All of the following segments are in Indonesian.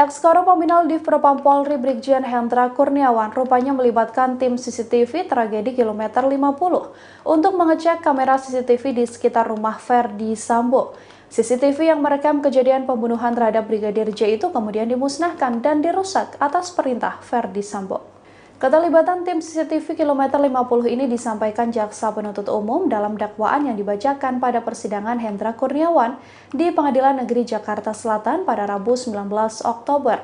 Ex-Karo Paminal Div Propam Polri Brigjen Hendra Kurniawan rupanya melibatkan tim CCTV tragedi kilometer 50 untuk mengecek kamera CCTV di sekitar rumah Ferdi Sambo. CCTV yang merekam kejadian pembunuhan terhadap Brigadir J itu kemudian dimusnahkan dan dirusak atas perintah Ferdi Sambo. Keterlibatan tim CCTV kilometer 50 ini disampaikan Jaksa Penuntut Umum dalam dakwaan yang dibacakan pada persidangan Hendra Kurniawan di Pengadilan Negeri Jakarta Selatan pada Rabu 19 Oktober.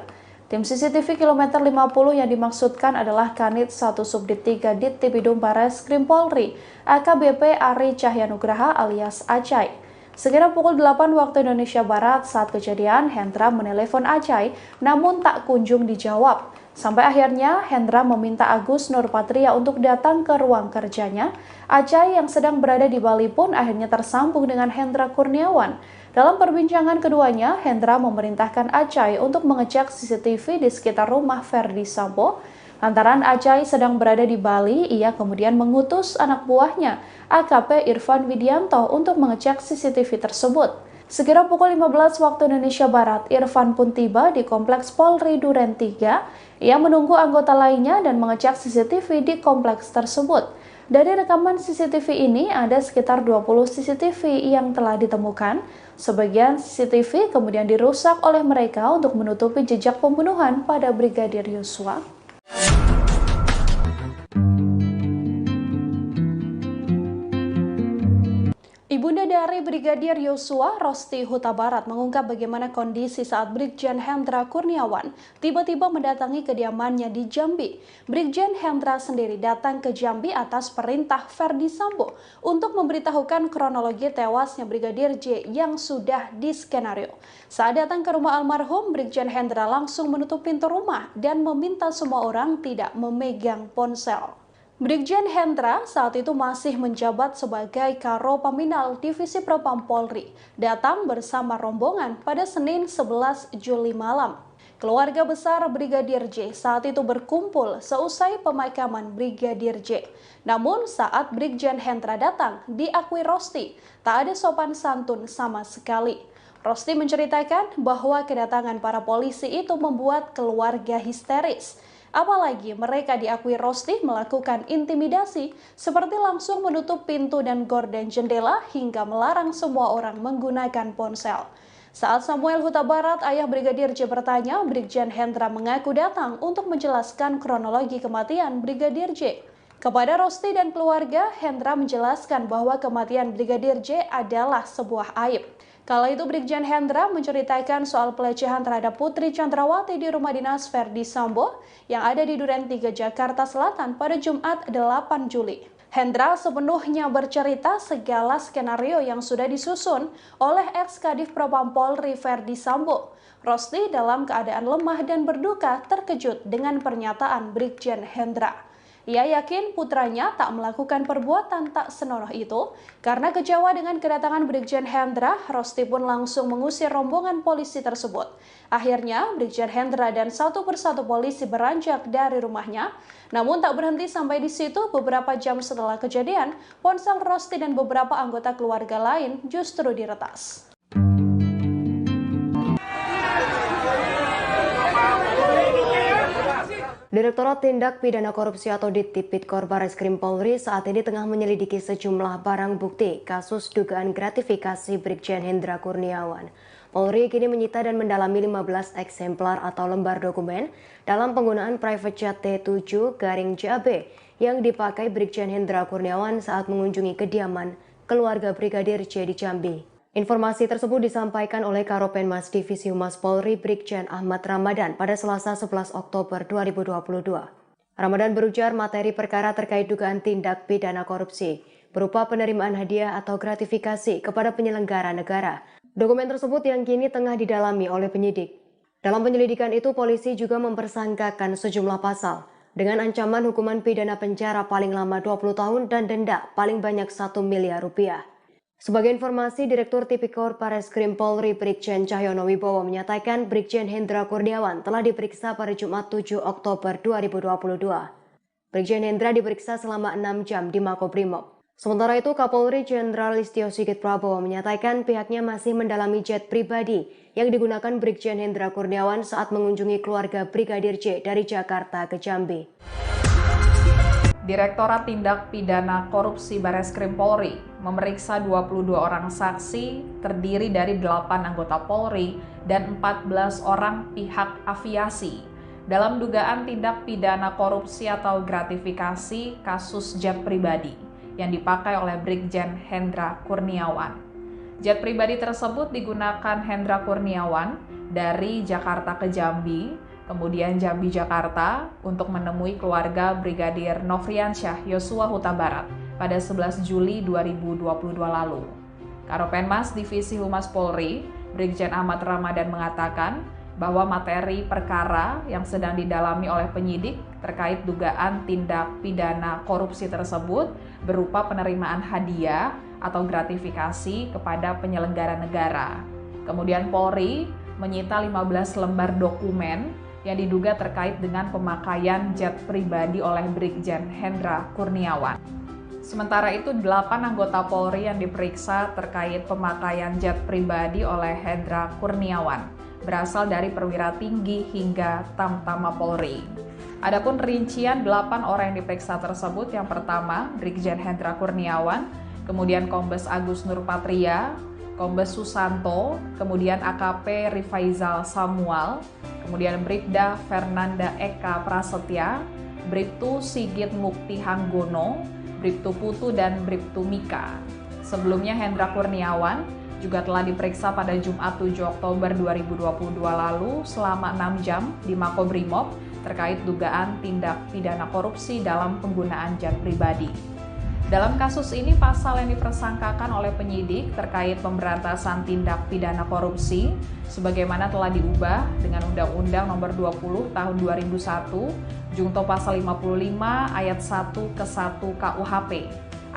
Tim CCTV kilometer 50 yang dimaksudkan adalah Kanit 1 Subdit 3 Dittipidum Barreskrim Polri, AKBP Ari Cahyanugraha alias Acai. Sekira pukul 8 waktu Indonesia Barat saat kejadian, Hendra menelepon Acai namun tak kunjung dijawab. Sampai akhirnya Hendra meminta Agus Nurpatria untuk datang ke ruang kerjanya. Acai yang sedang berada di Bali pun akhirnya tersambung dengan Hendra Kurniawan. Dalam perbincangan keduanya, Hendra memerintahkan Acai untuk mengecek CCTV di sekitar rumah Ferdi Sambo. Lantaran Acai sedang berada di Bali, ia kemudian mengutus anak buahnya, AKP Irfan Widianto, untuk mengecek CCTV tersebut. Sekira pukul 15 waktu Indonesia Barat, Irfan pun tiba di Kompleks Polri Duren 3. Ia menunggu anggota lainnya dan mengecek CCTV di kompleks tersebut. Dari rekaman CCTV ini, ada sekitar 20 CCTV yang telah ditemukan. Sebagian CCTV kemudian dirusak oleh mereka untuk menutupi jejak pembunuhan pada Brigadir Yosua. Ibunda dari Brigadir Yosua, Rosti Huta Barat, mengungkap bagaimana kondisi saat Brigjen Hendra Kurniawan tiba-tiba mendatangi kediamannya di Jambi. Brigjen Hendra sendiri datang ke Jambi atas perintah Ferdi Sambo untuk memberitahukan kronologi tewasnya Brigadir J yang sudah diskenario. Saat datang ke rumah almarhum, Brigjen Hendra langsung menutup pintu rumah dan meminta semua orang tidak memegang ponsel. Brigjen Hendra saat itu masih menjabat sebagai Karo Paminal Divisi Propam Polri, datang bersama rombongan pada Senin 11 Juli malam. Keluarga besar Brigadir J saat itu berkumpul seusai pemakaman Brigadir J. Namun saat Brigjen Hendra datang, diakui Rosti, tak ada sopan santun sama sekali. Rosti menceritakan bahwa kedatangan para polisi itu membuat keluarga histeris. Apalagi mereka diakui Rosti melakukan intimidasi seperti langsung menutup pintu dan gorden jendela hingga melarang semua orang menggunakan ponsel. Saat Samuel Huta Barat, ayah Brigadir J bertanya, Brigjen Hendra mengaku datang untuk menjelaskan kronologi kematian Brigadir J. Kepada Rosti dan keluarga, Hendra menjelaskan bahwa kematian Brigadir J adalah sebuah aib. Kala itu Brigjen Hendra menceritakan soal pelecehan terhadap Putri Chandrawati di rumah dinas Ferdi Sambo yang ada di Duren 3 Jakarta Selatan pada Jumat 8 Juli. Hendra sepenuhnya bercerita segala skenario yang sudah disusun oleh ex-Kadif Propam Polri Ferdi Sambo. Rosti dalam keadaan lemah dan berduka terkejut dengan pernyataan Brigjen Hendra. Ia yakin putranya tak melakukan perbuatan tak senonoh itu. Karena kecewa dengan kedatangan Brigjen Hendra, Rosti pun langsung mengusir rombongan polisi tersebut. Akhirnya, Brigjen Hendra dan satu persatu polisi beranjak dari rumahnya. Namun tak berhenti sampai di situ, beberapa jam setelah kejadian, ponsel Rosti dan beberapa anggota keluarga lain justru diretas. Direktorat Tindak Pidana Korupsi atau Dittipidum Barreskrim Polri saat ini tengah menyelidiki sejumlah barang bukti kasus dugaan gratifikasi Brigjen Hendra Kurniawan. Polri kini menyita dan mendalami 15 eksemplar atau lembar dokumen dalam penggunaan private jet T7-JAB yang dipakai Brigjen Hendra Kurniawan saat mengunjungi kediaman keluarga Brigadir J di Jambi. Informasi tersebut disampaikan oleh Karopenmas Divisi Humas Polri Brigjen Ahmad Ramadan pada Selasa 11 Oktober 2022. Ramadan berujar materi perkara terkait dugaan tindak pidana korupsi berupa penerimaan hadiah atau gratifikasi kepada penyelenggara negara. Dokumen tersebut yang kini tengah didalami oleh penyidik. Dalam penyelidikan itu, polisi juga mempersangkakan sejumlah pasal dengan ancaman hukuman pidana penjara paling lama 20 tahun dan denda paling banyak 1 miliar rupiah. Sebagai informasi, Direktur Tipikor Barreskrim Polri Brigjen Cahyono Wibowo menyatakan Brigjen Hendra Kurniawan telah diperiksa pada Jumat 7 Oktober 2022. Brigjen Hendra diperiksa selama 6 jam di Makobrimob. Sementara itu, Kapolri Jenderal Listio Sigit Prabowo menyatakan pihaknya masih mendalami jet pribadi yang digunakan Brigjen Hendra Kurniawan saat mengunjungi keluarga Brigadir J dari Jakarta ke Jambi. Direktorat Tindak Pidana Korupsi Bareskrim Polri memeriksa 22 orang saksi terdiri dari 8 anggota Polri dan 14 orang pihak aviasi dalam dugaan tindak pidana korupsi atau gratifikasi kasus jet pribadi yang dipakai oleh Brigjen Hendra Kurniawan. Jet pribadi tersebut digunakan Hendra Kurniawan dari Jakarta ke Jambi, kemudian Jambi Jakarta untuk menemui keluarga Brigadir Nofriansyah Yosua Huta Barat pada 11 Juli 2022 lalu. Karopenmas Divisi Humas Polri, Brigjen Ahmad Ramadan mengatakan bahwa materi perkara yang sedang didalami oleh penyidik terkait dugaan tindak pidana korupsi tersebut berupa penerimaan hadiah atau gratifikasi kepada penyelenggara negara. Kemudian Polri menyita 15 lembar dokumen yang diduga terkait dengan pemakaian jet pribadi oleh Brigjen Hendra Kurniawan. Sementara itu, 8 anggota Polri yang diperiksa terkait pemakaian jet pribadi oleh Hendra Kurniawan berasal dari perwira tinggi hingga Tamtama Polri. Adapun rincian 8 orang yang diperiksa tersebut, yang pertama Brigjen Hendra Kurniawan, kemudian Kombes Agus Nurpatria, Kombes Susanto, kemudian AKP Rifaizal Samuel, kemudian Bribda Fernanda Eka Prasetya, Bribtu Sigit Mukti Hanggono, Bribtu Putu, dan Bribtu Mika. Sebelumnya Hendra Kurniawan juga telah diperiksa pada Jumat 7 Oktober 2022 lalu selama 6 jam di Makobrimob terkait dugaan tindak pidana korupsi dalam penggunaan jet pribadi. Dalam kasus ini, pasal yang dipersangkakan oleh penyidik terkait pemberantasan tindak pidana korupsi sebagaimana telah diubah dengan Undang-Undang Nomor 20 Tahun 2001, Junto Pasal 55 Ayat 1 ke 1 KUHP.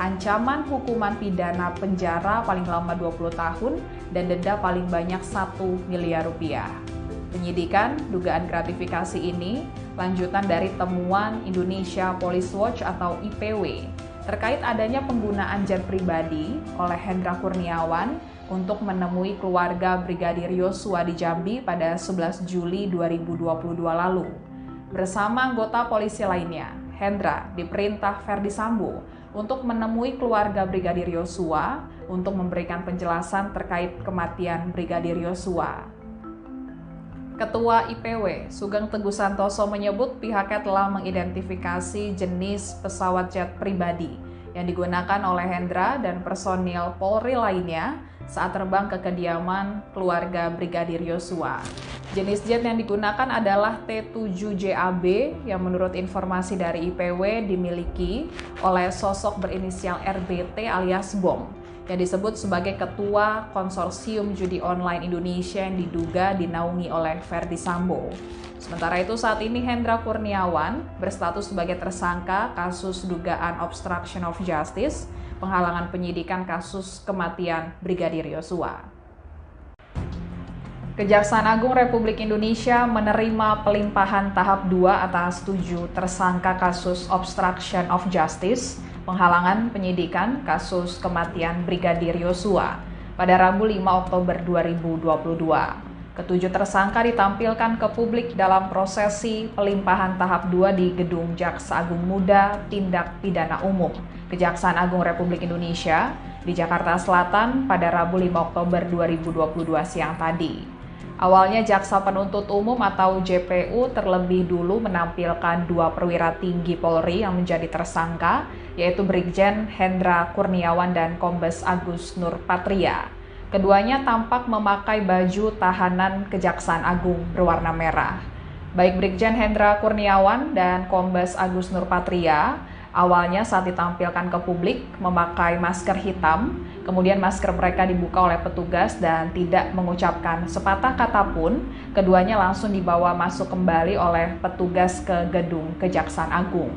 Ancaman hukuman pidana penjara paling lama 20 tahun dan denda paling banyak 1 miliar rupiah. Penyidikan dugaan gratifikasi ini lanjutan dari temuan Indonesia Police Watch atau IPW terkait adanya penggunaan jet pribadi oleh Hendra Kurniawan untuk menemui keluarga Brigadir Yosua di Jambi pada 11 Juli 2022 lalu. Bersama anggota polisi lainnya, Hendra diperintah Verdi Sambo untuk menemui keluarga Brigadir Yosua untuk memberikan penjelasan terkait kematian Brigadir Yosua. Ketua IPW, Sugeng Teguh Santoso menyebut pihaknya telah mengidentifikasi jenis pesawat jet pribadi yang digunakan oleh Hendra dan personil Polri lainnya saat terbang ke kediaman keluarga Brigadir Yosua. Jenis jet yang digunakan adalah T-7JAB yang menurut informasi dari IPW dimiliki oleh sosok berinisial RBT alias Bom yang disebut sebagai Ketua Konsorsium Judi Online Indonesia yang diduga dinaungi oleh Verdi Sambo. Sementara itu saat ini Hendra Kurniawan berstatus sebagai tersangka kasus dugaan obstruction of justice, penghalangan penyidikan kasus kematian Brigadir Yosua. Kejaksaan Agung Republik Indonesia menerima pelimpahan tahap 2 atas 7 tersangka kasus obstruction of justice, penghalangan penyidikan kasus kematian Brigadir Yosua pada Rabu 5 Oktober 2022. Ketujuh tersangka ditampilkan ke publik dalam prosesi pelimpahan tahap 2 di Gedung Jaksa Agung Muda Tindak Pidana Umum, Kejaksaan Agung Republik Indonesia di Jakarta Selatan pada Rabu 5 Oktober 2022 siang tadi. Awalnya Jaksa Penuntut Umum atau JPU terlebih dulu menampilkan 2 perwira tinggi Polri yang menjadi tersangka, yaitu Brigjen Hendra Kurniawan dan Kombes Agus Nurpatria. Keduanya tampak memakai baju tahanan Kejaksaan Agung berwarna merah. Baik Brigjen Hendra Kurniawan dan Kombes Agus Nurpatria awalnya saat ditampilkan ke publik memakai masker hitam, kemudian masker mereka dibuka oleh petugas dan tidak mengucapkan sepatah kata pun, keduanya langsung dibawa masuk kembali oleh petugas ke gedung Kejaksaan Agung.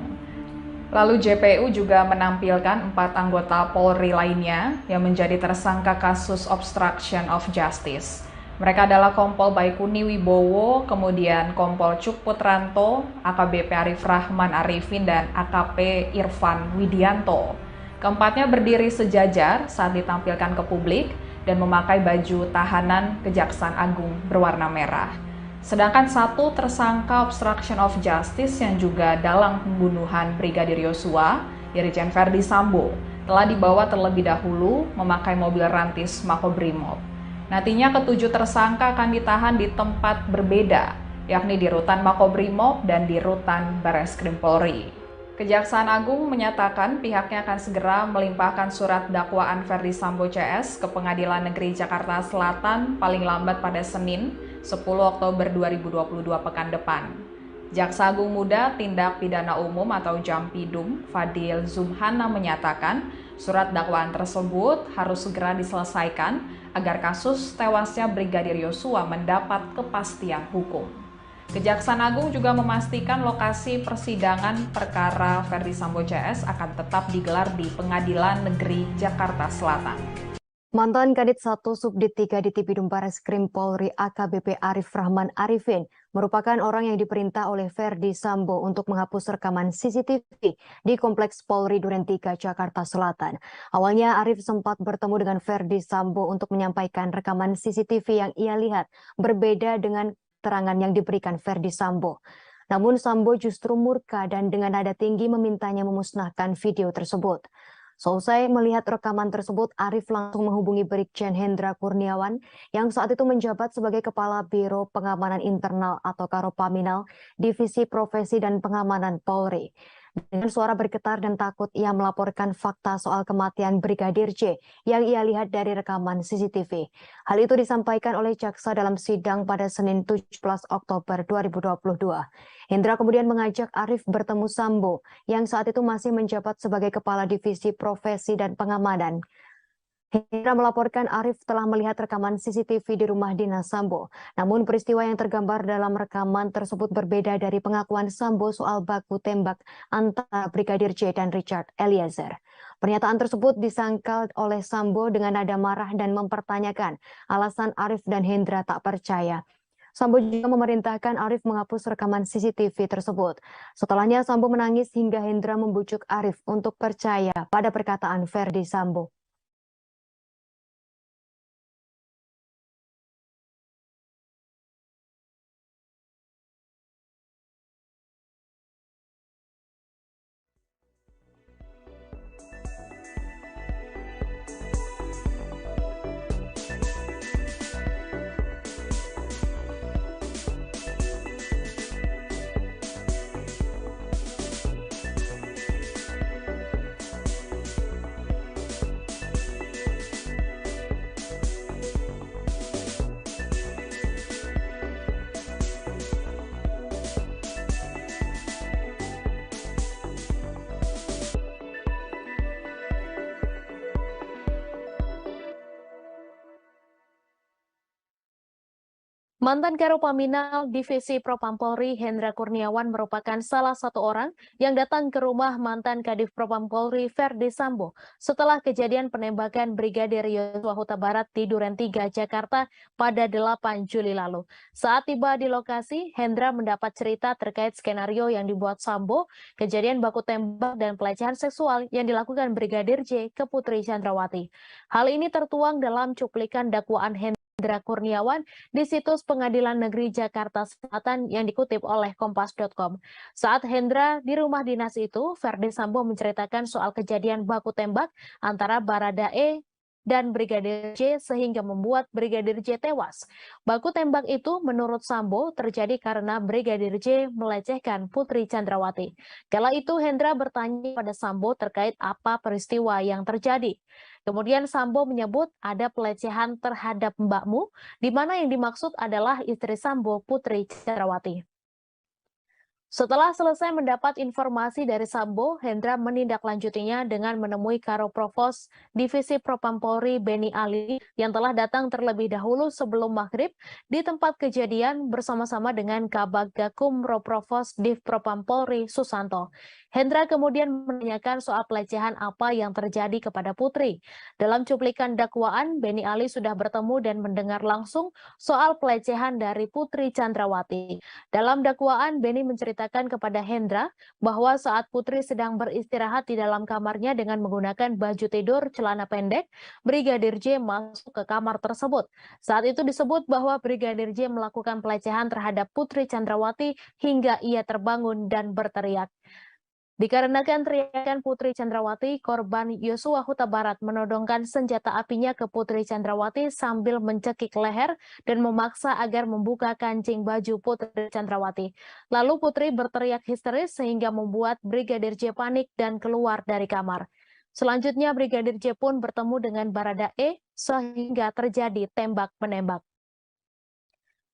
Lalu JPU juga menampilkan 4 anggota Polri lainnya yang menjadi tersangka kasus obstruction of justice. Mereka adalah Kompol Baikuni Wibowo, kemudian Kompol Cuk Putranto, AKBP Arif Rahman Arifin, dan AKP Irfan Widianto. Keempatnya berdiri sejajar saat ditampilkan ke publik dan memakai baju tahanan Kejaksaan Agung berwarna merah. Sedangkan satu tersangka obstruction of justice yang juga dalam pembunuhan Brigadir Yosua, Irjen Verdi Sambo, telah dibawa terlebih dahulu memakai mobil rantis Makobrimob. Nantinya ketujuh tersangka akan ditahan di tempat berbeda, yakni di Rutan Makobrimob dan di Rutan Bareskrim Polri. Kejaksaan Agung menyatakan pihaknya akan segera melimpahkan surat dakwaan Verdi Sambo CS ke Pengadilan Negeri Jakarta Selatan paling lambat pada Senin, 10 Oktober 2022 pekan depan. Jaksa Agung Muda Tindak Pidana Umum atau Jampidum, Fadil Zumhana menyatakan surat dakwaan tersebut harus segera diselesaikan agar kasus tewasnya Brigadir Yosua mendapat kepastian hukum. Kejaksaan Agung juga memastikan lokasi persidangan perkara Verdi Sambo CS akan tetap digelar di Pengadilan Negeri Jakarta Selatan. Mantan Kadit 1 Subdit 3 di Tipidum Bareskrim Polri AKBP Arif Rahman Arifin merupakan orang yang diperintah oleh Verdi Sambo untuk menghapus rekaman CCTV di Kompleks Polri Duren 3 Jakarta Selatan. Awalnya Arif sempat bertemu dengan Verdi Sambo untuk menyampaikan rekaman CCTV yang ia lihat berbeda dengan keterangan yang diberikan Verdi Sambo. Namun Sambo justru murka dan dengan nada tinggi memintanya memusnahkan video tersebut. Seusai melihat rekaman tersebut, Arif langsung menghubungi Brigjen Hendra Kurniawan yang saat itu menjabat sebagai Kepala Biro Pengamanan Internal atau Karopaminal Divisi Profesi dan Pengamanan Polri. Dengan suara bergetar dan takut, ia melaporkan fakta soal kematian Brigadir J yang ia lihat dari rekaman CCTV. Hal itu disampaikan oleh jaksa dalam sidang pada Senin 17 Oktober 2022. Hendra kemudian mengajak Arif bertemu Sambo yang saat itu masih menjabat sebagai Kepala Divisi Profesi dan Pengamanan. Hendra melaporkan Arif telah melihat rekaman CCTV di rumah dinas Sambo. Namun peristiwa yang tergambar dalam rekaman tersebut berbeda dari pengakuan Sambo soal baku tembak antara Brigadir J dan Richard Eliezer. Pernyataan tersebut disangkal oleh Sambo dengan nada marah dan mempertanyakan alasan Arif dan Hendra tak percaya. Sambo juga memerintahkan Arif menghapus rekaman CCTV tersebut. Setelahnya Sambo menangis hingga Hendra membujuk Arif untuk percaya pada perkataan Verdi Sambo. Mantan Karopaminal Divisi Propam Polri Hendra Kurniawan merupakan salah satu orang yang datang ke rumah mantan Kadif Propam Polri Verdi Sambo setelah kejadian penembakan Brigadir Yosua Huta Barat di Duren 3 Jakarta pada 8 Juli lalu. Saat tiba di lokasi, Hendra mendapat cerita terkait skenario yang dibuat Sambo, kejadian baku tembak dan pelecehan seksual yang dilakukan Brigadir J ke Putri Chandrawati. Hal ini tertuang dalam cuplikan dakwaan Hendra Kurniawan di situs Pengadilan Negeri Jakarta Selatan yang dikutip oleh Kompas.com. Saat Hendra di rumah dinas itu, Verdi Sambo menceritakan soal kejadian baku tembak antara Baradae dan Brigadir J sehingga membuat Brigadir J tewas. Baku tembak itu menurut Sambo terjadi karena Brigadir J melecehkan Putri Chandrawati. Kala itu Hendra bertanya pada Sambo terkait apa peristiwa yang terjadi. Kemudian Sambo menyebut ada pelecehan terhadap mbakmu, di mana yang dimaksud adalah istri Sambo, Putri Chandrawati. Setelah selesai mendapat informasi dari Sambo, Hendra menindaklanjutinya dengan menemui Karo Provos Divisi Propam Polri Beni Ali yang telah datang terlebih dahulu sebelum maghrib di tempat kejadian bersama-sama dengan Kabag Gakum Roprovos Div Propam Polri Susanto. Hendra kemudian menanyakan soal pelecehan apa yang terjadi kepada Putri. Dalam cuplikan dakwaan, Beni Ali sudah bertemu dan mendengar langsung soal pelecehan dari Putri Chandrawati. Dalam dakwaan, Beni menceritakan mengatakan kepada Hendra bahwa saat Putri sedang beristirahat di dalam kamarnya dengan menggunakan baju tidur celana pendek, Brigadir J masuk ke kamar tersebut. Saat itu disebut bahwa Brigadir J melakukan pelecehan terhadap Putri Chandrawati hingga ia terbangun dan berteriak. Dikarenakan teriakan Putri Chandrawati, korban Yosua Huta Barat menodongkan senjata apinya ke Putri Chandrawati sambil mencekik leher dan memaksa agar membuka kancing baju Putri Chandrawati. Lalu Putri berteriak histeris sehingga membuat Brigadir J panik dan keluar dari kamar. Selanjutnya Brigadir J pun bertemu dengan Baradae sehingga terjadi tembak-menembak.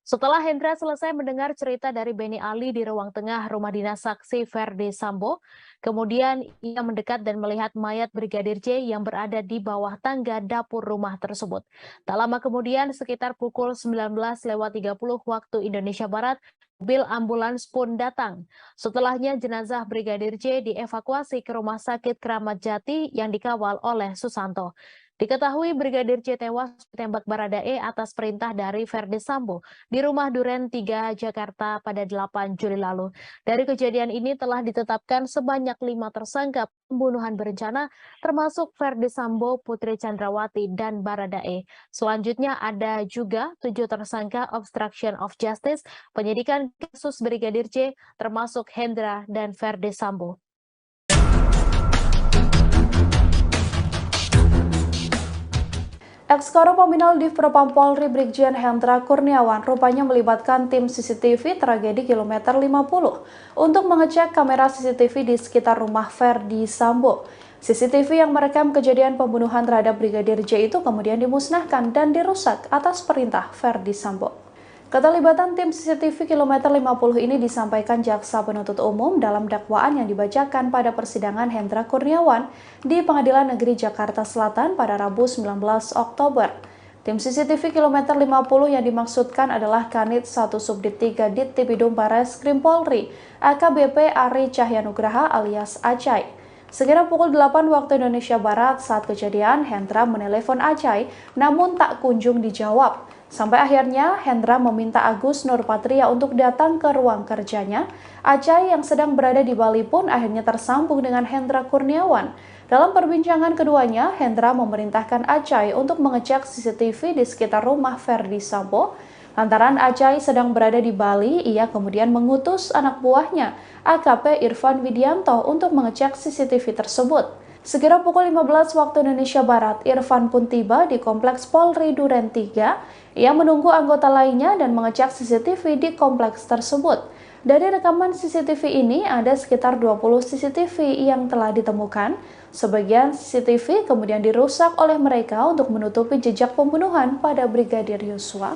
Setelah Hendra selesai mendengar cerita dari Benny Ali di ruang tengah rumah dinas saksi Verdi Sambo, kemudian ia mendekat dan melihat mayat Brigadir J yang berada di bawah tangga dapur rumah tersebut. Tak lama kemudian, sekitar pukul 19.30 waktu Indonesia Barat, mobil ambulans pun datang. Setelahnya jenazah Brigadir J dievakuasi ke Rumah Sakit Kramat Jati yang dikawal oleh Susanto. Diketahui Brigadir J tewas ditembak Baradae atas perintah dari Verdi Sambo di rumah Duren 3 Jakarta pada 8 Juli lalu. Dari kejadian ini telah ditetapkan sebanyak 5 tersangka pembunuhan berencana termasuk Verdi Sambo, Putri Chandrawati, dan Baradae. Selanjutnya ada juga 7 tersangka obstruction of justice, penyidikan kasus Brigadir J termasuk Hendra dan Verdi Sambo. Ex-Karo Paminal Div Propam Polri Brigjen Hendra Kurniawan rupanya melibatkan tim CCTV tragedi kilometer 50 untuk mengecek kamera CCTV di sekitar rumah Verdi Sambo. CCTV yang merekam kejadian pembunuhan terhadap Brigadir J itu kemudian dimusnahkan dan dirusak atas perintah Verdi Sambo. Keterlibatan tim CCTV kilometer 50 ini disampaikan Jaksa Penuntut Umum dalam dakwaan yang dibacakan pada persidangan Hendra Kurniawan di Pengadilan Negeri Jakarta Selatan pada Rabu 19 Oktober. Tim CCTV kilometer 50 yang dimaksudkan adalah Kanit 1 Subdit 3 Dittipidum Bareskrim Polri, AKBP Ari Cahyanugraha alias Acai. Sekira pukul 8 waktu Indonesia Barat saat kejadian, Hendra menelepon Acai namun tak kunjung dijawab. Sampai akhirnya Hendra meminta Agus Nurpatria untuk datang ke ruang kerjanya. Acai yang sedang berada di Bali pun akhirnya tersambung dengan Hendra Kurniawan. Dalam perbincangan keduanya, Hendra memerintahkan Acai untuk mengecek CCTV di sekitar rumah Verdi Sambo. Lantaran Acai sedang berada di Bali, ia kemudian mengutus anak buahnya, AKP Irfan Widianto, untuk mengecek CCTV tersebut. Sekira pukul 15 waktu Indonesia Barat, Irfan pun tiba di Kompleks Polri Duren 3. Ia menunggu anggota lainnya dan mengecek CCTV di kompleks tersebut. Dari rekaman CCTV ini ada sekitar 20 CCTV yang telah ditemukan. Sebagian CCTV kemudian dirusak oleh mereka untuk menutupi jejak pembunuhan pada Brigadir Yosua.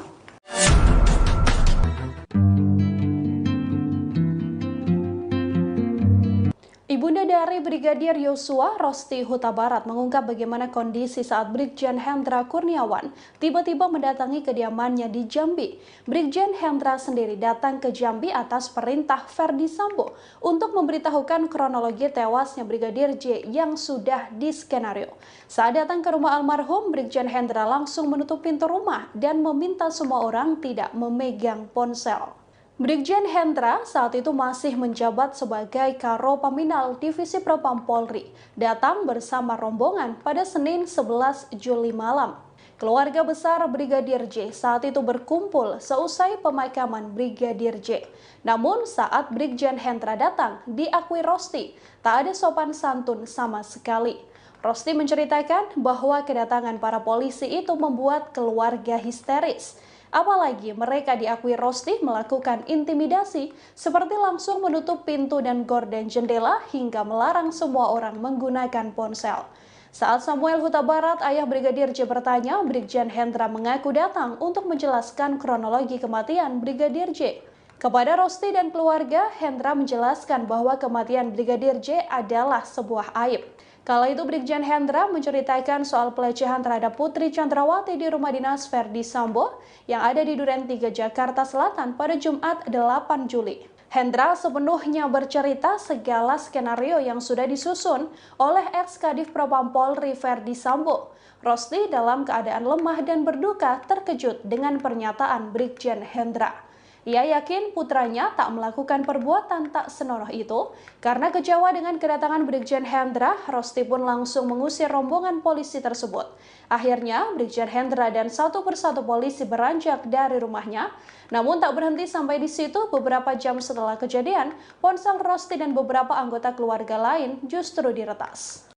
Ibunda dari Brigadir Yosua, Rosti Huta Barat, mengungkap bagaimana kondisi saat Brigjen Hendra Kurniawan tiba-tiba mendatangi kediamannya di Jambi. Brigjen Hendra sendiri datang ke Jambi atas perintah Verdi Sambo untuk memberitahukan kronologi tewasnya Brigadir J yang sudah diskenario. Saat datang ke rumah almarhum, Brigjen Hendra langsung menutup pintu rumah dan meminta semua orang tidak memegang ponsel. Brigjen Hendra saat itu masih menjabat sebagai Karo Paminal Divisi Propam Polri, datang bersama rombongan pada Senin 11 Juli malam. Keluarga besar Brigadir J saat itu berkumpul seusai pemakaman Brigadir J. Namun saat Brigjen Hendra datang, diakui Rosti, tak ada sopan santun sama sekali. Rosti menceritakan bahwa kedatangan para polisi itu membuat keluarga histeris. Apalagi mereka diakui Rosti melakukan intimidasi seperti langsung menutup pintu dan gorden jendela hingga melarang semua orang menggunakan ponsel. Saat Samuel Huta Barat, ayah Brigadir J bertanya, Brigjen Hendra mengaku datang untuk menjelaskan kronologi kematian Brigadir J. Kepada Rosti dan keluarga, Hendra menjelaskan bahwa kematian Brigadir J adalah sebuah aib. Kala itu Brigjen Hendra menceritakan soal pelecehan terhadap Putri Chandrawati di rumah dinas Verdi Sambo yang ada di Duren 3 Jakarta Selatan pada Jumat 8 Juli. Hendra sepenuhnya bercerita segala skenario yang sudah disusun oleh ex-Kadif Propam Polri Verdi Sambo. Rosti dalam keadaan lemah dan berduka terkejut dengan pernyataan Brigjen Hendra. Ia yakin putranya tak melakukan perbuatan tak senonoh itu. Karena kecewa dengan kedatangan Brigjen Hendra, Rosti pun langsung mengusir rombongan polisi tersebut. Akhirnya, Brigjen Hendra dan satu persatu polisi beranjak dari rumahnya. Namun tak berhenti sampai di situ, beberapa jam setelah kejadian, ponsel Rosti dan beberapa anggota keluarga lain justru diretas.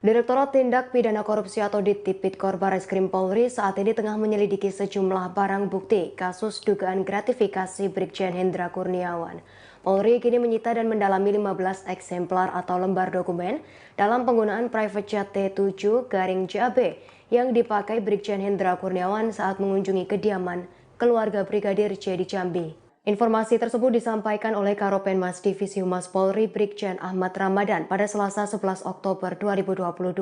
Direktorat Tindak Pidana Korupsi atau Tipikor Barreskrim Polri saat ini tengah menyelidiki sejumlah barang bukti kasus dugaan gratifikasi Brigjen Hendra Kurniawan. Polri kini menyita dan mendalami 15 eksemplar atau lembar dokumen dalam penggunaan private jet T7-JAB yang dipakai Brigjen Hendra Kurniawan saat mengunjungi kediaman keluarga Brigadir J di Jambi. Informasi tersebut disampaikan oleh Karopenmas Divisi Humas Polri Brigjen Ahmad Ramadan pada Selasa 11 Oktober 2022.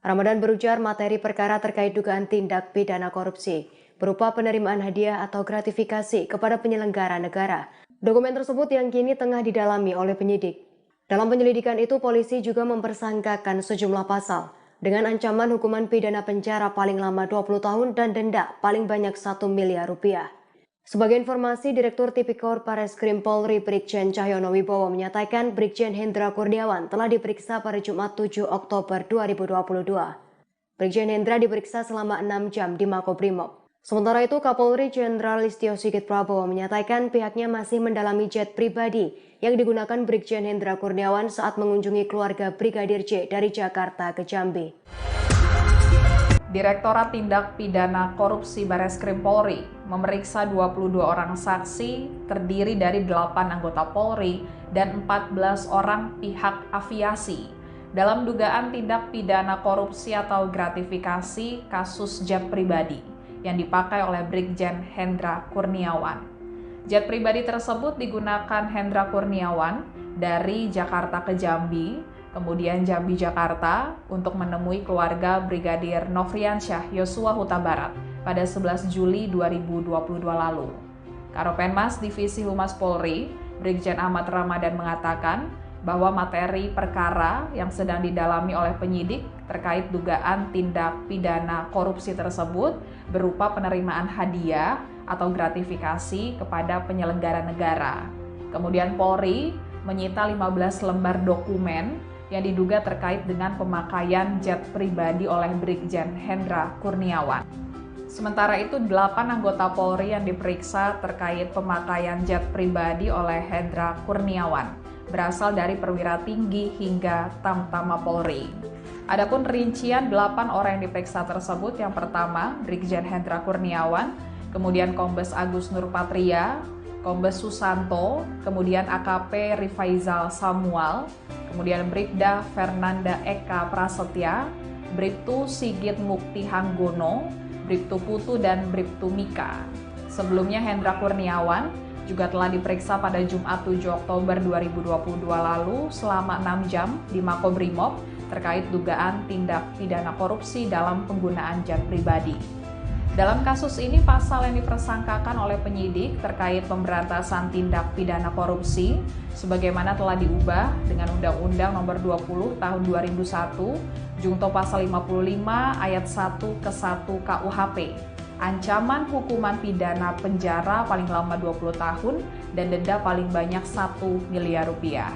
Ramadan berujar materi perkara terkait dugaan tindak pidana korupsi berupa penerimaan hadiah atau gratifikasi kepada penyelenggara negara. Dokumen tersebut yang kini tengah didalami oleh penyidik. Dalam penyelidikan itu, polisi juga mempersangkakan sejumlah pasal dengan ancaman hukuman pidana penjara paling lama 20 tahun dan denda paling banyak 1 miliar rupiah. Sebagai informasi, Direktur Tipikor Barreskrim Polri Brigjen Cahyono Wibowo menyatakan Brigjen Hendra Kurniawan telah diperiksa pada Jumat 7 Oktober 2022. Brigjen Hendra diperiksa selama 6 jam di Makobrimob. Sementara itu, Kapolri Jenderal Listio Sigit Prabowo menyatakan pihaknya masih mendalami jet pribadi yang digunakan Brigjen Hendra Kurniawan saat mengunjungi keluarga Brigadir J dari Jakarta ke Jambi. Direktorat Tindak Pidana Korupsi Barreskrim Polri memeriksa 22 orang saksi terdiri dari 8 anggota Polri dan 14 orang pihak aviasi dalam dugaan tindak pidana korupsi atau gratifikasi kasus jet pribadi yang dipakai oleh Brigjen Hendra Kurniawan. Jet pribadi tersebut digunakan Hendra Kurniawan dari Jakarta ke Jambi, kemudian Jambi Jakarta untuk menemui keluarga Brigadir Nofriansyah Yosua Huta Barat pada 11 Juli 2022 lalu. Karopenmas Divisi Humas Polri, Brigjen Ahmad Ramadan mengatakan bahwa materi perkara yang sedang didalami oleh penyidik terkait dugaan tindak pidana korupsi tersebut berupa penerimaan hadiah atau gratifikasi kepada penyelenggara negara. Kemudian Polri menyita 15 lembar dokumen yang diduga terkait dengan pemakaian jet pribadi oleh Brigjen Hendra Kurniawan. Sementara itu, 8 anggota Polri yang diperiksa terkait pemakaian jet pribadi oleh Hendra Kurniawan berasal dari perwira tinggi hingga Tamtama Polri. Adapun rincian 8 orang yang diperiksa tersebut, yang pertama Brigjen Hendra Kurniawan, kemudian Kombes Agus Nurpatria, Kombes Susanto, kemudian AKP Rifaizal Samuel, kemudian Bribda Fernanda Eka Prasetya, Bribtu Sigit Mukti Hanggono, Bribtu Putu, dan Bribtu Mika. Sebelumnya Hendra Kurniawan juga telah diperiksa pada Jumat 7 Oktober 2022 lalu selama 6 jam di Makobrimob terkait dugaan tindak pidana korupsi dalam penggunaan jet pribadi. Dalam kasus ini, pasal yang dipersangkakan oleh penyidik terkait pemberantasan tindak pidana korupsi sebagaimana telah diubah dengan Undang-Undang Nomor 20 Tahun 2001, Jungto Pasal 55 Ayat 1 ke 1 KUHP. Ancaman hukuman pidana penjara paling lama 20 tahun dan denda paling banyak 1 miliar rupiah.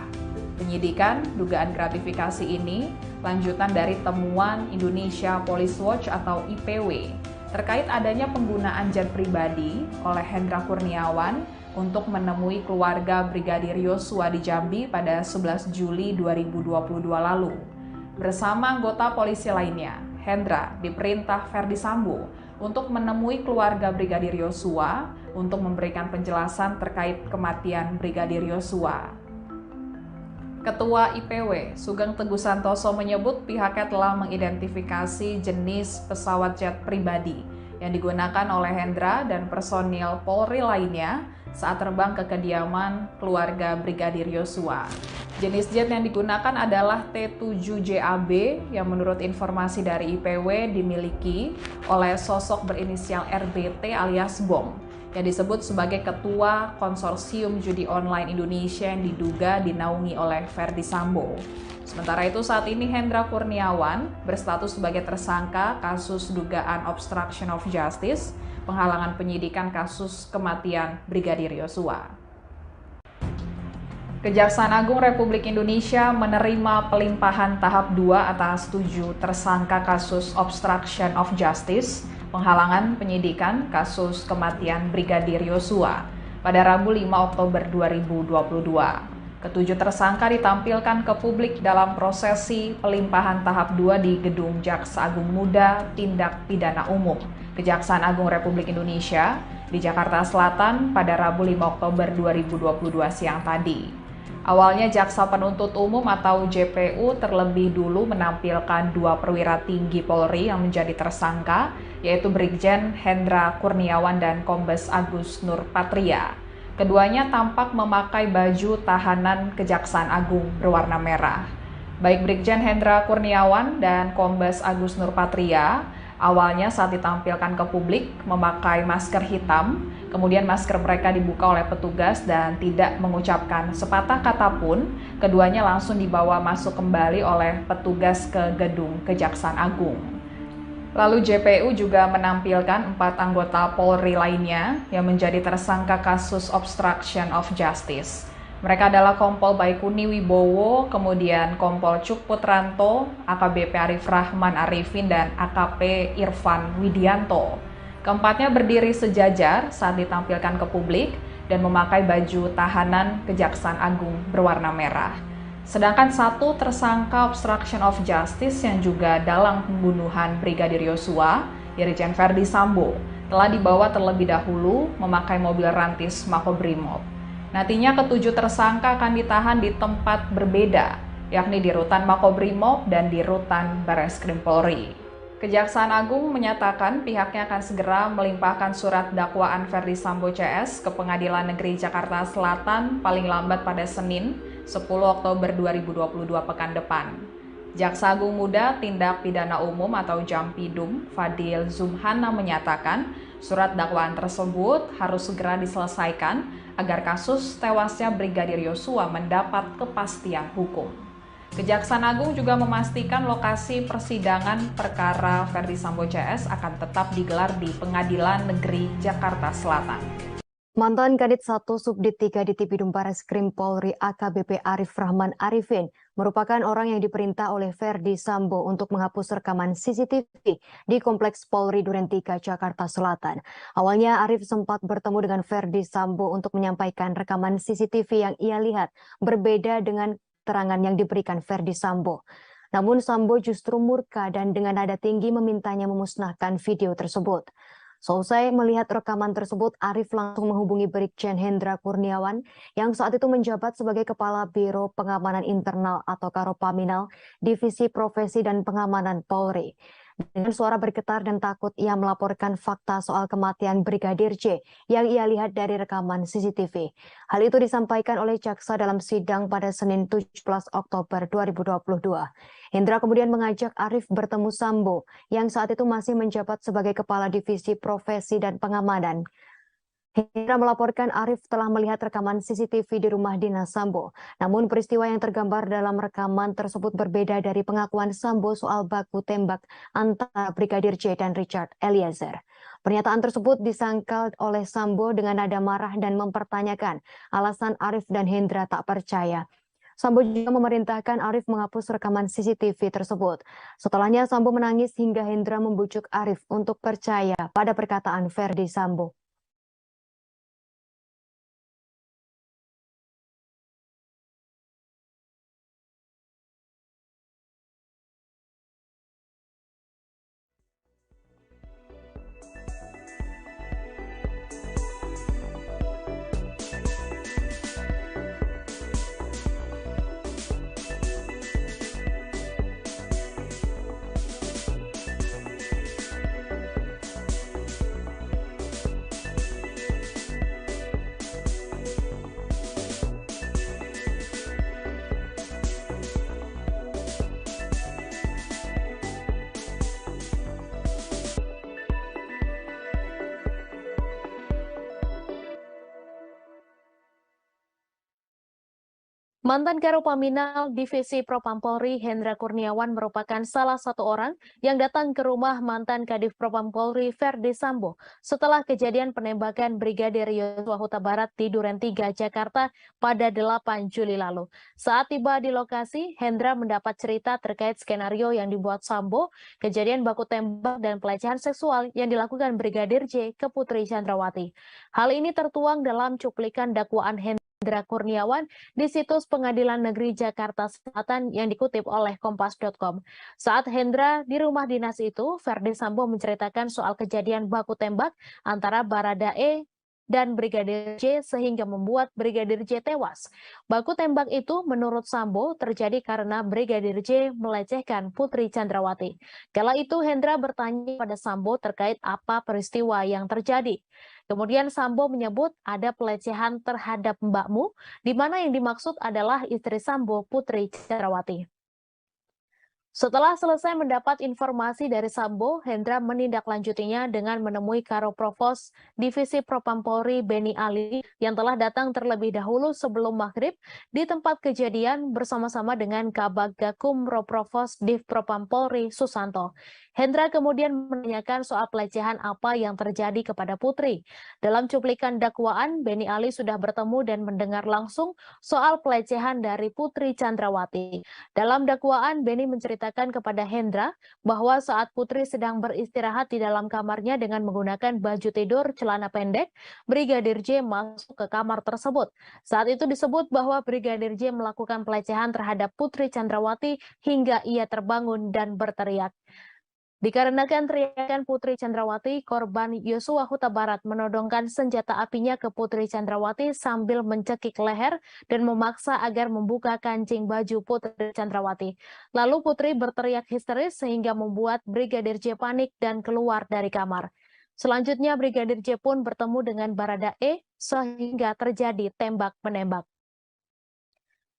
Penyidikan dugaan gratifikasi ini lanjutan dari temuan Indonesia Police Watch atau IPW terkait adanya penggunaan jet pribadi oleh Hendra Kurniawan untuk menemui keluarga Brigadir Yosua di Jambi pada 11 Juli 2022 lalu. Bersama anggota polisi lainnya, Hendra diperintah Ferdi Sambo untuk menemui keluarga Brigadir Yosua untuk memberikan penjelasan terkait kematian Brigadir Yosua. Ketua IPW, Sugeng Teguh Santoso menyebut pihaknya telah mengidentifikasi jenis pesawat jet pribadi yang digunakan oleh Hendra dan personil Polri lainnya saat terbang ke kediaman keluarga Brigadir Yosua. Jenis jet yang digunakan adalah T7-JAB yang menurut informasi dari IPW dimiliki oleh sosok berinisial RBT alias Bom yang disebut sebagai Ketua Konsorsium Judi Online Indonesia yang diduga dinaungi oleh Ferdy Sambo. Sementara itu saat ini Hendra Kurniawan berstatus sebagai tersangka kasus dugaan obstruction of justice, penghalangan penyidikan kasus kematian Brigadir Yosua. Kejaksaan Agung Republik Indonesia menerima pelimpahan tahap 2 atas 7 tersangka kasus obstruction of justice, penghalangan penyidikan kasus kematian Brigadir Yosua pada Rabu 5 Oktober 2022. Ketujuh tersangka ditampilkan ke publik dalam prosesi pelimpahan tahap 2 di Gedung Jaksa Agung Muda Tindak Pidana Umum, Kejaksaan Agung Republik Indonesia di Jakarta Selatan pada Rabu 5 Oktober 2022 siang tadi. Awalnya Jaksa Penuntut Umum atau JPU terlebih dulu menampilkan dua perwira tinggi Polri yang menjadi tersangka, yaitu Brigjen Hendra Kurniawan dan Kombes Agus Nurpatria. Keduanya tampak memakai baju tahanan Kejaksaan Agung berwarna merah. Baik Brigjen Hendra Kurniawan dan Kombes Agus Nurpatria awalnya saat ditampilkan ke publik memakai masker hitam, kemudian masker mereka dibuka oleh petugas dan tidak mengucapkan sepatah kata pun, keduanya langsung dibawa masuk kembali oleh petugas ke gedung Kejaksaan Agung. Lalu JPU juga menampilkan 4 anggota Polri lainnya yang menjadi tersangka kasus obstruction of justice. Mereka adalah Kompol Baikuni Wibowo, kemudian Kompol Cuk Putranto, AKBP Arif Rahman Arifin, dan AKP Irfan Widianto. Keempatnya berdiri sejajar saat ditampilkan ke publik dan memakai baju tahanan Kejaksaan Agung berwarna merah. Sedangkan satu tersangka obstruction of justice yang juga dalam pembunuhan Brigadir Yosua, Irjen Ferdy Sambo, telah dibawa terlebih dahulu memakai mobil rantis Makobrimob. Nantinya ketujuh tersangka akan ditahan di tempat berbeda, yakni di Rutan Makobrimob dan di Rutan Bareskrim Polri. Kejaksaan Agung menyatakan pihaknya akan segera melimpahkan surat dakwaan Ferdy Sambo CS ke Pengadilan Negeri Jakarta Selatan paling lambat pada Senin 10 Oktober 2022 pekan depan. Jaksa Agung Muda Tindak Pidana Umum atau Jampidum, Fadil Zumhana menyatakan surat dakwaan tersebut harus segera diselesaikan agar kasus tewasnya Brigadir Yosua mendapat kepastian hukum. Kejaksaan Agung juga memastikan lokasi persidangan perkara Ferdy Sambo CS akan tetap digelar di Pengadilan Negeri Jakarta Selatan. Mantan Kadit 1 Subdit 3 di Tipidum Bareskrim Polri AKBP Arif Rahman Arifin merupakan orang yang diperintah oleh Ferdy Sambo untuk menghapus rekaman CCTV di Kompleks Polri Duren 3 Jakarta Selatan. Awalnya Arif sempat bertemu dengan Ferdy Sambo untuk menyampaikan rekaman CCTV yang ia lihat berbeda dengan keterangan yang diberikan Ferdy Sambo. Namun Sambo justru murka dan dengan nada tinggi memintanya memusnahkan video tersebut. Selesai melihat rekaman tersebut, Arif langsung menghubungi Brigjen Hendra Kurniawan yang saat itu menjabat sebagai Kepala Biro Pengamanan Internal atau Karopaminal, Divisi Profesi dan Pengamanan Polri. Dengan suara bergetar dan takut, ia melaporkan fakta soal kematian Brigadir J yang ia lihat dari rekaman CCTV. Hal itu disampaikan oleh jaksa dalam sidang pada Senin 17 Oktober 2022. Hendra kemudian mengajak Arif bertemu Sambo yang saat itu masih menjabat sebagai Kepala Divisi Profesi dan Pengamanan. Hendra melaporkan Arif telah melihat rekaman CCTV di rumah dinas Sambo. Namun peristiwa yang tergambar dalam rekaman tersebut berbeda dari pengakuan Sambo soal baku tembak antara Brigadir J dan Richard Eliezer. Pernyataan tersebut disangkal oleh Sambo dengan nada marah dan mempertanyakan alasan Arif dan Hendra tak percaya. Sambo juga memerintahkan Arif menghapus rekaman CCTV tersebut. Setelahnya Sambo menangis hingga Hendra membujuk Arif untuk percaya pada perkataan Ferdy Sambo. Mantan Karopaminal Divisi Propam Polri Hendra Kurniawan merupakan salah satu orang yang datang ke rumah mantan Kadif Propam Polri Verdi Sambo setelah kejadian penembakan Brigadir Yosua Huta Barat di Duren 3, Jakarta pada 8 Juli lalu. Saat tiba di lokasi, Hendra mendapat cerita terkait skenario yang dibuat Sambo, kejadian baku tembak dan pelecehan seksual yang dilakukan Brigadir J ke Putri Chandrawati. Hal ini tertuang dalam cuplikan dakwaan Hendra Kurniawan di situs Pengadilan Negeri Jakarta Selatan yang dikutip oleh Kompas.com. Saat Hendra di rumah dinas itu, Verdi Sambo menceritakan soal kejadian baku tembak antara Baradae dan Brigadir J sehingga membuat Brigadir J tewas. Baku tembak itu menurut Sambo terjadi karena Brigadir J melecehkan Putri Chandrawati. Kala itu Hendra bertanya pada Sambo terkait apa peristiwa yang terjadi. Kemudian Sambo menyebut ada pelecehan terhadap mbakmu, di mana yang dimaksud adalah istri Sambo, Putri Chandrawati. Setelah selesai mendapat informasi dari Sambo, Hendra menindaklanjutinya dengan menemui Karo Provos Divisi Propam Polri Beni Ali yang telah datang terlebih dahulu sebelum maghrib di tempat kejadian bersama-sama dengan Kabag Gakum Roprovos Div Propam Polri Susanto. Hendra kemudian menanyakan soal pelecehan apa yang terjadi kepada Putri. Dalam cuplikan dakwaan, Beni Ali sudah bertemu dan mendengar langsung soal pelecehan dari Putri Chandrawati. Dalam dakwaan, Beni menceritakan kepada Hendra bahwa saat Putri sedang beristirahat di dalam kamarnya dengan menggunakan baju tidur celana pendek, Brigadir J masuk ke kamar tersebut. Saat itu disebut bahwa Brigadir J melakukan pelecehan terhadap Putri Chandrawati hingga ia terbangun dan berteriak. Dikarenakan teriakan Putri Chandrawati, korban Yosua Huta Barat menodongkan senjata apinya ke Putri Chandrawati sambil mencekik leher dan memaksa agar membuka kancing baju Putri Chandrawati. Lalu Putri berteriak histeris sehingga membuat Brigadir J panik dan keluar dari kamar. Selanjutnya Brigadir J pun bertemu dengan Baradae sehingga terjadi tembak-menembak.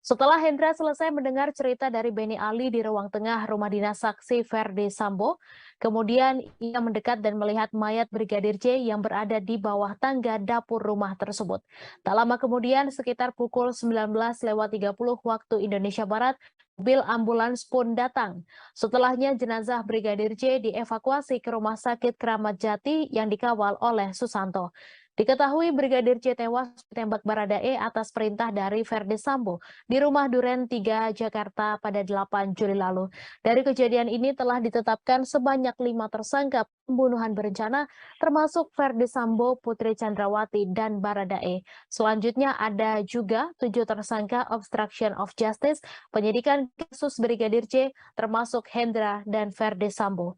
Setelah Hendra selesai mendengar cerita dari Beni Ali di ruang tengah rumah dinas saksi Verdi Sambo, kemudian ia mendekat dan melihat mayat Brigadir J yang berada di bawah tangga dapur rumah tersebut. Tak lama kemudian, sekitar pukul 19.30 waktu Indonesia Barat, mobil ambulans pun datang. Setelahnya jenazah Brigadir J dievakuasi ke Rumah Sakit Kramat Jati yang dikawal oleh Susanto. Diketahui Brigadir J tewas ditembak Baradae atas perintah dari Verdi Sambo di rumah Duren 3, Jakarta pada 8 Juli lalu. Dari kejadian ini telah ditetapkan sebanyak 5 tersangka pembunuhan berencana, termasuk Verdi Sambo, Putri Chandrawati, dan Baradae. Selanjutnya ada juga 7 tersangka obstruction of justice, penyidikan kasus Brigadir J, termasuk Hendra dan Verdi Sambo.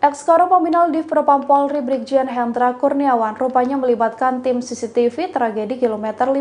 Ex-Karopaminal Div Propam Polri Brigjen Hendra Kurniawan rupanya melibatkan tim CCTV tragedi kilometer 50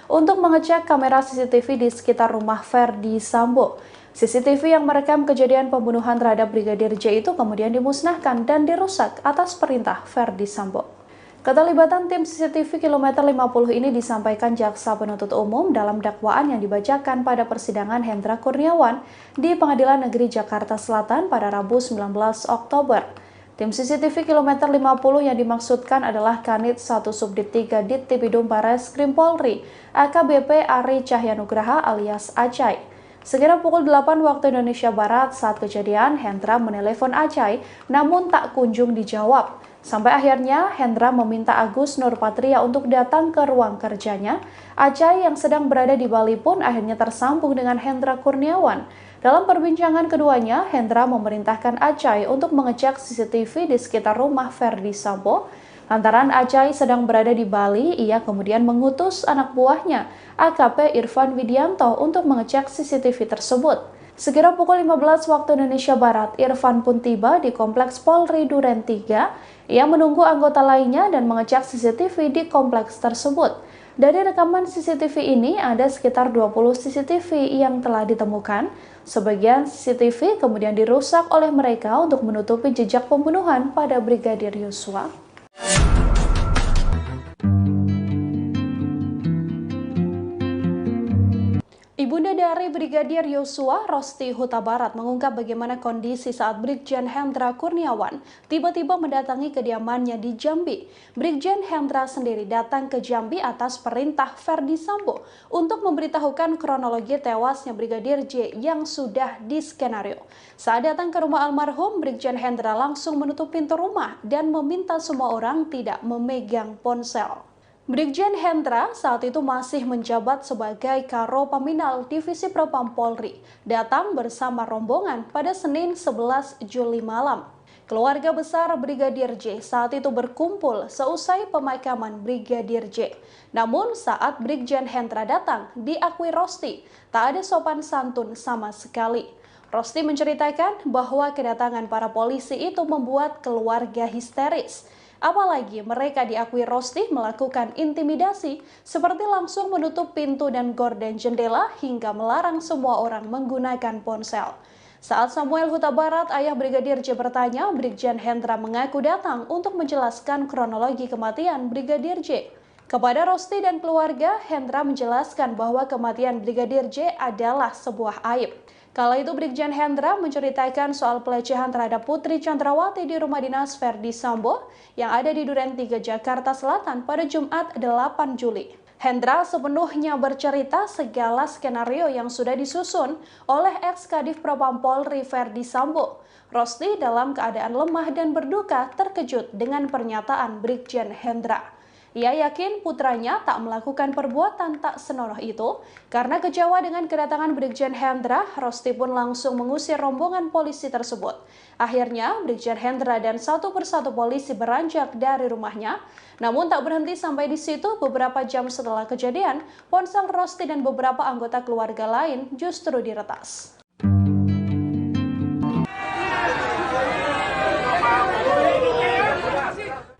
untuk mengecek kamera CCTV di sekitar rumah Verdi Sambo. CCTV yang merekam kejadian pembunuhan terhadap Brigadir J itu kemudian dimusnahkan dan dirusak atas perintah Verdi Sambo. Keterlibatan tim CCTV kilometer 50 ini disampaikan Jaksa Penuntut Umum dalam dakwaan yang dibacakan pada persidangan Hendra Kurniawan di Pengadilan Negeri Jakarta Selatan pada Rabu 19 Oktober. Tim CCTV kilometer 50 yang dimaksudkan adalah Kanit 1 Subdit 3 Dittipidum Bareskrim Polri, AKBP Ari Cahyanugraha alias Acai. Sekira pukul 8 waktu Indonesia Barat saat kejadian, Hendra menelepon Acai namun tak kunjung dijawab. Sampai akhirnya Hendra meminta Agus Nurpatria untuk datang ke ruang kerjanya. Acai yang sedang berada di Bali pun akhirnya tersambung dengan Hendra Kurniawan. Dalam perbincangan keduanya, Hendra memerintahkan Acai untuk mengecek CCTV di sekitar rumah Verdi Sambo. Lantaran Acai sedang berada di Bali, ia kemudian mengutus anak buahnya, AKP Irfan Widianto, untuk mengecek CCTV tersebut. Sekira pukul 15 waktu Indonesia Barat, Irfan pun tiba di Kompleks Polri Duren 3. Ia menunggu anggota lainnya dan mengecek CCTV di kompleks tersebut. Dari rekaman CCTV ini, ada sekitar 20 CCTV yang telah ditemukan. Sebagian CCTV kemudian dirusak oleh mereka untuk menutupi jejak pembunuhan pada Brigadir Yosua. Ibunda dari Brigadir Yosua, Rosti Huta Barat, mengungkap bagaimana kondisi saat Brigjen Hendra Kurniawan tiba-tiba mendatangi kediamannya di Jambi. Brigjen Hendra sendiri datang ke Jambi atas perintah Ferdi Sambo untuk memberitahukan kronologi tewasnya Brigadir J yang sudah diskenario. Saat datang ke rumah almarhum, Brigjen Hendra langsung menutup pintu rumah dan meminta semua orang tidak memegang ponsel. Brigjen Hendra saat itu masih menjabat sebagai Karo Paminal Divisi Propam Polri, datang bersama rombongan pada Senin 11 Juli malam. Keluarga besar Brigadir J saat itu berkumpul seusai pemakaman Brigadir J. Namun saat Brigjen Hendra datang, diakui Rosti, tak ada sopan santun sama sekali. Rosti menceritakan bahwa kedatangan para polisi itu membuat keluarga histeris. Apalagi mereka diakui Rosti melakukan intimidasi seperti langsung menutup pintu dan gorden jendela hingga melarang semua orang menggunakan ponsel. Saat Samuel Huta Barat, ayah Brigadir J bertanya, Brigjen Hendra mengaku datang untuk menjelaskan kronologi kematian Brigadir J. Kepada Rosti dan keluarga, Hendra menjelaskan bahwa kematian Brigadir J adalah sebuah aib. Kala itu Brigjen Hendra menceritakan soal pelecehan terhadap Putri Chandrawati di rumah dinas Ferdi Sambo yang ada di Duren 3, Jakarta Selatan pada Jumat 8 Juli. Hendra sepenuhnya bercerita segala skenario yang sudah disusun oleh ex-Kadif Propam Polri Ferdi Sambo. Rosti dalam keadaan lemah dan berduka terkejut dengan pernyataan Brigjen Hendra. Ia yakin putranya tak melakukan perbuatan tak senonoh itu. Karena kecewa dengan kedatangan Brigjen Hendra, Rosti pun langsung mengusir rombongan polisi tersebut. Akhirnya, Brigjen Hendra dan satu persatu polisi beranjak dari rumahnya. Namun tak berhenti sampai di situ, beberapa jam setelah kejadian, ponsel Rosti dan beberapa anggota keluarga lain justru diretas.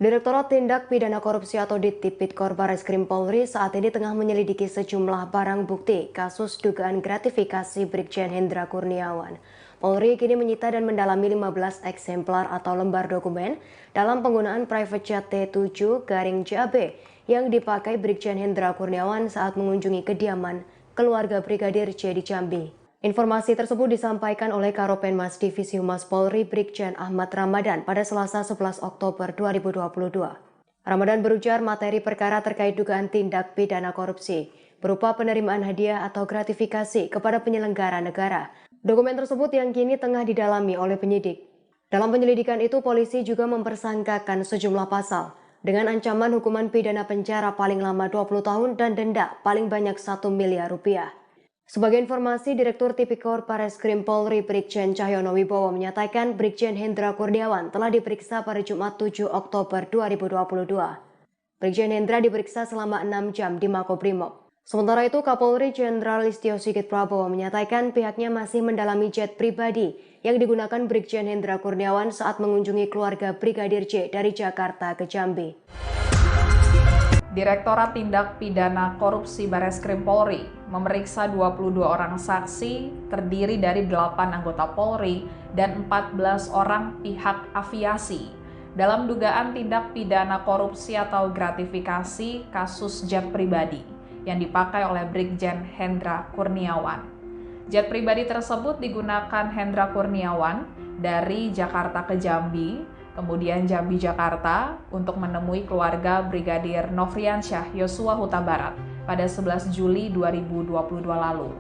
Direktorat Tindak Pidana Korupsi atau Tipikor Barreskrim Polri saat ini tengah menyelidiki sejumlah barang bukti kasus dugaan gratifikasi Brigjen Hendra Kurniawan. Polri kini menyita dan mendalami 15 eksemplar atau lembar dokumen dalam penggunaan private jet T7-JAB yang dipakai Brigjen Hendra Kurniawan saat mengunjungi kediaman keluarga Brigadir J di Jambi. Informasi tersebut disampaikan oleh Karopenmas Divisi Humas Polri Brigjen Ahmad Ramadan pada Selasa 11 Oktober 2022. Ramadan berujar materi perkara terkait dugaan tindak pidana korupsi berupa penerimaan hadiah atau gratifikasi kepada penyelenggara negara. Dokumen tersebut yang kini tengah didalami oleh penyidik. Dalam penyelidikan itu, polisi juga mempersangkakan sejumlah pasal dengan ancaman hukuman pidana penjara paling lama 20 tahun dan denda paling banyak 1 miliar rupiah. Sebagai informasi, Direktur Tipikor Barreskrim Polri Brigjen Cahyono Wibowo menyatakan Brigjen Hendra Kurniawan telah diperiksa pada Jumat 7 Oktober 2022. Brigjen Hendra diperiksa selama 6 jam di Makobrimob. Sementara itu, Kapolri Jenderal Listio Sigit Prabowo menyatakan pihaknya masih mendalami jet pribadi yang digunakan Brigjen Hendra Kurniawan saat mengunjungi keluarga Brigadir J dari Jakarta ke Jambi. Direktorat Tindak Pidana Korupsi Barreskrim Polri memeriksa 22 orang saksi terdiri dari 8 anggota Polri dan 14 orang pihak aviasi dalam dugaan tindak pidana korupsi atau gratifikasi kasus jet pribadi yang dipakai oleh Brigjen Hendra Kurniawan. Jet pribadi tersebut digunakan Hendra Kurniawan dari Jakarta ke Jambi, kemudian Jambi Jakarta untuk menemui keluarga Brigadir Nofriansyah Yosua Huta Barat pada 11 Juli 2022 lalu.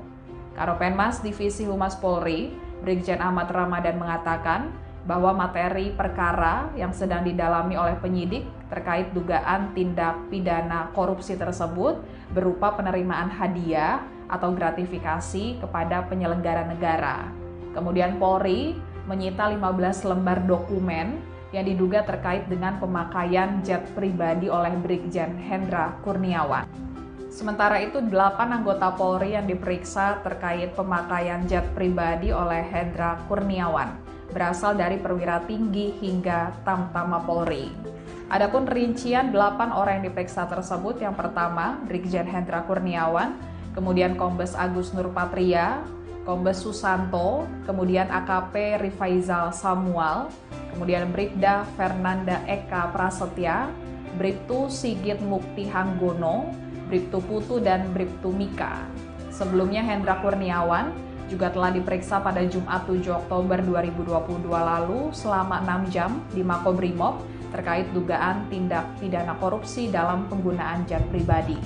Karopenmas Divisi Humas Polri, Brigjen Ahmad Ramadan mengatakan bahwa materi perkara yang sedang didalami oleh penyidik terkait dugaan tindak pidana korupsi tersebut berupa penerimaan hadiah atau gratifikasi kepada penyelenggara negara. Kemudian Polri menyita 15 lembar dokumen yang diduga terkait dengan pemakaian jet pribadi oleh Brigjen Hendra Kurniawan. Sementara itu, 8 anggota Polri yang diperiksa terkait pemakaian jet pribadi oleh Hendra Kurniawan berasal dari perwira tinggi hingga Tamtama Polri. Adapun rincian 8 orang yang diperiksa tersebut, yang pertama Brigjen Hendra Kurniawan, kemudian Kombes Agus Nurpatria, Kombes Susanto, kemudian AKP Rifaizal Samuel, kemudian Bribda Fernanda Eka Prasetya, Bribtu Sigit Mukti Hanggono, Bribtu Putu, dan Bribtu Mika. Sebelumnya Hendra Kurniawan juga telah diperiksa pada Jumat 7 Oktober 2022 lalu selama 6 jam di Makobrimob terkait dugaan tindak pidana korupsi dalam penggunaan jet pribadi.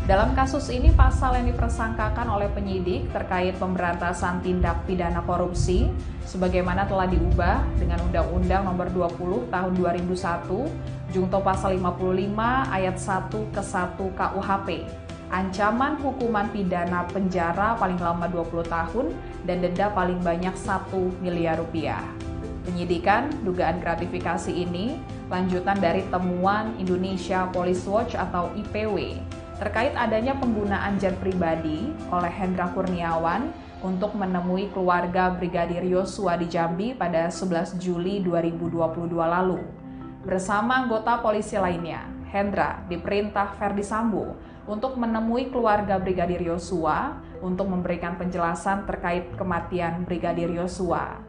Dalam kasus ini, pasal yang dipersangkakan oleh penyidik terkait pemberantasan tindak pidana korupsi sebagaimana telah diubah dengan Undang-Undang Nomor 20 Tahun 2001, Junto Pasal 55 Ayat 1 ke 1 KUHP. Ancaman hukuman pidana penjara paling lama 20 tahun dan denda paling banyak 1 miliar rupiah. Penyidikan dugaan gratifikasi ini lanjutan dari temuan Indonesia Police Watch atau IPW terkait adanya penggunaan jet pribadi oleh Hendra Kurniawan untuk menemui keluarga Brigadir Yosua di Jambi pada 11 Juli 2022 lalu. Bersama anggota polisi lainnya, Hendra diperintah Ferdi Sambo untuk menemui keluarga Brigadir Yosua untuk memberikan penjelasan terkait kematian Brigadir Yosua.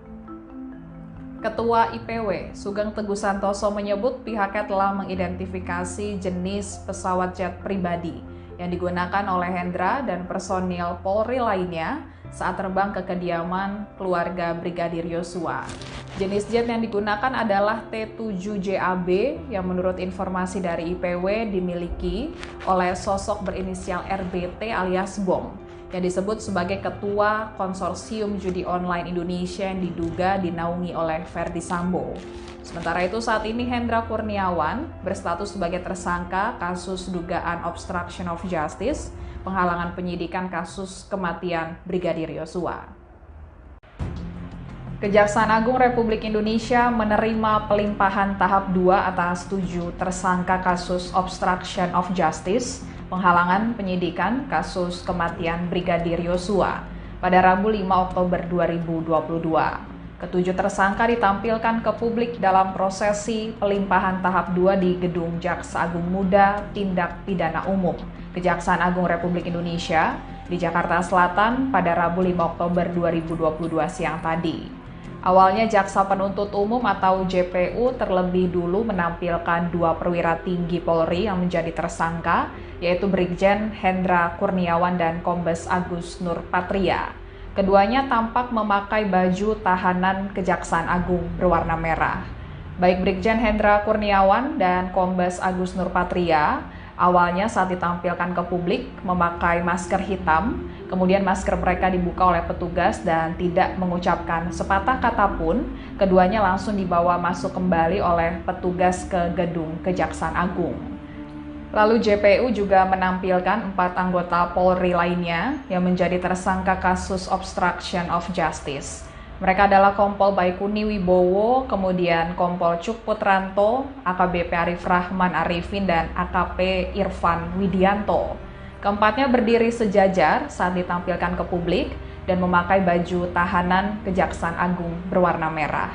Ketua IPW, Sugeng Teguh Santoso menyebut pihaknya telah mengidentifikasi jenis pesawat jet pribadi yang digunakan oleh Hendra dan personil Polri lainnya saat terbang ke kediaman keluarga Brigadir Yosua. Jenis jet yang digunakan adalah T-7JAB yang menurut informasi dari IPW dimiliki oleh sosok berinisial RBT alias Bom yang disebut sebagai Ketua Konsorsium Judi Online Indonesia yang diduga dinaungi oleh Ferdi Sambo. Sementara itu saat ini Hendra Kurniawan berstatus sebagai tersangka kasus dugaan obstruction of justice, penghalangan penyidikan kasus kematian Brigadir Yosua. Kejaksaan Agung Republik Indonesia menerima pelimpahan tahap 2 atas 7 tersangka kasus obstruction of justice, penghalangan penyidikan kasus kematian Brigadir Yosua pada Rabu 5 Oktober 2022. Ketujuh tersangka ditampilkan ke publik dalam prosesi pelimpahan tahap 2 di Gedung Jaksa Agung Muda Tindak Pidana Umum, Kejaksaan Agung Republik Indonesia di Jakarta Selatan pada Rabu 5 Oktober 2022 siang tadi. Awalnya Jaksa Penuntut Umum atau JPU terlebih dulu menampilkan 2 perwira tinggi Polri yang menjadi tersangka, yaitu Brigjen Hendra Kurniawan dan Kombes Agus Nurpatria. Keduanya tampak memakai baju tahanan Kejaksaan Agung berwarna merah. Baik Brigjen Hendra Kurniawan dan Kombes Agus Nurpatria awalnya saat ditampilkan ke publik memakai masker hitam, kemudian masker mereka dibuka oleh petugas dan tidak mengucapkan sepatah kata pun, keduanya langsung dibawa masuk kembali oleh petugas ke gedung Kejaksaan Agung. Lalu JPU juga menampilkan 4 anggota Polri lainnya yang menjadi tersangka kasus obstruction of justice. Mereka adalah Kompol Baikuni Wibowo, kemudian Kompol Cuk Putranto, AKBP Arif Rahman Arifin, dan AKP Irfan Widianto. Keempatnya berdiri sejajar saat ditampilkan ke publik dan memakai baju tahanan Kejaksaan Agung berwarna merah.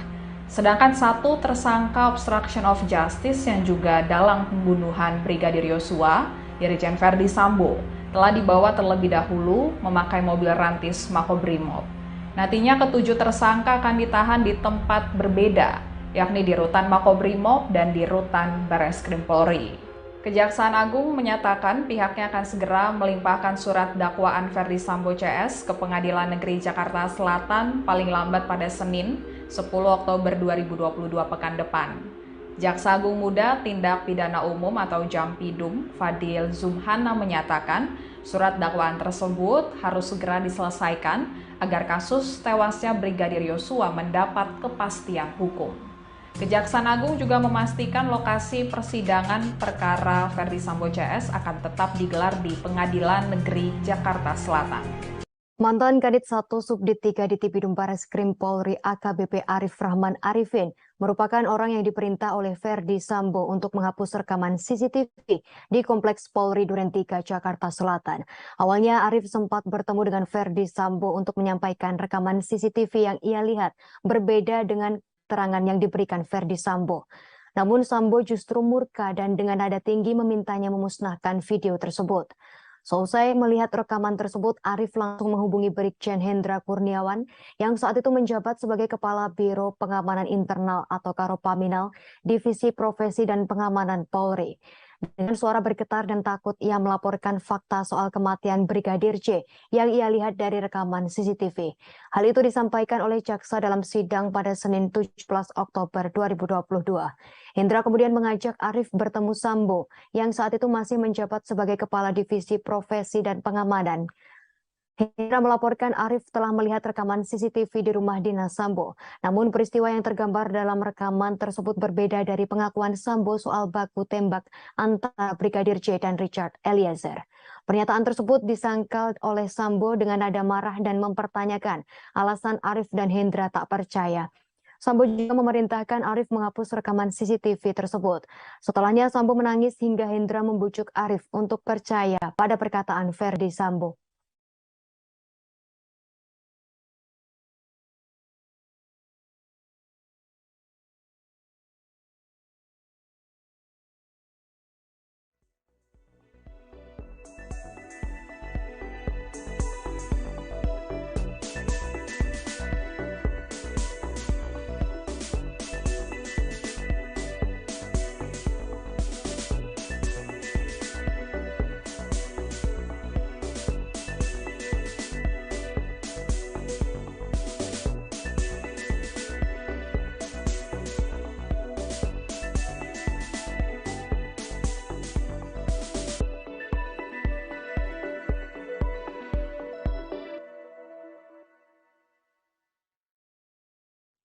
Sedangkan 1 tersangka obstruction of justice yang juga dalam pembunuhan Brigadir Yosua, Irjen Ferdi Sambo, telah dibawa terlebih dahulu memakai mobil rantis Makobrimob. Nantinya ketujuh tersangka akan ditahan di tempat berbeda, yakni di Rutan Makobrimob dan di Rutan Bareskrim Polri. Kejaksaan Agung menyatakan pihaknya akan segera melimpahkan surat dakwaan Ferdi Sambo CS ke Pengadilan Negeri Jakarta Selatan paling lambat pada Senin 10 Oktober 2022 pekan depan. Jaksa Agung Muda Tindak Pidana Umum atau Jampidum Fadil Zumhana menyatakan surat dakwaan tersebut harus segera diselesaikan agar kasus tewasnya Brigadir Yosua mendapat kepastian hukum. Kejaksaan Agung juga memastikan lokasi persidangan perkara Ferdi Sambo CS akan tetap digelar di Pengadilan Negeri Jakarta Selatan. Mantan Kadit 1 Subdit 3 di Tipidum Bareskrim Polri AKBP Arif Rahman Arifin merupakan orang yang diperintah oleh Ferdi Sambo untuk menghapus rekaman CCTV di Kompleks Polri Duren 3 Jakarta Selatan. Awalnya Arif sempat bertemu dengan Ferdi Sambo untuk menyampaikan rekaman CCTV yang ia lihat berbeda dengan keterangan yang diberikan Ferdi Sambo. Namun Sambo justru murka dan dengan nada tinggi memintanya memusnahkan video tersebut. Selesai melihat rekaman tersebut, Arif langsung menghubungi Brigjen Hendra Kurniawan yang saat itu menjabat sebagai Kepala Biro Pengamanan Internal atau Karopaminal Divisi Profesi dan Pengamanan Polri. Dengan suara bergetar dan takut, ia melaporkan fakta soal kematian Brigadir J yang ia lihat dari rekaman CCTV. Hal itu disampaikan oleh jaksa dalam sidang pada Senin 17 Oktober 2022. Hendra kemudian mengajak Arif bertemu Sambo yang saat itu masih menjabat sebagai Kepala Divisi Profesi dan Pengamanan. Hendra melaporkan Arif telah melihat rekaman CCTV di rumah dinas Sambo. Namun peristiwa yang tergambar dalam rekaman tersebut berbeda dari pengakuan Sambo soal baku tembak antara Brigadir J dan Richard Eliezer. Pernyataan tersebut disangkal oleh Sambo dengan nada marah dan mempertanyakan alasan Arif dan Hendra tak percaya. Sambo juga memerintahkan Arif menghapus rekaman CCTV tersebut. Setelahnya Sambo menangis hingga Hendra membujuk Arif untuk percaya pada perkataan Ferdi Sambo.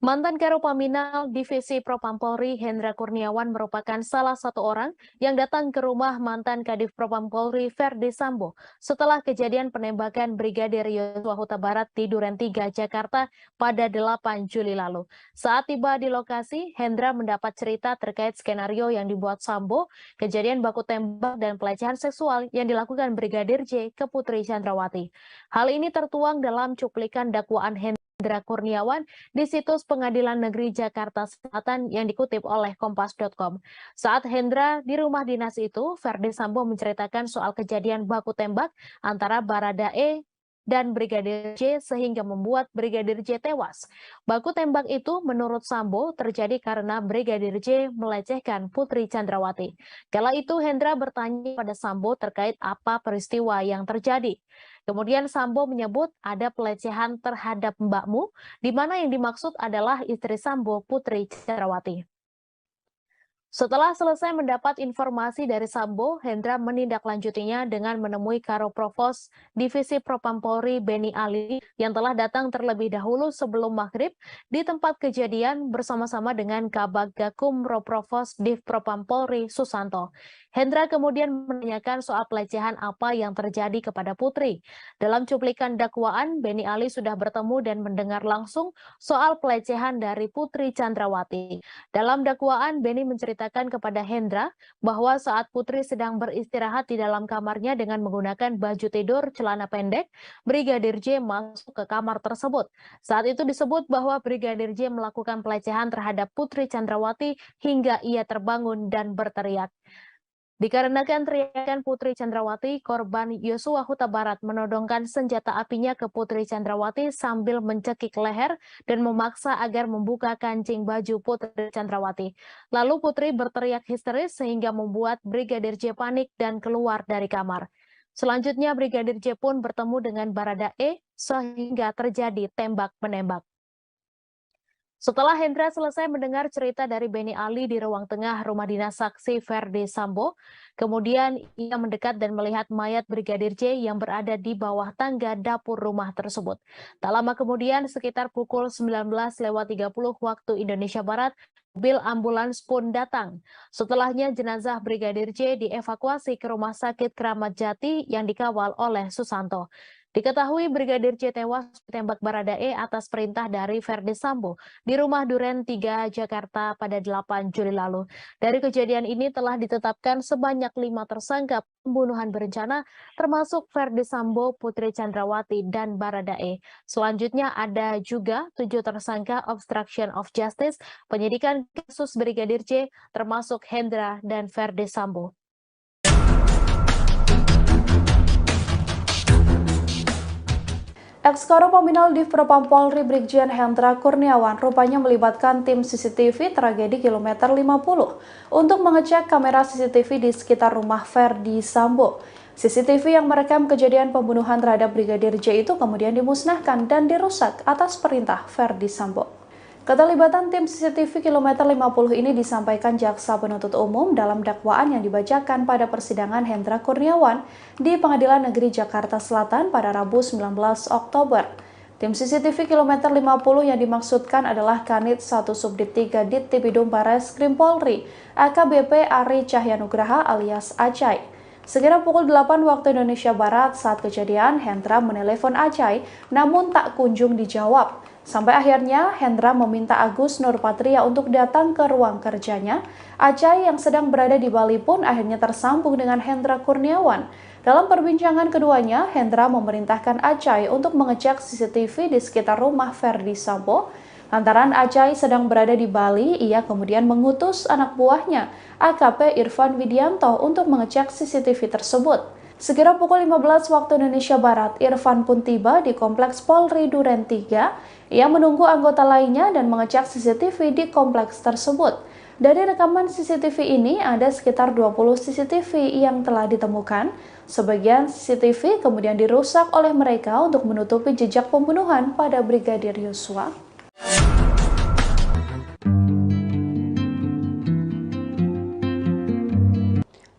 Mantan Karopaminal Divisi Propam Polri Hendra Kurniawan merupakan salah satu orang yang datang ke rumah mantan Kadif Propam Polri Ferdi Sambo setelah kejadian penembakan Brigadir Yosua Huta Barat di Duren 3, Jakarta pada 8 Juli lalu. Saat tiba di lokasi, Hendra mendapat cerita terkait skenario yang dibuat Sambo, kejadian baku tembak dan pelecehan seksual yang dilakukan Brigadir J ke Putri Chandrawati. Hal ini tertuang dalam cuplikan dakwaan Hendra Kurniawan di situs Pengadilan Negeri Jakarta Selatan yang dikutip oleh Kompas.com. Saat Hendra di rumah dinas itu, Ferdi Sambo menceritakan soal kejadian baku tembak antara Baradae dan Brigadir J sehingga membuat Brigadir J tewas. Baku tembak itu menurut Sambo terjadi karena Brigadir J melecehkan Putri Chandrawati. Kala itu Hendra bertanya pada Sambo terkait apa peristiwa yang terjadi. Kemudian Sambo menyebut ada pelecehan terhadap mbakmu, di mana yang dimaksud adalah istri Sambo, Putri Chandrawati. Setelah selesai mendapat informasi dari Sambo, Hendra menindaklanjutinya dengan menemui Karo Provos Divisi Propam Polri Beni Ali yang telah datang terlebih dahulu sebelum maghrib di tempat kejadian bersama-sama dengan Kabag Gakum Roprovos Div Propam Polri Susanto. Hendra kemudian menanyakan soal pelecehan apa yang terjadi kepada Putri. Dalam cuplikan dakwaan, Beni Ali sudah bertemu dan mendengar langsung soal pelecehan dari Putri Chandrawati. Dalam dakwaan, Beni menceritakan kepada Hendra bahwa saat Putri sedang beristirahat di dalam kamarnya dengan menggunakan baju tidur celana pendek, Brigadir J masuk ke kamar tersebut. Saat itu disebut bahwa Brigadir J melakukan pelecehan terhadap Putri Chandrawati hingga ia terbangun dan berteriak. Dikarenakan teriakan Putri Chandrawati, korban Yosua Huta Barat menodongkan senjata apinya ke Putri Chandrawati sambil mencekik leher dan memaksa agar membuka kancing baju Putri Chandrawati. Lalu Putri berteriak histeris sehingga membuat Brigadir J panik dan keluar dari kamar. Selanjutnya Brigadir J pun bertemu dengan Baradae sehingga terjadi tembak-menembak. Setelah Hendra selesai mendengar cerita dari Beni Ali di ruang tengah rumah dinas saksi Ferdi Sambo, kemudian ia mendekat dan melihat mayat Brigadir J yang berada di bawah tangga dapur rumah tersebut. Tak lama kemudian, sekitar pukul 19.30 waktu Indonesia Barat, mobil ambulans pun datang. Setelahnya jenazah Brigadir J dievakuasi ke Rumah Sakit Kramat Jati yang dikawal oleh Susanto. Diketahui Brigadir J tewas ditembak Baradae atas perintah dari Ferdi Sambo di rumah Duren 3, Jakarta pada 8 Juli lalu. Dari kejadian ini telah ditetapkan sebanyak 5 tersangka pembunuhan berencana, termasuk Ferdi Sambo, Putri Chandrawati, dan Baradae. Selanjutnya ada juga 7 tersangka obstruction of justice, penyidikan kasus Brigadir J, termasuk Hendra dan Ferdi Sambo. Ex-Karo Paminal Div Propam Polri Brigjen Hendra Kurniawan rupanya melibatkan tim CCTV tragedi kilometer 50 untuk mengecek kamera CCTV di sekitar rumah Ferdi Sambo. CCTV yang merekam kejadian pembunuhan terhadap Brigadir J itu kemudian dimusnahkan dan dirusak atas perintah Ferdi Sambo. Keterlibatan tim CCTV kilometer 50 ini disampaikan Jaksa Penuntut Umum dalam dakwaan yang dibacakan pada persidangan Hendra Kurniawan di Pengadilan Negeri Jakarta Selatan pada Rabu 19 Oktober. Tim CCTV kilometer 50 yang dimaksudkan adalah Kanit 1 Subdit 3 Dittipidum Bareskrim Polri, AKBP Ari Cahyanugraha alias Acai. Sekira pukul 8 waktu Indonesia Barat saat kejadian, Hendra menelepon Acai namun tak kunjung dijawab. Sampai akhirnya Hendra meminta Agus Nurpatria untuk datang ke ruang kerjanya. Acai yang sedang berada di Bali pun akhirnya tersambung dengan Hendra Kurniawan. Dalam perbincangan keduanya, Hendra memerintahkan Acai untuk mengecek CCTV di sekitar rumah Ferdi Sambo. Lantaran Acai sedang berada di Bali, ia kemudian mengutus anak buahnya, AKP Irfan Widianto, untuk mengecek CCTV tersebut. Sekira pukul 15 waktu Indonesia Barat, Irfan pun tiba di Kompleks Polri Duren 3. Ia menunggu anggota lainnya dan mengecek CCTV di kompleks tersebut. Dari rekaman CCTV ini, ada sekitar 20 CCTV yang telah ditemukan. Sebagian CCTV kemudian dirusak oleh mereka untuk menutupi jejak pembunuhan pada Brigadir Yosua.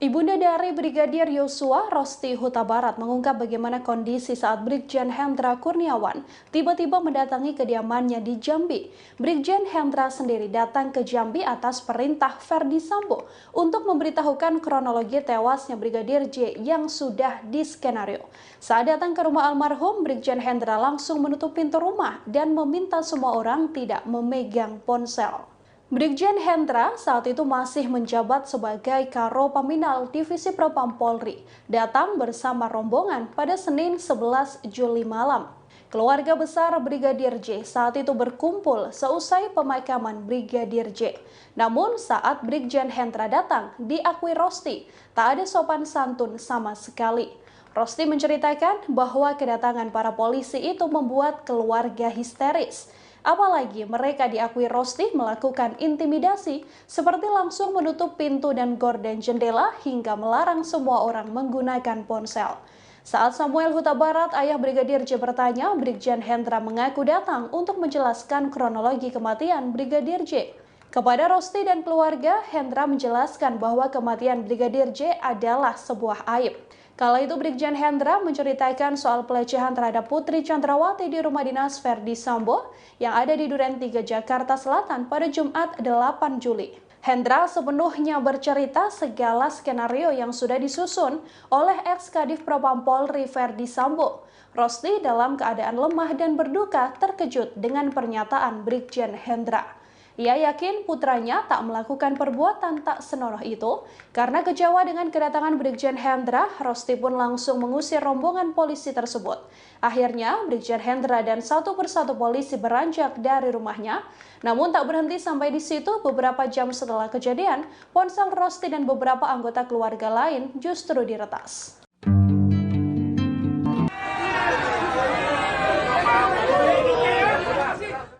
Ibunda dari Brigadir Yosua, Rosti Huta Barat, mengungkap bagaimana kondisi saat Brigjen Hendra Kurniawan tiba-tiba mendatangi kediamannya di Jambi. Brigjen Hendra sendiri datang ke Jambi atas perintah Ferdi Sambo untuk memberitahukan kronologi tewasnya Brigadir J yang sudah diskenario. Saat datang ke rumah almarhum, Brigjen Hendra langsung menutup pintu rumah dan meminta semua orang tidak memegang ponsel. Brigjen Hendra saat itu masih menjabat sebagai Karo Paminal Divisi Propam Polri, datang bersama rombongan pada Senin 11 Juli malam. Keluarga besar Brigadir J saat itu berkumpul seusai pemakaman Brigadir J. Namun saat Brigjen Hendra datang, diakui Rosti, tak ada sopan santun sama sekali. Rosti menceritakan bahwa kedatangan para polisi itu membuat keluarga histeris. Apalagi mereka diakui Rosti melakukan intimidasi seperti langsung menutup pintu dan gorden jendela hingga melarang semua orang menggunakan ponsel. Saat Samuel Huta Barat, ayah Brigadir J bertanya, Brigjen Hendra mengaku datang untuk menjelaskan kronologi kematian Brigadir J. Kepada Rosti dan keluarga, Hendra menjelaskan bahwa kematian Brigadir J adalah sebuah aib. Kala itu Brigjen Hendra menceritakan soal pelecehan terhadap Putri Chandrawati di rumah dinas Ferdi Sambo yang ada di Duren 3 Jakarta Selatan pada Jumat 8 Juli. Hendra sepenuhnya bercerita segala skenario yang sudah disusun oleh ex-Kadif Propam Polri Ferdi Sambo. Rosti dalam keadaan lemah dan berduka terkejut dengan pernyataan Brigjen Hendra. Ia yakin putranya tak melakukan perbuatan tak senonoh itu. Karena kecewa dengan kedatangan Brigjen Hendra, Rosti pun langsung mengusir rombongan polisi tersebut. Akhirnya, Brigjen Hendra dan satu persatu polisi beranjak dari rumahnya. Namun tak berhenti sampai di situ, beberapa jam setelah kejadian, ponsel Rosti dan beberapa anggota keluarga lain justru diretas.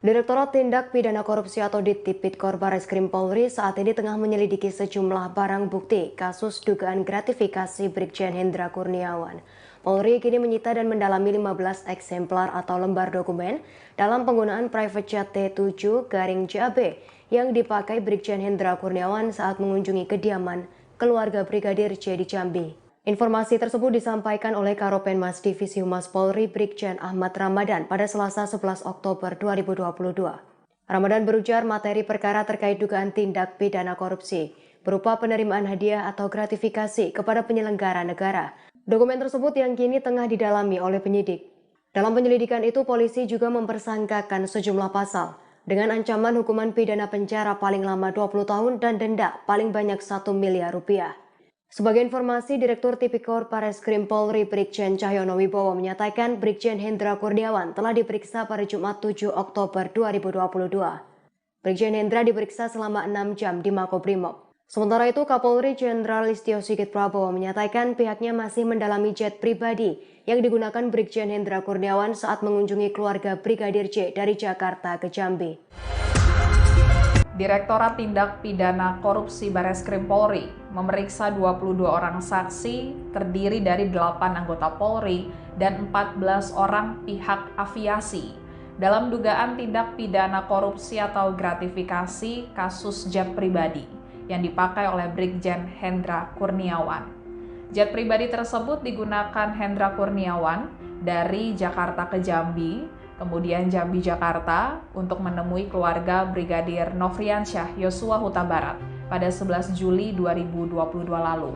Direktorat Tindak Pidana Korupsi atau Dittipidum Bareskrim Polri saat ini tengah menyelidiki sejumlah barang bukti kasus dugaan gratifikasi Brigjen Hendra Kurniawan. Polri kini menyita dan mendalami 15 eksemplar atau lembar dokumen dalam penggunaan private jet T7-JAB yang dipakai Brigjen Hendra Kurniawan saat mengunjungi kediaman keluarga Brigadir J di Jambi. Informasi tersebut disampaikan oleh Karopenmas Divisi Humas Polri Brigjen Ahmad Ramadan pada Selasa 11 Oktober 2022. Ramadan berujar materi perkara terkait dugaan tindak pidana korupsi berupa penerimaan hadiah atau gratifikasi kepada penyelenggara negara. Dokumen tersebut yang kini tengah didalami oleh penyidik. Dalam penyelidikan itu, polisi juga mempersangkakan sejumlah pasal dengan ancaman hukuman pidana penjara paling lama 20 tahun dan denda paling banyak 1 miliar rupiah. Sebagai informasi, Direktur Tipikor Bareskrim Polri Brigjen Cahyono Wibowo menyatakan Brigjen Hendra Kurniawan telah diperiksa pada Jumat 7 Oktober 2022. Brigjen Hendra diperiksa selama 6 jam di Makobrimob. Sementara itu, Kapolri Jenderal Listio Sigit Prabowo menyatakan pihaknya masih mendalami jet pribadi yang digunakan Brigjen Hendra Kurniawan saat mengunjungi keluarga Brigadir J dari Jakarta ke Jambi. Direktorat Tindak Pidana Korupsi Bareskrim Polri memeriksa 22 orang saksi terdiri dari 8 anggota Polri dan 14 orang pihak aviasi dalam dugaan tindak pidana korupsi atau gratifikasi kasus jet pribadi yang dipakai oleh Brigjen Hendra Kurniawan. Jet pribadi tersebut digunakan Hendra Kurniawan dari Jakarta ke Jambi, kemudian Jambi Jakarta untuk menemui keluarga Brigadir Nofriansyah Yosua Huta Barat pada 11 Juli 2022 lalu.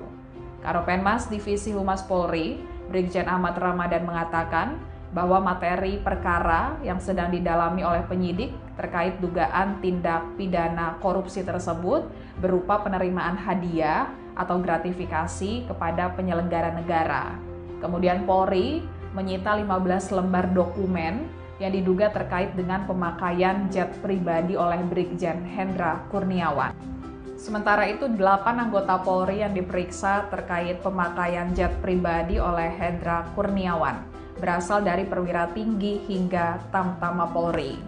Karopenmas Divisi Humas Polri, Brigjen Ahmad Ramadan mengatakan bahwa materi perkara yang sedang didalami oleh penyidik terkait dugaan tindak pidana korupsi tersebut berupa penerimaan hadiah atau gratifikasi kepada penyelenggara negara. Kemudian Polri menyita 15 lembar dokumen yang diduga terkait dengan pemakaian jet pribadi oleh Brigjen Hendra Kurniawan. Sementara itu, 8 anggota Polri yang diperiksa terkait pemakaian jet pribadi oleh Hendra Kurniawan berasal dari perwira tinggi hingga Tamtama Polri.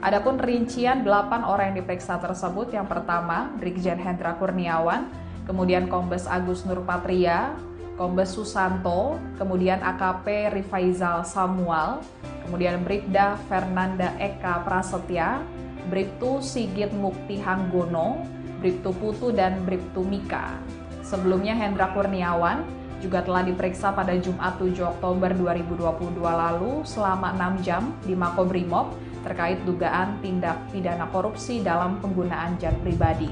Adapun rincian 8 orang yang diperiksa tersebut, yang pertama Brigjen Hendra Kurniawan, kemudian Kombes Agus Nurpatria, Kombes Susanto, kemudian AKP Rifaizal Samuel, kemudian Bribda Fernanda Eka Prasetya, Bribtu Sigit Mukti Hanggono, Bribtu Putu, dan Bribtu Mika. Sebelumnya Hendra Kurniawan juga telah diperiksa pada Jumat 7 Oktober 2022 lalu selama 6 jam di Makobrimob terkait dugaan tindak pidana korupsi dalam penggunaan jet pribadi.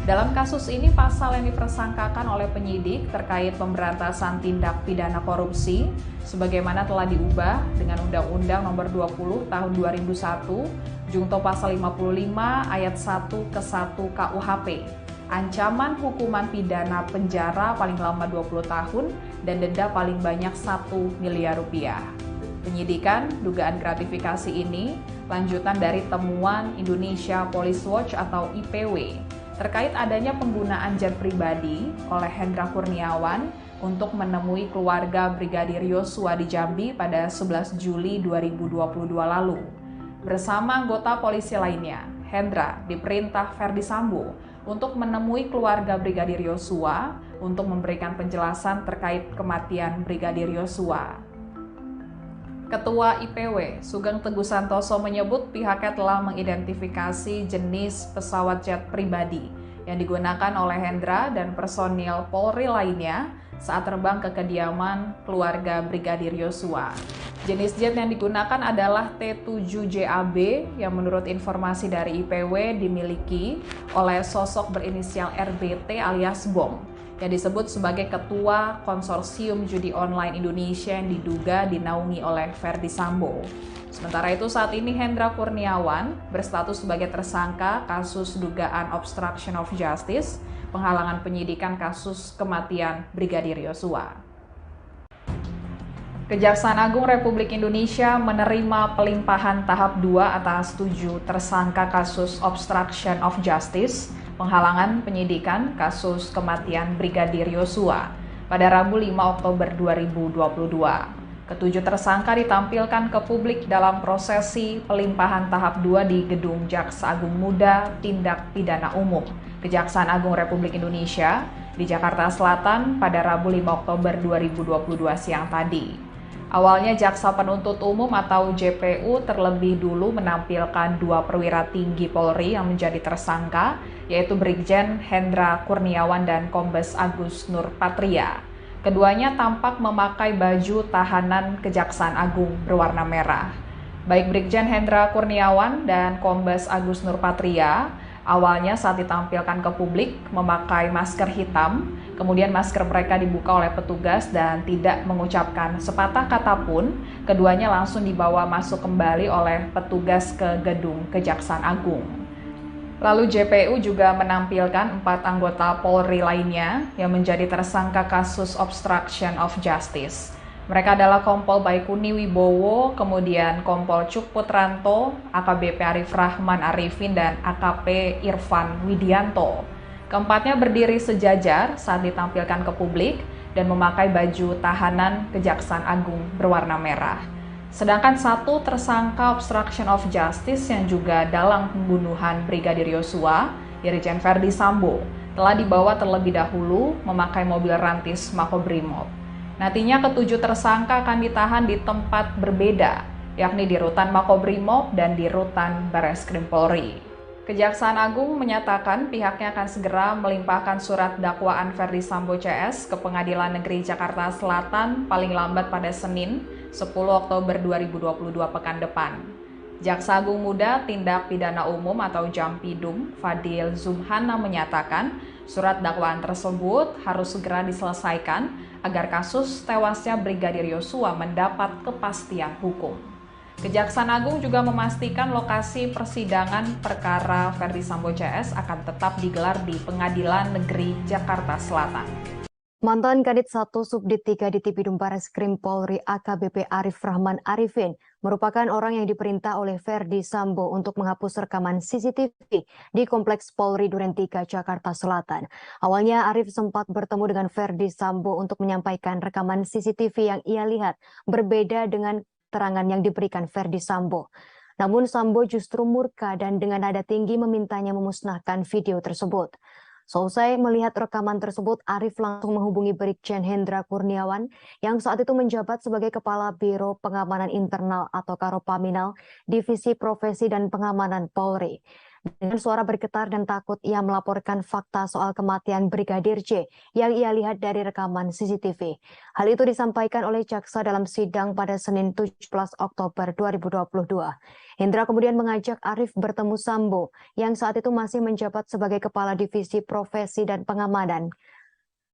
Dalam kasus ini, pasal yang dipersangkakan oleh penyidik terkait pemberantasan tindak pidana korupsi sebagaimana telah diubah dengan Undang-Undang Nomor 20 Tahun 2001, Jungto Pasal 55 Ayat 1 ke 1 KUHP. Ancaman hukuman pidana penjara paling lama 20 tahun dan denda paling banyak 1 miliar rupiah. Penyidikan dugaan gratifikasi ini lanjutan dari temuan Indonesia Police Watch atau IPW terkait adanya penggunaan jet pribadi oleh Hendra Kurniawan untuk menemui keluarga Brigadir Yosua di Jambi pada 11 Juli 2022 lalu. Bersama anggota polisi lainnya, Hendra diperintah Ferdi Sambo untuk menemui keluarga Brigadir Yosua untuk memberikan penjelasan terkait kematian Brigadir Yosua. Ketua IPW, Sugeng Teguh Santoso menyebut pihaknya telah mengidentifikasi jenis pesawat jet pribadi yang digunakan oleh Hendra dan personil Polri lainnya saat terbang ke kediaman keluarga Brigadir Yosua. Jenis jet yang digunakan adalah T-7JAB yang menurut informasi dari IPW dimiliki oleh sosok berinisial RBT alias Bom, yang disebut sebagai Ketua Konsorsium Judi Online Indonesia yang diduga dinaungi oleh Ferdi Sambo. Sementara itu saat ini Hendra Kurniawan berstatus sebagai tersangka kasus dugaan obstruction of justice, penghalangan penyidikan kasus kematian Brigadir Yosua. Kejaksaan Agung Republik Indonesia menerima pelimpahan tahap 2 atas 7 tersangka kasus obstruction of justice, penghalangan penyidikan kasus kematian Brigadir Yosua pada Rabu 5 Oktober 2022. Ketujuh tersangka ditampilkan ke publik dalam prosesi pelimpahan tahap 2 di Gedung Jaksa Agung Muda Tindak Pidana Umum, Kejaksaan Agung Republik Indonesia di Jakarta Selatan pada Rabu 5 Oktober 2022 siang tadi. Awalnya Jaksa Penuntut Umum atau JPU terlebih dulu menampilkan 2 perwira tinggi Polri yang menjadi tersangka, yaitu Brigjen Hendra Kurniawan dan Kombes Agus Nurpatria. Keduanya tampak memakai baju tahanan Kejaksaan Agung berwarna merah. Baik Brigjen Hendra Kurniawan dan Kombes Agus Nurpatria awalnya saat ditampilkan ke publik memakai masker hitam, kemudian masker mereka dibuka oleh petugas dan tidak mengucapkan sepatah kata pun, keduanya langsung dibawa masuk kembali oleh petugas ke gedung Kejaksaan Agung. Lalu JPU juga menampilkan 4 anggota Polri lainnya yang menjadi tersangka kasus obstruction of justice. Mereka adalah Kompol Baikuni Wibowo, kemudian Kompol Cuk Putranto, AKBP Arif Rahman Arifin, dan AKP Irfan Widianto. Keempatnya berdiri sejajar saat ditampilkan ke publik dan memakai baju tahanan Kejaksaan Agung berwarna merah. Sedangkan satu tersangka obstruction of justice yang juga dalam pembunuhan Brigadir Yosua, Irjen Verdi Sambo, telah dibawa terlebih dahulu memakai mobil rantis Makobrimob. Nantinya ketujuh tersangka akan ditahan di tempat berbeda, yakni di rutan Makobrimob dan di rutan Bareskrim Polri. Kejaksaan Agung menyatakan pihaknya akan segera melimpahkan surat dakwaan Verdi Sambo CS ke Pengadilan Negeri Jakarta Selatan paling lambat pada Senin 10 Oktober 2022 pekan depan. Jaksa Agung Muda Tindak Pidana Umum atau Jampidum Fadil Zumhana menyatakan surat dakwaan tersebut harus segera diselesaikan agar kasus tewasnya Brigadir Yosua mendapat kepastian hukum. Kejaksaan Agung juga memastikan lokasi persidangan perkara Verdi Sambo CS akan tetap digelar di Pengadilan Negeri Jakarta Selatan. Mantan Kadit 1 Subdit 3 di Tipidum Bareskrim Polri AKBP Arif Rahman Arifin merupakan orang yang diperintah oleh Verdi Sambo untuk menghapus rekaman CCTV di Kompleks Polri Duren 3 Jakarta Selatan. Awalnya Arif sempat bertemu dengan Verdi Sambo untuk menyampaikan rekaman CCTV yang ia lihat berbeda dengan keterangan yang diberikan Verdi Sambo. Namun Sambo justru murka dan dengan nada tinggi memintanya memusnahkan video tersebut. Selesai melihat rekaman tersebut, Arif langsung menghubungi Brigjen Hendra Kurniawan yang saat itu menjabat sebagai Kepala Biro Pengamanan Internal atau Karopaminal Divisi Profesi dan Pengamanan Polri. Dengan suara bergetar dan takut, ia melaporkan fakta soal kematian Brigadir J yang ia lihat dari rekaman CCTV. Hal itu disampaikan oleh jaksa dalam sidang pada Senin 17 Oktober 2022. Hendra kemudian mengajak Arif bertemu Sambo yang saat itu masih menjabat sebagai Kepala Divisi Profesi dan Pengamanan.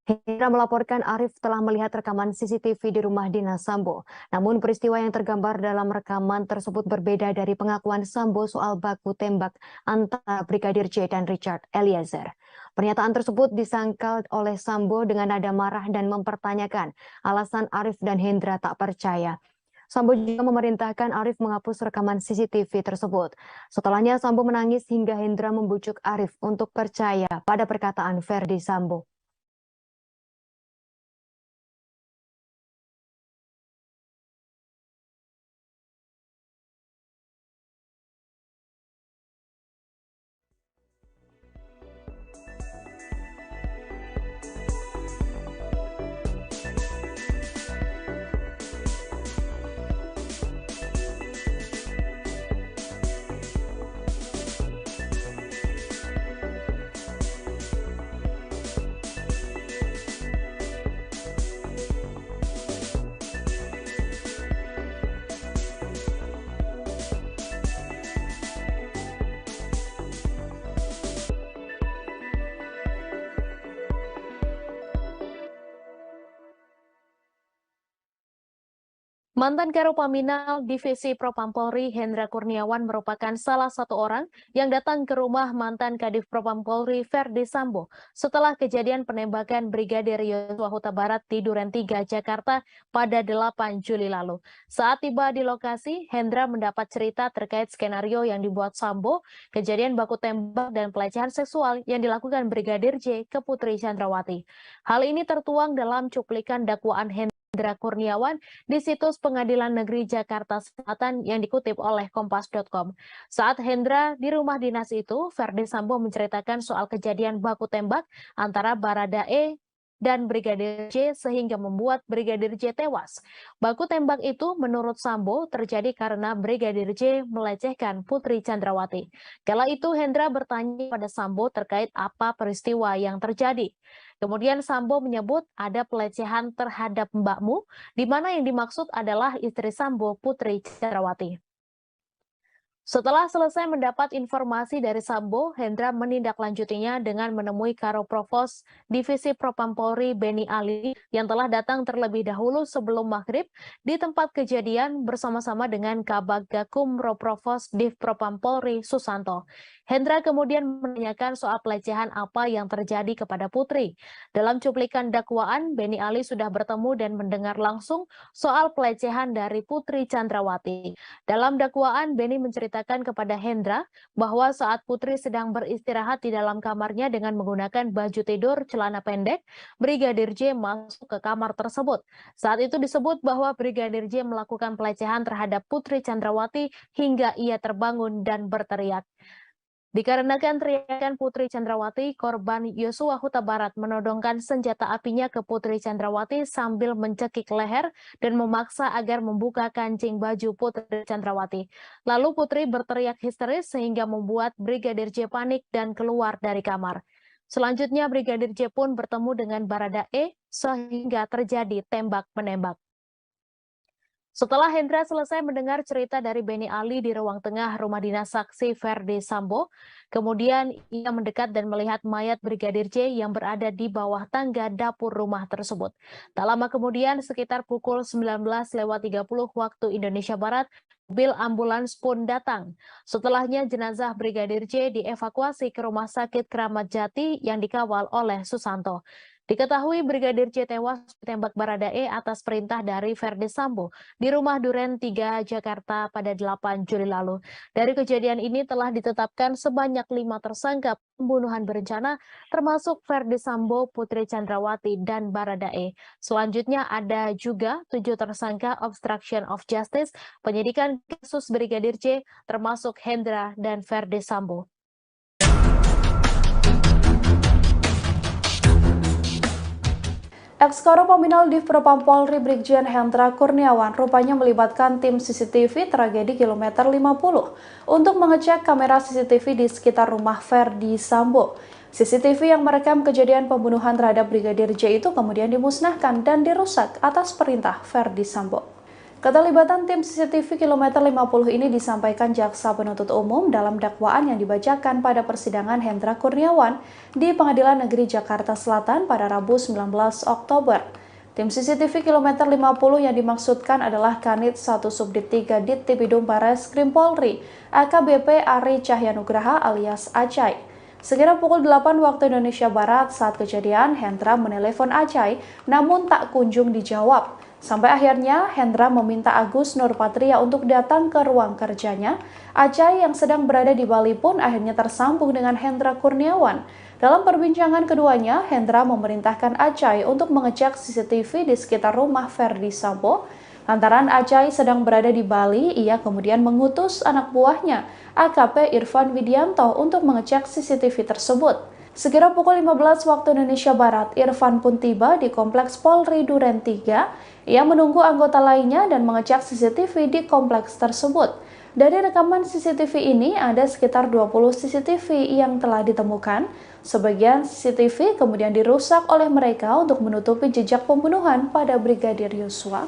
Hendra melaporkan Arif telah melihat rekaman CCTV di rumah dinas Sambo. Namun peristiwa yang tergambar dalam rekaman tersebut berbeda dari pengakuan Sambo soal baku tembak antara Brigadir J dan Richard Eliezer. Pernyataan tersebut disangkal oleh Sambo dengan nada marah dan mempertanyakan alasan Arif dan Hendra tak percaya. Sambo juga memerintahkan Arif menghapus rekaman CCTV tersebut. Setelahnya Sambo menangis hingga Hendra membujuk Arif untuk percaya pada perkataan Verdi Sambo. Mantan Karopaminal Divisi Propam Polri Hendra Kurniawan merupakan salah satu orang yang datang ke rumah mantan Kadif Propam Polri Verdi Sambo setelah kejadian penembakan Brigadir Yosua Huta Barat di Duren 3 Jakarta pada 8 Juli lalu. Saat tiba di lokasi, Hendra mendapat cerita terkait skenario yang dibuat Sambo, kejadian baku tembak dan pelecehan seksual yang dilakukan Brigadir J ke Putri Chandrawati. Hal ini tertuang dalam cuplikan dakwaan Hendra Kurniawan di situs Pengadilan Negeri Jakarta Selatan yang dikutip oleh Kompas.com. Saat Hendra di rumah dinas itu, Verdi Sambo menceritakan soal kejadian baku tembak antara Baradae dan Brigadir J sehingga membuat Brigadir J tewas. Baku tembak itu menurut Sambo terjadi karena Brigadir J melecehkan Putri Chandrawati. Kala itu Hendra bertanya pada Sambo terkait apa peristiwa yang terjadi. Kemudian Sambo menyebut ada pelecehan terhadap mbakmu, di mana yang dimaksud adalah istri Sambo, Putri Chandrawati. Setelah selesai mendapat informasi dari Sambo, Hendra menindaklanjutinya dengan menemui Karo Provos Divisi Propam Polri Beni Ali yang telah datang terlebih dahulu sebelum maghrib di tempat kejadian bersama-sama dengan Kabag Gakum Roprovos Div Propam Polri Susanto. Hendra kemudian menanyakan soal pelecehan apa yang terjadi kepada Putri. Dalam cuplikan dakwaan, Beni Ali sudah bertemu dan mendengar langsung soal pelecehan dari Putri Chandrawati. Dalam dakwaan, Beni menceritakan mengatakan kepada Hendra bahwa saat Putri sedang beristirahat di dalam kamarnya dengan menggunakan baju tidur celana pendek, Brigadir J masuk ke kamar tersebut. Saat itu disebut bahwa Brigadir J melakukan pelecehan terhadap Putri Chandrawati hingga ia terbangun dan berteriak. Dikarenakan teriakan Putri Chandrawati, korban Yosua Huta Barat menodongkan senjata apinya ke Putri Chandrawati sambil mencekik leher dan memaksa agar membuka kancing baju Putri Chandrawati. Lalu Putri berteriak histeris sehingga membuat Brigadir J panik dan keluar dari kamar. Selanjutnya Brigadir J pun bertemu dengan Baradae sehingga terjadi tembak-menembak. Setelah Hendra selesai mendengar cerita dari Benny Ali di ruang tengah rumah dinas saksi Verdi Sambo, kemudian ia mendekat dan melihat mayat Brigadir J yang berada di bawah tangga dapur rumah tersebut. Tak lama kemudian, sekitar pukul 19.30 waktu Indonesia Barat, mobil ambulans pun datang. Setelahnya jenazah Brigadir J dievakuasi ke Rumah Sakit Kramat Jati yang dikawal oleh Susanto. Diketahui Brigadir J tewas ditembak Baradae atas perintah dari Verdi Sambo di rumah Duren 3 Jakarta pada 8 Juli lalu. Dari kejadian ini telah ditetapkan sebanyak 5 tersangka pembunuhan berencana termasuk Verdi Sambo, Putri Chandrawati, dan Baradae. Selanjutnya ada juga 7 tersangka obstruction of justice, penyidikan kasus Brigadir J termasuk Hendra dan Verdi Sambo. Ex-Karo Paminal Div Propam Polri Brigjen Hendra Kurniawan rupanya melibatkan tim CCTV tragedi kilometer 50 untuk mengecek kamera CCTV di sekitar rumah Verdi Sambo. CCTV yang merekam kejadian pembunuhan terhadap Brigadir J itu kemudian dimusnahkan dan dirusak atas perintah Verdi Sambo. Keterlibatan tim CCTV kilometer 50 ini disampaikan Jaksa Penuntut Umum dalam dakwaan yang dibacakan pada persidangan Hendra Kurniawan di Pengadilan Negeri Jakarta Selatan pada Rabu 19 Oktober. Tim CCTV kilometer 50 yang dimaksudkan adalah Kanit 1 Subdit 3 Dittipidum Bareskrim Polri, AKBP Ari Cahyanugraha alias Acai. Sekira pukul 8 waktu Indonesia Barat saat kejadian, Hendra menelepon Acai namun tak kunjung dijawab. Sampai akhirnya Hendra meminta Agus Nurpatria untuk datang ke ruang kerjanya. Acai yang sedang berada di Bali pun akhirnya tersambung dengan Hendra Kurniawan. Dalam perbincangan keduanya, Hendra memerintahkan Acai untuk mengecek CCTV di sekitar rumah Verdi Sambo. Lantaran Acai sedang berada di Bali, ia kemudian mengutus anak buahnya, AKP Irfan Widianto, untuk mengecek CCTV tersebut. Sekira pukul 15 waktu Indonesia Barat, Irfan pun tiba di Kompleks Polri Duren 3. Ia menunggu anggota lainnya dan mengecek CCTV di kompleks tersebut. Dari rekaman CCTV ini ada sekitar 20 CCTV yang telah ditemukan. Sebagian CCTV kemudian dirusak oleh mereka untuk menutupi jejak pembunuhan pada Brigadir Yosua.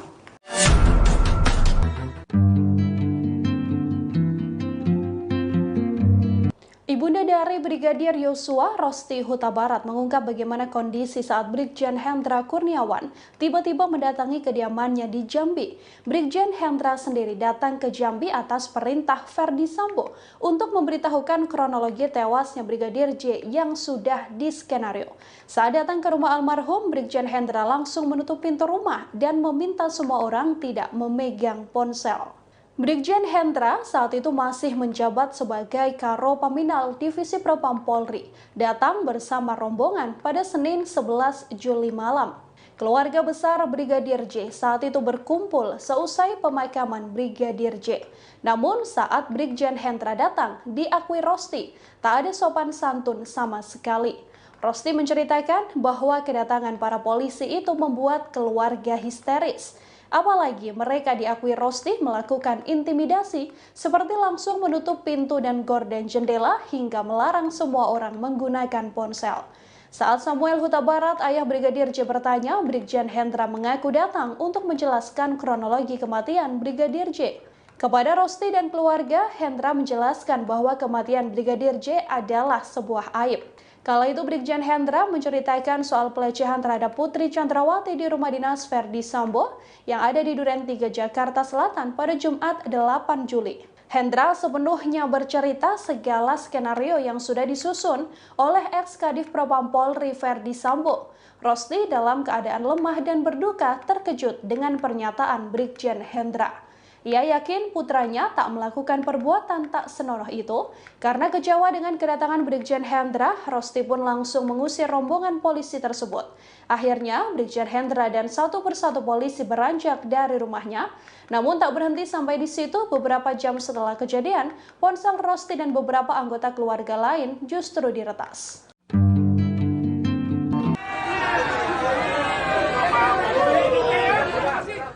Ibunda dari Brigadir Yosua, Rosti Huta Barat, mengungkap bagaimana kondisi saat Brigjen Hendra Kurniawan tiba-tiba mendatangi kediamannya di Jambi. Brigjen Hendra sendiri datang ke Jambi atas perintah Verdi Sambo untuk memberitahukan kronologi tewasnya Brigadir J yang sudah diskenario. Saat datang ke rumah almarhum, Brigjen Hendra langsung menutup pintu rumah dan meminta semua orang tidak memegang ponsel. Brigjen Hendra saat itu masih menjabat sebagai Karo Paminal Divisi Propam Polri, datang bersama rombongan pada Senin 11 Juli malam. Keluarga besar Brigadir J saat itu berkumpul seusai pemakaman Brigadir J. Namun saat Brigjen Hendra datang, diakui Rosti, tak ada sopan santun sama sekali. Rosti menceritakan bahwa kedatangan para polisi itu membuat keluarga histeris. Apalagi mereka diakui Rosti melakukan intimidasi seperti langsung menutup pintu dan gorden jendela hingga melarang semua orang menggunakan ponsel. Saat Samuel Huta Barat, ayah Brigadir J bertanya, Brigjen Hendra mengaku datang untuk menjelaskan kronologi kematian Brigadir J. Kepada Rosti dan keluarga, Hendra menjelaskan bahwa kematian Brigadir J adalah sebuah aib. Kala itu Brigjen Hendra menceritakan soal pelecehan terhadap Putri Chandrawati di rumah dinas Verdi Sambo yang ada di Duren 3 Jakarta Selatan pada Jumat 8 Juli. Hendra sepenuhnya bercerita segala skenario yang sudah disusun oleh ex-Kadif Propam Polri Verdi Sambo. Rosti dalam keadaan lemah dan berduka terkejut dengan pernyataan Brigjen Hendra. Ia yakin putranya tak melakukan perbuatan tak senonoh itu. Karena kecewa dengan kedatangan Brigjen Hendra, Rosti pun langsung mengusir rombongan polisi tersebut. Akhirnya, Brigjen Hendra dan satu persatu polisi beranjak dari rumahnya. Namun tak berhenti sampai di situ, beberapa jam setelah kejadian, ponsel Rosti dan beberapa anggota keluarga lain justru diretas.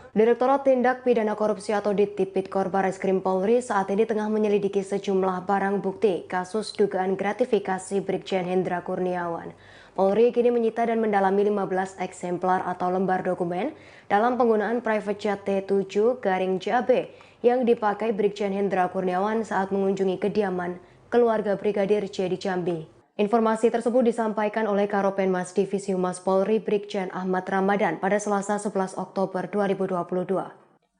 Direktorat Tindak Pidana Korupsi atau Tipikor Barreskrim Polri saat ini tengah menyelidiki sejumlah barang bukti kasus dugaan gratifikasi Brigjen Hendra Kurniawan. Polri kini menyita dan mendalami 15 eksemplar atau lembar dokumen dalam penggunaan private jet T7-JAB yang dipakai Brigjen Hendra Kurniawan saat mengunjungi kediaman keluarga Brigadir J di Jambi. Informasi tersebut disampaikan oleh Karopenmas Divisi Humas Polri Brigjen Ahmad Ramadan pada Selasa 11 Oktober 2022.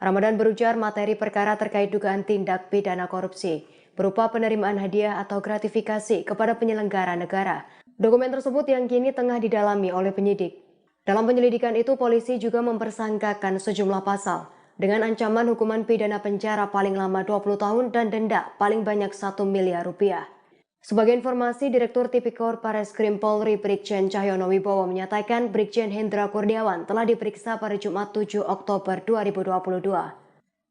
Ramadan berujar materi perkara terkait dugaan tindak pidana korupsi berupa penerimaan hadiah atau gratifikasi kepada penyelenggara negara. Dokumen tersebut yang kini tengah didalami oleh penyidik. Dalam penyelidikan itu, polisi juga mempersangkakan sejumlah pasal dengan ancaman hukuman pidana penjara paling lama 20 tahun dan denda paling banyak 1 miliar rupiah. Sebagai informasi, Direktur Tipikor Barreskrim Polri Brigjen Cahyono Wibowo menyatakan Brigjen Hendra Kurniawan telah diperiksa pada Jumat 7 Oktober 2022.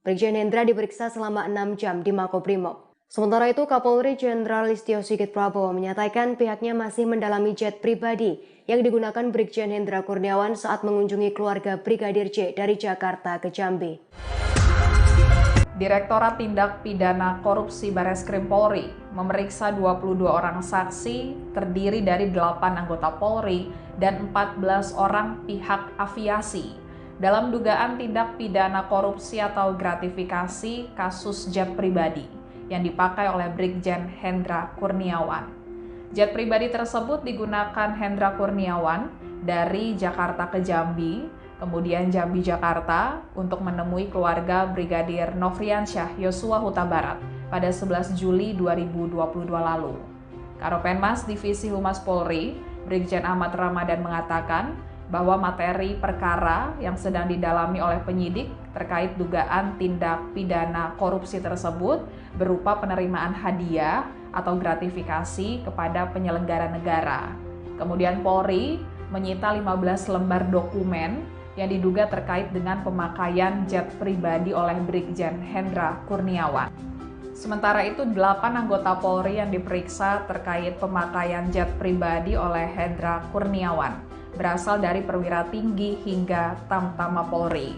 Brigjen Hendra diperiksa selama 6 jam di Makobrimob. Sementara itu, Kapolri Jenderal Listio Sigit Prabowo menyatakan pihaknya masih mendalami jet pribadi yang digunakan Brigjen Hendra Kurniawan saat mengunjungi keluarga Brigadir J dari Jakarta ke Jambi. Direktorat Tindak Pidana Korupsi Barreskrim Polri memeriksa 22 orang saksi terdiri dari 8 anggota Polri dan 14 orang pihak aviasi dalam dugaan tindak pidana korupsi atau gratifikasi kasus jet pribadi yang dipakai oleh Brigjen Hendra Kurniawan. Jet pribadi tersebut digunakan Hendra Kurniawan dari Jakarta ke Jambi, kemudian Jambi Jakarta untuk menemui keluarga Brigadir Nofriansyah Yosua Huta Barat pada 11 Juli 2022 lalu. Karopenmas Divisi Humas Polri, Brigjen Ahmad Ramadan mengatakan bahwa materi perkara yang sedang didalami oleh penyidik terkait dugaan tindak pidana korupsi tersebut berupa penerimaan hadiah atau gratifikasi kepada penyelenggara negara. Kemudian Polri menyita 15 lembar dokumen yang diduga terkait dengan pemakaian jet pribadi oleh Brigjen Hendra Kurniawan. Sementara itu, 8 anggota Polri yang diperiksa terkait pemakaian jet pribadi oleh Hendra Kurniawan berasal dari perwira tinggi hingga Tamtama Polri.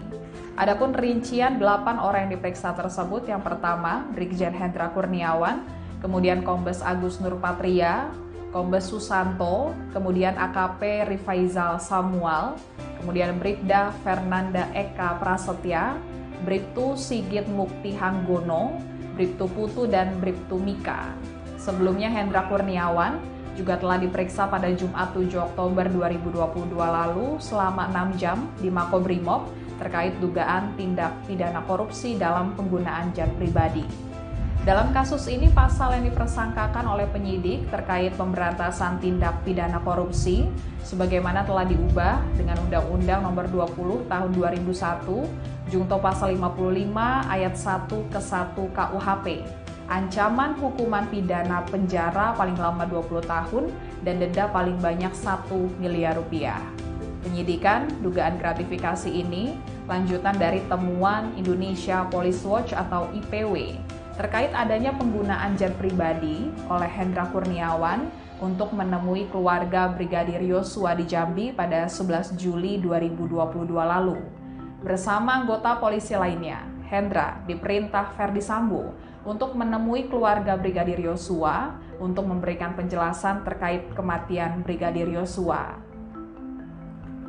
Adapun rincian 8 orang yang diperiksa tersebut, yang pertama Brigjen Hendra Kurniawan, kemudian Kombes Agus Nurpatria, Kombes Susanto, kemudian AKP Rifaizal Samuel, kemudian Bribda Fernanda Eka Prasetya, Bribtu Sigit Mukti Hanggono, Bribtu Putu, dan Bribtu Mika. Sebelumnya Hendra Kurniawan juga telah diperiksa pada Jumat 7 Oktober 2022 lalu selama 6 jam di Makobrimob terkait dugaan tindak pidana korupsi dalam penggunaan jet pribadi. Dalam kasus ini, pasal yang dipersangkakan oleh penyidik terkait pemberantasan tindak pidana korupsi sebagaimana telah diubah dengan Undang-Undang Nomor 20 Tahun 2001, Junto Pasal 55 Ayat 1 ke 1 KUHP. Ancaman hukuman pidana penjara paling lama 20 tahun dan denda paling banyak 1 miliar rupiah. Penyidikan dugaan gratifikasi ini lanjutan dari temuan Indonesia Police Watch atau IPW terkait adanya penggunaan jet pribadi oleh Hendra Kurniawan untuk menemui keluarga Brigadir Yosua di Jambi pada 11 Juli 2022 lalu. Bersama anggota polisi lainnya, Hendra diperintah Verdi Sambo untuk menemui keluarga Brigadir Yosua untuk memberikan penjelasan terkait kematian Brigadir Yosua.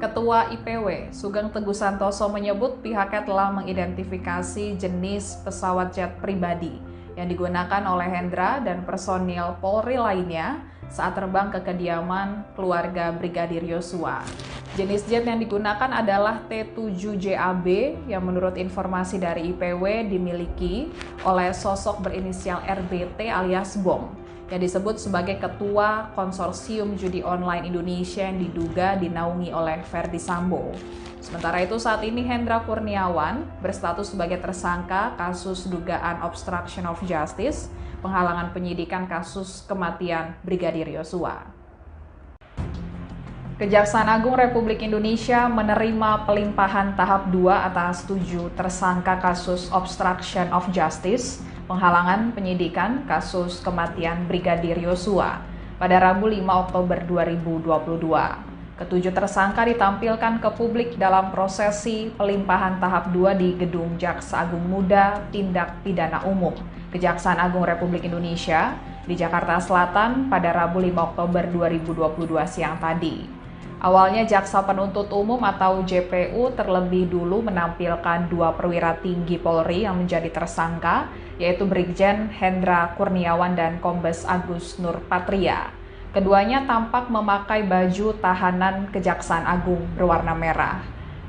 Ketua IPW, Sugeng Teguh Santoso menyebut pihaknya telah mengidentifikasi jenis pesawat jet pribadi yang digunakan oleh Hendra dan personil Polri lainnya saat terbang ke kediaman keluarga Brigadir Yosua. Jenis jet yang digunakan adalah T7-JAB yang menurut informasi dari IPW dimiliki oleh sosok berinisial RBT alias Bom yang disebut sebagai Ketua Konsorsium Judi Online Indonesia yang diduga dinaungi oleh Ferdy Sambo. Sementara itu saat ini Hendra Kurniawan berstatus sebagai tersangka kasus dugaan obstruction of justice, penghalangan penyidikan kasus kematian Brigadir Yosua. Kejaksaan Agung Republik Indonesia menerima pelimpahan tahap 2 atas 7 tersangka kasus obstruction of justice, penghalangan penyidikan kasus kematian Brigadir Yosua pada Rabu 5 Oktober 2022. Ketujuh tersangka ditampilkan ke publik dalam prosesi pelimpahan tahap 2 di Gedung Jaksa Agung Muda Tindak Pidana Umum, Kejaksaan Agung Republik Indonesia di Jakarta Selatan pada Rabu 5 Oktober 2022 siang tadi. Awalnya Jaksa Penuntut Umum atau JPU terlebih dulu menampilkan 2 perwira tinggi Polri yang menjadi tersangka, yaitu Brigjen Hendra Kurniawan dan Kombes Agus Nurpatria. Keduanya tampak memakai baju tahanan Kejaksaan Agung berwarna merah.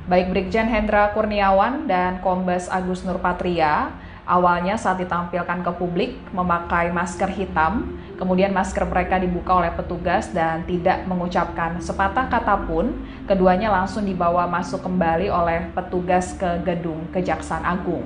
Baik Brigjen Hendra Kurniawan dan Kombes Agus Nurpatria awalnya saat ditampilkan ke publik memakai masker hitam, kemudian masker mereka dibuka oleh petugas dan tidak mengucapkan sepatah kata pun, keduanya langsung dibawa masuk kembali oleh petugas ke gedung Kejaksaan Agung.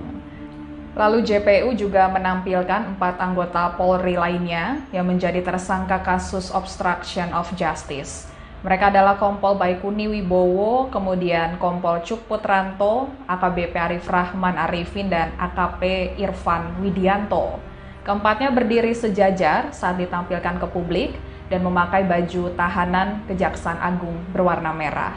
Lalu JPU juga menampilkan 4 anggota Polri lainnya yang menjadi tersangka kasus obstruction of justice. Mereka adalah Kompol Baikuni Wibowo, kemudian Kompol Cuk Putranto, AKBP Arif Rahman Arifin, dan AKP Irfan Widianto. Keempatnya berdiri sejajar saat ditampilkan ke publik dan memakai baju tahanan Kejaksaan Agung berwarna merah.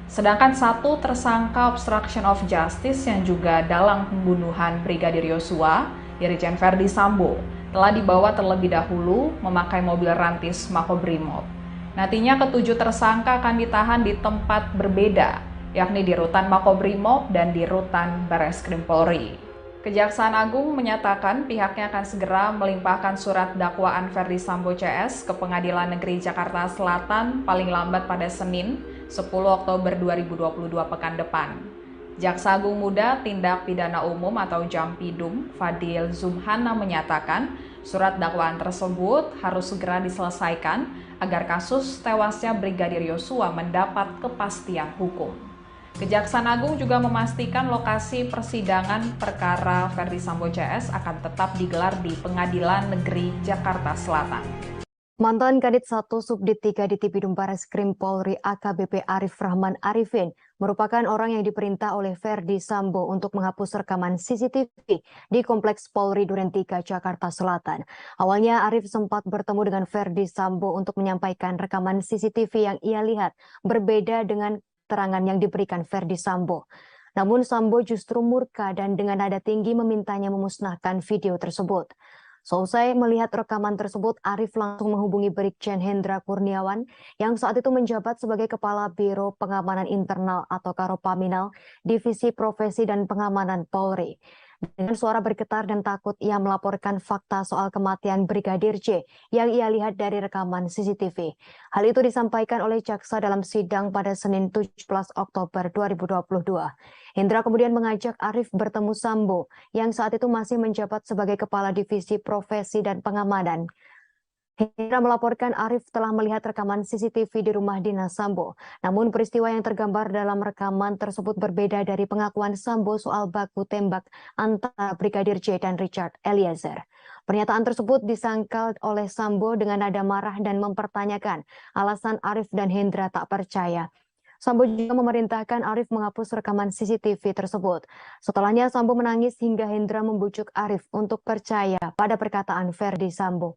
Sedangkan 1 tersangka obstruction of justice yang juga dalang pembunuhan Brigadir Yosua, Irjen Ferdy Sambo, telah dibawa terlebih dahulu memakai mobil rantis Makobrimob. Nantinya ketujuh tersangka akan ditahan di tempat berbeda, yakni di Rutan Makobrimob dan di Rutan Bareskrim Polri. Kejaksaan Agung menyatakan pihaknya akan segera melimpahkan surat dakwaan Ferdy Sambo CS ke Pengadilan Negeri Jakarta Selatan paling lambat pada Senin, 10 Oktober 2022 pekan depan. Jaksa Agung Muda Tindak Pidana Umum atau Jampidum, Fadil Zumhana menyatakan surat dakwaan tersebut harus segera diselesaikan agar kasus tewasnya Brigadir Yosua mendapat kepastian hukum. Kejaksaan Agung juga memastikan lokasi persidangan perkara Ferdy Sambo CS akan tetap digelar di Pengadilan Negeri Jakarta Selatan. Mantan Kadit 1 Subdit 3 di Tipidum Bareskrim Polri AKBP Arif Rahman Arifin merupakan orang yang diperintah oleh Ferdy Sambo untuk menghapus rekaman CCTV di Kompleks Polri Duren 3 Jakarta Selatan. Awalnya Arif sempat bertemu dengan Ferdy Sambo untuk menyampaikan rekaman CCTV yang ia lihat berbeda dengan keterangan yang diberikan Ferdy Sambo. Namun Sambo justru murka dan dengan nada tinggi memintanya memusnahkan video tersebut. Seusai melihat rekaman tersebut, Arif langsung menghubungi Brigjen Hendra Kurniawan yang saat itu menjabat sebagai Kepala Biro Pengamanan Internal atau Karopaminal, Divisi Profesi dan Pengamanan Polri. Dengan suara bergetar dan takut, ia melaporkan fakta soal kematian Brigadir J yang ia lihat dari rekaman CCTV. Hal itu disampaikan oleh jaksa dalam sidang pada Senin 17 Oktober 2022. Hendra kemudian mengajak Arif bertemu Sambo yang saat itu masih menjabat sebagai Kepala Divisi Profesi dan Pengamanan. Hendra melaporkan Arif telah melihat rekaman CCTV di rumah dinas Sambo. Namun peristiwa yang tergambar dalam rekaman tersebut berbeda dari pengakuan Sambo soal baku tembak antara Brigadir J dan Richard Eliezer. Pernyataan tersebut disangkal oleh Sambo dengan nada marah dan mempertanyakan alasan Arif dan Hendra tak percaya. Sambo juga memerintahkan Arif menghapus rekaman CCTV tersebut. Setelahnya Sambo menangis hingga Hendra membujuk Arif untuk percaya pada perkataan Ferdy Sambo.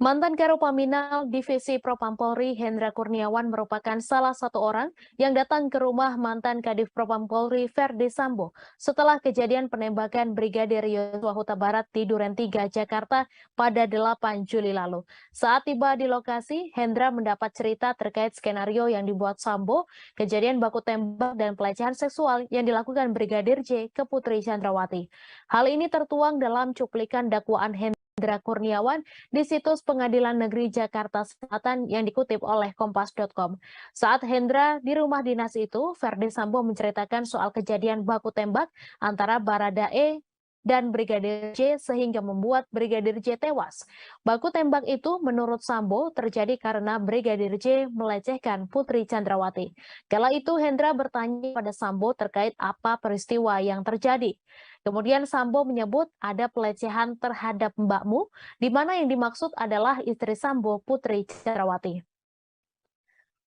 Mantan Karopaminal Divisi Propam Polri Hendra Kurniawan merupakan salah satu orang yang datang ke rumah mantan Kadif Propam Polri Verdi Sambo setelah kejadian penembakan Brigadir Yosua Huta Barat di Duren 3, Jakarta pada 8 Juli lalu. Saat tiba di lokasi, Hendra mendapat cerita terkait skenario yang dibuat Sambo, kejadian baku tembak dan pelecehan seksual yang dilakukan Brigadir J ke Putri Chandrawati. Hal ini tertuang dalam cuplikan dakwaan Hendra Kurniawan di situs Pengadilan Negeri Jakarta Selatan yang dikutip oleh Kompas.com. Saat Hendra di rumah dinas itu, Verdi Sambo menceritakan soal kejadian baku tembak antara Baradae dan Brigadir J sehingga membuat Brigadir J tewas. Baku tembak itu menurut Sambo terjadi karena Brigadir J melecehkan Putri Chandrawati. Kala itu Hendra bertanya pada Sambo terkait apa peristiwa yang terjadi. Kemudian Sambo menyebut ada pelecehan terhadap mbakmu, di mana yang dimaksud adalah istri Sambo, Putri Chandrawati.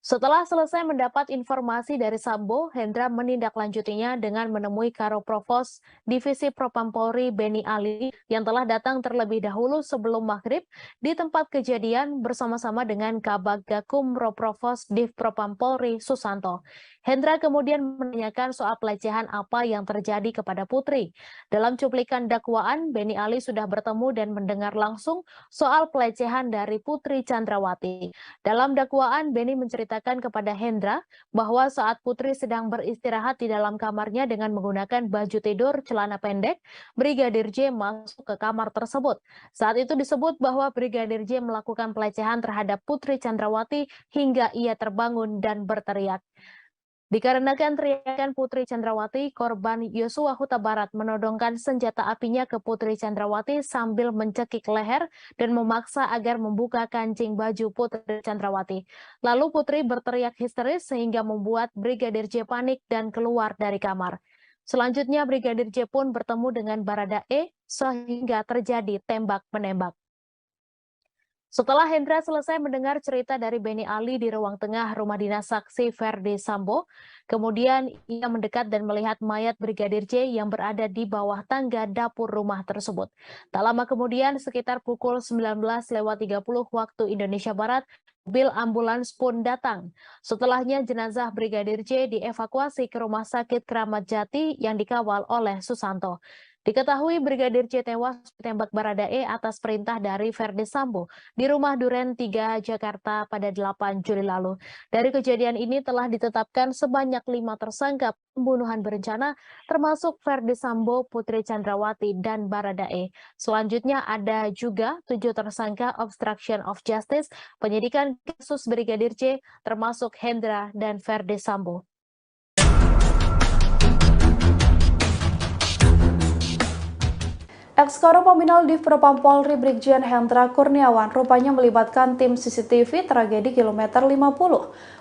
Setelah selesai mendapat informasi dari Sambo, Hendra menindaklanjutinya dengan menemui Karo Provos Divisi Propam Polri Beni Ali yang telah datang terlebih dahulu sebelum maghrib di tempat kejadian bersama-sama dengan Kabag Gakum Roprovos Div Propam Polri Susanto. Hendra kemudian menanyakan soal pelecehan apa yang terjadi kepada Putri. Dalam cuplikan dakwaan, Beni Ali sudah bertemu dan mendengar langsung soal pelecehan dari Putri Chandrawati. Dalam dakwaan, Beni menceritakan kepada Hendra bahwa saat Putri sedang beristirahat di dalam kamarnya dengan menggunakan baju tidur celana pendek, Brigadir J masuk ke kamar tersebut. Saat itu disebut bahwa Brigadir J melakukan pelecehan terhadap Putri Chandrawati hingga ia terbangun dan berteriak. Dikarenakan teriakan Putri Chandrawati, korban Yosua Huta Barat menodongkan senjata apinya ke Putri Chandrawati sambil mencekik leher dan memaksa agar membuka kancing baju Putri Chandrawati. Lalu Putri berteriak histeris sehingga membuat Brigadir J panik dan keluar dari kamar. Selanjutnya Brigadir J pun bertemu dengan Baradae sehingga terjadi tembak-menembak. Setelah Hendra selesai mendengar cerita dari Beni Ali di ruang tengah rumah dinas saksi Verdi Sambo, kemudian ia mendekat dan melihat mayat Brigadir J yang berada di bawah tangga dapur rumah tersebut. Tak lama kemudian, sekitar pukul 19.30 waktu Indonesia Barat, mobil ambulans pun datang. Setelahnya jenazah Brigadir J dievakuasi ke Rumah Sakit Kramat Jati yang dikawal oleh Susanto. Diketahui Brigadir J tewas ditembak Baradae atas perintah dari Verdi Sambo di rumah Duren 3, Jakarta pada 8 Juli lalu. Dari kejadian ini telah ditetapkan sebanyak 5 tersangka pembunuhan berencana, termasuk Verdi Sambo, Putri Chandrawati, dan Baradae. Selanjutnya ada juga 7 tersangka obstruction of justice, penyidikan kasus Brigadir J, termasuk Hendra dan Verdi Sambo. Ex-Karopaminal Div Propam Polri Brigjen Hendra Kurniawan rupanya melibatkan tim CCTV tragedi kilometer 50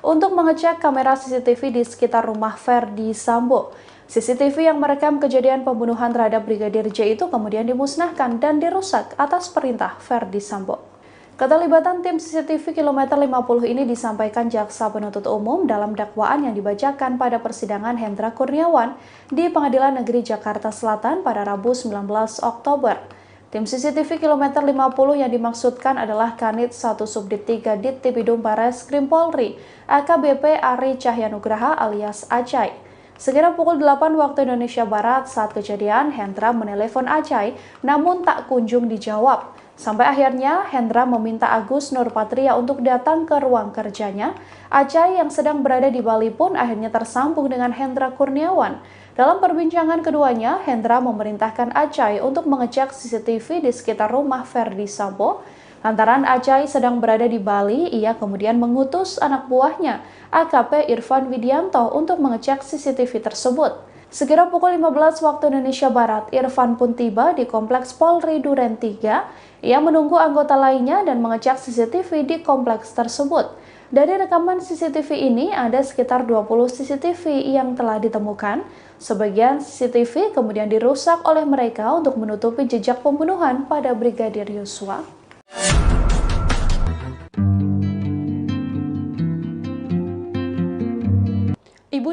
untuk mengecek kamera CCTV di sekitar rumah Verdi Sambo. CCTV yang merekam kejadian pembunuhan terhadap Brigadir J itu kemudian dimusnahkan dan dirusak atas perintah Verdi Sambo. Keterlibatan tim CCTV kilometer 50 ini disampaikan Jaksa Penuntut Umum dalam dakwaan yang dibacakan pada persidangan Hendra Kurniawan di Pengadilan Negeri Jakarta Selatan pada Rabu 19 Oktober. Tim CCTV kilometer 50 yang dimaksudkan adalah Kanit 1 Subdit 3 Dittipidum Bareskrim Polri, AKBP Ari Cahyanugraha alias Acai. Sekira pukul 8 waktu Indonesia Barat saat kejadian, Hendra menelepon Acai namun tak kunjung dijawab. Sampai akhirnya Hendra meminta Agus Nurpatria untuk datang ke ruang kerjanya. Acai yang sedang berada di Bali pun akhirnya tersambung dengan Hendra Kurniawan. Dalam perbincangan keduanya, Hendra memerintahkan Acai untuk mengecek CCTV di sekitar rumah Verdi Sambo. Lantaran Acai sedang berada di Bali, ia kemudian mengutus anak buahnya, AKP Irfan Widianto, untuk mengecek CCTV tersebut. Sekira pukul 15 waktu Indonesia Barat, Irfan pun tiba di Kompleks Polri Duren 3. Ia menunggu anggota lainnya dan mengecek CCTV di kompleks tersebut. Dari rekaman CCTV ini, ada sekitar 20 CCTV yang telah ditemukan. Sebagian CCTV kemudian dirusak oleh mereka untuk menutupi jejak pembunuhan pada Brigadir Yosua.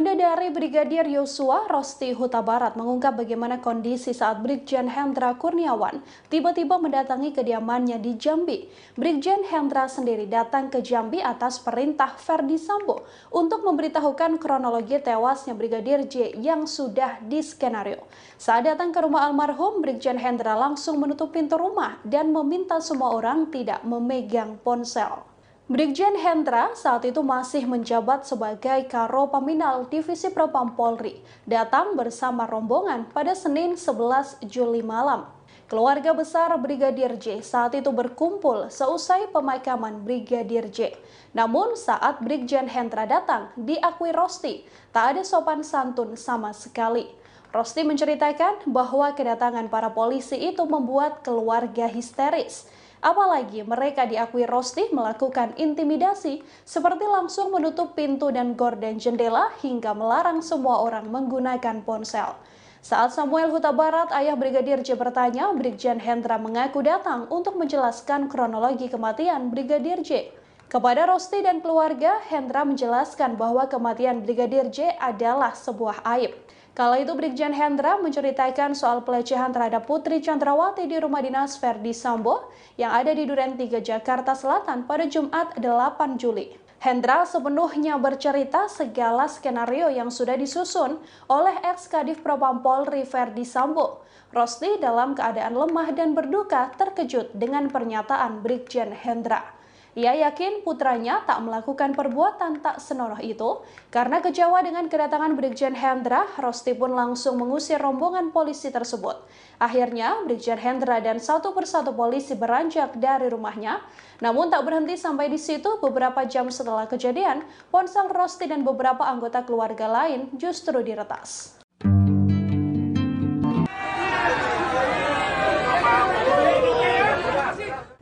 Ibunda dari Brigadir Yosua, Rosti Huta Barat, mengungkap bagaimana kondisi saat Brigjen Hendra Kurniawan tiba-tiba mendatangi kediamannya di Jambi. Brigjen Hendra sendiri datang ke Jambi atas perintah Ferdi Sambo untuk memberitahukan kronologi tewasnya Brigadir J yang sudah diskenario. Saat datang ke rumah almarhum, Brigjen Hendra langsung menutup pintu rumah dan meminta semua orang tidak memegang ponsel. Brigjen Hendra saat itu masih menjabat sebagai Karo Paminal Divisi Propam Polri, datang bersama rombongan pada Senin 11 Juli malam. Keluarga besar Brigadir J saat itu berkumpul seusai pemakaman Brigadir J. Namun saat Brigjen Hendra datang, diakui Rosti, tak ada sopan santun sama sekali. Rosti menceritakan bahwa kedatangan para polisi itu membuat keluarga histeris. Apalagi mereka diakui Rosti melakukan intimidasi seperti langsung menutup pintu dan gorden jendela hingga melarang semua orang menggunakan ponsel. Saat Samuel Huta Barat, ayah Brigadir J bertanya, Brigjen Hendra mengaku datang untuk menjelaskan kronologi kematian Brigadir J. Kepada Rosti dan keluarga, Hendra menjelaskan bahwa kematian Brigadir J adalah sebuah aib. Kala itu Brigjen Hendra menceritakan soal pelecehan terhadap Putri Chandrawati di rumah dinas Ferdi Sambo yang ada di Duren 3 Jakarta Selatan pada Jumat 8 Juli. Hendra sepenuhnya bercerita segala skenario yang sudah disusun oleh ex-Kadif Propam Polri Ferdi Sambo. Rosti dalam keadaan lemah dan berduka terkejut dengan pernyataan Brigjen Hendra. Ia yakin putranya tak melakukan perbuatan tak senonoh itu. Karena kecewa dengan kedatangan Brigjen Hendra, Rosti pun langsung mengusir rombongan polisi tersebut. Akhirnya, Brigjen Hendra dan satu persatu polisi beranjak dari rumahnya. Namun tak berhenti sampai di situ, beberapa jam setelah kejadian, ponsel Rosti dan beberapa anggota keluarga lain justru diretas.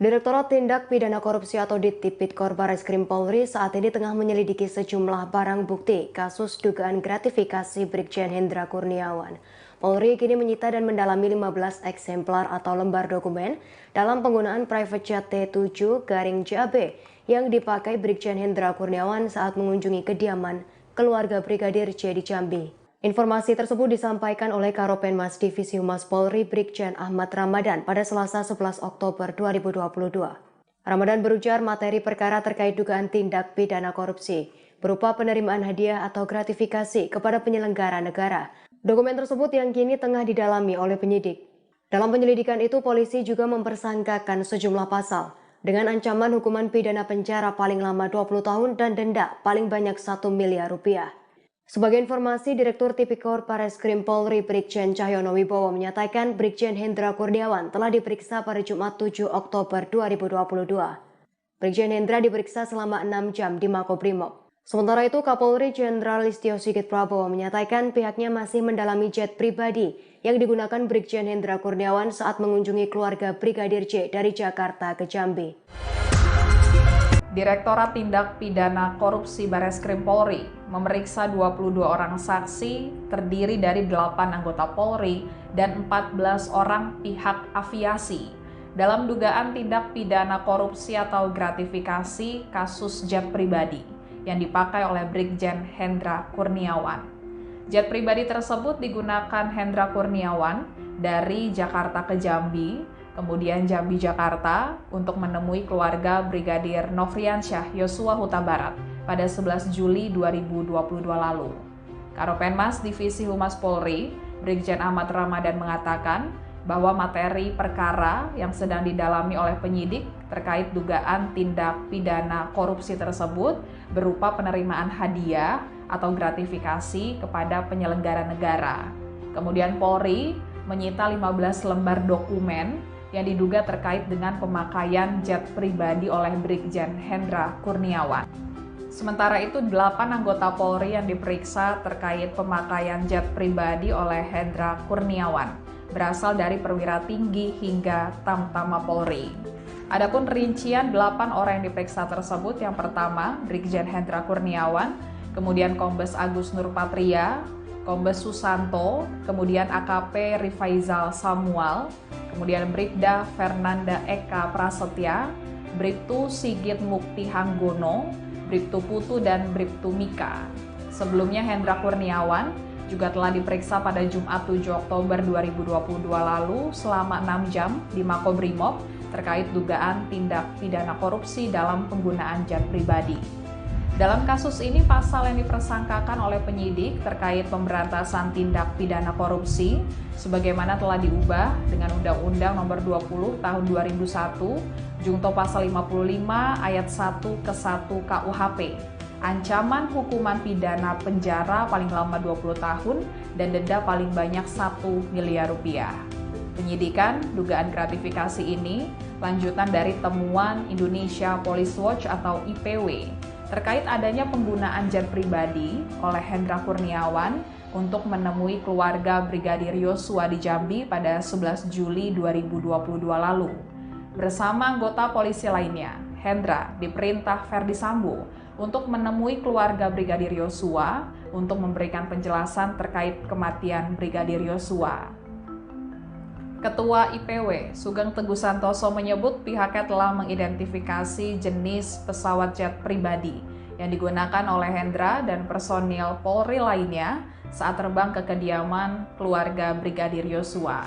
Direktorat Tindak Pidana Korupsi atau Tipikor Barreskrim Polri saat ini tengah menyelidiki sejumlah barang bukti kasus dugaan gratifikasi Brigjen Hendra Kurniawan. Polri kini menyita dan mendalami 15 eksemplar atau lembar dokumen dalam penggunaan private jet T7-JAB yang dipakai Brigjen Hendra Kurniawan saat mengunjungi kediaman keluarga Brigadir J di Jambi. Informasi tersebut disampaikan oleh Karopenmas Divisi Humas Polri Brigjen Ahmad Ramadan pada Selasa 11 Oktober 2022. Ramadan berujar materi perkara terkait dugaan tindak pidana korupsi berupa penerimaan hadiah atau gratifikasi kepada penyelenggara negara. Dokumen tersebut yang kini tengah didalami oleh penyidik. Dalam penyelidikan itu, polisi juga mempersangkakan sejumlah pasal dengan ancaman hukuman pidana penjara paling lama 20 tahun dan denda paling banyak 1 miliar rupiah. Sebagai informasi, Direktur Tipikor Barreskrim Polri Brigjen Cahyono Wibowo menyatakan Brigjen Hendra Kurniawan telah diperiksa pada Jumat 7 Oktober 2022. Brigjen Hendra diperiksa selama 6 jam di Makobrimob. Sementara itu, Kapolri Jenderal Listio Sigit Prabowo menyatakan pihaknya masih mendalami jet pribadi yang digunakan Brigjen Hendra Kurniawan saat mengunjungi keluarga Brigadir J dari Jakarta ke Jambi. Direktorat Tindak Pidana Korupsi Barreskrim Polri memeriksa 22 orang saksi terdiri dari 8 anggota Polri dan 14 orang pihak aviasi dalam dugaan tindak pidana korupsi atau gratifikasi kasus jet pribadi yang dipakai oleh Brigjen Hendra Kurniawan. Jet pribadi tersebut digunakan Hendra Kurniawan dari Jakarta ke Jambi, kemudian Jambi Jakarta untuk menemui keluarga Brigadir Nofriansyah Yosua Huta Barat pada 11 Juli 2022 lalu. Karopenmas Divisi Humas Polri, Brigjen Ahmad Ramadan mengatakan bahwa materi perkara yang sedang didalami oleh penyidik terkait dugaan tindak pidana korupsi tersebut berupa penerimaan hadiah atau gratifikasi kepada penyelenggara negara. Kemudian Polri menyita 15 lembar dokumen yang diduga terkait dengan pemakaian jet pribadi oleh Brigjen Hendra Kurniawan. Sementara itu, 8 anggota Polri yang diperiksa terkait pemakaian jet pribadi oleh Hendra Kurniawan berasal dari perwira tinggi hingga Tamtama Polri. Adapun rincian 8 orang yang diperiksa tersebut, yang pertama Brigjen Hendra Kurniawan, kemudian Kombes Agus Nurpatria, Kombes Susanto, kemudian AKP Rifaizal Samuel, kemudian Bribda Fernanda Eka Prasetya, Bribtu Sigit Mukti Hanggono, Bribtu Putu, dan Bribtu Mika. Sebelumnya Hendra Kurniawan juga telah diperiksa pada Jumat 7 Oktober 2022 lalu selama 6 jam di Makobrimob terkait dugaan tindak pidana korupsi dalam penggunaan jet pribadi. Dalam kasus ini, pasal yang dipersangkakan oleh penyidik terkait pemberantasan tindak pidana korupsi sebagaimana telah diubah dengan Undang-Undang Nomor 20 Tahun 2001, Junto Pasal 55 Ayat 1 ke 1 KUHP. Ancaman hukuman pidana penjara paling lama 20 tahun dan denda paling banyak 1 miliar rupiah. Penyidikan dugaan gratifikasi ini lanjutan dari temuan Indonesia Police Watch atau IPW terkait adanya penggunaan jet pribadi oleh Hendra Kurniawan untuk menemui keluarga Brigadir Yosua di Jambi pada 11 Juli 2022 lalu. Bersama anggota polisi lainnya, Hendra diperintah Ferdi Sambo untuk menemui keluarga Brigadir Yosua untuk memberikan penjelasan terkait kematian Brigadir Yosua. Ketua IPW, Sugeng Teguh Santoso menyebut pihaknya telah mengidentifikasi jenis pesawat jet pribadi yang digunakan oleh Hendra dan personil Polri lainnya saat terbang ke kediaman keluarga Brigadir Yosua.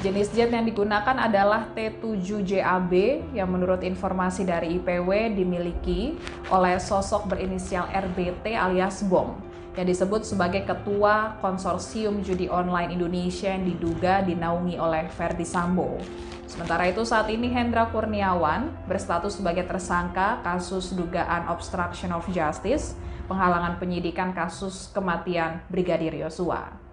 Jenis jet yang digunakan adalah T-7JAB yang menurut informasi dari IPW dimiliki oleh sosok berinisial RBT alias Bom, yang disebut sebagai Ketua Konsorsium Judi Online Indonesia yang diduga dinaungi oleh Ferdi Sambo. Sementara itu saat ini Hendra Kurniawan berstatus sebagai tersangka kasus dugaan obstruction of justice, penghalangan penyidikan kasus kematian Brigadir Yosua.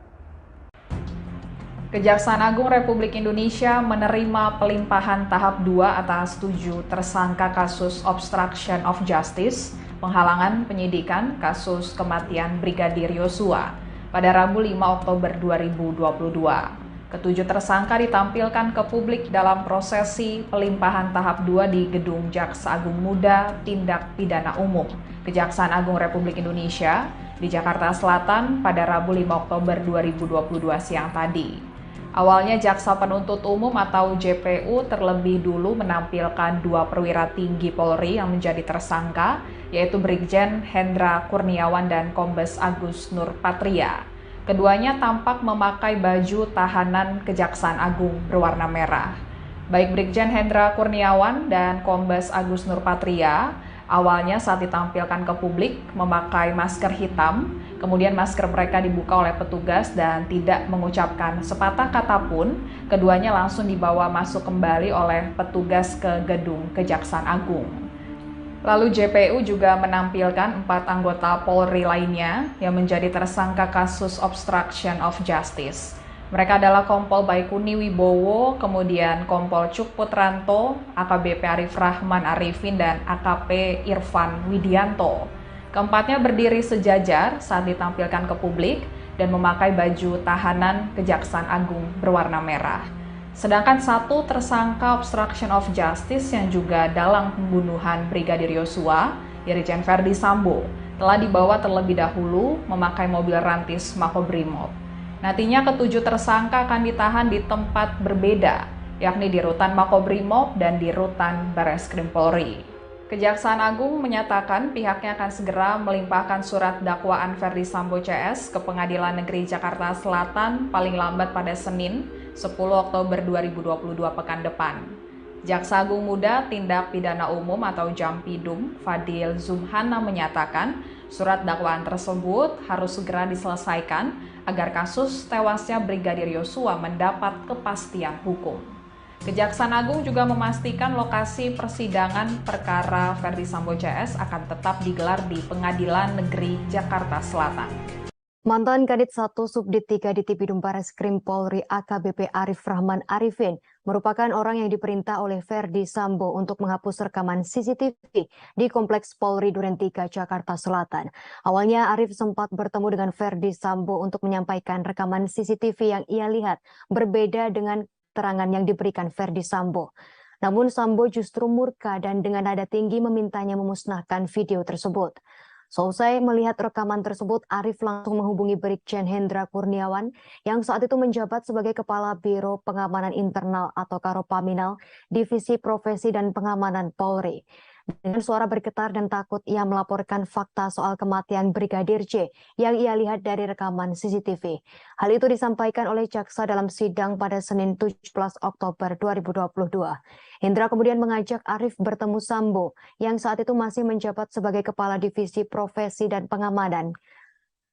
Kejaksaan Agung Republik Indonesia menerima pelimpahan tahap 2 atas 7 tersangka kasus obstruction of justice, penghalangan penyidikan kasus kematian Brigadir Yosua pada Rabu 5 Oktober 2022. Ketujuh tersangka ditampilkan ke publik dalam prosesi pelimpahan tahap 2 di Gedung Jaksa Agung Muda Tindak Pidana Umum, Kejaksaan Agung Republik Indonesia di Jakarta Selatan pada Rabu 5 Oktober 2022 siang tadi. Awalnya Jaksa Penuntut Umum atau JPU terlebih dulu menampilkan 2 perwira tinggi Polri yang menjadi tersangka, yaitu Brigjen Hendra Kurniawan dan Kombes Agus Nurpatria. Keduanya tampak memakai baju tahanan Kejaksaan Agung berwarna merah. Baik Brigjen Hendra Kurniawan dan Kombes Agus Nurpatria awalnya saat ditampilkan ke publik memakai masker hitam, kemudian masker mereka dibuka oleh petugas dan tidak mengucapkan sepatah kata pun, keduanya langsung dibawa masuk kembali oleh petugas ke gedung Kejaksaan Agung. Lalu JPU juga menampilkan 4 anggota Polri lainnya yang menjadi tersangka kasus obstruction of justice. Mereka adalah Kompol Baikuni Wibowo, kemudian Kompol Cuk Putranto, AKBP Arif Rahman Arifin, dan AKP Irfan Widianto. Keempatnya berdiri sejajar saat ditampilkan ke publik dan memakai baju tahanan Kejaksaan Agung berwarna merah. Sedangkan 1 tersangka obstruction of justice yang juga dalam pembunuhan Brigadir Yosua, Irjen Ferdi Sambo, telah dibawa terlebih dahulu memakai mobil rantis Makobrimob. Nantinya ketujuh tersangka akan ditahan di tempat berbeda, yakni di Rutan Makobrimob dan di Rutan Bareskrim Polri. Kejaksaan Agung menyatakan pihaknya akan segera melimpahkan surat dakwaan Ferdi Sambo CS ke Pengadilan Negeri Jakarta Selatan paling lambat pada Senin 10 Oktober 2022 pekan depan. Jaksa Agung Muda Tindak Pidana Umum atau Jampidum Fadil Zumhana menyatakan surat dakwaan tersebut harus segera diselesaikan agar kasus tewasnya Brigadir Yosua mendapat kepastian hukum. Kejaksaan Agung juga memastikan lokasi persidangan perkara Ferdi Sambo CS akan tetap digelar di Pengadilan Negeri Jakarta Selatan. Mantan Kadit 1 Subdit 3 di Tipidum Bareskrim Polri AKBP Arif Rahman Arifin merupakan orang yang diperintah oleh Ferdi Sambo untuk menghapus rekaman CCTV di Kompleks Polri Duren 3 Jakarta Selatan. Awalnya Arif sempat bertemu dengan Ferdi Sambo untuk menyampaikan rekaman CCTV yang ia lihat berbeda dengan keterangan yang diberikan Ferdi Sambo. Namun Sambo justru murka dan dengan nada tinggi memintanya memusnahkan video tersebut. Selesai melihat rekaman tersebut, Arif langsung menghubungi Brigjen Hendra Kurniawan yang saat itu menjabat sebagai Kepala Biro Pengamanan Internal atau Karopaminal Divisi Profesi dan Pengamanan Polri. Dengan suara bergetar dan takut, ia melaporkan fakta soal kematian Brigadir J yang ia lihat dari rekaman CCTV. Hal itu disampaikan oleh jaksa dalam sidang pada Senin 17 Oktober 2022. Hendra kemudian mengajak Arif bertemu Sambo yang saat itu masih menjabat sebagai Kepala Divisi Profesi dan Pengamanan.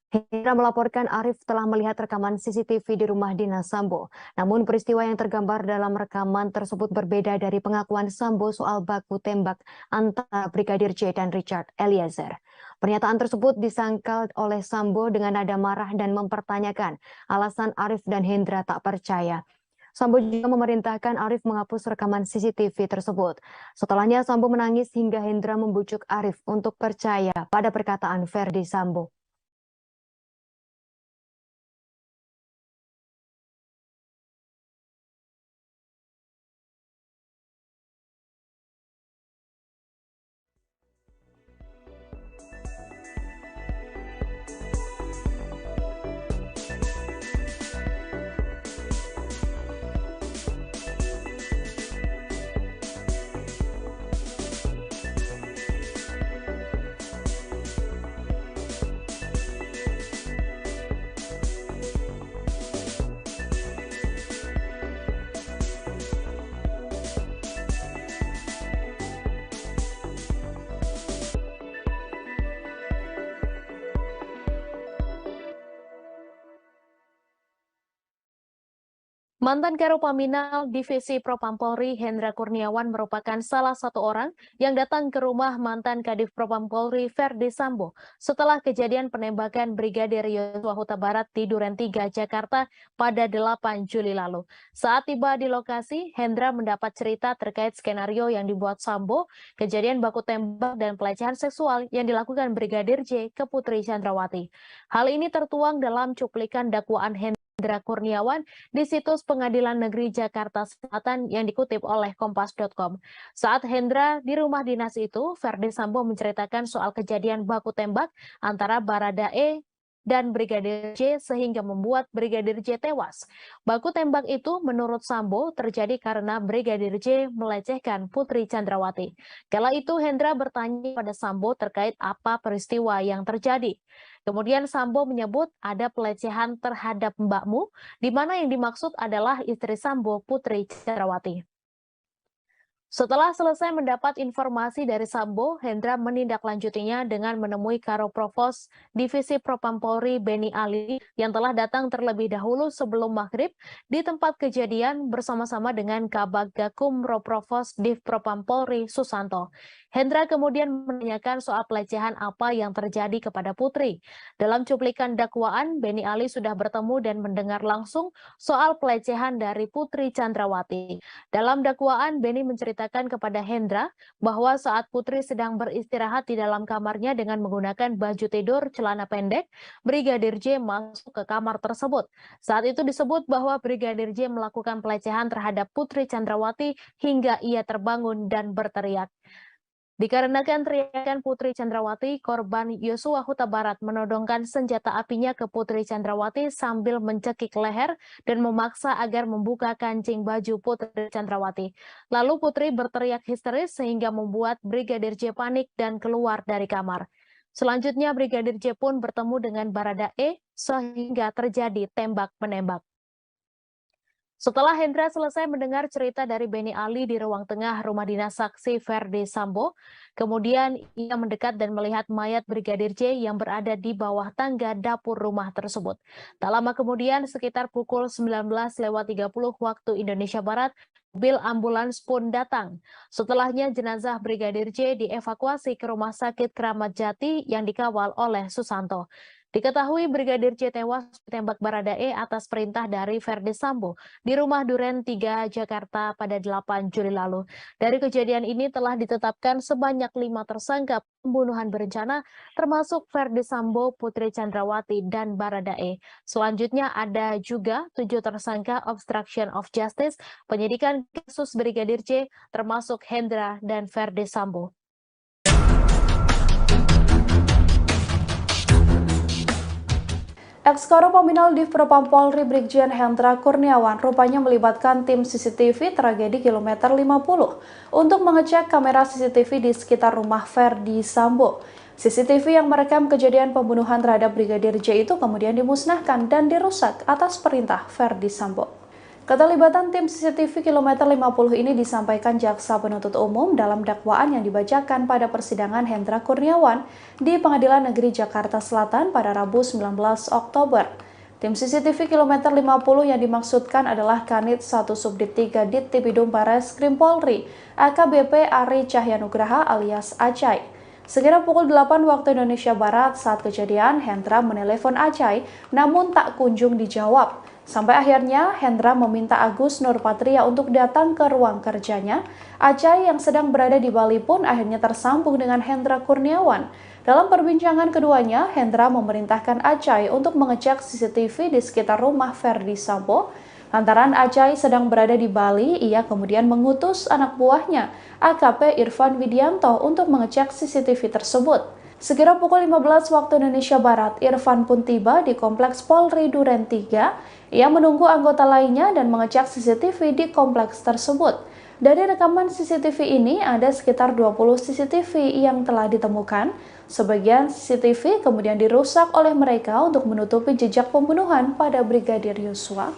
Hendra melaporkan Arif telah melihat rekaman CCTV di rumah dinas Sambo. Namun peristiwa yang tergambar dalam rekaman tersebut berbeda dari pengakuan Sambo soal baku tembak antara Brigadir J dan Richard Eliezer. Pernyataan tersebut disangkal oleh Sambo dengan nada marah dan mempertanyakan alasan Arif dan Hendra tak percaya. Sambo juga memerintahkan Arif menghapus rekaman CCTV tersebut. Setelahnya Sambo menangis hingga Hendra membujuk Arif untuk percaya pada perkataan Ferdi Sambo. Mantan Karopaminal Divisi Propam Polri Hendra Kurniawan merupakan salah satu orang yang datang ke rumah mantan Kadif Propam Polri Ferdi Sambo setelah kejadian penembakan Brigadir Yosua Huta Barat di Duren 3, Jakarta pada 8 Juli lalu. Saat tiba di lokasi, Hendra mendapat cerita terkait skenario yang dibuat Sambo, kejadian baku tembak dan pelecehan seksual yang dilakukan Brigadir J ke Putri Chandrawati. Hal ini tertuang dalam cuplikan dakwaan Hendra Kurniawan di situs Pengadilan Negeri Jakarta Selatan yang dikutip oleh Kompas.com. Saat Hendra di rumah dinas itu, Ferdi Sambo menceritakan soal kejadian baku tembak antara Baradae dan Brigadir J sehingga membuat Brigadir J tewas. Baku tembak itu menurut Sambo terjadi karena Brigadir J melecehkan Putri Chandrawati. Kala itu Hendra bertanya pada Sambo terkait apa peristiwa yang terjadi. Kemudian Sambo menyebut ada pelecehan terhadap mbakmu, di mana yang dimaksud adalah istri Sambo, Putri Chandrawati. Setelah selesai mendapat informasi dari Sambo, Hendra menindaklanjutinya dengan menemui Karo Provos Divisi Propam Polri Beni Ali yang telah datang terlebih dahulu sebelum maghrib di tempat kejadian bersama-sama dengan Kabag Gakum Roprovos Div Propam Polri Susanto. Hendra kemudian menanyakan soal pelecehan apa yang terjadi kepada Putri. Dalam cuplikan dakwaan, Beni Ali sudah bertemu dan mendengar langsung soal pelecehan dari Putri Chandrawati. Dalam dakwaan, Beni menceritakan kepada Hendra bahwa saat Putri sedang beristirahat di dalam kamarnya dengan menggunakan baju tidur celana pendek, Brigadir J masuk ke kamar tersebut. Saat itu disebut bahwa Brigadir J melakukan pelecehan terhadap Putri Chandrawati hingga ia terbangun dan berteriak. Dikarenakan teriakan Putri Chandrawati, korban Yosua Huta Barat menodongkan senjata apinya ke Putri Chandrawati sambil mencekik leher dan memaksa agar membuka kancing baju Putri Chandrawati. Lalu Putri berteriak histeris sehingga membuat Brigadir J panik dan keluar dari kamar. Selanjutnya Brigadir J pun bertemu dengan Baradae sehingga terjadi tembak-menembak. Setelah Hendra selesai mendengar cerita dari Beni Ali di ruang tengah rumah dinas saksi Ferdi Sambo, kemudian ia mendekat dan melihat mayat Brigadir J yang berada di bawah tangga dapur rumah tersebut. Tak lama kemudian, sekitar pukul 19.30 waktu Indonesia Barat, mobil ambulans pun datang. Setelahnya jenazah Brigadir J dievakuasi ke Rumah Sakit Kramat Jati yang dikawal oleh Susanto. Diketahui Brigadir J tewas ditembak Baradae atas perintah dari Ferdi Sambo di rumah Duren 3, Jakarta pada 8 Juli lalu. Dari kejadian ini telah ditetapkan sebanyak 5 tersangka pembunuhan berencana, termasuk Ferdi Sambo, Putri Chandrawati, dan Baradae. Selanjutnya ada juga 7 tersangka obstruction of justice, penyidikan kasus Brigadir J, termasuk Hendra dan Ferdi Sambo. Ex-Karo Paminal Div Propam Polri Brigjen Hendra Kurniawan rupanya melibatkan tim CCTV tragedi kilometer 50 untuk mengecek kamera CCTV di sekitar rumah Ferdi Sambo. CCTV yang merekam kejadian pembunuhan terhadap Brigadir J itu kemudian dimusnahkan dan dirusak atas perintah Ferdi Sambo. Keterlibatan tim CCTV kilometer 50 ini disampaikan Jaksa Penuntut Umum dalam dakwaan yang dibacakan pada persidangan Hendra Kurniawan di Pengadilan Negeri Jakarta Selatan pada Rabu 19 Oktober. Tim CCTV kilometer 50 yang dimaksudkan adalah Kanit 1 Subdit 3 Dittipidum Bareskrim Polri, AKBP Ari Cahyanugraha alias Acai. Sekira pukul 8 waktu Indonesia Barat saat kejadian, Hendra menelepon Acai namun tak kunjung dijawab. Sampai akhirnya Hendra meminta Agus Nurpatria untuk datang ke ruang kerjanya. Acai yang sedang berada di Bali pun akhirnya tersambung dengan Hendra Kurniawan. Dalam perbincangan keduanya, Hendra memerintahkan Acai untuk mengecek CCTV di sekitar rumah Ferdi Sambo. Lantaran Acai sedang berada di Bali, ia kemudian mengutus anak buahnya, AKP Irfan Widianto, untuk mengecek CCTV tersebut. Sekira pukul 15 waktu Indonesia Barat, Irfan pun tiba di Kompleks Polri Duren 3. Ia menunggu anggota lainnya dan mengecek CCTV di kompleks tersebut. Dari rekaman CCTV ini, ada sekitar 20 CCTV yang telah ditemukan. Sebagian CCTV kemudian dirusak oleh mereka untuk menutupi jejak pembunuhan pada Brigadir Yosua.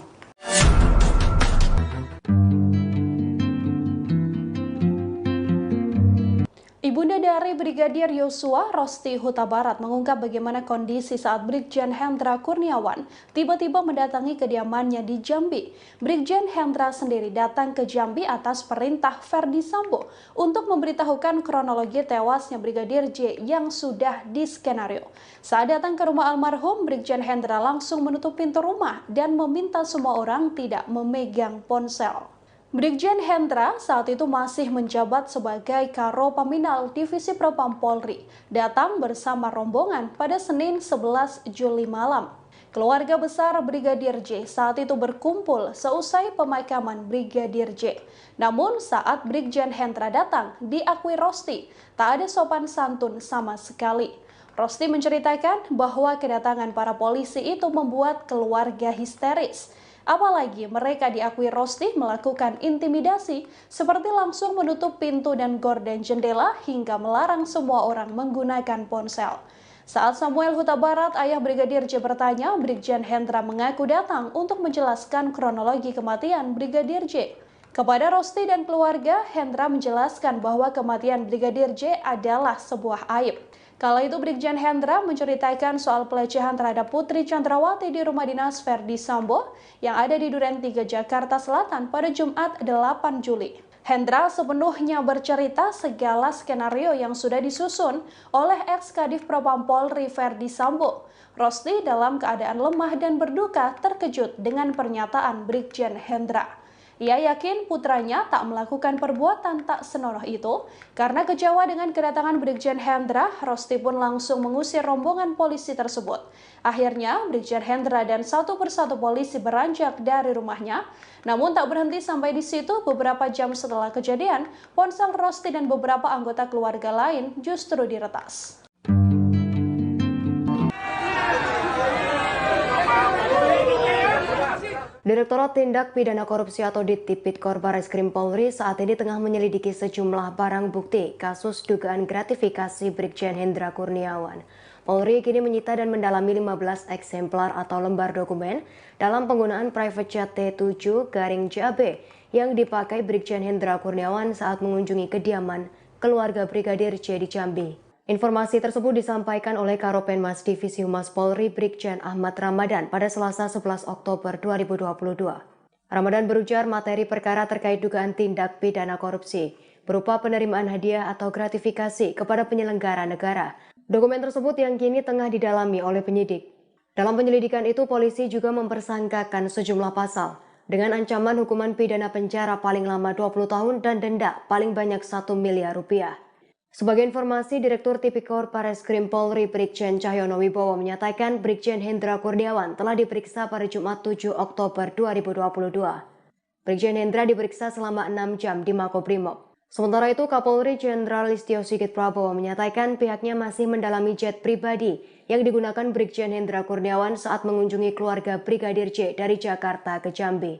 Ibunda dari Brigadir Yosua, Rosti Huta Barat, mengungkap bagaimana kondisi saat Brigjen Hendra Kurniawan tiba-tiba mendatangi kediamannya di Jambi. Brigjen Hendra sendiri datang ke Jambi atas perintah Ferdi Sambo untuk memberitahukan kronologi tewasnya Brigadir J yang sudah diskenario. Saat datang ke rumah almarhum, Brigjen Hendra langsung menutup pintu rumah dan meminta semua orang tidak memegang ponsel. Brigjen Hendra saat itu masih menjabat sebagai Karo Paminal Divisi Propam Polri, datang bersama rombongan pada Senin 11 Juli malam. Keluarga besar Brigadir J saat itu berkumpul seusai pemakaman Brigadir J. Namun saat Brigjen Hendra datang, diakui Rosti, tak ada sopan santun sama sekali. Rosti menceritakan bahwa kedatangan para polisi itu membuat keluarga histeris. Apalagi mereka diakui Rosti melakukan intimidasi seperti langsung menutup pintu dan gorden jendela hingga melarang semua orang menggunakan ponsel. Saat Samuel Huta Barat, ayah Brigadir J bertanya, Brigjen Hendra mengaku datang untuk menjelaskan kronologi kematian Brigadir J. Kepada Rosti dan keluarga, Hendra menjelaskan bahwa kematian Brigadir J adalah sebuah aib. Kala itu Brigjen Hendra menceritakan soal pelecehan terhadap Putri Chandrawati di rumah dinas Ferdi Sambo yang ada di Duren 3 Jakarta Selatan pada Jumat 8 Juli. Hendra sepenuhnya bercerita segala skenario yang sudah disusun oleh ex-Kadif Propam Polri Ferdi Sambo. Rosti dalam keadaan lemah dan berduka terkejut dengan pernyataan Brigjen Hendra. Ia yakin putranya tak melakukan perbuatan tak senonoh itu. Karena kecewa dengan kedatangan Brigjen Hendra, Rosti pun langsung mengusir rombongan polisi tersebut. Akhirnya, Brigjen Hendra dan satu persatu polisi beranjak dari rumahnya. Namun tak berhenti sampai di situ, beberapa jam setelah kejadian, ponsel Rosti dan beberapa anggota keluarga lain justru diretas. Direktorat Tindak Pidana Korupsi atau Dittipidum Bareskrim Polri saat ini tengah menyelidiki sejumlah barang bukti kasus dugaan gratifikasi Brigjen Hendra Kurniawan. Polri kini menyita dan mendalami 15 eksemplar atau lembar dokumen dalam penggunaan private jet T7-JAB yang dipakai Brigjen Hendra Kurniawan saat mengunjungi kediaman keluarga Brigadir J di Jambi. Informasi tersebut disampaikan oleh Karopenmas Divisi Humas Polri Brigjen Ahmad Ramadan pada Selasa 11 Oktober 2022. Ramadan berujar materi perkara terkait dugaan tindak pidana korupsi berupa penerimaan hadiah atau gratifikasi kepada penyelenggara negara. Dokumen tersebut yang kini tengah didalami oleh penyidik. Dalam penyelidikan itu, polisi juga mempersangkakan sejumlah pasal dengan ancaman hukuman pidana penjara paling lama 20 tahun dan denda paling banyak 1 miliar rupiah. Sebagai informasi, Direktur Tipikor Bareskrim Polri Brigjen Cahyono Wibowo menyatakan Brigjen Hendra Kurniawan telah diperiksa pada Jumat 7 Oktober 2022. Brigjen Hendra diperiksa selama 6 jam di Makobrimob. Sementara itu, Kapolri Jenderal Listio Sigit Prabowo menyatakan pihaknya masih mendalami jet pribadi yang digunakan Brigjen Hendra Kurniawan saat mengunjungi keluarga Brigadir J dari Jakarta ke Jambi.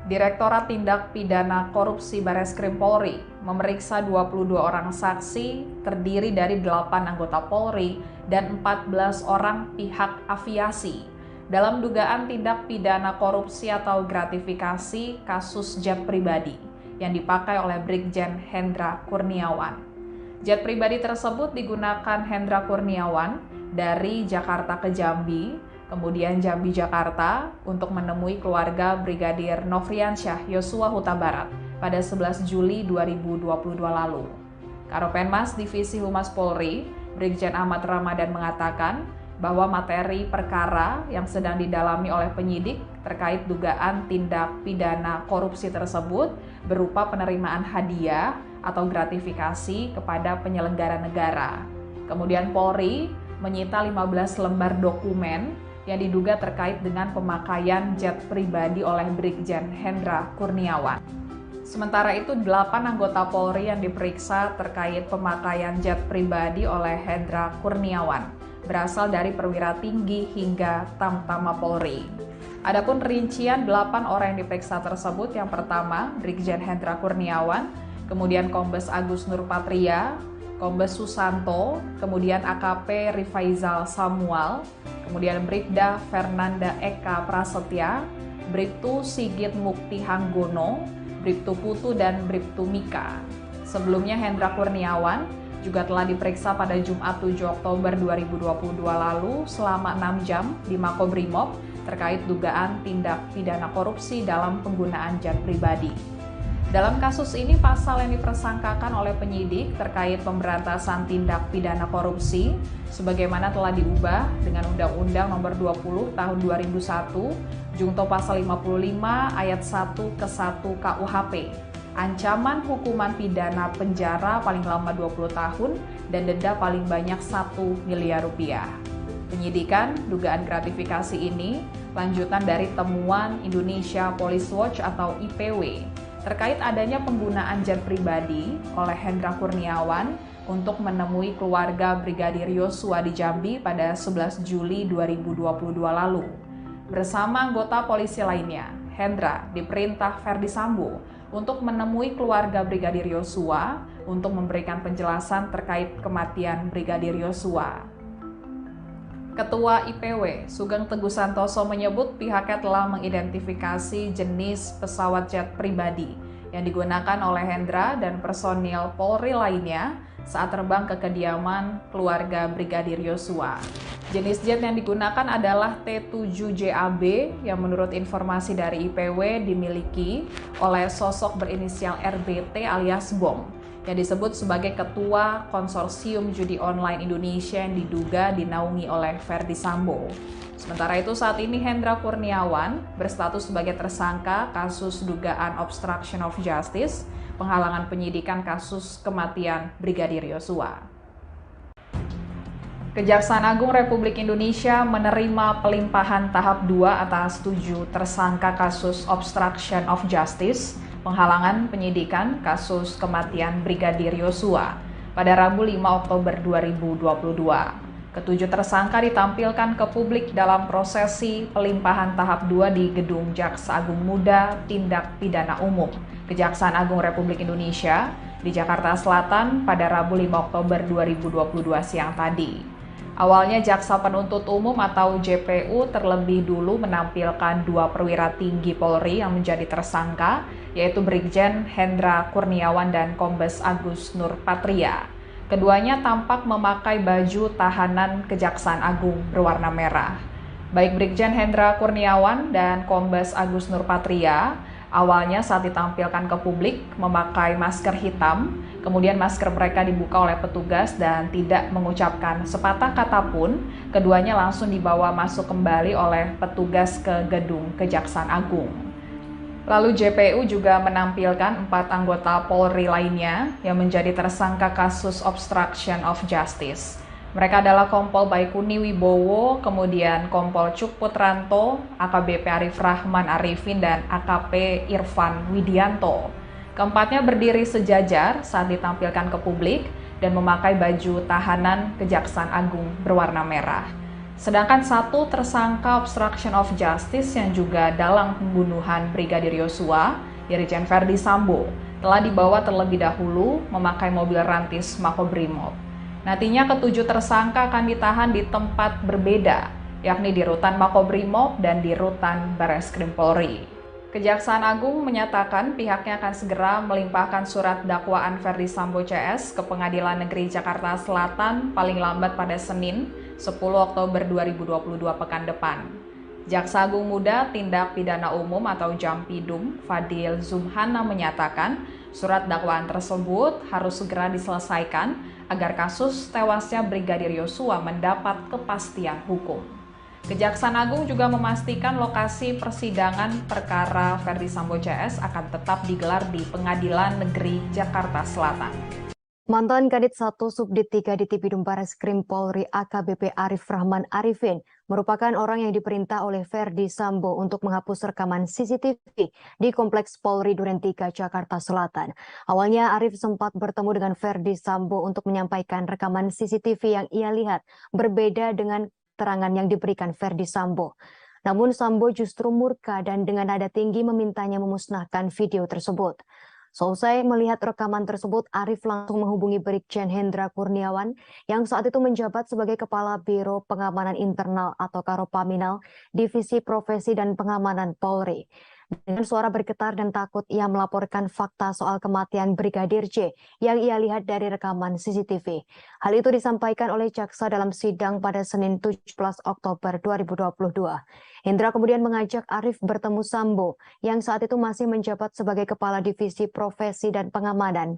Direktorat Tindak Pidana Korupsi Bareskrim Polri memeriksa 22 orang saksi terdiri dari 8 anggota Polri dan 14 orang pihak aviasi dalam dugaan tindak pidana korupsi atau gratifikasi kasus jet pribadi yang dipakai oleh Brigjen Hendra Kurniawan. Jet pribadi tersebut digunakan Hendra Kurniawan dari Jakarta ke Jambi, kemudian Jambi Jakarta untuk menemui keluarga Brigadir Nofriansyah Yosua Huta Barat pada 11 Juli 2022 lalu. Karopenmas Divisi Humas Polri, Brigjen Ahmad Ramadan mengatakan bahwa materi perkara yang sedang didalami oleh penyidik terkait dugaan tindak pidana korupsi tersebut berupa penerimaan hadiah atau gratifikasi kepada penyelenggara negara. Kemudian Polri menyita 15 lembar dokumen yang diduga terkait dengan pemakaian jet pribadi oleh Brigjen Hendra Kurniawan. Sementara itu, 8 anggota Polri yang diperiksa terkait pemakaian jet pribadi oleh Hendra Kurniawan berasal dari perwira tinggi hingga Tamtama Polri. Adapun rincian 8 orang yang diperiksa tersebut, yang pertama Brigjen Hendra Kurniawan, kemudian Kombes Agus Nurpatria, Kombes Susanto, kemudian AKP Rifaizal Samuel, kemudian Bribda Fernanda Eka Prasetya, Bribtu Sigit Mukti Hanggono, Bribtu Putu, dan Bribtu Mika. Sebelumnya Hendra Kurniawan juga telah diperiksa pada Jumat 7 Oktober 2022 lalu selama 6 jam di Makobrimob terkait dugaan tindak pidana korupsi dalam penggunaan jet pribadi. Dalam kasus ini, pasal yang dipersangkakan oleh penyidik terkait pemberantasan tindak pidana korupsi sebagaimana telah diubah dengan Undang-Undang Nomor 20 Tahun 2001, Junto Pasal 55 Ayat 1 ke 1 KUHP. Ancaman hukuman pidana penjara paling lama 20 tahun dan denda paling banyak 1 miliar rupiah. Penyidikan dugaan gratifikasi ini lanjutan dari temuan Indonesia Police Watch atau IPW terkait adanya penggunaan jet pribadi oleh Hendra Kurniawan untuk menemui keluarga Brigadir Yosua di Jambi pada 11 Juli 2022 lalu. Bersama anggota polisi lainnya, Hendra diperintah Ferdi Sambo untuk menemui keluarga Brigadir Yosua untuk memberikan penjelasan terkait kematian Brigadir Yosua. Ketua IPW, Sugeng Teguh Santoso menyebut pihaknya telah mengidentifikasi jenis pesawat jet pribadi yang digunakan oleh Hendra dan personil Polri lainnya saat terbang ke kediaman keluarga Brigadir Yosua. Jenis jet yang digunakan adalah T-7JAB yang menurut informasi dari IPW dimiliki oleh sosok berinisial RBT alias Bom yang disebut sebagai Ketua Konsorsium Judi Online Indonesia yang diduga dinaungi oleh Ferdi Sambo. Sementara itu saat ini Hendra Kurniawan berstatus sebagai tersangka kasus dugaan obstruction of justice, penghalangan penyidikan kasus kematian Brigadir Yosua. Kejaksaan Agung Republik Indonesia menerima pelimpahan tahap 2 atas 7 tersangka kasus obstruction of justice, penghalangan penyidikan kasus kematian Brigadir Yosua pada Rabu 5 Oktober 2022. Ketujuh tersangka ditampilkan ke publik dalam prosesi pelimpahan tahap 2 di Gedung Jaksa Agung Muda Tindak Pidana Umum, Kejaksaan Agung Republik Indonesia di Jakarta Selatan pada Rabu 5 Oktober 2022 siang tadi. Awalnya Jaksa Penuntut Umum atau JPU terlebih dulu menampilkan 2 perwira tinggi Polri yang menjadi tersangka, yaitu Brigjen Hendra Kurniawan dan Kombes Agus Nurpatria. Keduanya tampak memakai baju tahanan Kejaksaan Agung berwarna merah. Baik Brigjen Hendra Kurniawan dan Kombes Agus Nurpatria awalnya saat ditampilkan ke publik memakai masker hitam, kemudian masker mereka dibuka oleh petugas dan tidak mengucapkan sepatah kata pun, keduanya langsung dibawa masuk kembali oleh petugas ke gedung Kejaksaan Agung. Lalu JPU juga menampilkan 4 anggota Polri lainnya yang menjadi tersangka kasus obstruction of justice. Mereka adalah Kompol Baikuni Wibowo, kemudian Kompol Cuk Putranto, AKBP Arif Rahman Arifin, dan AKP Irfan Widianto. Keempatnya berdiri sejajar saat ditampilkan ke publik dan memakai baju tahanan Kejaksaan Agung berwarna merah. Sedangkan satu tersangka obstruction of justice yang juga dalam pembunuhan Brigadir Yosua, Irjen Verdi Sambo, telah dibawa terlebih dahulu memakai mobil rantis Makobrimob. Nantinya ketujuh tersangka akan ditahan di tempat berbeda, yakni di Rutan Makobrimob dan di Rutan Bareskrim Polri. Kejaksaan Agung menyatakan pihaknya akan segera melimpahkan surat dakwaan Verdi Sambo CS ke Pengadilan Negeri Jakarta Selatan paling lambat pada Senin, 10 Oktober 2022 pekan depan. Jaksa Agung Muda Tindak Pidana Umum atau Jampidum, Fadil Zumhana menyatakan surat dakwaan tersebut harus segera diselesaikan agar kasus tewasnya Brigadir Yosua mendapat kepastian hukum. Kejaksaan Agung juga memastikan lokasi persidangan perkara Verdi Sambo CS akan tetap digelar di Pengadilan Negeri Jakarta Selatan. Mantan Kadit 1 Subdit 3 di Tipidum Bareskrim Polri AKBP Arif Rahman Arifin merupakan orang yang diperintah oleh Verdi Sambo untuk menghapus rekaman CCTV di Kompleks Polri Duren 3 Jakarta Selatan. Awalnya Arif sempat bertemu dengan Verdi Sambo untuk menyampaikan rekaman CCTV yang ia lihat berbeda dengan keterangan yang diberikan Verdi Sambo. Namun Sambo justru murka dan dengan nada tinggi memintanya memusnahkan video tersebut. Seusai melihat rekaman tersebut, Arif langsung menghubungi Brigjen Hendra Kurniawan yang saat itu menjabat sebagai Kepala Biro Pengamanan Internal atau Karopaminal Divisi Profesi dan Pengamanan Polri. Dengan suara bergetar dan takut, ia melaporkan fakta soal kematian Brigadir J yang ia lihat dari rekaman CCTV. Hal itu disampaikan oleh jaksa dalam sidang pada Senin 17 Oktober 2022. Hendra kemudian mengajak Arif bertemu Sambo yang saat itu masih menjabat sebagai Kepala Divisi Profesi dan Pengamanan.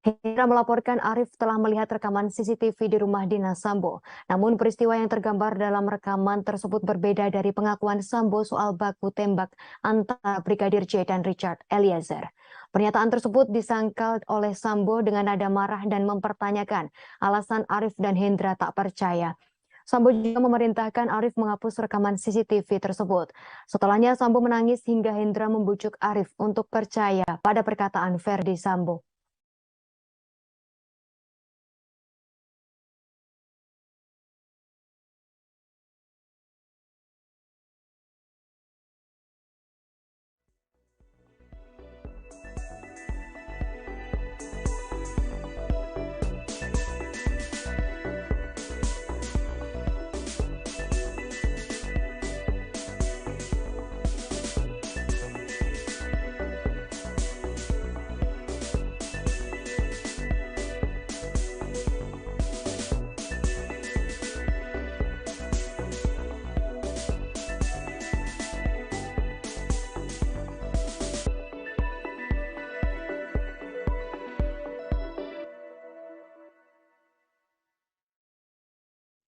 Hendra melaporkan Arif telah melihat rekaman CCTV di rumah dinas Sambo. Namun peristiwa yang tergambar dalam rekaman tersebut berbeda dari pengakuan Sambo soal baku tembak antara Brigadir J dan Richard Eliezer. Pernyataan tersebut disangkal oleh Sambo dengan nada marah dan mempertanyakan alasan Arif dan Hendra tak percaya. Sambo juga memerintahkan Arif menghapus rekaman CCTV tersebut. Setelahnya Sambo menangis hingga Hendra membujuk Arif untuk percaya pada perkataan Verdi Sambo.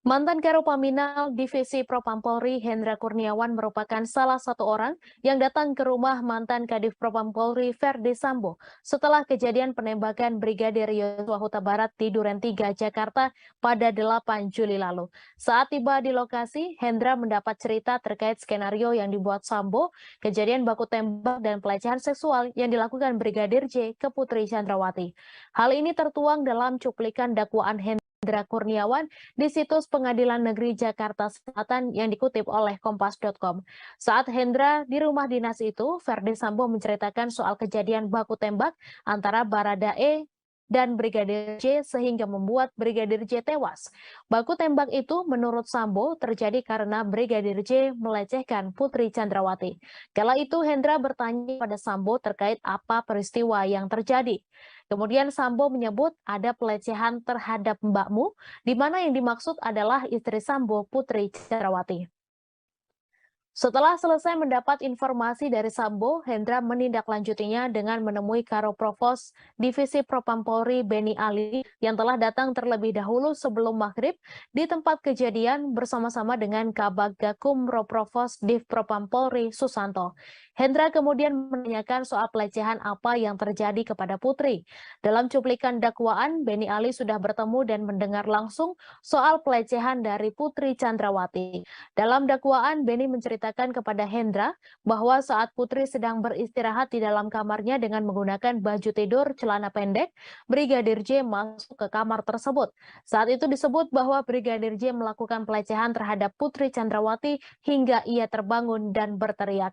Mantan Karopaminal Divisi Propam Polri Hendra Kurniawan merupakan salah satu orang yang datang ke rumah mantan Kadif Propam Polri Verdi Sambo setelah kejadian penembakan Brigadir Yosua Huta Barat di Duren 3 Jakarta pada 8 Juli lalu. Saat tiba di lokasi, Hendra mendapat cerita terkait skenario yang dibuat Sambo, kejadian baku tembak dan pelecehan seksual yang dilakukan Brigadir J ke Putri Chandrawati. Hal ini tertuang dalam cuplikan dakwaan Hendra Kurniawan di situs Pengadilan Negeri Jakarta Selatan yang dikutip oleh Kompas.com. Saat Hendra di rumah dinas itu, Verdi Sambo menceritakan soal kejadian baku tembak antara Baradae dan Brigadir J sehingga membuat Brigadir J tewas. Baku tembak itu menurut Sambo terjadi karena Brigadir J melecehkan Putri Chandrawati. Kala itu Hendra bertanya pada Sambo terkait apa peristiwa yang terjadi. Kemudian Sambo menyebut ada pelecehan terhadap mbakmu, di mana yang dimaksud adalah istri Sambo, Putri Chandrawati. Setelah selesai mendapat informasi dari Sambo, Hendra menindaklanjutinya dengan menemui Karo Provos Divisi Propam Polri Beni Ali yang telah datang terlebih dahulu sebelum maghrib di tempat kejadian bersama-sama dengan Kabag Gakum Roprovos Div Propam Polri Susanto. Hendra kemudian menanyakan soal pelecehan apa yang terjadi kepada Putri. Dalam cuplikan dakwaan, Benny Ali sudah bertemu dan mendengar langsung soal pelecehan dari Putri Chandrawati. Dalam dakwaan, Benny menceritakan kepada Hendra bahwa saat Putri sedang beristirahat di dalam kamarnya dengan menggunakan baju tidur celana pendek, Brigadir J masuk ke kamar tersebut. Saat itu disebut bahwa Brigadir J melakukan pelecehan terhadap Putri Chandrawati hingga ia terbangun dan berteriak.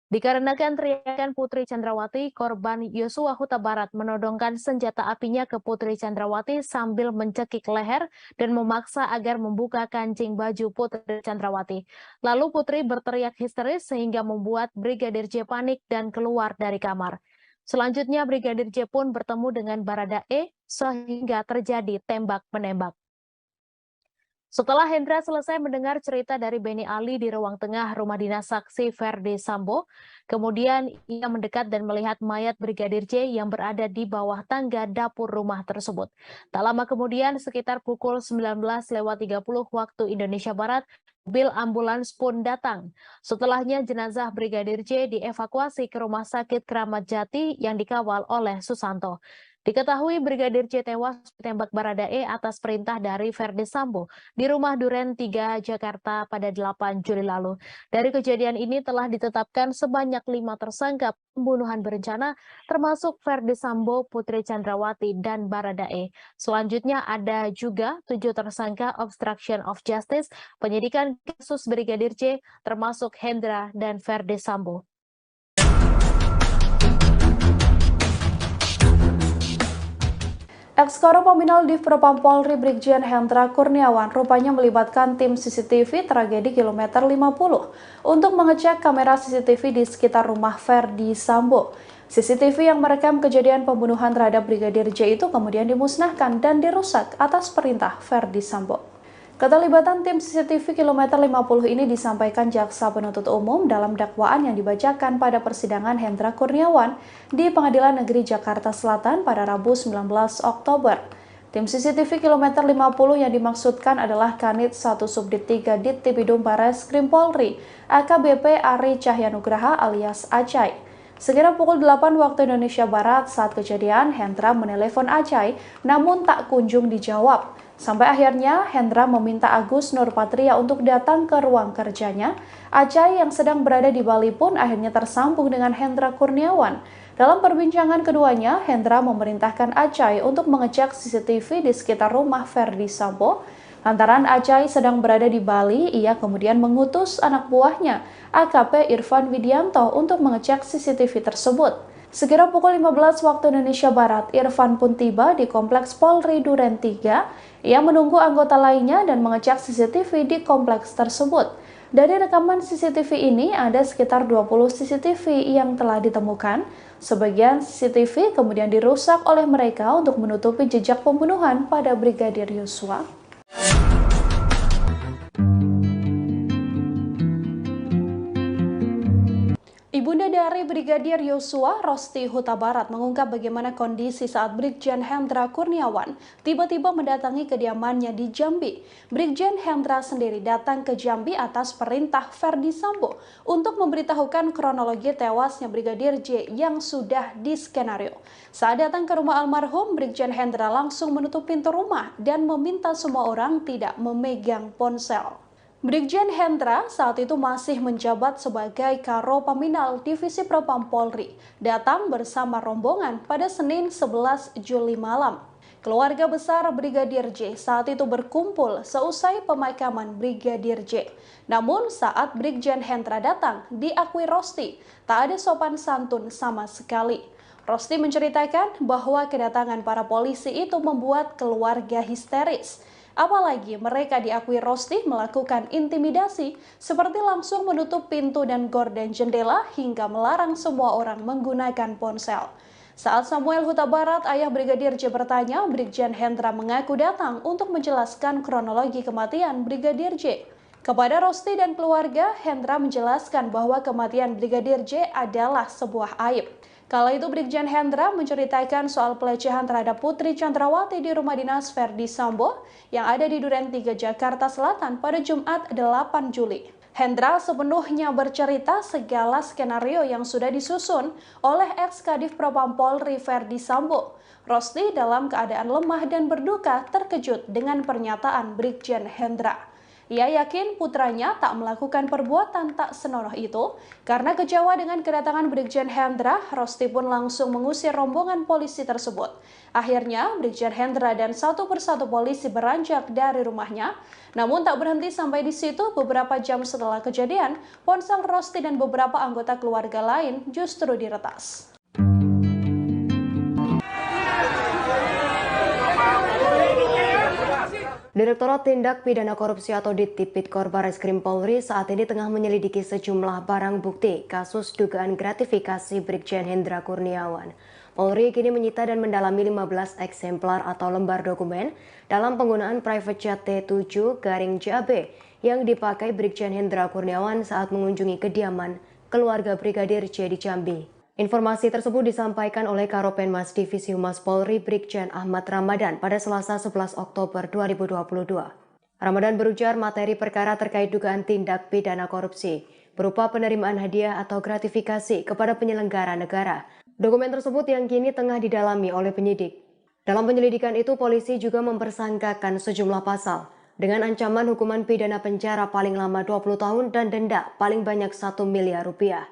Dikarenakan teriakan Putri Chandrawati, korban Yosua Huta Barat menodongkan senjata apinya ke Putri Chandrawati sambil mencekik leher dan memaksa agar membuka kancing baju Putri Chandrawati. Lalu Putri berteriak histeris sehingga membuat Brigadir J panik dan keluar dari kamar. Selanjutnya Brigadir J pun bertemu dengan Baradae sehingga terjadi tembak-menembak. Setelah Hendra selesai mendengar cerita dari Benny Ali di ruang tengah rumah dinas saksi Verdi Sambo, kemudian ia mendekat dan melihat mayat Brigadir J yang berada di bawah tangga dapur rumah tersebut. Tak lama kemudian, sekitar pukul 19.30 waktu Indonesia Barat, mobil ambulans pun datang. Setelahnya jenazah Brigadir J dievakuasi ke Rumah Sakit Kramat Jati yang dikawal oleh Susanto. Diketahui Brigadir J tewas ditembak Baradae atas perintah dari Verdi Sambo di rumah Duren 3 Jakarta pada 8 Juli lalu. Dari kejadian ini telah ditetapkan sebanyak 5 tersangka pembunuhan berencana termasuk Verdi Sambo, Putri Chandrawati, dan Baradae. Selanjutnya ada juga 7 tersangka obstruction of justice, penyidikan kasus Brigadir J termasuk Hendra dan Verdi Sambo. Ex-Karo Paminal Div Propam Polri Brigjen Hendra Kurniawan rupanya melibatkan tim CCTV tragedi kilometer 50 untuk mengecek kamera CCTV di sekitar rumah Verdi Sambo. CCTV yang merekam kejadian pembunuhan terhadap Brigadir J itu kemudian dimusnahkan dan dirusak atas perintah Verdi Sambo. Keterlibatan tim CCTV kilometer 50 ini disampaikan Jaksa Penuntut Umum dalam dakwaan yang dibacakan pada persidangan Hendra Kurniawan di Pengadilan Negeri Jakarta Selatan pada Rabu 19 Oktober. Tim CCTV kilometer 50 yang dimaksudkan adalah Kanit 1 Subdit 3 Dittipidum Bareskrim Polri, AKBP Ari Cahyanugraha alias Acai. Sekira pukul 8 waktu Indonesia Barat saat kejadian, Hendra menelepon Acai namun tak kunjung dijawab. Sampai akhirnya Hendra meminta Agus Nurpatria untuk datang ke ruang kerjanya. Acai yang sedang berada di Bali pun akhirnya tersambung dengan Hendra Kurniawan. Dalam perbincangan keduanya, Hendra memerintahkan Acai untuk mengecek CCTV di sekitar rumah Verdi Sambo. Lantaran Acai sedang berada di Bali, ia kemudian mengutus anak buahnya, AKP Irfan Widianto, untuk mengecek CCTV tersebut. Sekira pukul 15 waktu Indonesia Barat, Irfan pun tiba di Kompleks Polri Duren 3. Ia menunggu anggota lainnya dan mengecek CCTV di kompleks tersebut. Dari rekaman CCTV ini ada sekitar 20 CCTV yang telah ditemukan. Sebagian CCTV kemudian dirusak oleh mereka untuk menutupi jejak pembunuhan pada Brigadir Yosua. Ibunda dari Brigadir Yosua, Rosti Huta Barat, mengungkap bagaimana kondisi saat Brigjen Hendra Kurniawan tiba-tiba mendatangi kediamannya di Jambi. Brigjen Hendra sendiri datang ke Jambi atas perintah Verdi Sambo untuk memberitahukan kronologi tewasnya Brigadir J yang sudah diskenario. Saat datang ke rumah almarhum, Brigjen Hendra langsung menutup pintu rumah dan meminta semua orang tidak memegang ponsel. Brigjen Hendra saat itu masih menjabat sebagai Karo Paminal Divisi Propam Polri, datang bersama rombongan pada Senin 11 Juli malam. Keluarga besar Brigadir J saat itu berkumpul seusai pemakaman Brigadir J. Namun saat Brigjen Hendra datang, diakui Rosti, tak ada sopan santun sama sekali. Rosti menceritakan bahwa kedatangan para polisi itu membuat keluarga histeris. Apalagi mereka diakui Rosti melakukan intimidasi seperti langsung menutup pintu dan gorden jendela hingga melarang semua orang menggunakan ponsel. Saat Samuel Huta Barat, ayah Brigadir J bertanya, Brigjen Hendra mengaku datang untuk menjelaskan kronologi kematian Brigadir J. Kepada Rosti dan keluarga, Hendra menjelaskan bahwa kematian Brigadir J adalah sebuah aib. Kala itu Brigjen Hendra menceritakan soal pelecehan terhadap Putri Chandrawati di rumah dinas Verdi Sambo yang ada di Duren 3 Jakarta Selatan pada Jumat 8 Juli. Hendra sepenuhnya bercerita segala skenario yang sudah disusun oleh ex-Kadif Propam Polri Verdi Sambo. Rosti dalam keadaan lemah dan berduka terkejut dengan pernyataan Brigjen Hendra. Ia yakin putranya tak melakukan perbuatan tak senonoh itu. Karena kecewa dengan kedatangan Brigjen Hendra, Rosti pun langsung mengusir rombongan polisi tersebut. Akhirnya, Brigjen Hendra dan satu persatu polisi beranjak dari rumahnya. Namun tak berhenti sampai di situ, beberapa jam setelah kejadian, ponsel Rosti dan beberapa anggota keluarga lain justru diretas. Direktorat Tindak Pidana Korupsi atau Dittipidkor Barreskrim Polri saat ini tengah menyelidiki sejumlah barang bukti kasus dugaan gratifikasi Brigjen Hendra Kurniawan. Polri kini menyita dan mendalami 15 eksemplar atau lembar dokumen dalam penggunaan private jet T7-JAB yang dipakai Brigjen Hendra Kurniawan saat mengunjungi kediaman keluarga Brigadir J di Jambi. Informasi tersebut disampaikan oleh Karopenmas Divisi Humas Polri Brigjen Ahmad Ramadan pada Selasa 11 Oktober 2022. Ramadan berujar materi perkara terkait dugaan tindak pidana korupsi berupa penerimaan hadiah atau gratifikasi kepada penyelenggara negara. Dokumen tersebut yang kini tengah didalami oleh penyidik. Dalam penyelidikan itu, polisi juga mempersangkakan sejumlah pasal dengan ancaman hukuman pidana penjara paling lama 20 tahun dan denda paling banyak 1 miliar rupiah.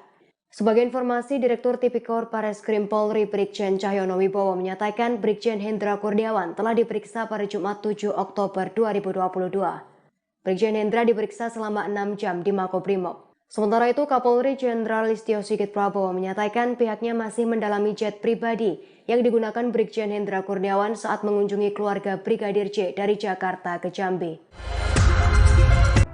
Sebagai informasi, Direktur Tipikor Barreskrim Polri Brigjen Cahyono Wibowo menyatakan Brigjen Hendra Kurniawan telah diperiksa pada Jumat 7 Oktober 2022. Brigjen Hendra diperiksa selama 6 jam di Makobrimob. Sementara itu, Kapolri Jenderal Listio Sigit Prabowo menyatakan pihaknya masih mendalami jet pribadi yang digunakan Brigjen Hendra Kurniawan saat mengunjungi keluarga Brigadir J dari Jakarta ke Jambi.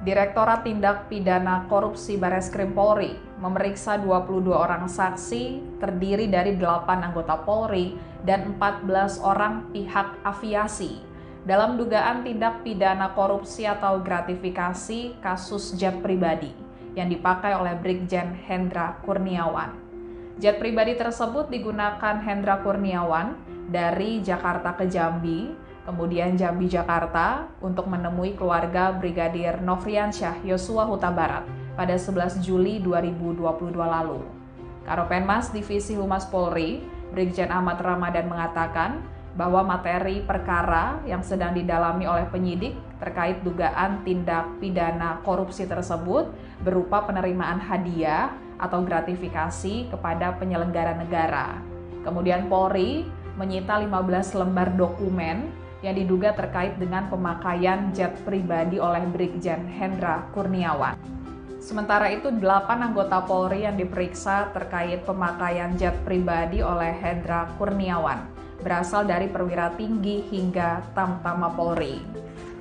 Direktorat Tindak Pidana Korupsi Barreskrim Polri memeriksa 22 orang saksi terdiri dari 8 anggota Polri dan 14 orang pihak aviasi dalam dugaan tindak pidana korupsi atau gratifikasi kasus jet pribadi yang dipakai oleh Brigjen Hendra Kurniawan. Jet pribadi tersebut digunakan Hendra Kurniawan dari Jakarta ke Jambi, kemudian Jambi Jakarta untuk menemui keluarga Brigadir Nofriansyah Yosua Huta Barat pada 11 Juli 2022 lalu. Karopenmas Divisi Humas Polri, Brigjen Ahmad Ramadan mengatakan bahwa materi perkara yang sedang didalami oleh penyidik terkait dugaan tindak pidana korupsi tersebut berupa penerimaan hadiah atau gratifikasi kepada penyelenggara negara. Kemudian Polri menyita 15 lembar dokumen yang diduga terkait dengan pemakaian jet pribadi oleh Brigjen Hendra Kurniawan. Sementara itu, 8 anggota Polri yang diperiksa terkait pemakaian jet pribadi oleh Hendra Kurniawan berasal dari perwira tinggi hingga Tamtama Polri.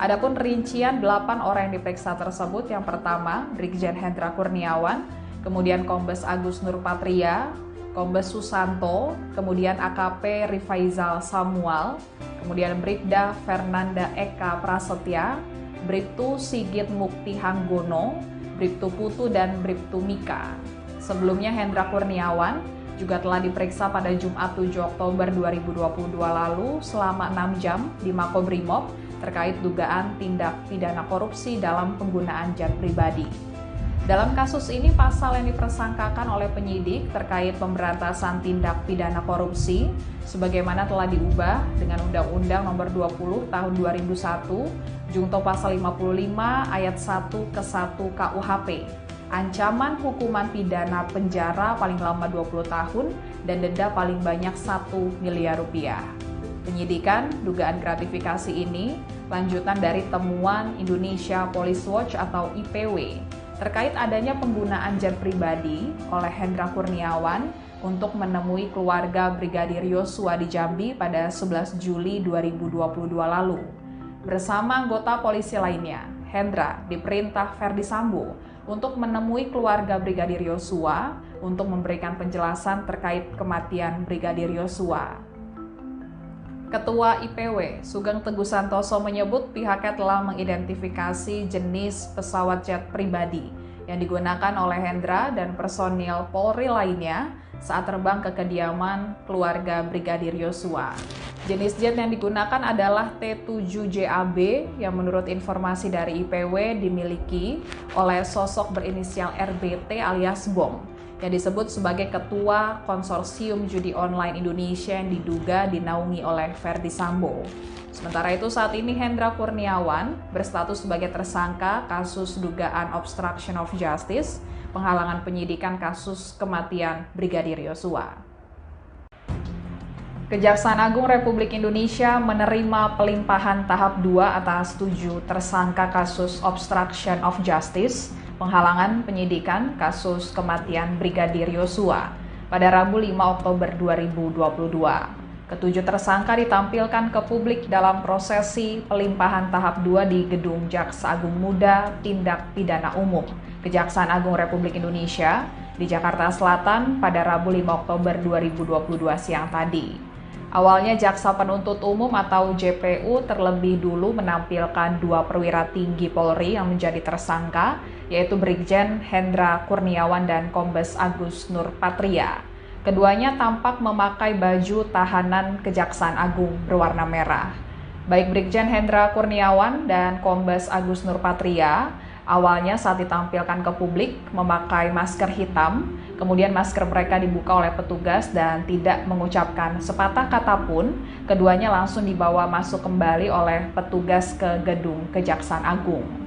Adapun rincian 8 orang yang diperiksa tersebut, yang pertama Brigjen Hendra Kurniawan, kemudian Kombes Agus Nurpatria, Kombes Susanto, kemudian AKP Rifaizal Samuel, kemudian Bribda Fernanda Eka Prasetya, Bribtu Sigit Mukti Hanggono, Bribtu Putu, dan Bribtu Mika. Sebelumnya Hendra Kurniawan juga telah diperiksa pada Jumat 7 Oktober 2022 lalu selama 6 jam di Makobrimob terkait dugaan tindak pidana korupsi dalam penggunaan jet pribadi. Dalam kasus ini, pasal yang dipersangkakan oleh penyidik terkait pemberantasan tindak pidana korupsi sebagaimana telah diubah dengan Undang-Undang Nomor 20 Tahun 2001, Jungto Pasal 55 Ayat 1 ke 1 KUHP. Ancaman hukuman pidana penjara paling lama 20 tahun dan denda paling banyak 1 miliar rupiah. Penyidikan dugaan gratifikasi ini lanjutan dari temuan Indonesia Police Watch atau IPW terkait adanya penggunaan jet pribadi oleh Hendra Kurniawan untuk menemui keluarga Brigadir Yosua di Jambi pada 11 Juli 2022 lalu. Bersama anggota polisi lainnya, Hendra diperintah Verdi Sambo untuk menemui keluarga Brigadir Yosua untuk memberikan penjelasan terkait kematian Brigadir Yosua. Ketua IPW, Sugeng Teguh Santoso menyebut pihaknya telah mengidentifikasi jenis pesawat jet pribadi yang digunakan oleh Hendra dan personil Polri lainnya saat terbang ke kediaman keluarga Brigadir Yosua. Jenis jet yang digunakan adalah T-7JAB yang menurut informasi dari IPW dimiliki oleh sosok berinisial RBT alias Bom yang disebut sebagai Ketua Konsorsium Judi Online Indonesia yang diduga dinaungi oleh Ferdy Sambo. Sementara itu saat ini Hendra Kurniawan berstatus sebagai tersangka kasus dugaan obstruction of justice, penghalangan penyidikan kasus kematian Brigadir Yosua. Kejaksaan Agung Republik Indonesia menerima pelimpahan tahap 2 atas 7 tersangka kasus obstruction of justice, penghalangan penyidikan kasus kematian Brigadir Yosua pada Rabu 5 Oktober 2022. Ketujuh tersangka ditampilkan ke publik dalam prosesi pelimpahan tahap 2 di Gedung Jaksa Agung Muda Tindak Pidana Umum, Kejaksaan Agung Republik Indonesia di Jakarta Selatan pada Rabu 5 Oktober 2022 siang tadi. Awalnya Jaksa Penuntut Umum atau JPU terlebih dulu menampilkan dua perwira tinggi Polri yang menjadi tersangka, yaitu Brigjen Hendra Kurniawan dan Kombes Agus Nurpatria. Keduanya tampak memakai baju tahanan Kejaksaan Agung berwarna merah. Baik Brigjen Hendra Kurniawan dan Kombes Agus Nurpatria awalnya saat ditampilkan ke publik memakai masker hitam, kemudian masker mereka dibuka oleh petugas dan tidak mengucapkan sepatah kata pun, keduanya langsung dibawa masuk kembali oleh petugas ke gedung Kejaksaan Agung.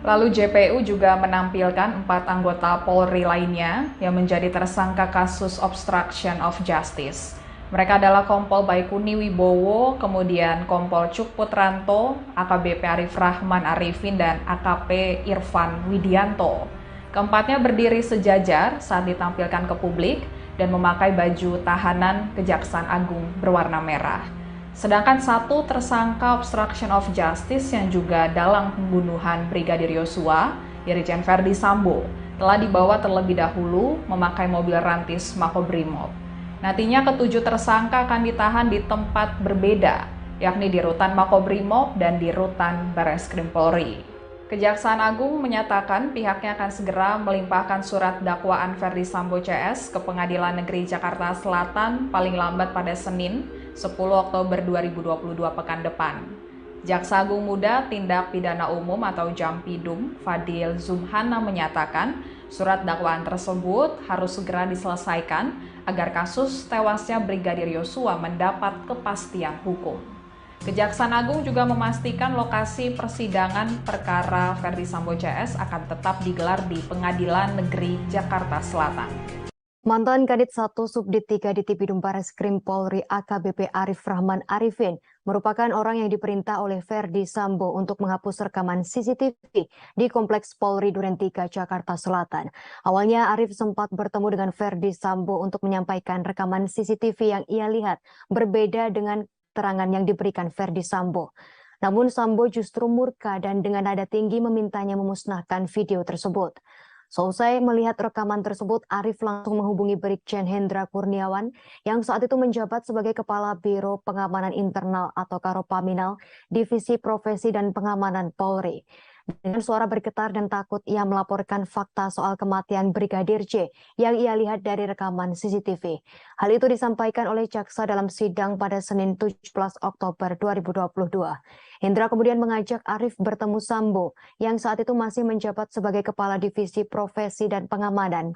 Lalu JPU juga menampilkan 4 anggota Polri lainnya yang menjadi tersangka kasus obstruction of justice. Mereka adalah Kompol Baikuni Wibowo, kemudian Kompol Cuk Putranto, AKBP Arif Rahman Arifin, dan AKP Irfan Widianto. Keempatnya berdiri sejajar saat ditampilkan ke publik dan memakai baju tahanan Kejaksaan Agung berwarna merah. Sedangkan satu tersangka obstruction of justice yang juga dalam pembunuhan Brigadir Yosua, Irjen Ferdy Sambo, telah dibawa terlebih dahulu memakai mobil rantis Makobrimob. Nantinya ketujuh tersangka akan ditahan di tempat berbeda, yakni di Rutan Makobrimob dan di Rutan Bareskrim Polri. Kejaksaan Agung menyatakan pihaknya akan segera melimpahkan surat dakwaan Ferdy Sambo CS ke Pengadilan Negeri Jakarta Selatan paling lambat pada Senin 10 Oktober 2022 pekan depan. Jaksa Agung Muda Tindak Pidana Umum atau Jampidum Fadil Zumhana menyatakan surat dakwaan tersebut harus segera diselesaikan agar kasus tewasnya Brigadir Yosua mendapat kepastian hukum. Kejaksaan Agung juga memastikan lokasi persidangan perkara Ferdy Sambo CS akan tetap digelar di Pengadilan Negeri Jakarta Selatan. Mantan Kadit 1 Subdit 3 di Tipidum Bareskrim Polri AKBP Arif Rahman Arifin merupakan orang yang diperintah oleh Ferdy Sambo untuk menghapus rekaman CCTV di Kompleks Polri Duren 3 Jakarta Selatan. Awalnya Arif sempat bertemu dengan Ferdy Sambo untuk menyampaikan rekaman CCTV yang ia lihat berbeda dengan keterangan yang diberikan Ferdy Sambo. Namun Sambo justru murka dan dengan nada tinggi memintanya memusnahkan video tersebut. Selesai melihat rekaman tersebut, Arif langsung menghubungi Brigjen Hendra Kurniawan yang saat itu menjabat sebagai Kepala Biro Pengamanan Internal atau Karopaminal Divisi Profesi dan Pengamanan Polri. Dengan suara bergetar dan takut, ia melaporkan fakta soal kematian Brigadir J yang ia lihat dari rekaman CCTV. Hal itu disampaikan oleh jaksa dalam sidang pada Senin 17 Oktober 2022. Hendra kemudian mengajak Arif bertemu Sambo yang saat itu masih menjabat sebagai Kepala Divisi Profesi dan Pengamanan.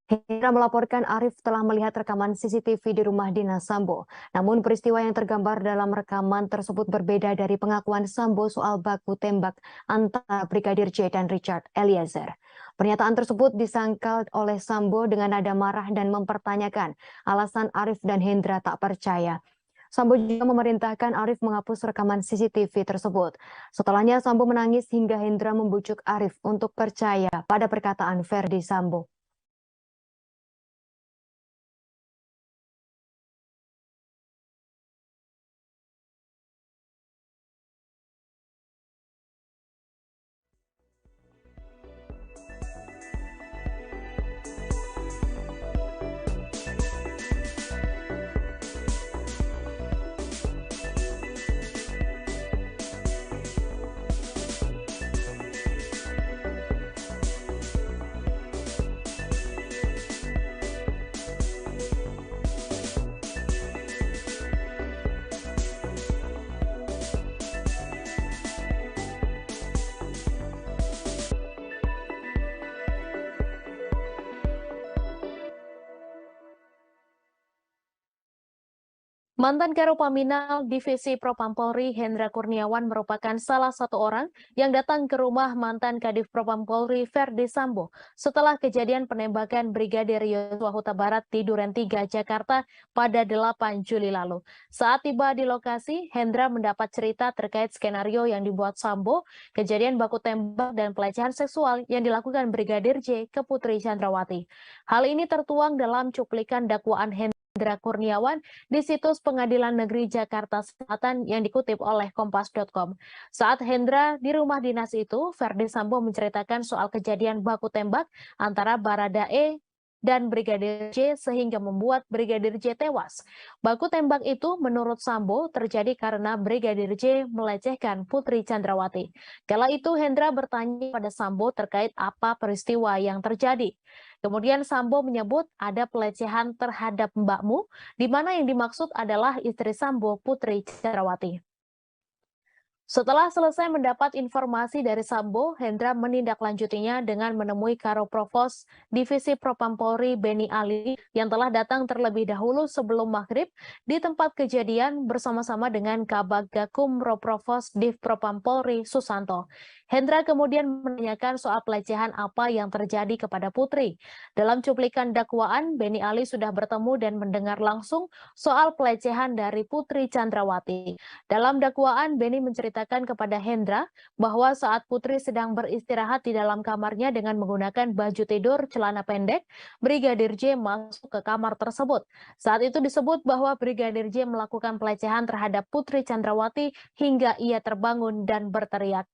Hendra melaporkan Arif telah melihat rekaman CCTV di rumah dinas Sambo. Namun peristiwa yang tergambar dalam rekaman tersebut berbeda dari pengakuan Sambo soal baku tembak antara Brigadir J dan Richard Eliezer. Pernyataan tersebut disangkal oleh Sambo dengan nada marah dan mempertanyakan alasan Arif dan Hendra tak percaya. Sambo juga memerintahkan Arif menghapus rekaman CCTV tersebut. Setelahnya Sambo menangis hingga Hendra membujuk Arif untuk percaya pada perkataan Ferdy Sambo. Mantan Karopaminal Divisi Propam Polri Hendra Kurniawan merupakan salah satu orang yang datang ke rumah mantan Kadif Propam Polri Verdi Sambo setelah kejadian penembakan Brigadir Yosua Huta Barat di Duren 3, Jakarta pada 8 Juli lalu. Saat tiba di lokasi, Hendra mendapat cerita terkait skenario yang dibuat Sambo, kejadian baku tembak dan pelecehan seksual yang dilakukan Brigadir J ke Putri Chandrawati. Hal ini tertuang dalam cuplikan dakwaan Hendra Kurniawan di situs Pengadilan Negeri Jakarta Selatan yang dikutip oleh Kompas.com. Saat Hendra di rumah dinas itu, Verdi Sambo menceritakan soal kejadian baku tembak antara Baradae dan Brigadir J sehingga membuat Brigadir J tewas. Baku tembak itu menurut Sambo terjadi karena Brigadir J melecehkan Putri Chandrawati. Kala itu Hendra bertanya pada Sambo terkait apa peristiwa yang terjadi. Kemudian Sambo menyebut ada pelecehan terhadap mbakmu, di mana yang dimaksud adalah istri Sambo, Putri Chandrawati. Setelah selesai mendapat informasi dari Sambo, Hendra menindaklanjutinya dengan menemui Karo Provos Divisi Propam Polri Beni Ali yang telah datang terlebih dahulu sebelum maghrib di tempat kejadian bersama-sama dengan Kabag Gakum Roprovos Div Propam Polri Susanto. Hendra kemudian menanyakan soal pelecehan apa yang terjadi kepada Putri. Dalam cuplikan dakwaan, Beni Ali sudah bertemu dan mendengar langsung soal pelecehan dari Putri Chandrawati. Dalam dakwaan, Beni menceritakan kepada Hendra bahwa saat Putri sedang beristirahat di dalam kamarnya dengan menggunakan baju tidur celana pendek, Brigadir J masuk ke kamar tersebut. Saat itu disebut bahwa Brigadir J melakukan pelecehan terhadap Putri Chandrawati hingga ia terbangun dan berteriak.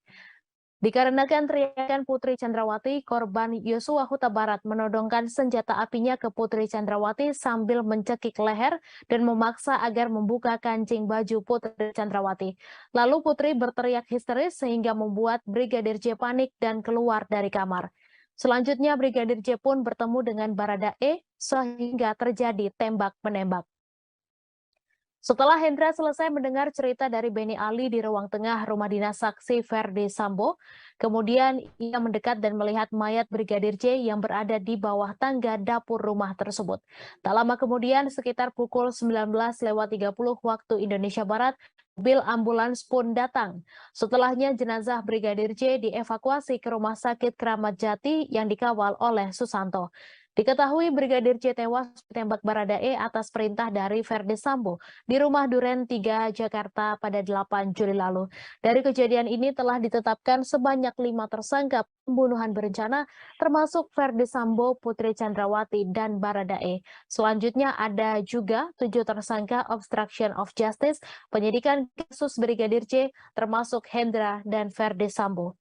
Dikarenakan teriakan Putri Chandrawati, korban Yosua Huta Barat menodongkan senjata apinya ke Putri Chandrawati sambil mencekik leher dan memaksa agar membuka kancing baju Putri Chandrawati. Lalu Putri berteriak histeris sehingga membuat Brigadir J panik dan keluar dari kamar. Selanjutnya Brigadir J pun bertemu dengan Baradae sehingga terjadi tembak-menembak. Setelah Hendra selesai mendengar cerita dari Beni Ali di ruang tengah rumah dinas saksi Verdi Sambo, kemudian ia mendekat dan melihat mayat Brigadir J yang berada di bawah tangga dapur rumah tersebut. Tak lama kemudian, sekitar pukul 19.30 waktu Indonesia Barat, mobil ambulans pun datang. Setelahnya jenazah Brigadir J dievakuasi ke Rumah Sakit Kramat Jati yang dikawal oleh Susanto. Diketahui Brigadir J tewas ditembak Baradae atas perintah dari Verdi Sambo di rumah Duren 3, Jakarta pada 8 Juli lalu. Dari kejadian ini telah ditetapkan sebanyak 5 tersangka pembunuhan berencana, termasuk Verdi Sambo, Putri Chandrawati, dan Baradae. Selanjutnya ada juga 7 tersangka obstruction of justice, penyidikan kasus Brigadir J, termasuk Hendra dan Verdi Sambo.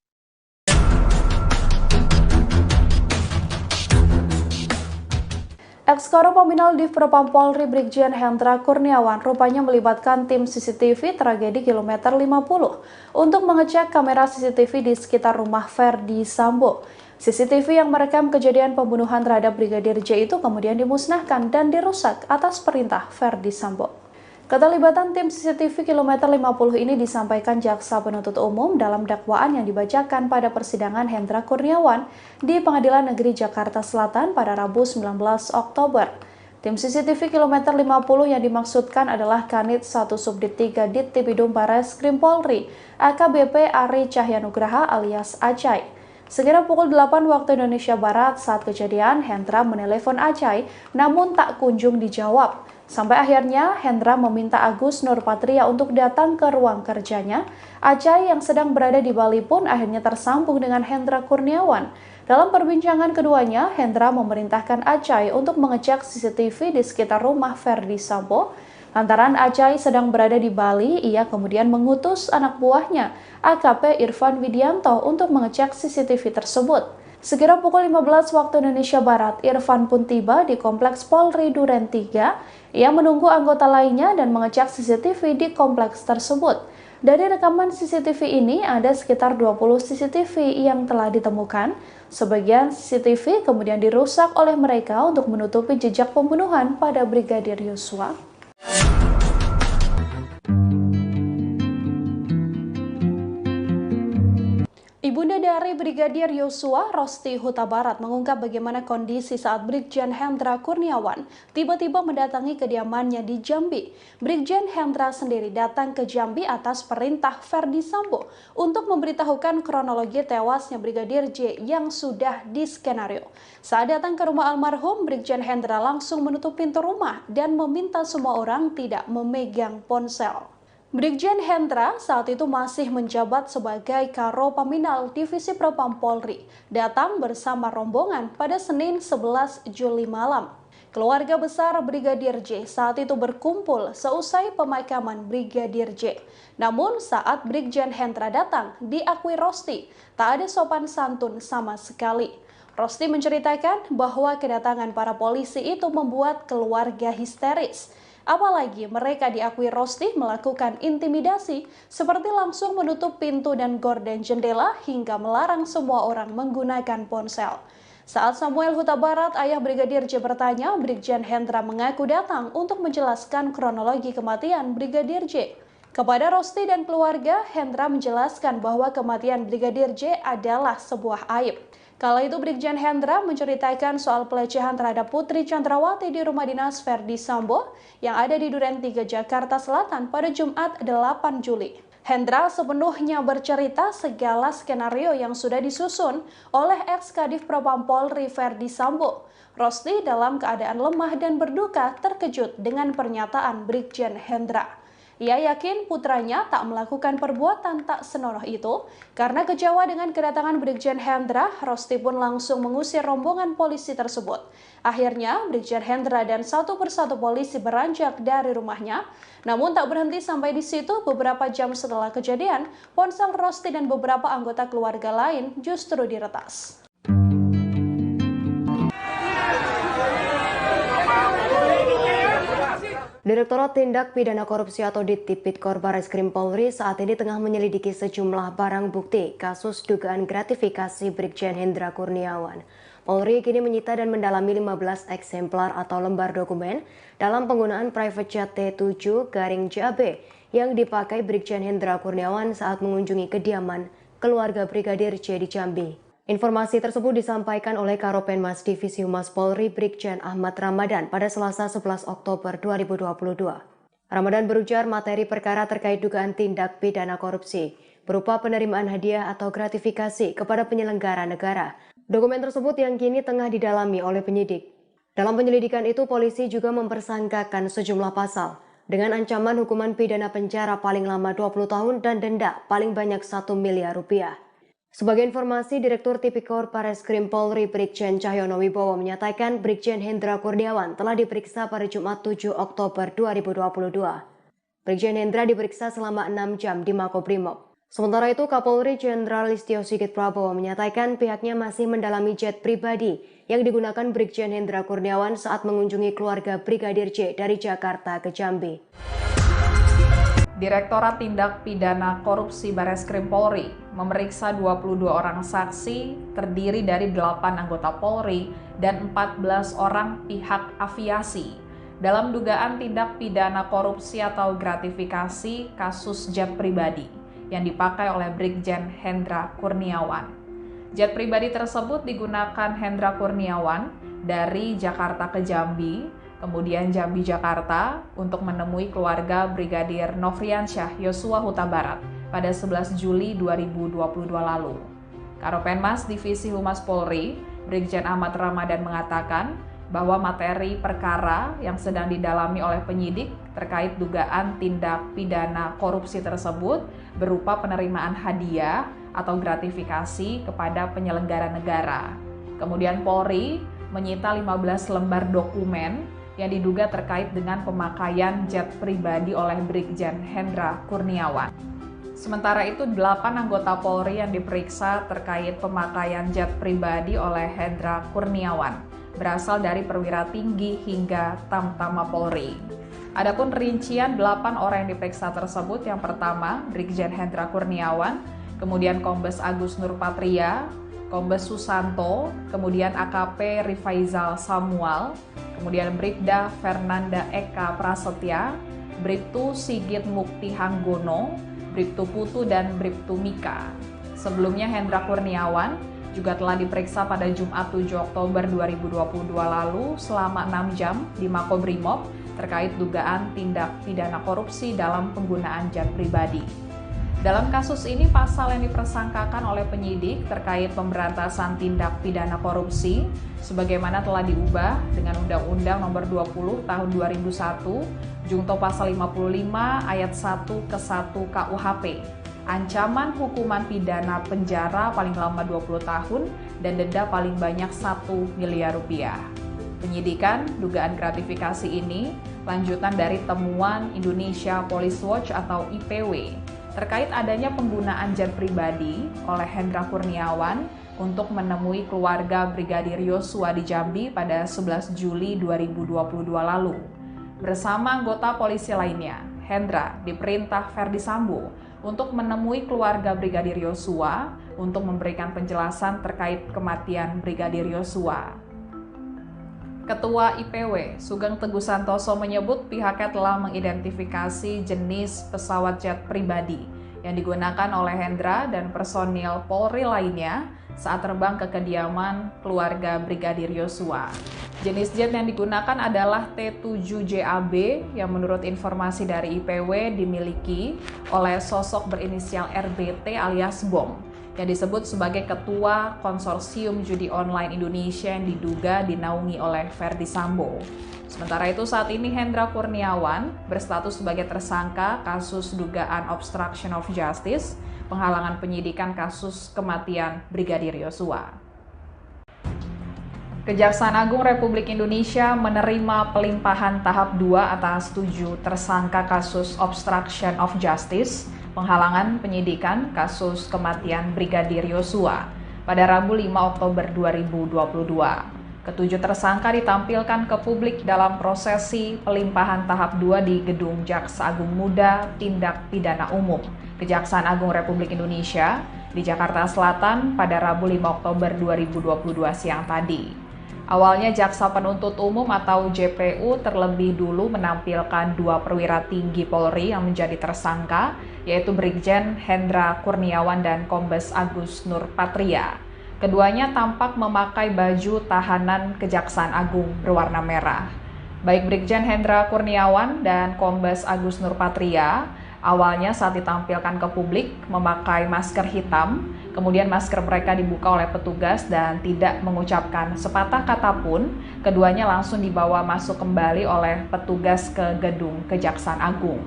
Ex-Karopaminal Div Propam Polri Brigjen Hendra Kurniawan rupanya melibatkan tim CCTV tragedi kilometer 50 untuk mengecek kamera CCTV di sekitar rumah Verdi Sambo. CCTV yang merekam kejadian pembunuhan terhadap Brigadir J itu kemudian dimusnahkan dan dirusak atas perintah Verdi Sambo. Keterlibatan tim CCTV kilometer 50 ini disampaikan Jaksa Penuntut Umum dalam dakwaan yang dibacakan pada persidangan Hendra Kurniawan di Pengadilan Negeri Jakarta Selatan pada Rabu 19 Oktober. Tim CCTV kilometer 50 yang dimaksudkan adalah Kanit 1 Subdit 3 Dittipidum Bareskrim Polri, AKBP Ari Cahyanugraha alias Acai. Sekira pukul 8 waktu Indonesia Barat saat kejadian, Hendra menelepon Acai namun tak kunjung dijawab. Sampai akhirnya Hendra meminta Agus Nurpatria untuk datang ke ruang kerjanya. Acai yang sedang berada di Bali pun akhirnya tersambung dengan Hendra Kurniawan. Dalam perbincangan keduanya, Hendra memerintahkan Acai untuk mengecek CCTV di sekitar rumah Verdi Sambo. Lantaran Acai sedang berada di Bali, ia kemudian mengutus anak buahnya, AKP Irfan Widianto, untuk mengecek CCTV tersebut. Sekira pukul 15 waktu Indonesia Barat, Irfan pun tiba di Kompleks Polri Duren 3. Ia menunggu anggota lainnya dan mengecek CCTV di kompleks tersebut. Dari rekaman CCTV ini, ada sekitar 20 CCTV yang telah ditemukan. Sebagian CCTV kemudian dirusak oleh mereka untuk menutupi jejak pembunuhan pada Brigadir Yosua. Ibunda dari dari Brigadir Yosua, Rosti Huta Barat mengungkap bagaimana kondisi saat Brigjen Hendra Kurniawan tiba-tiba mendatangi kediamannya di Jambi. Brigjen Hendra sendiri datang ke Jambi atas perintah Ferdi Sambo untuk memberitahukan kronologi tewasnya Brigadir J yang sudah diskenario. Saat datang ke rumah almarhum, Brigjen Hendra langsung menutup pintu rumah dan meminta semua orang tidak memegang ponsel. Brigjen Hendra saat itu masih menjabat sebagai Karo Paminal Divisi Propam Polri, datang bersama rombongan pada Senin 11 Juli malam. Keluarga besar Brigadir J saat itu berkumpul seusai pemakaman Brigadir J. Namun saat Brigjen Hendra datang, diakui Rosti, tak ada sopan santun sama sekali. Rosti menceritakan bahwa kedatangan para polisi itu membuat keluarga histeris. Apalagi mereka diakui Rosti melakukan intimidasi seperti langsung menutup pintu dan gorden jendela hingga melarang semua orang menggunakan ponsel. Saat Samuel Huta Barat, ayah Brigadir J bertanya, Brigjen Hendra mengaku datang untuk menjelaskan kronologi kematian Brigadir J. Kepada Rosti dan keluarga, Hendra menjelaskan bahwa kematian Brigadir J adalah sebuah aib. Kala itu Brigjen Hendra menceritakan soal pelecehan terhadap Putri Chandrawati di rumah dinas Ferdi Sambo yang ada di Duren 3, Jakarta Selatan pada Jumat 8 Juli. Hendra sepenuhnya bercerita segala skenario yang sudah disusun oleh ex-Kadif Propam Polri Ferdi Sambo. Rosti dalam keadaan lemah dan berduka terkejut dengan pernyataan Brigjen Hendra. Ia yakin putranya tak melakukan perbuatan tak senonoh itu. Karena kecewa dengan kedatangan Brigjen Hendra, Rosti pun langsung mengusir rombongan polisi tersebut. Akhirnya, Brigjen Hendra dan satu persatu polisi beranjak dari rumahnya. Namun tak berhenti sampai di situ, beberapa jam setelah kejadian, ponsel Rosti dan beberapa anggota keluarga lain justru diretas. Direktorat Tindak Pidana Korupsi atau Tipikor Barreskrim Polri saat ini tengah menyelidiki sejumlah barang bukti kasus dugaan gratifikasi Brigjen Hendra Kurniawan. Polri kini menyita dan mendalami 15 eksemplar atau lembar dokumen dalam penggunaan private jet T7-JAB yang dipakai Brigjen Hendra Kurniawan saat mengunjungi kediaman keluarga Brigadir J di Jambi. Informasi tersebut disampaikan oleh Karopenmas Divisi Humas Polri Brigjen Ahmad Ramadan pada Selasa 11 Oktober 2022. Ramadan berujar materi perkara terkait dugaan tindak pidana korupsi berupa penerimaan hadiah atau gratifikasi kepada penyelenggara negara. Dokumen tersebut yang kini tengah didalami oleh penyidik. Dalam penyelidikan itu, polisi juga mempersangkakan sejumlah pasal dengan ancaman hukuman pidana penjara paling lama 20 tahun dan denda paling banyak 1 miliar rupiah. Sebagai informasi, Direktur Tipikor Barreskrim Polri Brigjen Cahyono Wibowo menyatakan Brigjen Hendra Kurniawan telah diperiksa pada Jumat 7 Oktober 2022. Brigjen Hendra diperiksa selama 6 jam di Makobrimob. Sementara itu, Kapolri Jenderal Listio Sigit Prabowo menyatakan pihaknya masih mendalami jet pribadi yang digunakan Brigjen Hendra Kurniawan saat mengunjungi keluarga Brigadir J dari Jakarta ke Jambi. Direktorat Tindak Pidana Korupsi Barreskrim Polri memeriksa 22 orang saksi terdiri dari 8 anggota Polri dan 14 orang pihak aviasi dalam dugaan tindak pidana korupsi atau gratifikasi kasus jet pribadi yang dipakai oleh Brigjen Hendra Kurniawan. Jet pribadi tersebut digunakan Hendra Kurniawan dari Jakarta ke Jambi, kemudian Jambi Jakarta untuk menemui keluarga Brigadir Nofriansyah Yosua Huta Barat pada 11 Juli 2022 lalu. Karopenmas Divisi Humas Polri, Brigjen Ahmad Ramadan mengatakan bahwa materi perkara yang sedang didalami oleh penyidik terkait dugaan tindak pidana korupsi tersebut berupa penerimaan hadiah atau gratifikasi kepada penyelenggara negara. Kemudian Polri menyita 15 lembar dokumen yang diduga terkait dengan pemakaian jet pribadi oleh Brigjen Hendra Kurniawan. Sementara itu, 8 anggota Polri yang diperiksa terkait pemakaian jet pribadi oleh Hendra Kurniawan berasal dari perwira tinggi hingga Tamtama Polri. Adapun rincian 8 orang yang diperiksa tersebut, yang pertama Brigjen Hendra Kurniawan, kemudian Kombes Agus Nurpatria, Kombes Susanto, kemudian AKP Rifaizal Samuel, kemudian Bribda Fernanda Eka Prasetya, Bribtu Sigit Mukti Hanggono, Bribtu Putu, dan Bribtu Mika. Sebelumnya Hendra Kurniawan juga telah diperiksa pada Jumat 7 Oktober 2022 lalu selama 6 jam di Makobrimob terkait dugaan tindak pidana korupsi dalam penggunaan jet pribadi. Dalam kasus ini, pasal yang dipersangkakan oleh penyidik terkait pemberantasan tindak pidana korupsi sebagaimana telah diubah dengan Undang-Undang Nomor 20 Tahun 2001, Jungto Pasal 55 Ayat 1 ke 1 KUHP. Ancaman hukuman pidana penjara paling lama 20 tahun dan denda paling banyak 1 miliar rupiah. Penyidikan dugaan gratifikasi ini lanjutan dari temuan Indonesia Police Watch atau IPW terkait adanya penggunaan jet pribadi oleh Hendra Kurniawan untuk menemui keluarga Brigadir Yosua di Jambi pada 11 Juli 2022 lalu. Bersama anggota polisi lainnya, Hendra diperintah Ferdi Sambo untuk menemui keluarga Brigadir Yosua untuk memberikan penjelasan terkait kematian Brigadir Yosua. Ketua IPW, Sugeng Teguh Santoso menyebut pihaknya telah mengidentifikasi jenis pesawat jet pribadi yang digunakan oleh Hendra dan personil Polri lainnya saat terbang ke kediaman keluarga Brigadir Yosua. Jenis jet yang digunakan adalah T-7JAB yang menurut informasi dari IPW dimiliki oleh sosok berinisial RBT alias Bom, yang disebut sebagai Ketua Konsorsium Judi Online Indonesia yang diduga dinaungi oleh Ferdi Sambo. Sementara itu saat ini Hendra Kurniawan berstatus sebagai tersangka kasus dugaan obstruction of justice, penghalangan penyidikan kasus kematian Brigadir Yosua. Kejaksaan Agung Republik Indonesia menerima pelimpahan tahap 2 atas 7 tersangka kasus obstruction of justice, penghalangan penyidikan kasus kematian Brigadir Yosua pada Rabu 5 Oktober 2022. Ketujuh tersangka ditampilkan ke publik dalam prosesi pelimpahan tahap 2 di Gedung Jaksa Agung Muda Tindak Pidana Umum, Kejaksaan Agung Republik Indonesia di Jakarta Selatan pada Rabu 5 Oktober 2022 siang tadi. Awalnya Jaksa Penuntut Umum atau JPU terlebih dulu menampilkan 2 perwira tinggi Polri yang menjadi tersangka, yaitu Brigjen Hendra Kurniawan dan Kombes Agus Nur Patria. Keduanya tampak memakai baju tahanan Kejaksaan Agung berwarna merah. Baik Brigjen Hendra Kurniawan dan Kombes Agus Nur Patria awalnya saat ditampilkan ke publik memakai masker hitam, kemudian masker mereka dibuka oleh petugas dan tidak mengucapkan sepatah kata pun, keduanya langsung dibawa masuk kembali oleh petugas ke gedung Kejaksaan Agung.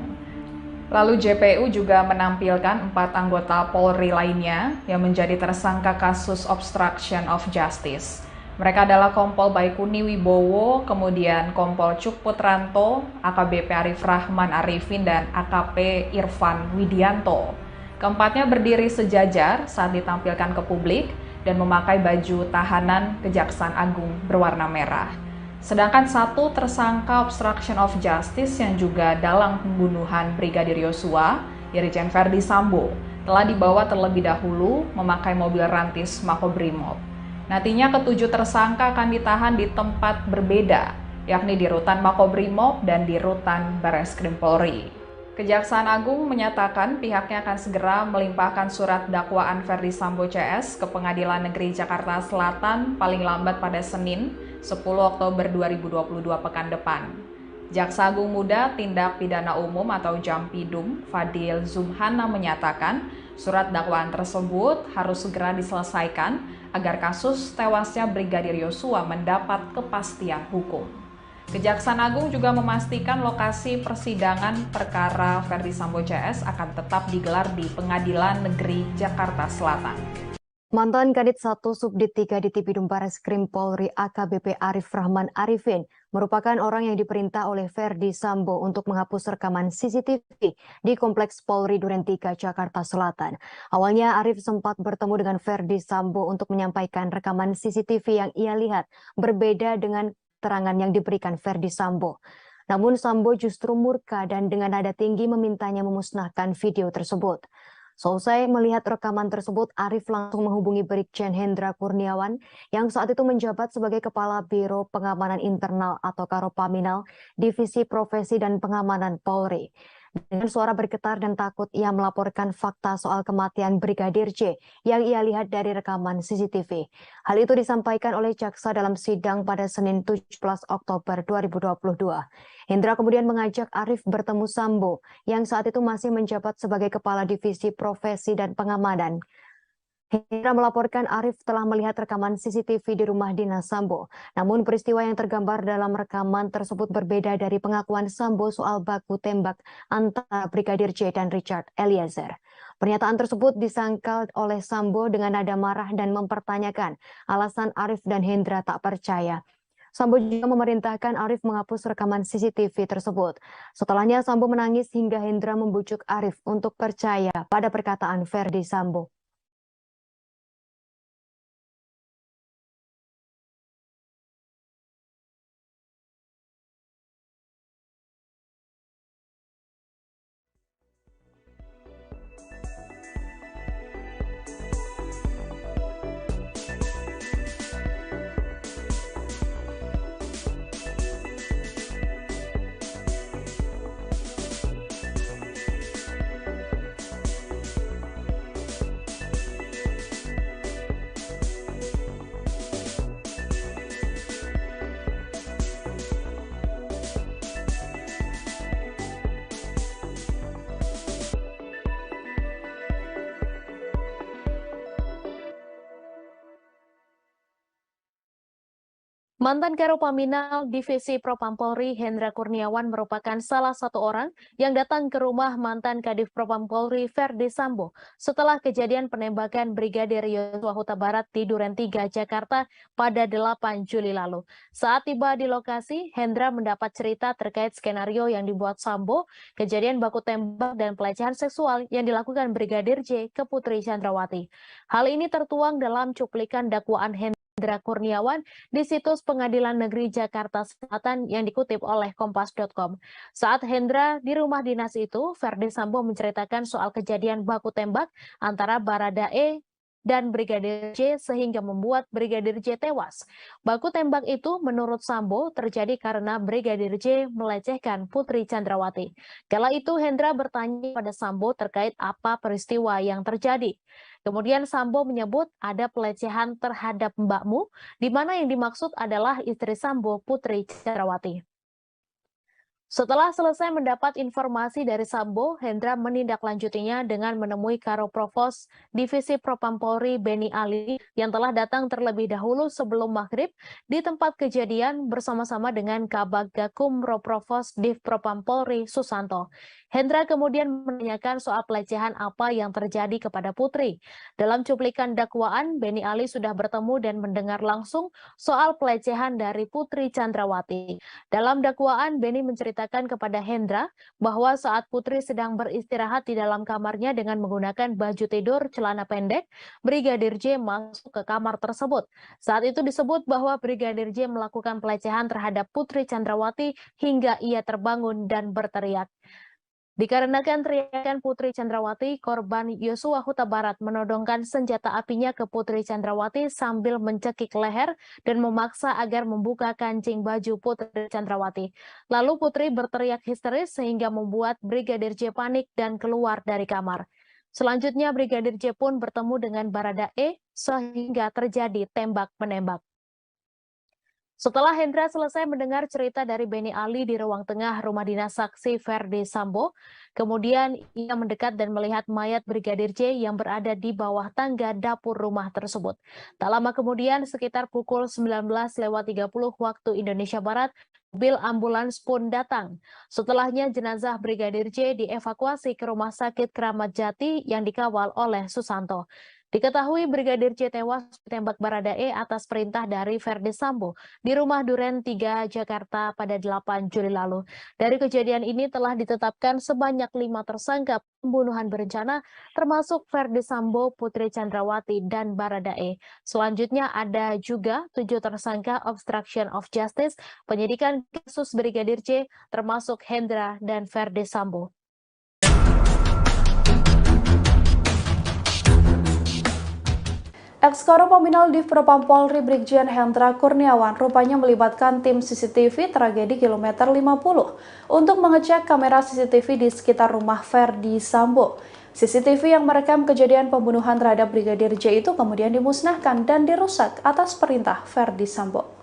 Lalu JPU juga menampilkan 4 anggota Polri lainnya yang menjadi tersangka kasus obstruction of justice. Mereka adalah Kompol Baikuni Wibowo, kemudian Kompol Cuk Putranto, AKBP Arif Rahman Arifin, dan AKP Irfan Widianto. Keempatnya berdiri sejajar saat ditampilkan ke publik dan memakai baju tahanan Kejaksaan Agung berwarna merah. Sedangkan 1 tersangka obstruction of justice yang juga dalam pembunuhan Brigadir Yosua, Irjen Ferdi Sambo, telah dibawa terlebih dahulu memakai mobil rantis Makobrimob. Nantinya ketujuh tersangka akan ditahan di tempat berbeda, yakni di Rutan Makobrimob dan di Rutan Bareskrim Polri. Kejaksaan Agung menyatakan pihaknya akan segera melimpahkan surat dakwaan Ferdi Sambo CS ke Pengadilan Negeri Jakarta Selatan paling lambat pada Senin 10 Oktober 2022 pekan depan. Jaksa Agung Muda Tindak Pidana Umum atau Jampidum Fadil Zumhana menyatakan surat dakwaan tersebut harus segera diselesaikan agar kasus tewasnya Brigadir Yosua mendapat kepastian hukum. Kejaksaan Agung juga memastikan lokasi persidangan perkara Ferdi Sambo CS akan tetap digelar di Pengadilan Negeri Jakarta Selatan. Mantan Kadit 1 Subdit 3 di Tipidum Bareskrim Polri AKBP Arif Rahman Arifin merupakan orang yang diperintah oleh Ferdi Sambo untuk menghapus rekaman CCTV di Kompleks Polri Duren 3 Jakarta Selatan. Awalnya Arif sempat bertemu dengan Ferdi Sambo untuk menyampaikan rekaman CCTV yang ia lihat berbeda dengan keterangan yang diberikan Ferdi Sambo. Namun Sambo justru murka dan dengan nada tinggi memintanya memusnahkan video tersebut. Selesai melihat rekaman tersebut, Arif langsung menghubungi Brigjen Hendra Kurniawan yang saat itu menjabat sebagai Kepala Biro Pengamanan Internal atau Karopaminal Divisi Profesi dan Pengamanan Polri. Dengan suara bergetar dan takut, ia melaporkan fakta soal kematian Brigadir J yang ia lihat dari rekaman CCTV. Hal itu disampaikan oleh jaksa dalam sidang pada Senin 17 Oktober 2022. Hendra kemudian mengajak Arif bertemu Sambo yang saat itu masih menjabat sebagai Kepala Divisi Profesi dan Pengamanan. Hendra melaporkan Arif telah melihat rekaman CCTV di rumah dinas Sambo. Namun peristiwa yang tergambar dalam rekaman tersebut berbeda dari pengakuan Sambo soal baku tembak antara Brigadir J dan Richard Eliezer. Pernyataan tersebut disangkal oleh Sambo dengan nada marah dan mempertanyakan alasan Arif dan Hendra tak percaya. Sambo juga memerintahkan Arif menghapus rekaman CCTV tersebut. Setelahnya Sambo menangis hingga Hendra membujuk Arif untuk percaya pada perkataan Verdi Sambo. Mantan Karopaminal Divisi Propam Polri Hendra Kurniawan merupakan salah satu orang yang datang ke rumah mantan Kadif Propam Polri Verdi Sambo setelah kejadian penembakan Brigadir Yosua Huta Barat di Duren 3, Jakarta pada 8 Juli lalu. Saat tiba di lokasi, Hendra mendapat cerita terkait skenario yang dibuat Sambo, kejadian baku tembak dan pelecehan seksual yang dilakukan Brigadir J ke Putri Chandrawati. Hal ini tertuang dalam cuplikan dakwaan Hendra Kurniawan di situs Pengadilan Negeri Jakarta Selatan yang dikutip oleh Kompas.com. Saat Hendra di rumah dinas itu, Verdi Sambo menceritakan soal kejadian baku tembak antara Baradae dan Brigadir J sehingga membuat Brigadir J tewas. Baku tembak itu menurut Sambo terjadi karena Brigadir J melecehkan Putri Chandrawati. Kala itu Hendra bertanya pada Sambo terkait apa peristiwa yang terjadi. Kemudian Sambo menyebut ada pelecehan terhadap mbakmu, di mana yang dimaksud adalah istri Sambo, Putri Chandrawati. Setelah selesai mendapat informasi dari Sambo, Hendra menindaklanjutinya dengan menemui Karo Provos Divisi Propam Polri Beni Ali yang telah datang terlebih dahulu sebelum maghrib di tempat kejadian bersama-sama dengan Kabag Gakum Provos Div Propam Polri Susanto. Hendra kemudian menanyakan soal pelecehan apa yang terjadi kepada Putri. Dalam cuplikan dakwaan, Beni Ali sudah bertemu dan mendengar langsung soal pelecehan dari Putri Chandrawati. Dalam dakwaan, Beni menceritakan kepada Hendra bahwa saat Putri sedang beristirahat di dalam kamarnya dengan menggunakan baju tidur celana pendek, Brigadir J masuk ke kamar tersebut. Saat itu disebut bahwa Brigadir J melakukan pelecehan terhadap Putri Chandrawati hingga ia terbangun dan berteriak. Dikarenakan teriakan Putri Chandrawati, korban Yosua Huta Barat menodongkan senjata apinya ke Putri Chandrawati sambil mencekik leher dan memaksa agar membuka kancing baju Putri Chandrawati. Lalu Putri berteriak histeris sehingga membuat Brigadir J panik dan keluar dari kamar. Selanjutnya Brigadir J pun bertemu dengan Baradae sehingga terjadi tembak-menembak. Setelah Hendra selesai mendengar cerita dari Beni Ali di ruang tengah rumah dinas saksi Verdi Sambo, kemudian ia mendekat dan melihat mayat Brigadir J yang berada di bawah tangga dapur rumah tersebut. Tak lama kemudian, sekitar pukul 19.30 waktu Indonesia Barat, mobil ambulans pun datang. Setelahnya jenazah Brigadir J dievakuasi ke Rumah Sakit Kramat Jati yang dikawal oleh Susanto. Diketahui Brigadir J tewas ditembak Baradae atas perintah dari Verdi Sambo di rumah Duren 3, Jakarta pada 8 Juli lalu. Dari kejadian ini telah ditetapkan sebanyak 5 tersangka pembunuhan berencana, termasuk Verdi Sambo, Putri Chandrawati, dan Baradae. Selanjutnya ada juga 7 tersangka obstruction of justice, penyidikan kasus Brigadir J, termasuk Hendra dan Verdi Sambo. Ex-Karo Paminal Div Propam Polri Brigjen Hendra Kurniawan rupanya melibatkan tim CCTV tragedi kilometer 50 untuk mengecek kamera CCTV di sekitar rumah Ferdi Sambo. CCTV yang merekam kejadian pembunuhan terhadap Brigadir J itu kemudian dimusnahkan dan dirusak atas perintah Ferdi Sambo.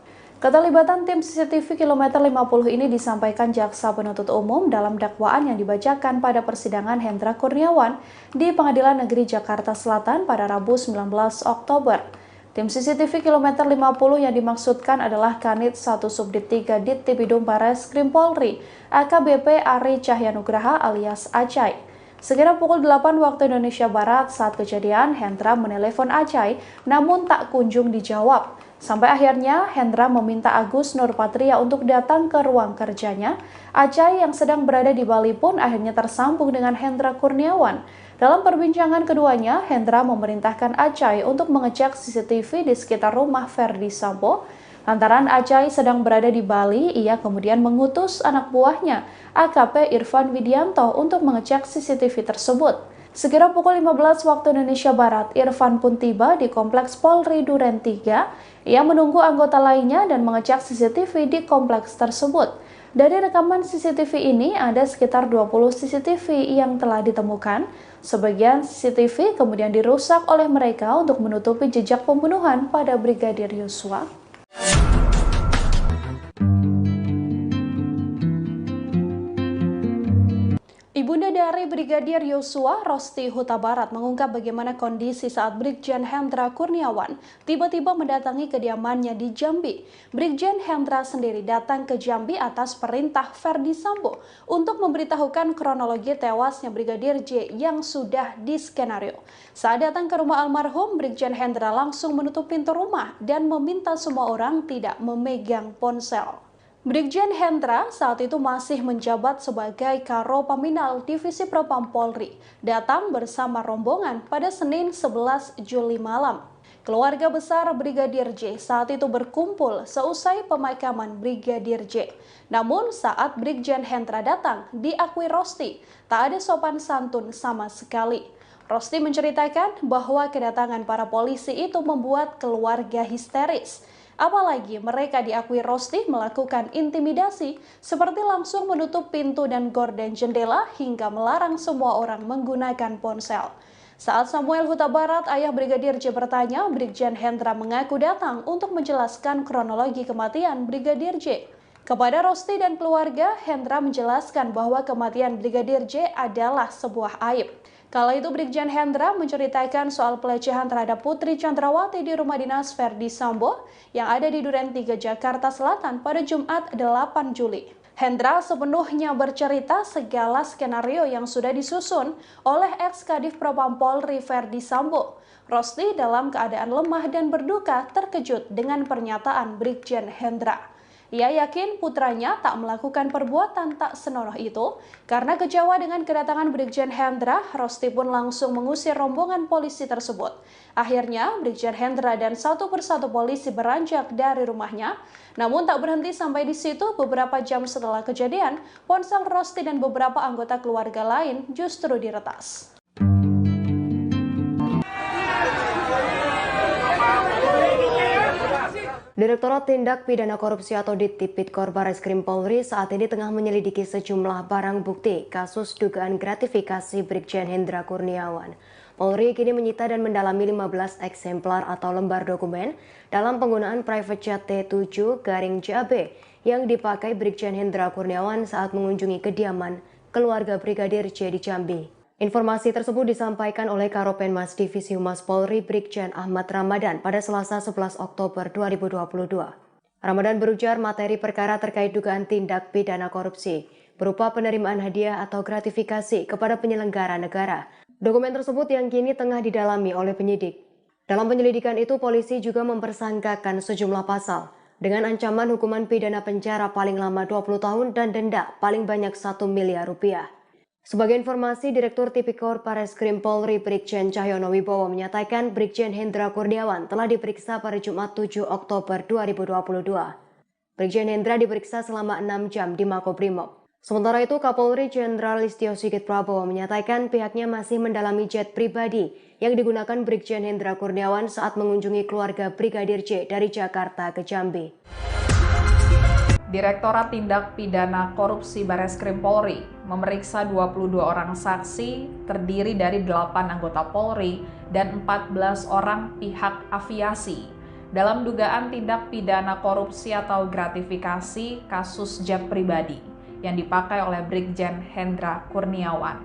Keterlibatan tim CCTV kilometer 50 ini disampaikan Jaksa Penuntut Umum dalam dakwaan yang dibacakan pada persidangan Hendra Kurniawan di Pengadilan Negeri Jakarta Selatan pada Rabu 19 Oktober. Tim CCTV kilometer 50 yang dimaksudkan adalah Kanit 1 Subdit 3 Dittipidum Bareskrim Polri, AKBP Ari Cahyanugraha alias Acai. Sekira pukul 8 waktu Indonesia Barat saat kejadian, Hendra menelepon Acai namun tak kunjung dijawab. Sampai akhirnya Hendra meminta Agus Nurpatria untuk datang ke ruang kerjanya. Acai yang sedang berada di Bali pun akhirnya tersambung dengan Hendra Kurniawan. Dalam perbincangan keduanya, Hendra memerintahkan Acai untuk mengecek CCTV di sekitar rumah Ferdi Sambo. Lantaran Acai sedang berada di Bali, ia kemudian mengutus anak buahnya, AKP Irfan Widianto, untuk mengecek CCTV tersebut. Sekira pukul 15 waktu Indonesia Barat, Irfan pun tiba di Kompleks Polri Duren 3. Ia menunggu anggota lainnya dan mengecek CCTV di kompleks tersebut. Dari rekaman CCTV ini, ada sekitar 20 CCTV yang telah ditemukan. Sebagian CCTV kemudian dirusak oleh mereka untuk menutupi jejak pembunuhan pada Brigadir Yosua. Ibunda dari Brigadir Yosua, Rosti Huta Barat, mengungkap bagaimana kondisi saat Brigjen Hendra Kurniawan tiba-tiba mendatangi kediamannya di Jambi. Brigjen Hendra sendiri datang ke Jambi atas perintah Ferdi Sambo untuk memberitahukan kronologi tewasnya Brigadir J yang sudah diskenario. Saat datang ke rumah almarhum, Brigjen Hendra langsung menutup pintu rumah dan meminta semua orang tidak memegang ponsel. Brigjen Hendra saat itu masih menjabat sebagai Karo Paminal Divisi Propam Polri, datang bersama rombongan pada Senin 11 Juli malam. Keluarga besar Brigadir J saat itu berkumpul seusai pemakaman Brigadir J. Namun saat Brigjen Hendra datang, diakui Rosti, tak ada sopan santun sama sekali. Rosti menceritakan bahwa kedatangan para polisi itu membuat keluarga histeris. Apalagi mereka diakui Rosti melakukan intimidasi seperti langsung menutup pintu dan gorden jendela hingga melarang semua orang menggunakan ponsel. Saat Samuel Huta Barat, ayah Brigadir J bertanya, Brigjen Hendra mengaku datang untuk menjelaskan kronologi kematian Brigadir J. Kepada Rosti dan keluarga, Hendra menjelaskan bahwa kematian Brigadir J adalah sebuah aib. Kala itu Brigjen Hendra menceritakan soal pelecehan terhadap Putri Chandrawati di rumah dinas Ferdi Sambo yang ada di Duren 3 Jakarta Selatan pada Jumat 8 Juli. Hendra sepenuhnya bercerita segala skenario yang sudah disusun oleh ex-Kadif Propam Polri Ferdi Sambo. Rosti dalam keadaan lemah dan berduka terkejut dengan pernyataan Brigjen Hendra. Ia yakin putranya tak melakukan perbuatan tak senonoh itu. Karena kecewa dengan kedatangan Brigjen Hendra, Rosti pun langsung mengusir rombongan polisi tersebut. Akhirnya, Brigjen Hendra dan satu persatu polisi beranjak dari rumahnya. Namun tak berhenti sampai di situ, beberapa jam setelah kejadian, ponsel Rosti dan beberapa anggota keluarga lain justru diretas. Direktorat Tindak Pidana Korupsi atau Dittipidum Bareskrim Polri saat ini tengah menyelidiki sejumlah barang bukti kasus dugaan gratifikasi Brigjen Hendra Kurniawan. Polri kini menyita dan mendalami 15 eksemplar atau lembar dokumen dalam penggunaan private jet T7-JAB yang dipakai Brigjen Hendra Kurniawan saat mengunjungi kediaman keluarga Brigadir J di Jambi. Informasi tersebut disampaikan oleh Karopenmas Divisi Humas Polri Brigjen Ahmad Ramadan pada Selasa 11 Oktober 2022. Ramadan berujar materi perkara terkait dugaan tindak pidana korupsi berupa penerimaan hadiah atau gratifikasi kepada penyelenggara negara. Dokumen tersebut yang kini tengah didalami oleh penyidik. Dalam penyelidikan itu, polisi juga mempersangkakan sejumlah pasal dengan ancaman hukuman pidana penjara paling lama 20 tahun dan denda paling banyak 1 miliar rupiah. Sebagai informasi, Direktur Tipikor Bareskrim Polri Brigjen Cahyono Wibowo menyatakan Brigjen Hendra Kurniawan telah diperiksa pada Jumat 7 Oktober 2022. Brigjen Hendra diperiksa selama 6 jam di Makobrimob. Sementara itu, Kapolri Jenderal Listio Sigit Prabowo menyatakan pihaknya masih mendalami jet pribadi yang digunakan Brigjen Hendra Kurniawan saat mengunjungi keluarga Brigadir J dari Jakarta ke Jambi. Direktorat Tindak Pidana Korupsi Bareskrim Polri memeriksa 22 orang saksi terdiri dari 8 anggota Polri dan 14 orang pihak aviasi dalam dugaan tindak pidana korupsi atau gratifikasi kasus jet pribadi yang dipakai oleh Brigjen Hendra Kurniawan.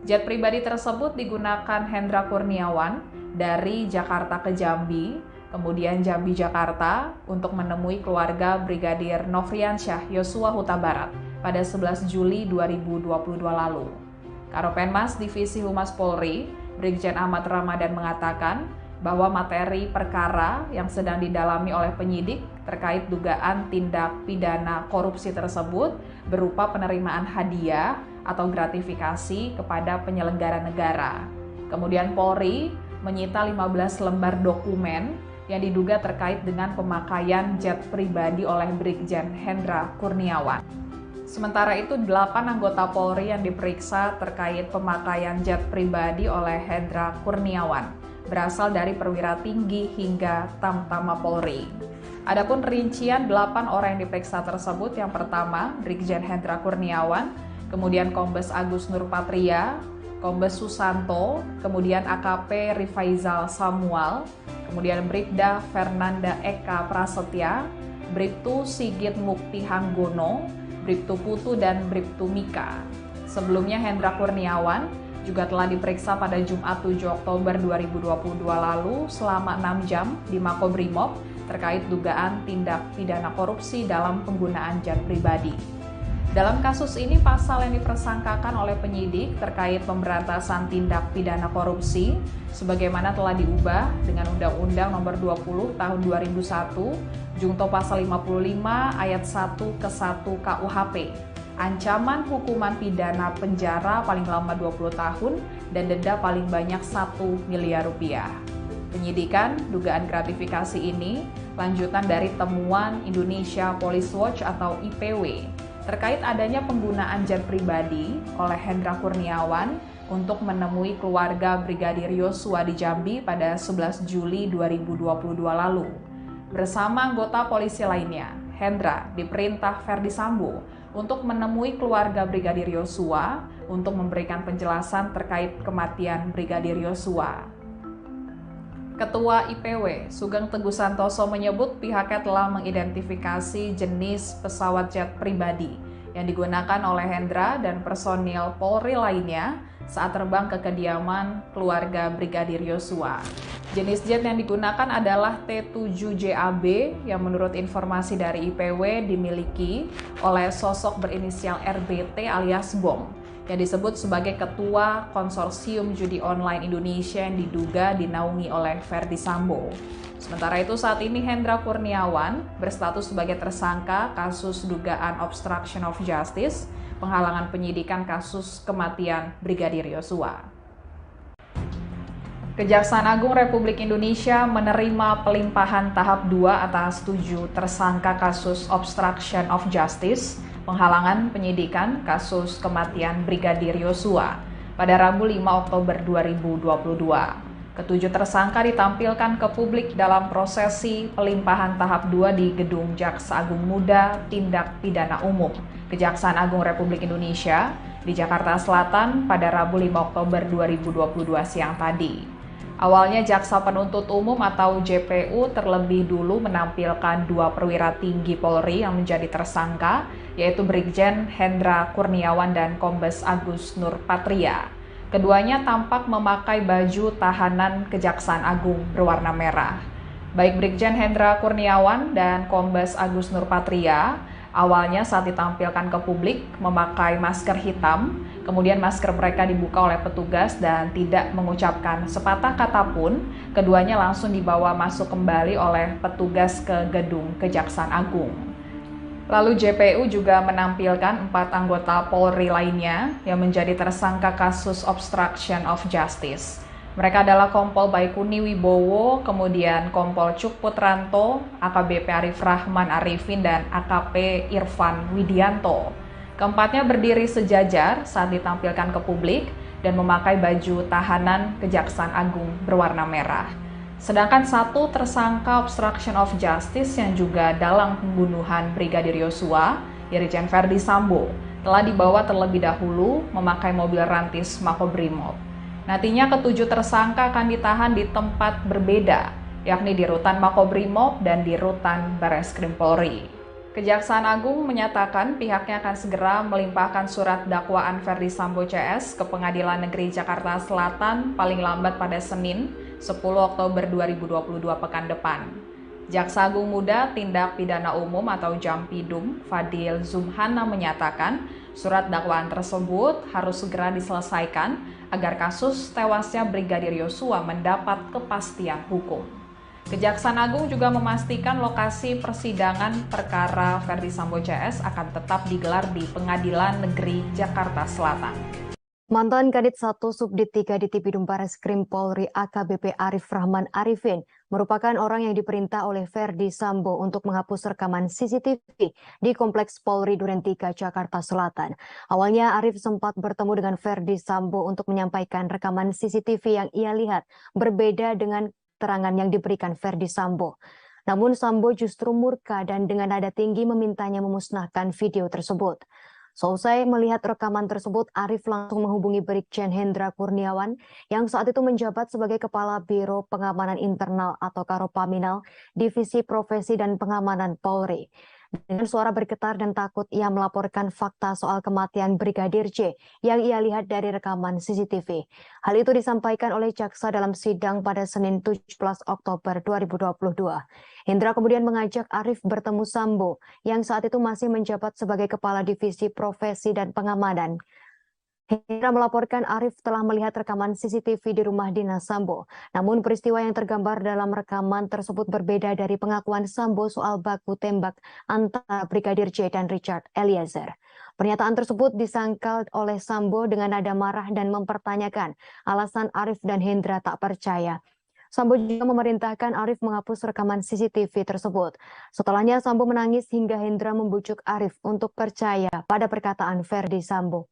Jet pribadi tersebut digunakan Hendra Kurniawan dari Jakarta ke Jambi, kemudian Jambi Jakarta untuk menemui keluarga Brigadir Nofriansyah Yosua Huta Barat pada 11 Juli 2022 lalu. Karopenmas Divisi Humas Polri, Brigjen Ahmad Ramadan mengatakan bahwa materi perkara yang sedang didalami oleh penyidik terkait dugaan tindak pidana korupsi tersebut berupa penerimaan hadiah atau gratifikasi kepada penyelenggara negara. Kemudian Polri menyita 15 lembar dokumen yang diduga terkait dengan pemakaian jet pribadi oleh Brigjen Hendra Kurniawan. Sementara itu, 8 anggota Polri yang diperiksa terkait pemakaian jet pribadi oleh Hendra Kurniawan berasal dari perwira tinggi hingga Tamtama Polri. Adapun rincian 8 orang yang diperiksa tersebut, yang pertama Brigjen Hendra Kurniawan, kemudian Kombes Agus Nurpatria, Kombes Susanto, kemudian AKP Rifaizal Samuel, kemudian Bribda Fernanda Eka Prasetya, Bribtu Sigit Mukti Hanggono, Bribtu Putu, dan Bribtu Mika. Sebelumnya Hendra Kurniawan juga telah diperiksa pada Jumat 7 Oktober 2022 lalu selama 6 jam di Makobrimob terkait dugaan tindak pidana korupsi dalam penggunaan jet pribadi. Dalam kasus ini, pasal yang dipersangkakan oleh penyidik terkait pemberantasan tindak pidana korupsi sebagaimana telah diubah dengan Undang-Undang Nomor 20 Tahun 2001, Jungto Pasal 55 Ayat 1 ke 1 KUHP. Ancaman hukuman pidana penjara paling lama 20 tahun dan denda paling banyak 1 miliar rupiah. Penyidikan dugaan gratifikasi ini lanjutan dari temuan Indonesia Police Watch atau IPW terkait adanya penggunaan jet pribadi oleh Hendra Kurniawan untuk menemui keluarga Brigadir Yosua di Jambi pada 11 Juli 2022 lalu. Bersama anggota polisi lainnya, Hendra diperintah Ferdi Sambo untuk menemui keluarga Brigadir Yosua untuk memberikan penjelasan terkait kematian Brigadir Yosua. Ketua IPW, Sugeng Teguh Santoso menyebut pihaknya telah mengidentifikasi jenis pesawat jet pribadi yang digunakan oleh Hendra dan personil Polri lainnya saat terbang ke kediaman keluarga Brigadir Yosua. Jenis jet yang digunakan adalah T-7JAB yang menurut informasi dari IPW dimiliki oleh sosok berinisial RBT alias Bom yang disebut sebagai Ketua Konsorsium Judi Online Indonesia yang diduga dinaungi oleh Ferdi Sambo. Sementara itu saat ini Hendra Kurniawan berstatus sebagai tersangka kasus dugaan obstruction of justice, penghalangan penyidikan kasus kematian Brigadir Yosua. Kejaksaan Agung Republik Indonesia menerima pelimpahan tahap 2 atas 7 tersangka kasus obstruction of justice, penghalangan penyidikan kasus kematian Brigadir Yosua pada Rabu 5 Oktober 2022. Ketujuh tersangka ditampilkan ke publik dalam prosesi pelimpahan tahap 2 di Gedung Jaksa Agung Muda Tindak Pidana Umum, Kejaksaan Agung Republik Indonesia di Jakarta Selatan pada Rabu 5 Oktober 2022 siang tadi. Awalnya Jaksa Penuntut Umum atau JPU terlebih dulu menampilkan 2 perwira tinggi Polri yang menjadi tersangka, yaitu Brigjen Hendra Kurniawan dan Kombes Agus Nurpatria. Keduanya tampak memakai baju tahanan Kejaksaan Agung berwarna merah. Baik Brigjen Hendra Kurniawan dan Kombes Agus Nurpatria awalnya saat ditampilkan ke publik memakai masker hitam, kemudian masker mereka dibuka oleh petugas dan tidak mengucapkan sepatah kata pun, keduanya langsung dibawa masuk kembali oleh petugas ke gedung Kejaksaan Agung. Lalu JPU juga menampilkan 4 anggota Polri lainnya yang menjadi tersangka kasus obstruction of justice. Mereka adalah Kompol Baikuni Wibowo, kemudian Kompol Cuk Putranto, AKBP Arif Rahman Arifin, dan AKP Irfan Widianto. Keempatnya berdiri sejajar saat ditampilkan ke publik dan memakai baju tahanan Kejaksaan Agung berwarna merah. Sedangkan satu tersangka obstruction of justice yang juga dalam pembunuhan Brigadir Yosua, Irjen Verdi Sambo, telah dibawa terlebih dahulu memakai mobil rantis Makobrimob. Nantinya ketujuh tersangka akan ditahan di tempat berbeda, yakni di Rutan Makobrimob dan di Rutan Bareskrim Polri. Kejaksaan Agung menyatakan pihaknya akan segera melimpahkan surat dakwaan Verdi Sambo CS ke Pengadilan Negeri Jakarta Selatan paling lambat pada Senin, 10 Oktober 2022 pekan depan. Jaksa Agung Muda Tindak Pidana Umum atau Jampidum, Fadil Zumhana menyatakan surat dakwaan tersebut harus segera diselesaikan agar kasus tewasnya Brigadir Yosua mendapat kepastian hukum. Kejaksaan Agung juga memastikan lokasi persidangan perkara Verdi Sambo CS akan tetap digelar di Pengadilan Negeri Jakarta Selatan. Mantan Kadit 1 Subdit 3 di Tipidum Bareskrim Polri AKBP Arif Rahman Arifin merupakan orang yang diperintah oleh Verdi Sambo untuk menghapus rekaman CCTV di Kompleks Polri Duren 3 Jakarta Selatan. Awalnya Arif sempat bertemu dengan Verdi Sambo untuk menyampaikan rekaman CCTV yang ia lihat berbeda dengan keterangan yang diberikan Verdi Sambo. Namun Sambo justru murka dan dengan nada tinggi memintanya memusnahkan video tersebut. Seusai melihat rekaman tersebut, Arif langsung menghubungi Brigjen Hendra Kurniawan yang saat itu menjabat sebagai Kepala Biro Pengamanan Internal atau Karopaminal, Divisi Profesi dan Pengamanan Polri. Dengan suara bergetar dan takut, ia melaporkan fakta soal kematian Brigadir J yang ia lihat dari rekaman CCTV. Hal itu disampaikan oleh jaksa dalam sidang pada Senin 17 Oktober 2022. Hendra kemudian mengajak Arif bertemu Sambo yang saat itu masih menjabat sebagai Kepala Divisi Profesi dan Pengamanan. Hendra melaporkan Arif telah melihat rekaman CCTV di rumah dinas Sambo. Namun peristiwa yang tergambar dalam rekaman tersebut berbeda dari pengakuan Sambo soal baku tembak antara Brigadir J dan Richard Eliezer. Pernyataan tersebut disangkal oleh Sambo dengan nada marah dan mempertanyakan alasan Arif dan Hendra tak percaya. Sambo juga memerintahkan Arif menghapus rekaman CCTV tersebut. Setelahnya Sambo menangis hingga Hendra membujuk Arif untuk percaya pada perkataan Verdi Sambo.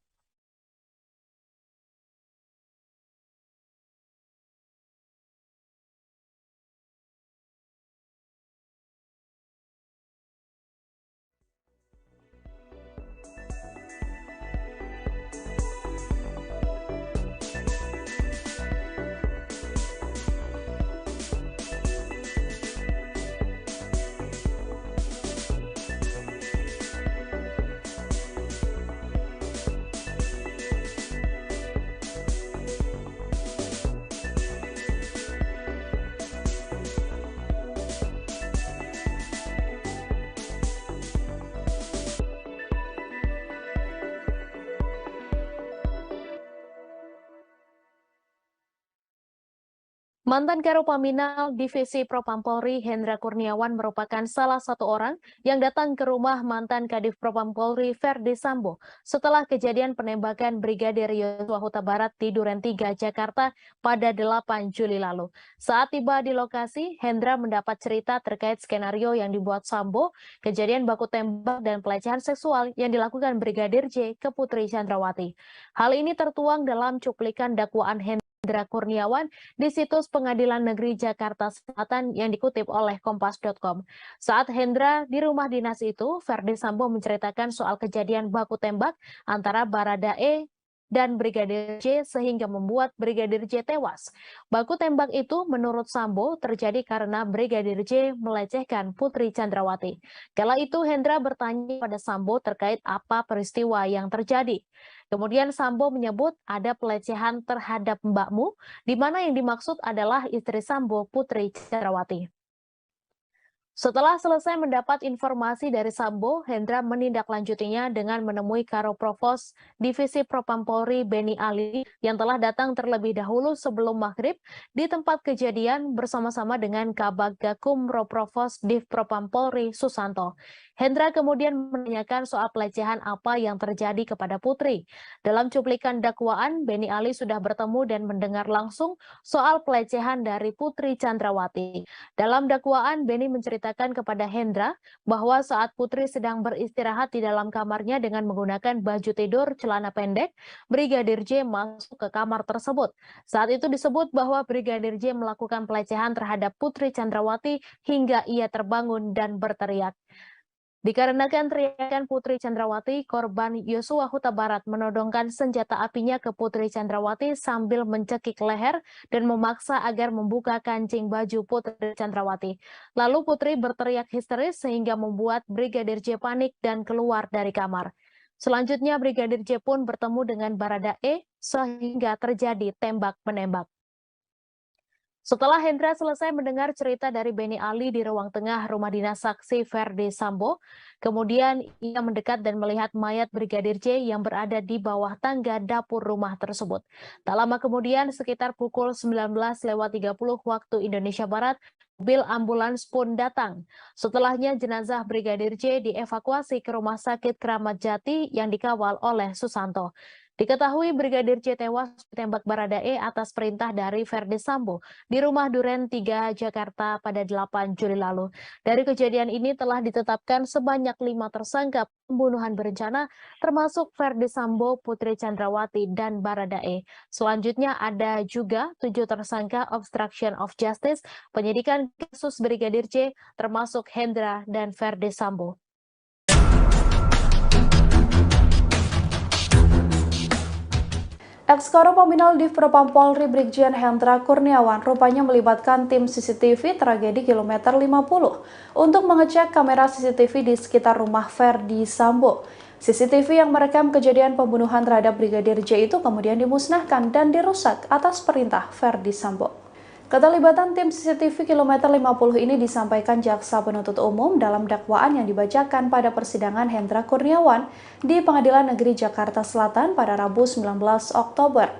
Mantan Karopaminal Divisi Propam Polri Hendra Kurniawan merupakan salah satu orang yang datang ke rumah mantan Kadif Propam Polri Verdi Sambo setelah kejadian penembakan Brigadir Yosua Huta Barat di Duren 3 Jakarta pada 8 Juli lalu. Saat tiba di lokasi, Hendra mendapat cerita terkait skenario yang dibuat Sambo, kejadian baku tembak dan pelecehan seksual yang dilakukan Brigadir J ke Putri Chandrawati. Hal ini tertuang dalam cuplikan dakwaan Hendra Kurniawan di situs Pengadilan Negeri Jakarta Selatan yang dikutip oleh Kompas.com. Saat Hendra di rumah dinas itu, Verdi Sambo menceritakan soal kejadian baku tembak antara Baradae dan Brigadir J sehingga membuat Brigadir J tewas. Baku tembak itu menurut Sambo terjadi karena Brigadir J melecehkan Putri Chandrawati. Kala itu Hendra bertanya pada Sambo terkait apa peristiwa yang terjadi. Kemudian Sambo menyebut ada pelecehan terhadap mbakmu, di mana yang dimaksud adalah istri Sambo, Putri Chandrawati. Setelah selesai mendapat informasi dari Sambo, Hendra menindaklanjutinya dengan menemui Karo Provos Divisi Propam Polri Beni Ali yang telah datang terlebih dahulu sebelum maghrib di tempat kejadian bersama-sama dengan Kabag Gakum Roprovos Div Propam Polri Susanto. Hendra kemudian menanyakan soal pelecehan apa yang terjadi kepada Putri. Dalam cuplikan dakwaan, Beni Ali sudah bertemu dan mendengar langsung soal pelecehan dari Putri Chandrawati. Dalam dakwaan, Beni menceritakan menceritakan kepada Hendra bahwa saat Putri sedang beristirahat di dalam kamarnya dengan menggunakan baju tidur celana pendek, Brigadir J masuk ke kamar tersebut. Saat itu disebut bahwa Brigadir J melakukan pelecehan terhadap Putri Chandrawati hingga ia terbangun dan berteriak. Dikarenakan teriakan Putri Chandrawati, korban Yosua Huta Barat menodongkan senjata apinya ke Putri Chandrawati sambil mencekik leher dan memaksa agar membuka kancing baju Putri Chandrawati. Lalu Putri berteriak histeris sehingga membuat Brigadir J panik dan keluar dari kamar. Selanjutnya Brigadir J pun bertemu dengan Baradae sehingga terjadi tembak-menembak. Setelah Hendra selesai mendengar cerita dari Beni Ali di ruang tengah rumah dinas saksi Ferdi Sambo, kemudian ia mendekat dan melihat mayat Brigadir J yang berada di bawah tangga dapur rumah tersebut. Tak lama kemudian, sekitar pukul 19.30 waktu Indonesia Barat, mobil ambulans pun datang. Setelahnya jenazah Brigadir J dievakuasi ke Rumah Sakit Kramat Jati yang dikawal oleh Susanto. Diketahui Brigadir J tewas ditembak Baradae atas perintah dari Ferdi Sambo di rumah Duren 3 Jakarta pada 8 Juli lalu. Dari kejadian ini telah ditetapkan sebanyak 5 tersangka pembunuhan berencana termasuk Ferdi Sambo, Putri Chandrawati, dan Baradae. Selanjutnya ada juga 7 tersangka obstruction of justice, penyidikan kasus Brigadir J termasuk Hendra dan Ferdi Sambo. Ex-Karo Paminal Div Propam Polri Brigjen Hendra Kurniawan rupanya melibatkan tim CCTV tragedi kilometer 50 untuk mengecek kamera CCTV di sekitar rumah Ferdi Sambo. CCTV yang merekam kejadian pembunuhan terhadap Brigadir J itu kemudian dimusnahkan dan dirusak atas perintah Ferdi Sambo. Keterlibatan tim CCTV kilometer 50 ini disampaikan Jaksa Penuntut Umum dalam dakwaan yang dibacakan pada persidangan Hendra Kurniawan di Pengadilan Negeri Jakarta Selatan pada Rabu 19 Oktober.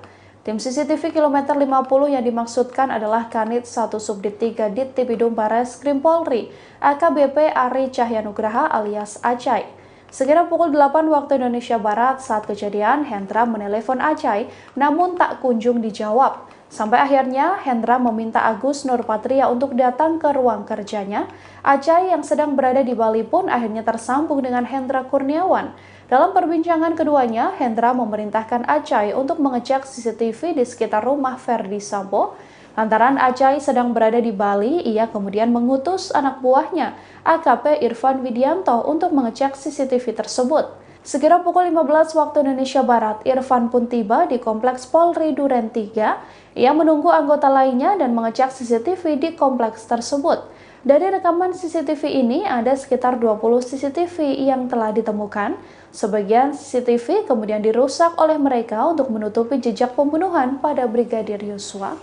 Tim CCTV kilometer 50 yang dimaksudkan adalah Kanit 1 Subdit 3 Dittipidum Bareskrim Polri, AKBP Ari Cahyanugraha alias Acai. Sekira pukul 8 waktu Indonesia Barat saat kejadian, Hendra menelepon Acai namun tak kunjung dijawab. Sampai akhirnya Hendra meminta Agus Nurpatria untuk datang ke ruang kerjanya. Acai yang sedang berada di Bali pun akhirnya tersambung dengan Hendra Kurniawan. Dalam perbincangan keduanya, Hendra memerintahkan Acai untuk mengecek CCTV di sekitar rumah Ferdi Sambo. Lantaran Acai sedang berada di Bali, ia kemudian mengutus anak buahnya, AKP Irfan Widianto, untuk mengecek CCTV tersebut. Sekira pukul 15 waktu Indonesia Barat, Irfan pun tiba di Kompleks Polri Duren 3. Ia menunggu anggota lainnya dan mengecek CCTV di kompleks tersebut. Dari rekaman CCTV ini ada sekitar 20 CCTV yang telah ditemukan. Sebagian CCTV kemudian dirusak oleh mereka untuk menutupi jejak pembunuhan pada Brigadir Yosua.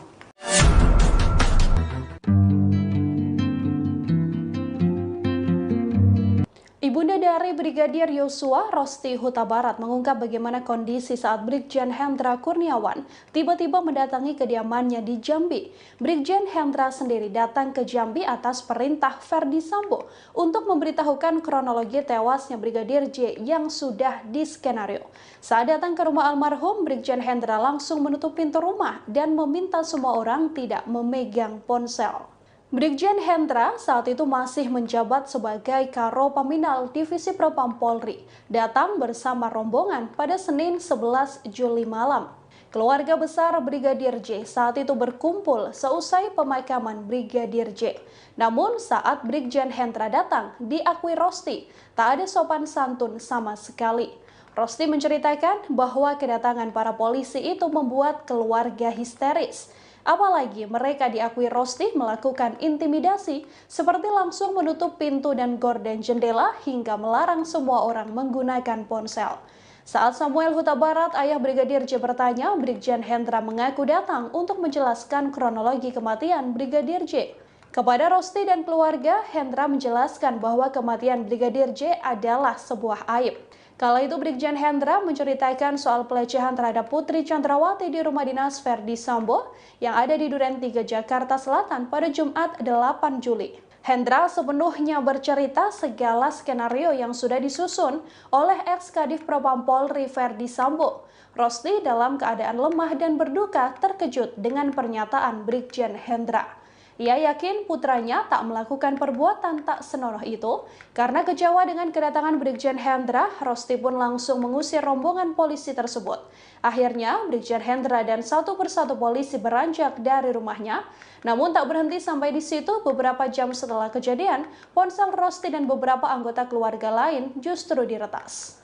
Ibunda dari Brigadir Yosua, Rosti Huta Barat, mengungkap bagaimana kondisi saat Brigjen Hendra Kurniawan tiba-tiba mendatangi kediamannya di Jambi. Brigjen Hendra sendiri datang ke Jambi atas perintah Ferdi Sambo untuk memberitahukan kronologi tewasnya Brigadir J yang sudah diskenario. Saat datang ke rumah almarhum, Brigjen Hendra langsung menutup pintu rumah dan meminta semua orang tidak memegang ponsel. Brigjen Hendra saat itu masih menjabat sebagai Karo Paminal Divisi Propam Polri, datang bersama rombongan pada Senin 11 Juli malam. Keluarga besar Brigadir J saat itu berkumpul seusai pemakaman Brigadir J. Namun saat Brigjen Hendra datang, diakui Rosti, tak ada sopan santun sama sekali. Rosti menceritakan bahwa kedatangan para polisi itu membuat keluarga histeris. Apalagi mereka diakui Rosti melakukan intimidasi seperti langsung menutup pintu dan gorden jendela hingga melarang semua orang menggunakan ponsel. Saat Samuel Huta Barat, ayah Brigadir J bertanya, Brigjen Hendra mengaku datang untuk menjelaskan kronologi kematian Brigadir J. Kepada Rosti dan keluarga, Hendra menjelaskan bahwa kematian Brigadir J adalah sebuah aib. Kala itu Brigjen Hendra menceritakan soal pelecehan terhadap Putri Chandrawati di rumah dinas Ferdi Sambo yang ada di Duren 3 Jakarta Selatan pada Jumat 8 Juli. Hendra sepenuhnya bercerita segala skenario yang sudah disusun oleh ex-Kadif Propam Polri Ferdi Sambo. Rosti dalam keadaan lemah dan berduka terkejut dengan pernyataan Brigjen Hendra. Ia yakin putranya tak melakukan perbuatan tak senonoh itu. Karena kecewa dengan kedatangan Brigjen Hendra, Rosti pun langsung mengusir rombongan polisi tersebut. Akhirnya, Brigjen Hendra dan satu persatu polisi beranjak dari rumahnya. Namun tak berhenti sampai di situ, beberapa jam setelah kejadian, ponsel Rosti dan beberapa anggota keluarga lain justru diretas.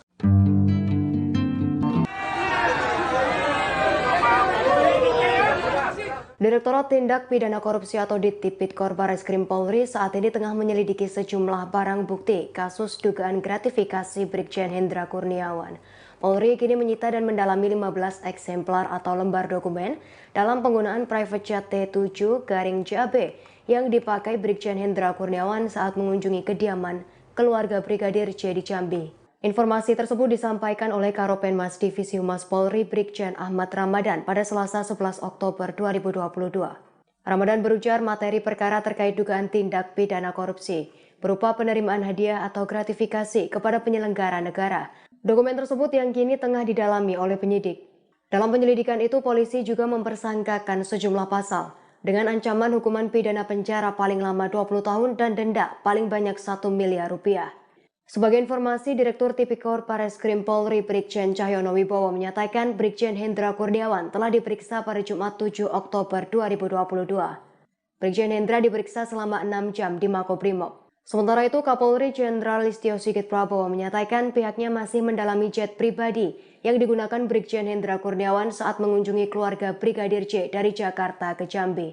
Direktorat Tindak Pidana Korupsi atau Tipikor Barreskrim Polri saat ini tengah menyelidiki sejumlah barang bukti kasus dugaan gratifikasi Brigjen Hendra Kurniawan. Polri kini menyita dan mendalami 15 eksemplar atau lembar dokumen dalam penggunaan private jet T7-JAB yang dipakai Brigjen Hendra Kurniawan saat mengunjungi kediaman keluarga Brigadir J di Jambi. Informasi tersebut disampaikan oleh Karopenmas Divisi Humas Polri Brigjen Ahmad Ramadan pada Selasa 11 Oktober 2022. Ramadan berujar materi perkara terkait dugaan tindak pidana korupsi berupa penerimaan hadiah atau gratifikasi kepada penyelenggara negara. Dokumen tersebut yang kini tengah didalami oleh penyidik. Dalam penyelidikan itu, polisi juga mempersangkakan sejumlah pasal dengan ancaman hukuman pidana penjara paling lama 20 tahun dan denda paling banyak 1 miliar rupiah. Sebagai informasi, Direktur Tipikor Barreskrim Polri Brigjen Cahyono Wibowo menyatakan Brigjen Hendra Kurniawan telah diperiksa pada Jumat 7 Oktober 2022. Brigjen Hendra diperiksa selama 6 jam di Makobrimob. Sementara itu, Kapolri Jenderal Listio Sigit Prabowo menyatakan pihaknya masih mendalami jet pribadi yang digunakan Brigjen Hendra Kurniawan saat mengunjungi keluarga Brigadir J dari Jakarta ke Jambi.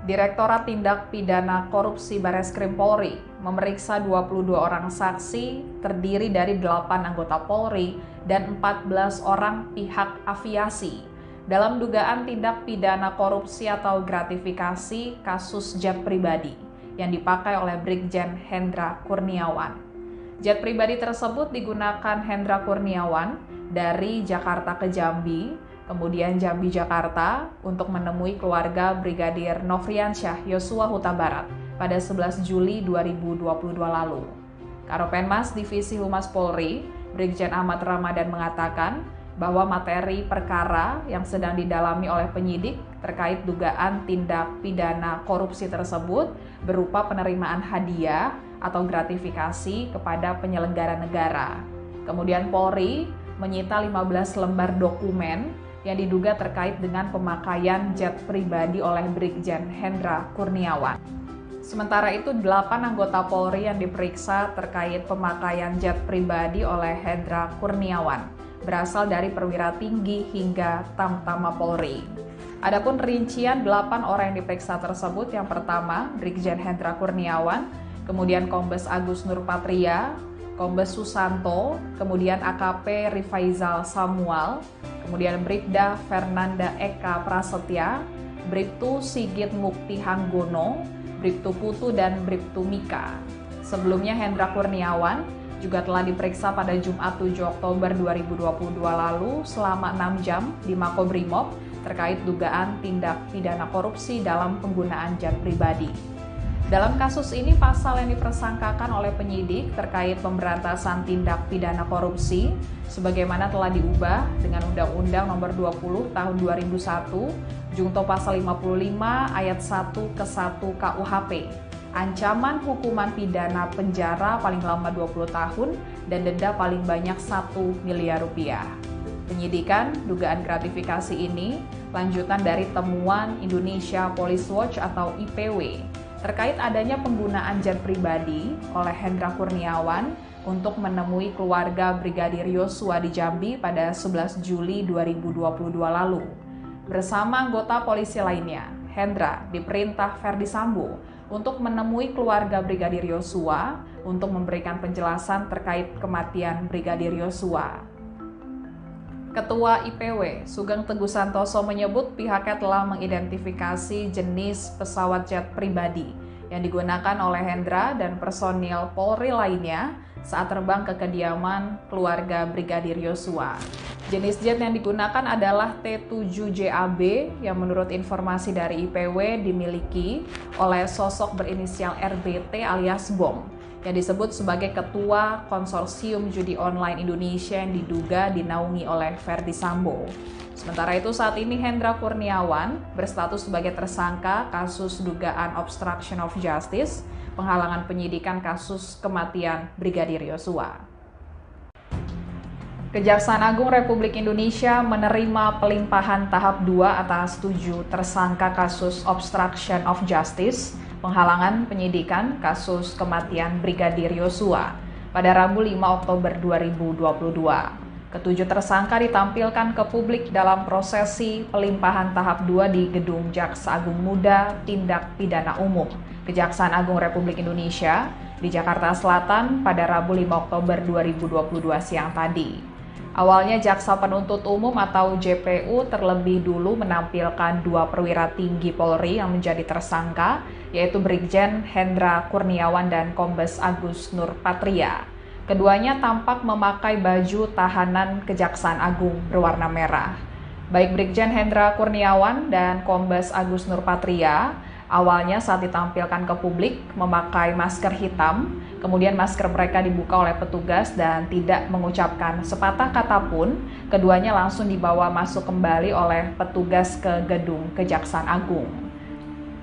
Direktorat Tindak Pidana Korupsi Barreskrim Polri memeriksa 22 orang saksi terdiri dari 8 anggota Polri dan 14 orang pihak aviasi dalam dugaan tindak pidana korupsi atau gratifikasi kasus jet pribadi yang dipakai oleh Brigjen Hendra Kurniawan. Jet pribadi tersebut digunakan Hendra Kurniawan dari Jakarta ke Jambi, kemudian Jambi Jakarta untuk menemui keluarga Brigadir Nofriansyah Yosua Huta Barat pada 11 Juli 2022 lalu. Karopenmas Divisi Humas Polri, Brigjen Ahmad Ramadan mengatakan bahwa materi perkara yang sedang didalami oleh penyidik terkait dugaan tindak pidana korupsi tersebut berupa penerimaan hadiah atau gratifikasi kepada penyelenggara negara. Kemudian Polri menyita 15 lembar dokumen yang diduga terkait dengan pemakaian jet pribadi oleh Brigjen Hendra Kurniawan. Sementara itu, 8 anggota Polri yang diperiksa terkait pemakaian jet pribadi oleh Hendra Kurniawan berasal dari perwira tinggi hingga Tamtama Polri. Adapun rincian 8 orang yang diperiksa tersebut, yang pertama Brigjen Hendra Kurniawan, kemudian Kombes Agus Nurpatria, Kombes Susanto, kemudian AKP Rifaizal Samuel, kemudian Bribda Fernanda Eka Prasetya, Bribtu Sigit Mukti Hanggono, Bribtu Putu, dan Bribtu Mika. Sebelumnya Hendra Kurniawan juga telah diperiksa pada Jumat 7 Oktober 2022 lalu selama 6 jam di Makobrimob terkait dugaan tindak pidana korupsi dalam penggunaan jet pribadi. Dalam kasus ini, pasal yang dipersangkakan oleh penyidik terkait pemberantasan tindak pidana korupsi sebagaimana telah diubah dengan Undang-Undang Nomor 20 Tahun 2001, Junto Pasal 55 Ayat 1 ke 1 KUHP. Ancaman hukuman pidana penjara paling lama 20 tahun dan denda paling banyak 1 miliar rupiah. Penyidikan dugaan gratifikasi ini lanjutan dari temuan Indonesia Police Watch atau IPW terkait adanya penggunaan jet pribadi oleh Hendra Kurniawan untuk menemui keluarga Brigadir Yosua di Jambi pada 11 Juli 2022 lalu. Bersama anggota polisi lainnya, Hendra diperintah Verdi Sambo untuk menemui keluarga Brigadir Yosua untuk memberikan penjelasan terkait kematian Brigadir Yosua. Ketua IPW, Sugeng Teguh Santoso menyebut pihaknya telah mengidentifikasi jenis pesawat jet pribadi yang digunakan oleh Hendra dan personil Polri lainnya saat terbang ke kediaman keluarga Brigadir Yosua. Jenis jet yang digunakan adalah T7-JAB yang menurut informasi dari IPW dimiliki oleh sosok berinisial RBT alias Bom, yang disebut sebagai Ketua Konsorsium Judi Online Indonesia yang diduga dinaungi oleh Verdi Sambo. Sementara itu saat ini Hendra Kurniawan berstatus sebagai tersangka kasus dugaan obstruction of justice, penghalangan penyidikan kasus kematian Brigadir Yosua. Kejaksaan Agung Republik Indonesia menerima pelimpahan tahap 2 atas 7 tersangka kasus obstruction of justice, penghalangan penyidikan kasus kematian Brigadir Yosua pada Rabu 5 Oktober 2022. Ketujuh tersangka ditampilkan ke publik dalam prosesi pelimpahan tahap 2 di Gedung Jaksa Agung Muda Tindak Pidana Umum, Kejaksaan Agung Republik Indonesia di Jakarta Selatan pada Rabu 5 Oktober 2022 siang tadi. Awalnya Jaksa Penuntut Umum atau JPU terlebih dulu menampilkan 2 perwira tinggi Polri yang menjadi tersangka, yaitu Brigjen Hendra Kurniawan dan Kombes Agus Nurpatria. Keduanya tampak memakai baju tahanan Kejaksaan Agung berwarna merah. Baik Brigjen Hendra Kurniawan dan Kombes Agus Nurpatria awalnya saat ditampilkan ke publik memakai masker hitam, kemudian masker mereka dibuka oleh petugas dan tidak mengucapkan sepatah kata pun, keduanya langsung dibawa masuk kembali oleh petugas ke gedung Kejaksaan Agung.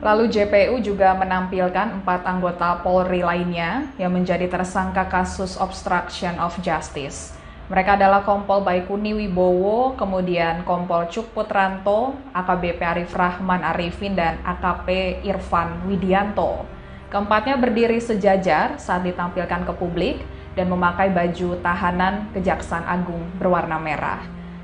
Lalu JPU juga menampilkan 4 anggota Polri lainnya yang menjadi tersangka kasus obstruction of justice. Mereka adalah Kompol Baikuni Wibowo, kemudian Kompol Cuk Putranto, AKBP Arif Rahman Arifin, dan AKP Irfan Widianto. Keempatnya berdiri sejajar saat ditampilkan ke publik dan memakai baju tahanan Kejaksaan Agung berwarna merah.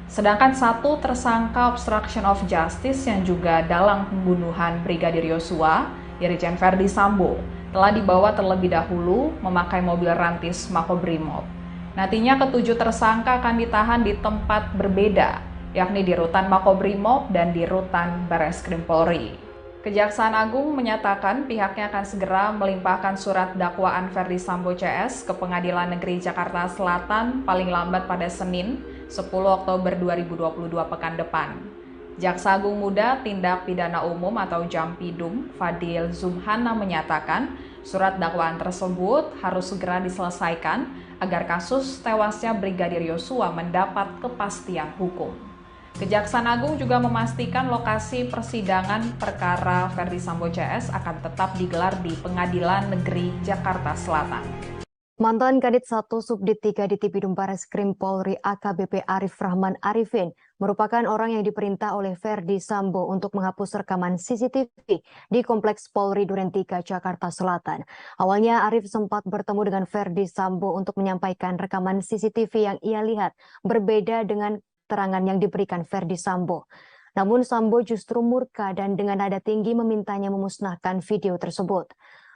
Sedangkan 1 tersangka obstruction of justice yang juga dalam pembunuhan Brigadir Yosua, Irjen Verdi Sambo, telah dibawa terlebih dahulu memakai mobil rantis Makobrimob. Nantinya ketujuh tersangka akan ditahan di tempat berbeda, yakni di Rutan Makobrimob dan di Rutan Bareskrim Polri. Kejaksaan Agung menyatakan pihaknya akan segera melimpahkan surat dakwaan Verdi Sambo CS ke Pengadilan Negeri Jakarta Selatan paling lambat pada Senin, 10 Oktober 2022 pekan depan. Jaksa Agung Muda Tindak Pidana Umum atau Jampidum, Fadil Zumhana menyatakan surat dakwaan tersebut harus segera diselesaikan agar kasus tewasnya Brigadir Yosua mendapat kepastian hukum. Kejaksaan Agung juga memastikan lokasi persidangan perkara Verdi Sambo CS akan tetap digelar di Pengadilan Negeri Jakarta Selatan. Mantan Kadit 1 Subdit 3 di Tipidum Bareskrim Polri AKBP Arif Rahman Arifin merupakan orang yang diperintah oleh Verdi Sambo untuk menghapus rekaman CCTV di Kompleks Polri Duren 3 Jakarta Selatan. Awalnya Arif sempat bertemu dengan Verdi Sambo untuk menyampaikan rekaman CCTV yang ia lihat berbeda dengan keterangan yang diberikan Verdi Sambo. Namun Sambo justru murka dan dengan nada tinggi memintanya memusnahkan video tersebut.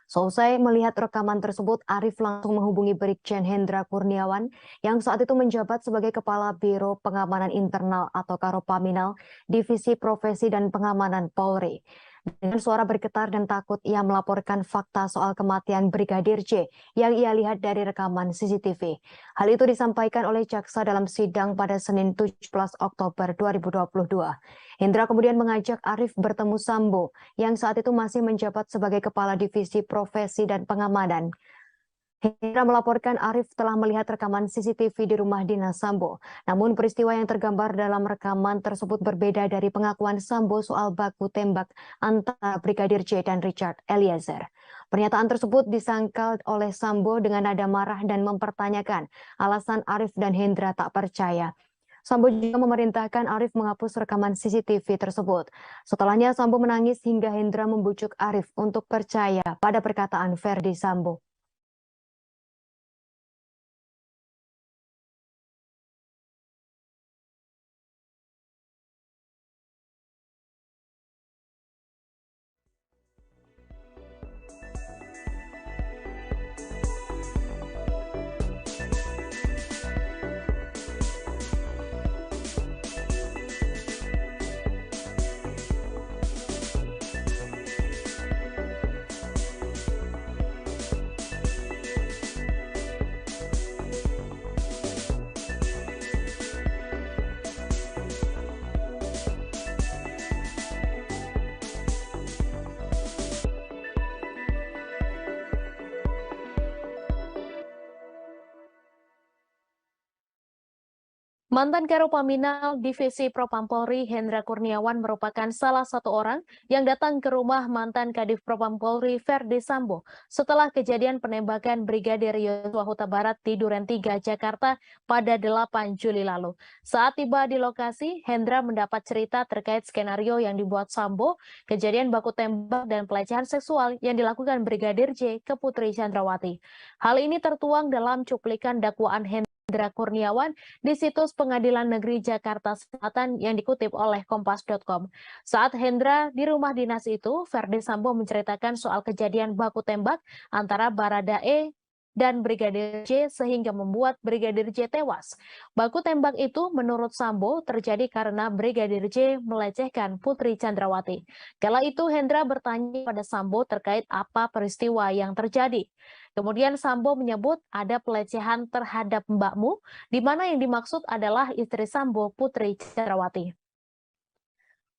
Seusai melihat rekaman tersebut, Arif langsung menghubungi Brigjen Hendra Kurniawan yang saat itu menjabat sebagai Kepala Biro Pengamanan Internal atau Karopaminal Divisi Profesi dan Pengamanan Polri. Dengan suara bergetar dan takut, ia melaporkan fakta soal kematian Brigadir J yang ia lihat dari rekaman CCTV. Hal itu disampaikan oleh jaksa dalam sidang pada Senin 17 Oktober 2022. Hendra kemudian mengajak Arif bertemu Sambo yang saat itu masih menjabat sebagai Kepala Divisi Profesi dan Pengamanan. Hendra melaporkan Arif telah melihat rekaman CCTV di rumah dinas Sambo. Namun peristiwa yang tergambar dalam rekaman tersebut berbeda dari pengakuan Sambo soal baku tembak antara Brigadir J dan Richard Eliezer. Pernyataan tersebut disangkal oleh Sambo dengan nada marah dan mempertanyakan alasan Arif dan Hendra tak percaya. Sambo juga memerintahkan Arif menghapus rekaman CCTV tersebut. Setelahnya Sambo menangis hingga Hendra membujuk Arif untuk percaya pada perkataan Verdi Sambo. Mantan Karopaminal Divisi Propam Polri Hendra Kurniawan merupakan salah satu orang yang datang ke rumah mantan Kadif Propam Polri Verdi Sambo setelah kejadian penembakan Brigadir Yosua Huta Barat di Duren 3, Jakarta pada 8 Juli lalu. Saat tiba di lokasi, Hendra mendapat cerita terkait skenario yang dibuat Sambo, kejadian baku tembak dan pelecehan seksual yang dilakukan Brigadir J ke Putri Chandrawati. Hal ini tertuang dalam cuplikan dakwaan Hendra Kurniawan di situs Pengadilan Negeri Jakarta Selatan yang dikutip oleh Kompas.com. Saat Hendra di rumah dinas itu, Verdi Sambo menceritakan soal kejadian baku tembak antara Baradae dan Brigadir J sehingga membuat Brigadir J tewas. Baku tembak itu menurut Sambo terjadi karena Brigadir J melecehkan Putri Chandrawati. Kala itu Hendra bertanya pada Sambo terkait apa peristiwa yang terjadi. Kemudian Sambo menyebut ada pelecehan terhadap mbakmu, di mana yang dimaksud adalah istri Sambo, Putri Chandrawati.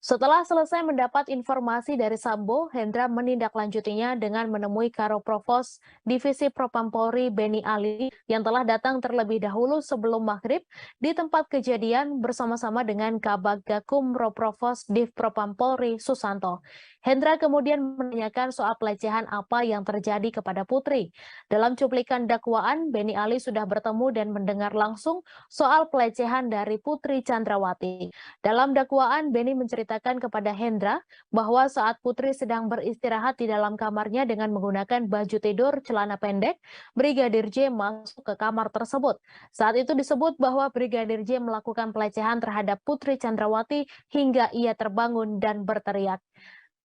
Setelah selesai mendapat informasi dari Sambo, Hendra menindaklanjutinya dengan menemui Karo Provos Divisi Propam Polri Beni Ali yang telah datang terlebih dahulu sebelum maghrib di tempat kejadian bersama-sama dengan Kabag Gakum Roprovos Div Propam Polri Susanto. Hendra kemudian menanyakan soal pelecehan apa yang terjadi kepada Putri. Dalam cuplikan dakwaan, Beni Ali sudah bertemu dan mendengar langsung soal pelecehan dari Putri Chandrawati. Dalam dakwaan, Beni menceritakan kepada Hendra bahwa saat Putri sedang beristirahat di dalam kamarnya dengan menggunakan baju tidur celana pendek, Brigadir J masuk ke kamar tersebut. Saat itu disebut bahwa Brigadir J melakukan pelecehan terhadap Putri Chandrawati hingga ia terbangun dan berteriak.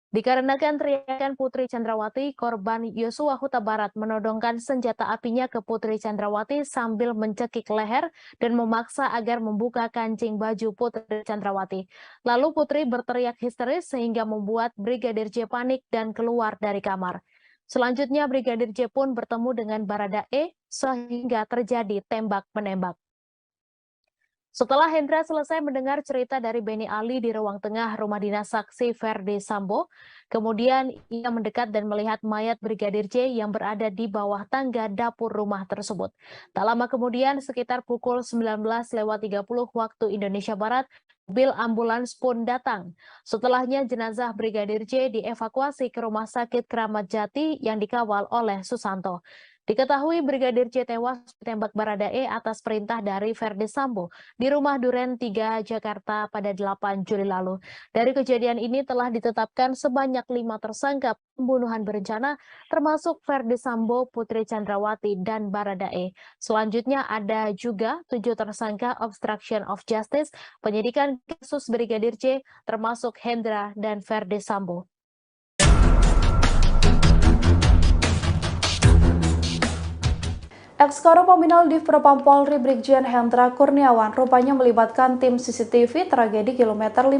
Dikarenakan teriakan Putri Chandrawati, korban Yosua Huta Barat menodongkan senjata apinya ke Putri Chandrawati sambil mencekik leher dan memaksa agar membuka kancing baju Putri Chandrawati. Lalu Putri berteriak histeris sehingga membuat Brigadir J panik dan keluar dari kamar. Selanjutnya Brigadir J pun bertemu dengan Baradae sehingga terjadi tembak-menembak. Setelah Hendra selesai mendengar cerita dari Beni Ali di ruang tengah rumah dinas saksi Verdi Sambo, kemudian ia mendekat dan melihat mayat Brigadir J yang berada di bawah tangga dapur rumah tersebut. Tak lama kemudian, sekitar pukul 19.30 waktu Indonesia Barat, mobil ambulans pun datang. Setelahnya jenazah Brigadir J dievakuasi ke Rumah Sakit Kramat Jati yang dikawal oleh Susanto. Diketahui Brigadir J tewas ditembak Baradae atas perintah dari Verdi Sambo di rumah Duren 3, Jakarta pada 8 Juli lalu. Dari kejadian ini telah ditetapkan sebanyak 5 tersangka pembunuhan berencana, termasuk Verdi Sambo, Putri Chandrawati, dan Baradae. Selanjutnya ada juga 7 tersangka obstruction of justice, penyidikan kasus Brigadir J, termasuk Hendra dan Verdi Sambo. Ex-Karopaminal Div Propam Polri Brigjen Hendra Kurniawan rupanya melibatkan tim CCTV tragedi kilometer 50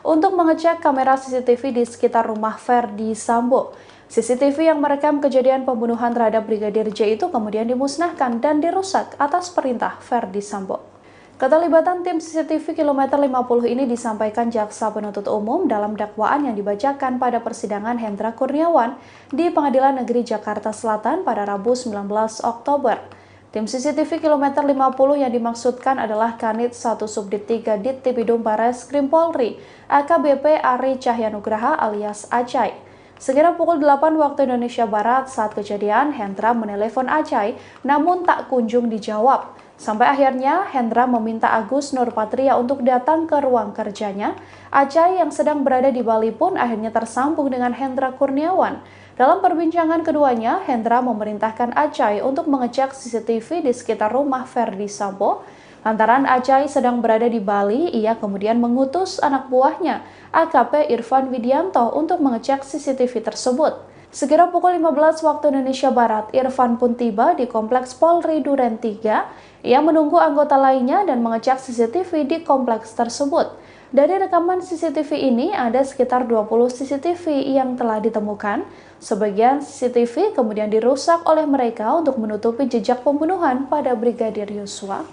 untuk mengecek kamera CCTV di sekitar rumah Verdi Sambo. CCTV yang merekam kejadian pembunuhan terhadap Brigadir J itu kemudian dimusnahkan dan dirusak atas perintah Verdi Sambo. Keterlibatan tim CCTV kilometer 50 ini disampaikan Jaksa Penuntut Umum dalam dakwaan yang dibacakan pada persidangan Hendra Kurniawan di Pengadilan Negeri Jakarta Selatan pada Rabu 19 Oktober. Tim CCTV kilometer 50 yang dimaksudkan adalah Kanit 1 Subdit 3 Dittipidum Bareskrim Polri, AKBP Ari Cahyanugraha alias Acai. Sekira pukul 8 waktu Indonesia Barat saat kejadian, Hendra menelepon Acai namun tak kunjung dijawab. Sampai akhirnya Hendra meminta Agus Nurpatria untuk datang ke ruang kerjanya. Acai yang sedang berada di Bali pun akhirnya tersambung dengan Hendra Kurniawan. Dalam perbincangan keduanya, Hendra memerintahkan Acai untuk mengecek CCTV di sekitar rumah Verdi Sambo. Lantaran Acai sedang berada di Bali, ia kemudian mengutus anak buahnya, AKP Irfan Widianto, untuk mengecek CCTV tersebut. Sekira pukul 15 waktu Indonesia Barat, Irfan pun tiba di Kompleks Polri Duren 3. Ia menunggu anggota lainnya dan mengecek CCTV di kompleks tersebut. Dari rekaman CCTV ini, ada sekitar 20 CCTV yang telah ditemukan. Sebagian CCTV kemudian dirusak oleh mereka untuk menutupi jejak pembunuhan pada Brigadir Yosua.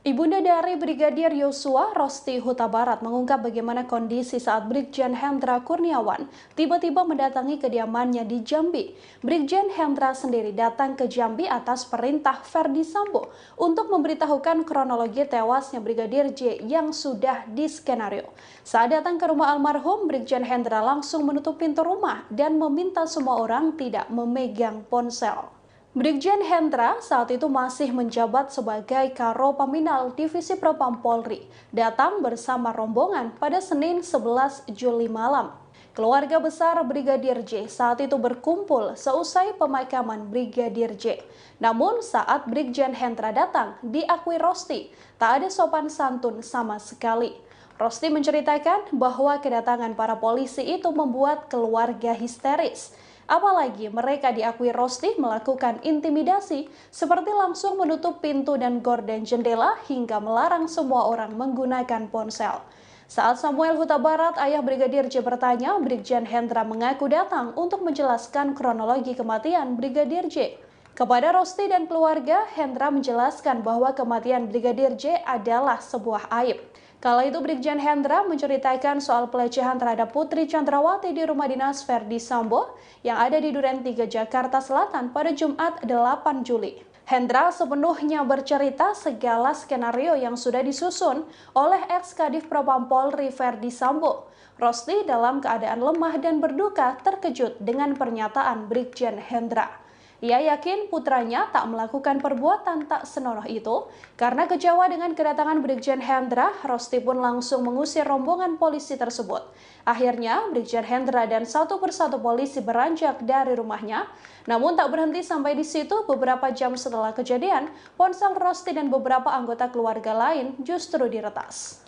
Ibunda dari Brigadir Yosua, Rosti Huta Barat mengungkap bagaimana kondisi saat Brigjen Hendra Kurniawan tiba-tiba mendatangi kediamannya di Jambi. Brigjen Hendra sendiri datang ke Jambi atas perintah Ferdi Sambo untuk memberitahukan kronologi tewasnya Brigadir J yang sudah diskenario. Saat datang ke rumah almarhum, Brigjen Hendra langsung menutup pintu rumah dan meminta semua orang tidak memegang ponsel. Brigjen Hendra saat itu masih menjabat sebagai Karo Paminal Divisi Propam Polri, datang bersama rombongan pada Senin 11 Juli malam. Keluarga besar Brigadir J saat itu berkumpul seusai pemakaman Brigadir J. Namun saat Brigjen Hendra datang, diakui Rosti, tak ada sopan santun sama sekali. Rosti menceritakan bahwa kedatangan para polisi itu membuat keluarga histeris. Apalagi mereka diakui Rosti melakukan intimidasi seperti langsung menutup pintu dan gorden jendela hingga melarang semua orang menggunakan ponsel. Saat Samuel Huta Barat, ayah Brigadir J bertanya, Brigjen Hendra mengaku datang untuk menjelaskan kronologi kematian Brigadir J. Kepada Rosti dan keluarga, Hendra menjelaskan bahwa kematian Brigadir J adalah sebuah aib. Kala itu Brigjen Hendra menceritakan soal pelecehan terhadap Putri Chandrawati di rumah dinas Ferdi Sambo yang ada di Duren 3 Jakarta Selatan pada Jumat 8 Juli. Hendra sepenuhnya bercerita segala skenario yang sudah disusun oleh ex-Kadif Propam Polri Ferdi Sambo. Rosti dalam keadaan lemah dan berduka terkejut dengan pernyataan Brigjen Hendra. Ia yakin putranya tak melakukan perbuatan tak senonoh itu. Karena kecewa dengan kedatangan Brigjen Hendra, Rosti pun langsung mengusir rombongan polisi tersebut. Akhirnya, Brigjen Hendra dan satu persatu polisi beranjak dari rumahnya. Namun tak berhenti sampai di situ, beberapa jam setelah kejadian, ponsel Rosti dan beberapa anggota keluarga lain justru diretas.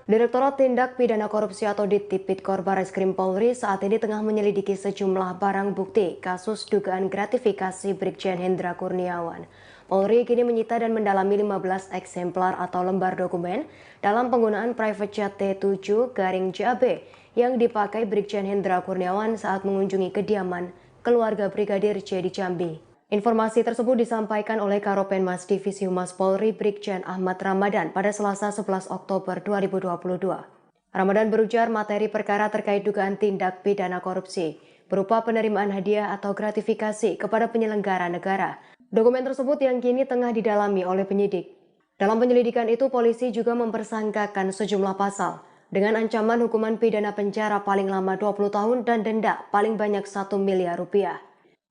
Direktorat Tindak Pidana Korupsi atau Tipikor Barreskrim Polri saat ini tengah menyelidiki sejumlah barang bukti kasus dugaan gratifikasi Brigjen Hendra Kurniawan. Polri kini menyita dan mendalami 15 eksemplar atau lembar dokumen dalam penggunaan private jet T7-JAB yang dipakai Brigjen Hendra Kurniawan saat mengunjungi kediaman keluarga Brigadir J di Jambi. Informasi tersebut disampaikan oleh Karopenmas Divisi Humas Polri Brigjen Ahmad Ramadan pada Selasa 11 Oktober 2022. Ramadan berujar materi perkara terkait dugaan tindak pidana korupsi berupa penerimaan hadiah atau gratifikasi kepada penyelenggara negara. Dokumen tersebut yang kini tengah didalami oleh penyidik. Dalam penyelidikan itu, polisi juga mempersangkakan sejumlah pasal dengan ancaman hukuman pidana penjara paling lama 20 tahun dan denda paling banyak 1 miliar rupiah.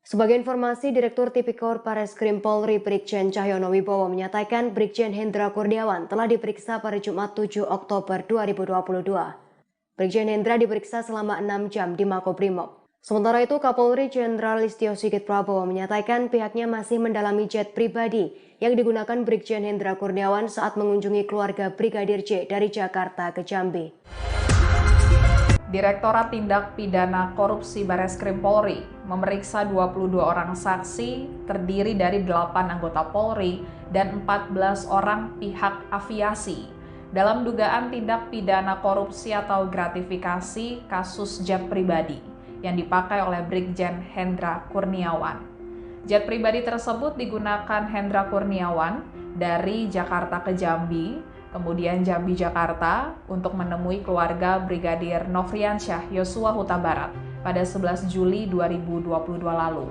Sebagai informasi, Direktur Tipikor Barreskrim Polri Brigjen Cahyono Wibowo menyatakan Brigjen Hendra Kurniawan telah diperiksa pada Jumat 7 Oktober 2022. Brigjen Hendra diperiksa selama 6 jam di Makobrimob. Sementara itu, Kapolri Jenderal Listio Sigit Prabowo menyatakan pihaknya masih mendalami jet pribadi yang digunakan Brigjen Hendra Kurniawan saat mengunjungi keluarga Brigadir J dari Jakarta ke Jambi. Direktorat Tindak Pidana Korupsi Barreskrim Polri memeriksa 22 orang saksi terdiri dari 8 anggota Polri dan 14 orang pihak aviasi dalam dugaan tindak pidana korupsi atau gratifikasi kasus jet pribadi yang dipakai oleh Brigjen Hendra Kurniawan. Jet pribadi tersebut digunakan Hendra Kurniawan dari Jakarta ke Jambi, kemudian Jambi Jakarta untuk menemui keluarga Brigadir Nofriansyah Yosua Huta Barat pada 11 Juli 2022 lalu.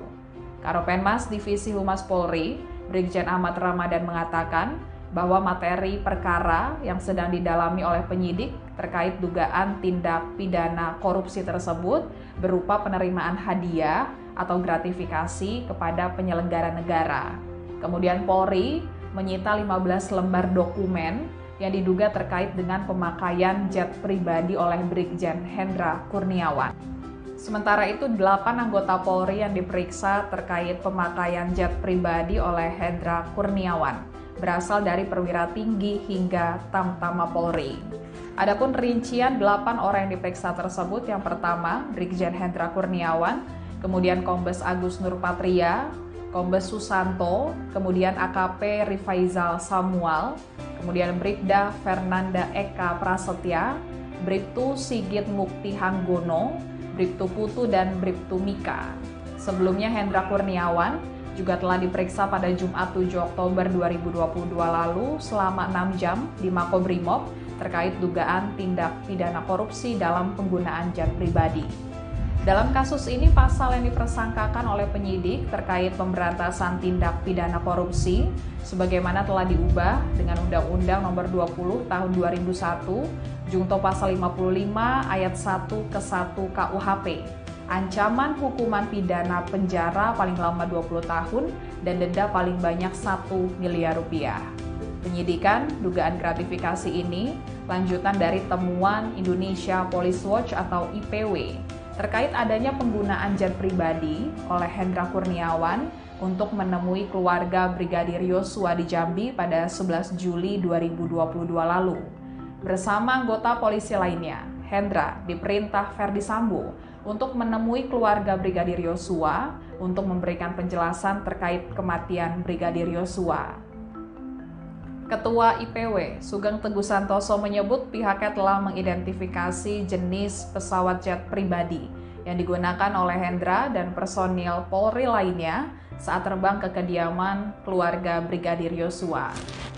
Karopenmas Divisi Humas Polri, Brigjen Ahmad Ramadan mengatakan bahwa materi perkara yang sedang didalami oleh penyidik terkait dugaan tindak pidana korupsi tersebut berupa penerimaan hadiah atau gratifikasi kepada penyelenggara negara. Kemudian Polri menyita 15 lembar dokumen yang diduga terkait dengan pemakaian jet pribadi oleh Brigjen Hendra Kurniawan. Sementara itu, 8 anggota Polri yang diperiksa terkait pemakaian jet pribadi oleh Hendra Kurniawan berasal dari perwira tinggi hingga Tamtama Polri. Adapun rincian 8 orang yang diperiksa tersebut, yang pertama Brigjen Hendra Kurniawan, kemudian Kombes Agus Nurpatria, Kombes Susanto, kemudian AKP Rifaizal Samuel, kemudian Bribda Fernanda Eka Prasetya, Bribtu Sigit Mukti Hanggono, Bribtu Putu, dan Bribtu Mika. Sebelumnya Hendra Kurniawan juga telah diperiksa pada Jumat 7 Oktober 2022 lalu selama 6 jam di Makobrimob terkait dugaan tindak pidana korupsi dalam penggunaan jet pribadi. Dalam kasus ini, pasal yang dipersangkakan oleh penyidik terkait pemberantasan tindak pidana korupsi sebagaimana telah diubah dengan Undang-Undang Nomor 20 Tahun 2001, Junto Pasal 55 Ayat 1 ke 1 KUHP. Ancaman hukuman pidana penjara paling lama 20 tahun dan denda paling banyak 1 miliar rupiah. Penyidikan dugaan gratifikasi ini lanjutan dari temuan Indonesia Police Watch atau IPW terkait adanya penggunaan jet pribadi oleh Hendra Kurniawan untuk menemui keluarga Brigadir Yosua di Jambi pada 11 Juli 2022 lalu. Bersama anggota polisi lainnya, Hendra diperintah Ferdi Sambo untuk menemui keluarga Brigadir Yosua untuk memberikan penjelasan terkait kematian Brigadir Yosua. Ketua IPW, Sugeng Teguh Santoso menyebut pihaknya telah mengidentifikasi jenis pesawat jet pribadi yang digunakan oleh Hendra dan personil Polri lainnya saat terbang ke kediaman keluarga Brigadir Yosua.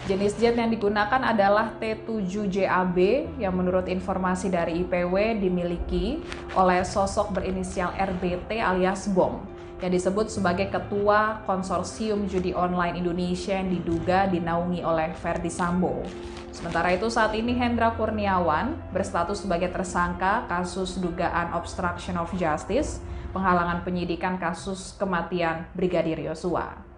Jenis jet yang digunakan adalah T-7JAB yang menurut informasi dari IPW dimiliki oleh sosok berinisial RBT alias Bom yang disebut sebagai Ketua Konsorsium Judi Online Indonesia yang diduga dinaungi oleh Ferdi Sambo. Sementara itu saat ini Hendra Kurniawan berstatus sebagai tersangka kasus dugaan obstruction of justice, penghalangan penyidikan kasus kematian Brigadir Yosua.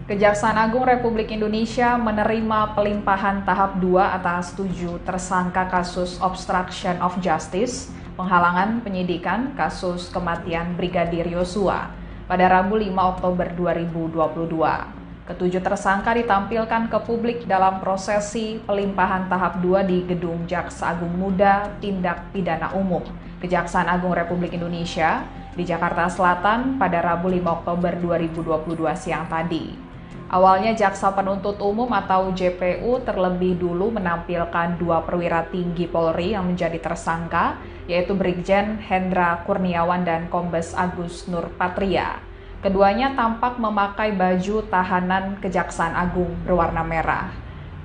Kejaksaan Agung Republik Indonesia menerima pelimpahan tahap 2 atas 7 tersangka kasus obstruction of justice, penghalangan penyidikan kasus kematian Brigadir Yosua pada Rabu 5 Oktober 2022. Ketujuh tersangka ditampilkan ke publik dalam prosesi pelimpahan tahap 2 di Gedung Jaksa Agung Muda Tindak Pidana Umum, Kejaksaan Agung Republik Indonesia di Jakarta Selatan pada Rabu 5 Oktober 2022 siang tadi. Awalnya Jaksa Penuntut Umum atau JPU terlebih dulu menampilkan 2 perwira tinggi Polri yang menjadi tersangka, yaitu Brigjen Hendra Kurniawan dan Kombes Agus Nurpatria. Keduanya tampak memakai baju tahanan Kejaksaan Agung berwarna merah.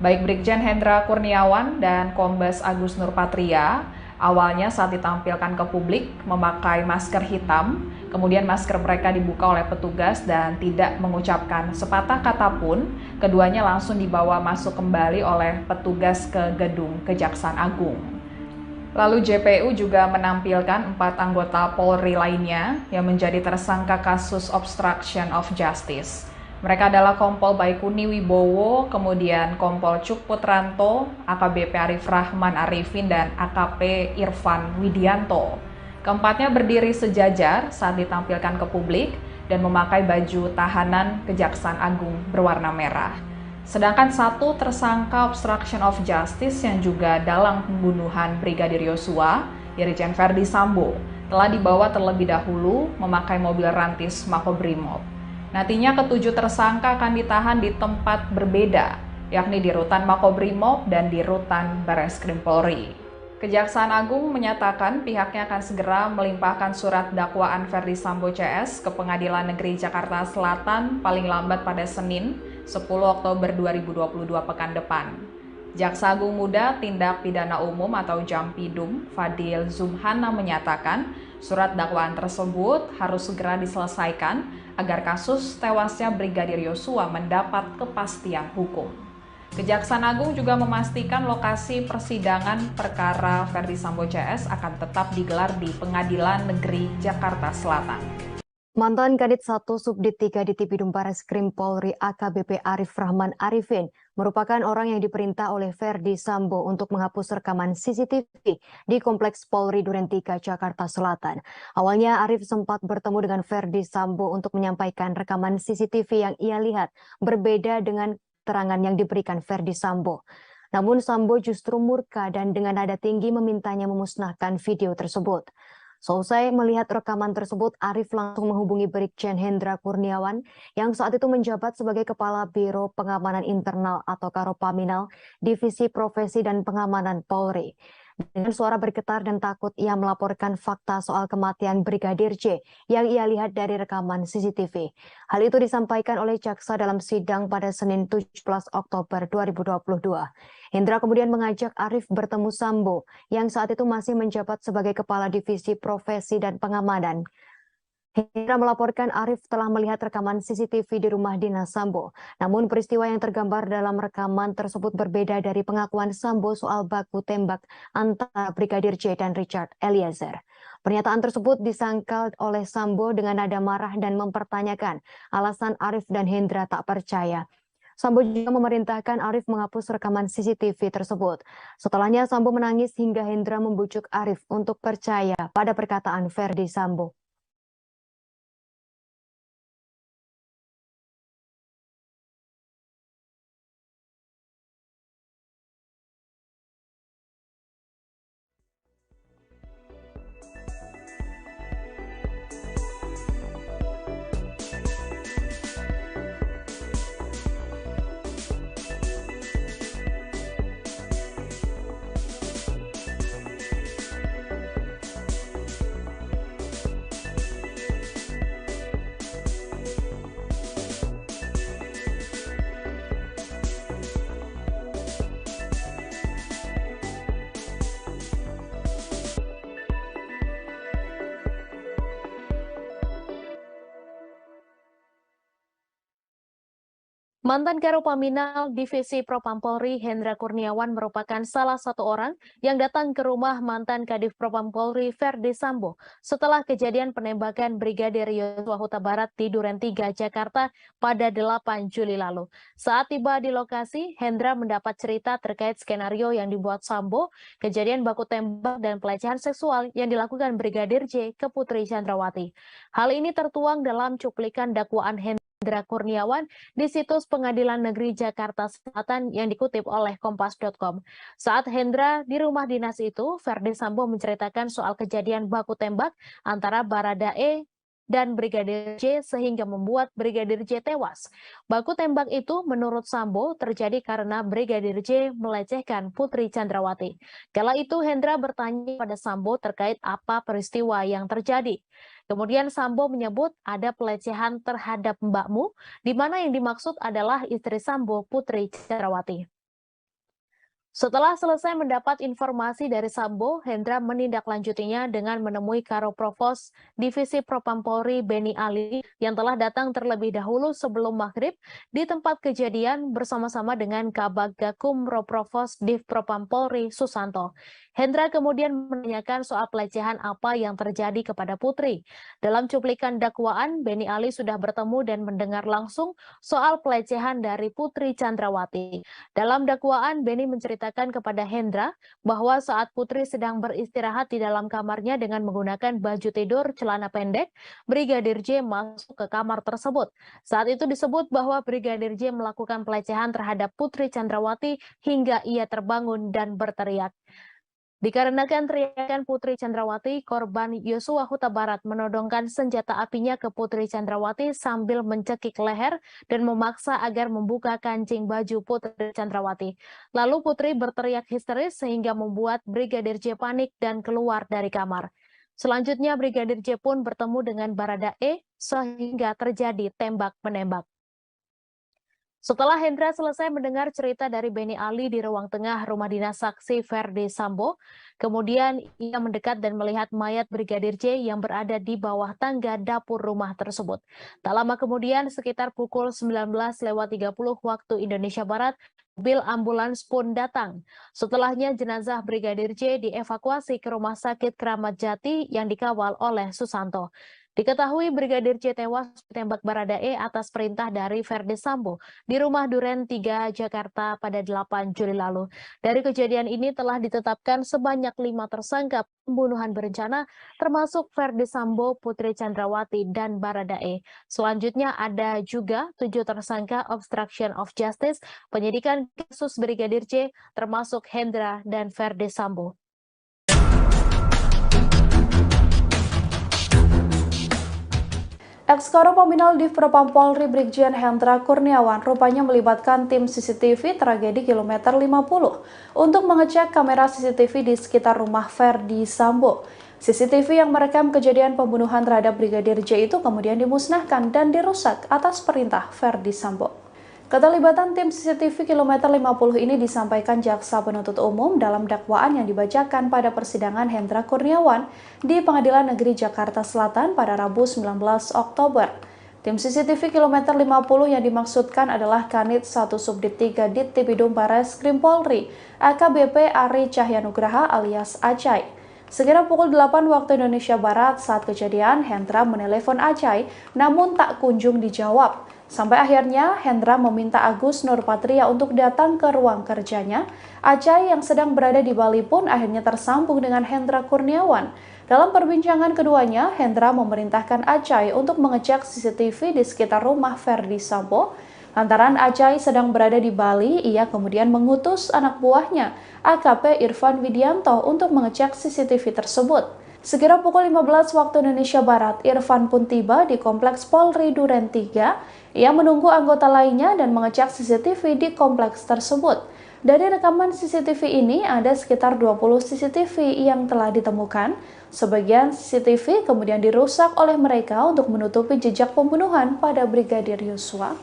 Baik Brigjen Hendra Kurniawan dan Kombes Agus Nurpatria awalnya saat ditampilkan ke publik memakai masker hitam, kemudian masker mereka dibuka oleh petugas dan tidak mengucapkan sepatah kata pun, keduanya langsung dibawa masuk kembali oleh petugas ke gedung Kejaksaan Agung. Lalu JPU juga menampilkan 4 anggota Polri lainnya yang menjadi tersangka kasus obstruction of justice. Mereka adalah Kompol Baikuni Wibowo, kemudian Kompol Cuk Putranto, AKBP Arif Rahman Arifin, dan AKP Irfan Widianto. Keempatnya berdiri sejajar saat ditampilkan ke publik dan memakai baju tahanan Kejaksaan Agung berwarna merah. Sedangkan 1 tersangka obstruction of justice yang juga dalam pembunuhan Brigadir Yosua, Irjen Ferdi Sambo, telah dibawa terlebih dahulu memakai mobil rantis Makobrimob. Nantinya ketujuh tersangka akan ditahan di tempat berbeda, yakni di Rutan Makobrimob dan di Rutan Bareskrim Polri. Kejaksaan Agung menyatakan pihaknya akan segera melimpahkan surat dakwaan Ferdi Sambo CS ke Pengadilan Negeri Jakarta Selatan paling lambat pada Senin 10 Oktober 2022 pekan depan. Jaksa Agung Muda Tindak Pidana Umum atau Jampidum Fadil Zumhana menyatakan surat dakwaan tersebut harus segera diselesaikan agar kasus tewasnya Brigadir Yosua mendapat kepastian hukum. Kejaksaan Agung juga memastikan lokasi persidangan perkara Ferdi Sambo CS akan tetap digelar di Pengadilan Negeri Jakarta Selatan. Mantan Kadit 1 Subdit 3 di Tipidum Bareskrim Polri AKBP Arif Rahman Arifin merupakan orang yang diperintah oleh Ferdi Sambo untuk menghapus rekaman CCTV di Kompleks Polri Duren 3 Jakarta Selatan. Awalnya Arif sempat bertemu dengan Ferdi Sambo untuk menyampaikan rekaman CCTV yang ia lihat berbeda dengan keterangan yang diberikan Ferdi Sambo. Namun Sambo justru murka dan dengan nada tinggi memintanya memusnahkan video tersebut. Selesai melihat rekaman tersebut, Arif langsung menghubungi Brigjen Hendra Kurniawan yang saat itu menjabat sebagai Kepala Biro Pengamanan Internal atau Karopaminal Divisi Profesi dan Pengamanan Polri. Dengan suara bergetar dan takut, ia melaporkan fakta soal kematian Brigadir J yang ia lihat dari rekaman CCTV. Hal itu disampaikan oleh jaksa dalam sidang pada Senin 17 Oktober 2022. Hendra kemudian mengajak Arif bertemu Sambo yang saat itu masih menjabat sebagai Kepala Divisi Profesi dan Pengamanan. Hendra melaporkan Arif telah melihat rekaman CCTV di rumah dinas Sambo. Namun peristiwa yang tergambar dalam rekaman tersebut berbeda dari pengakuan Sambo soal baku tembak antara Brigadir J dan Richard Eliezer. Pernyataan tersebut disangkal oleh Sambo dengan nada marah dan mempertanyakan alasan Arif dan Hendra tak percaya. Sambo juga memerintahkan Arif menghapus rekaman CCTV tersebut. Setelahnya Sambo menangis hingga Hendra membujuk Arif untuk percaya pada perkataan Verdi Sambo. Mantan Karopaminal Divisi Propam Polri Hendra Kurniawan merupakan salah satu orang yang datang ke rumah mantan Kadif Propam Polri Verdi Sambo setelah kejadian penembakan Brigadir Yosua Huta Barat di Duren 3, Jakarta pada 8 Juli lalu. Saat tiba di lokasi, Hendra mendapat cerita terkait skenario yang dibuat Sambo, kejadian baku tembak dan pelecehan seksual yang dilakukan Brigadir J ke Putri Chandrawati. Hal ini tertuang dalam cuplikan dakwaan Hendra Kurniawan di situs Pengadilan Negeri Jakarta Selatan yang dikutip oleh Kompas.com. Saat Hendra di rumah dinas itu, Verdi Sambo menceritakan soal kejadian baku tembak antara Baradae dan Brigadir J sehingga membuat Brigadir J tewas. Baku tembak itu menurut Sambo terjadi karena Brigadir J melecehkan Putri Chandrawati. Kala itu Hendra bertanya pada Sambo terkait apa peristiwa yang terjadi. Kemudian Sambo menyebut ada pelecehan terhadap mbakmu, di mana yang dimaksud adalah istri Sambo, Putri Chandrawati. Setelah selesai mendapat informasi dari Sambo, Hendra menindaklanjutinya dengan menemui Karo Provos Divisi Propam Polri Beni Ali yang telah datang terlebih dahulu sebelum maghrib di tempat kejadian bersama-sama dengan Kabag Gakum Roprovos Div Propam Polri Susanto. Hendra kemudian menanyakan soal pelecehan apa yang terjadi kepada Putri. Dalam cuplikan dakwaan, Beni Ali sudah bertemu dan mendengar langsung soal pelecehan dari Putri Chandrawati. Dalam dakwaan, Beni menceritakan kepada Hendra bahwa saat Putri sedang beristirahat di dalam kamarnya dengan menggunakan baju tidur celana pendek, Brigadir J masuk ke kamar tersebut. Saat itu disebut bahwa Brigadir J melakukan pelecehan terhadap Putri Chandrawati hingga ia terbangun dan berteriak. Dikarenakan teriakan Putri Chandrawati, korban Yosua Huta Barat menodongkan senjata apinya ke Putri Chandrawati sambil mencekik leher dan memaksa agar membuka kancing baju Putri Chandrawati. Lalu Putri berteriak histeris sehingga membuat Brigadir J panik dan keluar dari kamar. Selanjutnya Brigadir J pun bertemu dengan Baradae sehingga terjadi tembak-menembak. Setelah Hendra selesai mendengar cerita dari Beni Ali di ruang tengah rumah dinas saksi Verdi Sambo, kemudian ia mendekat dan melihat mayat Brigadir J yang berada di bawah tangga dapur rumah tersebut. Tak lama kemudian, sekitar pukul 19.30 waktu Indonesia Barat, mobil ambulans pun datang. Setelahnya jenazah Brigadir J dievakuasi ke Rumah Sakit Kramat Jati yang dikawal oleh Susanto. Diketahui Brigadir J tewas ditembak Baradae atas perintah dari Verdi Sambo di rumah Duren 3, Jakarta pada 8 Juli lalu. Dari kejadian ini telah ditetapkan sebanyak 5 tersangka pembunuhan berencana, termasuk Verdi Sambo, Putri Chandrawati, dan Baradae. Selanjutnya ada juga 7 tersangka obstruction of justice, penyidikan kasus Brigadir J, termasuk Hendra dan Verdi Sambo. Ex-Karo Paminal Div Propam Polri Brigjen Hendra Kurniawan rupanya melibatkan tim CCTV tragedi kilometer 50 untuk mengecek kamera CCTV di sekitar rumah Ferdi Sambo. CCTV yang merekam kejadian pembunuhan terhadap Brigadir J itu kemudian dimusnahkan dan dirusak atas perintah Ferdi Sambo. Keterlibatan tim CCTV kilometer 50 ini disampaikan Jaksa Penuntut Umum dalam dakwaan yang dibacakan pada persidangan Hendra Kurniawan di Pengadilan Negeri Jakarta Selatan pada Rabu 19 Oktober. Tim CCTV kilometer 50 yang dimaksudkan adalah Kanit 1 Subdit 3 Dittipidum Bareskrim Polri, AKBP Ari Cahyanugraha alias Acai. Sekira pukul 8 waktu Indonesia Barat saat kejadian, Hendra menelepon Acai namun tak kunjung dijawab. Sampai akhirnya Hendra meminta Agus Nurpatria untuk datang ke ruang kerjanya. Acai yang sedang berada di Bali pun akhirnya tersambung dengan Hendra Kurniawan. Dalam perbincangan keduanya, Hendra memerintahkan Acai untuk mengecek CCTV di sekitar rumah Ferdi Sambo. Lantaran Acai sedang berada di Bali, ia kemudian mengutus anak buahnya, AKP Irfan Widianto, untuk mengecek CCTV tersebut. Sekira pukul 15 waktu Indonesia Barat, Irfan pun tiba di Kompleks Polri Duren 3. Ia menunggu anggota lainnya dan mengecek CCTV di kompleks tersebut. Dari rekaman CCTV ini, ada sekitar 20 CCTV yang telah ditemukan. Sebagian CCTV kemudian dirusak oleh mereka untuk menutupi jejak pembunuhan pada Brigadir Yosua.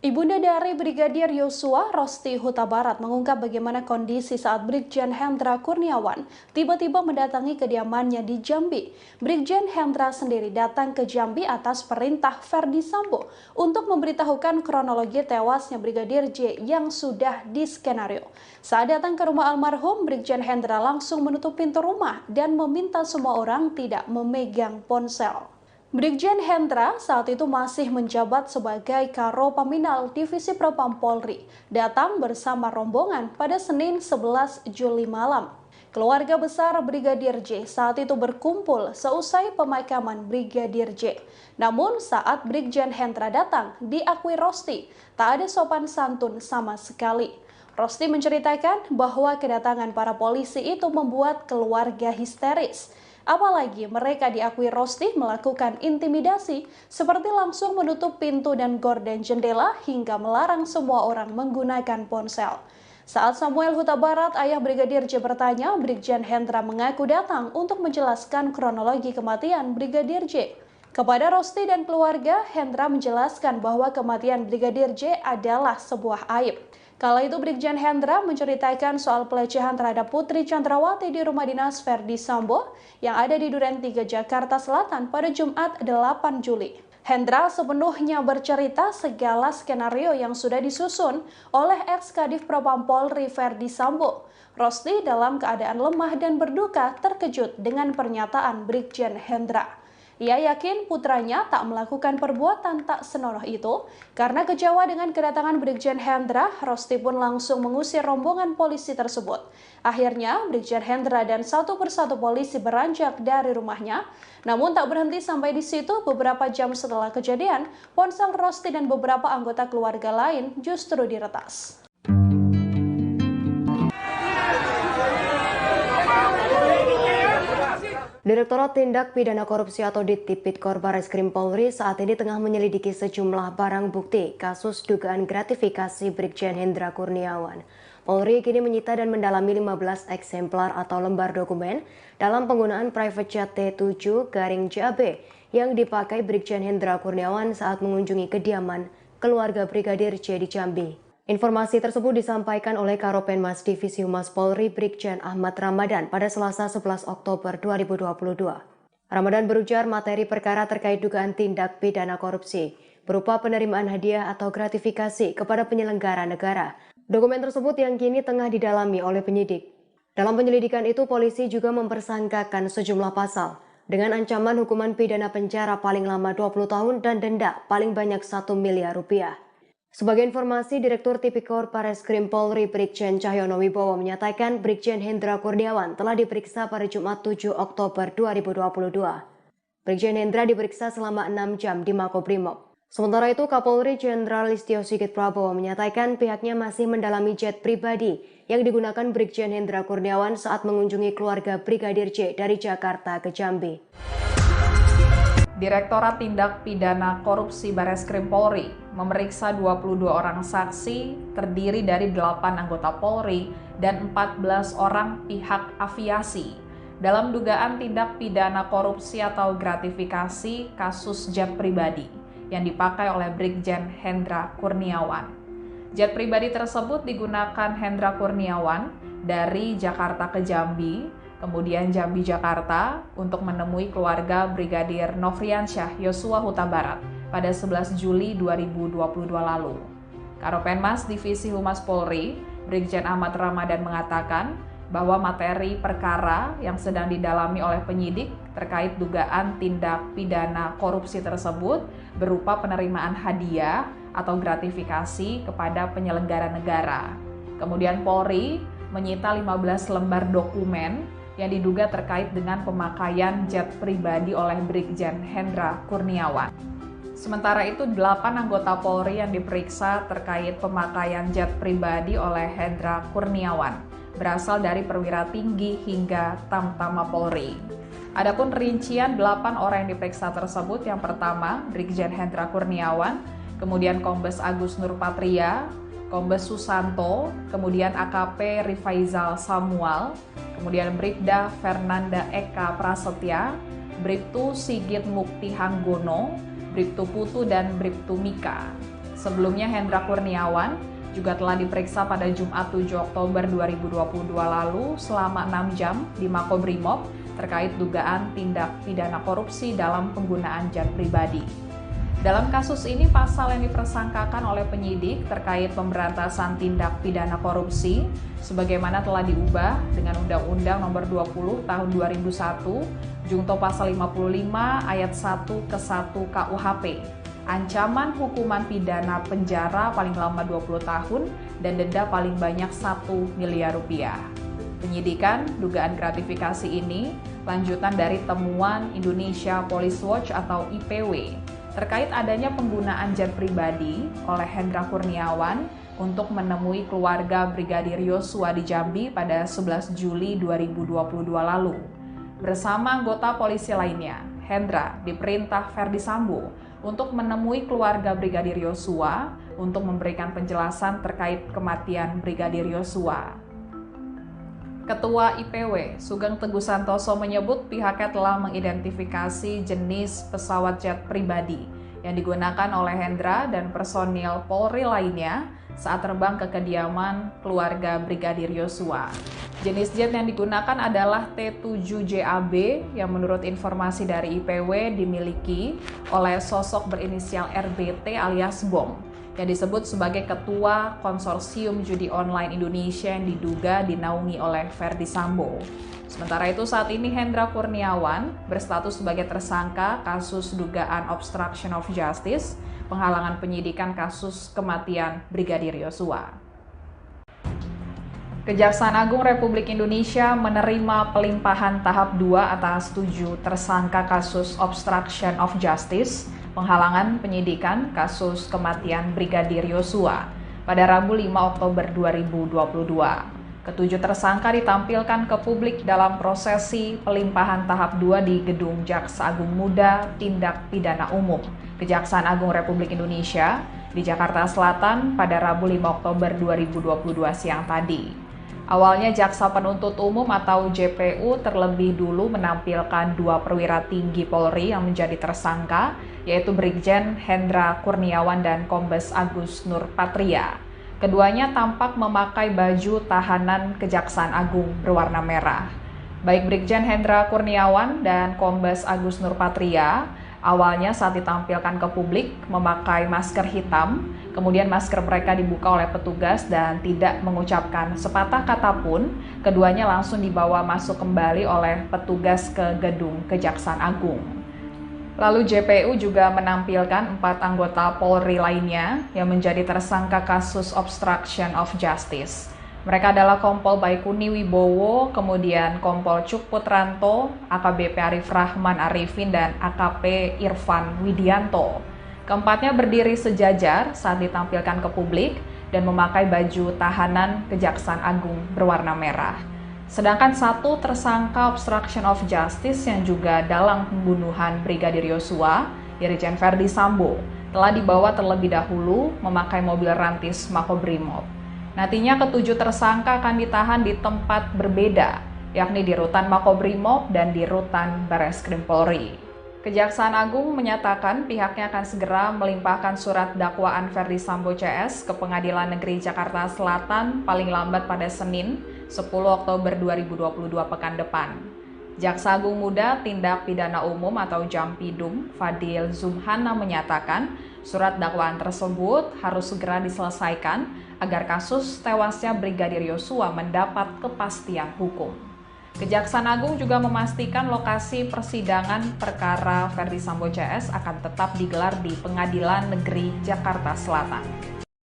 Ibunda dari Brigadir Yosua, Rosti Huta Barat, mengungkap bagaimana kondisi saat Brigjen Hendra Kurniawan tiba-tiba mendatangi kediamannya di Jambi. Brigjen Hendra sendiri datang ke Jambi atas perintah Ferdi Sambo untuk memberitahukan kronologi tewasnya Brigadir J yang sudah diskenario. Saat datang ke rumah almarhum, Brigjen Hendra langsung menutup pintu rumah dan meminta semua orang tidak memegang ponsel. Brigjen Hendra saat itu masih menjabat sebagai Karo Paminal Divisi Propam Polri, datang bersama rombongan pada Senin 11 Juli malam. Keluarga besar Brigadir J saat itu berkumpul seusai pemakaman Brigadir J. Namun saat Brigjen Hendra datang, diakui Rosti, tak ada sopan santun sama sekali. Rosti menceritakan bahwa kedatangan para polisi itu membuat keluarga histeris. Apalagi mereka diakui Rosti melakukan intimidasi seperti langsung menutup pintu dan gorden jendela hingga melarang semua orang menggunakan ponsel. Saat Samuel Huta Barat, ayah Brigadir J bertanya, Brigjen Hendra mengaku datang untuk menjelaskan kronologi kematian Brigadir J. Kepada Rosti dan keluarga, Hendra menjelaskan bahwa kematian Brigadir J adalah sebuah aib. Kala itu Brigjen Hendra menceritakan soal pelecehan terhadap Putri Chandrawati di rumah dinas Ferdi Sambo yang ada di Duren 3 Jakarta Selatan pada Jumat 8 Juli. Hendra sepenuhnya bercerita segala skenario yang sudah disusun oleh ex-Kadif Propam Polri Ferdi Sambo. Rosti dalam keadaan lemah dan berduka terkejut dengan pernyataan Brigjen Hendra. Ia yakin putranya tak melakukan perbuatan tak senonoh itu. Karena kecewa dengan kedatangan Brigjen Hendra, Rosti pun langsung mengusir rombongan polisi tersebut. Akhirnya, Brigjen Hendra dan satu persatu polisi beranjak dari rumahnya. Namun tak berhenti sampai di situ, beberapa jam setelah kejadian, ponsel Rosti dan beberapa anggota keluarga lain justru diretas. Direktorat Tindak Pidana Korupsi atau Dittipidum Bareskrim Polri saat ini tengah menyelidiki sejumlah barang bukti kasus dugaan gratifikasi Brigjen Hendra Kurniawan. Polri kini menyita dan mendalami 15 eksemplar atau lembar dokumen dalam penggunaan private jet T7-JAB yang dipakai Brigjen Hendra Kurniawan saat mengunjungi kediaman keluarga Brigadir J di Jambi. Informasi tersebut disampaikan oleh Karopenmas Divisi Humas Polri Brigjen Ahmad Ramadan pada Selasa 11 Oktober 2022. Ramadan berujar materi perkara terkait dugaan tindak pidana korupsi berupa penerimaan hadiah atau gratifikasi kepada penyelenggara negara. Dokumen tersebut yang kini tengah didalami oleh penyidik. Dalam penyelidikan itu, polisi juga mempersangkakan sejumlah pasal dengan ancaman hukuman pidana penjara paling lama 20 tahun dan denda paling banyak 1 miliar rupiah. Sebagai informasi, Direktur Tipikor Bareskrim Polri Brigjen Cahyono Wibowo menyatakan Brigjen Hendra Kurniawan telah diperiksa pada Jumat 7 Oktober 2022. Brigjen Hendra diperiksa selama 6 jam di Makobrimob. Sementara itu, Kapolri Jenderal Listio Sigit Prabowo menyatakan pihaknya masih mendalami jet pribadi yang digunakan Brigjen Hendra Kurniawan saat mengunjungi keluarga Brigadir J dari Jakarta ke Jambi. Direktorat Tindak Pidana Korupsi Bareskrim Polri memeriksa 22 orang saksi terdiri dari 8 anggota Polri dan 14 orang pihak aviasi dalam dugaan tindak pidana korupsi atau gratifikasi kasus jet pribadi yang dipakai oleh Brigjen Hendra Kurniawan. Jet pribadi tersebut digunakan Hendra Kurniawan dari Jakarta ke Jambi, kemudian Jambi Jakarta untuk menemui keluarga Brigadir Nofriansyah Yosua Huta Barat pada 11 Juli 2022 lalu. Karopenmas Divisi Humas Polri, Brigjen Ahmad Ramadan mengatakan bahwa materi perkara yang sedang didalami oleh penyidik terkait dugaan tindak pidana korupsi tersebut berupa penerimaan hadiah atau gratifikasi kepada penyelenggara negara. Kemudian Polri menyita 15 lembar dokumen yang diduga terkait dengan pemakaian jet pribadi oleh Brigjen Hendra Kurniawan. Sementara itu, 8 anggota Polri yang diperiksa terkait pemakaian jet pribadi oleh Hendra Kurniawan berasal dari perwira tinggi hingga Tamtama Polri. Adapun rincian 8 orang yang diperiksa tersebut, yang pertama Brigjen Hendra Kurniawan, kemudian Kombes Agus Nurpatria, Kombes Susanto, kemudian AKP Rifaizal Samuel, kemudian Bribda Fernanda Eka Prasetya, Bribtu Sigit Mukti Hanggono, Bribtu Putu, dan Bribtu Mika. Sebelumnya Hendra Kurniawan juga telah diperiksa pada Jumat 7 Oktober 2022 lalu selama 6 jam di Makobrimob terkait dugaan tindak pidana korupsi dalam penggunaan jet pribadi. Dalam kasus ini, pasal yang dipersangkakan oleh penyidik terkait pemberantasan tindak pidana korupsi sebagaimana telah diubah dengan Undang-Undang Nomor 20 Tahun 2001, Junto Pasal 55 Ayat 1 ke 1 KUHP. Ancaman hukuman pidana penjara paling lama 20 tahun dan denda paling banyak 1 miliar rupiah. Penyidikan dugaan gratifikasi ini lanjutan dari temuan Indonesia Police Watch atau IPW terkait adanya penggunaan jet pribadi oleh Hendra Kurniawan untuk menemui keluarga Brigadir Yosua di Jambi pada 11 Juli 2022 lalu. Bersama anggota polisi lainnya, Hendra diperintah Ferdi Sambo untuk menemui keluarga Brigadir Yosua untuk memberikan penjelasan terkait kematian Brigadir Yosua. Ketua IPW, Sugeng Teguh Santoso menyebut pihaknya telah mengidentifikasi jenis pesawat jet pribadi yang digunakan oleh Hendra dan personil Polri lainnya saat terbang ke kediaman keluarga Brigadir Yosua. Jenis jet yang digunakan adalah T-7JAB yang menurut informasi dari IPW dimiliki oleh sosok berinisial RBT alias Bom yang disebut sebagai Ketua Konsorsium Judi Online Indonesia yang diduga dinaungi oleh Ferdi Sambo. Sementara itu saat ini Hendra Kurniawan berstatus sebagai tersangka kasus dugaan obstruction of justice, penghalangan penyidikan kasus kematian Brigadir Yosua. Kejaksaan Agung Republik Indonesia menerima pelimpahan tahap 2 atas 7 tersangka kasus obstruction of justice, penghalangan penyidikan kasus kematian Brigadir Yosua pada Rabu 5 Oktober 2022. Ketujuh tersangka ditampilkan ke publik dalam prosesi pelimpahan tahap 2 di Gedung Jaksa Agung Muda Tindak Pidana Umum, Kejaksaan Agung Republik Indonesia di Jakarta Selatan pada Rabu 5 Oktober 2022 siang tadi. Awalnya Jaksa Penuntut Umum atau JPU terlebih dulu menampilkan 2 perwira tinggi Polri yang menjadi tersangka, yaitu Brigjen Hendra Kurniawan dan Kombes Agus Nurpatria. Keduanya tampak memakai baju tahanan Kejaksaan Agung berwarna merah. Baik Brigjen Hendra Kurniawan dan Kombes Agus Nurpatria awalnya saat ditampilkan ke publik memakai masker hitam, kemudian masker mereka dibuka oleh petugas dan tidak mengucapkan sepatah kata pun, keduanya langsung dibawa masuk kembali oleh petugas ke gedung Kejaksaan Agung. Lalu JPU juga menampilkan 4 anggota Polri lainnya yang menjadi tersangka kasus obstruction of justice. Mereka adalah Kompol Baikuni Wibowo, kemudian Kompol Cuk Putranto, AKBP Arif Rahman Arifin, dan AKP Irfan Widianto. Keempatnya berdiri sejajar saat ditampilkan ke publik dan memakai baju tahanan Kejaksaan Agung berwarna merah. Sedangkan satu tersangka obstruction of justice yang juga dalam pembunuhan Brigadir Yosua, Irjen Verdi Sambo, telah dibawa terlebih dahulu memakai mobil rantis Makobrimob. Nantinya ketujuh tersangka akan ditahan di tempat berbeda, yakni di Rutan Makobrimob dan di Rutan Bareskrim Polri. Kejaksaan Agung menyatakan pihaknya akan segera melimpahkan surat dakwaan Verdi Sambo CS ke Pengadilan Negeri Jakarta Selatan paling lambat pada Senin, 10 Oktober 2022 pekan depan. Jaksa Agung Muda Tindak Pidana Umum atau Jampidum, Fadil Zumhana menyatakan surat dakwaan tersebut harus segera diselesaikan agar kasus tewasnya Brigadir Yosua mendapat kepastian hukum. Kejaksaan Agung juga memastikan lokasi persidangan perkara Verdi Sambo CS akan tetap digelar di Pengadilan Negeri Jakarta Selatan.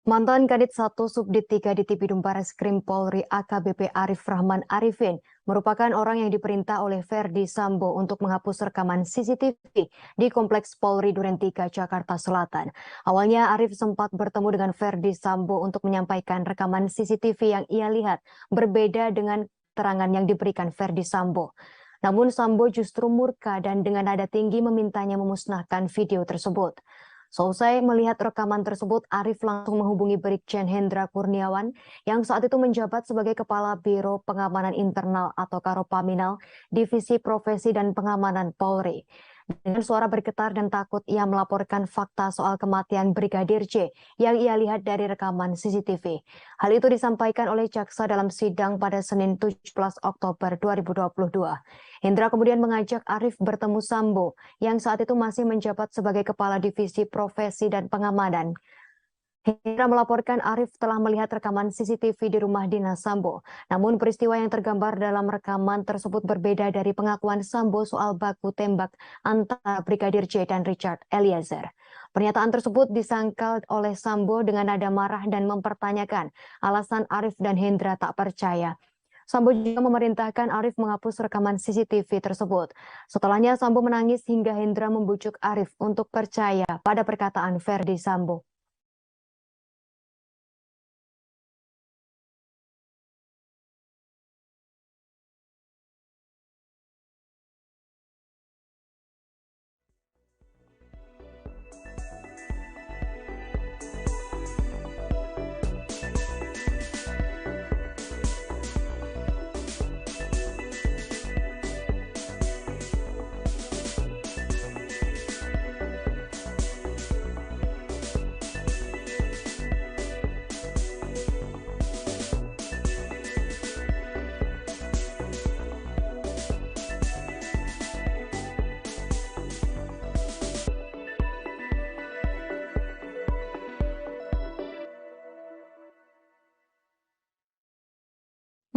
Mantan Kadit 1 Subdit 3 di Tipidum Bareskrim Polri AKBP Arif Rahman Arifin merupakan orang yang diperintah oleh Verdi Sambo untuk menghapus rekaman CCTV di Kompleks Polri Duren 3 Jakarta Selatan. Awalnya Arif sempat bertemu dengan Verdi Sambo untuk menyampaikan rekaman CCTV yang ia lihat berbeda dengan keterangan yang diberikan Verdi Sambo. Namun Sambo justru murka dan dengan nada tinggi memintanya memusnahkan video tersebut. Seusai melihat rekaman tersebut, Arif langsung menghubungi Brigjen Hendra Kurniawan yang saat itu menjabat sebagai Kepala Biro Pengamanan Internal atau Karopaminal Divisi Profesi dan Pengamanan Polri. Dengan suara bergetar dan takut, ia melaporkan fakta soal kematian Brigadir J yang ia lihat dari rekaman CCTV. Hal itu disampaikan oleh jaksa dalam sidang pada Senin 17 Oktober 2022. Hendra kemudian mengajak Arif bertemu Sambo yang saat itu masih menjabat sebagai Kepala Divisi Profesi dan Pengamanan. Hendra melaporkan Arif telah melihat rekaman CCTV di rumah dinas Sambo. Namun peristiwa yang tergambar dalam rekaman tersebut berbeda dari pengakuan Sambo soal baku tembak antara Brigadir J dan Richard Eliezer. Pernyataan tersebut disangkal oleh Sambo dengan nada marah dan mempertanyakan alasan Arif dan Hendra tak percaya. Sambo juga memerintahkan Arif menghapus rekaman CCTV tersebut. Setelahnya Sambo menangis hingga Hendra membujuk Arif untuk percaya pada perkataan Verdi Sambo.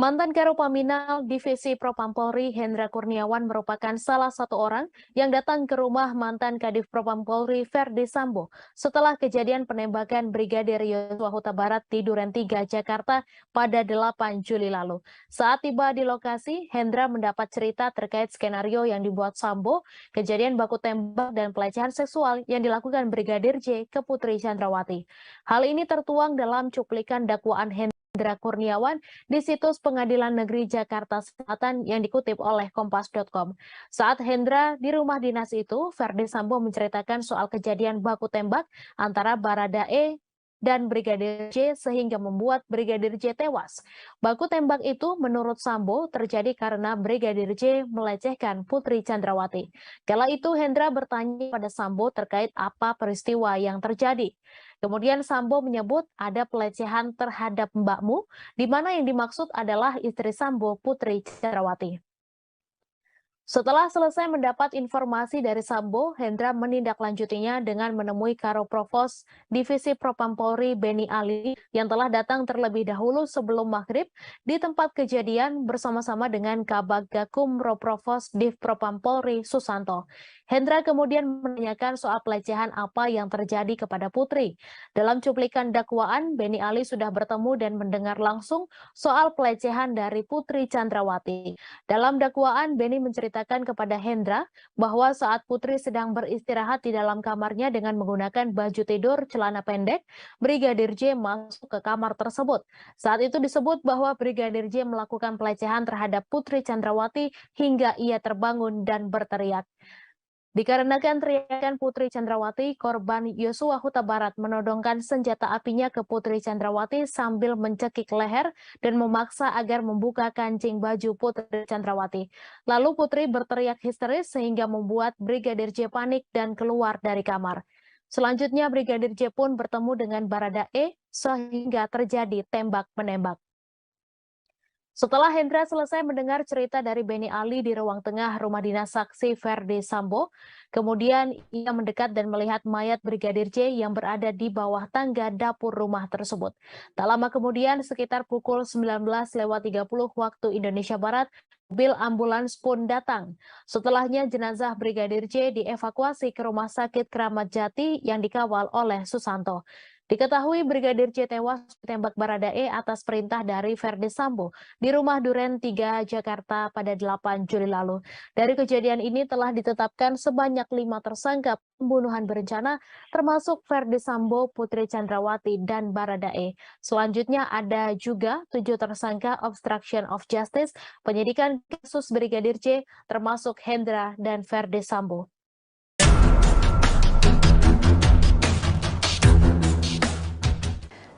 Mantan Karopaminal Divisi Propam Polri Hendra Kurniawan merupakan salah satu orang yang datang ke rumah mantan Kadif Propam Polri Verdi Sambo setelah kejadian penembakan Brigadir Yosua Huta Barat di Duren 3 Jakarta pada 8 Juli lalu. Saat tiba di lokasi, Hendra mendapat cerita terkait skenario yang dibuat Sambo, kejadian baku tembak dan pelecehan seksual yang dilakukan Brigadir J ke Putri Chandrawati. Hal ini tertuang dalam cuplikan dakwaan Hendra Kurniawan di situs Pengadilan Negeri Jakarta Selatan yang dikutip oleh Kompas.com. Saat Hendra di rumah dinas itu, Verdi Sambo menceritakan soal kejadian baku tembak antara Baradae dan Brigadir J sehingga membuat Brigadir J tewas. Baku tembak itu menurut Sambo terjadi karena Brigadir J melecehkan Putri Chandrawati. Kala itu Hendra bertanya pada Sambo terkait apa peristiwa yang terjadi. Kemudian Sambo menyebut ada pelecehan terhadap mbakmu, di mana yang dimaksud adalah istri Sambo, Putri Chandrawati. Setelah selesai mendapat informasi dari Sambo, Hendra menindaklanjutinya dengan menemui Karo Provos Divisi Propam Polri Beni Ali yang telah datang terlebih dahulu sebelum maghrib di tempat kejadian bersama-sama dengan Kabag Gakum Roprovos Div Propam Polri Susanto. Hendra kemudian menanyakan soal pelecehan apa yang terjadi kepada Putri. Dalam cuplikan dakwaan, Beni Ali sudah bertemu dan mendengar langsung soal pelecehan dari Putri Chandrawati. Dalam dakwaan, Beni menceritakan mengatakan kepada Hendra bahwa saat Putri sedang beristirahat di dalam kamarnya dengan menggunakan baju tidur celana pendek, Brigadir J masuk ke kamar tersebut. Saat itu disebut bahwa Brigadir J melakukan pelecehan terhadap Putri Chandrawati hingga ia terbangun dan berteriak. Dikarenakan teriakan Putri Chandrawati, korban Yosua Huta Barat menodongkan senjata apinya ke Putri Chandrawati sambil mencekik leher dan memaksa agar membuka kancing baju Putri Chandrawati. Lalu Putri berteriak histeris sehingga membuat Brigadir J panik dan keluar dari kamar. Selanjutnya Brigadir J pun bertemu dengan Baradae sehingga terjadi tembak-menembak. Setelah Hendra selesai mendengar cerita dari Beni Ali di ruang tengah rumah dinas saksi Ferdi Sambo, kemudian ia mendekat dan melihat mayat Brigadir J yang berada di bawah tangga dapur rumah tersebut. Tak lama kemudian, sekitar pukul 19.30 waktu Indonesia Barat, mobil ambulans pun datang. Setelahnya jenazah Brigadir J dievakuasi ke Rumah Sakit Kramat Jati yang dikawal oleh Susanto. Diketahui Brigadir J tewas ditembak Baradae atas perintah dari Ferdi Sambo di rumah Duren 3 Jakarta pada 8 Juli lalu. Dari kejadian ini telah ditetapkan sebanyak 5 tersangka pembunuhan berencana termasuk Ferdi Sambo, Putri Chandrawati, dan Baradae. Selanjutnya ada juga 7 tersangka obstruction of justice, penyidikan kasus Brigadir J termasuk Hendra dan Ferdi Sambo.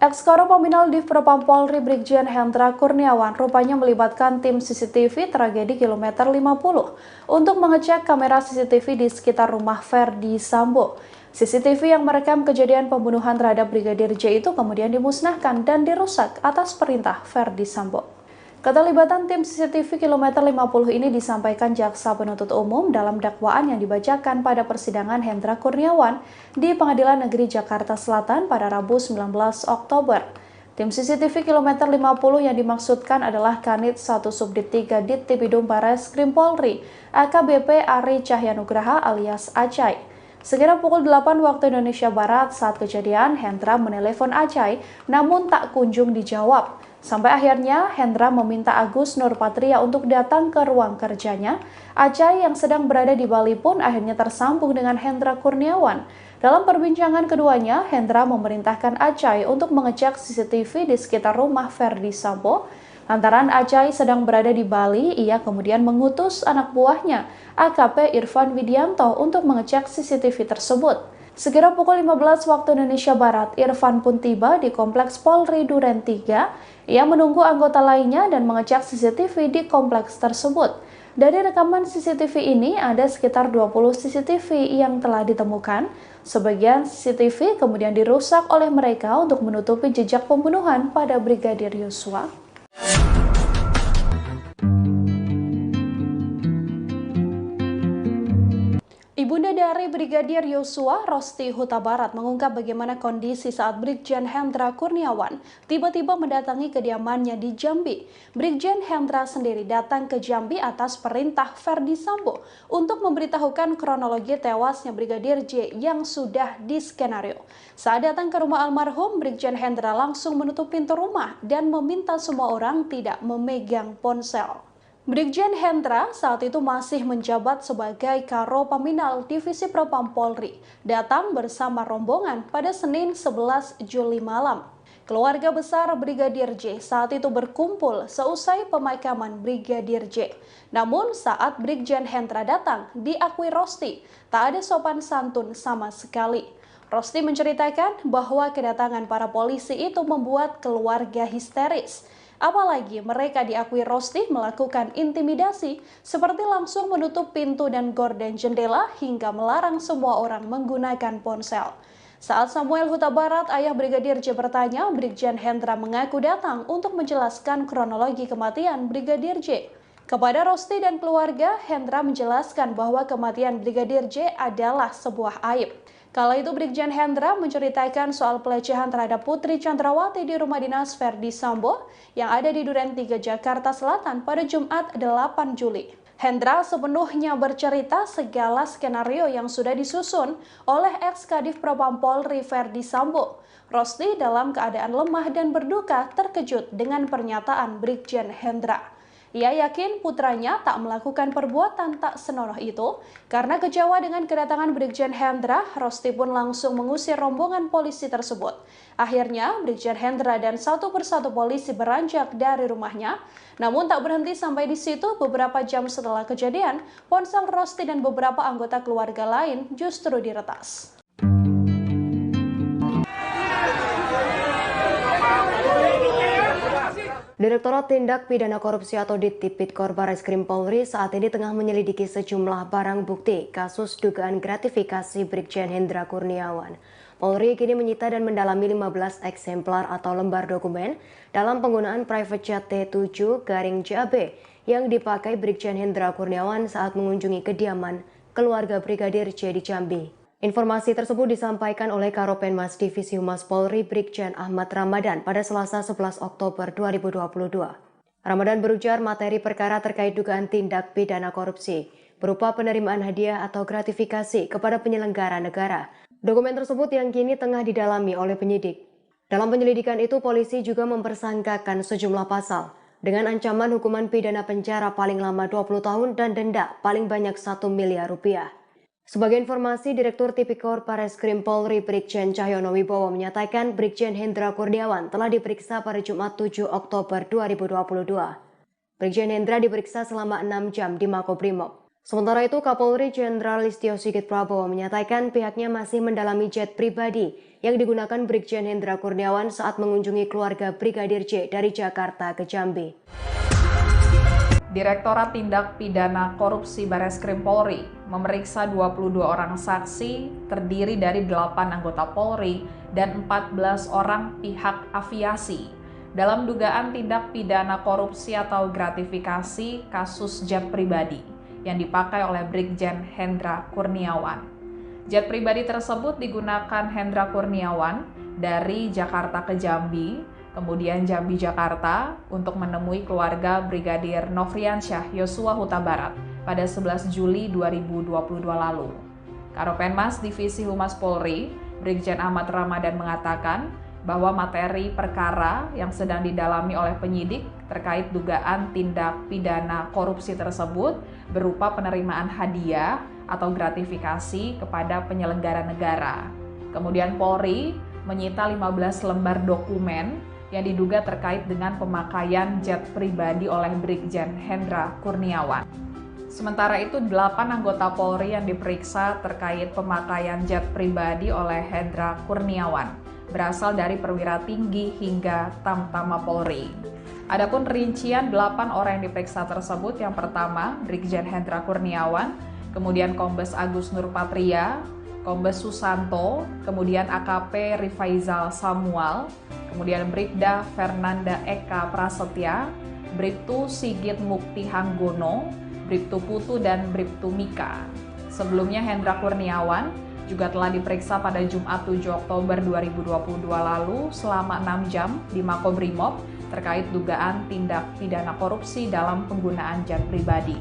Ex-Karo Paminal Div Propam Polri Brigjen Hendra Kurniawan rupanya melibatkan tim CCTV tragedi kilometer 50 untuk mengecek kamera CCTV di sekitar rumah Ferdi Sambo. CCTV yang merekam kejadian pembunuhan terhadap Brigadir J itu kemudian dimusnahkan dan dirusak atas perintah Ferdi Sambo. Keterlibatan tim CCTV kilometer 50 ini disampaikan Jaksa Penuntut Umum dalam dakwaan yang dibacakan pada persidangan Hendra Kurniawan di Pengadilan Negeri Jakarta Selatan pada Rabu 19 Oktober. Tim CCTV kilometer 50 yang dimaksudkan adalah Kanit 1 Subdit 3 Dittipidum Bareskrim Polri, AKBP Ari Cahyanugraha alias Acai. Sekira pukul 8 waktu Indonesia Barat saat kejadian, Hendra menelepon Acai namun tak kunjung dijawab. Sampai akhirnya Hendra meminta Agus Nurpatria untuk datang ke ruang kerjanya. Acai yang sedang berada di Bali pun akhirnya tersambung dengan Hendra Kurniawan. Dalam perbincangan keduanya, Hendra memerintahkan Acai untuk mengecek CCTV di sekitar rumah Ferdi Sambo. Lantaran Acai sedang berada di Bali, ia kemudian mengutus anak buahnya, AKP Irfan Widianto, untuk mengecek CCTV tersebut. Sekira pukul 15 waktu Indonesia Barat, Irfan pun tiba di Kompleks Polri Duren 3. Ia menunggu anggota lainnya dan mengecek CCTV di kompleks tersebut. Dari rekaman CCTV ini ada sekitar 20 CCTV yang telah ditemukan. Sebagian CCTV kemudian dirusak oleh mereka untuk menutupi jejak pembunuhan pada Brigadir Yosua. Ibunda dari Brigadir Yosua, Rosti Huta Barat, mengungkap bagaimana kondisi saat Brigjen Hendra Kurniawan tiba-tiba mendatangi kediamannya di Jambi. Brigjen Hendra sendiri datang ke Jambi atas perintah Ferdi Sambo untuk memberitahukan kronologi tewasnya Brigadir J yang sudah diskenario. Saat datang ke rumah almarhum, Brigjen Hendra langsung menutup pintu rumah dan meminta semua orang tidak memegang ponsel. Brigjen Hendra saat itu masih menjabat sebagai Karo Paminal Divisi Propam Polri, datang bersama rombongan pada Senin 11 Juli malam. Keluarga besar Brigadir J saat itu berkumpul seusai pemakaman Brigadir J. Namun saat Brigjen Hendra datang, diakui Rosti, tak ada sopan santun sama sekali. Rosti menceritakan bahwa kedatangan para polisi itu membuat keluarga histeris. Apalagi mereka diakui Rosti melakukan intimidasi seperti langsung menutup pintu dan gorden jendela hingga melarang semua orang menggunakan ponsel. Saat Samuel Huta Barat, ayah Brigadir J bertanya, Brigjen Hendra mengaku datang untuk menjelaskan kronologi kematian Brigadir J. Kepada Rosti dan keluarga, Hendra menjelaskan bahwa kematian Brigadir J adalah sebuah aib. Kala itu Brigjen Hendra menceritakan soal pelecehan terhadap Putri Chandrawati di rumah dinas Ferdi Sambo yang ada di Duren 3 Jakarta Selatan pada Jumat 8 Juli. Hendra sepenuhnya bercerita segala skenario yang sudah disusun oleh ex-Kadif Propam Polri Ferdi Sambo. Rosti dalam keadaan lemah dan berduka terkejut dengan pernyataan Brigjen Hendra. Ia yakin putranya tak melakukan perbuatan tak senonoh itu. Karena kecewa dengan kedatangan Brigjen Hendra, Rosti pun langsung mengusir rombongan polisi tersebut. Akhirnya, Brigjen Hendra dan satu persatu polisi beranjak dari rumahnya. Namun tak berhenti sampai di situ, beberapa jam setelah kejadian, ponsel Rosti dan beberapa anggota keluarga lain justru diretas. Direktorat Tindak Pidana Korupsi atau Tipikor Barreskrim Polri saat ini tengah menyelidiki sejumlah barang bukti kasus dugaan gratifikasi Brigjen Hendra Kurniawan. Polri kini menyita dan mendalami 15 eksemplar atau lembar dokumen dalam penggunaan private jet T7-JAB yang dipakai Brigjen Hendra Kurniawan saat mengunjungi kediaman keluarga Brigadir J di Jambi. Informasi tersebut disampaikan oleh Karopenmas Divisi Humas Polri Brigjen Ahmad Ramadan pada Selasa 11 Oktober 2022. Ramadan berujar materi perkara terkait dugaan tindak pidana korupsi berupa penerimaan hadiah atau gratifikasi kepada penyelenggara negara. Dokumen tersebut yang kini tengah didalami oleh penyidik. Dalam penyelidikan itu, polisi juga mempersangkakan sejumlah pasal dengan ancaman hukuman pidana penjara paling lama 20 tahun dan denda paling banyak 1 miliar rupiah. Sebagai informasi, Direktur Tipikor Barreskrim Polri Brigjen Cahyono Wibowo menyatakan Brigjen Hendra Kurniawan telah diperiksa pada Jumat 7 Oktober 2022. Brigjen Hendra diperiksa selama 6 jam di Makobrimob. Sementara itu, Kapolri Jenderal Listio Sigit Prabowo menyatakan pihaknya masih mendalami jet pribadi yang digunakan Brigjen Hendra Kurniawan saat mengunjungi keluarga Brigadir J dari Jakarta ke Jambi. Direktorat Tindak Pidana Korupsi Barreskrim Polri memeriksa 22 orang saksi terdiri dari 8 anggota Polri dan 14 orang pihak aviasi dalam dugaan tindak pidana korupsi atau gratifikasi kasus jet pribadi yang dipakai oleh Brigjen Hendra Kurniawan. Jet pribadi tersebut digunakan Hendra Kurniawan dari Jakarta ke Jambi, kemudian Jambi Jakarta untuk menemui keluarga Brigadir Nofriansyah Yosua Huta Barat pada 11 Juli 2022 lalu. Karopenmas Divisi Humas Polri, Brigjen Ahmad Ramadan mengatakan bahwa materi perkara yang sedang didalami oleh penyidik terkait dugaan tindak pidana korupsi tersebut berupa penerimaan hadiah atau gratifikasi kepada penyelenggara negara. Kemudian Polri menyita 15 lembar dokumen yang diduga terkait dengan pemakaian jet pribadi oleh Brigjen Hendra Kurniawan. Sementara itu, 8 anggota Polri yang diperiksa terkait pemakaian jet pribadi oleh Hendra Kurniawan berasal dari perwira tinggi hingga Tamtama Polri. Adapun rincian 8 orang yang diperiksa tersebut, yang pertama Brigjen Hendra Kurniawan, kemudian Kombes Agus Nurpatria, Kombes Susanto, kemudian AKP Rifaizal Samuel, kemudian Bribda Fernanda Eka Prasetya, Bribtu Sigit Mukti Hanggono, Bribtu Putu, dan Bribtu Mika. Sebelumnya Hendra Kurniawan juga telah diperiksa pada Jumat 7 Oktober 2022 lalu selama 6 jam di Makobrimob terkait dugaan tindak pidana korupsi dalam penggunaan jet pribadi.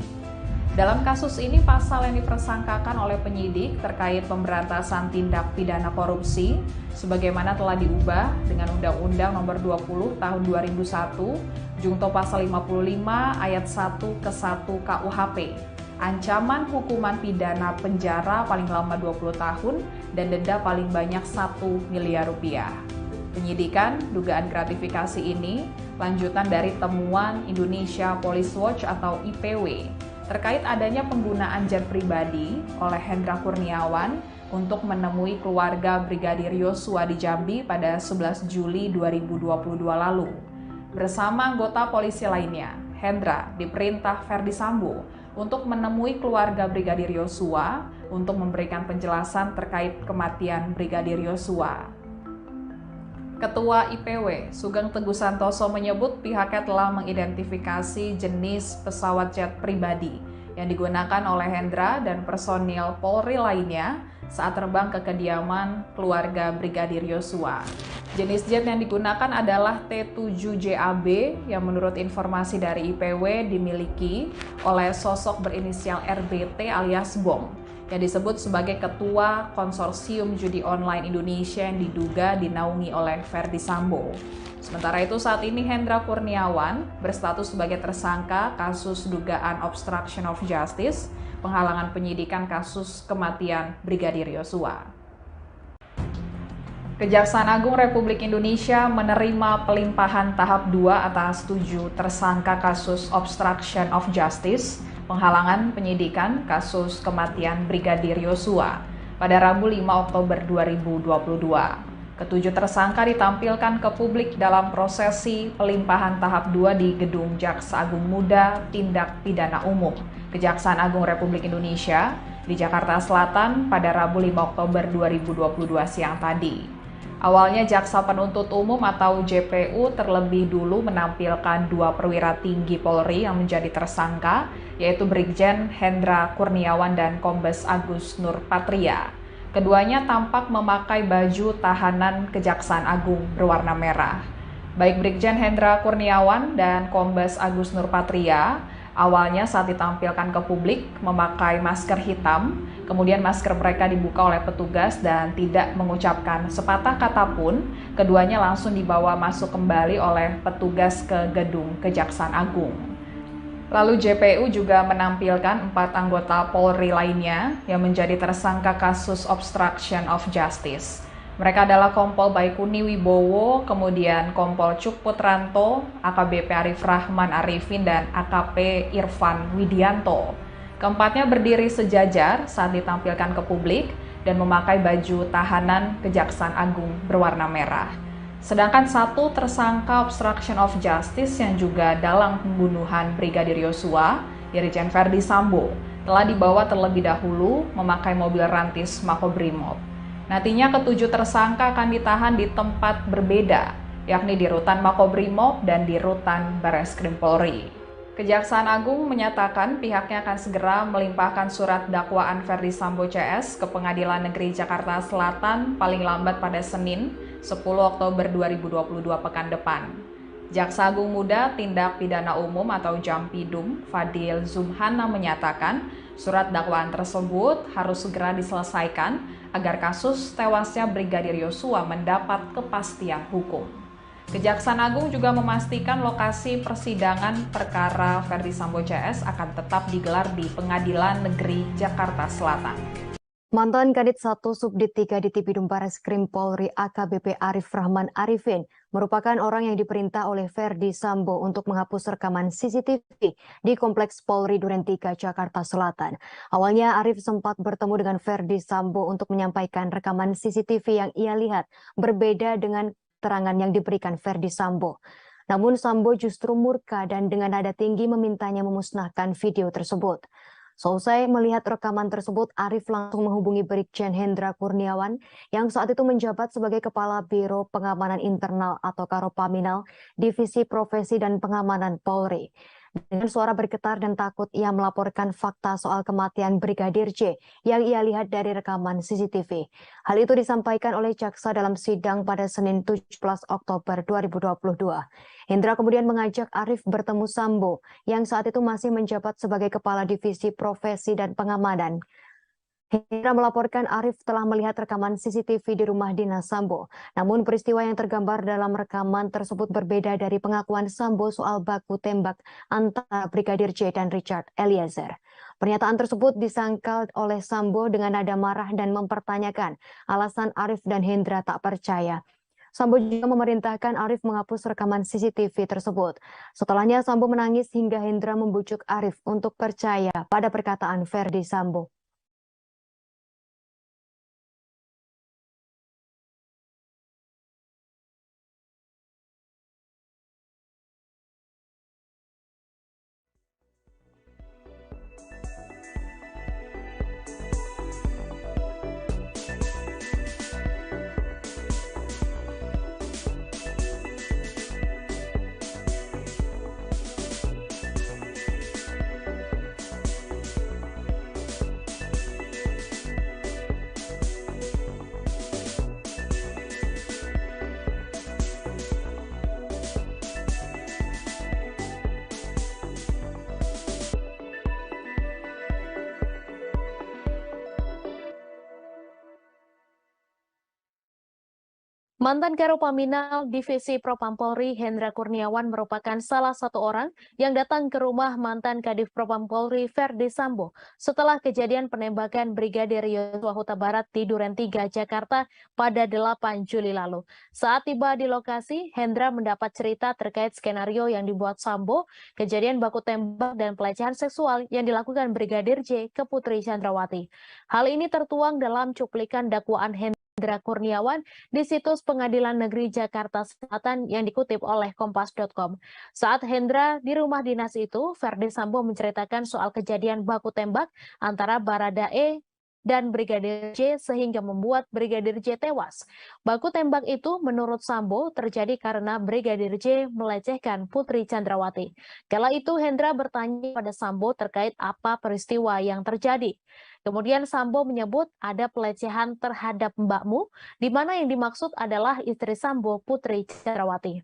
Dalam kasus ini, pasal yang dipersangkakan oleh penyidik terkait pemberantasan tindak pidana korupsi sebagaimana telah diubah dengan Undang-Undang Nomor 20 Tahun 2001, Jungto Pasal 55 Ayat 1 ke 1 KUHP. Ancaman hukuman pidana penjara paling lama 20 tahun dan denda paling banyak 1 miliar rupiah. Penyidikan dugaan gratifikasi ini lanjutan dari temuan Indonesia Police Watch atau IPW terkait adanya penggunaan jet pribadi oleh Hendra Kurniawan untuk menemui keluarga Brigadir Yosua di Jambi pada 11 Juli 2022 lalu. Bersama anggota polisi lainnya, Hendra diperintah Ferdi Sambo untuk menemui keluarga Brigadir Yosua untuk memberikan penjelasan terkait kematian Brigadir Yosua. Ketua IPW, Sugeng Teguh Santoso menyebut pihaknya telah mengidentifikasi jenis pesawat jet pribadi yang digunakan oleh Hendra dan personil Polri lainnya saat terbang ke kediaman keluarga Brigadir Yosua. Jenis jet yang digunakan adalah T7-JAB yang menurut informasi dari IPW dimiliki oleh sosok berinisial RBT alias Bom yang disebut sebagai Ketua Konsorsium Judi Online Indonesia yang diduga dinaungi oleh Ferdy Sambo. Sementara itu saat ini Hendra Kurniawan berstatus sebagai tersangka kasus dugaan obstruction of justice, penghalangan penyidikan kasus kematian Brigadir Yosua. Kejaksaan Agung Republik Indonesia menerima pelimpahan tahap 2 atas 7 tersangka kasus obstruction of justice, penghalangan penyidikan kasus kematian Brigadir Yosua pada Rabu 5 Oktober 2022. Ketujuh tersangka ditampilkan ke publik dalam prosesi pelimpahan tahap 2 di Gedung Jaksa Agung Muda Tindak Pidana Umum, Kejaksaan Agung Republik Indonesia di Jakarta Selatan pada Rabu 5 Oktober 2022 siang tadi. Awalnya Jaksa Penuntut Umum atau JPU terlebih dulu menampilkan 2 perwira tinggi Polri yang menjadi tersangka, yaitu Brigjen Hendra Kurniawan dan Kombes Agus Nurpatria. Keduanya tampak memakai baju tahanan Kejaksaan Agung berwarna merah. Baik Brigjen Hendra Kurniawan dan Kombes Agus Nurpatria awalnya saat ditampilkan ke publik memakai masker hitam, kemudian masker mereka dibuka oleh petugas dan tidak mengucapkan sepatah kata pun, keduanya langsung dibawa masuk kembali oleh petugas ke gedung Kejaksaan Agung. Lalu JPU juga menampilkan 4 anggota Polri lainnya yang menjadi tersangka kasus obstruction of justice. Mereka adalah Kompol Baikuni Wibowo, kemudian Kompol Cuk Putranto, AKBP Arif Rahman Arifin, dan AKP Irfan Widianto. Keempatnya berdiri sejajar saat ditampilkan ke publik dan memakai baju tahanan Kejaksaan Agung berwarna merah. Sedangkan 1 tersangka obstruction of justice yang juga dalam pembunuhan Brigadir Yosua, Irjen Ferdy Sambo, telah dibawa terlebih dahulu memakai mobil rantis Makobrimob. Nantinya ketujuh tersangka akan ditahan di tempat berbeda, yakni di Rutan Makobrimob dan di Rutan Bareskrim Polri. Kejaksaan Agung menyatakan pihaknya akan segera melimpahkan surat dakwaan Ferdy Sambo CS ke Pengadilan Negeri Jakarta Selatan paling lambat pada Senin, 10 Oktober 2022 pekan depan. Jaksa Agung Muda Tindak Pidana Umum atau Jampidum, Fadil Zumhana menyatakan surat dakwaan tersebut harus segera diselesaikan agar kasus tewasnya Brigadir Yosua mendapat kepastian hukum. Kejaksaan Agung juga memastikan lokasi persidangan perkara Ferdy Sambo CS akan tetap digelar di Pengadilan Negeri Jakarta Selatan. Mantan Kadit 1 Subdit 3 di Tipidum Bareskrim Polri AKBP Arif Rahman Arifin merupakan orang yang diperintah oleh Ferdy Sambo untuk menghapus rekaman CCTV di Kompleks Polri Duren 3 Jakarta Selatan. Awalnya Arif sempat bertemu dengan Ferdy Sambo untuk menyampaikan rekaman CCTV yang ia lihat berbeda dengan keterangan yang diberikan Ferdy Sambo. Namun Sambo justru murka dan dengan nada tinggi memintanya memusnahkan video tersebut. Selesai melihat rekaman tersebut, Arif langsung menghubungi Brigjen Hendra Kurniawan yang saat itu menjabat sebagai Kepala Biro Pengamanan Internal atau Karopaminal Divisi Profesi dan Pengamanan Polri. Dengan suara bergetar dan takut, ia melaporkan fakta soal kematian Brigadir J yang ia lihat dari rekaman CCTV. Hal itu disampaikan oleh jaksa dalam sidang pada Senin 17 Oktober 2022. Hendra kemudian mengajak Arif bertemu Sambo yang saat itu masih menjabat sebagai Kepala Divisi Profesi dan Pengamanan. Hendra melaporkan Arif telah melihat rekaman CCTV di rumah dinas Sambo. Namun peristiwa yang tergambar dalam rekaman tersebut berbeda dari pengakuan Sambo soal baku tembak antara Brigadir J dan Richard Eliezer. Pernyataan tersebut disangkal oleh Sambo dengan nada marah dan mempertanyakan alasan Arif dan Hendra tak percaya. Sambo juga memerintahkan Arif menghapus rekaman CCTV tersebut. Setelahnya Sambo menangis hingga Hendra membujuk Arif untuk percaya pada perkataan Ferdy Sambo. Mantan Karopaminal Divisi Propam Polri Hendra Kurniawan merupakan salah satu orang yang datang ke rumah mantan Kadif Propam Polri Verdi Sambo setelah kejadian penembakan Brigadir Yosua Huta Barat di Duren 3, Jakarta pada 8 Juli lalu. Saat tiba di lokasi, Hendra mendapat cerita terkait skenario yang dibuat Sambo, kejadian baku tembak dan pelecehan seksual yang dilakukan Brigadir J ke Putri Chandrawati. Hal ini tertuang dalam cuplikan dakwaan Hendra Kurniawan di situs Pengadilan Negeri Jakarta Selatan yang dikutip oleh Kompas.com. Saat Hendra di rumah dinas itu, Verdi Sambo menceritakan soal kejadian baku tembak antara Baradae dan Brigadir J sehingga membuat Brigadir J tewas. Baku tembak itu menurut Sambo terjadi karena Brigadir J melecehkan Putri Chandrawati. Kala itu Hendra bertanya pada Sambo terkait apa peristiwa yang terjadi. Kemudian Sambo menyebut ada pelecehan terhadap mbakmu, di mana yang dimaksud adalah istri Sambo, Putri Chandrawati.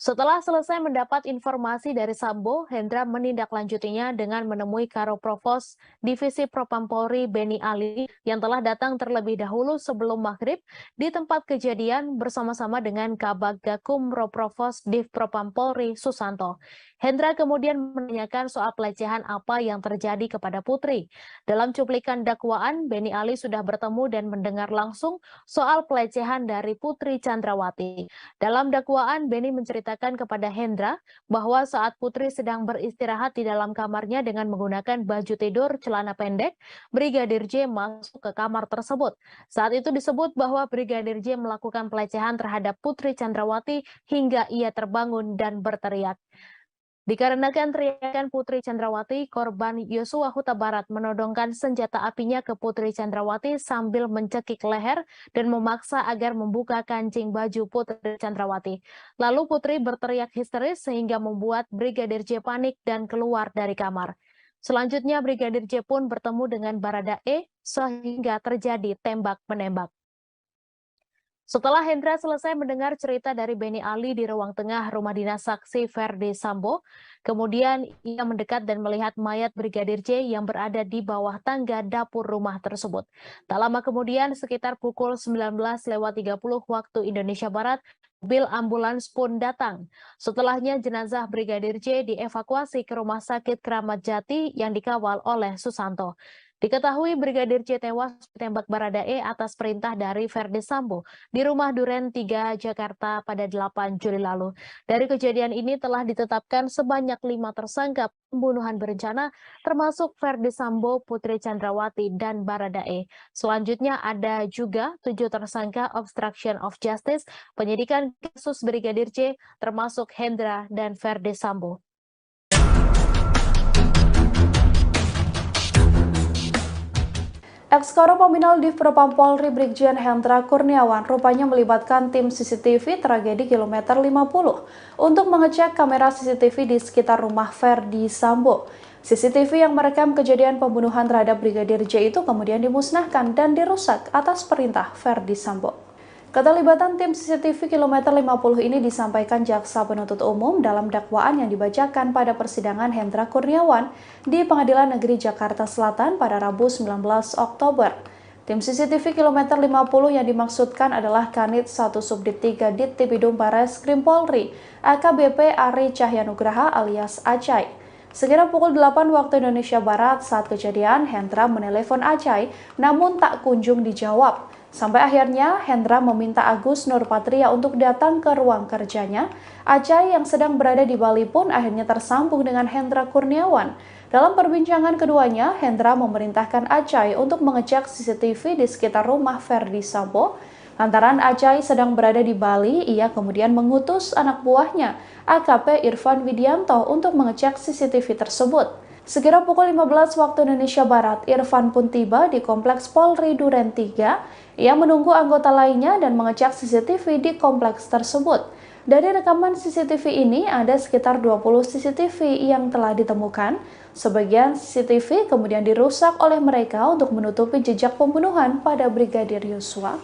Setelah selesai mendapat informasi dari Sambo, Hendra menindaklanjutinya dengan menemui Karo Provos Divisi Propam Polri Beni Ali yang telah datang terlebih dahulu sebelum maghrib di tempat kejadian bersama-sama dengan Kabag Gakum Roprovos Div Propam Polri Susanto. Hendra kemudian menanyakan soal pelecehan apa yang terjadi kepada Putri. Dalam cuplikan dakwaan, Beni Ali sudah bertemu dan mendengar langsung soal pelecehan dari Putri Chandrawati. Dalam dakwaan, Beni menceritakan kepada Hendra bahwa saat Putri sedang beristirahat di dalam kamarnya dengan menggunakan baju tidur celana pendek, Brigadir J masuk ke kamar tersebut. Saat itu disebut bahwa Brigadir J melakukan pelecehan terhadap Putri Chandrawati hingga ia terbangun dan berteriak. Dikarenakan teriakan Putri Chandrawati, korban Yosua Huta Barat menodongkan senjata apinya ke Putri Chandrawati sambil mencekik leher dan memaksa agar membuka kancing baju Putri Chandrawati. Lalu Putri berteriak histeris sehingga membuat Brigadir J panik dan keluar dari kamar. Selanjutnya Brigadir J pun bertemu dengan Baradae sehingga terjadi tembak-menembak. Setelah Hendra selesai mendengar cerita dari Beni Ali di ruang tengah rumah dinas saksi Verdi Sambo, kemudian ia mendekat dan melihat mayat Brigadir J yang berada di bawah tangga dapur rumah tersebut. Tak lama kemudian, sekitar pukul 19.30 waktu Indonesia Barat, mobil ambulans pun datang. Setelahnya jenazah Brigadir J dievakuasi ke Rumah Sakit Kramat Jati yang dikawal oleh Susanto. Diketahui Brigadir J tewas ditembak Baradae atas perintah dari Verdi Sambo di rumah Duren 3, Jakarta pada 8 Juli lalu. Dari kejadian ini telah ditetapkan sebanyak 5 tersangka pembunuhan berencana, termasuk Verdi Sambo, Putri Chandrawati, dan Baradae. Selanjutnya ada juga 7 tersangka obstruction of justice, penyidikan kasus Brigadir J, termasuk Hendra dan Verdi Sambo. Ex-Karopaminal Div Propam Polri Brigjen Hendra Kurniawan rupanya melibatkan tim CCTV tragedi kilometer 50 untuk mengecek kamera CCTV di sekitar rumah Verdi Sambo. CCTV yang merekam kejadian pembunuhan terhadap Brigadir J itu kemudian dimusnahkan dan dirusak atas perintah Verdi Sambo. Keterlibatan tim CCTV kilometer 50 ini disampaikan Jaksa Penuntut Umum dalam dakwaan yang dibacakan pada persidangan Hendra Kurniawan di Pengadilan Negeri Jakarta Selatan pada Rabu 19 Oktober. Tim CCTV kilometer 50 yang dimaksudkan adalah Kanit 1 Subdit 3 Dittipidum Bareskrim Polri, AKBP Ari Cahyanugraha alias Acai. Sekira pukul 8 waktu Indonesia Barat saat kejadian, Hendra menelepon Acai namun tak kunjung dijawab. Sampai akhirnya Hendra meminta Agus Nurpatria untuk datang ke ruang kerjanya. Acai yang sedang berada di Bali pun akhirnya tersambung dengan Hendra Kurniawan. Dalam perbincangan keduanya, Hendra memerintahkan Acai untuk mengecek CCTV di sekitar rumah Verdi Sambo. Lantaran Acai sedang berada di Bali, ia kemudian mengutus anak buahnya, AKP Irfan Widianto, untuk mengecek CCTV tersebut. Sekira pukul 15 waktu Indonesia Barat, Irfan pun tiba di Kompleks Polri Duren 3. Ia menunggu anggota lainnya dan mengecek CCTV di kompleks tersebut. Dari rekaman CCTV ini ada sekitar 20 CCTV yang telah ditemukan. Sebagian CCTV kemudian dirusak oleh mereka untuk menutupi jejak pembunuhan pada Brigadir Yosua.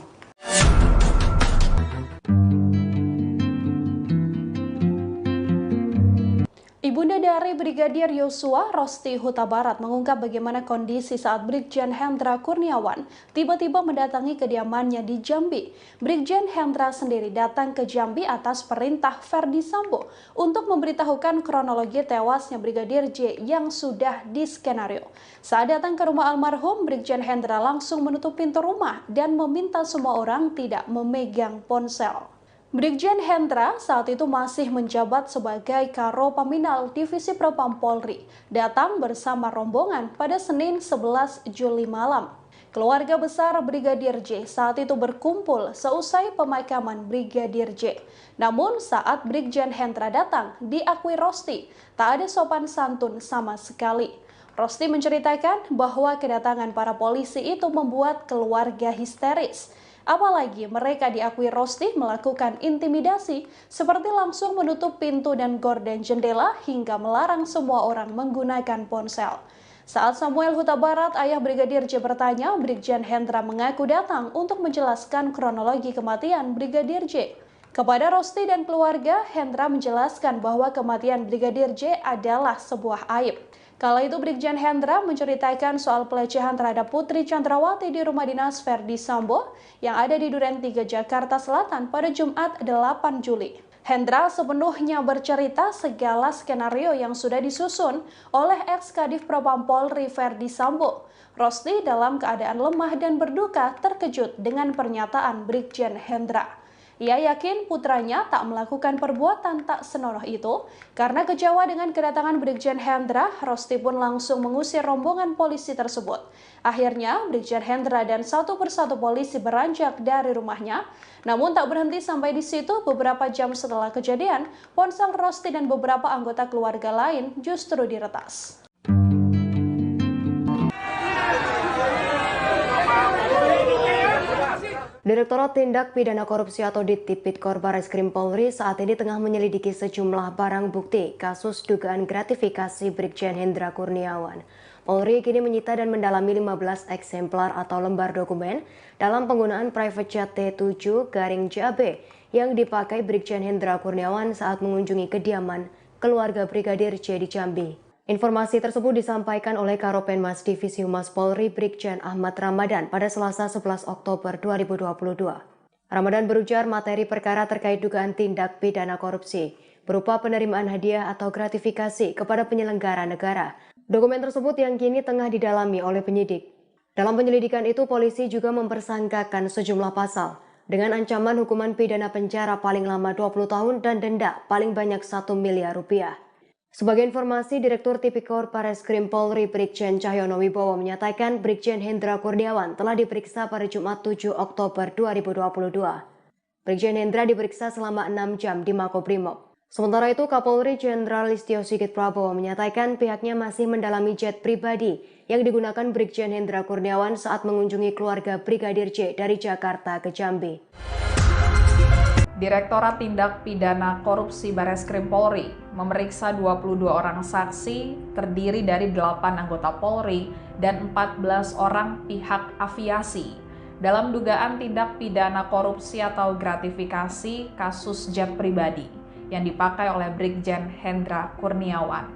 Ibunda dari Brigadir Yosua, Rosti Huta Barat mengungkap bagaimana kondisi saat Brigjen Hendra Kurniawan tiba-tiba mendatangi kediamannya di Jambi. Brigjen Hendra sendiri datang ke Jambi atas perintah Ferdi Sambo untuk memberitahukan kronologi tewasnya Brigadir J yang sudah diskenario. Saat datang ke rumah almarhum, Brigjen Hendra langsung menutup pintu rumah dan meminta semua orang tidak memegang ponsel. Brigjen Hendra saat itu masih menjabat sebagai Karo Paminal Divisi Propam Polri, datang bersama rombongan pada Senin 11 Juli malam. Keluarga besar Brigadir J saat itu berkumpul seusai pemakaman Brigadir J. Namun saat Brigjen Hendra datang, diakui Rosti, tak ada sopan santun sama sekali. Rosti menceritakan bahwa kedatangan para polisi itu membuat keluarga histeris. Apalagi mereka diakui Rosti melakukan intimidasi seperti langsung menutup pintu dan gorden jendela hingga melarang semua orang menggunakan ponsel. Saat Samuel Huta Barat, ayah Brigadir J bertanya, Brigjen Hendra mengaku datang untuk menjelaskan kronologi kematian Brigadir J. Kepada Rosti dan keluarga, Hendra menjelaskan bahwa kematian Brigadir J adalah sebuah aib. Kala itu Brigjen Hendra menceritakan soal pelecehan terhadap Putri Chandrawati di rumah dinas Ferdi Sambo yang ada di Duren 3 Jakarta Selatan pada Jumat 8 Juli. Hendra sepenuhnya bercerita segala skenario yang sudah disusun oleh ex-Kadif Propam Polri Ferdi Sambo. Rosti dalam keadaan lemah dan berduka terkejut dengan pernyataan Brigjen Hendra. Ia yakin putranya tak melakukan perbuatan tak senonoh itu. Karena kecewa dengan kedatangan Brigjen Hendra, Rosti pun langsung mengusir rombongan polisi tersebut. Akhirnya, Brigjen Hendra dan satu persatu polisi beranjak dari rumahnya. Namun tak berhenti sampai di situ, beberapa jam setelah kejadian, ponsel Rosti dan beberapa anggota keluarga lain justru diretas. Direktorat Tindak Pidana Korupsi atau Tipikor Barreskrim Polri saat ini tengah menyelidiki sejumlah barang bukti kasus dugaan gratifikasi Brigjen Hendra Kurniawan. Polri kini menyita dan mendalami 15 eksemplar atau lembar dokumen dalam penggunaan private jet T7-JAB yang dipakai Brigjen Hendra Kurniawan saat mengunjungi kediaman keluarga Brigadir J di Jambi. Informasi tersebut disampaikan oleh Karopenmas Divisi Humas Polri Brigjen Ahmad Ramadan pada Selasa 11 Oktober 2022. Ramadan berujar materi perkara terkait dugaan tindak pidana korupsi berupa penerimaan hadiah atau gratifikasi kepada penyelenggara negara. Dokumen tersebut yang kini tengah didalami oleh penyidik. Dalam penyelidikan itu, polisi juga mempersangkakan sejumlah pasal dengan ancaman hukuman pidana penjara paling lama 20 tahun dan denda paling banyak 1 miliar rupiah. Sebagai informasi, Direktur Tipikor Barreskrim Polri Brigjen Cahyono Wibowo menyatakan Brigjen Hendra Kurniawan telah diperiksa pada Jumat 7 Oktober 2022. Brigjen Hendra diperiksa selama 6 jam di Makobrimob. Sementara itu, Kapolri Jenderal Listio Sigit Prabowo menyatakan pihaknya masih mendalami jet pribadi yang digunakan Brigjen Hendra Kurniawan saat mengunjungi keluarga Brigadir J dari Jakarta ke Jambi. Direktorat Tindak Pidana Korupsi Barreskrim Polri memeriksa 22 orang saksi terdiri dari 8 anggota Polri dan 14 orang pihak aviasi dalam dugaan tindak pidana korupsi atau gratifikasi kasus jet pribadi yang dipakai oleh Brigjen Hendra Kurniawan.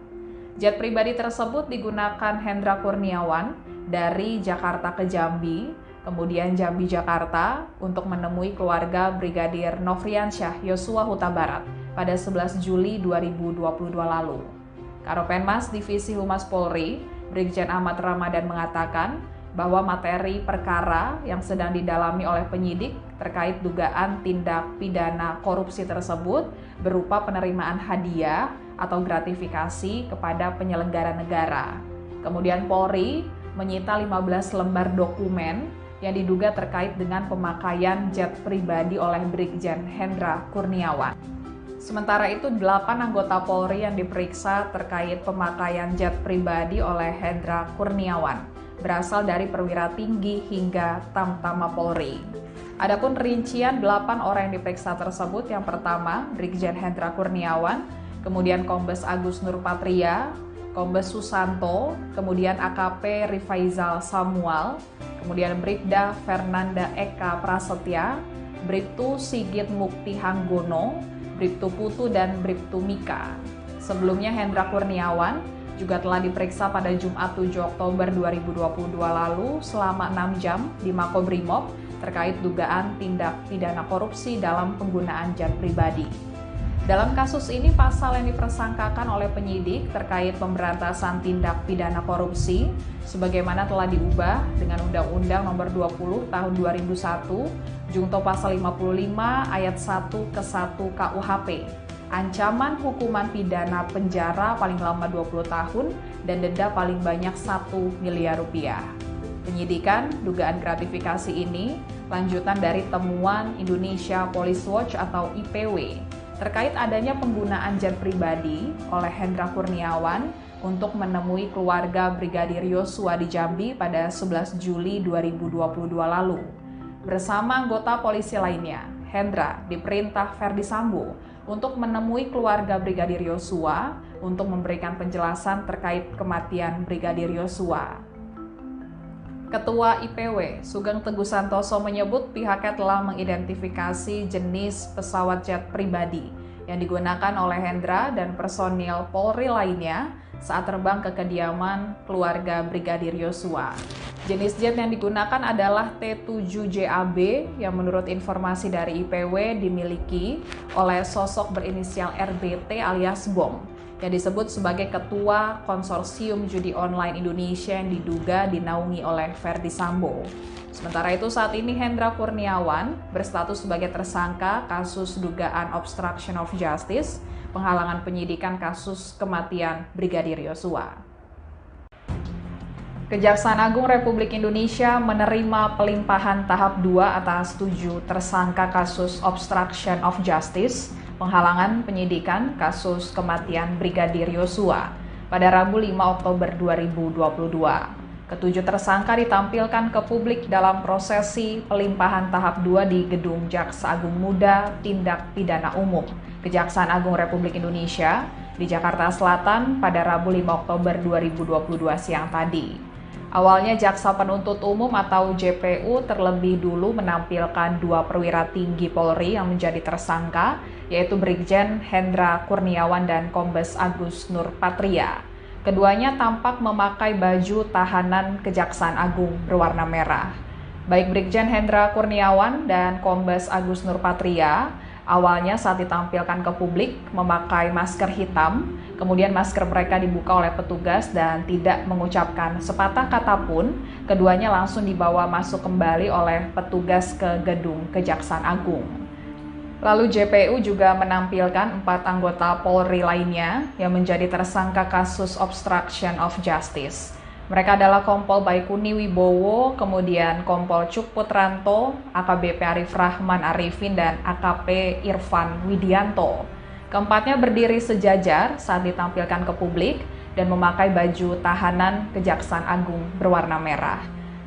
Jet pribadi tersebut digunakan Hendra Kurniawan dari Jakarta ke Jambi, kemudian Jambi Jakarta untuk menemui keluarga Brigadir Nofriansyah Yosua Huta Barat pada 11 Juli 2022 lalu. Karopenmas Divisi Humas Polri, Brigjen Ahmad Ramadan mengatakan bahwa materi perkara yang sedang didalami oleh penyidik terkait dugaan tindak pidana korupsi tersebut berupa penerimaan hadiah atau gratifikasi kepada penyelenggara negara. Kemudian Polri menyita 15 lembar dokumen yang diduga terkait dengan pemakaian jet pribadi oleh Brigjen Hendra Kurniawan. Sementara itu, 8 anggota Polri yang diperiksa terkait pemakaian jet pribadi oleh Hendra Kurniawan berasal dari perwira tinggi hingga Tamtama Polri. Adapun rincian 8 orang yang diperiksa tersebut, yang pertama Brigjen Hendra Kurniawan, kemudian Kombes Agus Nurpatria, Kombes Susanto, kemudian AKP Rifaizal Samuel, kemudian Bribda Fernanda Eka Prasetya, Bribtu Sigit Mukti Hanggono, Bribtu Putu, dan Bribtu Mika. Sebelumnya Hendra Kurniawan juga telah diperiksa pada Jumat 7 Oktober 2022 lalu selama 6 jam di Makobrimob terkait dugaan tindak pidana korupsi dalam penggunaan jet pribadi. Dalam kasus ini, pasal yang dipersangkakan oleh penyidik terkait pemberantasan tindak pidana korupsi sebagaimana telah diubah dengan Undang-Undang Nomor 20 Tahun 2001, Junto Pasal 55 Ayat 1 ke 1 KUHP. Ancaman hukuman pidana penjara paling lama 20 tahun dan denda paling banyak 1 miliar rupiah. Penyidikan dugaan gratifikasi ini lanjutan dari temuan Indonesia Police Watch atau IPW terkait adanya penggunaan jet pribadi oleh Hendra Kurniawan untuk menemui keluarga Brigadir Yosua di Jambi pada 11 Juli 2022 lalu. Bersama anggota polisi lainnya, Hendra diperintah Ferdi Sambo untuk menemui keluarga Brigadir Yosua untuk memberikan penjelasan terkait kematian Brigadir Yosua. Ketua IPW, Sugeng Teguh Santoso menyebut pihaknya telah mengidentifikasi jenis pesawat jet pribadi yang digunakan oleh Hendra dan personil Polri lainnya saat terbang ke kediaman keluarga Brigadir Yosua. Jenis jet yang digunakan adalah T-7JAB yang menurut informasi dari IPW dimiliki oleh sosok berinisial RBT alias Bom, yang disebut sebagai Ketua Konsorsium Judi Online Indonesia yang diduga dinaungi oleh Ferdi Sambo. Sementara itu saat ini Hendra Kurniawan berstatus sebagai tersangka kasus dugaan obstruction of justice, penghalangan penyidikan kasus kematian Brigadir Yosua. Kejaksaan Agung Republik Indonesia menerima pelimpahan tahap 2 atas 7 tersangka kasus obstruction of justice, penghalangan penyidikan kasus kematian Brigadir Yosua pada Rabu 5 Oktober 2022. Ketujuh tersangka ditampilkan ke publik dalam prosesi pelimpahan tahap 2 di Gedung Jaksa Agung Muda Tindak Pidana Umum Kejaksaan Agung Republik Indonesia di Jakarta Selatan pada Rabu 5 Oktober 2022 siang tadi. Awalnya Jaksa Penuntut Umum atau JPU terlebih dulu menampilkan 2 perwira tinggi Polri yang menjadi tersangka, yaitu Brigjen Hendra Kurniawan dan Kombes Agus Nurpatria. Keduanya tampak memakai baju tahanan Kejaksaan Agung berwarna merah. Baik Brigjen Hendra Kurniawan dan Kombes Agus Nurpatria awalnya saat ditampilkan ke publik memakai masker hitam, kemudian masker mereka dibuka oleh petugas dan tidak mengucapkan sepatah kata pun, keduanya langsung dibawa masuk kembali oleh petugas ke gedung Kejaksaan Agung. Lalu JPU juga menampilkan 4 anggota Polri lainnya yang menjadi tersangka kasus obstruction of justice. Mereka adalah Kompol Baikuni Wibowo, kemudian Kompol Cuk Putranto, AKBP Arif Rahman Arifin, dan AKP Irfan Widianto. Keempatnya berdiri sejajar saat ditampilkan ke publik dan memakai baju tahanan Kejaksaan Agung berwarna merah.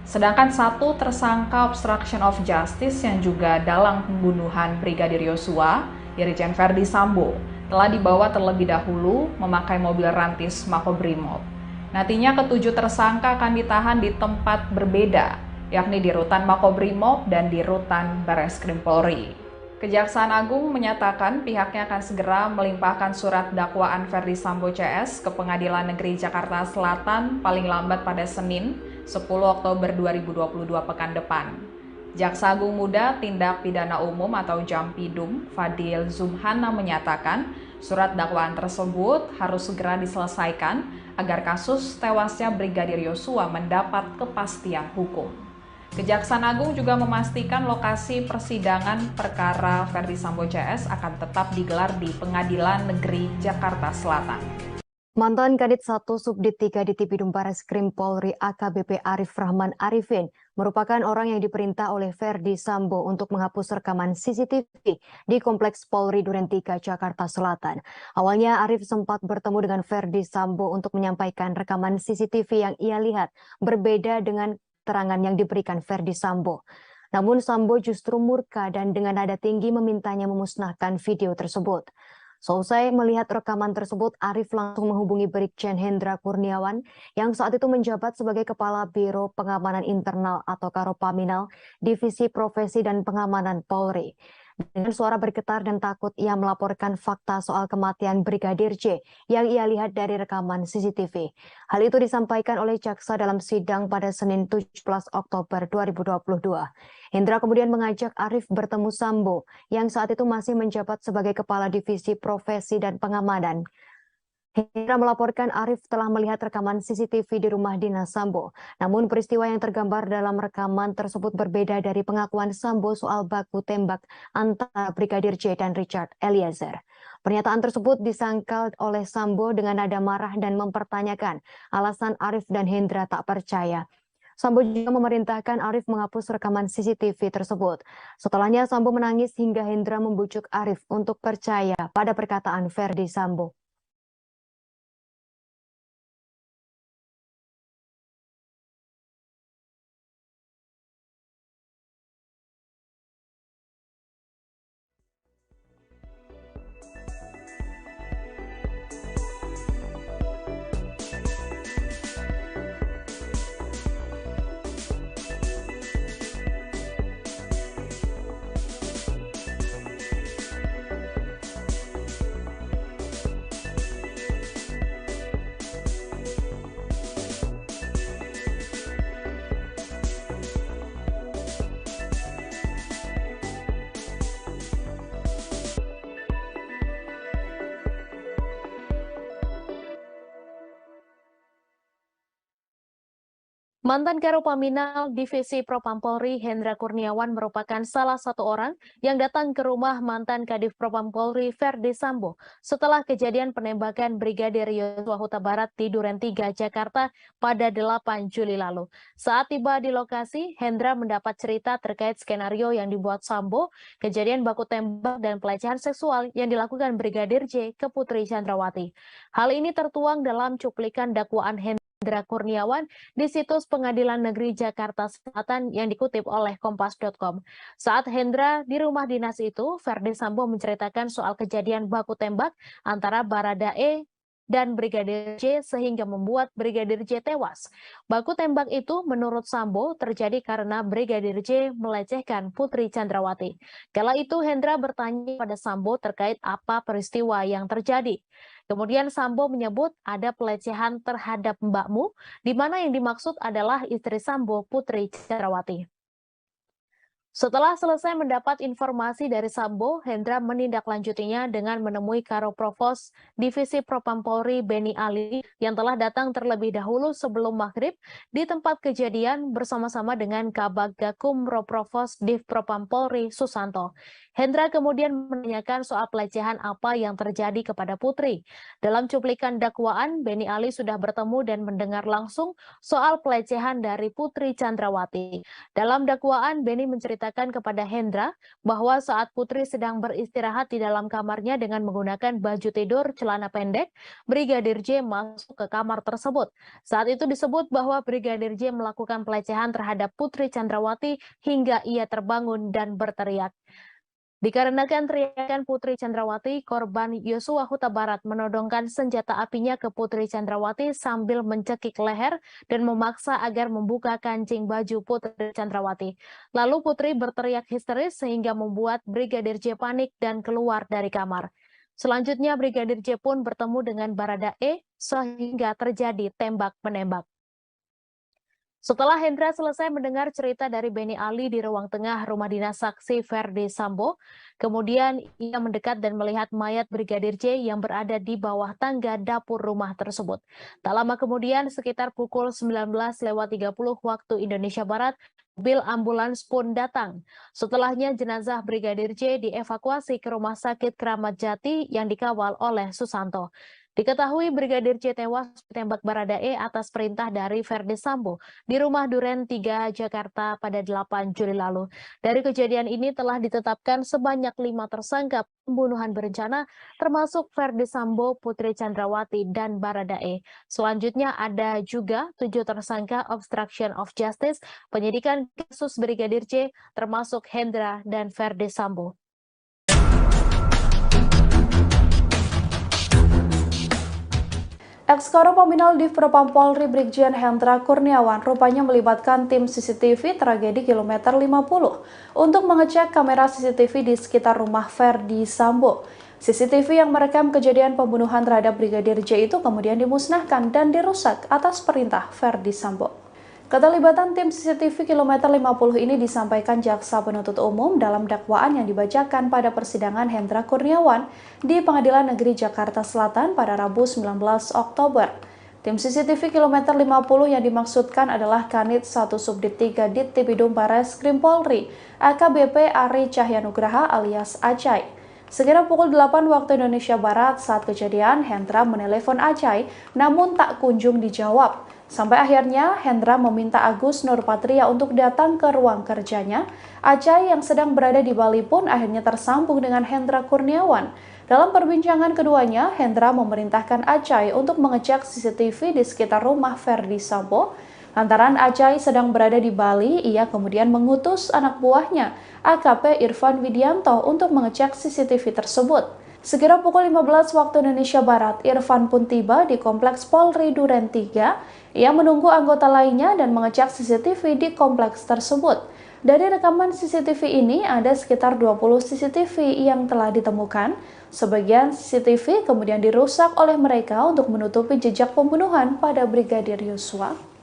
Sedangkan 1 tersangka obstruction of justice yang juga dalam pembunuhan Brigadir Yosua, Irjen Ferdi Sambo, telah dibawa terlebih dahulu memakai mobil rantis Makobrimob. Nantinya ketujuh tersangka akan ditahan di tempat berbeda, yakni di Rutan Makobrimob dan di Rutan Bareskrim Polri. Kejaksaan Agung menyatakan pihaknya akan segera melimpahkan surat dakwaan Ferdi Sambo CS ke Pengadilan Negeri Jakarta Selatan paling lambat pada Senin 10 Oktober 2022 pekan depan. Jaksa Agung Muda Tindak Pidana Umum atau Jampidum, Fadil Zumhana menyatakan surat dakwaan tersebut harus segera diselesaikan agar kasus tewasnya Brigadir Yosua mendapat kepastian hukum. Kejaksaan Agung juga memastikan lokasi persidangan perkara Ferdi Sambo CS akan tetap digelar di Pengadilan Negeri Jakarta Selatan. Mantan Kadit 1 Subdit 3 di Tipidum Bareskrim Polri AKBP Arif Rahman Arifin merupakan orang yang diperintah oleh Ferdi Sambo untuk menghapus rekaman CCTV di Kompleks Polri Duren 3 Jakarta Selatan. Awalnya Arif sempat bertemu dengan Ferdi Sambo untuk menyampaikan rekaman CCTV yang ia lihat berbeda dengan keterangan yang diberikan Ferdi Sambo. Namun Sambo justru murka dan dengan nada tinggi memintanya memusnahkan video tersebut. Seusai melihat rekaman tersebut, Arif langsung menghubungi Brigjen Hendra Kurniawan yang saat itu menjabat sebagai Kepala Biro Pengamanan Internal atau Karopaminal Divisi Profesi dan Pengamanan Polri. Dengan suara bergetar dan takut, ia melaporkan fakta soal kematian Brigadir J yang ia lihat dari rekaman CCTV. Hal itu disampaikan oleh jaksa dalam sidang pada Senin 17 Oktober 2022. Hendra kemudian mengajak Arif bertemu Sambo yang saat itu masih menjabat sebagai Kepala Divisi Profesi dan Pengamanan. Hendra melaporkan Arif telah melihat rekaman CCTV di rumah dinas Sambo. Namun peristiwa yang tergambar dalam rekaman tersebut berbeda dari pengakuan Sambo soal baku tembak antara Brigadir J dan Richard Eliezer. Pernyataan tersebut disangkal oleh Sambo dengan nada marah dan mempertanyakan alasan Arif dan Hendra tak percaya. Sambo juga memerintahkan Arif menghapus rekaman CCTV tersebut. Setelahnya Sambo menangis hingga Hendra membujuk Arif untuk percaya pada perkataan Ferdi Sambo. Mantan Karopaminal Divisi Propam Polri Hendra Kurniawan merupakan salah satu orang yang datang ke rumah mantan Kadif Propam Polri Ferdi Sambo setelah kejadian penembakan Brigadir Yosua Huta Barat di Duren 3, Jakarta pada 8 Juli lalu. Saat tiba di lokasi, Hendra mendapat cerita terkait skenario yang dibuat Sambo, kejadian baku tembak dan pelecehan seksual yang dilakukan Brigadir J ke Putri Chandrawati. Hal ini tertuang dalam cuplikan dakwaan Hendra Kurniawan di situs Pengadilan Negeri Jakarta Selatan yang dikutip oleh Kompas.com. Saat Hendra di rumah dinas itu, Ferdi Sambo menceritakan soal kejadian baku tembak antara Baradae dan Brigadir J sehingga membuat Brigadir J tewas. Baku tembak itu menurut Sambo terjadi karena Brigadir J melecehkan Putri Chandrawati. Kala itu Hendra bertanya pada Sambo terkait apa peristiwa yang terjadi. Kemudian Sambo menyebut ada pelecehan terhadap mbakmu, di mana yang dimaksud adalah istri Sambo, Putri Chandrawati. Setelah selesai mendapat informasi dari Sambo, Hendra menindaklanjutinya dengan menemui Karo Provos Divisi Propam Polri Beni Ali yang telah datang terlebih dahulu sebelum maghrib di tempat kejadian bersama-sama dengan Kabag Gakum Roprovos Div Propam Polri Susanto. Hendra kemudian menanyakan soal pelecehan apa yang terjadi kepada Putri. Dalam cuplikan dakwaan, Beni Ali sudah bertemu dan mendengar langsung soal pelecehan dari Putri Chandrawati. Dalam dakwaan, Beni menceritakan kepada Hendra bahwa saat Putri sedang beristirahat di dalam kamarnya dengan menggunakan baju tidur celana pendek, Brigadir J masuk ke kamar tersebut. Saat itu disebut bahwa Brigadir J melakukan pelecehan terhadap Putri Chandrawati hingga ia terbangun dan berteriak. Dikarenakan teriakan Putri Chandrawati, korban Yosua Huta Barat menodongkan senjata apinya ke Putri Chandrawati sambil mencekik leher dan memaksa agar membuka kancing baju Putri Chandrawati. Lalu Putri berteriak histeris sehingga membuat Brigadir J panik dan keluar dari kamar. Selanjutnya Brigadir J pun bertemu dengan Baradae sehingga terjadi tembak-menembak. Setelah Hendra selesai mendengar cerita dari Beni Ali di ruang tengah rumah dinas saksi Ferdi Sambo, kemudian ia mendekat dan melihat mayat Brigadir J yang berada di bawah tangga dapur rumah tersebut. Tak lama kemudian, sekitar pukul 19.30 waktu Indonesia Barat, mobil ambulans pun datang. Setelahnya jenazah Brigadir J dievakuasi ke Rumah Sakit Kramat Jati yang dikawal oleh Susanto. Diketahui Brigadir J tewas ditembak Baradae atas perintah dari Ferdi Sambo di rumah Duren 3, Jakarta pada 8 Juli lalu. Dari kejadian ini telah ditetapkan sebanyak 5 tersangka pembunuhan berencana, termasuk Ferdi Sambo, Putri Chandrawati, dan Baradae. Selanjutnya ada juga 7 tersangka obstruction of justice, penyidikan kasus Brigadir J, termasuk Hendra dan Ferdi Sambo. Ex-Karo Paminal Div Propam Polri Brigjen Hendra Kurniawan rupanya melibatkan tim CCTV tragedi kilometer 50 untuk mengecek kamera CCTV di sekitar rumah Ferdi Sambo. CCTV yang merekam kejadian pembunuhan terhadap Brigadir J itu kemudian dimusnahkan dan dirusak atas perintah Ferdi Sambo. Keterlibatan tim CCTV kilometer 50 ini disampaikan Jaksa Penuntut Umum dalam dakwaan yang dibacakan pada persidangan Hendra Kurniawan di Pengadilan Negeri Jakarta Selatan pada Rabu 19 Oktober. Tim CCTV kilometer 50 yang dimaksudkan adalah Kanit 1 Subdit 3 Dittipidum Bareskrim Polri, AKBP Ari Cahyanugraha alias Acai. Sekira pukul 8 waktu Indonesia Barat saat kejadian, Hendra menelepon Acai namun tak kunjung dijawab. Sampai akhirnya Hendra meminta Agus Nurpatria untuk datang ke ruang kerjanya. Acai yang sedang berada di Bali pun akhirnya tersambung dengan Hendra Kurniawan. Dalam perbincangan keduanya, Hendra memerintahkan Acai untuk mengecek CCTV di sekitar rumah Ferdi Sambo. Lantaran Acai sedang berada di Bali, ia kemudian mengutus anak buahnya, AKP Irfan Widianto, untuk mengecek CCTV tersebut. Sekira pukul 15 waktu Indonesia Barat, Irfan pun tiba di Kompleks Polri Duren 3. Ia menunggu anggota lainnya dan mengecek CCTV di kompleks tersebut. Dari rekaman CCTV ini, ada sekitar 20 CCTV yang telah ditemukan. Sebagian CCTV kemudian dirusak oleh mereka untuk menutupi jejak pembunuhan pada Brigadir Yosua.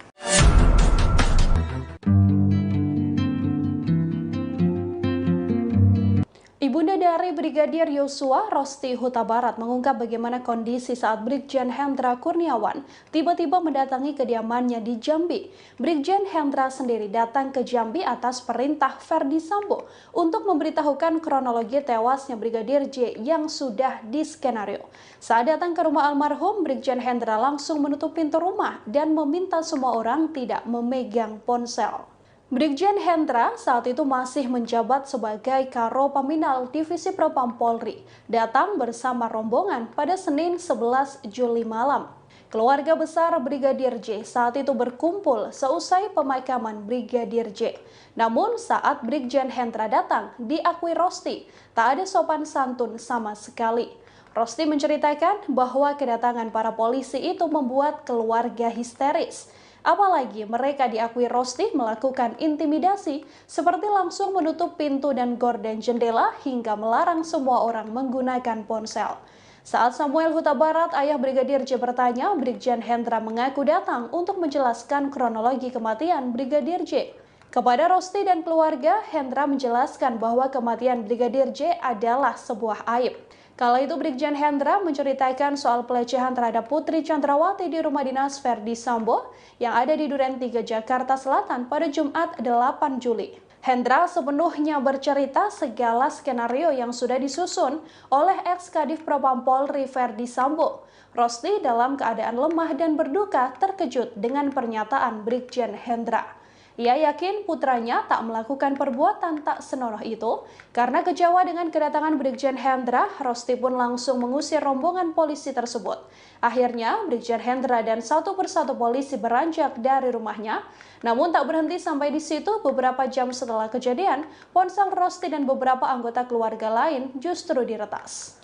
Ibunda dari Brigadir Yosua, Rosti Huta Barat, mengungkap bagaimana kondisi saat Brigjen Hendra Kurniawan tiba-tiba mendatangi kediamannya di Jambi. Brigjen Hendra sendiri datang ke Jambi atas perintah Ferdi Sambo untuk memberitahukan kronologi tewasnya Brigadir J yang sudah diskenario. Saat datang ke rumah almarhum, Brigjen Hendra langsung menutup pintu rumah dan meminta semua orang tidak memegang ponsel. Brigjen Hendra saat itu masih menjabat sebagai Karo Paminal Divisi Propam Polri, datang bersama rombongan pada Senin 11 Juli malam. Keluarga besar Brigadir J saat itu berkumpul seusai pemakaman Brigadir J. Namun saat Brigjen Hendra datang, diakui Rosti, tak ada sopan santun sama sekali. Rosti menceritakan bahwa kedatangan para polisi itu membuat keluarga histeris. Apalagi mereka diakui Rosti melakukan intimidasi seperti langsung menutup pintu dan gorden jendela hingga melarang semua orang menggunakan ponsel. Saat Samuel Huta Barat, ayah Brigadir J bertanya, Brigjen Hendra mengaku datang untuk menjelaskan kronologi kematian Brigadir J. Kepada Rosti dan keluarga, Hendra menjelaskan bahwa kematian Brigadir J adalah sebuah aib. Kala itu Brigjen Hendra menceritakan soal pelecehan terhadap Putri Chandrawati di rumah dinas Ferdi Sambo yang ada di Duren 3 Jakarta Selatan pada Jumat 8 Juli. Hendra sepenuhnya bercerita segala skenario yang sudah disusun oleh ex-Kadif Propam Polri Ferdi Sambo. Rosti dalam keadaan lemah dan berduka terkejut dengan pernyataan Brigjen Hendra. Ia yakin putranya tak melakukan perbuatan tak senonoh itu. Karena kecewa dengan kedatangan Brigjen Hendra, Rosti pun langsung mengusir rombongan polisi tersebut. Akhirnya, Brigjen Hendra dan satu persatu polisi beranjak dari rumahnya. Namun tak berhenti sampai di situ, beberapa jam setelah kejadian, ponsel Rosti dan beberapa anggota keluarga lain justru diretas.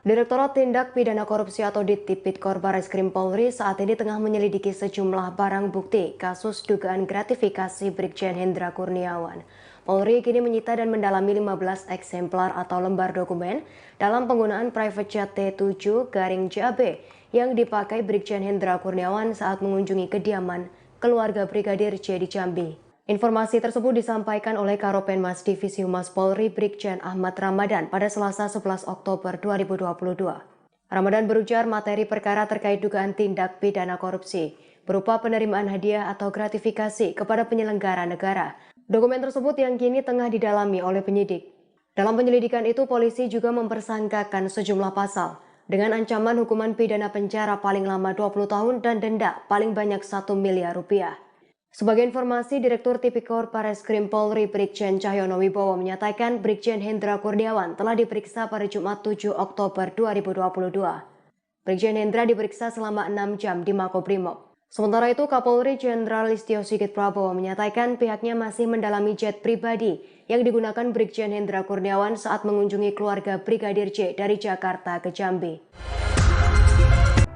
Direktorat Tindak Pidana Korupsi atau Dittipidum Bareskrim Polri saat ini tengah menyelidiki sejumlah barang bukti kasus dugaan gratifikasi Brigjen Hendra Kurniawan. Polri kini menyita dan mendalami 15 eksemplar atau lembar dokumen dalam penggunaan private jet T7-JAB yang dipakai Brigjen Hendra Kurniawan saat mengunjungi kediaman keluarga Brigadir J di Jambi. Informasi tersebut disampaikan oleh Karopenmas Divisi Humas Polri Brigjen Ahmad Ramadan pada Selasa 11 Oktober 2022. Ramadan berujar materi perkara terkait dugaan tindak pidana korupsi berupa penerimaan hadiah atau gratifikasi kepada penyelenggara negara. Dokumen tersebut yang kini tengah didalami oleh penyidik. Dalam penyelidikan itu, polisi juga mempersangkakan sejumlah pasal dengan ancaman hukuman pidana penjara paling lama 20 tahun dan denda paling banyak 1 miliar rupiah. Sebagai informasi, Direktur Tipikor Bareskrim Polri Brigjen Cahyono Wibowo menyatakan Brigjen Hendra Kurniawan telah diperiksa pada Jumat 7 Oktober 2022. Brigjen Hendra diperiksa selama 6 jam di Makobrimob. Sementara itu, Kapolri Jenderal Listio Sigit Prabowo menyatakan pihaknya masih mendalami jet pribadi yang digunakan Brigjen Hendra Kurniawan saat mengunjungi keluarga Brigadir J dari Jakarta ke Jambi.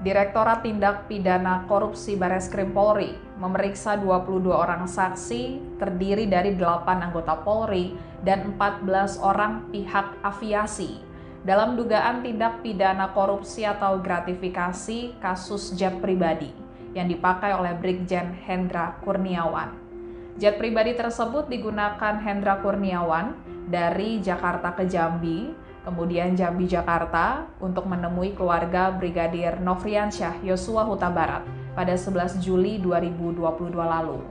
Direktorat Tindak Pidana Korupsi Bareskrim Polri memeriksa 22 orang saksi terdiri dari 8 anggota Polri dan 14 orang pihak aviasi dalam dugaan tindak pidana korupsi atau gratifikasi kasus jet pribadi yang dipakai oleh Brigjen Hendra Kurniawan. Jet pribadi tersebut digunakan Hendra Kurniawan dari Jakarta ke Jambi, kemudian Jambi Jakarta untuk menemui keluarga Brigadir Nofriansyah Yosua Huta Barat pada 11 Juli 2022 lalu.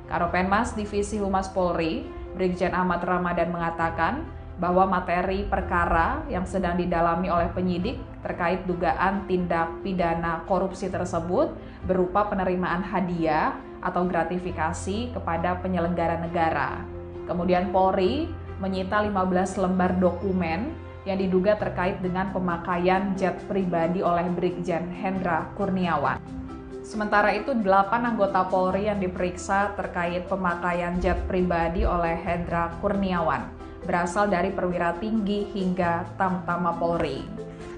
Karopenmas Divisi Humas Polri, Brigjen Ahmad Ramadan mengatakan bahwa materi perkara yang sedang didalami oleh penyidik terkait dugaan tindak pidana korupsi tersebut berupa penerimaan hadiah atau gratifikasi kepada penyelenggara negara. Kemudian Polri menyita 15 lembar dokumen yang diduga terkait dengan pemakaian jet pribadi oleh Brigjen Hendra Kurniawan. Sementara itu, 8 anggota Polri yang diperiksa terkait pemakaian jet pribadi oleh Hendra Kurniawan berasal dari perwira tinggi hingga Tamtama Polri.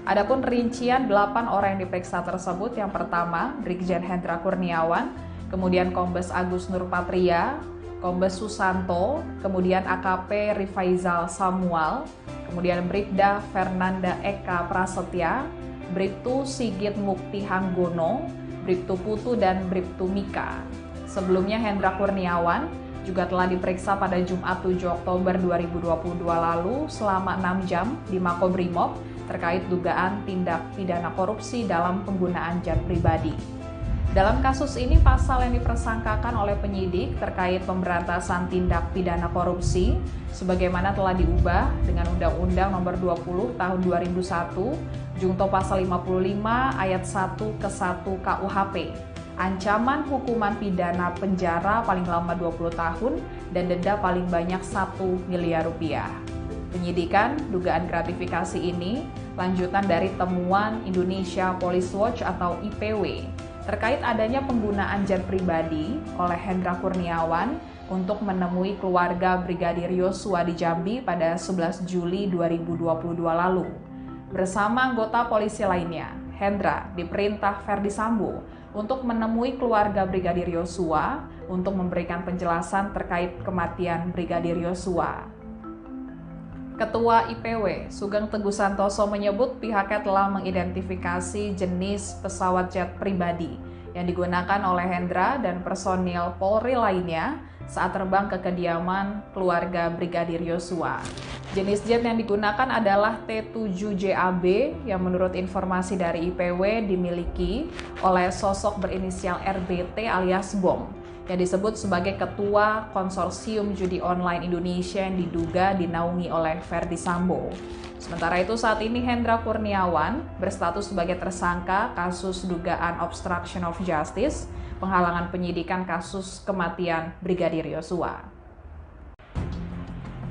Adapun rincian 8 orang yang diperiksa tersebut, yang pertama Brigjen Hendra Kurniawan, kemudian Kombes Agus Nurpatria, Kombes Susanto, kemudian AKP Rifaizal Samuel, kemudian Bribda Fernanda Eka Prasetya, Bribtu Sigit Mukti Hanggono, Bribtu Putu, dan Bribtu Mika. Sebelumnya Hendra Kurniawan juga telah diperiksa pada Jumat 7 Oktober 2022 lalu selama 6 jam di Makobrimob terkait dugaan tindak pidana korupsi dalam penggunaan jet pribadi. Dalam kasus ini, pasal yang dipersangkakan oleh penyidik terkait pemberantasan tindak pidana korupsi sebagaimana telah diubah dengan Undang-Undang Nomor 20 Tahun 2001, Jungto Pasal 55 Ayat 1 ke 1 KUHP. Ancaman hukuman pidana penjara paling lama 20 tahun dan denda paling banyak 1 miliar rupiah. Penyidikan dugaan gratifikasi ini lanjutan dari temuan Indonesia Police Watch atau IPW terkait adanya penggunaan jet pribadi oleh Hendra Kurniawan untuk menemui keluarga Brigadir Yosua di Jambi pada 11 Juli 2022 lalu. Bersama anggota polisi lainnya, Hendra diperintah Ferdi Sambo untuk menemui keluarga Brigadir Yosua untuk memberikan penjelasan terkait kematian Brigadir Yosua. Ketua IPW, Sugeng Teguh Santoso menyebut pihaknya telah mengidentifikasi jenis pesawat jet pribadi yang digunakan oleh Hendra dan personil Polri lainnya saat terbang ke kediaman keluarga Brigadir Yosua. Jenis jet yang digunakan adalah T-7JAB yang menurut informasi dari IPW dimiliki oleh sosok berinisial RBT alias Bom, yang disebut sebagai Ketua Konsorsium Judi Online Indonesia yang diduga dinaungi oleh Ferdi Sambo. Sementara itu saat ini Hendra Kurniawan berstatus sebagai tersangka kasus dugaan obstruction of justice, penghalangan penyidikan kasus kematian Brigadir Yosua.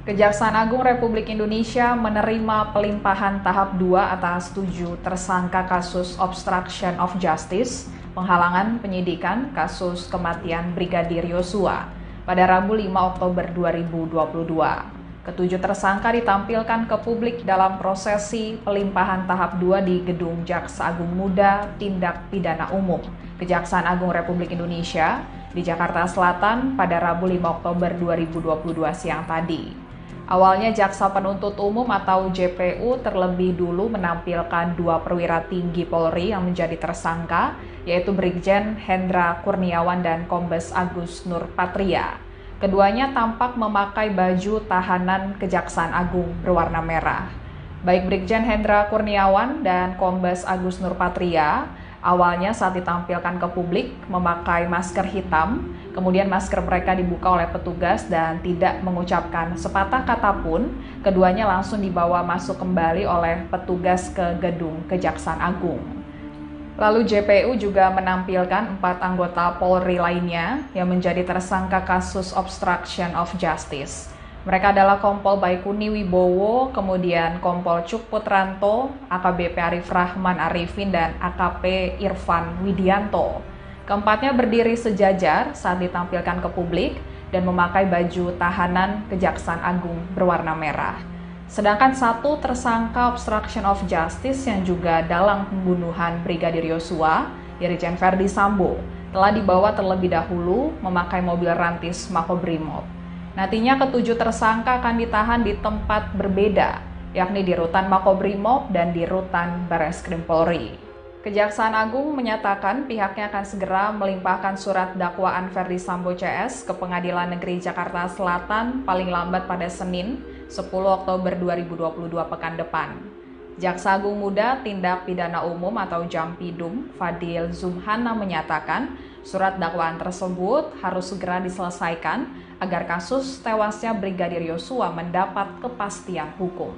Kejaksaan Agung Republik Indonesia menerima pelimpahan tahap 2 atas 7 tersangka kasus obstruction of justice, penghalangan penyidikan kasus kematian Brigadir Yosua pada Rabu 5 Oktober 2022. Ketujuh tersangka ditampilkan ke publik dalam prosesi pelimpahan tahap 2 di Gedung Jaksa Agung Muda Tindak Pidana Umum, Kejaksaan Agung Republik Indonesia di Jakarta Selatan pada Rabu 5 Oktober 2022 siang tadi. Awalnya Jaksa Penuntut Umum atau JPU terlebih dulu menampilkan 2 perwira tinggi Polri yang menjadi tersangka, yaitu Brigjen Hendra Kurniawan dan Kombes Agus Nurpatria. Keduanya tampak memakai baju tahanan Kejaksaan Agung berwarna merah. Baik Brigjen Hendra Kurniawan dan Kombes Agus Nurpatria awalnya saat ditampilkan ke publik memakai masker hitam, kemudian masker mereka dibuka oleh petugas dan tidak mengucapkan sepatah kata pun, keduanya langsung dibawa masuk kembali oleh petugas ke gedung Kejaksaan Agung. Lalu JPU juga menampilkan 4 anggota Polri lainnya yang menjadi tersangka kasus obstruction of justice. Mereka adalah Kompol Baikuni Wibowo, kemudian Kompol Cuk Putranto, AKBP Arif Rahman Arifin, dan AKP Irfan Widianto. Keempatnya berdiri sejajar saat ditampilkan ke publik dan memakai baju tahanan Kejaksaan Agung berwarna merah. Sedangkan satu tersangka obstruction of justice yang juga dalam pembunuhan Brigadir Yosua, Irjen Verdi Sambo, telah dibawa terlebih dahulu memakai mobil rantis Makobrimob. Nantinya ketujuh tersangka akan ditahan di tempat berbeda, yakni di Rutan Makobrimob dan di Rutan Bareskrim Polri. Kejaksaan Agung menyatakan pihaknya akan segera melimpahkan surat dakwaan Verdi Sambo CS ke Pengadilan Negeri Jakarta Selatan paling lambat pada Senin, 10 Oktober 2022 pekan depan. Jaksa Agung Muda Tindak Pidana Umum atau Jampidum, Fadil Zumhana menyatakan surat dakwaan tersebut harus segera diselesaikan agar kasus tewasnya Brigadir Yosua mendapat kepastian hukum.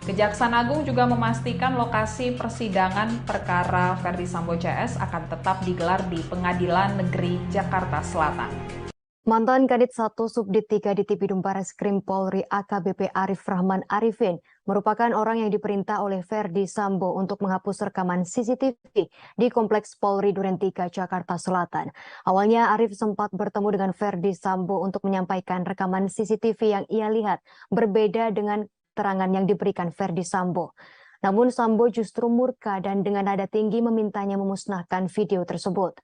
Kejaksaan Agung juga memastikan lokasi persidangan perkara Verdi Sambo CS akan tetap digelar di Pengadilan Negeri Jakarta Selatan. Mantan Kadit 1 Subdit 3 di Tipidum Bareskrim Polri AKBP Arif Rahman Arifin merupakan orang yang diperintah oleh Verdi Sambo untuk menghapus rekaman CCTV di Kompleks Polri Duren 3 Jakarta Selatan. Awalnya Arif sempat bertemu dengan Verdi Sambo untuk menyampaikan rekaman CCTV yang ia lihat berbeda dengan keterangan yang diberikan Verdi Sambo. Namun Sambo justru murka dan dengan nada tinggi memintanya memusnahkan video tersebut.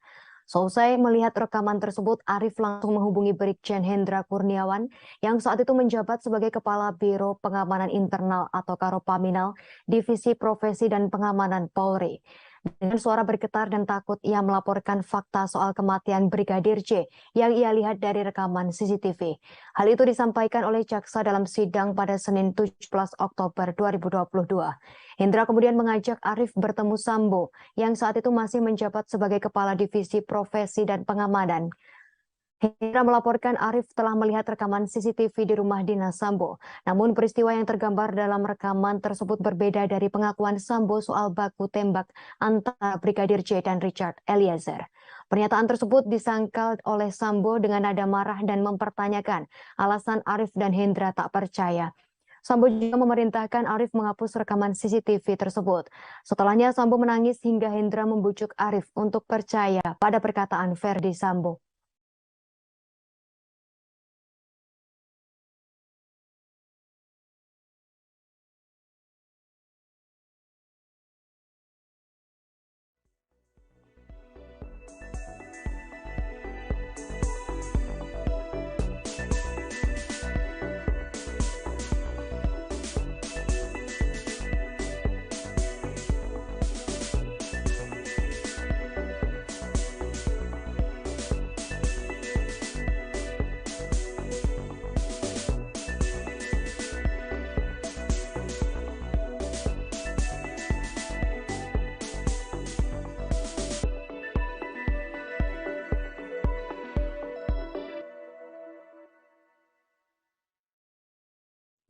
Selesai melihat rekaman tersebut, Arif langsung menghubungi Brigjen Hendra Kurniawan yang saat itu menjabat sebagai Kepala Biro Pengamanan Internal atau Karopaminal Divisi Profesi dan Pengamanan Polri. Dengan suara bergetar dan takut, ia melaporkan fakta soal kematian Brigadir J yang ia lihat dari rekaman CCTV. Hal itu disampaikan oleh jaksa dalam sidang pada Senin 17 Oktober 2022. Hendra kemudian mengajak Arif bertemu Sambo yang saat itu masih menjabat sebagai Kepala Divisi Profesi dan Pengamanan. Hendra melaporkan Arif telah melihat rekaman CCTV di rumah dinas Sambo. Namun peristiwa yang tergambar dalam rekaman tersebut berbeda dari pengakuan Sambo soal baku tembak antara Brigadir J dan Richard Eliezer. Pernyataan tersebut disangkal oleh Sambo dengan nada marah dan mempertanyakan alasan Arif dan Hendra tak percaya. Sambo juga memerintahkan Arif menghapus rekaman CCTV tersebut. Setelahnya Sambo menangis hingga Hendra membujuk Arif untuk percaya pada perkataan Verdi Sambo.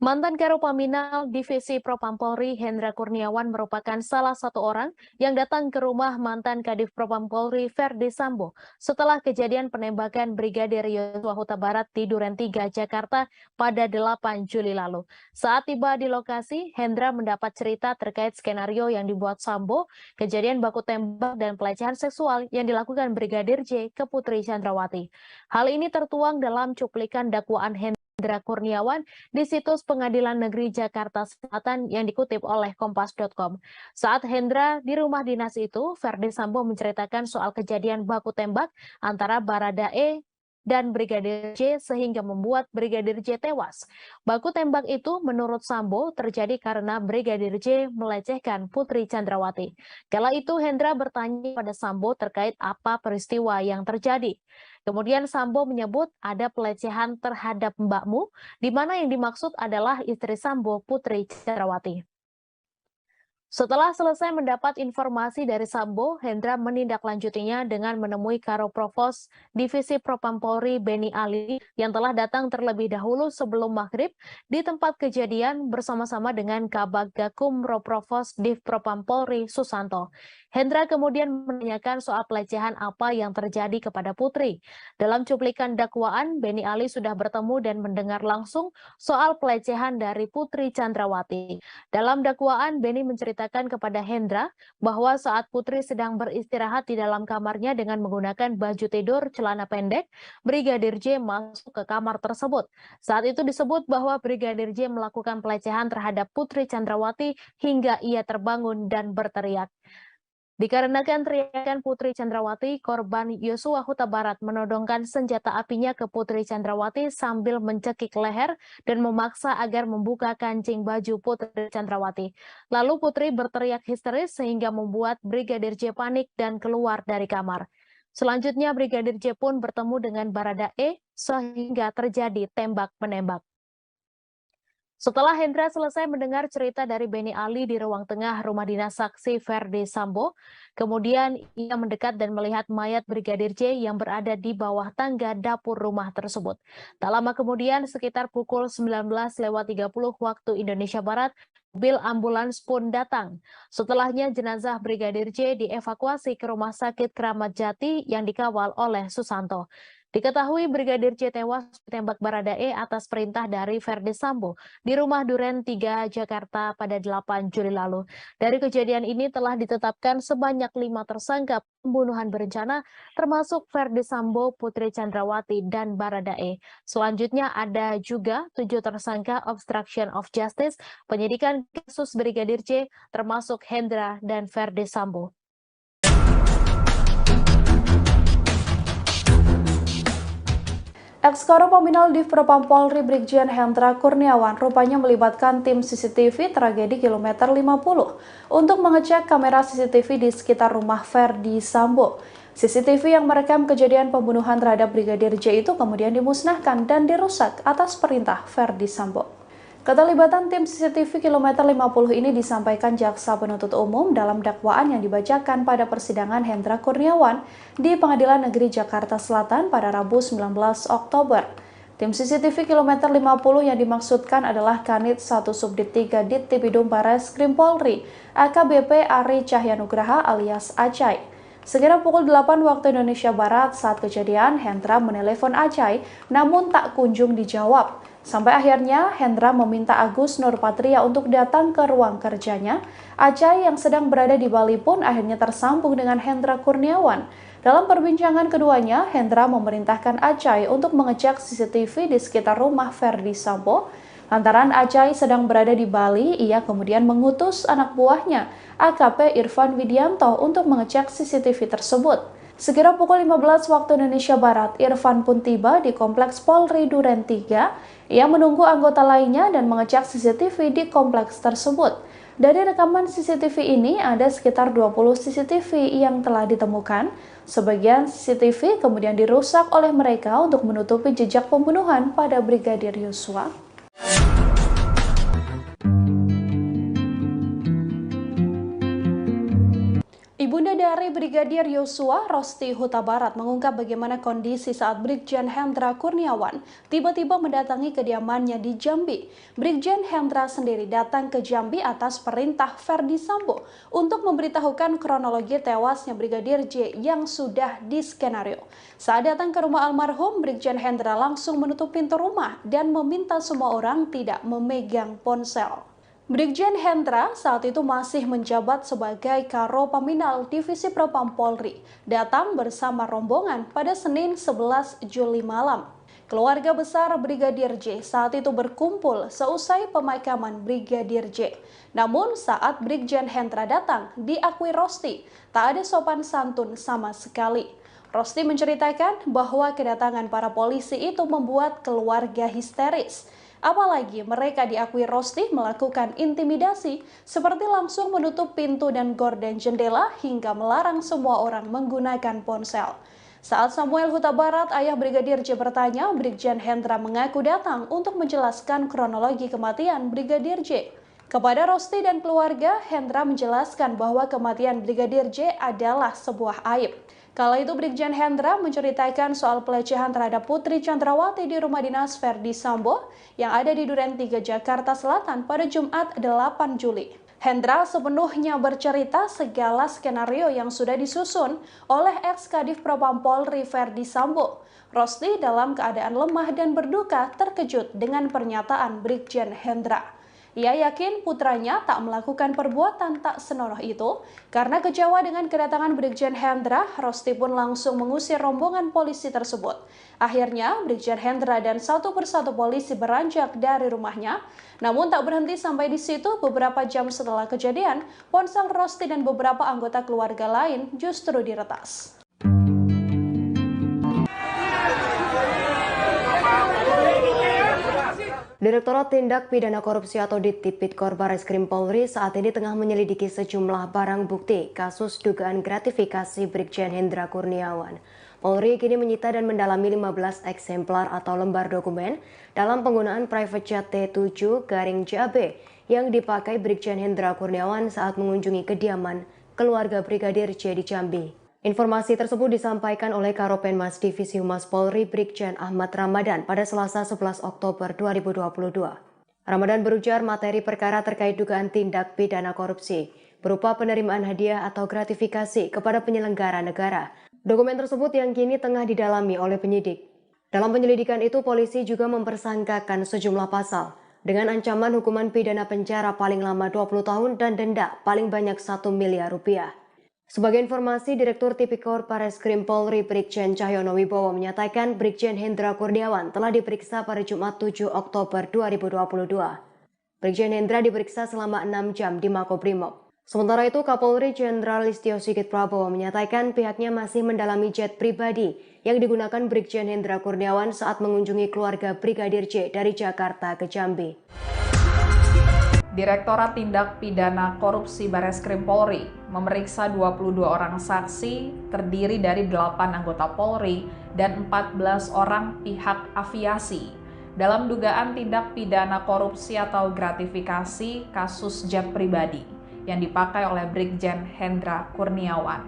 Mantan Karopaminal Divisi Propam Polri Hendra Kurniawan merupakan salah satu orang yang datang ke rumah mantan Kadif Propam Polri Verdi Sambo setelah kejadian penembakan Brigadir Yosua Huta Barat di Duren 3 Jakarta pada 8 Juli lalu. Saat tiba di lokasi, Hendra mendapat cerita terkait skenario yang dibuat Sambo, kejadian baku tembak dan pelecehan seksual yang dilakukan Brigadir J ke Putri Chandrawati. Hal ini tertuang dalam cuplikan dakwaan Hendra Kurniawan di situs Pengadilan Negeri Jakarta Selatan yang dikutip oleh Kompas.com. Saat Hendra di rumah dinas itu, Verdi Sambo menceritakan soal kejadian baku tembak antara Baradae dan Brigadir J sehingga membuat Brigadir J tewas. Baku tembak itu menurut Sambo terjadi karena Brigadir J melecehkan Putri Chandrawati. Kala itu Hendra bertanya pada Sambo terkait apa peristiwa yang terjadi. Kemudian Sambo menyebut ada pelecehan terhadap mbakmu, di mana yang dimaksud adalah istri Sambo, Putri Chandrawati. Setelah selesai mendapat informasi dari Sambo, Hendra menindaklanjutinya dengan menemui Karo Provos Divisi Propam Polri Beni Ali yang telah datang terlebih dahulu sebelum maghrib di tempat kejadian bersama-sama dengan Kabag Gakum Roprovos Div Propam Polri Susanto. Hendra kemudian menanyakan soal pelecehan apa yang terjadi kepada Putri. Dalam cuplikan dakwaan, Beni Ali sudah bertemu dan mendengar langsung soal pelecehan dari Putri Chandrawati. Dalam dakwaan, Beni menceritakan menceritakan kepada Hendra bahwa saat Putri sedang beristirahat di dalam kamarnya dengan menggunakan baju tidur celana pendek, Brigadir J masuk ke kamar tersebut. Saat itu disebut bahwa Brigadir J melakukan pelecehan terhadap Putri Chandrawati hingga ia terbangun dan berteriak. Dikarenakan teriakan Putri Chandrawati, korban Yosua Huta Barat menodongkan senjata apinya ke Putri Chandrawati sambil mencekik leher dan memaksa agar membuka kancing baju Putri Chandrawati. Lalu Putri berteriak histeris sehingga membuat Brigadir J panik dan keluar dari kamar. Selanjutnya Brigadir J pun bertemu dengan Baradae sehingga terjadi tembak-menembak. Setelah Hendra selesai mendengar cerita dari Beni Ali di ruang tengah rumah dinas saksi Verdi Sambo, kemudian ia mendekat dan melihat mayat Brigadir J yang berada di bawah tangga dapur rumah tersebut. Tak lama kemudian, sekitar pukul 19.30 waktu Indonesia Barat, mobil ambulans pun datang. Setelahnya jenazah Brigadir J dievakuasi ke Rumah Sakit Kramat Jati yang dikawal oleh Susanto. Diketahui Brigadir J tewas ditembak Baradae atas perintah dari Verdi Sambo di rumah Duren 3 Jakarta pada 8 Juli lalu. Dari kejadian ini telah ditetapkan sebanyak 5 tersangka pembunuhan berencana termasuk Verdi Sambo, Putri Chandrawati, dan Baradae. Selanjutnya ada juga 7 tersangka obstruction of justice, penyidikan kasus Brigadir J termasuk Hendra dan Verdi Sambo. Ex-Karo Paminal Div Propam Polri Brigjen Hendra Kurniawan rupanya melibatkan tim CCTV tragedi kilometer 50 untuk mengecek kamera CCTV di sekitar rumah Verdi Sambo. CCTV yang merekam kejadian pembunuhan terhadap Brigadir J itu kemudian dimusnahkan dan dirusak atas perintah Verdi Sambo. Keterlibatan tim CCTV kilometer 50 ini disampaikan Jaksa Penuntut Umum dalam dakwaan yang dibacakan pada persidangan Hendra Kurniawan di Pengadilan Negeri Jakarta Selatan pada Rabu 19 Oktober. Tim CCTV kilometer 50 yang dimaksudkan adalah Kanit 1 Subdit 3 Dittipidum Bareskrim Polri, AKBP Ari Cahyanugraha alias Acai. Sekira pukul 8 waktu Indonesia Barat saat kejadian, Hendra menelepon Acai namun tak kunjung dijawab. Sampai akhirnya Hendra meminta Agus Nurpatria untuk datang ke ruang kerjanya. Acai yang sedang berada di Bali pun akhirnya tersambung dengan Hendra Kurniawan. Dalam perbincangan keduanya, Hendra memerintahkan Acai untuk mengecek CCTV di sekitar rumah Verdi Sambo. Lantaran Acai sedang berada di Bali, ia kemudian mengutus anak buahnya, AKP Irfan Widianto, untuk mengecek CCTV tersebut. Sekira pukul 15 waktu Indonesia Barat, Irfan pun tiba di Kompleks Polri Duren 3. Ia menunggu anggota lainnya dan mengecek CCTV di kompleks tersebut. Dari rekaman CCTV ini, ada sekitar 20 CCTV yang telah ditemukan. Sebagian CCTV kemudian dirusak oleh mereka untuk menutupi jejak pembunuhan pada Brigadir Yosua. Ibunda dari Brigadir Yosua, Rosti Huta Barat, mengungkap bagaimana kondisi saat Brigjen Hendra Kurniawan tiba-tiba mendatangi kediamannya di Jambi. Brigjen Hendra sendiri datang ke Jambi atas perintah Verdi Sambo untuk memberitahukan kronologi tewasnya Brigadir J yang sudah diskenario. Saat datang ke rumah almarhum, Brigjen Hendra langsung menutup pintu rumah dan meminta semua orang tidak memegang ponsel. Brigjen Hendra saat itu masih menjabat sebagai Karo Paminal Divisi Propam Polri, datang bersama rombongan pada Senin 11 Juli malam. Keluarga besar Brigadir J saat itu berkumpul seusai pemakaman Brigadir J. Namun saat Brigjen Hendra datang, diakui Rosti, tak ada sopan santun sama sekali. Rosti menceritakan bahwa kedatangan para polisi itu membuat keluarga histeris. Apalagi mereka diakui Rosti melakukan intimidasi seperti langsung menutup pintu dan gorden jendela hingga melarang semua orang menggunakan ponsel. Saat Samuel Huta Barat, ayah Brigadir J bertanya, Brigjen Hendra mengaku datang untuk menjelaskan kronologi kematian Brigadir J. Kepada Rosti dan keluarga, Hendra menjelaskan bahwa kematian Brigadir J adalah sebuah aib. Kala itu Brigjen Hendra menceritakan soal pelecehan terhadap Putri Chandrawati di rumah dinas Verdi Sambo yang ada di Duren 3 Jakarta Selatan pada Jumat 8 Juli. Hendra sepenuhnya bercerita segala skenario yang sudah disusun oleh ex-Kadif Propam Polri Verdi Sambo. Rosti dalam keadaan lemah dan berduka terkejut dengan pernyataan Brigjen Hendra. Ia yakin putranya tak melakukan perbuatan tak senonoh itu. Karena kecewa dengan kedatangan Brigjen Hendra, Rosti pun langsung mengusir rombongan polisi tersebut. Akhirnya, Brigjen Hendra dan satu persatu polisi beranjak dari rumahnya. Namun tak berhenti sampai di situ, beberapa jam setelah kejadian, ponsel Rosti dan beberapa anggota keluarga lain justru diretas. Direktorat Tindak Pidana Korupsi atau Tipikor Barreskrim Polri saat ini tengah menyelidiki sejumlah barang bukti kasus dugaan gratifikasi Brigjen Hendra Kurniawan. Polri kini menyita dan mendalami 15 eksemplar atau lembar dokumen dalam penggunaan private jet T7-JAB yang dipakai Brigjen Hendra Kurniawan saat mengunjungi kediaman keluarga Brigadir J di Jambi. Informasi tersebut disampaikan oleh Karopenmas Divisi Humas Polri Brigjen Ahmad Ramadan pada Selasa 11 Oktober 2022. Ramadan berujar materi perkara terkait dugaan tindak pidana korupsi berupa penerimaan hadiah atau gratifikasi kepada penyelenggara negara. Dokumen tersebut yang kini tengah didalami oleh penyidik. Dalam penyelidikan itu, polisi juga mempersangkakan sejumlah pasal dengan ancaman hukuman pidana penjara paling lama 20 tahun dan denda paling banyak 1 miliar rupiah. Sebagai informasi, Direktur Tipikor Barreskrim Polri Brigjen Cahyono Wibowo menyatakan Brigjen Hendra Kurniawan telah diperiksa pada Jumat 7 Oktober 2022. Brigjen Hendra diperiksa selama 6 jam di Makobrimob. Sementara itu, Kapolri Jenderal Listio Sigit Prabowo menyatakan pihaknya masih mendalami jet pribadi yang digunakan Brigjen Hendra Kurniawan saat mengunjungi keluarga Brigadir J dari Jakarta ke Jambi. Direktorat Tindak Pidana Korupsi Barreskrim Polri memeriksa 22 orang saksi terdiri dari 8 anggota Polri dan 14 orang pihak aviasi dalam dugaan tindak pidana korupsi atau gratifikasi kasus jet pribadi yang dipakai oleh Brigjen Hendra Kurniawan.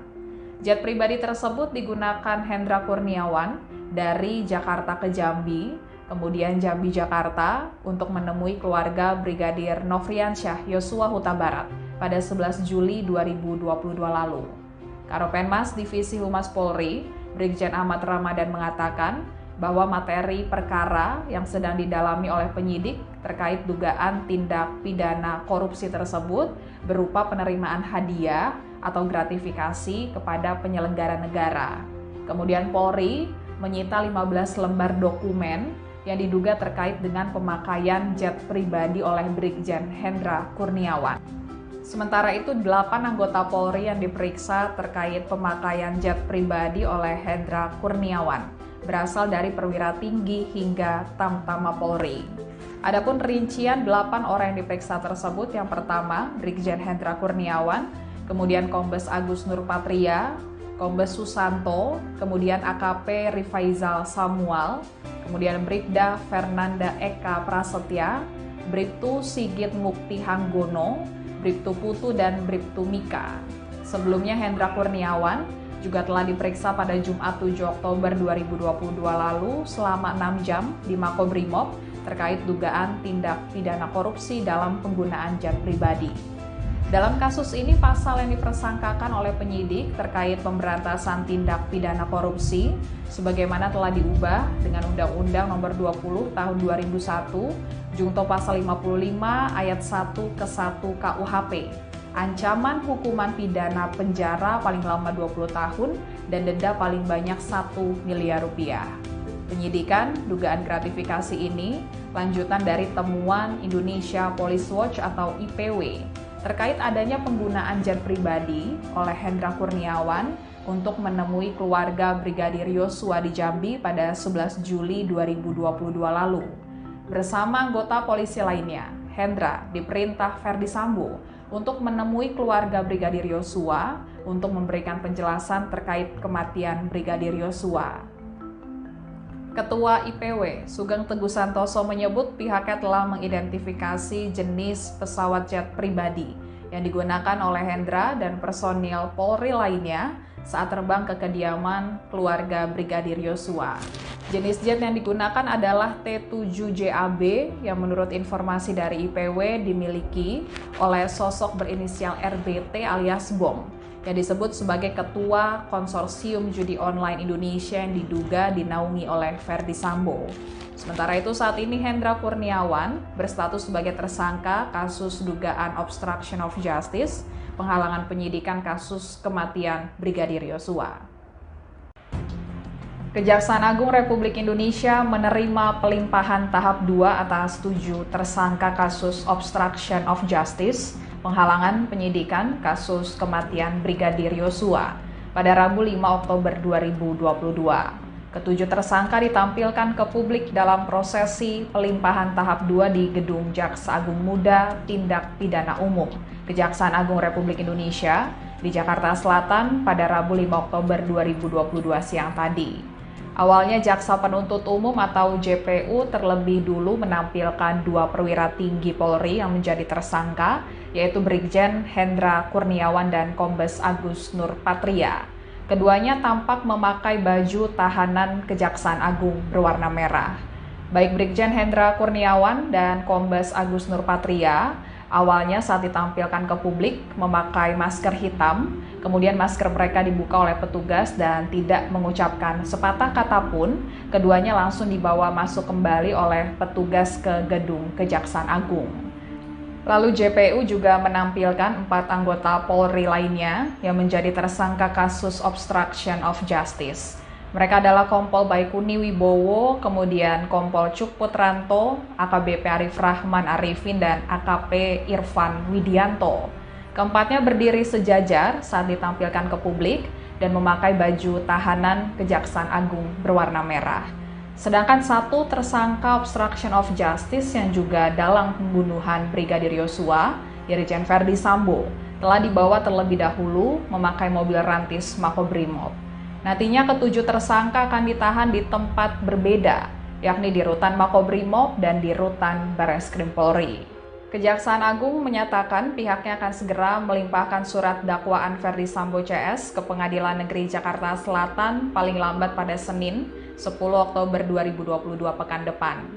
Jet pribadi tersebut digunakan Hendra Kurniawan dari Jakarta ke Jambi, kemudian Jambi Jakarta untuk menemui keluarga Brigadir Nofriansyah Yosua Huta Barat pada 11 Juli 2022 lalu. Karopenmas Divisi Humas Polri, Brigjen Ahmad Ramadan mengatakan bahwa materi perkara yang sedang didalami oleh penyidik terkait dugaan tindak pidana korupsi tersebut berupa penerimaan hadiah atau gratifikasi kepada penyelenggara negara. Kemudian Polri menyita 15 lembar dokumen yang diduga terkait dengan pemakaian jet pribadi oleh Brigjen Hendra Kurniawan. Sementara itu, 8 anggota Polri yang diperiksa terkait pemakaian jet pribadi oleh Hendra Kurniawan berasal dari perwira tinggi hingga Tamtama Polri. Adapun rincian 8 orang yang diperiksa tersebut, yang pertama Brigjen Hendra Kurniawan, kemudian Kombes Agus Nurpatria, Kombes Susanto, kemudian AKP Rifaizal Samuel, kemudian Bribda Fernanda Eka Prasetya, Bribtu Sigit Mukti Hanggono, Bribtu Putu, dan Bribtu Mika. Sebelumnya Hendra Kurniawan juga telah diperiksa pada Jumat 7 Oktober 2022 lalu selama 6 jam di Makobrimob terkait dugaan tindak pidana korupsi dalam penggunaan jet pribadi. Dalam kasus ini, pasal yang dipersangkakan oleh penyidik terkait pemberantasan tindak pidana korupsi sebagaimana telah diubah dengan Undang-Undang Nomor 20 Tahun 2001, Junto Pasal 55 Ayat 1 ke 1 KUHP. Ancaman hukuman pidana penjara paling lama 20 tahun dan denda paling banyak 1 miliar rupiah. Penyidikan dugaan gratifikasi ini lanjutan dari temuan Indonesia Police Watch atau IPW terkait adanya penggunaan jet pribadi oleh Hendra Kurniawan untuk menemui keluarga Brigadir Yosua di Jambi pada 11 Juli 2022 lalu. Bersama anggota polisi lainnya, Hendra diperintah Ferdi Sambo untuk menemui keluarga Brigadir Yosua untuk memberikan penjelasan terkait kematian Brigadir Yosua. Ketua IPW, Sugeng Teguh Santoso menyebut pihaknya telah mengidentifikasi jenis pesawat jet pribadi yang digunakan oleh Hendra dan personil Polri lainnya saat terbang ke kediaman keluarga Brigadir Yosua. Jenis jet yang digunakan adalah T7-JAB yang menurut informasi dari IPW dimiliki oleh sosok berinisial RBT alias Bom yang disebut sebagai Ketua Konsorsium Judi Online Indonesia yang diduga dinaungi oleh Ferdy Sambo. Sementara itu saat ini Hendra Kurniawan berstatus sebagai tersangka kasus dugaan obstruction of justice, penghalangan penyidikan kasus kematian Brigadir Yosua. Kejaksaan Agung Republik Indonesia menerima pelimpahan tahap 2 atas 7 tersangka kasus obstruction of justice, penghalangan penyidikan kasus kematian Brigadir Yosua pada Rabu 5 Oktober 2022. Ketujuh tersangka ditampilkan ke publik dalam prosesi pelimpahan tahap 2 di Gedung Jaksa Agung Muda Tindak Pidana Umum, Kejaksaan Agung Republik Indonesia di Jakarta Selatan pada Rabu 5 Oktober 2022 siang tadi. Awalnya Jaksa Penuntut Umum atau JPU terlebih dulu menampilkan 2 perwira tinggi Polri yang menjadi tersangka, yaitu Brigjen Hendra Kurniawan dan Kombes Agus Nurpatria. Keduanya tampak memakai baju tahanan Kejaksaan Agung berwarna merah. Baik Brigjen Hendra Kurniawan dan Kombes Agus Nurpatria awalnya saat ditampilkan ke publik memakai masker hitam, kemudian masker mereka dibuka oleh petugas dan tidak mengucapkan sepatah kata pun, keduanya langsung dibawa masuk kembali oleh petugas ke gedung Kejaksaan Agung. Lalu JPU juga menampilkan 4 anggota Polri lainnya yang menjadi tersangka kasus obstruction of justice. Mereka adalah Kompol Baikuni Wibowo, kemudian Kompol Cuk Putranto, AKBP Arif Rahman Arifin, dan AKP Irfan Widianto. Keempatnya berdiri sejajar saat ditampilkan ke publik dan memakai baju tahanan Kejaksaan Agung berwarna merah. Sedangkan 1 tersangka obstruction of justice yang juga dalam pembunuhan Brigadir Yosua, Irjen Ferdy Sambo, telah dibawa terlebih dahulu memakai mobil rantis Makobrimob. Nantinya ketujuh tersangka akan ditahan di tempat berbeda, yakni di Rutan Makobrimob dan di Rutan Bareskrim Polri. Kejaksaan Agung menyatakan pihaknya akan segera melimpahkan surat dakwaan Ferdy Sambo CS ke Pengadilan Negeri Jakarta Selatan paling lambat pada Senin, 10 Oktober 2022 pekan depan.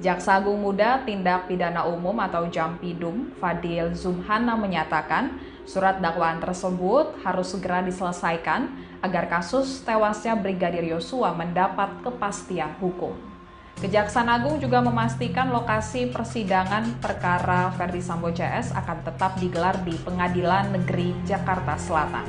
Jaksa Agung Muda Tindak Pidana Umum atau Jampidum, Fadil Zumhana menyatakan surat dakwaan tersebut harus segera diselesaikan agar kasus tewasnya Brigadir Yosua mendapat kepastian hukum. Kejaksaan Agung juga memastikan lokasi persidangan perkara Ferdy Sambo CS akan tetap digelar di Pengadilan Negeri Jakarta Selatan.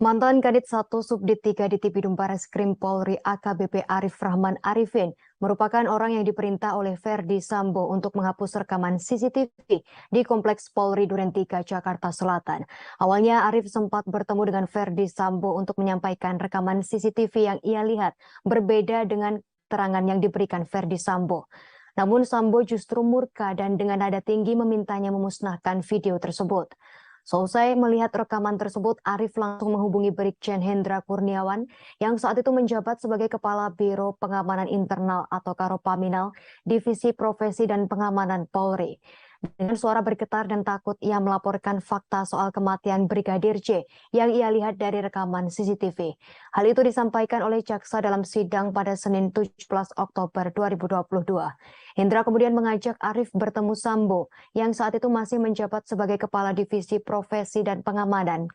Mantan Kadit 1 Subdit 3 di Tipidum Bareskrim Polri AKBP Arif Rahman Arifin merupakan orang yang diperintah oleh Ferdy Sambo untuk menghapus rekaman CCTV di Kompleks Polri Duren 3 Jakarta Selatan. Awalnya Arif sempat bertemu dengan Ferdy Sambo untuk menyampaikan rekaman CCTV yang ia lihat berbeda dengan keterangan yang diberikan Ferdy Sambo. Namun Sambo justru murka dan dengan nada tinggi memintanya memusnahkan video tersebut. Selesai melihat rekaman tersebut, Arif langsung menghubungi Brigjen Hendra Kurniawan yang saat itu menjabat sebagai Kepala Biro Pengamanan Internal atau Karopaminal, Divisi Profesi dan Pengamanan Polri. Dengan suara bergetar dan takut, ia melaporkan fakta soal kematian Brigadir J yang ia lihat dari rekaman CCTV. Hal itu disampaikan oleh jaksa dalam sidang pada Senin 17 Oktober 2022. Hendra kemudian mengajak Arif bertemu Sambo yang saat itu masih menjabat sebagai Kepala Divisi Profesi dan Pengamanan.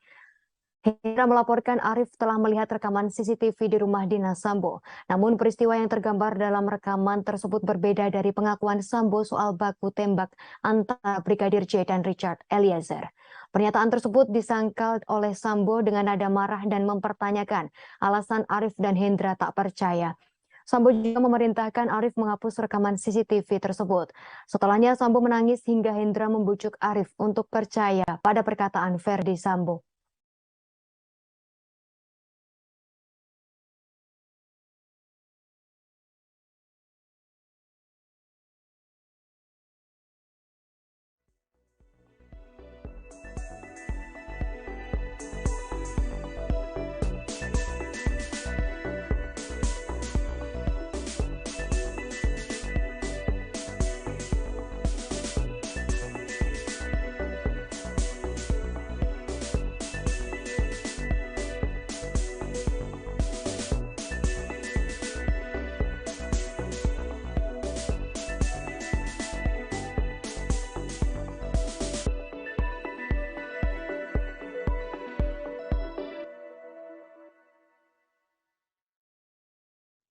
Hendra melaporkan Arif telah melihat rekaman CCTV di rumah dinas Sambo. Namun peristiwa yang tergambar dalam rekaman tersebut berbeda dari pengakuan Sambo soal baku tembak antara Brigadir J dan Richard Eliezer. Pernyataan tersebut disangkal oleh Sambo dengan nada marah dan mempertanyakan alasan Arif dan Hendra tak percaya. Sambo juga memerintahkan Arif menghapus rekaman CCTV tersebut. Setelahnya Sambo menangis hingga Hendra membujuk Arif untuk percaya pada perkataan Ferdy Sambo.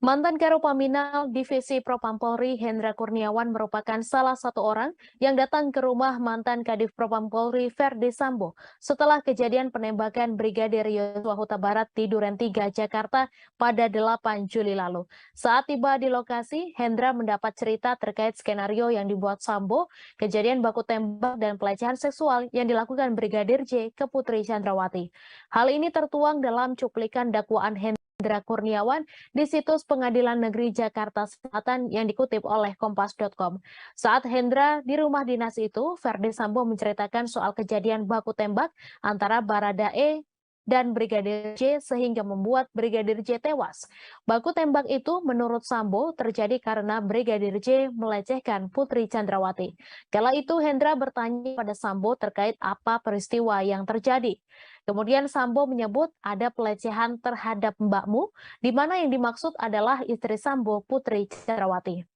Mantan Karopaminal Divisi Propam Polri Hendra Kurniawan merupakan salah satu orang yang datang ke rumah mantan Kadif Propam Polri Verdi Sambo setelah kejadian penembakan Brigadir Yosua Huta Barat di Duren 3, Jakarta pada 8 Juli lalu. Saat tiba di lokasi, Hendra mendapat cerita terkait skenario yang dibuat Sambo, kejadian baku tembak dan pelecehan seksual yang dilakukan Brigadir J ke Putri Chandrawati. Hal ini tertuang dalam cuplikan dakwaan Hendra Kurniawan di situs Pengadilan Negeri Jakarta Selatan yang dikutip oleh Kompas.com. Saat Hendra di rumah dinas itu, Verdi Sambo menceritakan soal kejadian baku tembak antara Baradae dan Brigadir J sehingga membuat Brigadir J tewas. Baku tembak itu menurut Sambo terjadi karena Brigadir J melecehkan Putri Chandrawati. Kala itu Hendra bertanya pada Sambo terkait apa peristiwa yang terjadi. Kemudian Sambo menyebut ada pelecehan terhadap mbakmu, di mana yang dimaksud adalah istri Sambo, Putri Chandrawati.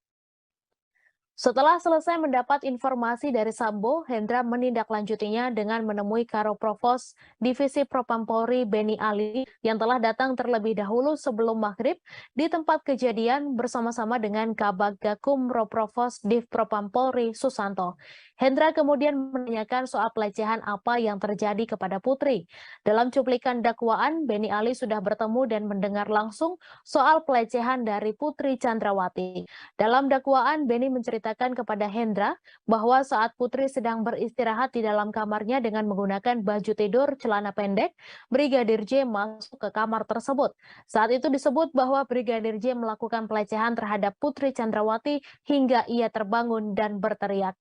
Setelah selesai mendapat informasi dari Sambo, Hendra menindaklanjutinya dengan menemui Karo Provos Divisi Propam Polri Beni Ali yang telah datang terlebih dahulu sebelum maghrib di tempat kejadian bersama-sama dengan Kabag Gakum Roprovos Div Propam Polri Susanto. Hendra kemudian menanyakan soal pelecehan apa yang terjadi kepada Putri. Dalam cuplikan dakwaan, Beni Ali sudah bertemu dan mendengar langsung soal pelecehan dari Putri Chandrawati. Dalam dakwaan, Beni menceritakan kepada Hendra bahwa saat Putri sedang beristirahat di dalam kamarnya dengan menggunakan baju tidur celana pendek, Brigadir J masuk ke kamar tersebut. Saat itu disebut bahwa Brigadir J melakukan pelecehan terhadap Putri Chandrawati hingga ia terbangun dan berteriak.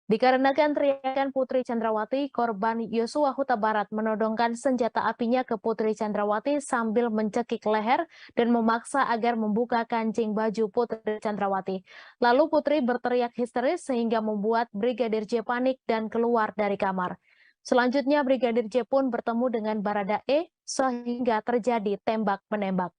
Dikarenakan teriakan Putri Chandrawati, korban Yosua Huta Barat menodongkan senjata apinya ke Putri Chandrawati sambil mencekik leher dan memaksa agar membuka kancing baju Putri Chandrawati. Lalu Putri berteriak histeris sehingga membuat Brigadir J panik dan keluar dari kamar. Selanjutnya Brigadir J pun bertemu dengan Baradae sehingga terjadi tembak-menembak.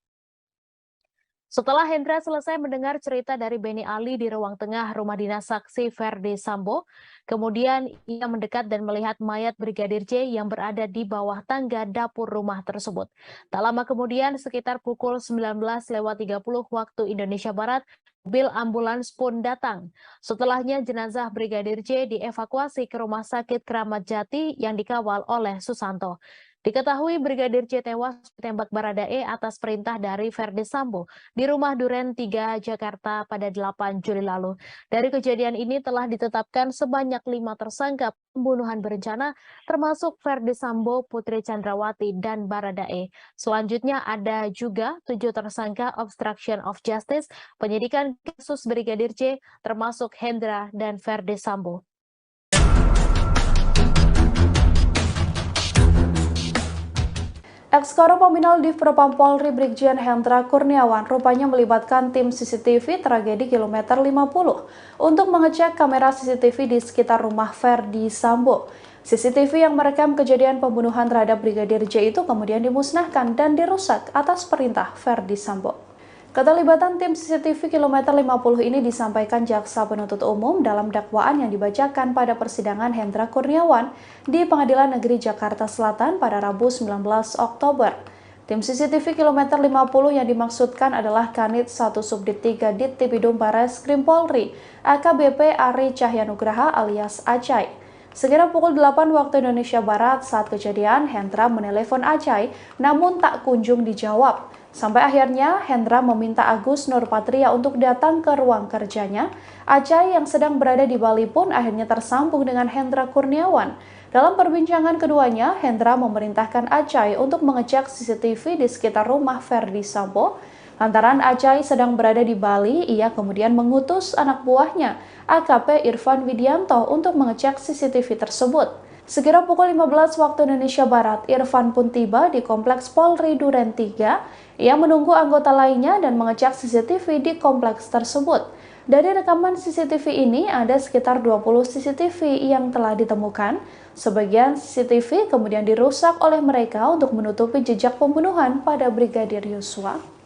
Setelah Hendra selesai mendengar cerita dari Beni Ali di ruang tengah rumah dinas saksi Verdi Sambo, kemudian ia mendekat dan melihat mayat Brigadir J yang berada di bawah tangga dapur rumah tersebut. Tak lama kemudian, sekitar pukul 19.30 waktu Indonesia Barat, mobil ambulans pun datang. Setelahnya jenazah Brigadir J dievakuasi ke Rumah Sakit Kramat Jati yang dikawal oleh Susanto. Diketahui Brigadir J tewas ditembak Baradae atas perintah dari Verdi Sambo di rumah Duren 3, Jakarta pada 8 Juli lalu. Dari kejadian ini telah ditetapkan sebanyak 5 tersangka pembunuhan berencana, termasuk Verdi Sambo, Putri Chandrawati, dan Baradae. Selanjutnya ada juga 7 tersangka obstruction of justice, penyidikan kasus Brigadir J, termasuk Hendra dan Verdi Sambo. Ex-Karopaminal Div Propam Polri Brigjen Hendra Kurniawan rupanya melibatkan tim CCTV tragedi kilometer 50 untuk mengecek kamera CCTV di sekitar rumah Verdi Sambo. CCTV yang merekam kejadian pembunuhan terhadap Brigadir J itu kemudian dimusnahkan dan dirusak atas perintah Verdi Sambo. Keterlibatan tim CCTV kilometer 50 ini disampaikan Jaksa Penuntut Umum dalam dakwaan yang dibacakan pada persidangan Hendra Kurniawan di Pengadilan Negeri Jakarta Selatan pada Rabu 19 Oktober. Tim CCTV kilometer 50 yang dimaksudkan adalah Kanit 1 Subdit 3 Dittipidum Bareskrim Polri, AKBP Ari Cahyanugraha alias Acai. Sekira pukul 8 waktu Indonesia Barat saat kejadian, Hendra menelepon Acai namun tak kunjung dijawab. Sampai akhirnya Hendra meminta Agus Nurpatria untuk datang ke ruang kerjanya. Acai yang sedang berada di Bali pun akhirnya tersambung dengan Hendra Kurniawan. Dalam perbincangan keduanya, Hendra memerintahkan Acai untuk mengecek CCTV di sekitar rumah Verdi Sambo. Lantaran Acai sedang berada di Bali, ia kemudian mengutus anak buahnya, AKP Irfan Widianto, untuk mengecek CCTV tersebut. Sekira pukul 15 waktu Indonesia Barat, Irfan pun tiba di Kompleks Polri Duren 3. Ia menunggu anggota lainnya dan mengecek CCTV di kompleks tersebut. Dari rekaman CCTV ini, ada sekitar 20 CCTV yang telah ditemukan. Sebagian CCTV kemudian dirusak oleh mereka untuk menutupi jejak pembunuhan pada Brigadir Yosua.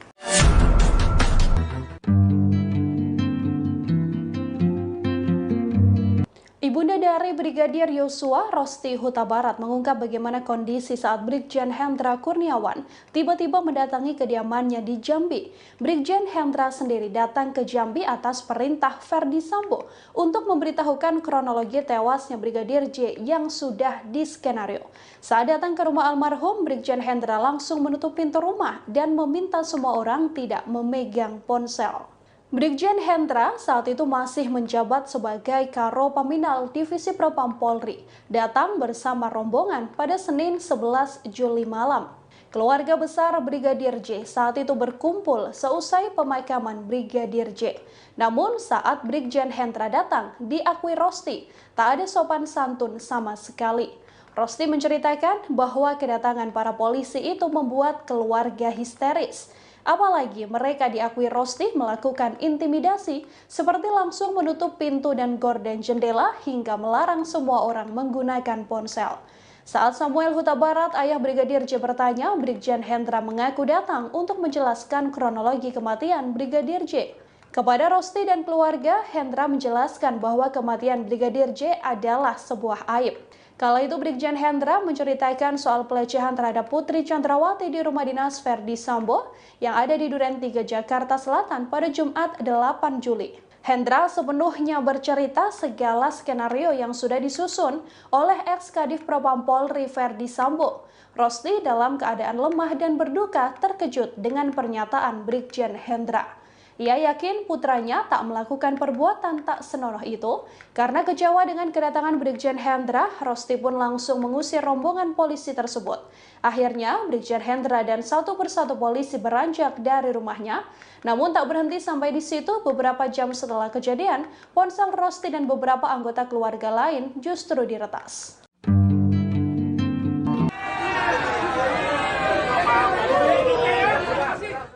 Ibunda dari Brigadir Yosua, Rosti Huta Barat, mengungkap bagaimana kondisi saat Brigjen Hendra Kurniawan tiba-tiba mendatangi kediamannya di Jambi. Brigjen Hendra sendiri datang ke Jambi atas perintah Ferdi Sambo untuk memberitahukan kronologi tewasnya Brigadir J yang sudah diskenario. Saat datang ke rumah almarhum, Brigjen Hendra langsung menutup pintu rumah dan meminta semua orang tidak memegang ponsel. Brigjen Hendra saat itu masih menjabat sebagai Karo Paminal Divisi Propam Polri, datang bersama rombongan pada Senin 11 Juli malam. Keluarga besar Brigadir J saat itu berkumpul seusai pemakaman Brigadir J. Namun saat Brigjen Hendra datang, diakui Rosti, tak ada sopan santun sama sekali. Rosti menceritakan bahwa kedatangan para polisi itu membuat keluarga histeris. Apalagi mereka diakui Rosti melakukan intimidasi seperti langsung menutup pintu dan gorden jendela hingga melarang semua orang menggunakan ponsel. Saat Samuel Huta Barat, ayah Brigadir J bertanya, Brigjen Hendra mengaku datang untuk menjelaskan kronologi kematian Brigadir J. Kepada Rosti dan keluarga, Hendra menjelaskan bahwa kematian Brigadir J adalah sebuah aib. Kala itu Brigjen Hendra menceritakan soal pelecehan terhadap Putri Chandrawati di rumah dinas Ferdi Sambo yang ada di Duren 3 Jakarta Selatan pada Jumat 8 Juli. Hendra sepenuhnya bercerita segala skenario yang sudah disusun oleh ex-Kadif Propam Polri Ferdi Sambo. Rosti dalam keadaan lemah dan berduka terkejut dengan pernyataan Brigjen Hendra. Ia yakin putranya tak melakukan perbuatan tak senonoh itu. Karena kecewa dengan kedatangan Brigjen Hendra, Rosti pun langsung mengusir rombongan polisi tersebut. Akhirnya, Brigjen Hendra dan satu persatu polisi beranjak dari rumahnya. Namun tak berhenti sampai di situ, beberapa jam setelah kejadian, ponsel Rosti dan beberapa anggota keluarga lain justru diretas.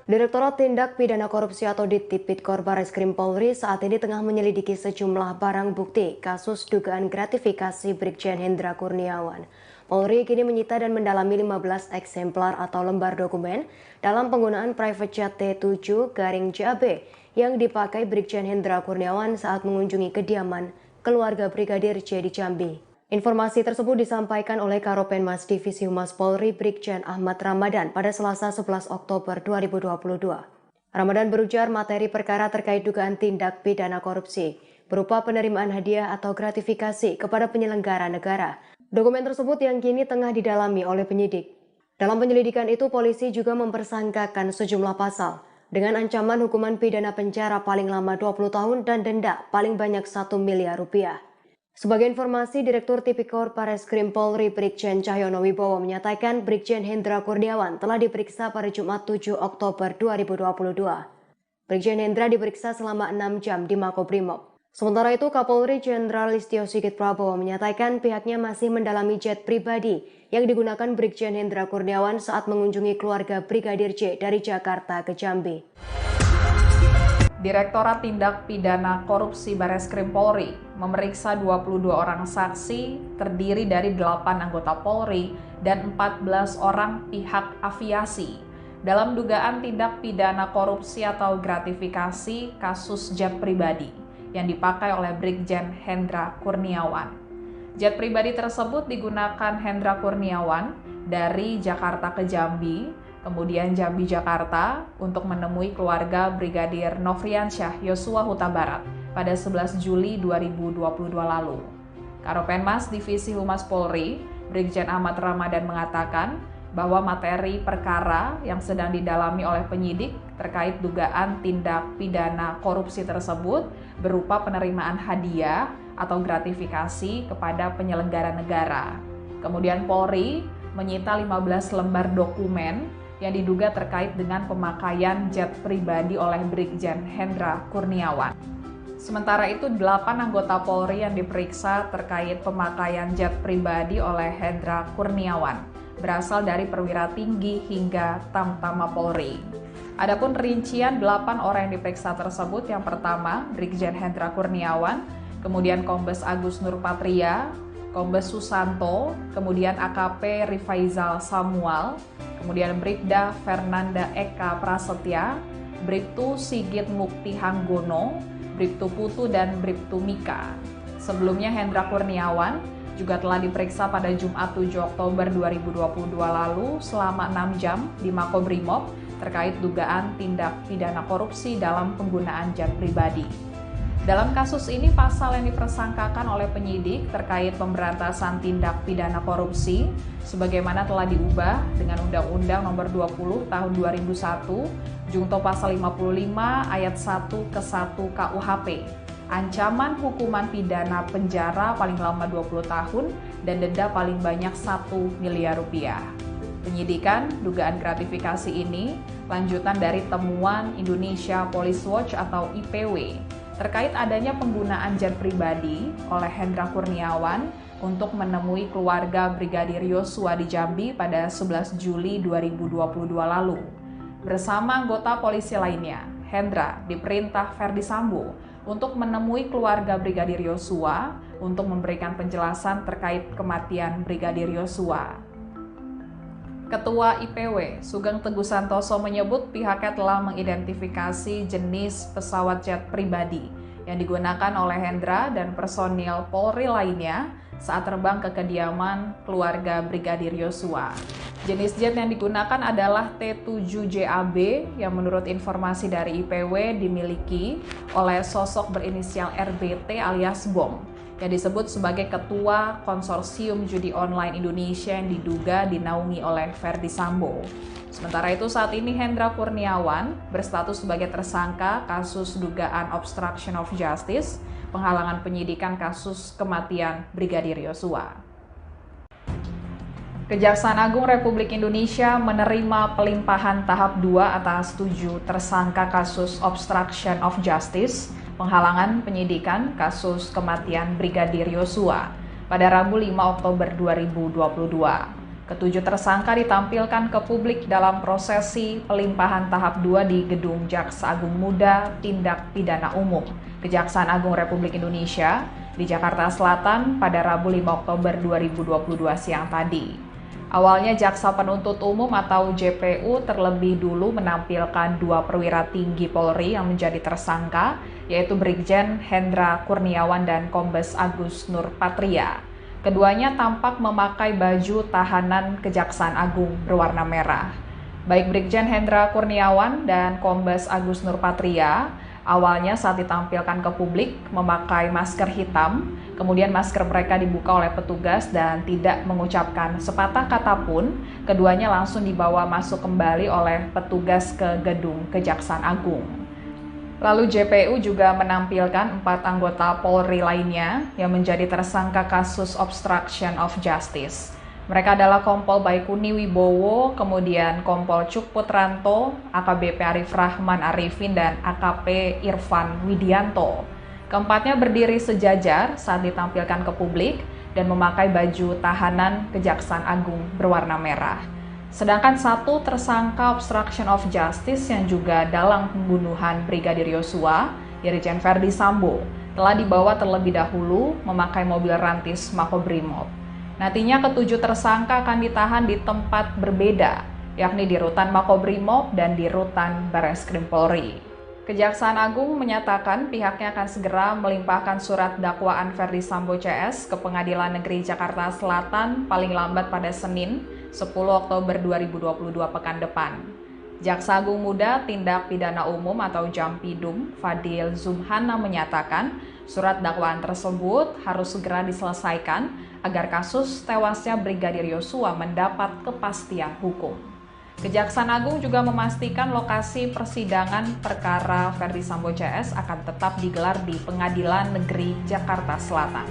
Direktorat Tindak Pidana Korupsi atau Tipikor Barreskrim Polri saat ini tengah menyelidiki sejumlah barang bukti kasus dugaan gratifikasi Brigjen Hendra Kurniawan. Polri kini menyita dan mendalami 15 eksemplar atau lembar dokumen dalam penggunaan private jet T7-JAB yang dipakai Brigjen Hendra Kurniawan saat mengunjungi kediaman keluarga Brigadir J di Jambi. Informasi tersebut disampaikan oleh Karopenmas Divisi Humas Polri Brigjen Ahmad Ramadan pada Selasa 11 Oktober 2022. Ramadan berujar materi perkara terkait dugaan tindak pidana korupsi berupa penerimaan hadiah atau gratifikasi kepada penyelenggara negara. Dokumen tersebut yang kini tengah didalami oleh penyidik. Dalam penyelidikan itu, polisi juga mempersangkakan sejumlah pasal dengan ancaman hukuman pidana penjara paling lama 20 tahun dan denda paling banyak 1 miliar rupiah. Sebagai informasi, Direktur Tipikor Barreskrim Polri Brigjen Cahyono Wibowo menyatakan Brigjen Hendra Kurniawan telah diperiksa pada Jumat 7 Oktober 2022. Brigjen Hendra diperiksa selama 6 jam di Makobrimob. Sementara itu, Kapolri Jenderal Listio Sigit Prabowo menyatakan pihaknya masih mendalami jet pribadi yang digunakan Brigjen Hendra Kurniawan saat mengunjungi keluarga Brigadir J dari Jakarta ke Jambi. Direktorat Tindak Pidana Korupsi Barreskrim Polri memeriksa 22 orang saksi terdiri dari 8 anggota Polri dan 14 orang pihak aviasi dalam dugaan tindak pidana korupsi atau gratifikasi kasus jet pribadi yang dipakai oleh Brigjen Hendra Kurniawan. Jet pribadi tersebut digunakan Hendra Kurniawan dari Jakarta ke Jambi, kemudian Jambi Jakarta untuk menemui keluarga Brigadir Nofriansyah Yosua Huta Barat pada 11 Juli 2022 lalu. Karopenmas Divisi Humas Polri, Brigjen Ahmad Ramadan mengatakan bahwa materi perkara yang sedang didalami oleh penyidik terkait dugaan tindak pidana korupsi tersebut berupa penerimaan hadiah atau gratifikasi kepada penyelenggara negara. Kemudian Polri menyita 15 lembar dokumen yang diduga terkait dengan pemakaian jet pribadi oleh Brigjen Hendra Kurniawan. Sementara itu, 8 anggota Polri yang diperiksa terkait pemakaian jet pribadi oleh Hendra Kurniawan berasal dari perwira tinggi hingga Tamtama Polri. Adapun rincian 8 orang yang diperiksa tersebut, yang pertama Brigjen Hendra Kurniawan, kemudian Kombes Agus Nurpatria, Kombes Susanto, kemudian AKP Rifaizal Samuel, kemudian Bribda Fernanda Eka Prasetya, Bribtu Sigit Mukti Hanggono, Bribtu Putu, dan Bribtu Mika. Sebelumnya Hendra Kurniawan juga telah diperiksa pada Jumat 7 Oktober 2022 lalu selama 6 jam di Makobrimob terkait dugaan tindak pidana korupsi dalam penggunaan jet pribadi. Dalam kasus ini, pasal yang dipersangkakan oleh penyidik terkait pemberantasan tindak pidana korupsi sebagaimana telah diubah dengan Undang-Undang Nomor 20 Tahun 2001, Junto Pasal 55 Ayat 1 ke 1 KUHP. Ancaman hukuman pidana penjara paling lama 20 tahun dan denda paling banyak 1 miliar rupiah. Penyidikan dugaan gratifikasi ini lanjutan dari temuan Indonesia Police Watch atau IPW terkait adanya penggunaan jet pribadi oleh Hendra Kurniawan untuk menemui keluarga Brigadir Yosua di Jambi pada 11 Juli 2022 lalu. Bersama anggota polisi lainnya, Hendra diperintah Ferdi Sambo untuk menemui keluarga Brigadir Yosua untuk memberikan penjelasan terkait kematian Brigadir Yosua. Ketua IPW, Sugeng Teguh Santoso menyebut pihaknya telah mengidentifikasi jenis pesawat jet pribadi yang digunakan oleh Hendra dan personil Polri lainnya saat terbang ke kediaman keluarga Brigadir Yosua. Jenis jet yang digunakan adalah T-7JAB yang menurut informasi dari IPW dimiliki oleh sosok berinisial RBT alias Bom yang disebut sebagai Ketua Konsorsium Judi Online Indonesia yang diduga dinaungi oleh Ferdi Sambo. Sementara itu saat ini Hendra Kurniawan berstatus sebagai tersangka kasus dugaan obstruction of justice, penghalangan penyidikan kasus kematian Brigadir Yosua. Kejaksaan Agung Republik Indonesia menerima pelimpahan tahap 2 atas 7 tersangka kasus obstruction of justice, penghalangan penyidikan kasus kematian Brigadir Yosua pada Rabu 5 Oktober 2022. Ketujuh tersangka ditampilkan ke publik dalam prosesi pelimpahan tahap 2 di Gedung Jaksa Agung Muda Tindak Pidana Umum, Kejaksaan Agung Republik Indonesia di Jakarta Selatan pada Rabu 5 Oktober 2022 siang tadi. Awalnya Jaksa Penuntut Umum atau JPU terlebih dulu menampilkan 2 perwira tinggi Polri yang menjadi tersangka, yaitu Brigjen Hendra Kurniawan dan Kombes Agus Nurpatria. Keduanya tampak memakai baju tahanan Kejaksaan Agung berwarna merah. Baik Brigjen Hendra Kurniawan dan Kombes Agus Nurpatria awalnya saat ditampilkan ke publik memakai masker hitam, kemudian masker mereka dibuka oleh petugas dan tidak mengucapkan sepatah kata pun, keduanya langsung dibawa masuk kembali oleh petugas ke gedung Kejaksaan Agung. Lalu JPU juga menampilkan 4 anggota Polri lainnya yang menjadi tersangka kasus obstruction of justice. Mereka adalah Kompol Baikuni Wibowo, kemudian Kompol Cuk Putranto, AKBP Arif Rahman Arifin, dan AKP Irfan Widianto. Keempatnya berdiri sejajar saat ditampilkan ke publik dan memakai baju tahanan Kejaksaan Agung berwarna merah. Sedangkan 1 tersangka obstruction of justice yang juga dalam pembunuhan Brigadir Yosua, Irjen Ferdi Sambo, telah dibawa terlebih dahulu memakai mobil rantis Makobrimob. Nantinya ketujuh tersangka akan ditahan di tempat berbeda, yakni di Rutan Makobrimob dan di Rutan Bareskrim Polri. Kejaksaan Agung menyatakan pihaknya akan segera melimpahkan surat dakwaan Ferdi Sambo CS ke Pengadilan Negeri Jakarta Selatan paling lambat pada Senin 10 Oktober 2022 pekan depan. Jaksa Agung Muda Tindak Pidana Umum atau Jampidum Fadil Zumhana menyatakan surat dakwaan tersebut harus segera diselesaikan agar kasus tewasnya Brigadir Yosua mendapat kepastian hukum. Kejaksaan Agung juga memastikan lokasi persidangan perkara Ferdi Sambo CS akan tetap digelar di Pengadilan Negeri Jakarta Selatan.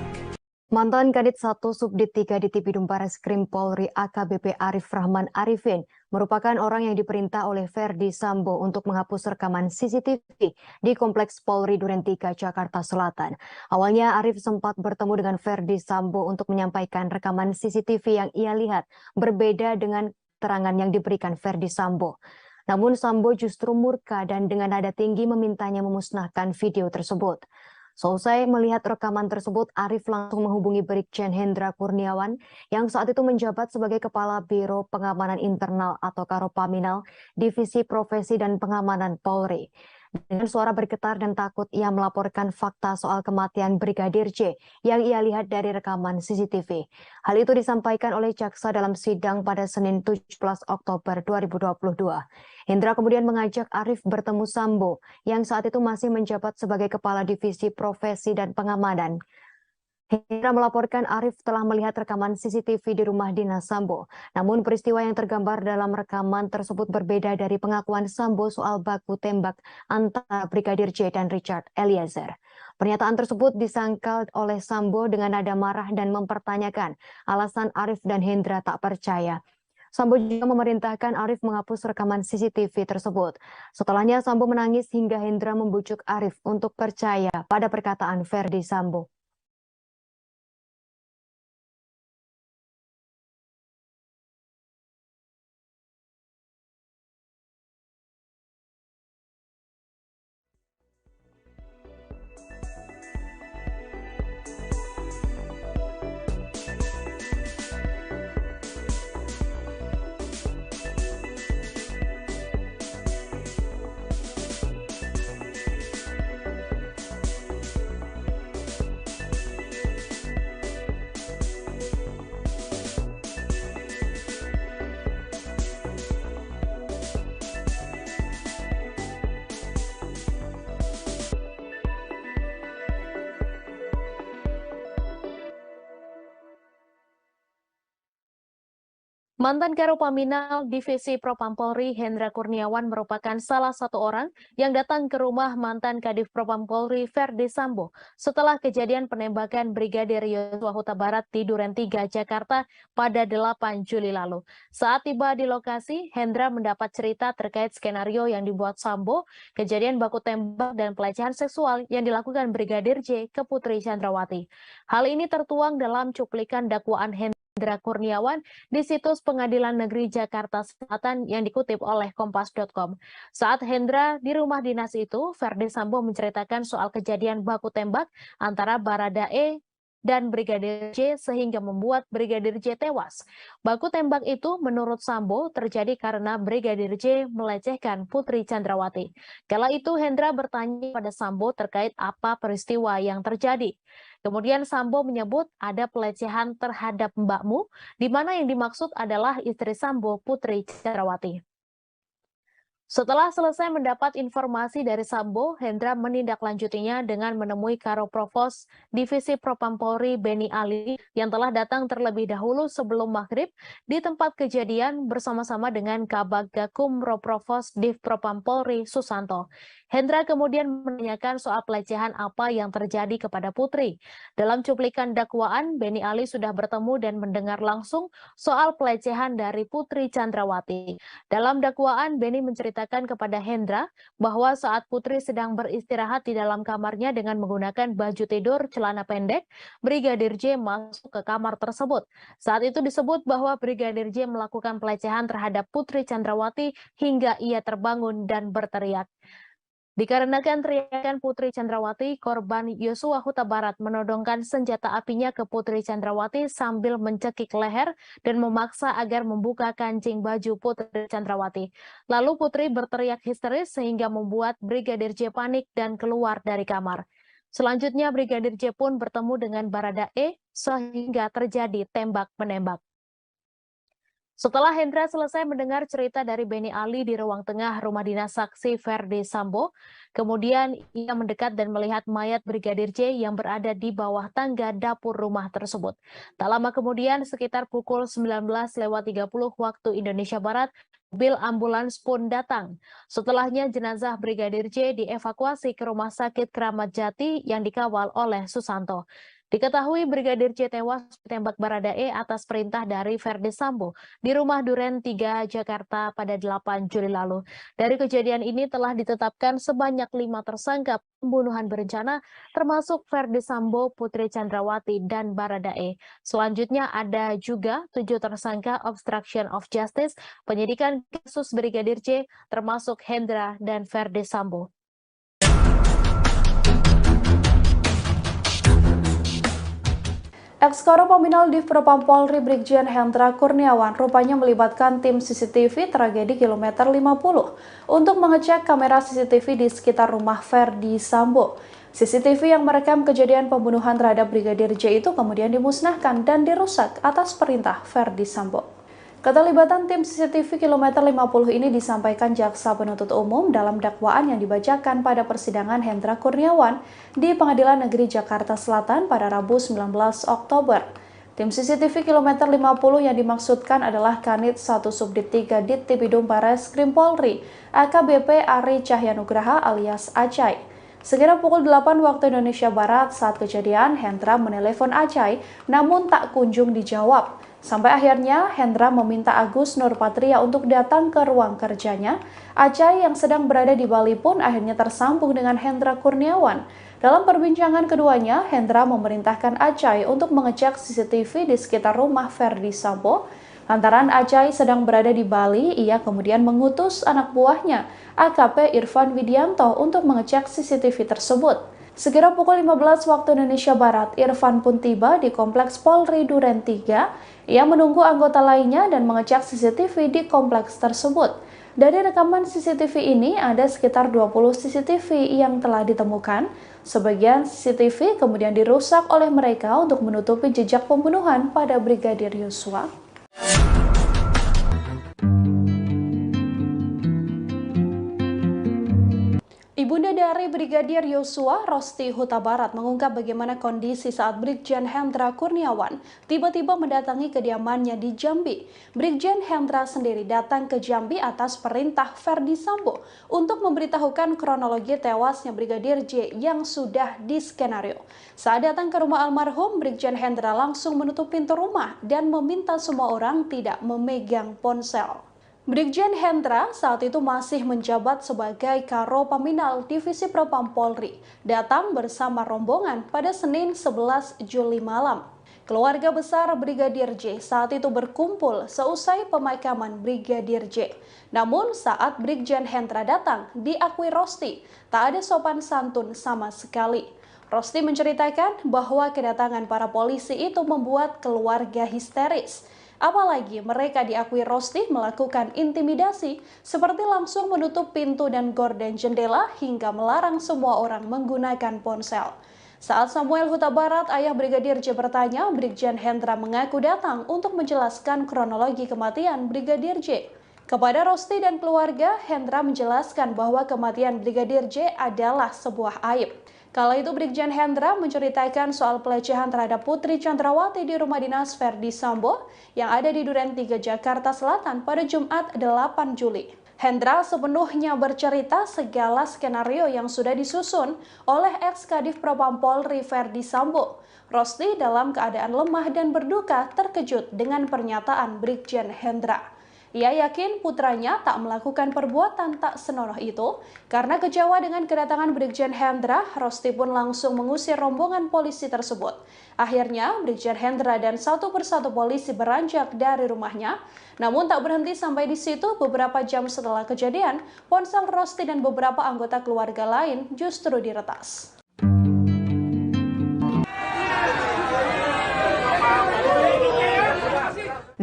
Mantan Kadit 1 Subdit 3 di Tipidum Bareskrim Polri AKBP Arif Rahman Arifin merupakan orang yang diperintah oleh Ferdi Sambo untuk menghapus rekaman CCTV di Kompleks Polri Duren 3 Jakarta Selatan. Awalnya Arif sempat bertemu dengan Ferdi Sambo untuk menyampaikan rekaman CCTV yang ia lihat berbeda dengan keterangan yang diberikan Ferdi Sambo. Namun Sambo justru murka dan dengan nada tinggi memintanya memusnahkan video tersebut. Selesai melihat rekaman tersebut, Arif langsung menghubungi Brigjen Hendra Kurniawan yang saat itu menjabat sebagai Kepala Biro Pengamanan Internal atau Karopaminal Divisi Profesi dan Pengamanan Polri. Dengan suara bergetar dan takut, ia melaporkan fakta soal kematian Brigadir J yang ia lihat dari rekaman CCTV. Hal itu disampaikan oleh jaksa dalam sidang pada Senin 17 Oktober 2022. Hendra kemudian mengajak Arif bertemu Sambo yang saat itu masih menjabat sebagai Kepala Divisi Profesi dan Pengamanan. Hendra melaporkan Arif telah melihat rekaman CCTV di rumah dinas Sambo. Namun peristiwa yang tergambar dalam rekaman tersebut berbeda dari pengakuan Sambo soal baku tembak antara Brigadir J dan Richard Eliezer. Pernyataan tersebut disangkal oleh Sambo dengan nada marah dan mempertanyakan alasan Arif dan Hendra tak percaya. Sambo juga memerintahkan Arif menghapus rekaman CCTV tersebut. Setelahnya Sambo menangis hingga Hendra membujuk Arif untuk percaya pada perkataan Verdi Sambo. Mantan Karopaminal Divisi Propam Polri Hendra Kurniawan merupakan salah satu orang yang datang ke rumah mantan Kadif Propam Polri Verdi Sambo setelah kejadian penembakan Brigadir Yosua Huta Barat di Duren 3, Jakarta pada 8 Juli lalu. Saat tiba di lokasi, Hendra mendapat cerita terkait skenario yang dibuat Sambo, kejadian baku tembak dan pelecehan seksual yang dilakukan Brigadir J ke Putri Chandrawati. Hal ini tertuang dalam cuplikan dakwaan Hendra Kurniawan di situs Pengadilan Negeri Jakarta Selatan yang dikutip oleh Kompas.com. Saat Hendra di rumah dinas itu, Verdi Sambo menceritakan soal kejadian baku tembak antara Baradae dan Brigadir J sehingga membuat Brigadir J tewas. Baku tembak itu menurut Sambo terjadi karena Brigadir J melecehkan Putri Chandrawati. Kala itu Hendra bertanya pada Sambo terkait apa peristiwa yang terjadi. Kemudian Sambo menyebut ada pelecehan terhadap mbakmu, di mana yang dimaksud adalah istri Sambo, Putri Chandrawati. Setelah selesai mendapat informasi dari Sambo, Hendra menindaklanjutinya dengan menemui Karo Provos Divisi Propam Polri Beni Ali yang telah datang terlebih dahulu sebelum maghrib di tempat kejadian bersama-sama dengan Kabag Gakum Roprovos Div Propam Polri Susanto. Hendra kemudian menanyakan soal pelecehan apa yang terjadi kepada Putri. Dalam cuplikan dakwaan, Beni Ali sudah bertemu dan mendengar langsung soal pelecehan dari Putri Chandrawati. Dalam dakwaan, Beni menceritakan kepada Hendra bahwa saat Putri sedang beristirahat di dalam kamarnya dengan menggunakan baju tidur celana pendek, Brigadir J masuk ke kamar tersebut. Saat itu disebut bahwa Brigadir J melakukan pelecehan terhadap Putri Chandrawati hingga ia terbangun dan berteriak. Dikarenakan teriakan Putri Chandrawati, korban Yosua Huta Barat menodongkan senjata apinya ke Putri Chandrawati sambil mencekik leher dan memaksa agar membuka kancing baju Putri Chandrawati. Lalu Putri berteriak histeris sehingga membuat Brigadir J panik dan keluar dari kamar. Selanjutnya Brigadir J pun bertemu dengan Baradae sehingga terjadi tembak-menembak. Setelah Hendra selesai mendengar cerita dari Beni Ali di ruang tengah rumah dinas saksi Verdi Sambo, kemudian ia mendekat dan melihat mayat Brigadir J yang berada di bawah tangga dapur rumah tersebut. Tak lama kemudian, sekitar pukul 19.30 waktu Indonesia Barat, mobil ambulans pun datang. Setelahnya jenazah Brigadir J dievakuasi ke Rumah Sakit Kramat Jati yang dikawal oleh Susanto. Diketahui Brigadir J tewas ditembak Baradae atas perintah dari Verdi Sambo di rumah Duren 3, Jakarta pada 8 Juli lalu. Dari kejadian ini telah ditetapkan sebanyak 5 tersangka pembunuhan berencana, termasuk Verdi Sambo, Putri Chandrawati, dan Baradae. Selanjutnya ada juga 7 tersangka obstruction of justice, penyidikan kasus Brigadir J, termasuk Hendra dan Verdi Sambo. Ex-Karo Paminal Div Propam Polri Brigjen Hendra Kurniawan rupanya melibatkan tim CCTV tragedi kilometer 50 untuk mengecek kamera CCTV di sekitar rumah Ferdi Sambo. CCTV yang merekam kejadian pembunuhan terhadap Brigadir J itu kemudian dimusnahkan dan dirusak atas perintah Ferdi Sambo. Keterlibatan tim CCTV kilometer 50 ini disampaikan Jaksa Penuntut Umum dalam dakwaan yang dibacakan pada persidangan Hendra Kurniawan di Pengadilan Negeri Jakarta Selatan pada Rabu 19 Oktober. Tim CCTV kilometer 50 yang dimaksudkan adalah Kanit 1 Subdit 3 Dittipidum Bareskrim Polri, AKBP Ari Cahyanugraha alias Acai. Sekira pukul 8 waktu Indonesia Barat saat kejadian, Hendra menelepon Acai namun tak kunjung dijawab. Sampai akhirnya Hendra meminta Agus Nurpatria untuk datang ke ruang kerjanya. Acai yang sedang berada di Bali pun akhirnya tersambung dengan Hendra Kurniawan. Dalam perbincangan keduanya, Hendra memerintahkan Acai untuk mengecek CCTV di sekitar rumah Ferdi Sambo. Lantaran Acai sedang berada di Bali, ia kemudian mengutus anak buahnya, AKP Irfan Widianto, untuk mengecek CCTV tersebut. Sekira pukul 15 waktu Indonesia Barat, Irfan pun tiba di Kompleks Polri Duren 3. Ia menunggu anggota lainnya dan mengecek CCTV di kompleks tersebut. Dari rekaman CCTV ini, ada sekitar 20 CCTV yang telah ditemukan. Sebagian CCTV kemudian dirusak oleh mereka untuk menutupi jejak pembunuhan pada Brigadir Yosua. Ibunda dari Brigadir Yosua, Rosti Huta Barat, mengungkap bagaimana kondisi saat Brigjen Hendra Kurniawan tiba-tiba mendatangi kediamannya di Jambi. Brigjen Hendra sendiri datang ke Jambi atas perintah Ferdi Sambo untuk memberitahukan kronologi tewasnya Brigadir J yang sudah diskenario. Saat datang ke rumah almarhum, Brigjen Hendra langsung menutup pintu rumah dan meminta semua orang tidak memegang ponsel. Brigjen Hendra saat itu masih menjabat sebagai Karo Paminal Divisi Propam Polri, datang bersama rombongan pada Senin 11 Juli malam. Keluarga besar Brigadir J saat itu berkumpul seusai pemakaman Brigadir J. Namun saat Brigjen Hendra datang, diakui Rosti, tak ada sopan santun sama sekali. Rosti menceritakan bahwa kedatangan para polisi itu membuat keluarga histeris. Apalagi mereka diakui Rosti melakukan intimidasi seperti langsung menutup pintu dan gorden jendela hingga melarang semua orang menggunakan ponsel. Saat Samuel Huta Barat, ayah Brigadir J bertanya, Brigjen Hendra mengaku datang untuk menjelaskan kronologi kematian Brigadir J. Kepada Rosti dan keluarga, Hendra menjelaskan bahwa kematian Brigadir J adalah sebuah aib. Kala itu Brigjen Hendra menceritakan soal pelecehan terhadap Putri Chandrawati di rumah dinas Ferdi Sambo yang ada di Duren 3 Jakarta Selatan pada Jumat 8 Juli. Hendra sepenuhnya bercerita segala skenario yang sudah disusun oleh ex-Kadif Propam Polri Ferdi Sambo. Rosti dalam keadaan lemah dan berduka terkejut dengan pernyataan Brigjen Hendra. Ia yakin putranya tak melakukan perbuatan tak senonoh itu. Karena kecewa dengan kedatangan Brigjen Hendra, Rosti pun langsung mengusir rombongan polisi tersebut. Akhirnya, Brigjen Hendra dan satu persatu polisi beranjak dari rumahnya. Namun tak berhenti sampai di situ, beberapa jam setelah kejadian, ponsel Rosti dan beberapa anggota keluarga lain justru diretas.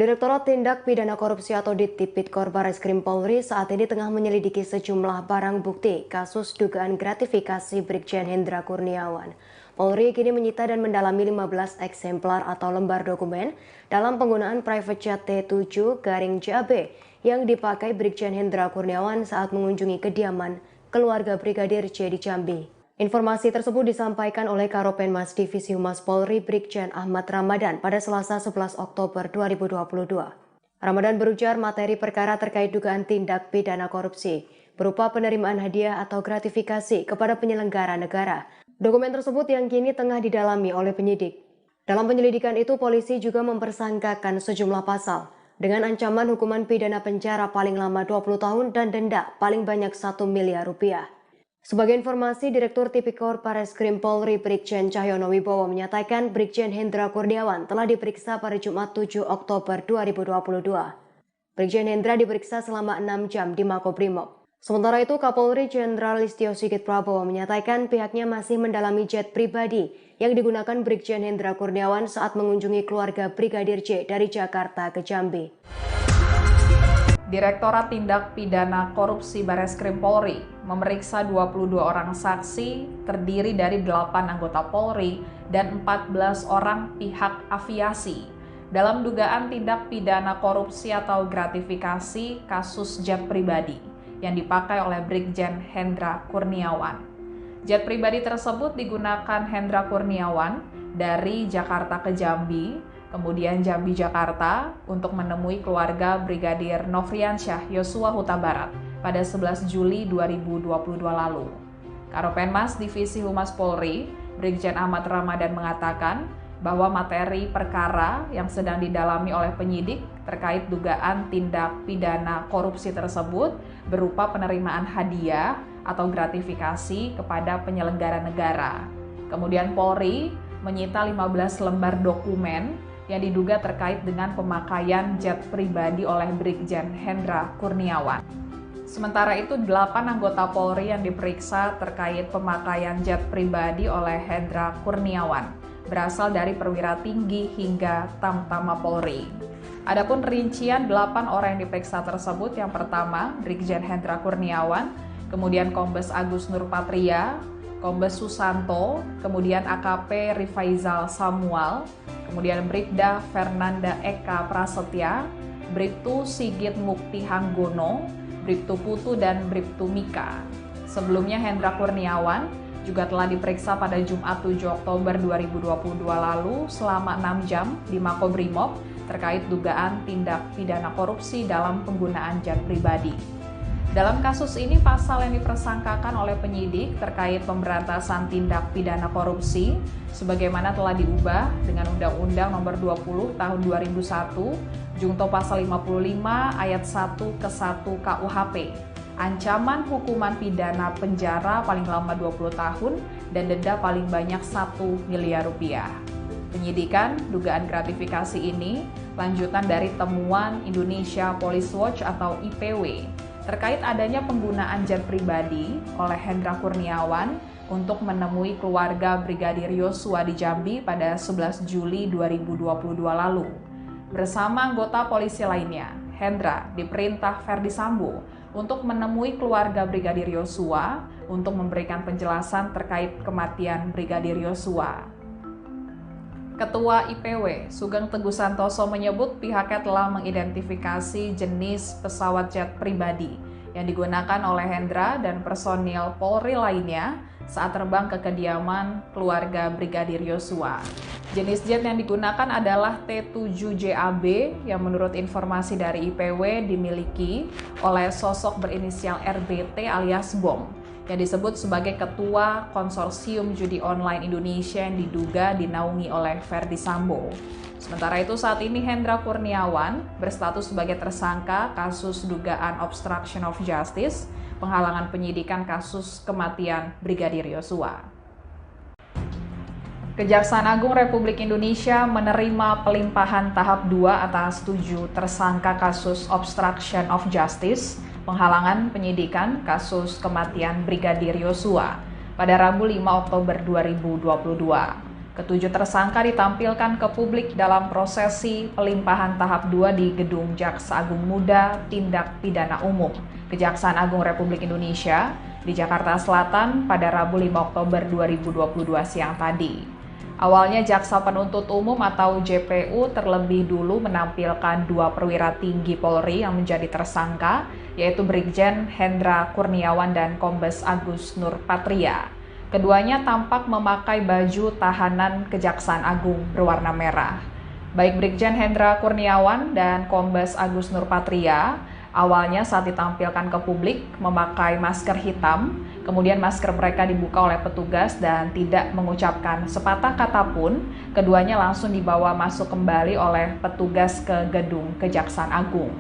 Direktorat Tindak Pidana Korupsi atau Dittipidum Bareskrim Polri saat ini tengah menyelidiki sejumlah barang bukti kasus dugaan gratifikasi Brigjen Hendra Kurniawan. Polri kini menyita dan mendalami 15 eksemplar atau lembar dokumen dalam penggunaan private jet T7-JAB yang dipakai Brigjen Hendra Kurniawan saat mengunjungi kediaman keluarga Brigadir J di Jambi. Informasi tersebut disampaikan oleh Karopenmas Divisi Humas Polri Brigjen Ahmad Ramadan pada Selasa 11 Oktober 2022. Ramadan berujar materi perkara terkait dugaan tindak pidana korupsi berupa penerimaan hadiah atau gratifikasi kepada penyelenggara negara. Dokumen tersebut yang kini tengah didalami oleh penyidik. Dalam penyelidikan itu, polisi juga mempersangkakan sejumlah pasal dengan ancaman hukuman pidana penjara paling lama 20 tahun dan denda paling banyak 1 miliar rupiah. Sebagai informasi, Direktur Tipikor Bareskrim Polri Brigjen Cahyono Wibowo menyatakan Brigjen Hendra Kurniawan telah diperiksa pada Jumat 7 Oktober 2022. Brigjen Hendra diperiksa selama 6 jam di Makobrimob. Sementara itu, Kapolri Jenderal Listio Sigit Prabowo menyatakan pihaknya masih mendalami jet pribadi yang digunakan Brigjen Hendra Kurniawan saat mengunjungi keluarga Brigadir J dari Jakarta ke Jambi. Direktorat Tindak Pidana Korupsi Bareskrim Polri memeriksa 22 orang saksi terdiri dari 8 anggota Polri dan 14 orang pihak aviasi dalam dugaan tindak pidana korupsi atau gratifikasi kasus jet pribadi yang dipakai oleh Brigjen Hendra Kurniawan. Jet pribadi tersebut digunakan Hendra Kurniawan dari Jakarta ke Jambi, kemudian Jambi Jakarta untuk menemui keluarga Brigadir Nofriansyah Yosua Huta Barat pada 11 Juli 2022 lalu. Karopenmas Divisi Humas Polri, Brigjen Ahmad Ramadan mengatakan bahwa materi perkara yang sedang didalami oleh penyidik terkait dugaan tindak pidana korupsi tersebut berupa penerimaan hadiah atau gratifikasi kepada penyelenggara negara. Kemudian Polri menyita 15 lembar dokumen yang diduga terkait dengan pemakaian jet pribadi oleh Brigjen Hendra Kurniawan. Sementara itu, 8 anggota Polri yang diperiksa terkait pemakaian jet pribadi oleh Hendra Kurniawan berasal dari perwira tinggi hingga Tamtama Polri. Adapun rincian 8 orang yang diperiksa tersebut, yang pertama Brigjen Hendra Kurniawan, kemudian Kombes Agus Nurpatria, Kombes Susanto, kemudian AKP Rifaizal Samuel, kemudian Bribda Fernanda Eka Prasetya, Bribtu Sigit Mukti Hanggono, Bribtu Putu, dan Bribtu Mika. Sebelumnya Hendra Kurniawan juga telah diperiksa pada Jumat 7 Oktober 2022 lalu selama 6 jam di Makobrimob terkait dugaan tindak pidana korupsi dalam penggunaan jet pribadi. Dalam kasus ini, pasal yang dipersangkakan oleh penyidik terkait pemberantasan tindak pidana korupsi sebagaimana telah diubah dengan Undang-Undang Nomor 20 Tahun 2001, Junto Pasal 55 Ayat 1 ke 1 KUHP. Ancaman hukuman pidana penjara paling lama 20 tahun dan denda paling banyak 1 miliar rupiah. Penyidikan dugaan gratifikasi ini lanjutan dari temuan Indonesia Police Watch atau IPW terkait adanya penggunaan jet pribadi oleh Hendra Kurniawan untuk menemui keluarga Brigadir Yosua di Jambi pada 11 Juli 2022 lalu. Bersama anggota polisi lainnya, Hendra diperintah Verdi Sambo untuk menemui keluarga Brigadir Yosua untuk memberikan penjelasan terkait kematian Brigadir Yosua. Ketua IPW, Sugeng Teguh Santoso menyebut pihaknya telah mengidentifikasi jenis pesawat jet pribadi yang digunakan oleh Hendra dan personil Polri lainnya saat terbang ke kediaman keluarga Brigadir Yosua. Jenis jet yang digunakan adalah T-7JAB yang menurut informasi dari IPW dimiliki oleh sosok berinisial RBT alias Bom, yang disebut sebagai Ketua Konsorsium Judi Online Indonesia yang diduga dinaungi oleh Verdi Sambo. Sementara itu saat ini Hendra Kurniawan berstatus sebagai tersangka kasus dugaan obstruction of justice, penghalangan penyidikan kasus kematian Brigadir Yosua. Kejaksaan Agung Republik Indonesia menerima pelimpahan tahap 2 atas 7 tersangka kasus obstruction of justice, penghalangan penyidikan kasus kematian Brigadir Yosua pada Rabu 5 Oktober 2022. Ketujuh tersangka ditampilkan ke publik dalam prosesi pelimpahan tahap 2 di Gedung Jaksa Agung Muda Tindak Pidana Umum Kejaksaan Agung Republik Indonesia di Jakarta Selatan pada Rabu 5 Oktober 2022 siang tadi. Awalnya Jaksa Penuntut Umum atau JPU terlebih dulu menampilkan 2 perwira tinggi Polri yang menjadi tersangka, yaitu Brigjen Hendra Kurniawan dan Kombes Agus Nurpatria. Keduanya tampak memakai baju tahanan Kejaksaan Agung berwarna merah. Baik Brigjen Hendra Kurniawan dan Kombes Agus Nurpatria awalnya saat ditampilkan ke publik memakai masker hitam, kemudian masker mereka dibuka oleh petugas dan tidak mengucapkan sepatah kata pun, keduanya langsung dibawa masuk kembali oleh petugas ke gedung Kejaksaan Agung.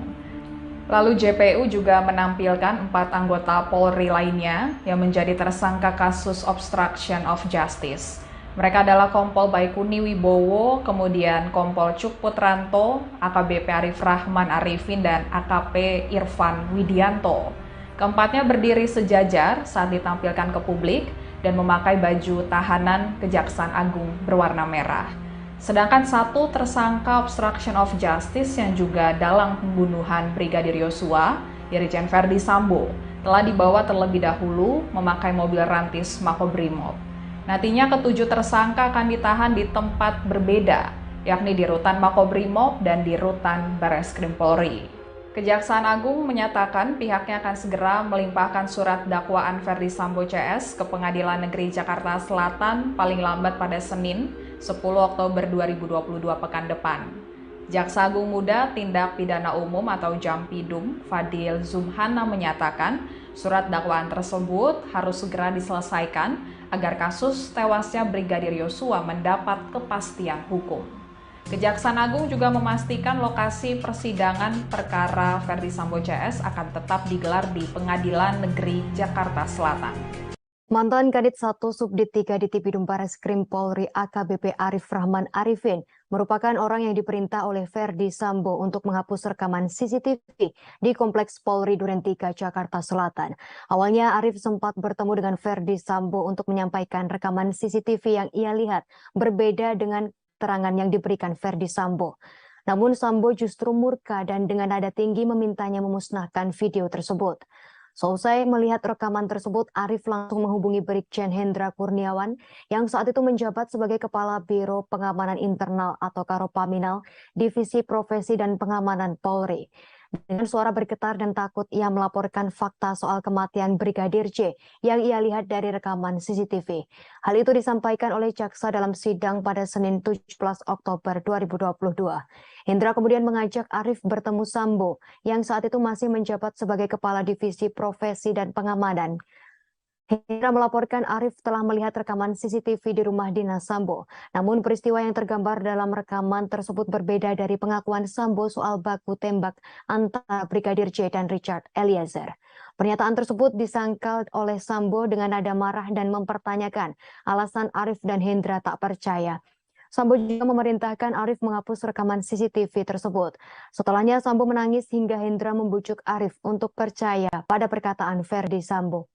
Lalu JPU juga menampilkan 4 anggota Polri lainnya yang menjadi tersangka kasus obstruction of justice. Mereka adalah Kompol Baikuni Wibowo, kemudian Kompol Cuk Putranto, AKBP Arif Rahman Arifin, dan AKP Irfan Widianto. Keempatnya berdiri sejajar saat ditampilkan ke publik dan memakai baju tahanan Kejaksaan Agung berwarna merah. Sedangkan satu tersangka obstruction of justice yang juga dalam pembunuhan Brigadir Yosua, Irjen Verdi Sambo, telah dibawa terlebih dahulu memakai mobil rantis Makobrimob. Nantinya ketujuh tersangka akan ditahan di tempat berbeda, yakni di Rutan Makobrimob dan di Rutan Bareskrim Polri. Kejaksaan Agung menyatakan pihaknya akan segera melimpahkan surat dakwaan Verdi Sambo CS ke Pengadilan Negeri Jakarta Selatan paling lambat pada Senin, 10 Oktober 2022 pekan depan. Jaksa Agung Muda Tindak Pidana Umum atau Jampidum, Fadil Zumhana menyatakan surat dakwaan tersebut harus segera diselesaikan agar kasus tewasnya Brigadir Yosua mendapat kepastian hukum. Kejaksaan Agung juga memastikan lokasi persidangan perkara Verdi Sambo CS akan tetap digelar di Pengadilan Negeri Jakarta Selatan. Mantan Kadit 1 Subdit 3 di Tipidum Bareskrim Polri AKBP Arif Rahman Arifin merupakan orang yang diperintah oleh Verdi Sambo untuk menghapus rekaman CCTV di Kompleks Polri Duren 3 Jakarta Selatan. Awalnya Arif sempat bertemu dengan Verdi Sambo untuk menyampaikan rekaman CCTV yang ia lihat berbeda dengan keterangan yang diberikan Verdi Sambo. Namun Sambo justru murka dan dengan nada tinggi memintanya memusnahkan video tersebut. Selesai melihat rekaman tersebut, Arif langsung menghubungi Brigjen Hendra Kurniawan yang saat itu menjabat sebagai Kepala Biro Pengamanan Internal atau Karopaminal Divisi Profesi dan Pengamanan Polri. Dengan suara bergetar dan takut, ia melaporkan fakta soal kematian Brigadir J yang ia lihat dari rekaman CCTV. Hal itu disampaikan oleh jaksa dalam sidang pada Senin 17 Oktober 2022. Hendra kemudian mengajak Arif bertemu Sambo yang saat itu masih menjabat sebagai Kepala Divisi Profesi dan Pengamanan. Hendra melaporkan Arif telah melihat rekaman CCTV di rumah dinas Sambo. Namun peristiwa yang tergambar dalam rekaman tersebut berbeda dari pengakuan Sambo soal baku tembak antara Brigadir J dan Richard Eliezer. Pernyataan tersebut disangkal oleh Sambo dengan nada marah dan mempertanyakan alasan Arif dan Hendra tak percaya. Sambo juga memerintahkan Arif menghapus rekaman CCTV tersebut. Setelahnya Sambo menangis hingga Hendra membujuk Arif untuk percaya pada perkataan Verdi Sambo.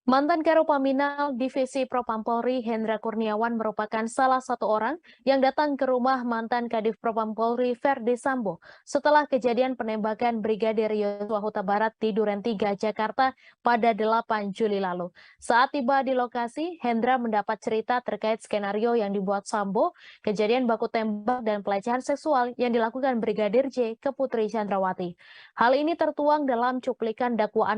Mantan Karopaminal Divisi Propam Polri Hendra Kurniawan merupakan salah satu orang yang datang ke rumah mantan Kadif Propam Polri Verdi Sambo setelah kejadian penembakan Brigadir Yosua Huta Barat di Duren 3 Jakarta pada 8 Juli lalu. Saat tiba di lokasi, Hendra mendapat cerita terkait skenario yang dibuat Sambo, kejadian baku tembak dan pelecehan seksual yang dilakukan Brigadir J ke Putri Chandrawati. Hal ini tertuang dalam cuplikan dakwaan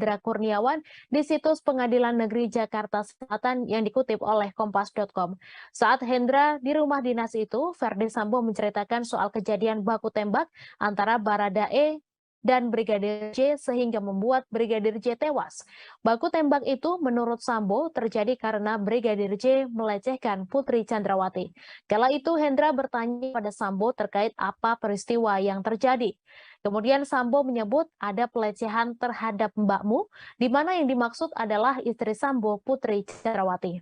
Hendra Kurniawan di situs Pengadilan Negeri Jakarta Selatan yang dikutip oleh Kompas.com. Saat Hendra di rumah dinas itu, Verdi Sambo menceritakan soal kejadian baku tembak antara Baradae dan Brigadir J sehingga membuat Brigadir J tewas. Baku tembak itu menurut Sambo terjadi karena Brigadir J melecehkan Putri Chandrawati. Kala itu Hendra bertanya pada Sambo terkait apa peristiwa yang terjadi. Kemudian Sambo menyebut ada pelecehan terhadap mbakmu, di mana yang dimaksud adalah istri Sambo, Putri Chandrawati.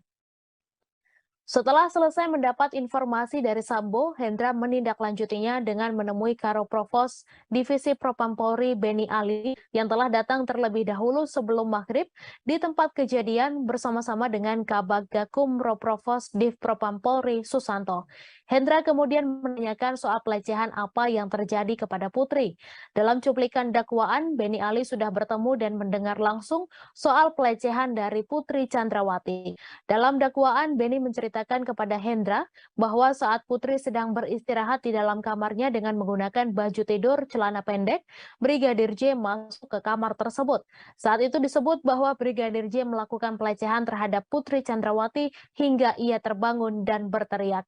Setelah selesai mendapat informasi dari Sambo, Hendra menindaklanjutinya dengan menemui Karo Provos Divisi Propam Polri Beni Ali yang telah datang terlebih dahulu sebelum maghrib di tempat kejadian bersama-sama dengan Kabag Gakum Roprovos Div Propam Polri Susanto. Hendra kemudian menanyakan soal pelecehan apa yang terjadi kepada Putri. Dalam cuplikan dakwaan, Beni Ali sudah bertemu dan mendengar langsung soal pelecehan dari Putri Chandrawati. Dalam dakwaan, Beni menceritakan mengatakan kepada Hendra bahwa saat Putri sedang beristirahat di dalam kamarnya dengan menggunakan baju tidur celana pendek, Brigadir J masuk ke kamar tersebut. Saat itu disebut bahwa Brigadir J melakukan pelecehan terhadap Putri Chandrawati hingga ia terbangun dan berteriak.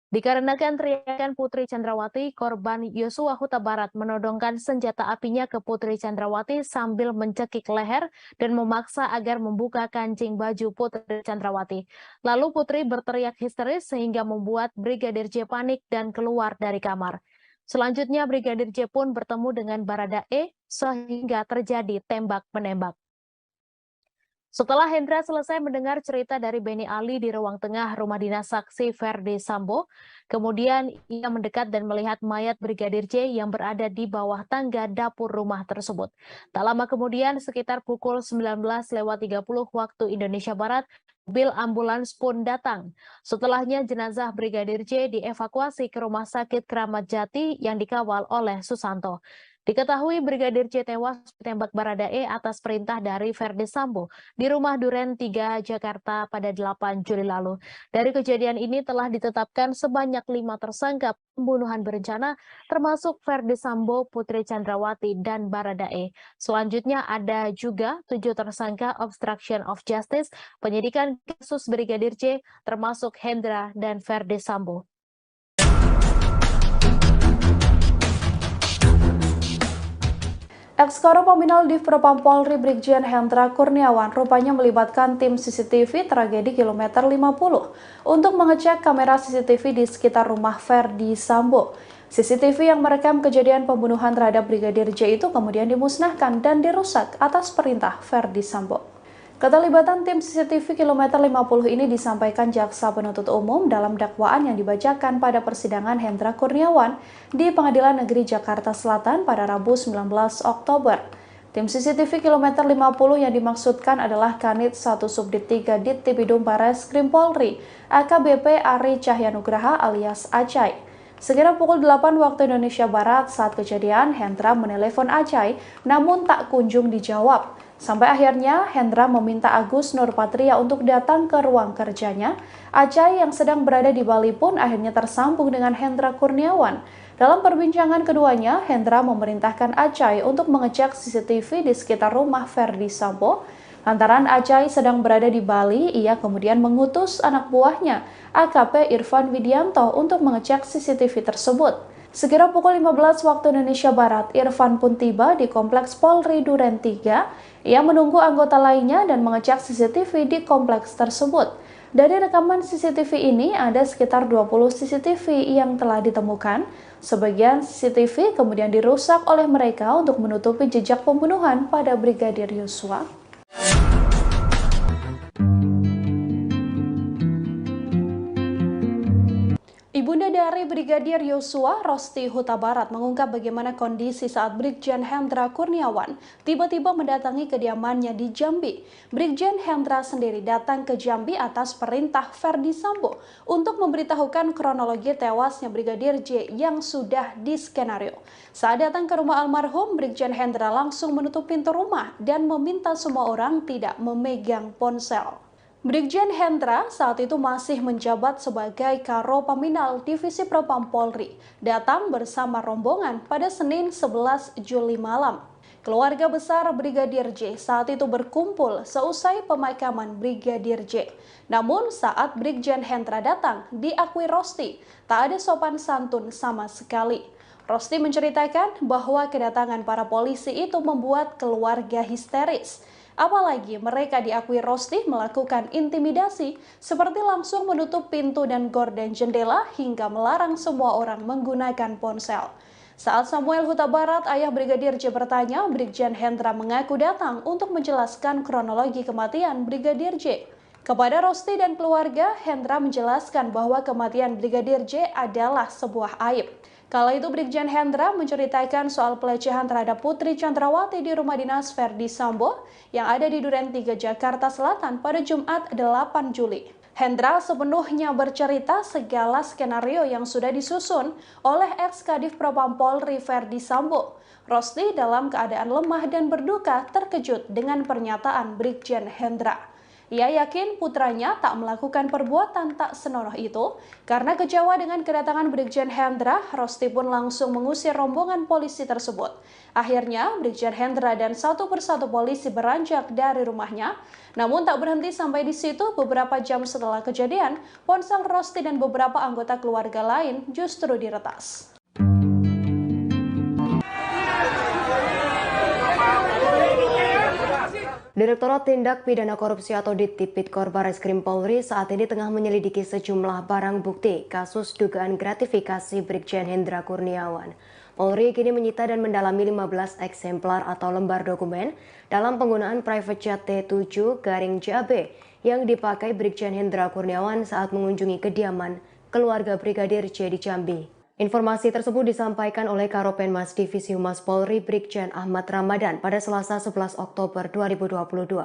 Dikarenakan teriakan Putri Chandrawati, korban Yosua Huta Barat menodongkan senjata apinya ke Putri Chandrawati sambil mencekik leher dan memaksa agar membuka kancing baju Putri Chandrawati. Lalu Putri berteriak histeris sehingga membuat Brigadir J panik dan keluar dari kamar. Selanjutnya Brigadir J pun bertemu dengan Baradae sehingga terjadi tembak-menembak. Setelah Hendra selesai mendengar cerita dari Benny Ali di ruang tengah rumah dinas saksi Ferdi Sambo, kemudian ia mendekat dan melihat mayat Brigadir J yang berada di bawah tangga dapur rumah tersebut. Tak lama kemudian, sekitar pukul 19.30 waktu Indonesia Barat, mobil ambulans pun datang. Setelahnya jenazah Brigadir J dievakuasi ke Rumah Sakit Kramat Jati yang dikawal oleh Susanto. Diketahui Brigadir J tewas ditembak Baradae atas perintah dari Ferdi Sambo di rumah Duren 3 Jakarta pada 8 Juli lalu. Dari kejadian ini telah ditetapkan sebanyak 5 tersangka pembunuhan berencana termasuk Ferdi Sambo, Putri Chandrawati, dan Baradae. Selanjutnya ada juga 7 tersangka obstruction of justice, penyidikan kasus Brigadir J termasuk Hendra dan Ferdi Sambo. Ex-Karo Paminal Div Propam Polri Brigjen Hendra Kurniawan rupanya melibatkan tim CCTV tragedi kilometer 50 untuk mengecek kamera CCTV di sekitar rumah Ferdi Sambo. CCTV yang merekam kejadian pembunuhan terhadap Brigadir J itu kemudian dimusnahkan dan dirusak atas perintah Ferdi Sambo. Keterlibatan tim CCTV kilometer 50 ini disampaikan Jaksa Penuntut Umum dalam dakwaan yang dibacakan pada persidangan Hendra Kurniawan di Pengadilan Negeri Jakarta Selatan pada Rabu 19 Oktober. Tim CCTV kilometer 50 yang dimaksudkan adalah Kanit 1 Subdit 3 Dittipidum Bareskrim Polri, AKBP Ari Cahyanugraha alias Acai. Sekira pukul 8 waktu Indonesia Barat saat kejadian, Hendra menelepon Acai namun tak kunjung dijawab. Sampai akhirnya Hendra meminta Agus Nurpatria untuk datang ke ruang kerjanya. Acai yang sedang berada di Bali pun akhirnya tersambung dengan Hendra Kurniawan. Dalam perbincangan keduanya, Hendra memerintahkan Acai untuk mengecek CCTV di sekitar rumah Ferdi Sambo. Lantaran Acai sedang berada di Bali, ia kemudian mengutus anak buahnya, AKP Irfan Widianto, untuk mengecek CCTV tersebut. Sekira pukul 15 waktu Indonesia Barat, Irfan pun tiba di Kompleks Polri Duren 3. Ia menunggu anggota lainnya dan mengecek CCTV di kompleks tersebut. Dari rekaman CCTV ini, ada sekitar 20 CCTV yang telah ditemukan. Sebagian CCTV kemudian dirusak oleh mereka untuk menutupi jejak pembunuhan pada Brigadir Yosua. Ibunda dari Brigadir Yosua, Rosti Huta Barat, mengungkap bagaimana kondisi saat Brigjen Hendra Kurniawan tiba-tiba mendatangi kediamannya di Jambi. Brigjen Hendra sendiri datang ke Jambi atas perintah Ferdi Sambo untuk memberitahukan kronologi tewasnya Brigadir J yang sudah diskenario. Saat datang ke rumah almarhum, Brigjen Hendra langsung menutup pintu rumah dan meminta semua orang tidak memegang ponsel. Brigjen Hendra saat itu masih menjabat sebagai Karo Paminal Divisi Propam Polri, datang bersama rombongan pada Senin 11 Juli malam. Keluarga besar Brigadir J saat itu berkumpul seusai pemakaman Brigadir J. Namun saat Brigjen Hendra datang, diakui Rosti, tak ada sopan santun sama sekali. Rosti menceritakan bahwa kedatangan para polisi itu membuat keluarga histeris. Apalagi mereka diakui Rosti melakukan intimidasi seperti langsung menutup pintu dan gorden jendela hingga melarang semua orang menggunakan ponsel. Saat Samuel Huta Barat, ayah Brigadir J bertanya, Brigjen Hendra mengaku datang untuk menjelaskan kronologi kematian Brigadir J. Kepada Rosti dan keluarga, Hendra menjelaskan bahwa kematian Brigadir J adalah sebuah aib. Kala itu Brigjen Hendra menceritakan soal pelecehan terhadap Putri Chandrawati di rumah dinas Ferdi Sambo yang ada di Duren 3 Jakarta Selatan pada Jumat 8 Juli. Hendra sepenuhnya bercerita segala skenario yang sudah disusun oleh ex-Kadif Propam Polri Ferdi Sambo. Rosti dalam keadaan lemah dan berduka terkejut dengan pernyataan Brigjen Hendra. Ia yakin putranya tak melakukan perbuatan tak senonoh itu. Karena kecewa dengan kedatangan Brigjen Hendra, Rosti pun langsung mengusir rombongan polisi tersebut. Akhirnya, Brigjen Hendra dan satu persatu polisi beranjak dari rumahnya. Namun tak berhenti sampai di situ, beberapa jam setelah kejadian, ponsel Rosti dan beberapa anggota keluarga lain justru diretas. Direktorat Tindak Pidana Korupsi atau Tipikor Barreskrim Polri saat ini tengah menyelidiki sejumlah barang bukti kasus dugaan gratifikasi Brigjen Hendra Kurniawan. Polri kini menyita dan mendalami 15 eksemplar atau lembar dokumen dalam penggunaan private jet T7-JAB yang dipakai Brigjen Hendra Kurniawan saat mengunjungi kediaman keluarga Brigadir J di Jambi. Informasi tersebut disampaikan oleh Karopenmas Divisi Humas Polri Brigjen Ahmad Ramadan pada Selasa 11 Oktober 2022.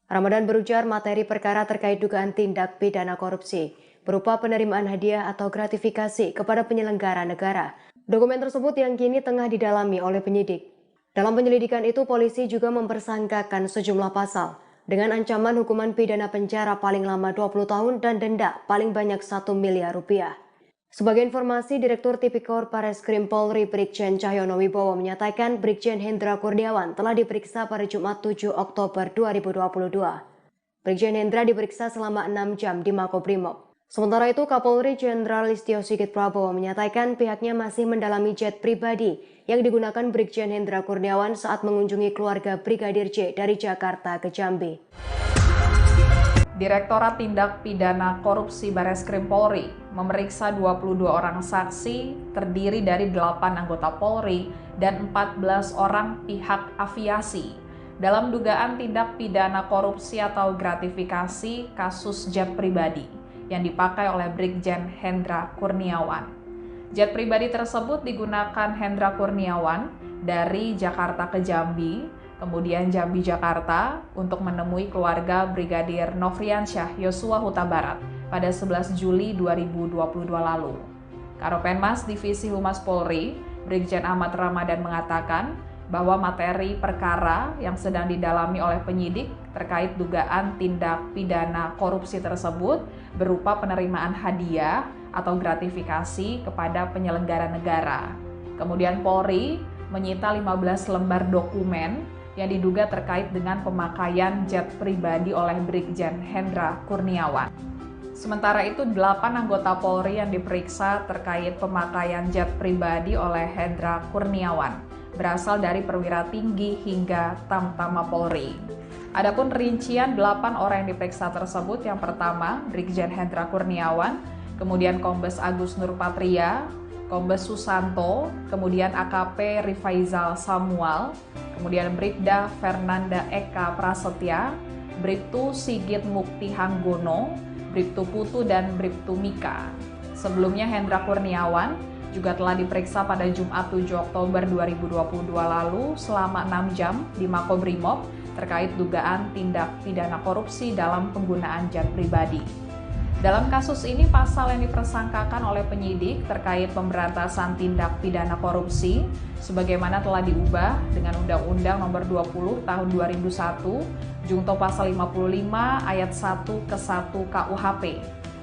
Ramadan berujar materi perkara terkait dugaan tindak pidana korupsi berupa penerimaan hadiah atau gratifikasi kepada penyelenggara negara. Dokumen tersebut yang kini tengah didalami oleh penyidik. Dalam penyelidikan itu, polisi juga mempersangkakan sejumlah pasal dengan ancaman hukuman pidana penjara paling lama 20 tahun dan denda paling banyak 1 miliar rupiah. Sebagai informasi, Direktur Tipikor Barreskrim Polri Brigjen Cahyono Wibowo menyatakan Brigjen Hendra Kurniawan telah diperiksa pada Jumat 7 Oktober 2022. Brigjen Hendra diperiksa selama 6 jam di Makobrimob. Sementara itu, Kapolri Jenderal Listio Sigit Prabowo menyatakan pihaknya masih mendalami jet pribadi yang digunakan Brigjen Hendra Kurniawan saat mengunjungi keluarga Brigadir J dari Jakarta ke Jambi. Direktorat Tindak Pidana Korupsi Barreskrim Polri memeriksa 22 orang saksi terdiri dari 8 anggota Polri dan 14 orang pihak aviasi dalam dugaan tindak pidana korupsi atau gratifikasi kasus jet pribadi yang dipakai oleh Brigjen Hendra Kurniawan. Jet pribadi tersebut digunakan Hendra Kurniawan dari Jakarta ke Jambi, kemudian Jambi Jakarta untuk menemui keluarga Brigadir Nofriansyah Yosua Huta Barat pada 11 Juli 2022 lalu. Karopenmas Divisi Humas Polri, Brigjen Ahmad Ramadan mengatakan bahwa materi perkara yang sedang didalami oleh penyidik terkait dugaan tindak pidana korupsi tersebut berupa penerimaan hadiah atau gratifikasi kepada penyelenggara negara. Kemudian Polri menyita 15 lembar dokumen yang diduga terkait dengan pemakaian jet pribadi oleh Brigjen Hendra Kurniawan. Sementara itu, 8 anggota Polri yang diperiksa terkait pemakaian jet pribadi oleh Hendra Kurniawan berasal dari perwira tinggi hingga Tamtama Polri. Adapun rincian 8 orang yang diperiksa tersebut, yang pertama Brigjen Hendra Kurniawan, kemudian Kombes Agus Nurpatria, Kombes Susanto, kemudian AKP Rifaizal Samuel, kemudian Bribda Fernanda Eka Prasetya, Bribtu Sigit Mukti Hanggono, Bribtu Putu, dan Bribtu Mika. Sebelumnya Hendra Kurniawan juga telah diperiksa pada Jumat 7 Oktober 2022 lalu selama 6 jam di Makobrimob terkait dugaan tindak pidana korupsi dalam penggunaan jet pribadi. Dalam kasus ini, pasal yang dipersangkakan oleh penyidik terkait pemberantasan tindak pidana korupsi sebagaimana telah diubah dengan Undang-Undang Nomor 20 Tahun 2001, Junto Pasal 55 Ayat 1 ke 1 KUHP.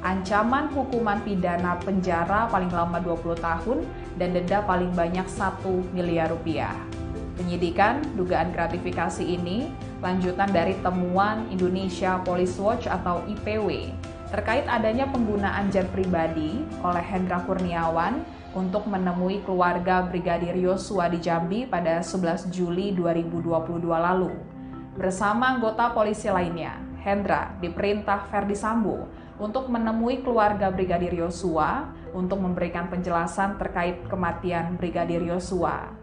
Ancaman hukuman pidana penjara paling lama 20 tahun dan denda paling banyak 1 miliar rupiah. Penyidikan dugaan gratifikasi ini lanjutan dari temuan Indonesia Police Watch atau IPW terkait adanya penggunaan jet pribadi oleh Hendra Kurniawan untuk menemui keluarga Brigadir Yosua di Jambi pada 11 Juli 2022 lalu. Bersama anggota polisi lainnya, Hendra diperintah Verdi Sambo untuk menemui keluarga Brigadir Yosua untuk memberikan penjelasan terkait kematian Brigadir Yosua.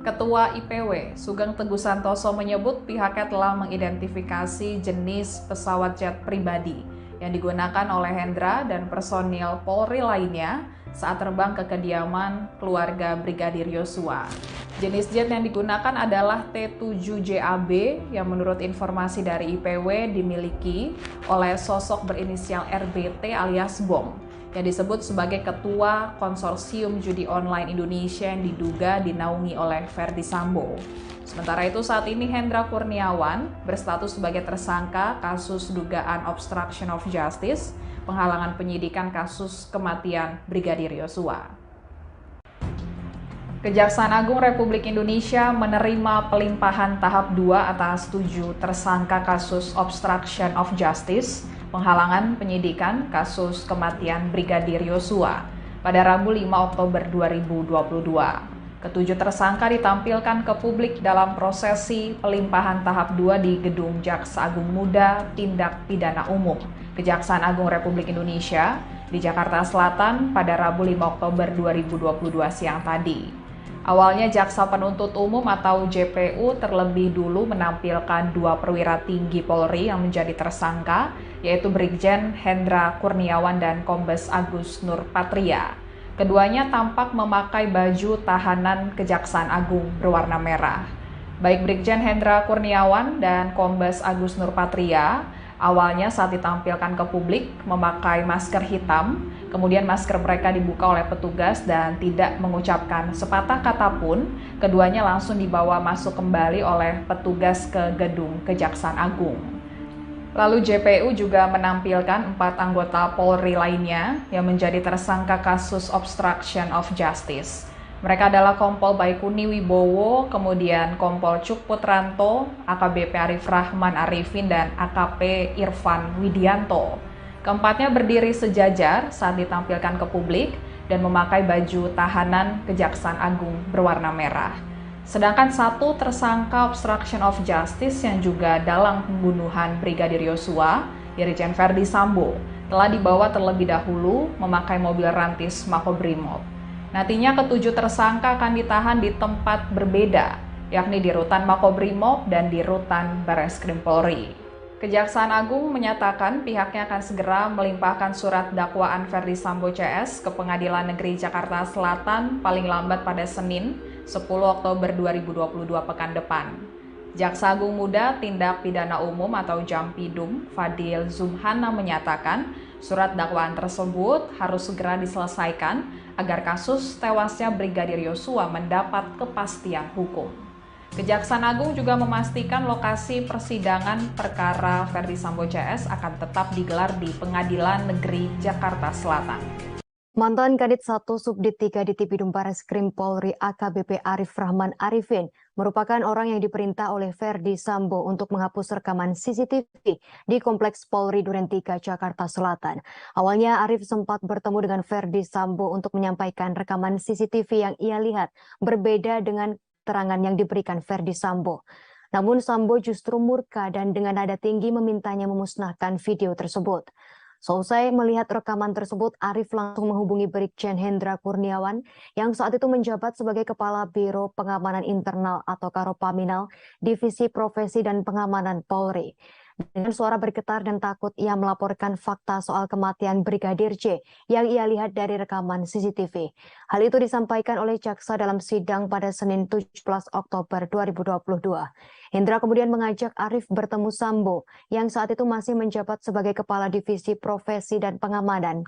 Ketua IPW, Sugeng Teguh Santoso menyebut pihaknya telah mengidentifikasi jenis pesawat jet pribadi yang digunakan oleh Hendra dan personil Polri lainnya saat terbang ke kediaman keluarga Brigadir Yosua. Jenis jet yang digunakan adalah T7-JAB yang menurut informasi dari IPW dimiliki oleh sosok berinisial RBT alias Bom yang disebut sebagai Ketua Konsorsium Judi Online Indonesia yang diduga dinaungi oleh Ferdi Sambo. Sementara itu saat ini Hendra Kurniawan berstatus sebagai tersangka kasus dugaan obstruction of justice, penghalangan penyidikan kasus kematian Brigadir Yosua. Kejaksaan Agung Republik Indonesia menerima pelimpahan tahap 2 atas 7 tersangka kasus obstruction of justice, penghalangan penyidikan kasus kematian Brigadir Yosua pada Rabu 5 Oktober 2022. Ketujuh tersangka ditampilkan ke publik dalam prosesi pelimpahan tahap 2 di Gedung Jaksa Agung Muda Tindak Pidana Umum, Kejaksaan Agung Republik Indonesia di Jakarta Selatan pada Rabu 5 Oktober 2022 siang tadi. Awalnya Jaksa Penuntut Umum atau JPU terlebih dulu menampilkan 2 perwira tinggi Polri yang menjadi tersangka, yaitu Brigjen Hendra Kurniawan dan Kombes Agus Nurpatria. Keduanya tampak memakai baju tahanan Kejaksaan Agung berwarna merah. Baik Brigjen Hendra Kurniawan dan Kombes Agus Nurpatria awalnya saat ditampilkan ke publik memakai masker hitam, kemudian masker mereka dibuka oleh petugas dan tidak mengucapkan sepatah kata pun, keduanya langsung dibawa masuk kembali oleh petugas ke gedung Kejaksaan Agung. Lalu JPU juga menampilkan 4 anggota Polri lainnya yang menjadi tersangka kasus obstruction of justice. Mereka adalah Kompol Baikuni Wibowo, kemudian Kompol Cuk Putranto, AKBP Arif Rahman Arifin, dan AKP Irfan Widianto. Keempatnya berdiri sejajar saat ditampilkan ke publik dan memakai baju tahanan Kejaksaan Agung berwarna merah. Sedangkan 1 tersangka obstruction of justice yang juga dalam pembunuhan Brigadir Yosua, Irjen Ferdi Sambo, telah dibawa terlebih dahulu memakai mobil rantis Makobrimob. Nantinya ketujuh tersangka akan ditahan di tempat berbeda, yakni di Rutan Makobrimob dan di Rutan Bareskrim Polri. Kejaksaan Agung menyatakan pihaknya akan segera melimpahkan surat dakwaan Ferdi Sambo CS ke Pengadilan Negeri Jakarta Selatan paling lambat pada Senin 10 Oktober 2022 pekan depan. Jaksa Agung Muda Tindak Pidana Umum atau Jampidum Fadil Zumhana menyatakan surat dakwaan tersebut harus segera diselesaikan agar kasus tewasnya Brigadir Yosua mendapat kepastian hukum. Kejaksaan Agung juga memastikan lokasi persidangan perkara Ferdi Sambo CS akan tetap digelar di Pengadilan Negeri Jakarta Selatan. Mantan Kadit 1 Subdit 3 di Tipidum Bareskrim Polri AKBP Arif Rahman Arifin merupakan orang yang diperintah oleh Ferdi Sambo untuk menghapus rekaman CCTV di Kompleks Polri Duren 3 Jakarta Selatan. Awalnya Arif sempat bertemu dengan Ferdi Sambo untuk menyampaikan rekaman CCTV yang ia lihat berbeda dengan keterangan yang diberikan Ferdi Sambo. Namun Sambo justru murka dan dengan nada tinggi memintanya memusnahkan video tersebut. Selesai melihat rekaman tersebut, Arif langsung menghubungi Brigjen Hendra Kurniawan yang saat itu menjabat sebagai Kepala Biro Pengamanan Internal atau Karopaminal Divisi Profesi dan Pengamanan Polri. Dengan suara bergetar dan takut, ia melaporkan fakta soal kematian Brigadir J yang ia lihat dari rekaman CCTV. Hal itu disampaikan oleh jaksa dalam sidang pada Senin 17 Oktober 2022. Hendra kemudian mengajak Arif bertemu Sambo yang saat itu masih menjabat sebagai Kepala Divisi Profesi dan Pengamanan.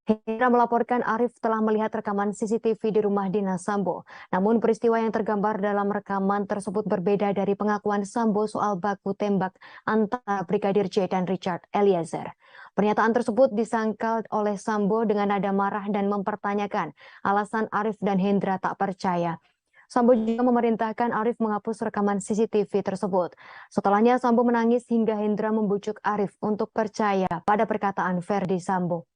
Hendra melaporkan Arif telah melihat rekaman CCTV di rumah dinas Sambo. Namun peristiwa yang tergambar dalam rekaman tersebut berbeda dari pengakuan Sambo soal baku tembak antara Brigadir J dan Richard Eliezer. Pernyataan tersebut disangkal oleh Sambo dengan nada marah dan mempertanyakan alasan Arif dan Hendra tak percaya. Sambo juga memerintahkan Arif menghapus rekaman CCTV tersebut. Setelahnya Sambo menangis hingga Hendra membujuk Arif untuk percaya pada perkataan Ferdi Sambo.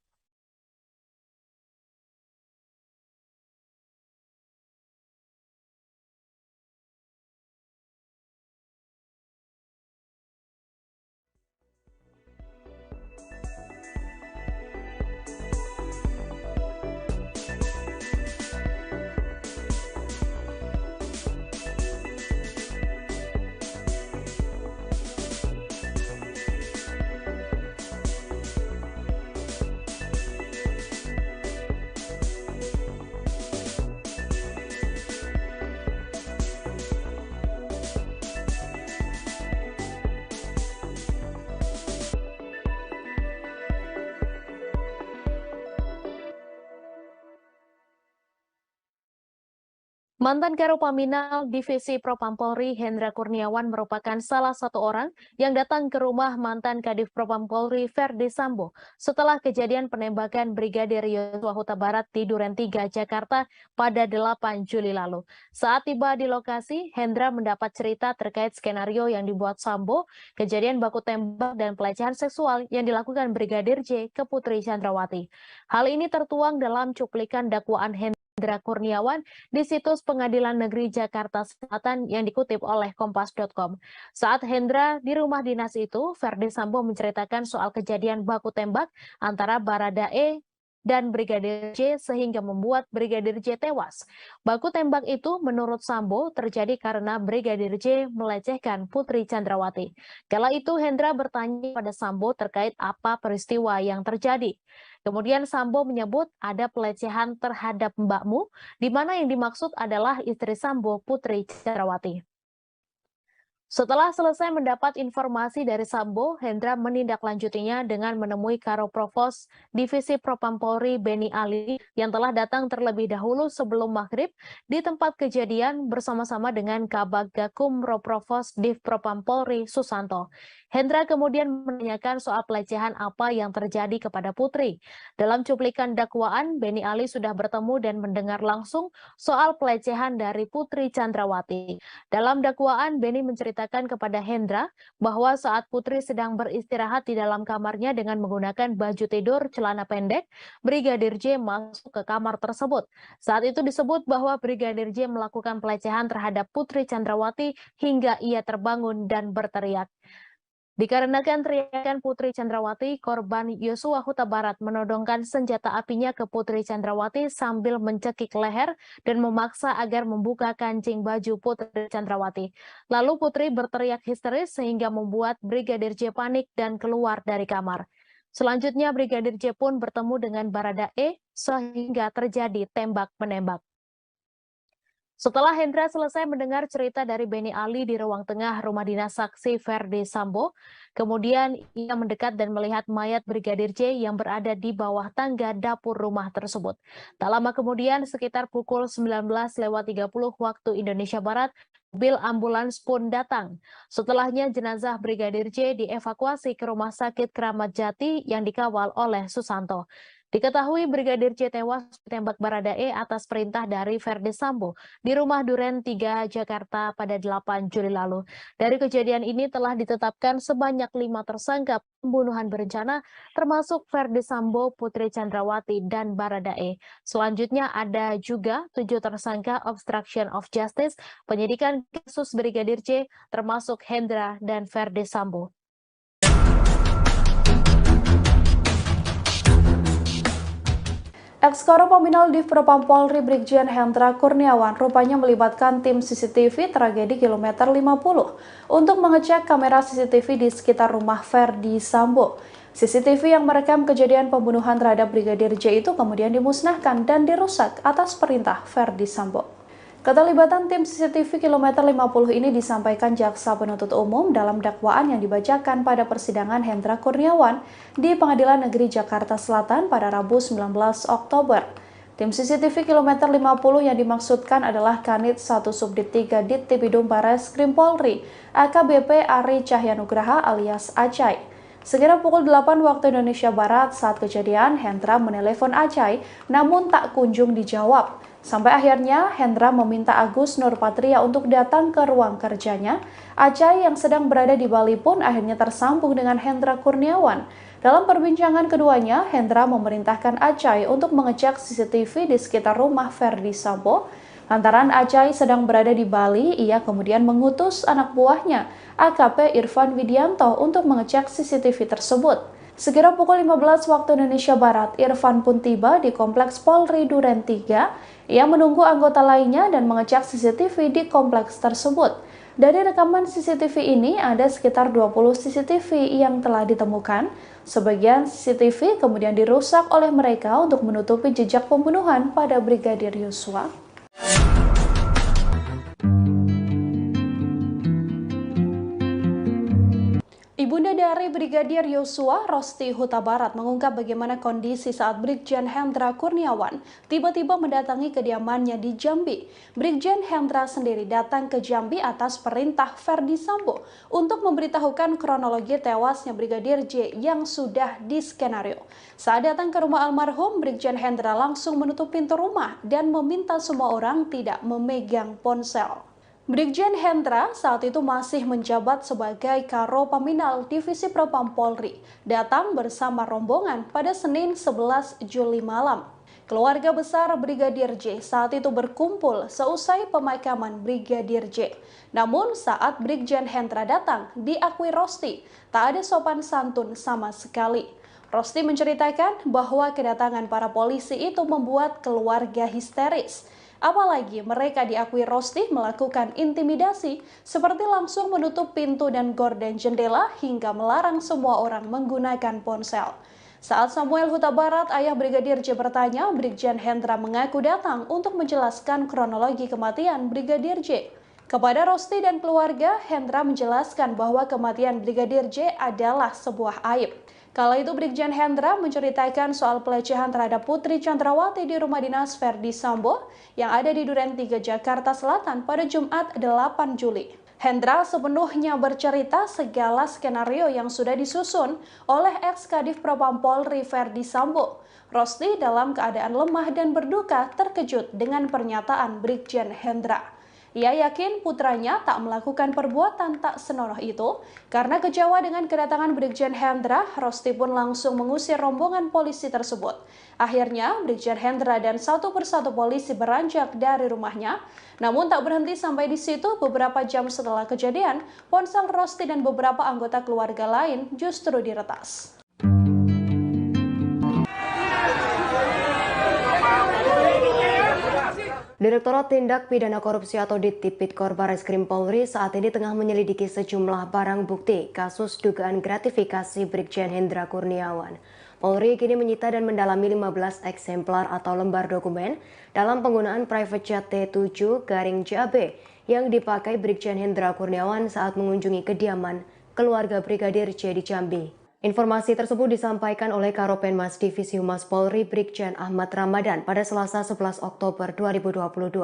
Mantan Karopaminal Divisi Propam Polri Hendra Kurniawan merupakan salah satu orang yang datang ke rumah mantan Kadif Propam Polri Verdi Sambo setelah kejadian penembakan Brigadir Yosua Huta Barat di Duren 3, Jakarta pada 8 Juli lalu. Saat tiba di lokasi, Hendra mendapat cerita terkait skenario yang dibuat Sambo, kejadian baku tembak dan pelecehan seksual yang dilakukan Brigadir J ke Putri Chandrawati. Hal ini tertuang dalam cuplikan dakwaan Hendra Kurniawan di situs Pengadilan Negeri Jakarta Selatan yang dikutip oleh Kompas.com. Saat Hendra di rumah dinas itu, Verdi Sambo menceritakan soal kejadian baku tembak antara Baradae dan Brigadir J sehingga membuat Brigadir J tewas. Baku tembak itu menurut Sambo terjadi karena Brigadir J melecehkan Putri Chandrawati. Kala itu Hendra bertanya pada Sambo terkait apa peristiwa yang terjadi. Kemudian Sambo menyebut ada pelecehan terhadap mbakmu, di mana yang dimaksud adalah istri Sambo, Putri Chandrawati. Setelah selesai mendapat informasi dari Sambo, Hendra menindaklanjutinya dengan menemui Karo Provos Divisi Propam Polri Beni Ali yang telah datang terlebih dahulu sebelum maghrib di tempat kejadian bersama-sama dengan Kabag Gakum Roprovos Div Propam Polri Susanto. Hendra kemudian menanyakan soal pelecehan apa yang terjadi kepada Putri. Dalam cuplikan dakwaan, Beni Ali sudah bertemu dan mendengar langsung soal pelecehan dari Putri Chandrawati. Dalam dakwaan, Beni menceritakan kepada Hendra bahwa saat Putri sedang beristirahat di dalam kamarnya dengan menggunakan baju tidur celana pendek, Brigadir J masuk ke kamar tersebut. Saat itu disebut bahwa Brigadir J melakukan pelecehan terhadap Putri Chandrawati hingga ia terbangun dan berteriak. Dikarenakan teriakan Putri Chandrawati, korban Yosua Huta Barat menodongkan senjata apinya ke Putri Chandrawati sambil mencekik leher dan memaksa agar membuka kancing baju Putri Chandrawati. Lalu Putri berteriak histeris sehingga membuat Brigadir J panik dan keluar dari kamar. Selanjutnya Brigadir J pun bertemu dengan Baradae sehingga terjadi tembak-menembak. Setelah Hendra selesai mendengar cerita dari Beni Ali di ruang tengah rumah dinas saksi Verdi Sambo, kemudian ia mendekat dan melihat mayat Brigadir J yang berada di bawah tangga dapur rumah tersebut. Tak lama kemudian, sekitar pukul 19.30 waktu Indonesia Barat, mobil ambulans pun datang. Setelahnya jenazah Brigadir J dievakuasi ke Rumah Sakit Kramat Jati yang dikawal oleh Susanto. Diketahui Brigadir J tewas ditembak Baradae atas perintah dari Verdi Sambo di rumah Duren 3, Jakarta pada 8 Juli lalu. Dari kejadian ini telah ditetapkan sebanyak 5 tersangka pembunuhan berencana termasuk Verdi Sambo, Putri Chandrawati, dan Baradae. Selanjutnya ada juga 7 tersangka obstruction of justice, penyidikan kasus Brigadir J termasuk Hendra dan Verdi Sambo. Ex-Karopaminal Div Propam Polri Brigjen Hendra Kurniawan rupanya melibatkan tim CCTV tragedi kilometer 50 untuk mengecek kamera CCTV di sekitar rumah Verdi Sambo. CCTV yang merekam kejadian pembunuhan terhadap Brigadir J itu kemudian dimusnahkan dan dirusak atas perintah Verdi Sambo. Keterlibatan tim CCTV kilometer 50 ini disampaikan Jaksa Penuntut Umum dalam dakwaan yang dibacakan pada persidangan Hendra Kurniawan di Pengadilan Negeri Jakarta Selatan pada Rabu 19 Oktober. Tim CCTV kilometer 50 yang dimaksudkan adalah Kanit 1 Subdit 3 Dittipidum Bareskrim Polri, AKBP Ari Cahyanugraha alias Acai. Sekira pukul 8 waktu Indonesia Barat saat kejadian, Hendra menelepon Acai namun tak kunjung dijawab. Sampai akhirnya Hendra meminta Agus Nurpatria untuk datang ke ruang kerjanya. Acai yang sedang berada di Bali pun akhirnya tersambung dengan Hendra Kurniawan. Dalam perbincangan keduanya, Hendra memerintahkan Acai untuk mengecek CCTV di sekitar rumah Verdi Sambo. Lantaran Acai sedang berada di Bali, ia kemudian mengutus anak buahnya, AKP Irfan Widianto, untuk mengecek CCTV tersebut. Sekira pukul 15 waktu Indonesia Barat, Irfan pun tiba di Kompleks Polri Duren 3. Ia menunggu anggota lainnya dan mengecek CCTV di kompleks tersebut. Dari rekaman CCTV ini, ada sekitar 20 CCTV yang telah ditemukan. Sebagian CCTV kemudian dirusak oleh mereka untuk menutupi jejak pembunuhan pada Brigadir Yosua. Ibunda dari Brigadir Yosua, Rosti Huta Barat mengungkap bagaimana kondisi saat Brigjen Hendra Kurniawan tiba-tiba mendatangi kediamannya di Jambi. Brigjen Hendra sendiri datang ke Jambi atas perintah Ferdi Sambo untuk memberitahukan kronologi tewasnya Brigadir J yang sudah diskenario. Saat datang ke rumah almarhum, Brigjen Hendra langsung menutup pintu rumah dan meminta semua orang tidak memegang ponsel. Brigjen Hendra saat itu masih menjabat sebagai Karo Paminal Divisi Propam Polri, datang bersama rombongan pada Senin 11 Juli malam. Keluarga besar Brigadir J saat itu berkumpul seusai pemakaman Brigadir J. Namun saat Brigjen Hendra datang, diakui Rosti, tak ada sopan santun sama sekali. Rosti menceritakan bahwa kedatangan para polisi itu membuat keluarga histeris. Apalagi mereka diakui Rosti melakukan intimidasi seperti langsung menutup pintu dan gorden jendela hingga melarang semua orang menggunakan ponsel. Saat Samuel Huta Barat, ayah Brigadir J bertanya, Brigjen Hendra mengaku datang untuk menjelaskan kronologi kematian Brigadir J. Kepada Rosti dan keluarga, Hendra menjelaskan bahwa kematian Brigadir J adalah sebuah aib. Kala itu Brigjen Hendra menceritakan soal pelecehan terhadap Putri Chandrawati di rumah dinas Ferdi Sambo yang ada di Duren 3, Jakarta Selatan pada Jumat 8 Juli. Hendra sepenuhnya bercerita segala skenario yang sudah disusun oleh ex-Kadif Propam Polri Ferdi Sambo. Rosti dalam keadaan lemah dan berduka terkejut dengan pernyataan Brigjen Hendra. Ia yakin putranya tak melakukan perbuatan tak senonoh itu. Karena kecewa dengan kedatangan Brigjen Hendra, Rosti pun langsung mengusir rombongan polisi tersebut. Akhirnya, Brigjen Hendra dan satu persatu polisi beranjak dari rumahnya. Namun tak berhenti sampai di situ, beberapa jam setelah kejadian, ponsel Rosti dan beberapa anggota keluarga lain justru diretas. Direktorat Tindak Pidana Korupsi atau Tipikor Barreskrim Polri saat ini tengah menyelidiki sejumlah barang bukti kasus dugaan gratifikasi Brigjen Hendra Kurniawan. Polri kini menyita dan mendalami 15 eksemplar atau lembar dokumen dalam penggunaan private jet T7-JAB yang dipakai Brigjen Hendra Kurniawan saat mengunjungi kediaman keluarga Brigadir J di Jambi. Informasi tersebut disampaikan oleh Karopenmas Divisi Humas Polri Brigjen Ahmad Ramadan pada Selasa 11 Oktober 2022.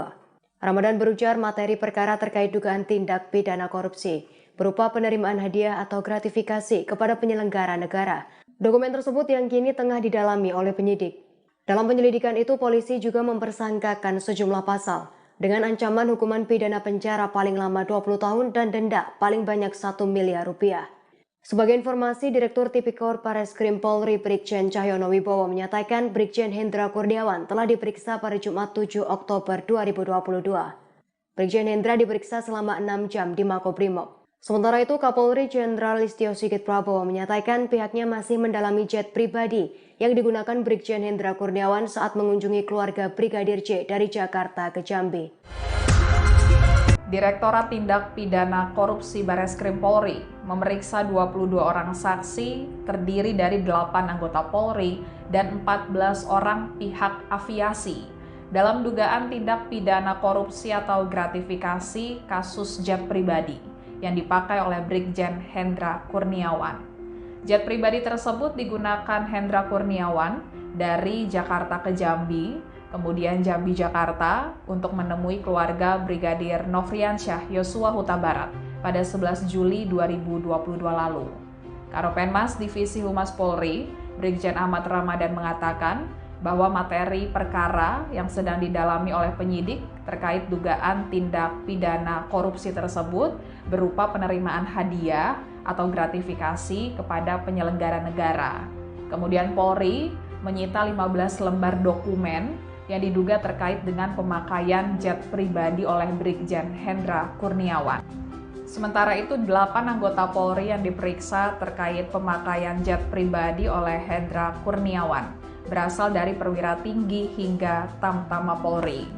Ramadan berujar materi perkara terkait dugaan tindak pidana korupsi berupa penerimaan hadiah atau gratifikasi kepada penyelenggara negara. Dokumen tersebut yang kini tengah didalami oleh penyidik. Dalam penyelidikan itu, polisi juga mempersangkakan sejumlah pasal dengan ancaman hukuman pidana penjara paling lama 20 tahun dan denda paling banyak 1 miliar rupiah. Sebagai informasi, Direktur Tipikor Barreskrim Polri Brigjen Cahyono Wibowo menyatakan Brigjen Hendra Kurniawan telah diperiksa pada Jumat 7 Oktober 2022. Brigjen Hendra diperiksa selama 6 jam di Makobrimob. Sementara itu, Kapolri Jenderal Listio Sigit Prabowo menyatakan pihaknya masih mendalami jet pribadi yang digunakan Brigjen Hendra Kurniawan saat mengunjungi keluarga Brigadir J dari Jakarta ke Jambi. Direktorat Tindak Pidana Korupsi Barreskrim Polri memeriksa 22 orang saksi terdiri dari 8 anggota Polri dan 14 orang pihak aviasi dalam dugaan tindak pidana korupsi atau gratifikasi kasus jet pribadi yang dipakai oleh Brigjen Hendra Kurniawan. Jet pribadi tersebut digunakan Hendra Kurniawan dari Jakarta ke Jambi, kemudian Jambi Jakarta untuk menemui keluarga Brigadir Nofriansyah Yosua Huta Barat pada 11 Juli 2022 lalu. Karopenmas Divisi Humas Polri, Brigjen Ahmad Ramadan mengatakan bahwa materi perkara yang sedang didalami oleh penyidik terkait dugaan tindak pidana korupsi tersebut berupa penerimaan hadiah atau gratifikasi kepada penyelenggara negara. Kemudian Polri menyita 15 lembar dokumen yang diduga terkait dengan pemakaian jet pribadi oleh Brigjen Hendra Kurniawan. Sementara itu, 8 anggota Polri yang diperiksa terkait pemakaian jet pribadi oleh Hendra Kurniawan berasal dari perwira tinggi hingga Tamtama Polri.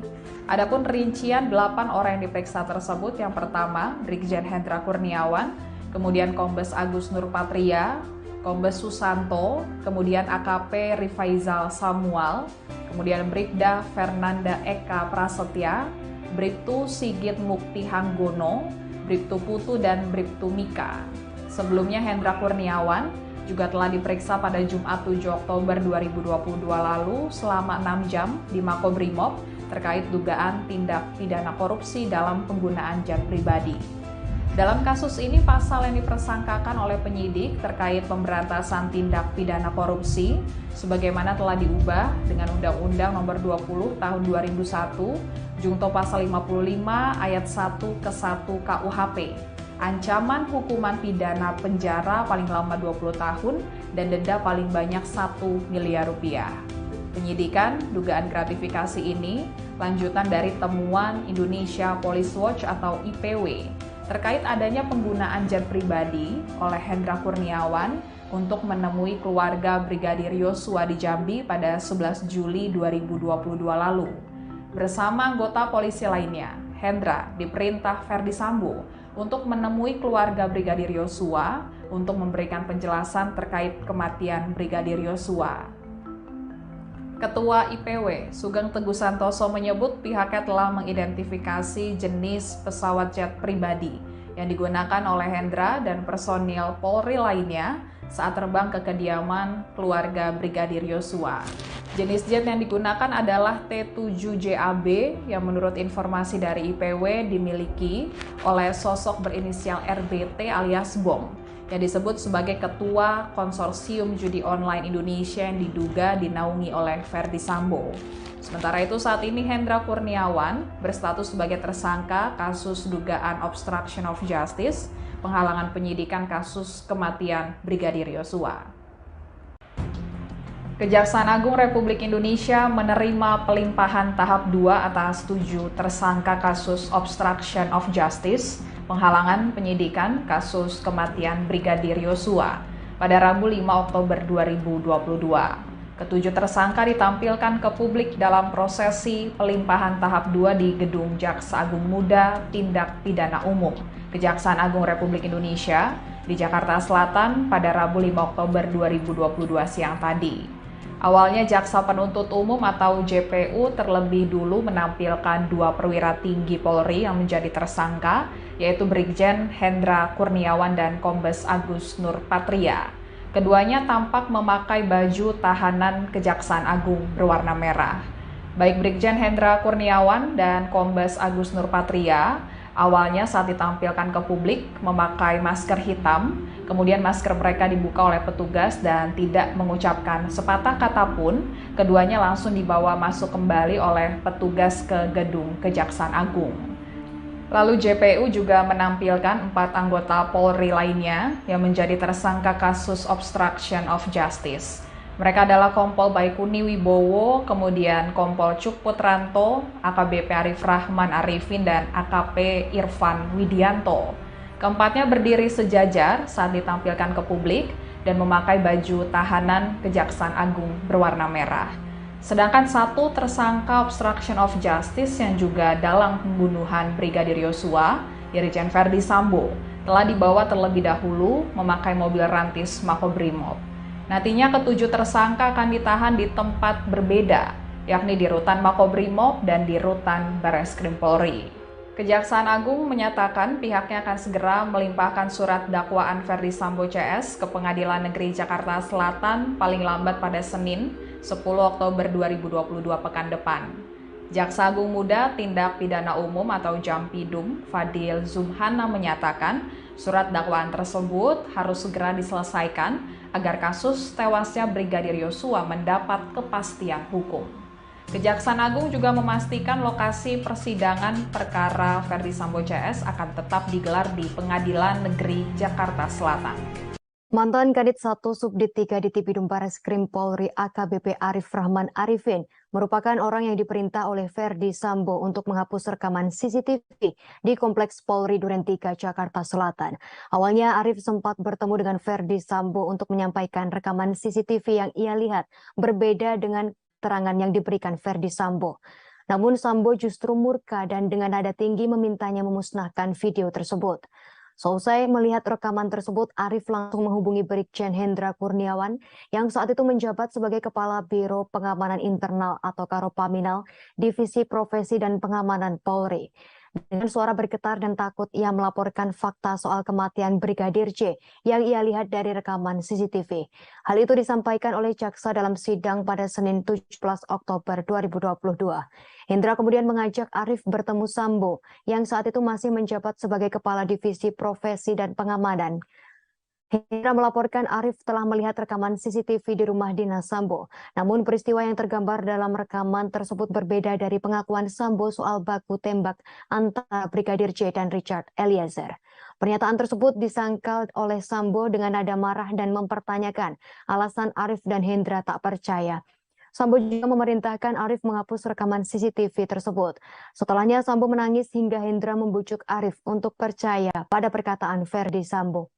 Adapun rincian 8 orang yang diperiksa tersebut, yang pertama Brigjen Hendra Kurniawan, kemudian Kombes Agus Nurpatria, Kombes Susanto, kemudian AKP Rifaizal Samuel, kemudian Brigda Fernanda Eka Prasetya, Bribtu Sigit Mukti Hanggono, Bribtu Putu, dan Bribtu Mika. Sebelumnya Hendra Kurniawan juga telah diperiksa pada Jumat 7 Oktober 2022 lalu selama 6 jam di Makobrimob terkait dugaan tindak pidana korupsi dalam penggunaan jet pribadi. Dalam kasus ini, pasal yang dipersangkakan oleh penyidik terkait pemberantasan tindak pidana korupsi sebagaimana telah diubah dengan Undang-Undang Nomor 20 Tahun 2001, Junto Pasal 55 Ayat 1 ke 1 KUHP. Ancaman hukuman pidana penjara paling lama 20 tahun dan denda paling banyak 1 miliar rupiah. Penyidikan dugaan gratifikasi ini lanjutan dari temuan Indonesia Police Watch atau IPW terkait adanya penggunaan jet pribadi oleh Hendra Kurniawan untuk menemui keluarga Brigadir Yosua di Jambi pada 11 Juli 2022 lalu. Bersama anggota polisi lainnya, Hendra diperintah Ferdi Sambo untuk menemui keluarga Brigadir Yosua untuk memberikan penjelasan terkait kematian Brigadir Yosua. Ketua IPW, Sugeng Teguh Santoso menyebut pihaknya telah mengidentifikasi jenis pesawat jet pribadi yang digunakan oleh Hendra dan personil Polri lainnya saat terbang ke kediaman keluarga Brigadir Yosua. Jenis jet yang digunakan adalah T7JAB yang menurut informasi dari IPW dimiliki oleh sosok berinisial RBT alias Bom yang disebut sebagai Ketua Konsorsium Judi Online Indonesia yang diduga dinaungi oleh Ferdi Sambo. Sementara itu saat ini Hendra Kurniawan berstatus sebagai tersangka kasus dugaan obstruction of justice, penghalangan penyidikan kasus kematian Brigadir Yosua. Kejaksaan Agung Republik Indonesia menerima pelimpahan tahap 2 atas 7 tersangka kasus obstruction of justice, penghalangan penyidikan kasus kematian Brigadir Yosua pada Rabu 5 Oktober 2022. Ketujuh tersangka ditampilkan ke publik dalam prosesi pelimpahan tahap 2 di Gedung Jaksa Agung Muda Tindak Pidana Umum, Kejaksaan Agung Republik Indonesia di Jakarta Selatan pada Rabu 5 Oktober 2022 siang tadi. Awalnya Jaksa Penuntut Umum atau JPU terlebih dulu menampilkan 2 perwira tinggi Polri yang menjadi tersangka, yaitu Brigjen Hendra Kurniawan dan Kombes Agus Nur Patria. Keduanya tampak memakai baju tahanan Kejaksaan Agung berwarna merah. Baik Brigjen Hendra Kurniawan dan Kombes Agus Nur Patria awalnya saat ditampilkan ke publik memakai masker hitam, kemudian masker mereka dibuka oleh petugas dan tidak mengucapkan sepatah kata pun, keduanya langsung dibawa masuk kembali oleh petugas ke gedung Kejaksaan Agung. Lalu JPU juga menampilkan 4 anggota Polri lainnya yang menjadi tersangka kasus obstruction of justice. Mereka adalah Kompol Baikuni Wibowo, kemudian Kompol Cuk Putranto, AKBP Arif Rahman Arifin, dan AKP Irfan Widianto. Keempatnya berdiri sejajar saat ditampilkan ke publik dan memakai baju tahanan Kejaksaan Agung berwarna merah. Sedangkan 1 tersangka obstruction of justice yang juga dalam pembunuhan Brigadir Yosua, Irjen Ferdi Sambo, telah dibawa terlebih dahulu memakai mobil rantis Makobrimob. Nantinya ketujuh tersangka akan ditahan di tempat berbeda, yakni di Rutan Makobrimob dan di Rutan Bareskrim Polri. Kejaksaan Agung menyatakan pihaknya akan segera melimpahkan surat dakwaan Ferdi Sambo CS ke Pengadilan Negeri Jakarta Selatan paling lambat pada Senin 10 Oktober 2022 pekan depan. Jaksa Agung Muda Tindak Pidana Umum atau Jampidum Fadil Zumhana menyatakan surat dakwaan tersebut harus segera diselesaikan agar kasus tewasnya Brigadir Yosua mendapat kepastian hukum. Kejaksaan Agung juga memastikan lokasi persidangan perkara Ferdi Sambo CS akan tetap digelar di Pengadilan Negeri Jakarta Selatan. Mantan Kadit 1 Subdit 3 di Tipidum Bareskrim Polri AKBP Arif Rahman Arifin merupakan orang yang diperintah oleh Ferdi Sambo untuk menghapus rekaman CCTV di Kompleks Polri Duren 3 Jakarta Selatan. Awalnya Arif sempat bertemu dengan Ferdi Sambo untuk menyampaikan rekaman CCTV yang ia lihat berbeda dengan keterangan yang diberikan Ferdi Sambo. Namun Sambo justru murka dan dengan nada tinggi memintanya memusnahkan video tersebut. Seusai melihat rekaman tersebut, Arif langsung menghubungi Brigjen Hendra Kurniawan yang saat itu menjabat sebagai Kepala Biro Pengamanan Internal atau Karopaminal Divisi Profesi dan Pengamanan Polri. Dengan suara bergetar dan takut, ia melaporkan fakta soal kematian Brigadir J yang ia lihat dari rekaman CCTV. Hal itu disampaikan oleh jaksa dalam sidang pada Senin 17 Oktober 2022. Hendra kemudian mengajak Arif bertemu Sambo yang saat itu masih menjabat sebagai Kepala Divisi Profesi dan Pengamanan. Hendra melaporkan Arif telah melihat rekaman CCTV di rumah dinas Sambo. Namun peristiwa yang tergambar dalam rekaman tersebut berbeda dari pengakuan Sambo soal baku tembak antara Brigadir J dan Richard Eliezer. Pernyataan tersebut disangkal oleh Sambo dengan nada marah dan mempertanyakan alasan Arif dan Hendra tak percaya. Sambo juga memerintahkan Arif menghapus rekaman CCTV tersebut. Setelahnya Sambo menangis hingga Hendra membujuk Arif untuk percaya pada perkataan Verdi Sambo.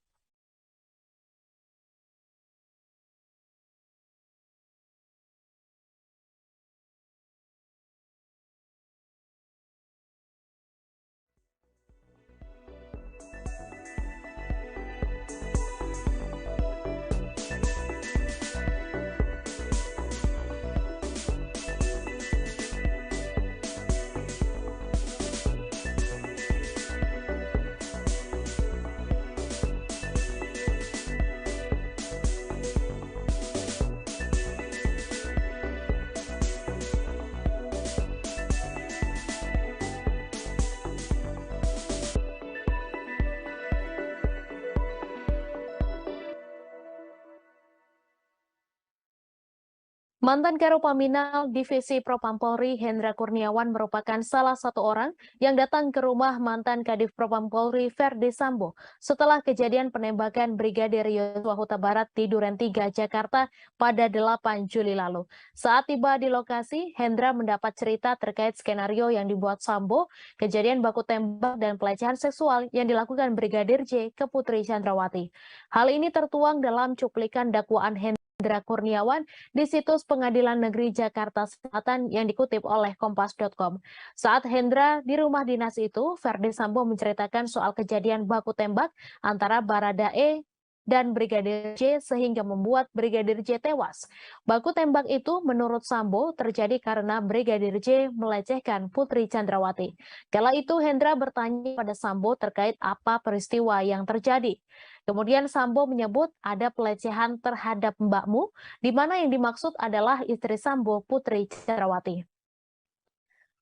Mantan Karopaminal Divisi Propam Polri Hendra Kurniawan merupakan salah satu orang yang datang ke rumah mantan Kadif Propam Polri Verdi Sambo setelah kejadian penembakan Brigadir Yosua Huta Barat di Duren 3, Jakarta pada 8 Juli lalu. Saat tiba di lokasi, Hendra mendapat cerita terkait skenario yang dibuat Sambo, kejadian baku tembak dan pelecehan seksual yang dilakukan Brigadir J ke Putri Chandrawati. Hal ini tertuang dalam cuplikan dakwaan Hendra Kurniawan di situs Pengadilan Negeri Jakarta Selatan yang dikutip oleh Kompas.com. Saat Hendra di rumah dinas itu, Verdi Sambo menceritakan soal kejadian baku tembak antara Baradae dan Brigadir J sehingga membuat Brigadir J tewas. Baku tembak itu menurut Sambo terjadi karena Brigadir J melecehkan Putri Chandrawati. Kala itu Hendra bertanya pada Sambo terkait apa peristiwa yang terjadi. Kemudian Sambo menyebut ada pelecehan terhadap mbakmu, di mana yang dimaksud adalah istri Sambo, Putri Chandrawati.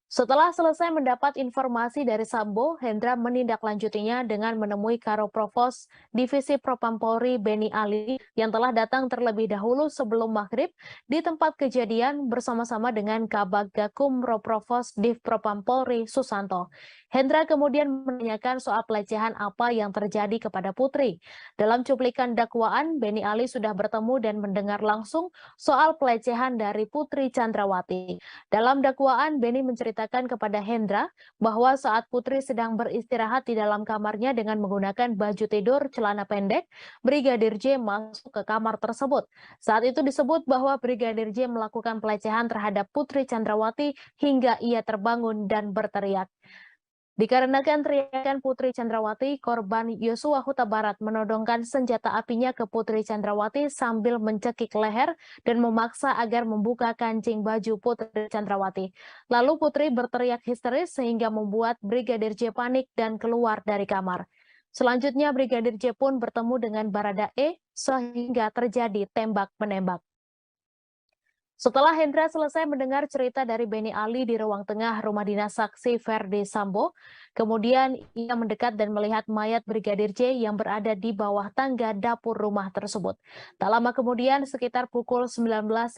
Setelah selesai mendapat informasi dari Sambo, Hendra menindaklanjutinya dengan menemui Karo Provos Divisi Propam Polri Beni Ali yang telah datang terlebih dahulu sebelum maghrib di tempat kejadian bersama-sama dengan Kabag Gakum Provos Div Propam Polri Susanto. Hendra kemudian menanyakan soal pelecehan apa yang terjadi kepada Putri. Dalam cuplikan dakwaan, Beni Ali sudah bertemu dan mendengar langsung soal pelecehan dari Putri Chandrawati. Dalam dakwaan, Beni menceritakan kepada Hendra bahwa saat Putri sedang beristirahat di dalam kamarnya dengan menggunakan baju tidur celana pendek, Brigadir J masuk ke kamar tersebut. Saat itu disebut bahwa Brigadir J melakukan pelecehan terhadap Putri Chandrawati hingga ia terbangun dan berteriak. Dikarenakan teriakan Putri Chandrawati, korban Yosua Huta Barat menodongkan senjata apinya ke Putri Chandrawati sambil mencekik leher dan memaksa agar membuka kancing baju Putri Chandrawati. Lalu Putri berteriak histeris sehingga membuat Brigadir J panik dan keluar dari kamar. Selanjutnya Brigadir J pun bertemu dengan Baradae sehingga terjadi tembak-menembak. Setelah Hendra selesai mendengar cerita dari Beni Ali di ruang tengah rumah dinas saksi Verdi Sambo, kemudian ia mendekat dan melihat mayat Brigadir J yang berada di bawah tangga dapur rumah tersebut. Tak lama kemudian, sekitar pukul 19.30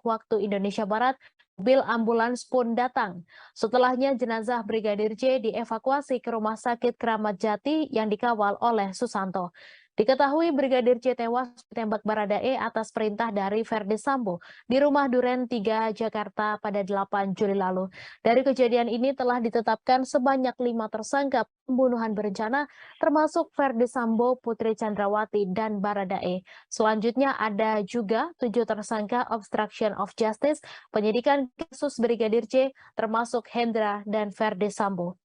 waktu Indonesia Barat, mobil ambulans pun datang. Setelahnya jenazah Brigadir J dievakuasi ke Rumah Sakit Kramat Jati yang dikawal oleh Susanto. Diketahui Brigadir J tewas ditembak Baradae atas perintah dari Verdi Sambo di rumah Duren 3, Jakarta pada 8 Juli lalu. Dari kejadian ini telah ditetapkan sebanyak 5 tersangka pembunuhan berencana, termasuk Verdi Sambo, Putri Chandrawati, dan Baradae. Selanjutnya ada juga 7 tersangka obstruction of justice, penyidikan kasus Brigadir J, termasuk Hendra dan Verdi Sambo.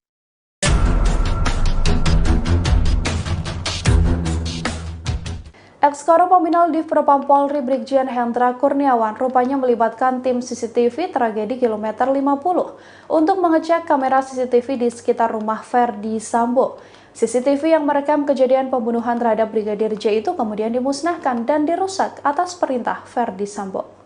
Ex-Karo Paminal Div Propam Polri Brigjen Hendra Kurniawan rupanya melibatkan tim CCTV tragedi kilometer 50 untuk mengecek kamera CCTV di sekitar rumah Ferdi Sambo. CCTV yang merekam kejadian pembunuhan terhadap Brigadir J itu kemudian dimusnahkan dan dirusak atas perintah Ferdi Sambo.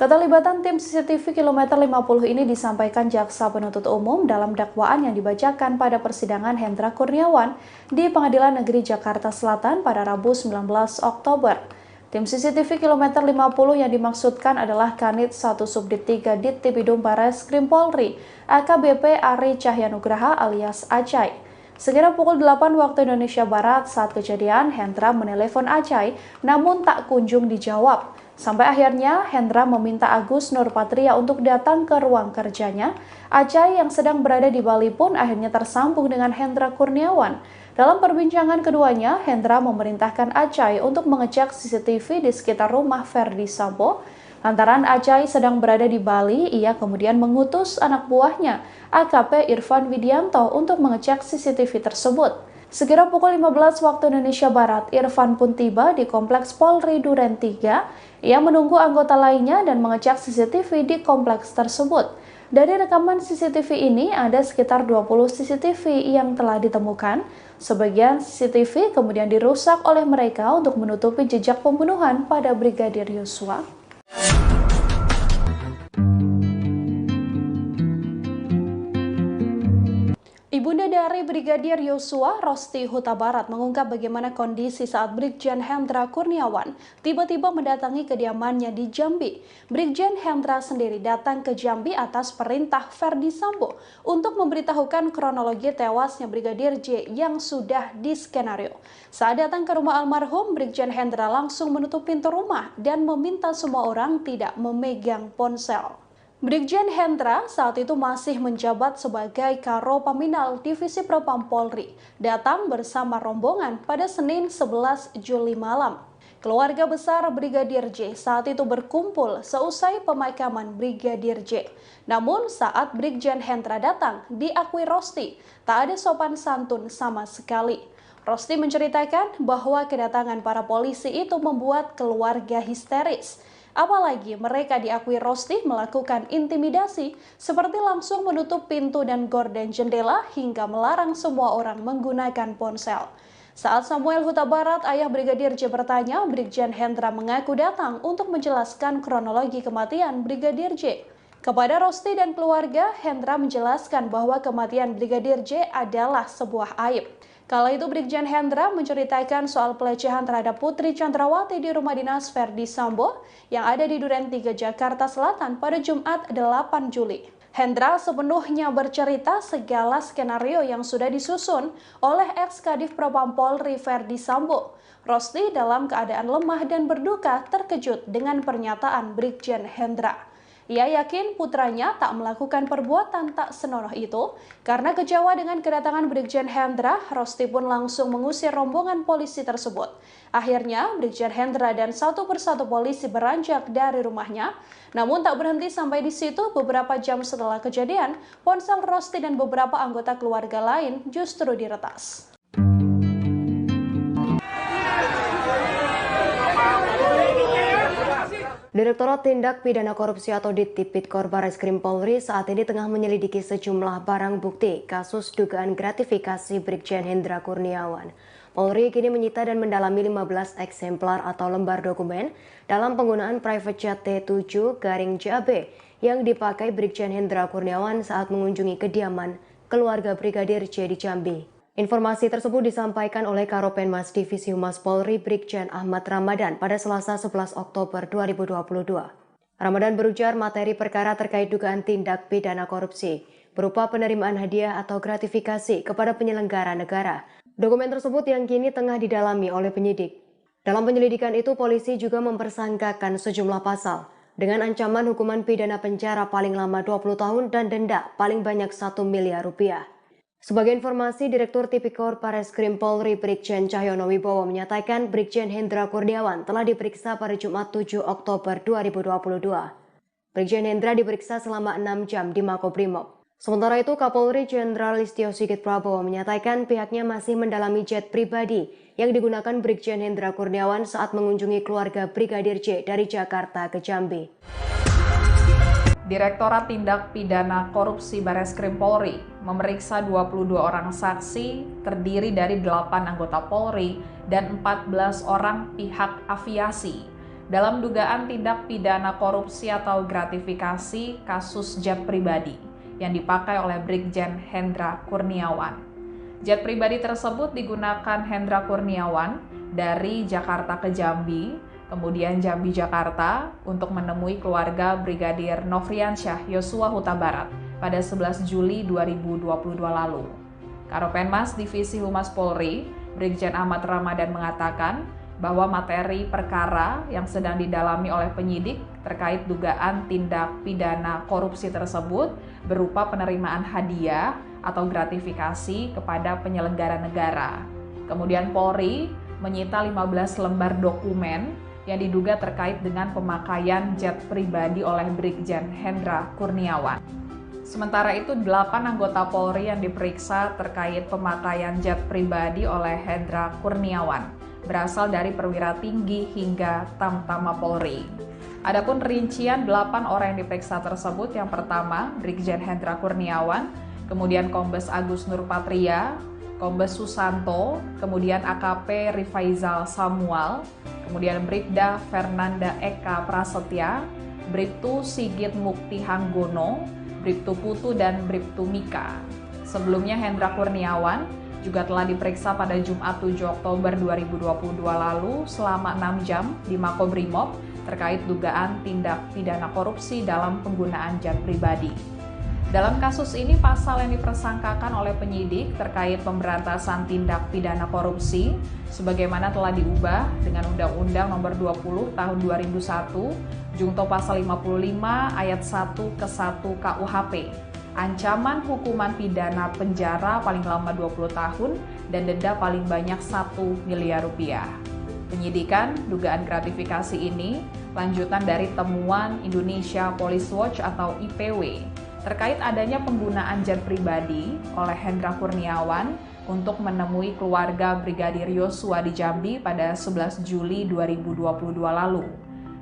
Keterlibatan tim CCTV kilometer 50 ini disampaikan Jaksa Penuntut Umum dalam dakwaan yang dibacakan pada persidangan Hendra Kurniawan di Pengadilan Negeri Jakarta Selatan pada Rabu 19 Oktober. Tim CCTV kilometer 50 yang dimaksudkan adalah Kanit 1 Subdit 3 Dittipidum Bareskrim Polri, AKBP Ari Cahyanugraha alias Acai. Sekira pukul 8 waktu Indonesia Barat saat kejadian, Hendra menelepon Acai namun tak kunjung dijawab. Sampai akhirnya Hendra meminta Agus Nurpatria untuk datang ke ruang kerjanya. Acai yang sedang berada di Bali pun akhirnya tersambung dengan Hendra Kurniawan. Dalam perbincangan keduanya, Hendra memerintahkan Acai untuk mengecek CCTV di sekitar rumah Ferdi Sambo. Lantaran Acai sedang berada di Bali, ia kemudian mengutus anak buahnya, AKP Irfan Widianto, untuk mengecek CCTV tersebut. Sekira pukul 15 waktu Indonesia Barat, Irfan pun tiba di Kompleks Polri Duren 3. Ia menunggu anggota lainnya dan mengecek CCTV di kompleks tersebut. Dari rekaman CCTV ini, ada sekitar 20 CCTV yang telah ditemukan. Sebagian CCTV kemudian dirusak oleh mereka untuk menutupi jejak pembunuhan pada Brigadir Yosua. Ibunda dari Brigadir Yosua, Rosti Huta Barat, mengungkap bagaimana kondisi saat Brigjen Hendra Kurniawan tiba-tiba mendatangi kediamannya di Jambi. Brigjen Hendra sendiri datang ke Jambi atas perintah Ferdi Sambo untuk memberitahukan kronologi tewasnya Brigadir J yang sudah diskenario. Saat datang ke rumah almarhum, Brigjen Hendra langsung menutup pintu rumah dan meminta semua orang tidak memegang ponsel. Brigjen Hendra saat itu masih menjabat sebagai Karo Paminal Divisi Propam Polri, datang bersama rombongan pada Senin 11 Juli malam. Keluarga besar Brigadir J saat itu berkumpul seusai pemakaman Brigadir J. Namun saat Brigjen Hendra datang, diakui Rosti, tak ada sopan santun sama sekali. Rosti menceritakan bahwa kedatangan para polisi itu membuat keluarga histeris. Apalagi mereka diakui Rosti melakukan intimidasi seperti langsung menutup pintu dan gorden jendela hingga melarang semua orang menggunakan ponsel. Saat Samuel Huta Barat, ayah Brigadir J bertanya, Brigjen Hendra mengaku datang untuk menjelaskan kronologi kematian Brigadir J. Kepada Rosti dan keluarga, Hendra menjelaskan bahwa kematian Brigadir J adalah sebuah aib. Kala itu Brigjen Hendra menceritakan soal pelecehan terhadap Putri Chandrawati di rumah dinas Ferdi Sambo yang ada di Duren 3 Jakarta Selatan pada Jumat 8 Juli. Hendra sepenuhnya bercerita segala skenario yang sudah disusun oleh ex-Kadif Propam Polri Ferdi Sambo. Rosti dalam keadaan lemah dan berduka terkejut dengan pernyataan Brigjen Hendra. Ia yakin putranya tak melakukan perbuatan tak senonoh itu. Karena kecewa dengan kedatangan Brigjen Hendra, Rosti pun langsung mengusir rombongan polisi tersebut. Akhirnya, Brigjen Hendra dan satu persatu polisi beranjak dari rumahnya. Namun tak berhenti sampai di situ, beberapa jam setelah kejadian, ponsel Rosti dan beberapa anggota keluarga lain justru diretas. Direktorat Tindak Pidana Korupsi atau Dittipidum Bareskrim Polri saat ini tengah menyelidiki sejumlah barang bukti kasus dugaan gratifikasi Brigjen Hendra Kurniawan. Polri kini menyita dan mendalami 15 eksemplar atau lembar dokumen dalam penggunaan private jet T7-JAB yang dipakai Brigjen Hendra Kurniawan saat mengunjungi kediaman keluarga Brigadir J di Jambi. Informasi tersebut disampaikan oleh Karopenmas Divisi Humas Polri Brigjen Ahmad Ramadan pada Selasa 11 Oktober 2022. Ramadan berujar materi perkara terkait dugaan tindak pidana korupsi berupa penerimaan hadiah atau gratifikasi kepada penyelenggara negara. Dokumen tersebut yang kini tengah didalami oleh penyidik. Dalam penyelidikan itu, polisi juga mempersangkakan sejumlah pasal dengan ancaman hukuman pidana penjara paling lama 20 tahun dan denda paling banyak 1 miliar rupiah. Sebagai informasi, Direktur Tipikor Bareskrim Polri Brigjen Cahyono Wibowo menyatakan Brigjen Hendra Kurniawan telah diperiksa pada Jumat 7 Oktober 2022. Brigjen Hendra diperiksa selama 6 jam di Makobrimob. Sementara itu, Kapolri Jenderal Listio Sigit Prabowo menyatakan pihaknya masih mendalami jet pribadi yang digunakan Brigjen Hendra Kurniawan saat mengunjungi keluarga Brigadir J dari Jakarta ke Jambi. Direktorat Tindak Pidana Korupsi Bareskrim Polri memeriksa 22 orang saksi terdiri dari 8 anggota Polri dan 14 orang pihak aviasi dalam dugaan tindak pidana korupsi atau gratifikasi kasus jet pribadi yang dipakai oleh Brigjen Hendra Kurniawan. Jet pribadi tersebut digunakan Hendra Kurniawan dari Jakarta ke Jambi, kemudian Jambi Jakarta untuk menemui keluarga Brigadir Nofriansyah Yosua Huta Barat pada 11 Juli 2022 lalu. Karopenmas Divisi Humas Polri, Brigjen Ahmad Ramadan mengatakan bahwa materi perkara yang sedang didalami oleh penyidik terkait dugaan tindak pidana korupsi tersebut berupa penerimaan hadiah atau gratifikasi kepada penyelenggara negara. Kemudian Polri menyita 15 lembar dokumen yang diduga terkait dengan pemakaian jet pribadi oleh Brigjen Hendra Kurniawan. Sementara itu, 8 anggota Polri yang diperiksa terkait pemakaian jet pribadi oleh Hendra Kurniawan berasal dari perwira tinggi hingga Tamtama Polri. Adapun rincian 8 orang yang diperiksa tersebut, yang pertama Brigjen Hendra Kurniawan, kemudian Kombes Agus Nurpatria, Kombes Susanto, kemudian AKP Rifaizal Samuel, kemudian Bribda Fernanda Eka Prasetya, Bribtu Sigit Mukti Hanggono, Bribtu Putu, dan Bribtu Mika. Sebelumnya Hendra Kurniawan juga telah diperiksa pada Jumat 7 Oktober 2022 lalu selama 6 jam di Makobrimob terkait dugaan tindak pidana korupsi dalam penggunaan jet pribadi. Dalam kasus ini, pasal yang dipersangkakan oleh penyidik terkait pemberantasan tindak pidana korupsi sebagaimana telah diubah dengan Undang-Undang Nomor 20 Tahun 2001, Junto Pasal 55 Ayat 1 ke 1 KUHP. Ancaman hukuman pidana penjara paling lama 20 tahun dan denda paling banyak 1 miliar rupiah. Penyidikan dugaan gratifikasi ini lanjutan dari temuan Indonesia Police Watch atau IPW terkait adanya penggunaan jet pribadi oleh Hendra Kurniawan untuk menemui keluarga Brigadir Yosua di Jambi pada 11 Juli 2022 lalu.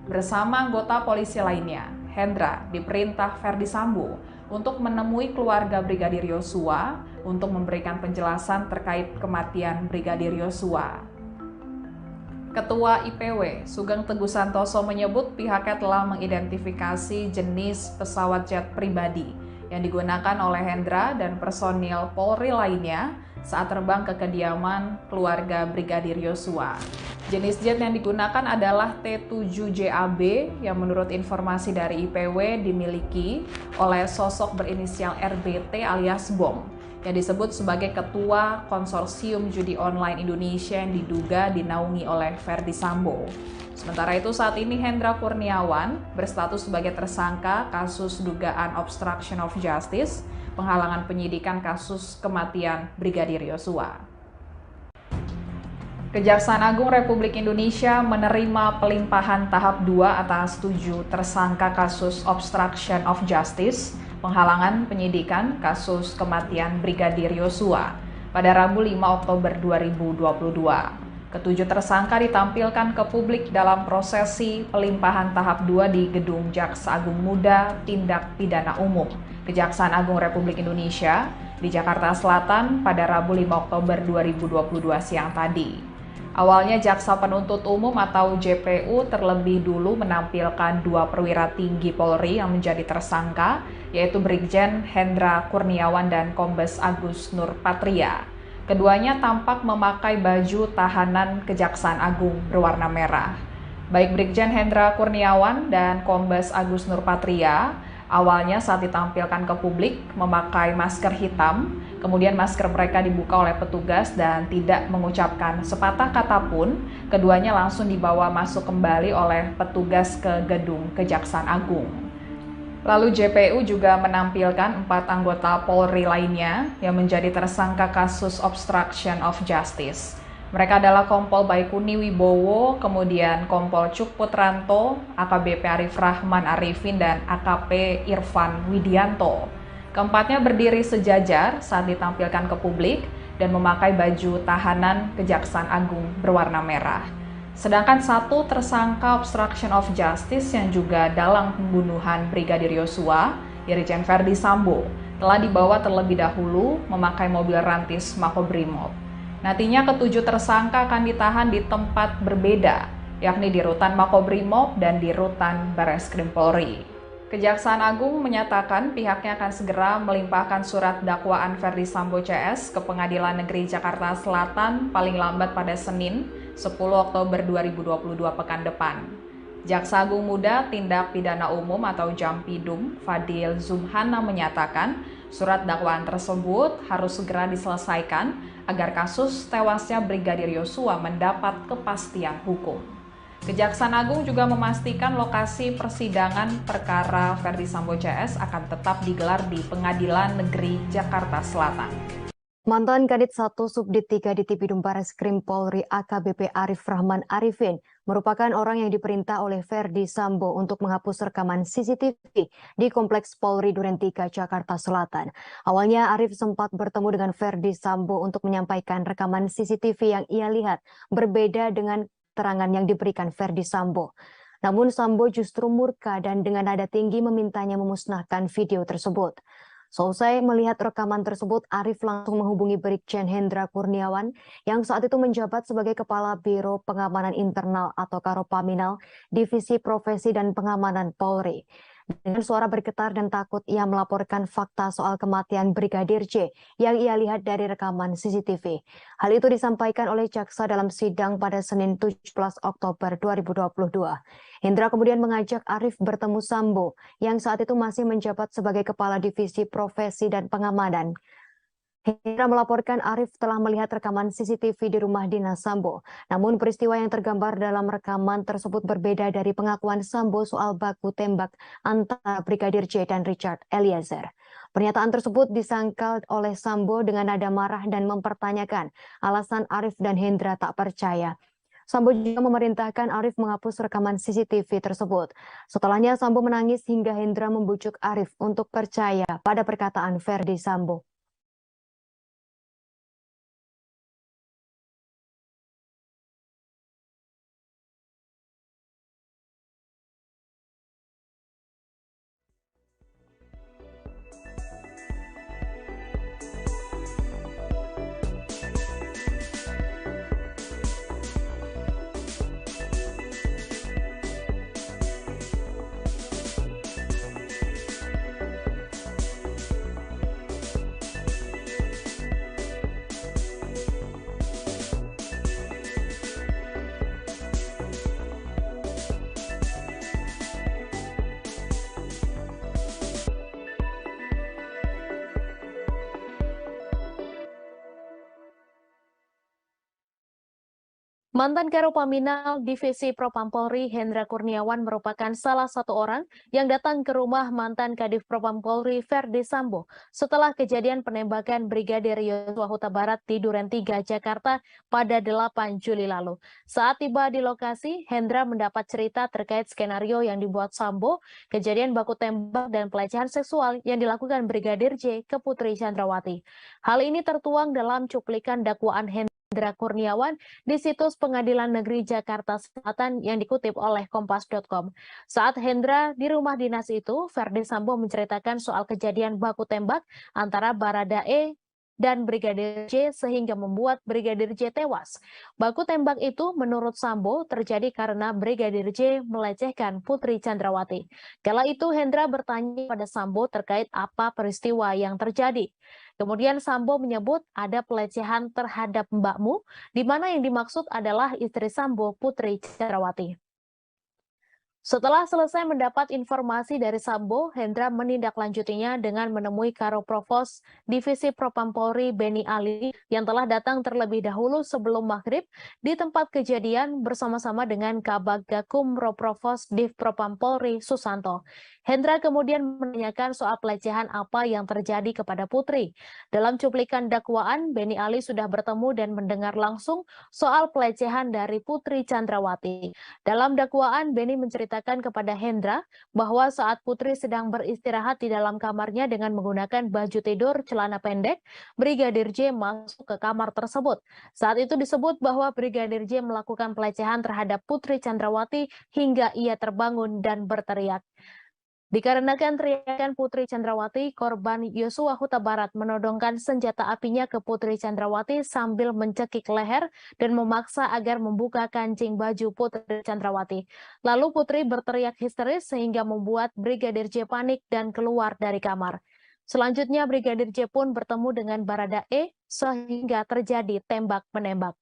Bersama anggota polisi lainnya, Hendra diperintah Ferdi Sambo untuk menemui keluarga Brigadir Yosua untuk memberikan penjelasan terkait kematian Brigadir Yosua. Ketua IPW, Sugeng Teguh Santoso menyebut pihaknya telah mengidentifikasi jenis pesawat jet pribadi yang digunakan oleh Hendra dan personil Polri lainnya saat terbang ke kediaman keluarga Brigadir Yosua. Jenis jet yang digunakan adalah T-7JAB yang menurut informasi dari IPW dimiliki oleh sosok berinisial RBT alias Bom yang disebut sebagai Ketua Konsorsium Judi Online Indonesia yang diduga dinaungi oleh Ferdi Sambo. Sementara itu saat ini Hendra Kurniawan berstatus sebagai tersangka kasus dugaan obstruction of justice, penghalangan penyidikan kasus kematian Brigadir Yosua. Kejaksaan Agung Republik Indonesia menerima pelimpahan tahap 2 atas 7 tersangka kasus obstruction of justice, penghalangan penyidikan kasus kematian Brigadir Yosua pada Rabu 5 Oktober 2022. Ketujuh tersangka ditampilkan ke publik dalam prosesi pelimpahan tahap 2 di Gedung Jaksa Agung Muda Tindak Pidana Umum, Kejaksaan Agung Republik Indonesia di Jakarta Selatan pada Rabu 5 Oktober 2022 siang tadi. Awalnya Jaksa Penuntut Umum atau JPU terlebih dulu menampilkan 2 perwira tinggi Polri yang menjadi tersangka, yaitu Brigjen Hendra Kurniawan dan Kombes Agus Nurpatria. Keduanya tampak memakai baju tahanan Kejaksaan Agung berwarna merah. Baik Brigjen Hendra Kurniawan dan Kombes Agus Nurpatria awalnya saat ditampilkan ke publik memakai masker hitam, kemudian masker mereka dibuka oleh petugas dan tidak mengucapkan sepatah kata pun, keduanya langsung dibawa masuk kembali oleh petugas ke gedung Kejaksaan Agung. Lalu JPU juga menampilkan 4 anggota Polri lainnya yang menjadi tersangka kasus obstruction of justice. Mereka adalah Kompol Baikuni Wibowo, kemudian Kompol Cuk Putranto, AKBP Arif Rahman Arifin, dan AKP Irfan Widianto. Keempatnya berdiri sejajar saat ditampilkan ke publik dan memakai baju tahanan Kejaksaan Agung berwarna merah. Sedangkan satu tersangka obstruction of justice yang juga dalam pembunuhan Brigadir Yosua, Irjen Verdi Sambo, telah dibawa terlebih dahulu memakai mobil rantis Makobrimob. Nantinya ketujuh tersangka akan ditahan di tempat berbeda, yakni di Rutan Makobrimob dan di Rutan Bareskrim Polri. Kejaksaan Agung menyatakan pihaknya akan segera melimpahkan surat dakwaan Verdi Sambo CS ke Pengadilan Negeri Jakarta Selatan paling lambat pada Senin, 10 Oktober 2022 pekan depan. Jaksa Agung Muda Tindak Pidana Umum atau Jampidum, Fadil Zumhana menyatakan surat dakwaan tersebut harus segera diselesaikan agar kasus tewasnya Brigadir Yosua mendapat kepastian hukum. Kejaksaan Agung juga memastikan lokasi persidangan perkara Verdi Sambo CS akan tetap digelar di Pengadilan Negeri Jakarta Selatan. Mantan Kadit 1 Subdit 3 di Tipidum Bareskrim Polri AKBP Arif Rahman Arifin merupakan orang yang diperintah oleh Verdi Sambo untuk menghapus rekaman CCTV di Kompleks Polri Duren 3 Jakarta Selatan. Awalnya Arif sempat bertemu dengan Verdi Sambo untuk menyampaikan rekaman CCTV yang ia lihat berbeda dengan keterangan yang diberikan Verdi Sambo. Namun Sambo justru murka dan dengan nada tinggi memintanya memusnahkan video tersebut. Selesai melihat rekaman tersebut, Arif langsung menghubungi Brigjen Hendra Kurniawan yang saat itu menjabat sebagai Kepala Biro Pengamanan Internal atau Karopaminal Divisi Profesi dan Pengamanan Polri. Dengan suara bergetar dan takut, ia melaporkan fakta soal kematian Brigadir J yang ia lihat dari rekaman CCTV. Hal itu disampaikan oleh jaksa dalam sidang pada Senin 17 Oktober 2022. Hendra kemudian mengajak Arif bertemu Sambo yang saat itu masih menjabat sebagai Kepala Divisi Profesi dan Pengamanan. Hendra melaporkan Arif telah melihat rekaman CCTV di rumah dinas Sambo. Namun peristiwa yang tergambar dalam rekaman tersebut berbeda dari pengakuan Sambo soal baku tembak antara Brigadir J dan Richard Eliezer. Pernyataan tersebut disangkal oleh Sambo dengan nada marah dan mempertanyakan alasan Arif dan Hendra tak percaya. Sambo juga memerintahkan Arif menghapus rekaman CCTV tersebut. Setelahnya Sambo menangis hingga Hendra membujuk Arif untuk percaya pada perkataan Verdi Sambo. Mantan Karopaminal Divisi Propam Polri Hendra Kurniawan merupakan salah satu orang yang datang ke rumah mantan Kadif Propam Polri Verdi Sambo setelah kejadian penembakan Brigadir Yosua Huta Barat di Duren 3 Jakarta pada 8 Juli lalu. Saat tiba di lokasi, Hendra mendapat cerita terkait skenario yang dibuat Sambo, kejadian baku tembak dan pelecehan seksual yang dilakukan Brigadir J ke Putri Chandrawati. Hal ini tertuang dalam cuplikan dakwaan Hendra Kurniawan di situs Pengadilan Negeri Jakarta Selatan yang dikutip oleh Kompas.com. Saat Hendra di rumah dinas itu, Verdi Sambo menceritakan soal kejadian baku tembak antara Baradae dan Brigadir J sehingga membuat Brigadir J tewas. Baku tembak itu menurut Sambo terjadi karena Brigadir J melecehkan Putri Chandrawati. Kala itu Hendra bertanya pada Sambo terkait apa peristiwa yang terjadi. Kemudian Sambo menyebut ada pelecehan terhadap mbakmu, di mana yang dimaksud adalah istri Sambo, Putri Chandrawati. Setelah selesai mendapat informasi dari Sambo, Hendra menindaklanjutinya dengan menemui Karo Provos Divisi Propam Polri Beni Ali yang telah datang terlebih dahulu sebelum maghrib di tempat kejadian bersama-sama dengan Kabag Gakum Roprovos Div Propam Polri Susanto. Hendra kemudian menanyakan soal pelecehan apa yang terjadi kepada Putri. Dalam cuplikan dakwaan, Beni Ali sudah bertemu dan mendengar langsung soal pelecehan dari Putri Chandrawati. Dalam dakwaan, Beni menceritakan mengatakan kepada Hendra bahwa saat Putri sedang beristirahat di dalam kamarnya dengan menggunakan baju tidur celana pendek, Brigadir J masuk ke kamar tersebut. Saat itu disebut bahwa Brigadir J melakukan pelecehan terhadap Putri Chandrawati hingga ia terbangun dan berteriak. Dikarenakan teriakan Putri Chandrawati, korban Yosua Huta Barat menodongkan senjata apinya ke Putri Chandrawati sambil mencekik leher dan memaksa agar membuka kancing baju Putri Chandrawati. Lalu Putri berteriak histeris sehingga membuat Brigadir J panik dan keluar dari kamar. Selanjutnya Brigadir J pun bertemu dengan Baradae sehingga terjadi tembak-menembak.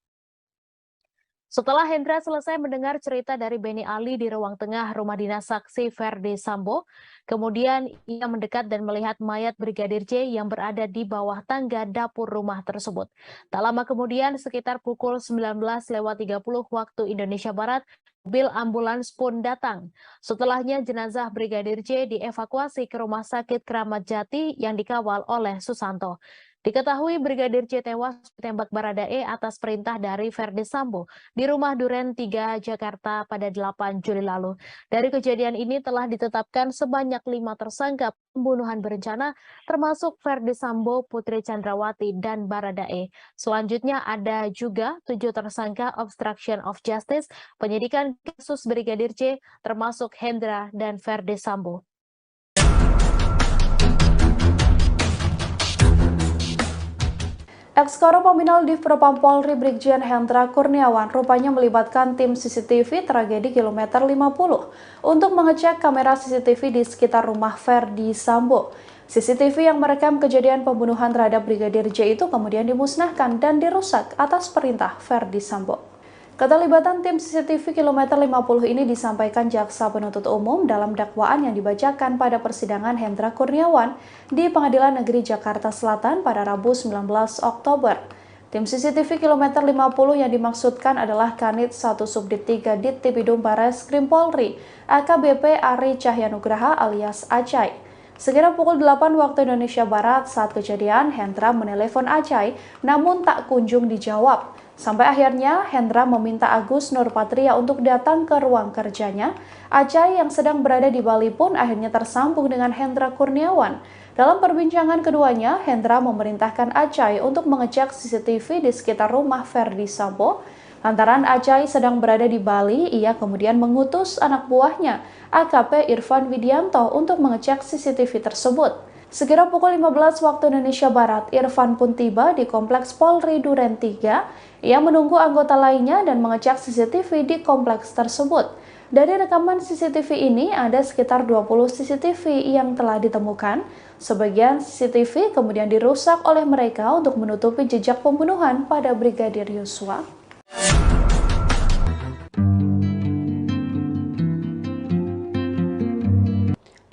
Setelah Hendra selesai mendengar cerita dari Beni Ali di ruang tengah rumah dinas saksi Verdi Sambo, kemudian ia mendekat dan melihat mayat Brigadir J yang berada di bawah tangga dapur rumah tersebut. Tak lama kemudian, sekitar pukul 19.30 waktu Indonesia Barat, mobil ambulans pun datang. Setelahnya jenazah Brigadir J dievakuasi ke Rumah Sakit Kramat Jati yang dikawal oleh Susanto. Diketahui Brigadir J tewas ditembak Baradae atas perintah dari Verdi Sambo di rumah Duren 3 Jakarta pada 8 Juli lalu. Dari kejadian ini telah ditetapkan sebanyak 5 tersangka pembunuhan berencana termasuk Verdi Sambo, Putri Chandrawati, dan Baradae. Selanjutnya ada juga 7 tersangka obstruction of justice penyidikan kasus Brigadir J termasuk Hendra dan Verdi Sambo. Ex-Karo Paminal Div Propam Polri Brigjen Hendra Kurniawan rupanya melibatkan tim CCTV tragedi kilometer 50 untuk mengecek kamera CCTV di sekitar rumah Verdi Sambo. CCTV yang merekam kejadian pembunuhan terhadap Brigadir J itu kemudian dimusnahkan dan dirusak atas perintah Verdi Sambo. Keterlibatan tim CCTV kilometer 50 ini disampaikan Jaksa Penuntut Umum dalam dakwaan yang dibacakan pada persidangan Hendra Kurniawan di Pengadilan Negeri Jakarta Selatan pada Rabu 19 Oktober. Tim CCTV kilometer 50 yang dimaksudkan adalah Kanit 1 Subdit 3 Dittipidum Bareskrim Polri, AKBP Ari Cahyanugraha alias Acai. Sekira pukul 8 waktu Indonesia Barat saat kejadian, Hendra menelepon Acai namun tak kunjung dijawab. Sampai akhirnya Hendra meminta Agus Nurpatria untuk datang ke ruang kerjanya. Acai yang sedang berada di Bali pun akhirnya tersambung dengan Hendra Kurniawan. Dalam perbincangan keduanya, Hendra memerintahkan Acai untuk mengecek CCTV di sekitar rumah Verdi Sambo. Lantaran Acai sedang berada di Bali, ia kemudian mengutus anak buahnya, AKP Irfan Widianto, untuk mengecek CCTV tersebut. Sekira pukul 15 waktu Indonesia Barat, Irfan pun tiba di Kompleks Polri Duren 3. Ia menunggu anggota lainnya dan mengecek CCTV di kompleks tersebut. Dari rekaman CCTV ini ada sekitar 20 CCTV yang telah ditemukan. Sebagian CCTV kemudian dirusak oleh mereka untuk menutupi jejak pembunuhan pada Brigadir Yosua.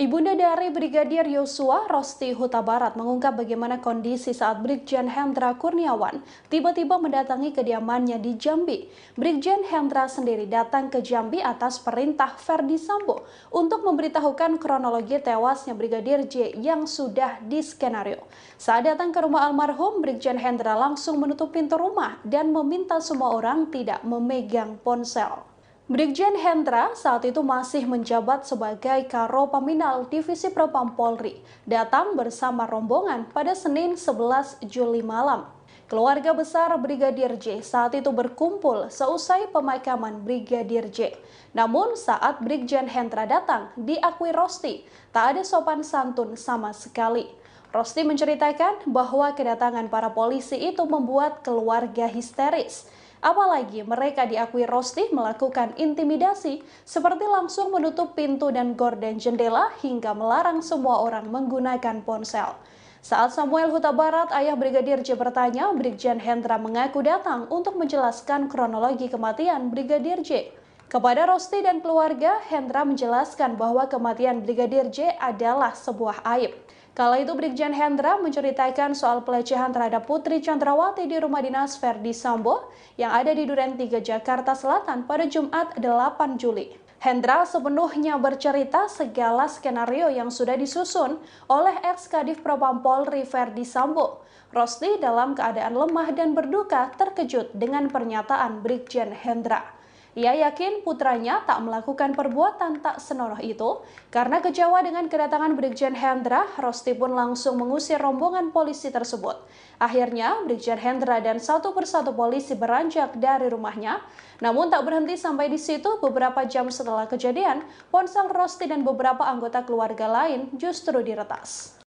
Ibunda dari Brigadir Yosua, Rosti Huta Barat, mengungkap bagaimana kondisi saat Brigjen Hendra Kurniawan tiba-tiba mendatangi kediamannya di Jambi. Brigjen Hendra sendiri datang ke Jambi atas perintah Verdi Sambo untuk memberitahukan kronologi tewasnya Brigadir J yang sudah diskenario. Saat datang ke rumah almarhum, Brigjen Hendra langsung menutup pintu rumah dan meminta semua orang tidak memegang ponsel. Brigjen Hendra saat itu masih menjabat sebagai Karo Paminal Divisi Propam Polri, datang bersama rombongan pada Senin 11 Juli malam. Keluarga besar Brigadir J saat itu berkumpul seusai pemakaman Brigadir J. Namun saat Brigjen Hendra datang, diakui Rosti, tak ada sopan santun sama sekali. Rosti menceritakan bahwa kedatangan para polisi itu membuat keluarga histeris. Apalagi mereka diakui Rosti melakukan intimidasi seperti langsung menutup pintu dan gorden jendela hingga melarang semua orang menggunakan ponsel. Saat Samuel Huta Barat, ayah Brigadir J bertanya, Brigjen Hendra mengaku datang untuk menjelaskan kronologi kematian Brigadir J. Kepada Rosti dan keluarga, Hendra menjelaskan bahwa kematian Brigadir J adalah sebuah aib. Kala itu Brigjen Hendra menceritakan soal pelecehan terhadap Putri Chandrawati di rumah dinas Verdi Sambo yang ada di Duren 3 Jakarta Selatan pada Jumat 8 Juli. Hendra sepenuhnya bercerita segala skenario yang sudah disusun oleh ex-Kadif Propam Polri Verdi Sambo. Rosti dalam keadaan lemah dan berduka terkejut dengan pernyataan Brigjen Hendra. Ia yakin putranya tak melakukan perbuatan tak senonoh itu. Karena kecewa dengan kedatangan Brigjen Hendra, Rosti pun langsung mengusir rombongan polisi tersebut. Akhirnya, Brigjen Hendra dan satu persatu polisi beranjak dari rumahnya. Namun tak berhenti sampai di situ, beberapa jam setelah kejadian, ponsel Rosti dan beberapa anggota keluarga lain justru diretas.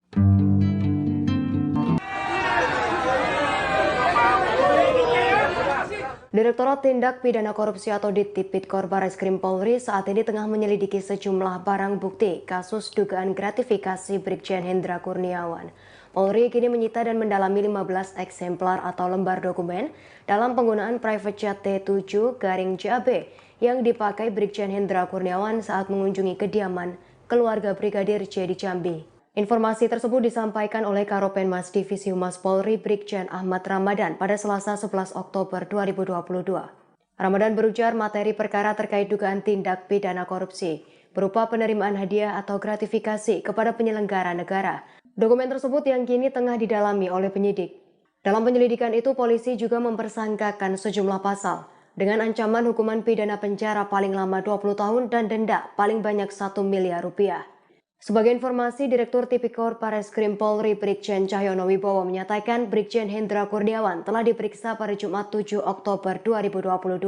Direktorat Tindak Pidana Korupsi atau Tipikor Barreskrim Polri saat ini tengah menyelidiki sejumlah barang bukti kasus dugaan gratifikasi Brigjen Hendra Kurniawan. Polri kini menyita dan mendalami 15 eksemplar atau lembar dokumen dalam penggunaan private jet T7-JAB yang dipakai Brigjen Hendra Kurniawan saat mengunjungi kediaman keluarga Brigadir J di Jambi. Informasi tersebut disampaikan oleh Karopenmas Divisi Humas Polri Brigjen Ahmad Ramadan pada Selasa 11 Oktober 2022. Ramadan berujar materi perkara terkait dugaan tindak pidana korupsi berupa penerimaan hadiah atau gratifikasi kepada penyelenggara negara. Dokumen tersebut yang kini tengah didalami oleh penyidik. Dalam penyelidikan itu, polisi juga mempersangkakan sejumlah pasal dengan ancaman hukuman pidana penjara paling lama 20 tahun dan denda paling banyak 1 miliar rupiah. Sebagai informasi, Direktur Tipikor Barreskrim Polri Brigjen Cahyono Wibowo menyatakan Brigjen Hendra Kurniawan telah diperiksa pada Jumat 7 Oktober 2022.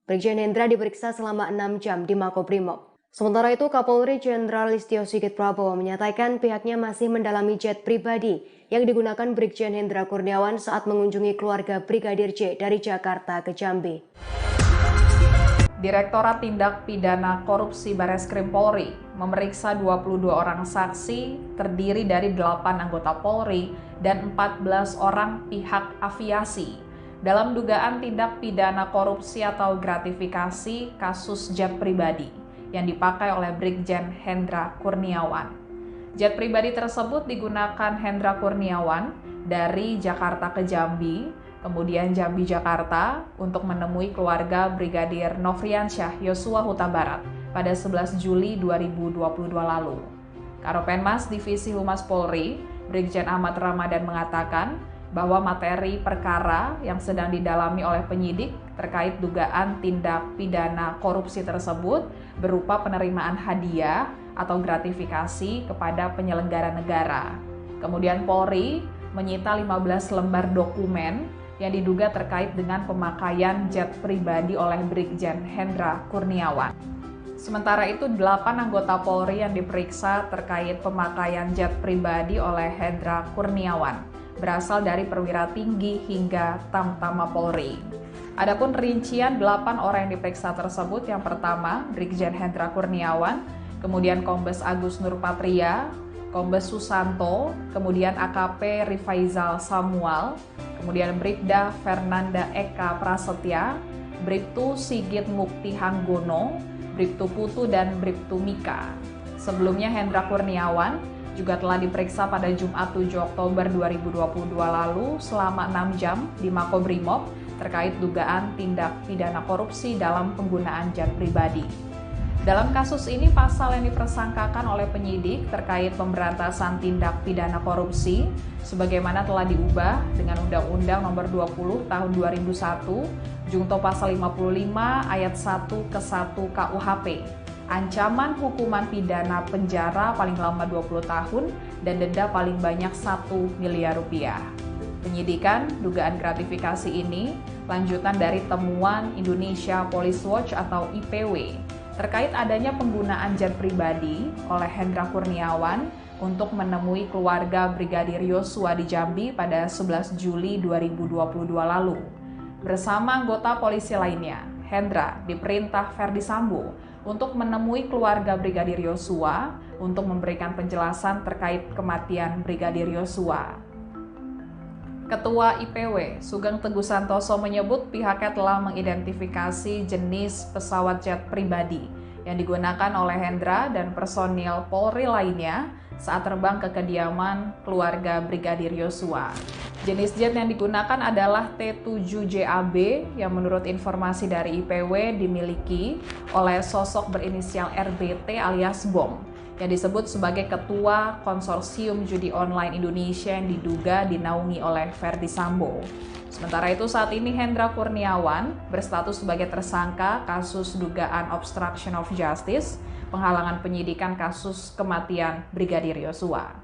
Brigjen Hendra diperiksa selama 6 jam di Makobrimob. Sementara itu, Kapolri Jenderal Listio Sigit Prabowo menyatakan pihaknya masih mendalami jet pribadi yang digunakan Brigjen Hendra Kurniawan saat mengunjungi keluarga Brigadir J dari Jakarta ke Jambi. Direktorat Tindak Pidana Korupsi Barreskrim Polri memeriksa 22 orang saksi terdiri dari 8 anggota Polri dan 14 orang pihak aviasi dalam dugaan tindak pidana korupsi atau gratifikasi kasus jet pribadi yang dipakai oleh Brigjen Hendra Kurniawan. Jet pribadi tersebut digunakan Hendra Kurniawan dari Jakarta ke Jambi, kemudian Jambi Jakarta untuk menemui keluarga Brigadir Nofriansyah Yosua Huta Barat pada 11 Juli 2022 lalu. Karopenmas Divisi Humas Polri, Brigjen Ahmad Ramadan mengatakan bahwa materi perkara yang sedang didalami oleh penyidik terkait dugaan tindak pidana korupsi tersebut berupa penerimaan hadiah atau gratifikasi kepada penyelenggara negara. Kemudian Polri menyita 15 lembar dokumen yang diduga terkait dengan pemakaian jet pribadi oleh Brigjen Hendra Kurniawan. Sementara itu, 8 anggota Polri yang diperiksa terkait pemakaian jet pribadi oleh Hendra Kurniawan berasal dari perwira tinggi hingga Tamtama Polri. Adapun rincian 8 orang yang diperiksa tersebut, yang pertama Brigjen Hendra Kurniawan, kemudian Kombes Agus Nurpatria, Kombes Susanto, kemudian AKP Rifaizal Samuel, kemudian Bribda Fernanda Eka Prasetya, Bribtu Sigit Mukti Hanggono, Bribtu Putu, dan Bribtu Mika. Sebelumnya Hendra Kurniawan juga telah diperiksa pada Jumat 7 Oktober 2022 lalu selama 6 jam di Makobrimob terkait dugaan tindak pidana korupsi dalam penggunaan jet pribadi. Dalam kasus ini, pasal yang dipersangkakan oleh penyidik terkait pemberantasan tindak pidana korupsi sebagaimana telah diubah dengan Undang-Undang Nomor 20 Tahun 2001, Jungto Pasal 55 Ayat 1 ke 1 KUHP. Ancaman hukuman pidana penjara paling lama 20 tahun dan denda paling banyak 1 miliar rupiah. Penyidikan dugaan gratifikasi ini lanjutan dari temuan Indonesia Police Watch atau IPW terkait adanya penggunaan jet pribadi oleh Hendra Kurniawan untuk menemui keluarga Brigadir Yosua di Jambi pada 11 Juli 2022 lalu. Bersama anggota polisi lainnya, Hendra diperintah Ferdi Sambo untuk menemui keluarga Brigadir Yosua untuk memberikan penjelasan terkait kematian Brigadir Yosua. Ketua IPW, Sugeng Teguh Santoso menyebut pihaknya telah mengidentifikasi jenis pesawat jet pribadi yang digunakan oleh Hendra dan personil Polri lainnya saat terbang ke kediaman keluarga Brigadir Yosua. Jenis jet yang digunakan adalah T7-JAB yang menurut informasi dari IPW dimiliki oleh sosok berinisial RBT alias Bom yang disebut sebagai Ketua Konsorsium Judi Online Indonesia yang diduga dinaungi oleh Ferdy Sambo. Sementara itu saat ini Hendra Kurniawan berstatus sebagai tersangka kasus dugaan obstruction of justice, penghalangan penyidikan kasus kematian Brigadir Yosua.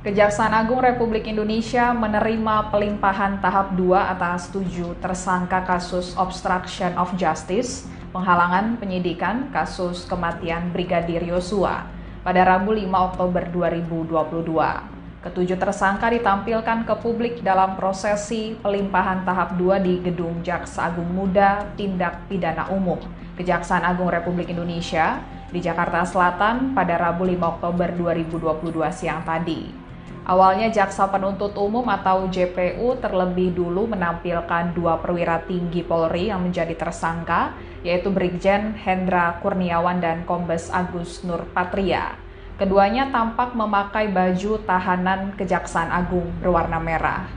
Kejaksaan Agung Republik Indonesia menerima pelimpahan tahap 2 atas 7 tersangka kasus obstruction of justice, penghalangan penyidikan kasus kematian Brigadir Yosua pada Rabu 5 Oktober 2022. Ketujuh tersangka ditampilkan ke publik dalam prosesi pelimpahan tahap 2 di Gedung Jaksa Agung Muda Tindak Pidana Umum, Kejaksaan Agung Republik Indonesia di Jakarta Selatan pada Rabu 5 Oktober 2022 siang tadi. Awalnya Jaksa Penuntut Umum atau JPU terlebih dulu menampilkan dua perwira tinggi Polri yang menjadi tersangka, yaitu Brigjen Hendra Kurniawan dan Kombes Agus Nurpatria. Keduanya tampak memakai baju tahanan Kejaksaan Agung berwarna merah.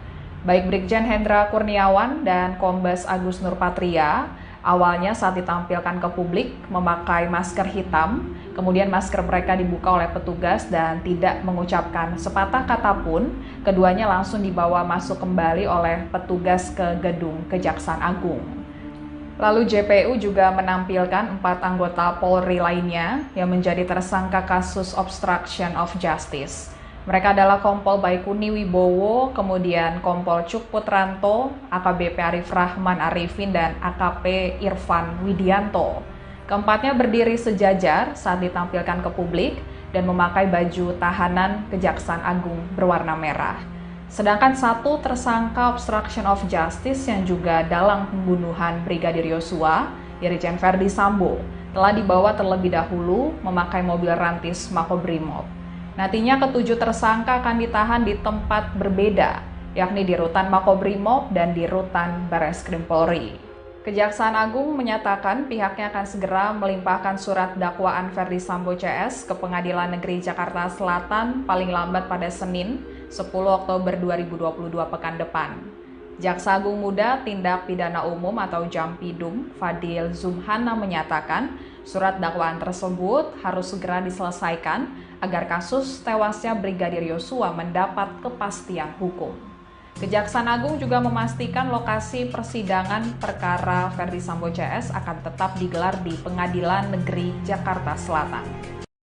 Baik Brigjen Hendra Kurniawan dan Kombes Agus Nurpatria awalnya saat ditampilkan ke publik memakai masker hitam, kemudian masker mereka dibuka oleh petugas dan tidak mengucapkan sepatah kata pun, keduanya langsung dibawa masuk kembali oleh petugas ke gedung Kejaksaan Agung. Lalu JPU juga menampilkan 4 anggota Polri lainnya yang menjadi tersangka kasus obstruction of justice. Mereka adalah Kompol Baikuni Wibowo, kemudian Kompol Cuk Putranto, AKBP Arif Rahman Arifin, dan AKP Irfan Widianto. Keempatnya berdiri sejajar saat ditampilkan ke publik dan memakai baju tahanan Kejaksaan Agung berwarna merah. Sedangkan satu tersangka obstruction of justice yang juga dalam pembunuhan Brigadir Yosua, Irjen Ferdy Sambo, telah dibawa terlebih dahulu memakai mobil rantis Makobrimob. Nantinya ketujuh tersangka akan ditahan di tempat berbeda, yakni di Rutan Makobrimob dan di Rutan Bareskrim Polri. Kejaksaan Agung menyatakan pihaknya akan segera melimpahkan surat dakwaan Ferdy Sambo CS ke Pengadilan Negeri Jakarta Selatan paling lambat pada Senin 10 Oktober 2022 pekan depan. Jaksa Agung Muda Tindak Pidana Umum atau Jampidum, Fadil Zumhana menyatakan surat dakwaan tersebut harus segera diselesaikan agar kasus tewasnya Brigadir Yosua mendapat kepastian hukum. Kejaksaan Agung juga memastikan lokasi persidangan perkara Ferdy Sambo CS akan tetap digelar di Pengadilan Negeri Jakarta Selatan.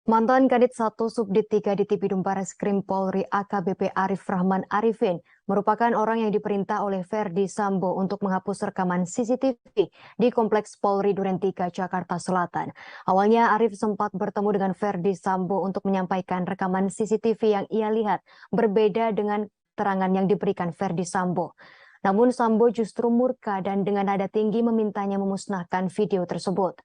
Mantan Kadit 1 Subdit 3 di Tipidum Bareskrim Polri AKBP Arif Rahman Arifin merupakan orang yang diperintah oleh Ferdy Sambo untuk menghapus rekaman CCTV di Kompleks Polri Duren 3 Jakarta Selatan. Awalnya Arif sempat bertemu dengan Ferdy Sambo untuk menyampaikan rekaman CCTV yang ia lihat berbeda dengan keterangan yang diberikan Ferdy Sambo. Namun Sambo justru murka dan dengan nada tinggi memintanya memusnahkan video tersebut.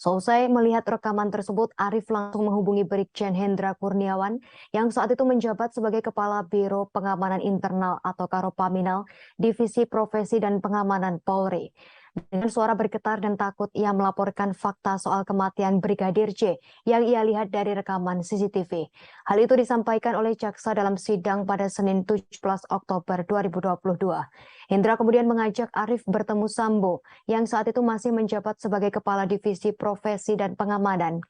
Selesai melihat rekaman tersebut, Arif langsung menghubungi Brigjen Hendra Kurniawan yang saat itu menjabat sebagai Kepala Biro Pengamanan Internal atau Karopaminal Divisi Profesi dan Pengamanan Polri. Dengan suara bergetar dan takut, ia melaporkan fakta soal kematian Brigadir J yang ia lihat dari rekaman CCTV. Hal itu disampaikan oleh jaksa dalam sidang pada Senin 17 Oktober 2022. Hendra kemudian mengajak Arif bertemu Sambo yang saat itu masih menjabat sebagai Kepala Divisi Profesi dan Pengamanan.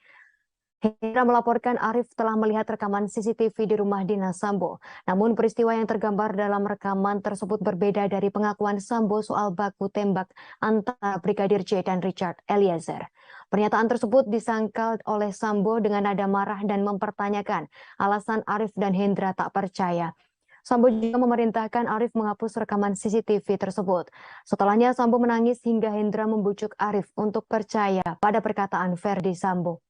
Hendra melaporkan Arif telah melihat rekaman CCTV di rumah dinas Sambo. Namun peristiwa yang tergambar dalam rekaman tersebut berbeda dari pengakuan Sambo soal baku tembak antara Brigadir J dan Richard Eliezer. Pernyataan tersebut disangkal oleh Sambo dengan nada marah dan mempertanyakan alasan Arif dan Hendra tak percaya. Sambo juga memerintahkan Arif menghapus rekaman CCTV tersebut. Setelahnya Sambo menangis hingga Hendra membujuk Arif untuk percaya pada perkataan Ferdy Sambo.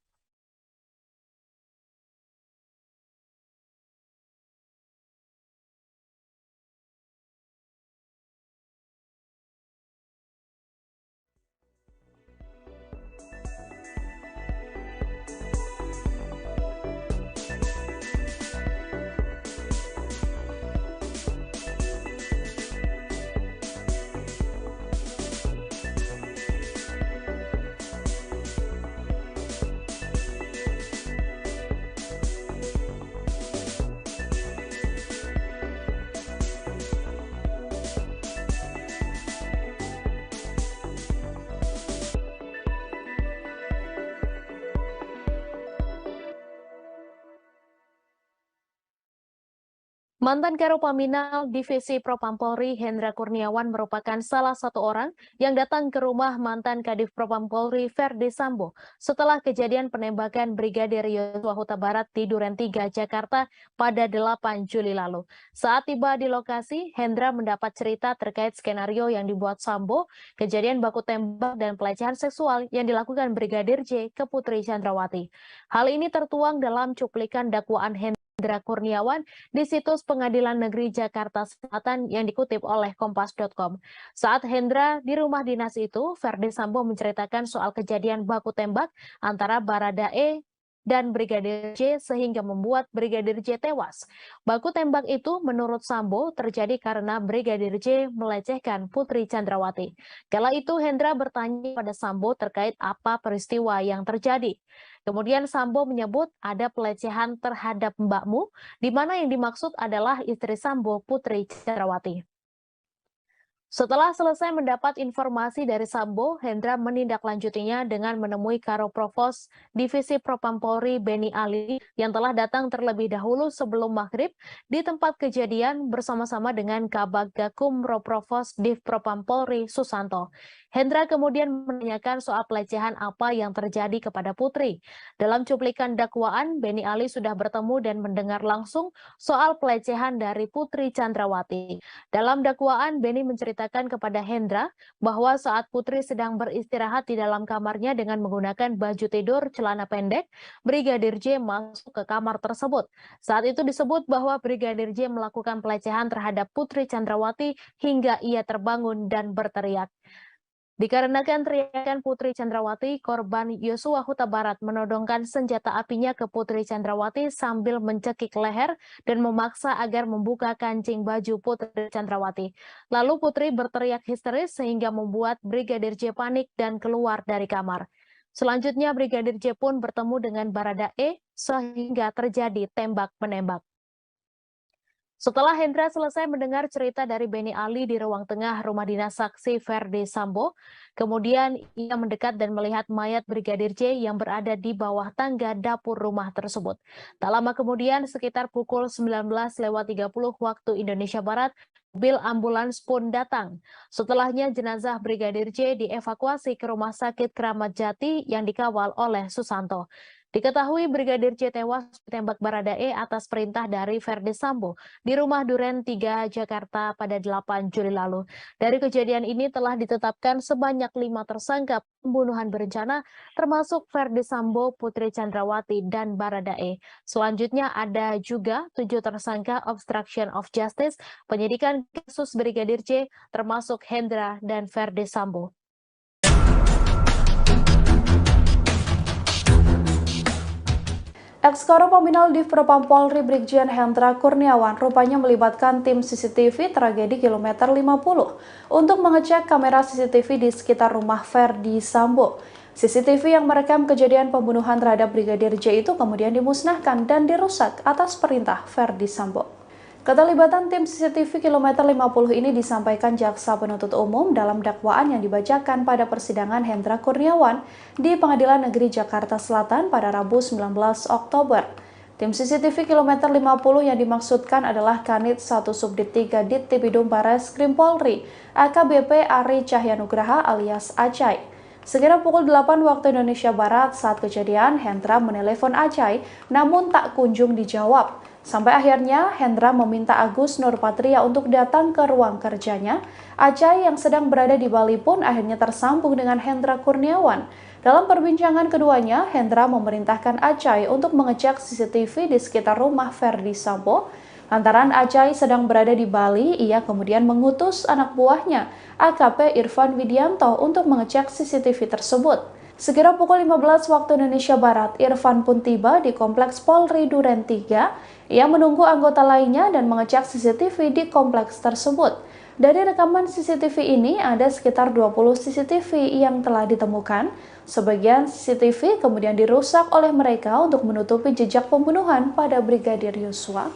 Mantan Karopaminal Divisi Propam Polri Hendra Kurniawan merupakan salah satu orang yang datang ke rumah mantan Kadif Propam Polri Verdi Sambo setelah kejadian penembakan Brigadir Yosua Huta Barat di Duren 3, Jakarta pada 8 Juli lalu. Saat tiba di lokasi, Hendra mendapat cerita terkait skenario yang dibuat Sambo, kejadian baku tembak dan pelecehan seksual yang dilakukan Brigadir J ke Putri Chandrawati. Hal ini tertuang dalam cuplikan dakwaan Hendra Kurniawan di situs Pengadilan Negeri Jakarta Selatan yang dikutip oleh Kompas.com. Saat Hendra di rumah dinas itu, Verdi Sambo menceritakan soal kejadian baku tembak antara Baradae dan Brigadir J sehingga membuat Brigadir J tewas. Baku tembak itu menurut Sambo terjadi karena Brigadir J melecehkan Putri Chandrawati. Kala itu Hendra bertanya pada Sambo terkait apa peristiwa yang terjadi. Kemudian Sambo menyebut ada pelecehan terhadap mbakmu, di mana yang dimaksud adalah istri Sambo, Putri Chandrawati. Setelah selesai mendapat informasi dari Sambo, Hendra menindaklanjutinya dengan menemui Karo Provos Divisi Propam Polri Beni Ali yang telah datang terlebih dahulu sebelum maghrib di tempat kejadian bersama-sama dengan Kabag Gakum Roprovos Div Propam Polri Susanto. Hendra kemudian menanyakan soal pelecehan apa yang terjadi kepada Putri. Dalam cuplikan dakwaan, Beni Ali sudah bertemu dan mendengar langsung soal pelecehan dari Putri Chandrawati. Dalam dakwaan, Beni menceritakan kepada Hendra bahwa saat Putri sedang beristirahat di dalam kamarnya dengan menggunakan baju tidur celana pendek, Brigadir J masuk ke kamar tersebut. Saat itu disebut bahwa Brigadir J melakukan pelecehan terhadap Putri Chandrawati hingga ia terbangun dan berteriak. Dikarenakan teriakan Putri Chandrawati, korban Yosua Huta Barat menodongkan senjata apinya ke Putri Chandrawati sambil mencekik leher dan memaksa agar membuka kancing baju Putri Chandrawati. Lalu Putri berteriak histeris sehingga membuat Brigadir J panik dan keluar dari kamar. Selanjutnya Brigadir J pun bertemu dengan Baradae sehingga terjadi tembak-menembak. Setelah Hendra selesai mendengar cerita dari Beni Ali di ruang tengah rumah dinas saksi Verdi Sambo, kemudian ia mendekat dan melihat mayat Brigadir J yang berada di bawah tangga dapur rumah tersebut. Tak lama kemudian, sekitar pukul 19.30 waktu Indonesia Barat, mobil ambulans pun datang. Setelahnya jenazah Brigadir J dievakuasi ke Rumah Sakit Kramat Jati yang dikawal oleh Susanto. Diketahui Brigadir J tewas ditembak Baradae atas perintah dari Verdi Sambo di rumah Duren 3, Jakarta pada 8 Juli lalu. Dari kejadian ini telah ditetapkan sebanyak 5 tersangka pembunuhan berencana, termasuk Verdi Sambo, Putri Chandrawati, dan Baradae. Selanjutnya ada juga 7 tersangka obstruction of justice, penyidikan kasus Brigadir J, termasuk Hendra dan Verdi Sambo. Ex-Karopaminal Div Propam Polri Brigjen Hendra Kurniawan rupanya melibatkan tim CCTV tragedi kilometer 50 untuk mengecek kamera CCTV di sekitar rumah Verdi Sambo. CCTV yang merekam kejadian pembunuhan terhadap Brigadir J itu kemudian dimusnahkan dan dirusak atas perintah Verdi Sambo. Keterlibatan tim CCTV kilometer 50 ini disampaikan Jaksa Penuntut Umum dalam dakwaan yang dibacakan pada persidangan Hendra Kurniawan di Pengadilan Negeri Jakarta Selatan pada Rabu 19 Oktober. Tim CCTV kilometer 50 yang dimaksudkan adalah Kanit 1 Subdit 3 Dittipidum Bareskrim Polri, AKBP Ari Cahyanugraha alias Acai. Sekira pukul 8 waktu Indonesia Barat saat kejadian, Hendra menelepon Acai namun tak kunjung dijawab. Sampai akhirnya Hendra meminta Agus Nurpatria untuk datang ke ruang kerjanya. Acai yang sedang berada di Bali pun akhirnya tersambung dengan Hendra Kurniawan. Dalam perbincangan keduanya, Hendra memerintahkan Acai untuk mengecek CCTV di sekitar rumah Verdi Sambo. Lantaran Acai sedang berada di Bali, ia kemudian mengutus anak buahnya, AKP Irfan Widianto, untuk mengecek CCTV tersebut. Sekira pukul 15 waktu Indonesia Barat, Irfan pun tiba di Kompleks Polri Duren 3. Ia menunggu anggota lainnya dan mengecek CCTV di kompleks tersebut. Dari rekaman CCTV ini, ada sekitar 20 CCTV yang telah ditemukan. Sebagian CCTV kemudian dirusak oleh mereka untuk menutupi jejak pembunuhan pada Brigadir Yosua.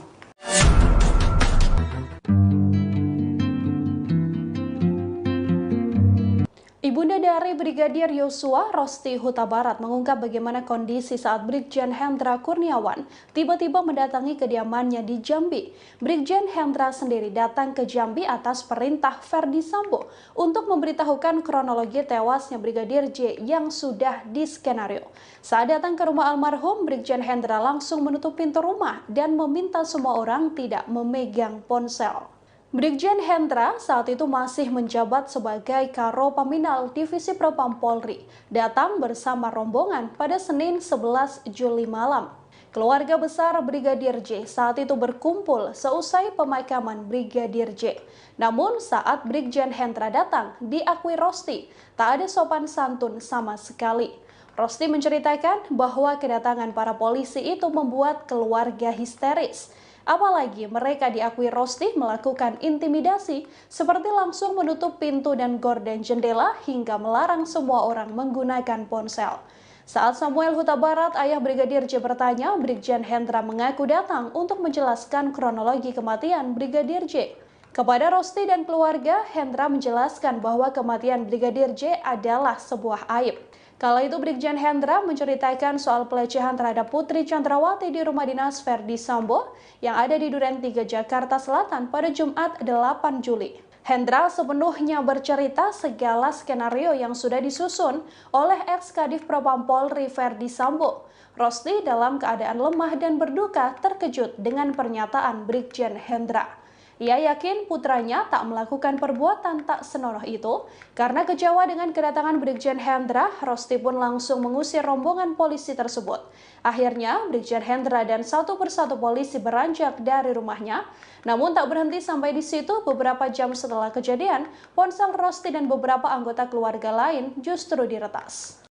Ibunda dari Brigadir Yosua, Rosti Huta Barat mengungkap bagaimana kondisi saat Brigjen Hendra Kurniawan tiba-tiba mendatangi kediamannya di Jambi. Brigjen Hendra sendiri datang ke Jambi atas perintah Ferdi Sambo untuk memberitahukan kronologi tewasnya Brigadir J yang sudah diskenario. Saat datang ke rumah almarhum, Brigjen Hendra langsung menutup pintu rumah dan meminta semua orang tidak memegang ponsel. Brigjen Hendra saat itu masih menjabat sebagai Karo Paminal Divisi Propam Polri, datang bersama rombongan pada Senin 11 Juli malam. Keluarga besar Brigadir J saat itu berkumpul seusai pemakaman Brigadir J. Namun saat Brigjen Hendra datang, diakui Rosti, tak ada sopan santun sama sekali. Rosti menceritakan bahwa kedatangan para polisi itu membuat keluarga histeris. Apalagi mereka diakui Rosti melakukan intimidasi seperti langsung menutup pintu dan gorden jendela hingga melarang semua orang menggunakan ponsel. Saat Samuel Huta Barat, ayah Brigadir J bertanya, Brigjen Hendra mengaku datang untuk menjelaskan kronologi kematian Brigadir J. Kepada Rosti dan keluarga, Hendra menjelaskan bahwa kematian Brigadir J adalah sebuah aib. Kala itu Brigjen Hendra menceritakan soal pelecehan terhadap Putri Chandrawati di rumah dinas Ferdi Sambo yang ada di Duren 3 Jakarta Selatan pada Jumat 8 Juli. Hendra sepenuhnya bercerita segala skenario yang sudah disusun oleh ex-Kadif Propam Polri Ferdi Sambo. Rosti dalam keadaan lemah dan berduka terkejut dengan pernyataan Brigjen Hendra. Ia yakin putranya tak melakukan perbuatan tak senonoh itu. Karena kecewa dengan kedatangan Brigjen Hendra, Rosti pun langsung mengusir rombongan polisi tersebut. Akhirnya, Brigjen Hendra dan satu persatu polisi beranjak dari rumahnya. Namun tak berhenti sampai di situ, beberapa jam setelah kejadian, ponsel Rosti dan beberapa anggota keluarga lain justru diretas.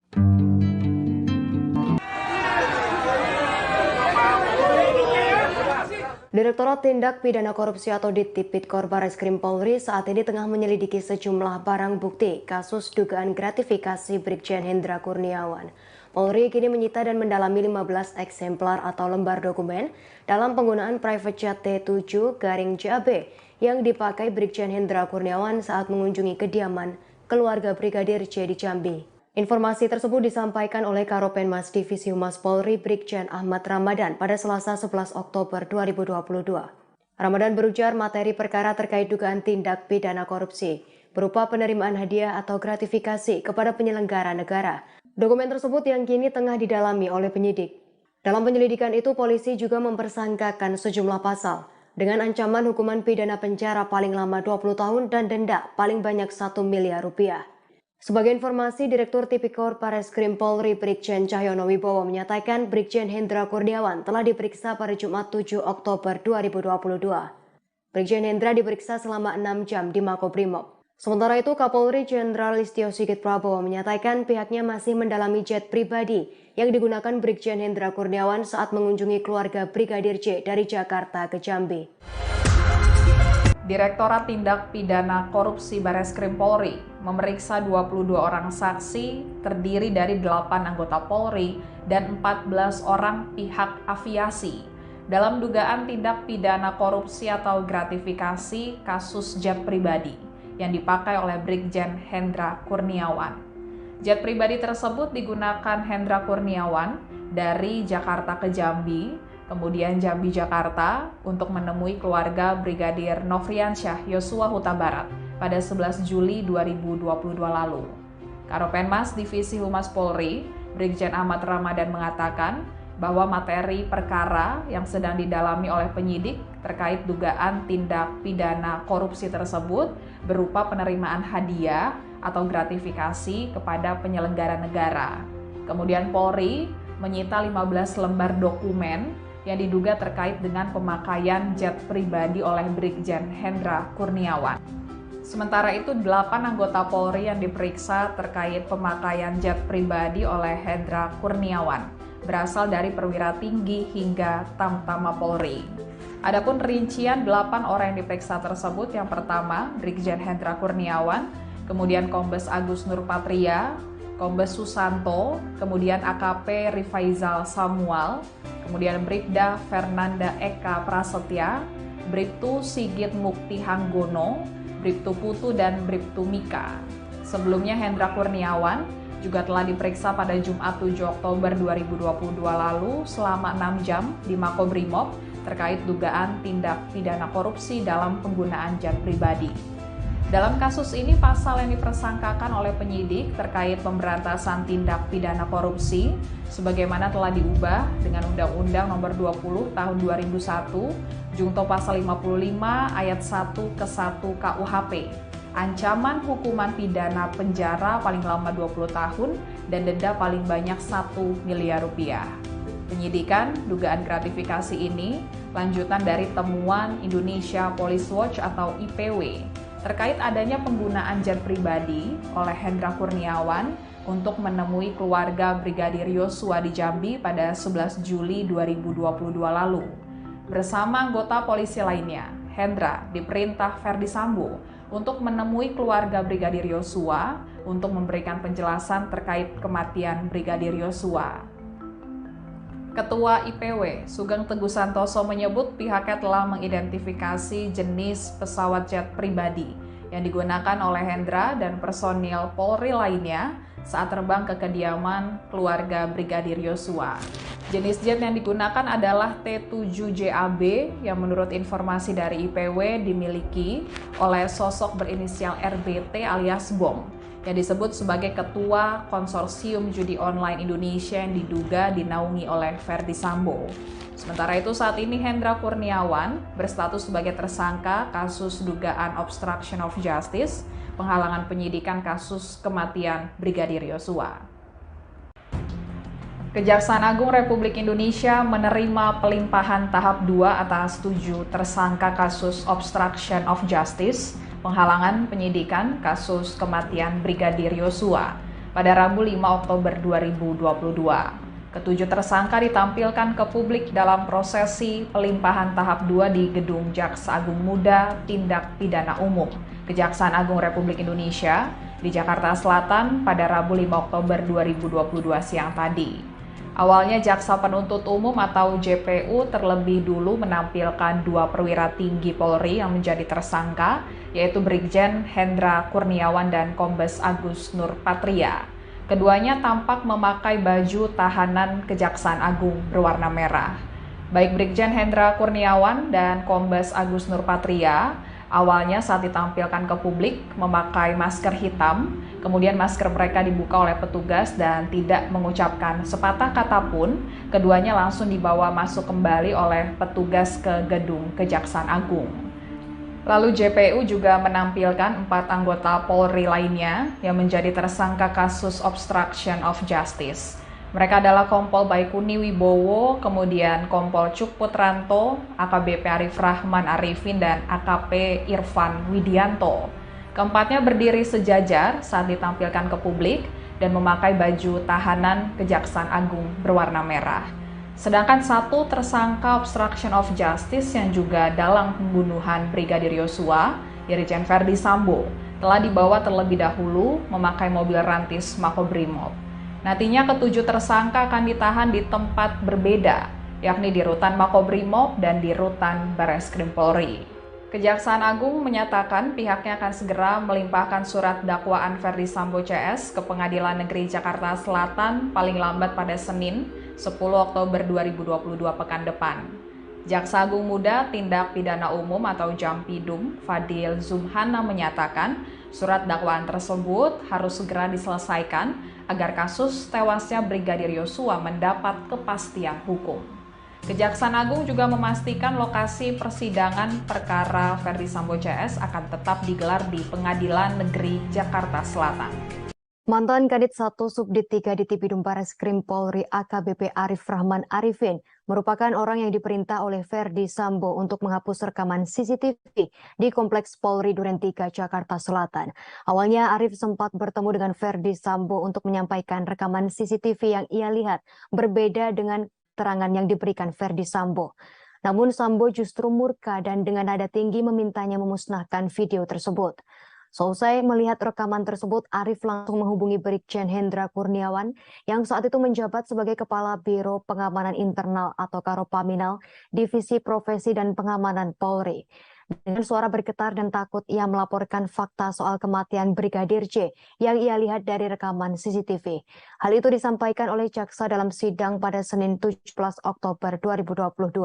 Direktorat Tindak Pidana Korupsi atau Tipikor Barreskrim Polri saat ini tengah menyelidiki sejumlah barang bukti kasus dugaan gratifikasi Brigjen Hendra Kurniawan. Polri kini menyita dan mendalami 15 eksemplar atau lembar dokumen dalam penggunaan private jet T7-JAB yang dipakai Brigjen Hendra Kurniawan saat mengunjungi kediaman keluarga Brigadir J di Jambi. Informasi tersebut disampaikan oleh Karopenmas Divisi Humas Polri Brigjen Ahmad Ramadan pada Selasa 11 Oktober 2022. Ramadan berujar materi perkara terkait dugaan tindak pidana korupsi berupa penerimaan hadiah atau gratifikasi kepada penyelenggara negara. Dokumen tersebut yang kini tengah didalami oleh penyidik. Dalam penyelidikan itu, polisi juga mempersangkakan sejumlah pasal dengan ancaman hukuman pidana penjara paling lama 20 tahun dan denda paling banyak 1 miliar rupiah. Sebagai informasi, Direktur Tipikor Barreskrim Polri Brigjen Cahyono Wibowo menyatakan Brigjen Hendra Kurniawan telah diperiksa pada Jumat 7 Oktober 2022. Brigjen Hendra diperiksa selama 6 jam di Makobrimob. Sementara itu, Kapolri Jenderal Listio Sigit Prabowo menyatakan pihaknya masih mendalami jet pribadi yang digunakan Brigjen Hendra Kurniawan saat mengunjungi keluarga Brigadir J dari Jakarta ke Jambi. Direktorat Tindak Pidana Korupsi Barreskrim Polri memeriksa 22 orang saksi terdiri dari 8 anggota Polri dan 14 orang pihak aviasi dalam dugaan tindak pidana korupsi atau gratifikasi kasus jet pribadi yang dipakai oleh Brigjen Hendra Kurniawan. Jet pribadi tersebut digunakan Hendra Kurniawan dari Jakarta ke Jambi, kemudian Jambi Jakarta untuk menemui keluarga Brigadir Nofriansyah Yosua Huta Barat pada 11 Juli 2022 lalu. Karopenmas Divisi Humas Polri, Brigjen Ahmad Ramadan mengatakan bahwa materi perkara yang sedang didalami oleh penyidik terkait dugaan tindak pidana korupsi tersebut berupa penerimaan hadiah atau gratifikasi kepada penyelenggara negara. Kemudian Polri menyita 15 lembar dokumen yang diduga terkait dengan pemakaian jet pribadi oleh Brigjen Hendra Kurniawan. Sementara itu, 8 anggota Polri yang diperiksa terkait pemakaian jet pribadi oleh Hendra Kurniawan berasal dari perwira tinggi hingga Tamtama Polri. Adapun rincian 8 orang yang diperiksa tersebut, yang pertama Brigjen Hendra Kurniawan, kemudian Kombes Agus Nurpatria, Kombes Susanto, kemudian AKP Rifaizal Samuel, kemudian Bribda Fernanda Eka Prasetya, Bribtu Sigit Mukti Hanggono, Bribtu Putu, dan Bribtu Mika. Sebelumnya Hendra Kurniawan juga telah diperiksa pada Jumat 7 Oktober 2022 lalu selama 6 jam di Makobrimob terkait dugaan tindak pidana korupsi dalam penggunaan jet pribadi. Dalam kasus ini, pasal yang dipersangkakan oleh penyidik terkait pemberantasan tindak pidana korupsi sebagaimana telah diubah dengan Undang-Undang Nomor 20 Tahun 2001, Junto Pasal 55 Ayat 1 ke 1 KUHP. Ancaman hukuman pidana penjara paling lama 20 tahun dan denda paling banyak 1 miliar rupiah. Penyidikan dugaan gratifikasi ini lanjutan dari temuan Indonesia Police Watch atau IPW terkait adanya penggunaan jet pribadi oleh Hendra Kurniawan untuk menemui keluarga Brigadir Yosua di Jambi pada 11 Juli 2022 lalu. Bersama anggota polisi lainnya, Hendra diperintah Ferdi Sambo untuk menemui keluarga Brigadir Yosua untuk memberikan penjelasan terkait kematian Brigadir Yosua. Ketua IPW, Sugeng Teguh Santoso menyebut pihaknya telah mengidentifikasi jenis pesawat jet pribadi yang digunakan oleh Hendra dan personil Polri lainnya saat terbang ke kediaman keluarga Brigadir Yosua. Jenis jet yang digunakan adalah T-7JAB yang menurut informasi dari IPW dimiliki oleh sosok berinisial RBT alias Bom, yang disebut sebagai Ketua Konsorsium Judi Online Indonesia yang diduga dinaungi oleh Ferdi Sambo. Sementara itu saat ini Hendra Kurniawan berstatus sebagai tersangka kasus dugaan obstruction of justice, penghalangan penyidikan kasus kematian Brigadir Yosua. Kejaksaan Agung Republik Indonesia menerima pelimpahan tahap 2 atas 7 tersangka kasus obstruction of justice, penghalangan penyidikan kasus kematian Brigadir Yosua pada Rabu 5 Oktober 2022. Ketujuh tersangka ditampilkan ke publik dalam prosesi pelimpahan tahap 2 di Gedung Jaksa Agung Muda Tindak Pidana Umum, Kejaksaan Agung Republik Indonesia di Jakarta Selatan pada Rabu 5 Oktober 2022 siang tadi. Awalnya Jaksa Penuntut Umum atau JPU terlebih dulu menampilkan 2 perwira tinggi Polri yang menjadi tersangka, yaitu Brigjen Hendra Kurniawan dan Kombes Agus Nurpatria. Keduanya tampak memakai baju tahanan Kejaksaan Agung berwarna merah. Baik Brigjen Hendra Kurniawan dan Kombes Agus Nurpatria awalnya saat ditampilkan ke publik memakai masker hitam, kemudian masker mereka dibuka oleh petugas dan tidak mengucapkan sepatah kata pun, keduanya langsung dibawa masuk kembali oleh petugas ke gedung Kejaksaan Agung. Lalu JPU juga menampilkan 4 anggota Polri lainnya yang menjadi tersangka kasus obstruction of justice. Mereka adalah Kompol Baikuni Wibowo, kemudian Kompol Cuk Putranto, AKBP Arif Rahman Arifin, dan AKP Irfan Widianto. Keempatnya berdiri sejajar saat ditampilkan ke publik dan memakai baju tahanan Kejaksaan Agung berwarna merah. Sedangkan 1 tersangka obstruction of justice yang juga dalam pembunuhan Brigadir Yosua, Irjen Ferdi Sambo, telah dibawa terlebih dahulu memakai mobil rantis Makobrimob. Nantinya ketujuh tersangka akan ditahan di tempat berbeda, yakni di Rutan Makobrimob dan di Rutan Bareskrim Polri. Kejaksaan Agung menyatakan pihaknya akan segera melimpahkan surat dakwaan Ferdi Sambo CS ke Pengadilan Negeri Jakarta Selatan paling lambat pada Senin 10 Oktober 2022 pekan depan. Jaksa Agung Muda Tindak Pidana Umum atau Jampidum, Fadil Zumhana menyatakan surat dakwaan tersebut harus segera diselesaikan agar kasus tewasnya Brigadir Yosua mendapat kepastian hukum. Kejaksaan Agung juga memastikan lokasi persidangan perkara Ferdi Sambo CS akan tetap digelar di Pengadilan Negeri Jakarta Selatan. Mantan Kadit 1 Subdit 3 di Tipidum Bareskrim Polri AKBP Arif Rahman Arifin merupakan orang yang diperintah oleh Ferdi Sambo untuk menghapus rekaman CCTV di Kompleks Polri Duren 3 Jakarta Selatan. Awalnya Arif sempat bertemu dengan Ferdi Sambo untuk menyampaikan rekaman CCTV yang ia lihat berbeda dengan keterangan yang diberikan Ferdi Sambo. Namun Sambo justru murka dan dengan nada tinggi memintanya memusnahkan video tersebut. Selesai melihat rekaman tersebut, Arif langsung menghubungi Brigjen Hendra Kurniawan yang saat itu menjabat sebagai Kepala Biro Pengamanan Internal atau Karopaminal Divisi Profesi dan Pengamanan Polri. Dengan suara bergetar dan takut, ia melaporkan fakta soal kematian Brigadir J yang ia lihat dari rekaman CCTV. Hal itu disampaikan oleh jaksa dalam sidang pada Senin 17 Oktober 2022.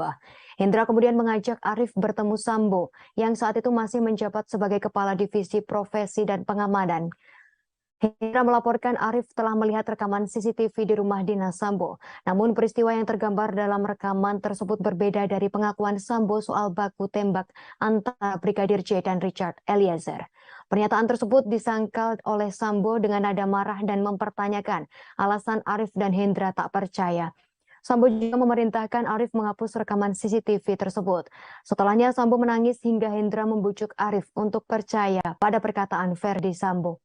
Hendra kemudian mengajak Arif bertemu Sambo yang saat itu masih menjabat sebagai Kepala Divisi Profesi dan Pengamanan. Hendra melaporkan Arif telah melihat rekaman CCTV di rumah dinas Sambo. Namun peristiwa yang tergambar dalam rekaman tersebut berbeda dari pengakuan Sambo soal baku tembak antara Brigadir J dan Richard Eliezer. Pernyataan tersebut disangkal oleh Sambo dengan nada marah dan mempertanyakan alasan Arif dan Hendra tak percaya. Sambo juga memerintahkan Arif menghapus rekaman CCTV tersebut. Setelahnya Sambo menangis hingga Hendra membujuk Arif untuk percaya pada perkataan Verdi Sambo.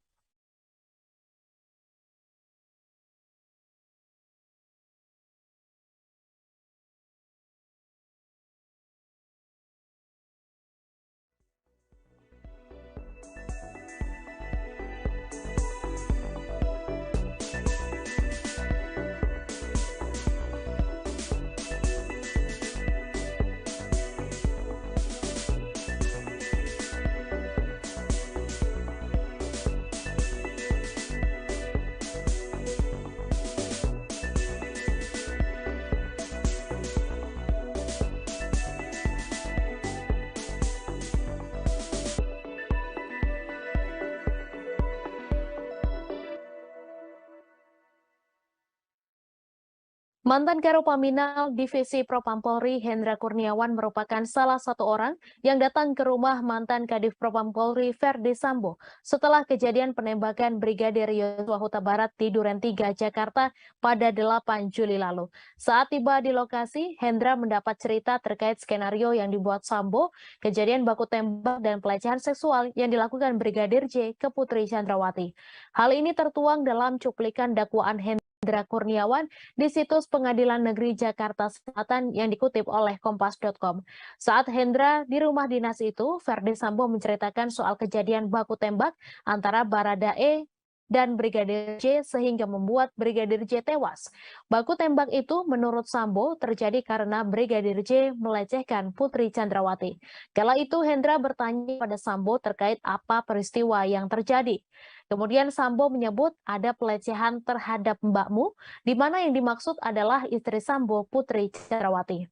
Mantan Karopaminal Divisi Propam Polri Hendra Kurniawan merupakan salah satu orang yang datang ke rumah mantan Kadif Propam Polri Verdi Sambo setelah kejadian penembakan Brigadir Yosua Huta Barat di Duren 3, Jakarta pada 8 Juli lalu. Saat tiba di lokasi, Hendra mendapat cerita terkait skenario yang dibuat Sambo, kejadian baku tembak dan pelecehan seksual yang dilakukan Brigadir J ke Putri Chandrawati. Hal ini tertuang dalam cuplikan dakwaan Hendra Kurniawan di situs Pengadilan Negeri Jakarta Selatan yang dikutip oleh Kompas.com. Saat Hendra di rumah dinas itu, Verdi Sambo menceritakan soal kejadian baku tembak antara Baradae dan Brigadir J sehingga membuat Brigadir J tewas. Baku tembak itu menurut Sambo terjadi karena Brigadir J melecehkan Putri Chandrawati. Kala itu Hendra bertanya pada Sambo terkait apa peristiwa yang terjadi. Kemudian Sambo menyebut ada pelecehan terhadap mbakmu, di mana yang dimaksud adalah istri Sambo, Putri Chandrawati.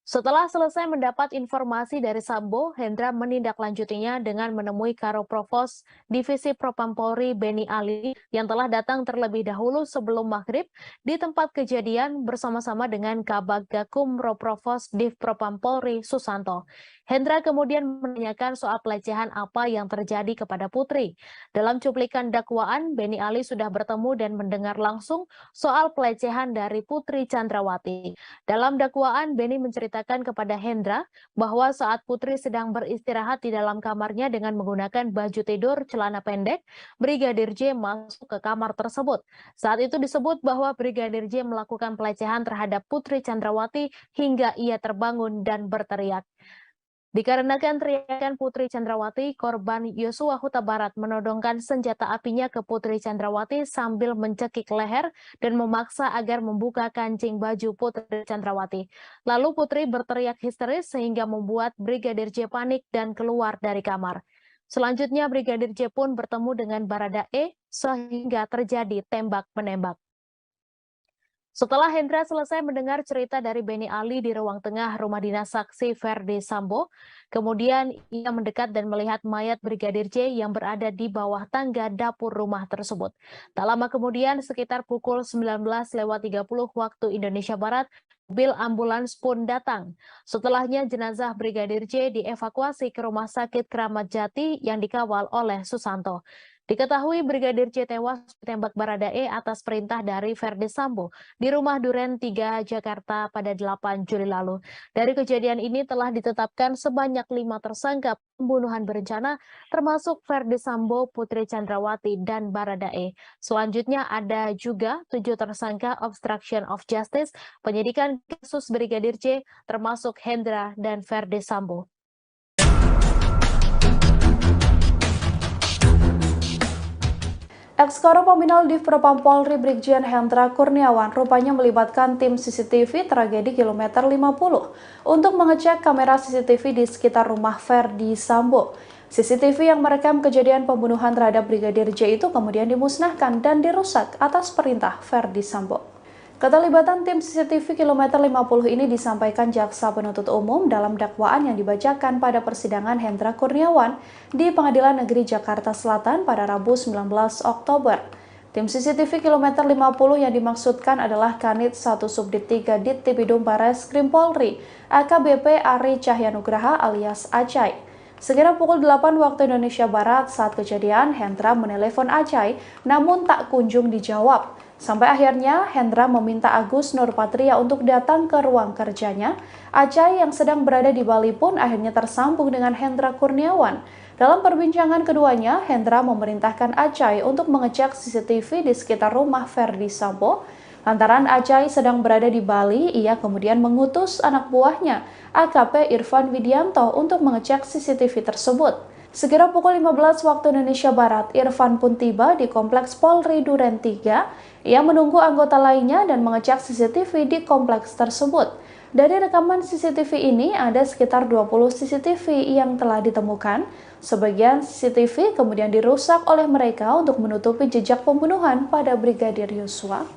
Setelah selesai mendapat informasi dari Sambo, Hendra menindaklanjutinya dengan menemui Karo Provos Divisi Propam Polri Beni Ali yang telah datang terlebih dahulu sebelum maghrib di tempat kejadian bersama-sama dengan Kabag Gakum Roprovos Div Propam Polri Susanto. Hendra kemudian menanyakan soal pelecehan apa yang terjadi kepada Putri. Dalam cuplikan dakwaan, Beni Ali sudah bertemu dan mendengar langsung soal pelecehan dari Putri Chandrawati. Dalam dakwaan, Beni menceritakan kepada Hendra bahwa saat Putri sedang beristirahat di dalam kamarnya dengan menggunakan baju tidur celana pendek, Brigadir J masuk ke kamar tersebut. Saat itu disebut bahwa Brigadir J melakukan pelecehan terhadap Putri Chandrawati hingga ia terbangun dan berteriak. Dikarenakan teriakan Putri Chandrawati, korban Yosua Huta Barat menodongkan senjata apinya ke Putri Chandrawati sambil mencekik leher dan memaksa agar membuka kancing baju Putri Chandrawati. Lalu Putri berteriak histeris sehingga membuat Brigadir J panik dan keluar dari kamar. Selanjutnya Brigadir J pun bertemu dengan Baradae sehingga terjadi tembak-menembak. Setelah Hendra selesai mendengar cerita dari Beni Ali di ruang tengah rumah dinas saksi Verdi Sambo, kemudian ia mendekat dan melihat mayat Brigadir J yang berada di bawah tangga dapur rumah tersebut. Tak lama kemudian, sekitar pukul 19.30 waktu Indonesia Barat, mobil ambulans pun datang. Setelahnya jenazah Brigadir J dievakuasi ke Rumah Sakit Kramat Jati yang dikawal oleh Susanto. Diketahui Brigadir J tewas ditembak Baradae atas perintah dari Verdi Sambo di rumah Duren 3, Jakarta pada 8 Juli lalu. Dari kejadian ini telah ditetapkan sebanyak 5 tersangka pembunuhan berencana, termasuk Verdi Sambo, Putri Chandrawati, dan Baradae. Selanjutnya ada juga 7 tersangka obstruction of justice, penyidikan kasus Brigadir J, termasuk Hendra dan Verdi Sambo. Ex-Karo Paminal Div Propam Polri Brigjen Hendra Kurniawan rupanya melibatkan tim CCTV tragedi kilometer 50 untuk mengecek kamera CCTV di sekitar rumah Ferdi Sambo. CCTV yang merekam kejadian pembunuhan terhadap Brigadir J itu kemudian dimusnahkan dan dirusak atas perintah Ferdi Sambo. Keterlibatan tim CCTV kilometer 50 ini disampaikan Jaksa Penuntut Umum dalam dakwaan yang dibacakan pada persidangan Hendra Kurniawan di Pengadilan Negeri Jakarta Selatan pada Rabu 19 Oktober. Tim CCTV kilometer 50 yang dimaksudkan adalah Kanit 1 Subdit 3 Dittipidum Bareskrim Polri, AKBP Ari Cahyanugraha alias Acai. Sekira pukul 8 waktu Indonesia Barat saat kejadian, Hendra menelepon Acai namun tak kunjung dijawab. Sampai akhirnya Hendra meminta Agus Nurpatria untuk datang ke ruang kerjanya. Acai yang sedang berada di Bali pun akhirnya tersambung dengan Hendra Kurniawan. Dalam perbincangan keduanya, Hendra memerintahkan Acai untuk mengecek CCTV di sekitar rumah Ferdi Sambo. Lantaran Acai sedang berada di Bali, ia kemudian mengutus anak buahnya, AKP Irfan Widianto, untuk mengecek CCTV tersebut. Sekira pukul 15 waktu Indonesia Barat, Irfan pun tiba di Kompleks Polri Duren 3. Ia menunggu anggota lainnya dan mengecek CCTV di kompleks tersebut. Dari rekaman CCTV ini, ada sekitar 20 CCTV yang telah ditemukan. Sebagian CCTV kemudian dirusak oleh mereka untuk menutupi jejak pembunuhan pada Brigadir Yosua.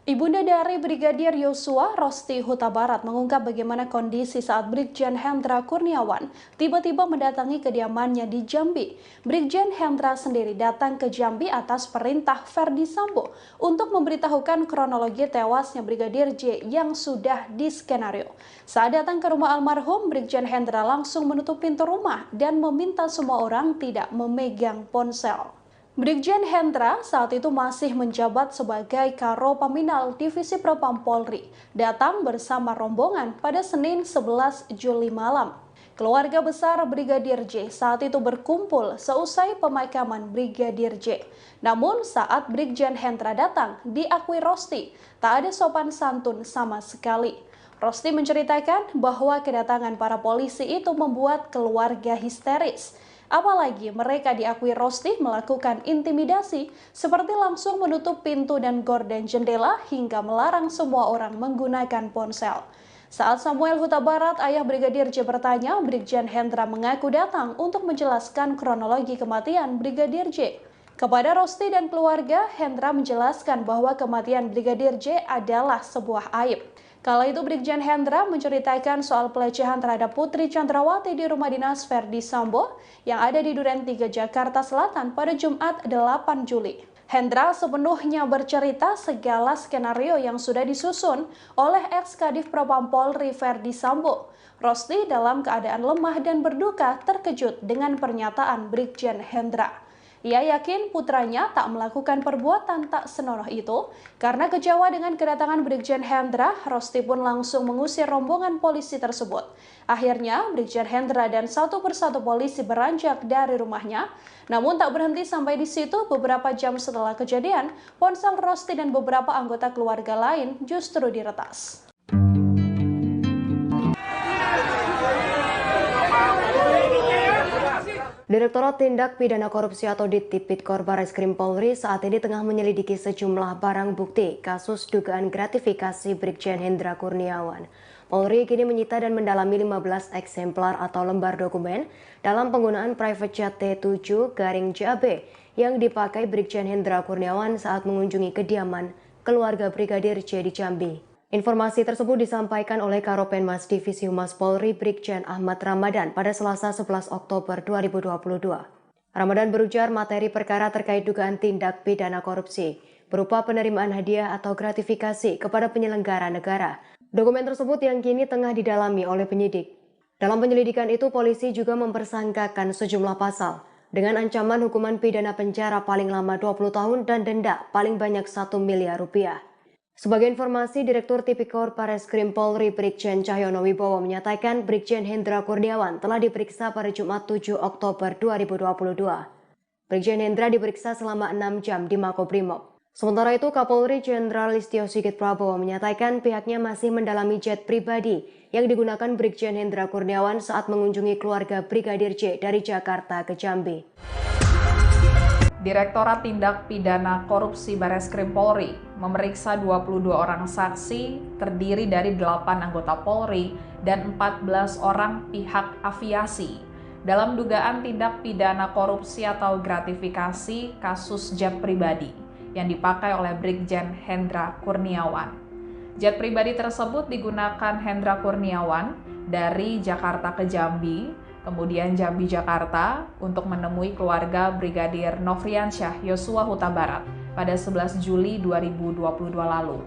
Ibunda dari Brigadir Yosua, Rosti Huta Barat, mengungkap bagaimana kondisi saat Brigjen Hendra Kurniawan tiba-tiba mendatangi kediamannya di Jambi. Brigjen Hendra sendiri datang ke Jambi atas perintah Ferdi Sambo untuk memberitahukan kronologi tewasnya Brigadir J yang sudah diskenario. Saat datang ke rumah almarhum, Brigjen Hendra langsung menutup pintu rumah dan meminta semua orang tidak memegang ponsel. Brigjen Hendra saat itu masih menjabat sebagai Karo Paminal Divisi Propam Polri, datang bersama rombongan pada Senin 11 Juli malam. Keluarga besar Brigadir J saat itu berkumpul seusai pemakaman Brigadir J. Namun saat Brigjen Hendra datang, diakui Rosti, tak ada sopan santun sama sekali. Rosti menceritakan bahwa kedatangan para polisi itu membuat keluarga histeris. Apalagi mereka diakui Rosti melakukan intimidasi seperti langsung menutup pintu dan gorden jendela hingga melarang semua orang menggunakan ponsel. Saat Samuel Huta Barat, ayah Brigadir J bertanya, Brigjen Hendra mengaku datang untuk menjelaskan kronologi kematian Brigadir J. Kepada Rosti dan keluarga, Hendra menjelaskan bahwa kematian Brigadir J adalah sebuah aib. Kala itu Brigjen Hendra menceritakan soal pelecehan terhadap Putri Chandrawati di rumah dinas Ferdi Sambo yang ada di Duren 3 Jakarta Selatan pada Jumat 8 Juli. Hendra sepenuhnya bercerita segala skenario yang sudah disusun oleh ex-Kadif Propam Polri Ferdi Sambo. Rosti dalam keadaan lemah dan berduka terkejut dengan pernyataan Brigjen Hendra. Ia yakin putranya tak melakukan perbuatan tak senonoh itu. Karena kecewa dengan kedatangan Brigjen Hendra, Rosti pun langsung mengusir rombongan polisi tersebut. Akhirnya, Brigjen Hendra dan satu persatu polisi beranjak dari rumahnya. Namun tak berhenti sampai di situ, beberapa jam setelah kejadian, ponsel Rosti dan beberapa anggota keluarga lain justru diretas. Direktorat Tindak Pidana Korupsi atau Dittipidum Bareskrim Polri saat ini tengah menyelidiki sejumlah barang bukti kasus dugaan gratifikasi Brigjen Hendra Kurniawan. Polri kini menyita dan mendalami 15 eksemplar atau lembar dokumen dalam penggunaan private jet T7-JAB yang dipakai Brigjen Hendra Kurniawan saat mengunjungi kediaman keluarga Brigadir J di Jambi. Informasi tersebut disampaikan oleh Karopenmas Divisi Humas Polri Brigjen Ahmad Ramadan pada Selasa 11 Oktober 2022. Ramadan berujar materi perkara terkait dugaan tindak pidana korupsi berupa penerimaan hadiah atau gratifikasi kepada penyelenggara negara. Dokumen tersebut yang kini tengah didalami oleh penyidik. Dalam penyelidikan itu, polisi juga mempersangkakan sejumlah pasal dengan ancaman hukuman pidana penjara paling lama 20 tahun dan denda paling banyak 1 miliar rupiah. Sebagai informasi, Direktur Tipikor Bareskrim Polri Brigjen Cahyono Wibowo menyatakan Brigjen Hendra Kurniawan telah diperiksa pada Jumat 7 Oktober 2022. Brigjen Hendra diperiksa selama 6 jam di Makobrimob. Sementara itu, Kapolri Jenderal Listio Sigit Prabowo menyatakan pihaknya masih mendalami jet pribadi yang digunakan Brigjen Hendra Kurniawan saat mengunjungi keluarga Brigadir J dari Jakarta ke Jambi. Direktorat Tindak Pidana Korupsi Bareskrim Polri memeriksa 22 orang saksi terdiri dari 8 anggota Polri dan 14 orang pihak aviasi dalam dugaan tindak pidana korupsi atau gratifikasi kasus jet pribadi yang dipakai oleh Brigjen Hendra Kurniawan. Jet pribadi tersebut digunakan Hendra Kurniawan dari Jakarta ke Jambi, kemudian Jambi Jakarta untuk menemui keluarga Brigadir Nofriansyah Yosua Huta Barat pada 11 Juli 2022 lalu.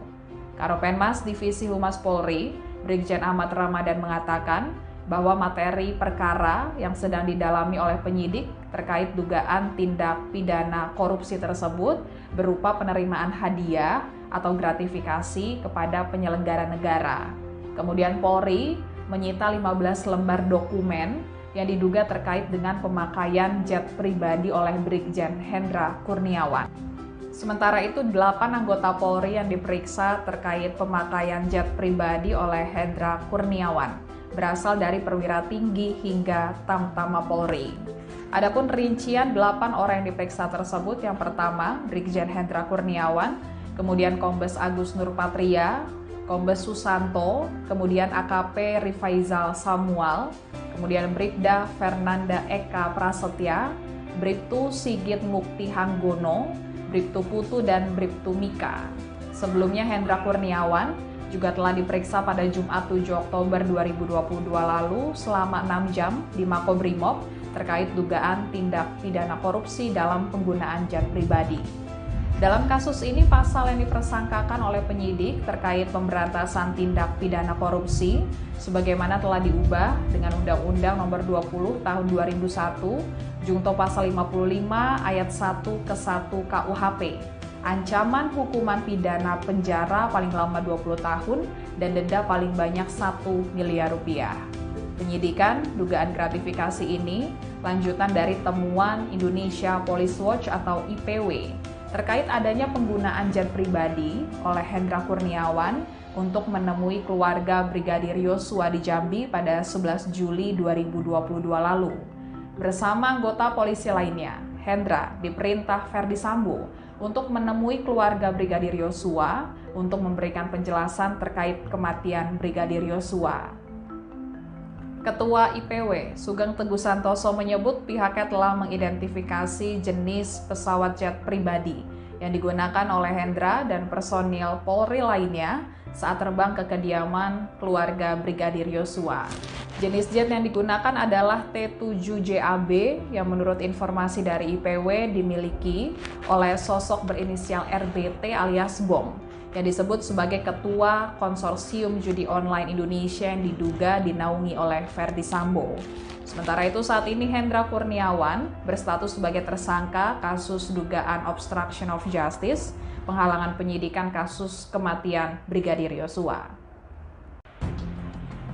Karopenmas Divisi Humas Polri, Brigjen Ahmad Ramadan mengatakan bahwa materi perkara yang sedang didalami oleh penyidik terkait dugaan tindak pidana korupsi tersebut berupa penerimaan hadiah atau gratifikasi kepada penyelenggara negara. Kemudian Polri menyita 15 lembar dokumen yang diduga terkait dengan pemakaian jet pribadi oleh Brigjen Hendra Kurniawan. Sementara itu, 8 anggota Polri yang diperiksa terkait pemakaian jet pribadi oleh Hendra Kurniawan berasal dari perwira tinggi hingga Tamtama Polri. Adapun rincian 8 orang yang diperiksa tersebut, yang pertama Brigjen Hendra Kurniawan, kemudian Kombes Agus Nurpatria, Kombes Susanto, kemudian AKP Rifaizal Samuel, kemudian Bribda Fernanda Eka Prasetya, Bribtu Sigit Mukti Hanggono, Bribtu Putu, dan Bribtu Mika. Sebelumnya Hendra Kurniawan juga telah diperiksa pada Jumat 7 Oktober 2022 lalu selama 6 jam di Makobrimob terkait dugaan tindak pidana korupsi dalam penggunaan jet pribadi. Dalam kasus ini, pasal yang dipersangkakan oleh penyidik terkait pemberantasan tindak pidana korupsi sebagaimana telah diubah dengan Undang-Undang Nomor 20 Tahun 2001, Jungto Pasal 55 Ayat 1 ke 1 KUHP. Ancaman hukuman pidana penjara paling lama 20 tahun dan denda paling banyak 1 miliar rupiah. Penyidikan dugaan gratifikasi ini lanjutan dari temuan Indonesia Police Watch atau IPW terkait adanya penggunaan jet pribadi oleh Hendra Kurniawan untuk menemui keluarga Brigadir Yosua di Jambi pada 11 Juli 2022 lalu. Bersama anggota polisi lainnya, Hendra diperintah Ferdi Sambo untuk menemui keluarga Brigadir Yosua untuk memberikan penjelasan terkait kematian Brigadir Yosua. Ketua IPW, Sugeng Teguh Santoso menyebut pihaknya telah mengidentifikasi jenis pesawat jet pribadi yang digunakan oleh Hendra dan personil Polri lainnya saat terbang ke kediaman keluarga Brigadir Yosua. Jenis jet yang digunakan adalah T-7JAB yang menurut informasi dari IPW dimiliki oleh sosok berinisial RBT alias Bom, yang disebut sebagai Ketua Konsorsium Judi Online Indonesia yang diduga dinaungi oleh Ferdi Sambo. Sementara itu saat ini Hendra Kurniawan berstatus sebagai tersangka kasus dugaan obstruction of justice, penghalangan penyidikan kasus kematian Brigadir Yosua.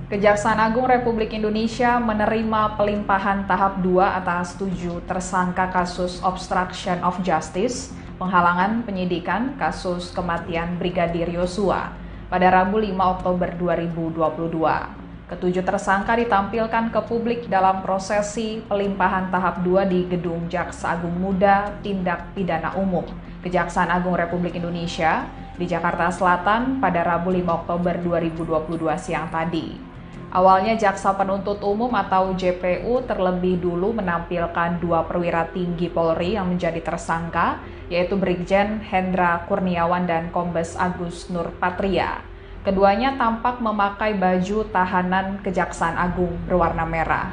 Kejaksaan Agung Republik Indonesia menerima pelimpahan tahap 2 atas 7 tersangka kasus obstruction of justice, penghalangan penyidikan kasus kematian Brigadir Yosua pada Rabu 5 Oktober 2022. Ketujuh tersangka ditampilkan ke publik dalam prosesi pelimpahan tahap 2 di Gedung Jaksa Agung Muda Tindak Pidana Umum, Kejaksaan Agung Republik Indonesia di Jakarta Selatan pada Rabu 5 Oktober 2022 siang tadi. Awalnya Jaksa Penuntut Umum atau JPU terlebih dulu menampilkan 2 perwira tinggi Polri yang menjadi tersangka, yaitu Brigjen Hendra Kurniawan dan Kombes Agus Nurpatria. Keduanya tampak memakai baju tahanan Kejaksaan Agung berwarna merah.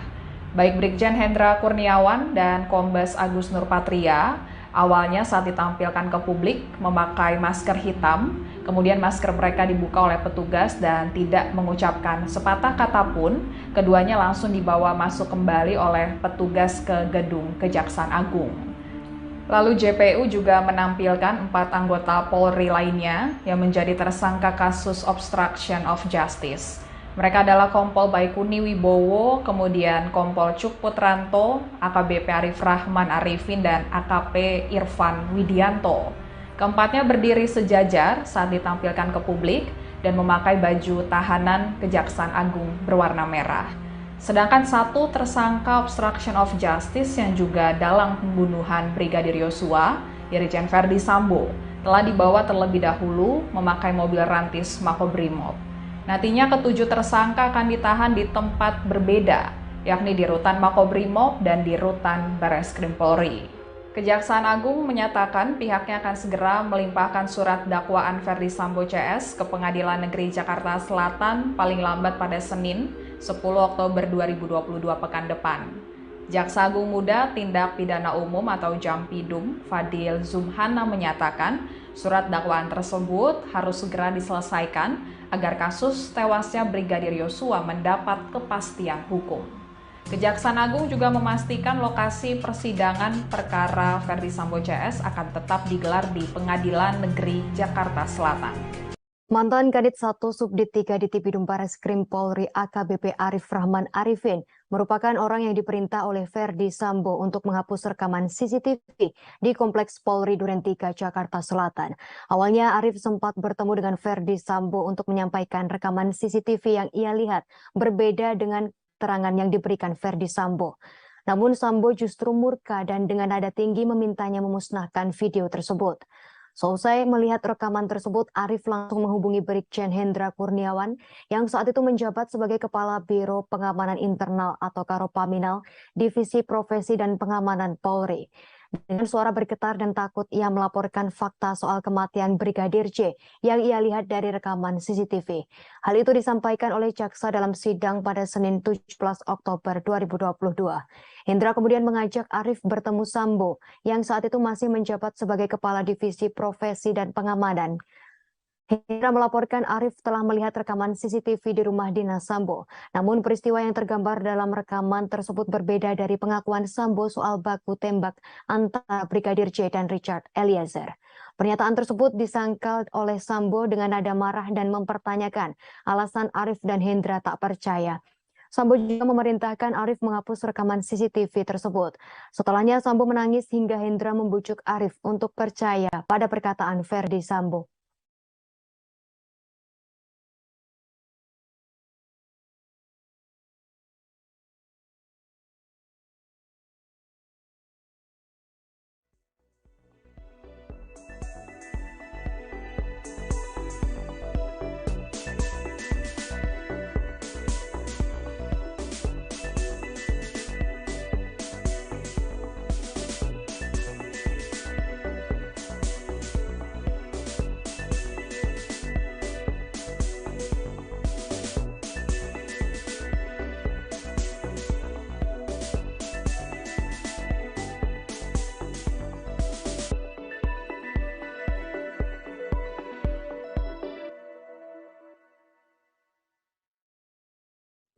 Baik Brigjen Hendra Kurniawan dan Kombes Agus Nurpatria awalnya saat ditampilkan ke publik memakai masker hitam, kemudian masker mereka dibuka oleh petugas dan tidak mengucapkan sepatah kata pun, keduanya langsung dibawa masuk kembali oleh petugas ke gedung Kejaksaan Agung. Lalu JPU juga menampilkan 4 anggota Polri lainnya yang menjadi tersangka kasus obstruction of justice. Mereka adalah Kompol Baikuni Wibowo, kemudian Kompol Cuk Putranto, AKBP Arif Rahman Arifin, dan AKP Irfan Widianto. Keempatnya berdiri sejajar saat ditampilkan ke publik dan memakai baju tahanan Kejaksaan Agung berwarna merah. Sedangkan satu tersangka obstruction of justice yang juga dalam pembunuhan Brigadir Yosua, Irjen Verdi Sambo, telah dibawa terlebih dahulu memakai mobil rantis Makobrimob. Nantinya ketujuh tersangka akan ditahan di tempat berbeda, yakni di rutan Makobrimob dan di rutan Bareskrim Polri. Kejaksaan Agung menyatakan pihaknya akan segera melimpahkan surat dakwaan Verdi Sambo CS ke Pengadilan Negeri Jakarta Selatan paling lambat pada Senin 10 Oktober 2022 pekan depan. Jaksa Agung Muda Tindak Pidana Umum atau Jampidum Fadil Zumhana menyatakan surat dakwaan tersebut harus segera diselesaikan agar kasus tewasnya Brigadir Yosua mendapat kepastian hukum. Kejaksaan Agung juga memastikan lokasi persidangan perkara Verdi Sambo CS akan tetap digelar di Pengadilan Negeri Jakarta Selatan. Mantan Kadit 1 Subdit 3 di Tipidum Bareskrim Polri AKBP Arif Rahman Arifin merupakan orang yang diperintah oleh Verdi Sambo untuk menghapus rekaman CCTV di Kompleks Polri Duren 3 Jakarta Selatan. Awalnya Arif sempat bertemu dengan Verdi Sambo untuk menyampaikan rekaman CCTV yang ia lihat berbeda dengan keterangan yang diberikan Verdi Sambo. Namun Sambo justru murka dan dengan nada tinggi memintanya memusnahkan video tersebut. Selesai melihat rekaman tersebut, Arif langsung menghubungi Brigjen Hendra Kurniawan yang saat itu menjabat sebagai Kepala Biro Pengamanan Internal atau Karopaminal Divisi Profesi dan Pengamanan Polri. Dengan suara bergetar dan takut, ia melaporkan fakta soal kematian Brigadir J yang ia lihat dari rekaman CCTV. Hal itu disampaikan oleh jaksa dalam sidang pada Senin 17 Oktober 2022. Hendra kemudian mengajak Arif bertemu Sambo yang saat itu masih menjabat sebagai Kepala Divisi Profesi dan Pengamanan. Hendra melaporkan Arif telah melihat rekaman CCTV di rumah dinas Sambo. Namun peristiwa yang tergambar dalam rekaman tersebut berbeda dari pengakuan Sambo soal baku tembak antara Brigadir J dan Richard Eliezer. Pernyataan tersebut disangkal oleh Sambo dengan nada marah dan mempertanyakan alasan Arif dan Hendra tak percaya. Sambo juga memerintahkan Arif menghapus rekaman CCTV tersebut. Setelahnya Sambo menangis hingga Hendra membujuk Arif untuk percaya pada perkataan Verdi Sambo.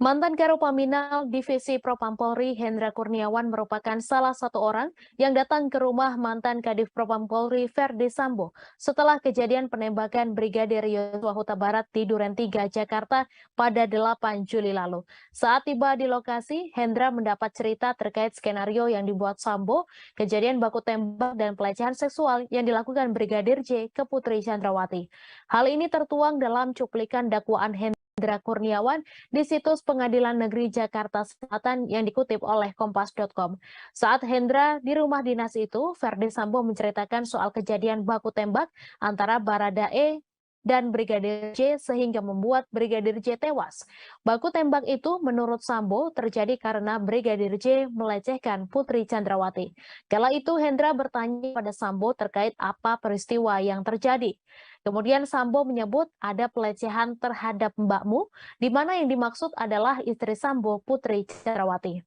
Mantan Karopaminal Divisi Propam Polri Hendra Kurniawan merupakan salah satu orang yang datang ke rumah mantan Kadif Propam Polri Verdi Sambo setelah kejadian penembakan Brigadir Yosua Huta Barat di Duren 3 Jakarta pada 8 Juli lalu. Saat tiba di lokasi, Hendra mendapat cerita terkait skenario yang dibuat Sambo, kejadian baku tembak dan pelecehan seksual yang dilakukan Brigadir J ke Putri Chandrawati. Hal ini tertuang dalam cuplikan dakwaan Hendra Kurniawan di situs Pengadilan Negeri Jakarta Selatan yang dikutip oleh Kompas.com. Saat Hendra di rumah dinas itu, Verdi Sambo menceritakan soal kejadian baku tembak antara Baradae dan Brigadir J sehingga membuat Brigadir J tewas. Baku tembak itu menurut Sambo terjadi karena Brigadir J melecehkan Putri Chandrawati. Kala itu Hendra bertanya pada Sambo terkait apa peristiwa yang terjadi. Kemudian Sambo menyebut ada pelecehan terhadap mbakmu, di mana yang dimaksud adalah istri Sambo, Putri Chandrawati.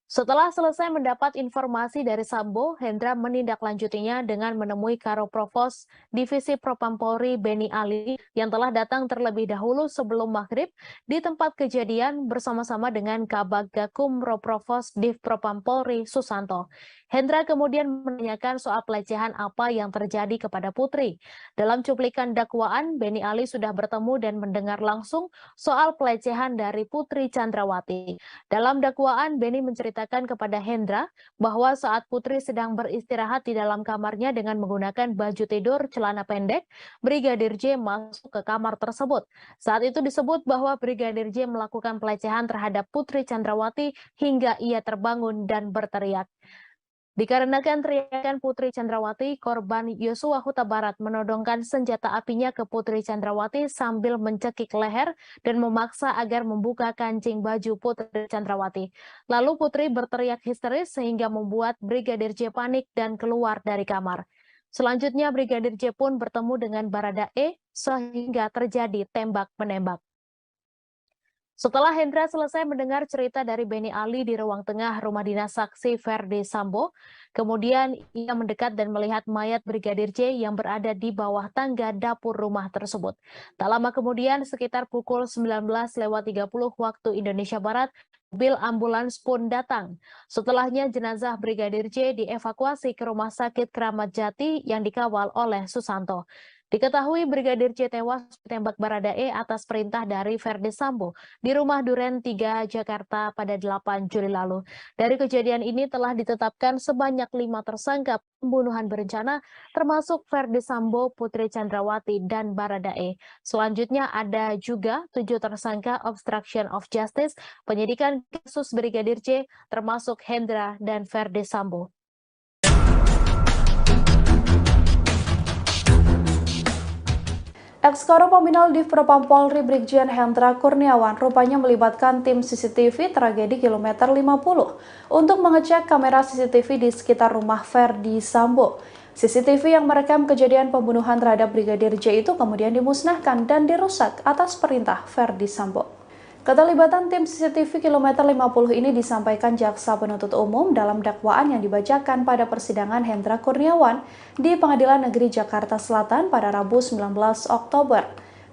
Setelah selesai mendapat informasi dari Sambo, Hendra menindaklanjutinya dengan menemui Karo Provos Divisi Propam Polri Beni Ali yang telah datang terlebih dahulu sebelum maghrib di tempat kejadian bersama-sama dengan Kabag Gakum Roprovos Div Propam Polri Susanto. Hendra kemudian menanyakan soal pelecehan apa yang terjadi kepada Putri. Dalam cuplikan dakwaan, Beni Ali sudah bertemu dan mendengar langsung soal pelecehan dari Putri Chandrawati. Dalam dakwaan, Beni menceritakan menceritakan kepada Hendra bahwa saat Putri sedang beristirahat di dalam kamarnya dengan menggunakan baju tidur celana pendek, Brigadir J masuk ke kamar tersebut. Saat itu disebut bahwa Brigadir J melakukan pelecehan terhadap Putri Chandrawati hingga ia terbangun dan berteriak. Dikarenakan teriakan Putri Chandrawati, korban Yosua Huta Barat menodongkan senjata apinya ke Putri Chandrawati sambil mencekik leher dan memaksa agar membuka kancing baju Putri Chandrawati. Lalu Putri berteriak histeris sehingga membuat Brigadir J panik dan keluar dari kamar. Selanjutnya Brigadir J pun bertemu dengan Baradae sehingga terjadi tembak-menembak. Setelah Hendra selesai mendengar cerita dari Benny Ali di ruang tengah rumah dinas saksi Verdi Sambo, kemudian ia mendekat dan melihat mayat Brigadir J yang berada di bawah tangga dapur rumah tersebut. Tak lama kemudian, sekitar pukul 19.30 waktu Indonesia Barat, mobil ambulans pun datang. Setelahnya jenazah Brigadir J dievakuasi ke Rumah Sakit Kramat Jati yang dikawal oleh Susanto. Diketahui Brigadir J tewas ditembak Baradae atas perintah dari Verdi Sambo di rumah Duren 3 Jakarta pada 8 Juli lalu. Dari kejadian ini telah ditetapkan sebanyak 5 tersangka pembunuhan berencana termasuk Verdi Sambo, Putri Chandrawati, dan Baradae. Selanjutnya ada juga 7 tersangka obstruction of justice, penyidikan kasus Brigadir J termasuk Hendra dan Verdi Sambo. Ex-Karo Paminal Div Propam Polri Brigjen Hendra Kurniawan rupanya melibatkan tim CCTV tragedi kilometer 50 untuk mengecek kamera CCTV di sekitar rumah Verdi Sambo. CCTV yang merekam kejadian pembunuhan terhadap Brigadir J itu kemudian dimusnahkan dan dirusak atas perintah Verdi Sambo. Keterlibatan tim CCTV kilometer 50 ini disampaikan Jaksa Penuntut Umum dalam dakwaan yang dibacakan pada persidangan Hendra Kurniawan di Pengadilan Negeri Jakarta Selatan pada Rabu 19 Oktober.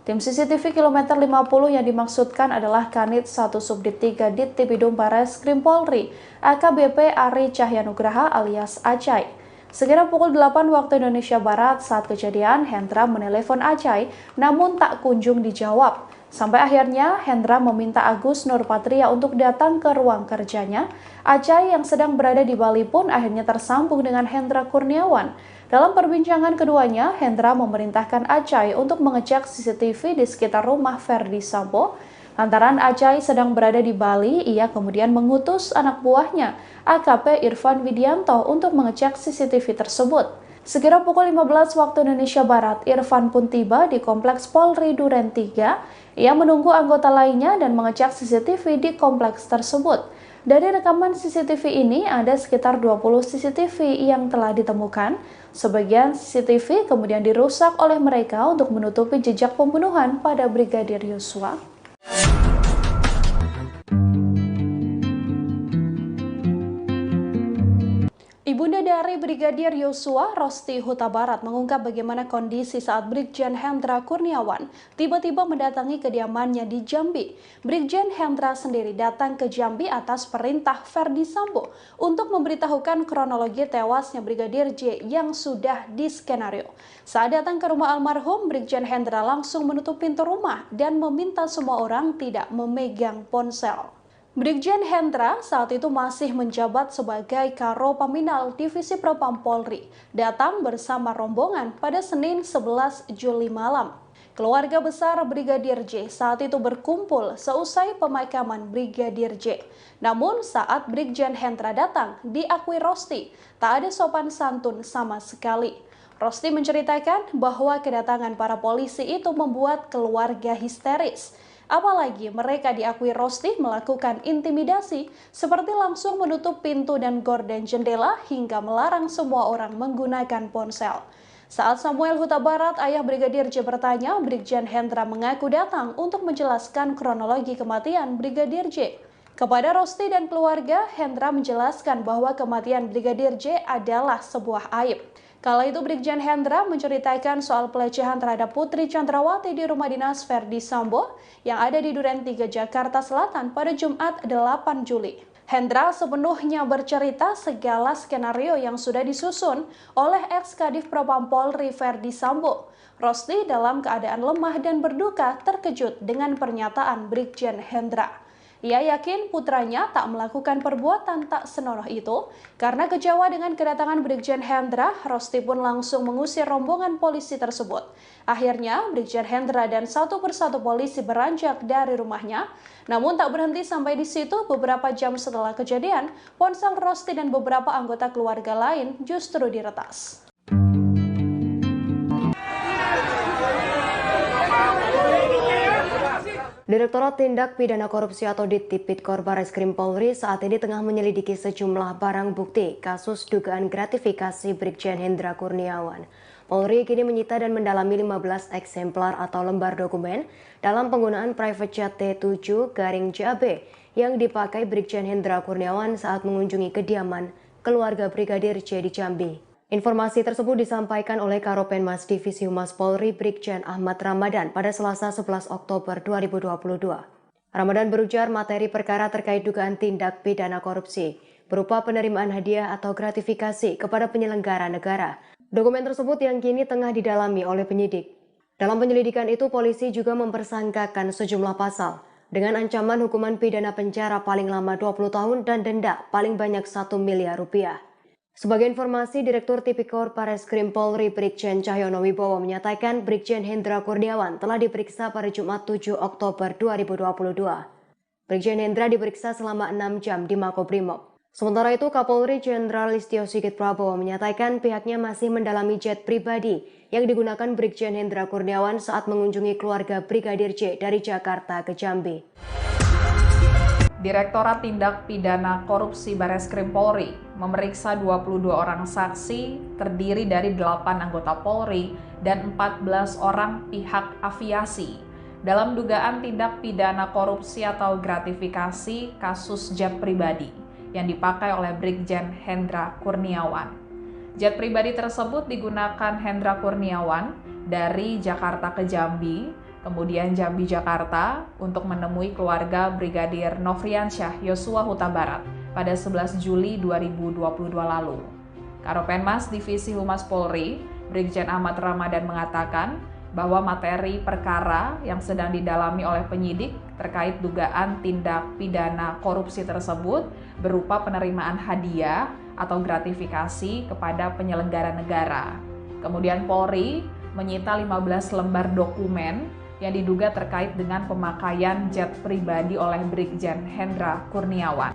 Tim CCTV kilometer 50 yang dimaksudkan adalah Kanit 1 Subdit 3 Dittipidum Bareskrim Polri, AKBP Ari Cahyanugraha alias Acai. Sekira pukul 8 waktu Indonesia Barat saat kejadian, Hendra menelepon Acai namun tak kunjung dijawab. Sampai akhirnya Hendra meminta Agus Nurpatria untuk datang ke ruang kerjanya. Acai yang sedang berada di Bali pun akhirnya tersambung dengan Hendra Kurniawan. Dalam perbincangan keduanya, Hendra memerintahkan Acai untuk mengecek CCTV di sekitar rumah Verdi Sambo. Lantaran Acai sedang berada di Bali, ia kemudian mengutus anak buahnya, AKP Irfan Widianto, untuk mengecek CCTV tersebut. Sekira pukul 15 waktu Indonesia Barat, Irfan pun tiba di Kompleks Polri Duren 3. Ia menunggu anggota lainnya dan mengecek CCTV di kompleks tersebut. Dari rekaman CCTV ini ada sekitar 20 CCTV yang telah ditemukan. Sebagian CCTV kemudian dirusak oleh mereka untuk menutupi jejak pembunuhan pada Brigadir Yosua. Ibunda dari Brigadir Yosua, Rosti Huta Barat, mengungkap bagaimana kondisi saat Brigjen Hendra Kurniawan tiba-tiba mendatangi kediamannya di Jambi. Brigjen Hendra sendiri datang ke Jambi atas perintah Verdi Sambo untuk memberitahukan kronologi tewasnya Brigadir J yang sudah diskenario. Saat datang ke rumah almarhum, Brigjen Hendra langsung menutup pintu rumah dan meminta semua orang tidak memegang ponsel. Brigjen Hendra saat itu masih menjabat sebagai Karo Paminal Divisi Propam Polri, datang bersama rombongan pada Senin 11 Juli malam. Keluarga besar Brigadir J saat itu berkumpul seusai pemakaman Brigadir J. Namun saat Brigjen Hendra datang, diakui Rosti, tak ada sopan santun sama sekali. Rosti menceritakan bahwa kedatangan para polisi itu membuat keluarga histeris. Apalagi mereka diakui Rosti melakukan intimidasi seperti langsung menutup pintu dan gorden jendela hingga melarang semua orang menggunakan ponsel. Saat Samuel Huta Barat, ayah Brigadir J bertanya, Brigjen Hendra mengaku datang untuk menjelaskan kronologi kematian Brigadir J. Kepada Rosti dan keluarga, Hendra menjelaskan bahwa kematian Brigadir J adalah sebuah aib. Kala itu Brigjen Hendra menceritakan soal pelecehan terhadap Putri Chandrawati di rumah dinas Verdi Sambo yang ada di Duren 3 Jakarta Selatan pada Jumat 8 Juli. Hendra sepenuhnya bercerita segala skenario yang sudah disusun oleh ex-Kadif Propam Polri Verdi Sambo. Rosti dalam keadaan lemah dan berduka terkejut dengan pernyataan Brigjen Hendra. Ia yakin putranya tak melakukan perbuatan tak senonoh itu. Karena kecewa dengan kedatangan Brigjen Hendra, Rosti pun langsung mengusir rombongan polisi tersebut. Akhirnya, Brigjen Hendra dan satu persatu polisi beranjak dari rumahnya. Namun tak berhenti sampai di situ, beberapa jam setelah kejadian, ponsel Rosti dan beberapa anggota keluarga lain justru diretas. Direktorat Tindak Pidana Korupsi atau Tipikor Barreskrim Polri saat ini tengah menyelidiki sejumlah barang bukti kasus dugaan gratifikasi Brigjen Hendra Kurniawan. Polri kini menyita dan mendalami 15 eksemplar atau lembar dokumen dalam penggunaan private jet T7-JAB yang dipakai Brigjen Hendra Kurniawan saat mengunjungi kediaman keluarga Brigadir J di Jambi. Informasi tersebut disampaikan oleh Karopenmas Divisi Humas Polri Brigjen Ahmad Ramadan pada Selasa 11 Oktober 2022. Ramadan berujar materi perkara terkait dugaan tindak pidana korupsi berupa penerimaan hadiah atau gratifikasi kepada penyelenggara negara. Dokumen tersebut yang kini tengah didalami oleh penyidik. Dalam penyelidikan itu, polisi juga mempersangkakan sejumlah pasal dengan ancaman hukuman pidana penjara paling lama 20 tahun dan denda paling banyak 1 miliar rupiah. Sebagai informasi, Direktur Tipikor Barreskrim Polri Brigjen Cahyono Wibowo menyatakan Brigjen Hendra Kurniawan telah diperiksa pada Jumat 7 Oktober 2022. Brigjen Hendra diperiksa selama 6 jam di Makobrimob. Sementara itu, Kapolri Jenderal Listio Sigit Prabowo menyatakan pihaknya masih mendalami jet pribadi yang digunakan Brigjen Hendra Kurniawan saat mengunjungi keluarga Brigadir J dari Jakarta ke Jambi. Direktorat Tindak Pidana Korupsi Barreskrim Polri memeriksa 22 orang saksi terdiri dari 8 anggota Polri dan 14 orang pihak aviasi dalam dugaan tindak pidana korupsi atau gratifikasi kasus jet pribadi yang dipakai oleh Brigjen Hendra Kurniawan. Jet pribadi tersebut digunakan Hendra Kurniawan dari Jakarta ke Jambi, kemudian Jambi Jakarta untuk menemui keluarga Brigadir Nofriansyah Yosua Huta Barat pada 11 Juli 2022 lalu. Karopenmas Divisi Humas Polri, Brigjen Ahmad Ramadan mengatakan bahwa materi perkara yang sedang didalami oleh penyidik terkait dugaan tindak pidana korupsi tersebut berupa penerimaan hadiah atau gratifikasi kepada penyelenggara negara. Kemudian Polri menyita 15 lembar dokumen yang diduga terkait dengan pemakaian jet pribadi oleh Brigjen Hendra Kurniawan.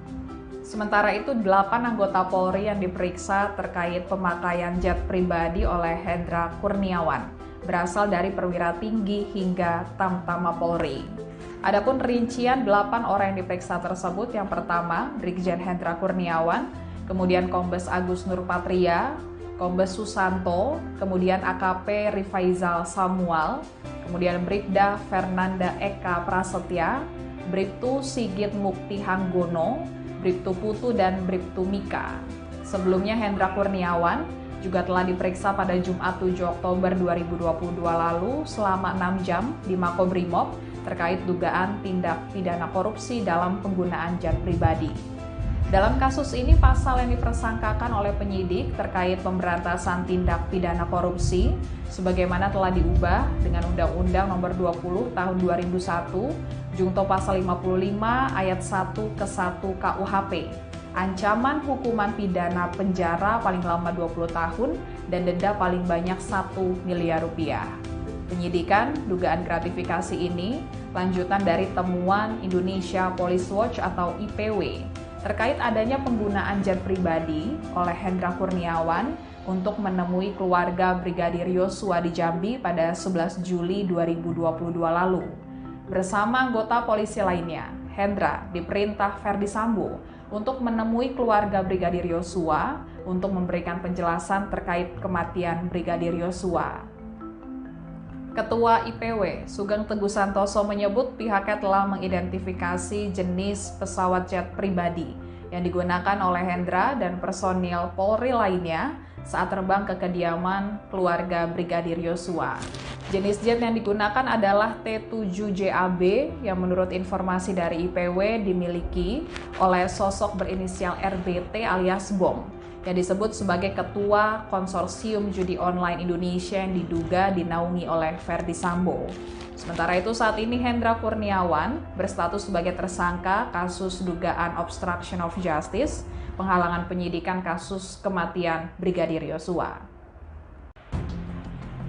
Sementara itu, 8 anggota Polri yang diperiksa terkait pemakaian jet pribadi oleh Hendra Kurniawan berasal dari perwira tinggi hingga Tamtama Polri. Adapun rincian 8 orang yang diperiksa tersebut, yang pertama Brigjen Hendra Kurniawan, kemudian Kombes Agus Nurpatria, Kombes Susanto, kemudian AKP Rifaizal Samuel, kemudian Bribda Fernanda Eka Prasetya, Bribtu Sigit Mukti Hanggono, Bribtu Putu, dan Bribtu Mika. Sebelumnya Hendra Kurniawan juga telah diperiksa pada Jumat 7 Oktober 2022 lalu selama 6 jam di Makobrimob terkait dugaan tindak pidana korupsi dalam penggunaan jet pribadi. Dalam kasus ini, pasal yang dipersangkakan oleh penyidik terkait pemberantasan tindak pidana korupsi sebagaimana telah diubah dengan Undang-Undang Nomor 20 Tahun 2001, Junto Pasal 55 Ayat 1 ke 1 KUHP. Ancaman hukuman pidana penjara paling lama 20 tahun dan denda paling banyak 1 miliar rupiah. Penyidikan dugaan gratifikasi ini lanjutan dari temuan Indonesia Police Watch atau IPW terkait adanya penggunaan jet pribadi oleh Hendra Kurniawan untuk menemui keluarga Brigadir Yosua di Jambi pada 11 Juli 2022 lalu. Bersama anggota polisi lainnya, Hendra diperintah Ferdi Sambo untuk menemui keluarga Brigadir Yosua untuk memberikan penjelasan terkait kematian Brigadir Yosua. Ketua IPW, Sugeng Teguh Santoso menyebut pihaknya telah mengidentifikasi jenis pesawat jet pribadi yang digunakan oleh Hendra dan personil Polri lainnya saat terbang ke kediaman keluarga Brigadir Yosua. Jenis jet yang digunakan adalah T7-JAB yang menurut informasi dari IPW dimiliki oleh sosok berinisial RBT alias Bom yang disebut sebagai Ketua Konsorsium Judi Online Indonesia yang diduga dinaungi oleh Ferdy Sambo. Sementara itu saat ini Hendra Kurniawan berstatus sebagai tersangka kasus dugaan obstruction of justice, penghalangan penyidikan kasus kematian Brigadir Yosua.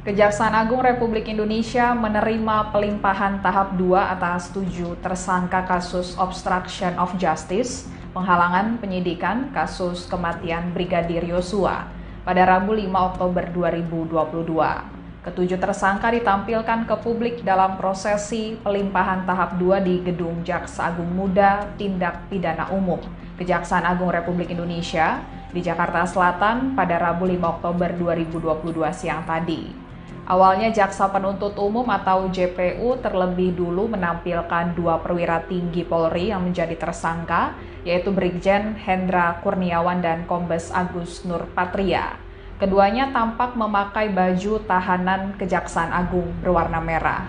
Kejaksaan Agung Republik Indonesia menerima pelimpahan tahap 2 atas 7 tersangka kasus obstruction of justice, penghalangan penyidikan kasus kematian Brigadir Yosua pada Rabu 5 Oktober 2022. Ketujuh tersangka ditampilkan ke publik dalam prosesi pelimpahan tahap 2 di Gedung Jaksa Agung Muda Tindak Pidana Umum, Kejaksaan Agung Republik Indonesia di Jakarta Selatan pada Rabu 5 Oktober 2022 siang tadi. Awalnya Jaksa Penuntut Umum atau JPU terlebih dulu menampilkan 2 perwira tinggi Polri yang menjadi tersangka, yaitu Brigjen Hendra Kurniawan dan Kombes Agus Nurpatria. Keduanya tampak memakai baju tahanan Kejaksaan Agung berwarna merah.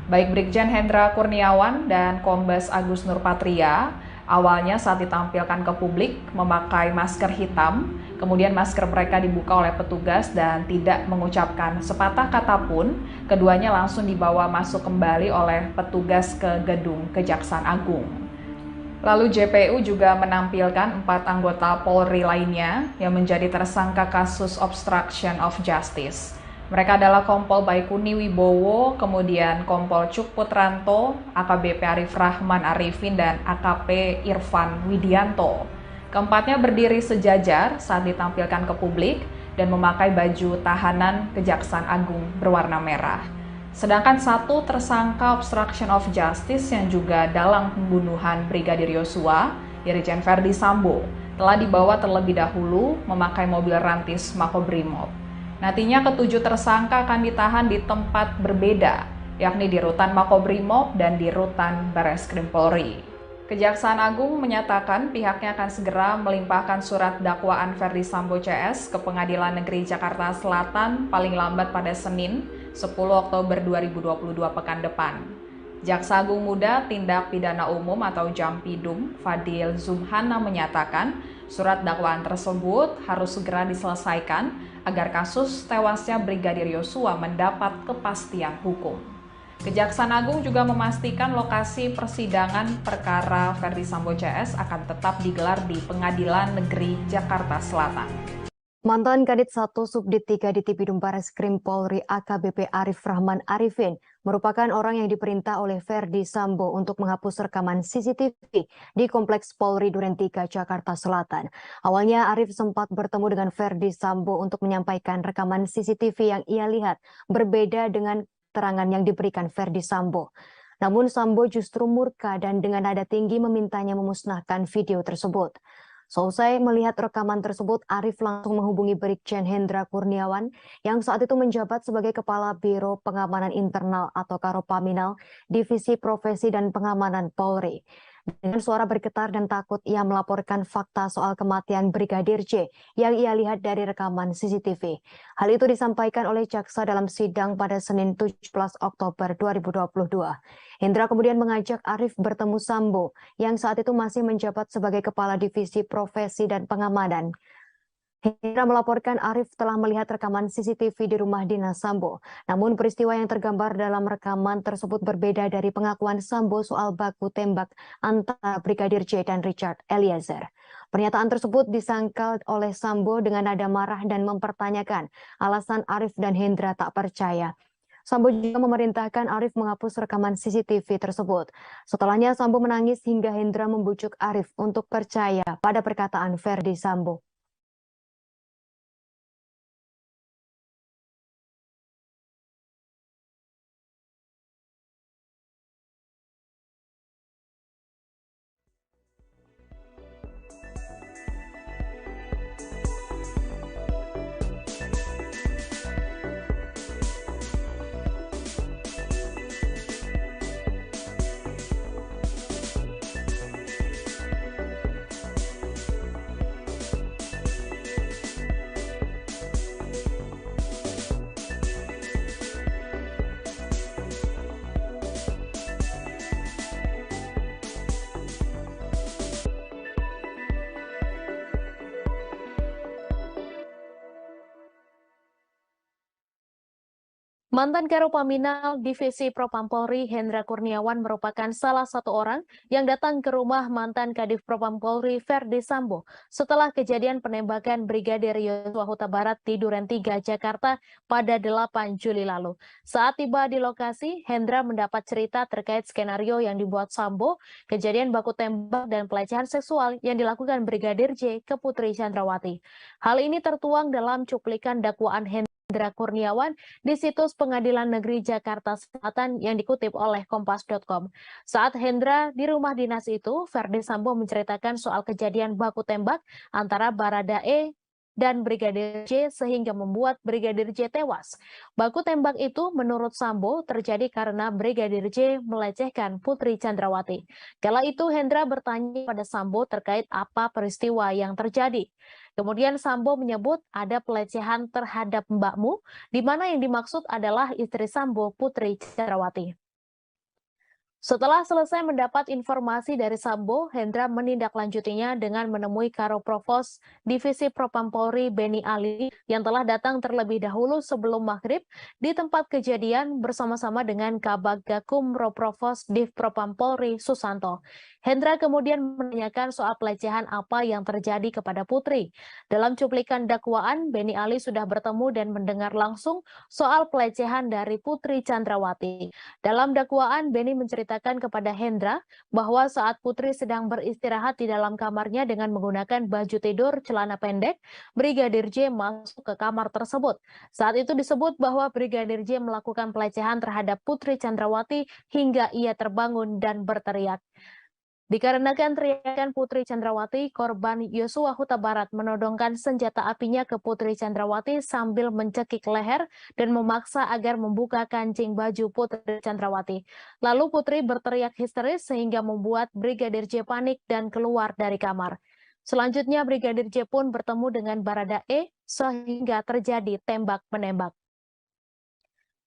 Baik Brigjen Hendra Kurniawan dan Kombes Agus Nurpatria awalnya saat ditampilkan ke publik memakai masker hitam, kemudian masker mereka dibuka oleh petugas dan tidak mengucapkan sepatah kata pun, keduanya langsung dibawa masuk kembali oleh petugas ke gedung Kejaksaan Agung. Lalu JPU juga menampilkan 4 anggota Polri lainnya yang menjadi tersangka kasus obstruction of justice. Mereka adalah Kompol Baikuni Wibowo, kemudian Kompol Cuk Putranto, AKBP Arif Rahman Arifin, dan AKP Irfan Widianto. Keempatnya berdiri sejajar saat ditampilkan ke publik dan memakai baju tahanan Kejaksaan Agung berwarna merah. Sedangkan 1 tersangka obstruction of justice yang juga dalam pembunuhan Brigadir Yosua, Irjen Ferdy Sambo, telah dibawa terlebih dahulu memakai mobil rantis Makobrimob. Nantinya ketujuh tersangka akan ditahan di tempat berbeda, yakni di Rutan Makobrimob dan di Rutan Bareskrim Polri. Kejaksaan Agung menyatakan pihaknya akan segera melimpahkan surat dakwaan Ferdy Sambo CS ke Pengadilan Negeri Jakarta Selatan paling lambat pada Senin, 10 Oktober 2022 pekan depan. Jaksa Agung Muda Tindak Pidana Umum atau Jampidum, Fadil Zumhana menyatakan surat dakwaan tersebut harus segera diselesaikan agar kasus tewasnya Brigadir Yosua mendapat kepastian hukum. Kejaksaan Agung juga memastikan lokasi persidangan perkara Ferdy Sambo CS akan tetap digelar di Pengadilan Negeri Jakarta Selatan. Mantan Kadit 1 Subdit 3 di Tipidum Bareskrim Polri AKBP Arif Rahman Arifin merupakan orang yang diperintah oleh Ferdy Sambo untuk menghapus rekaman CCTV di Kompleks Polri Duren 3 Jakarta Selatan. Awalnya Arif sempat bertemu dengan Ferdy Sambo untuk menyampaikan rekaman CCTV yang ia lihat berbeda dengan keterangan yang diberikan Ferdy Sambo. Namun Sambo justru murka dan dengan nada tinggi memintanya memusnahkan video tersebut. Seusai melihat rekaman tersebut, Arif langsung menghubungi Brigjen Hendra Kurniawan yang saat itu menjabat sebagai Kepala Biro Pengamanan Internal atau Karopaminal Divisi Profesi dan Pengamanan Polri. Dengan suara bergetar dan takut, ia melaporkan fakta soal kematian Brigadir J yang ia lihat dari rekaman CCTV. Hal itu disampaikan oleh jaksa dalam sidang pada Senin 17 Oktober 2022. Hendra kemudian mengajak Arif bertemu Sambo yang saat itu masih menjabat sebagai Kepala Divisi Profesi dan Pengamanan. Hendra melaporkan Arif telah melihat rekaman CCTV di rumah dinas Sambo. Namun peristiwa yang tergambar dalam rekaman tersebut berbeda dari pengakuan Sambo soal baku tembak antara Brigadir J dan Richard Eliezer. Pernyataan tersebut disangkal oleh Sambo dengan nada marah dan mempertanyakan alasan Arif dan Hendra tak percaya. Sambo juga memerintahkan Arif menghapus rekaman CCTV tersebut. Setelahnya Sambo menangis hingga Hendra membujuk Arif untuk percaya pada perkataan Ferdy Sambo. Mantan Karopaminal Divisi Propam Polri Hendra Kurniawan merupakan salah satu orang yang datang ke rumah mantan Kadif Propam Polri Verdi Sambo setelah kejadian penembakan Brigadir Yosua Huta Barat di Duren 3, Jakarta pada 8 Juli lalu. Saat tiba di lokasi, Hendra mendapat cerita terkait skenario yang dibuat Sambo, kejadian baku tembak dan pelecehan seksual yang dilakukan Brigadir J ke Putri Chandrawati. Hal ini tertuang dalam cuplikan dakwaan Hendra Kurniawan di situs Pengadilan Negeri Jakarta Selatan yang dikutip oleh Kompas.com. Saat Hendra di rumah dinas itu, Verdi Sambo menceritakan soal kejadian baku tembak antara Baradae dan Brigadir J sehingga membuat Brigadir J tewas. Baku tembak itu menurut Sambo terjadi karena Brigadir J melecehkan Putri Chandrawati. Kala itu Hendra bertanya pada Sambo terkait apa peristiwa yang terjadi. Kemudian Sambo menyebut ada pelecehan terhadap mbakmu, di mana yang dimaksud adalah istri Sambo, Putri Chandrawati. Setelah selesai mendapat informasi dari Sambo, Hendra menindaklanjutinya dengan menemui Karo Provos Divisi Propam Polri Beni Ali yang telah datang terlebih dahulu sebelum maghrib di tempat kejadian bersama-sama dengan Kabag Gakum Roprovos Div Propam Polri Susanto. Hendra kemudian menanyakan soal pelecehan apa yang terjadi kepada Putri. Dalam cuplikan dakwaan, Beni Ali sudah bertemu dan mendengar langsung soal pelecehan dari Putri Chandrawati. Dalam dakwaan, Beni menceritakan kepada Hendra bahwa saat Putri sedang beristirahat di dalam kamarnya dengan menggunakan baju tidur celana pendek, Brigadir J masuk ke kamar tersebut. Saat itu disebut bahwa Brigadir J melakukan pelecehan terhadap Putri Chandrawati hingga ia terbangun dan berteriak. Dikarenakan teriakan Putri Chandrawati, korban Yosua Huta Barat menodongkan senjata apinya ke Putri Chandrawati sambil mencekik leher dan memaksa agar membuka kancing baju Putri Chandrawati. Lalu Putri berteriak histeris sehingga membuat Brigadir J panik dan keluar dari kamar. Selanjutnya Brigadir J pun bertemu dengan Baradae sehingga terjadi tembak-menembak.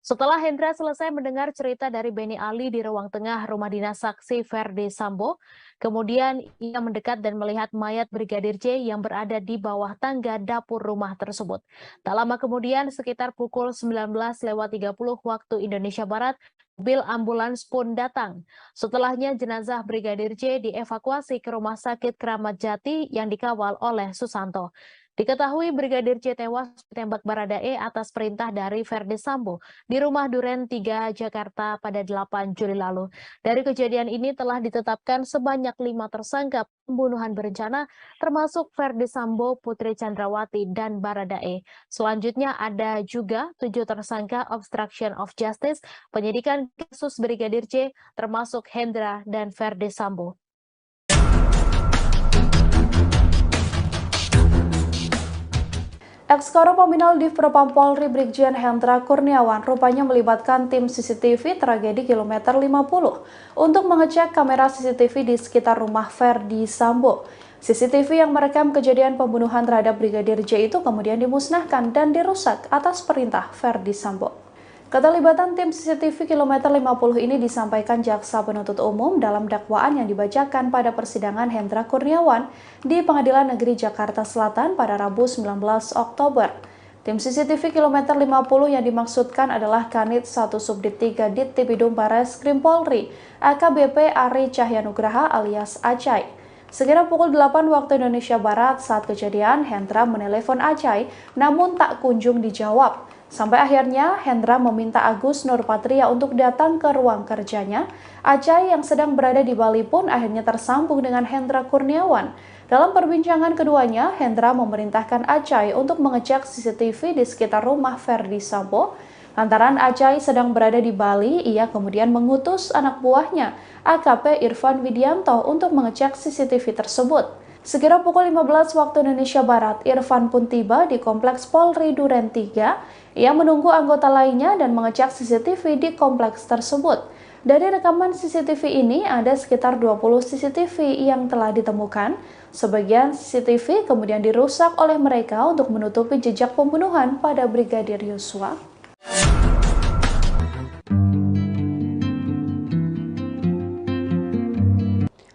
Setelah Hendra selesai mendengar cerita dari Beni Ali di ruang tengah rumah dinas saksi Verdi Sambo, kemudian ia mendekat dan melihat mayat Brigadir J yang berada di bawah tangga dapur rumah tersebut. Tak lama kemudian, sekitar pukul 19.30 waktu Indonesia Barat, mobil ambulans pun datang. Setelahnya jenazah Brigadir J dievakuasi ke Rumah Sakit Kramat Jati yang dikawal oleh Susanto. Diketahui Brigadir J tewas ditembak Baradae atas perintah dari Verdi Sambo di rumah Duren 3, Jakarta pada 8 Juli lalu. Dari kejadian ini telah ditetapkan sebanyak 5 tersangka pembunuhan berencana, termasuk Verdi Sambo, Putri Chandrawati, dan Baradae. Selanjutnya ada juga 7 tersangka obstruction of justice, penyidikan kasus Brigadir J, termasuk Hendra dan Verdi Sambo. Ex-Karopaminal Div Propam Polri Brigjen Hendra Kurniawan rupanya melibatkan tim CCTV tragedi kilometer 50 untuk mengecek kamera CCTV di sekitar rumah Verdi Sambo. CCTV yang merekam kejadian pembunuhan terhadap Brigadir J itu kemudian dimusnahkan dan dirusak atas perintah Verdi Sambo. Keterlibatan tim CCTV kilometer 50 ini disampaikan Jaksa Penuntut Umum dalam dakwaan yang dibacakan pada persidangan Hendra Kurniawan di Pengadilan Negeri Jakarta Selatan pada Rabu 19 Oktober. Tim CCTV kilometer 50 yang dimaksudkan adalah Kanit 1 Subdit 3 Dittipidum Bareskrim Polri, AKBP Ari Cahyanugraha alias Acai. Sekira pukul 8 waktu Indonesia Barat saat kejadian, Hendra menelepon Acai namun tak kunjung dijawab. Sampai akhirnya Hendra meminta Agus Nurpatria untuk datang ke ruang kerjanya. Acai yang sedang berada di Bali pun akhirnya tersambung dengan Hendra Kurniawan. Dalam perbincangan keduanya, Hendra memerintahkan Acai untuk mengecek CCTV di sekitar rumah Verdi Sambo. Lantaran Acai sedang berada di Bali, ia kemudian mengutus anak buahnya, AKP Irfan Widianto, untuk mengecek CCTV tersebut. Sekira pukul 15 waktu Indonesia Barat, Irfan pun tiba di Kompleks Polri Duren 3. Ia menunggu anggota lainnya dan mengecek CCTV di kompleks tersebut. Dari rekaman CCTV ini, ada sekitar 20 CCTV yang telah ditemukan. Sebagian CCTV kemudian dirusak oleh mereka untuk menutupi jejak pembunuhan pada Brigadir Yosua.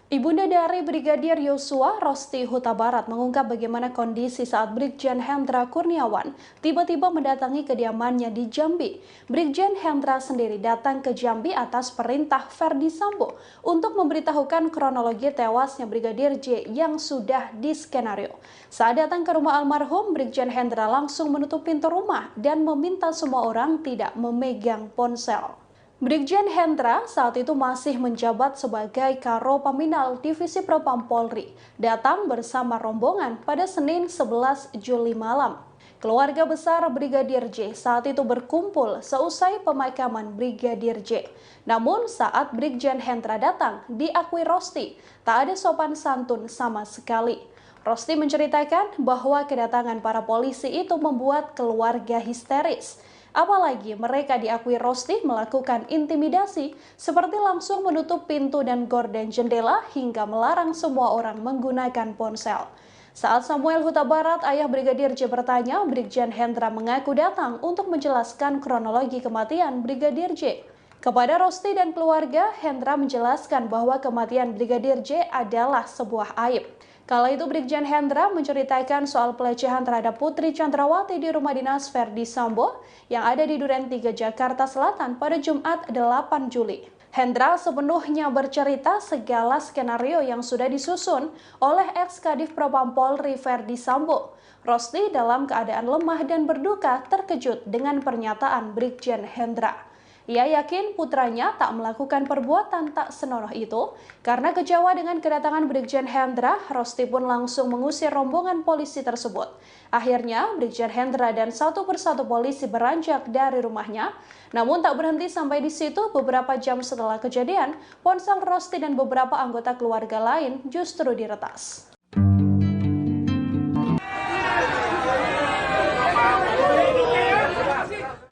Ibunda dari Brigadir Yosua, Rosti Huta Barat mengungkap bagaimana kondisi saat Brigjen Hendra Kurniawan tiba-tiba mendatangi kediamannya di Jambi. Brigjen Hendra sendiri datang ke Jambi atas perintah Ferdi Sambo untuk memberitahukan kronologi tewasnya Brigadir J yang sudah diskenario. Saat datang ke rumah almarhum, Brigjen Hendra langsung menutup pintu rumah dan meminta semua orang tidak memegang ponsel. Brigjen Hendra saat itu masih menjabat sebagai Karo Paminal Divisi Propam Polri, datang bersama rombongan pada Senin 11 Juli malam. Keluarga besar Brigadir J saat itu berkumpul seusai pemakaman Brigadir J. Namun saat Brigjen Hendra datang, diakui Rosti, tak ada sopan santun sama sekali. Rosti menceritakan bahwa kedatangan para polisi itu membuat keluarga histeris. Apalagi mereka diakui Rosti melakukan intimidasi seperti langsung menutup pintu dan gorden jendela hingga melarang semua orang menggunakan ponsel. Saat Samuel Huta Barat, ayah Brigadir J bertanya, Brigjen Hendra mengaku datang untuk menjelaskan kronologi kematian Brigadir J. Kepada Rosti dan keluarga, Hendra menjelaskan bahwa kematian Brigadir J adalah sebuah aib. Kala itu Brigjen Hendra menceritakan soal pelecehan terhadap Putri Chandrawati di rumah dinas Ferdi Sambo yang ada di Duren 3 Jakarta Selatan pada Jumat 8 Juli. Hendra sepenuhnya bercerita segala skenario yang sudah disusun oleh ex-Kadif Propam Polri Ferdi Sambo. Rosti dalam keadaan lemah dan berduka terkejut dengan pernyataan Brigjen Hendra. Ia yakin putranya tak melakukan perbuatan tak senonoh itu. Karena kecewa dengan kedatangan Brigjen Hendra, Rosti pun langsung mengusir rombongan polisi tersebut. Akhirnya, Brigjen Hendra dan satu persatu polisi beranjak dari rumahnya. Namun tak berhenti sampai di situ, beberapa jam setelah kejadian, ponsel Rosti dan beberapa anggota keluarga lain justru diretas.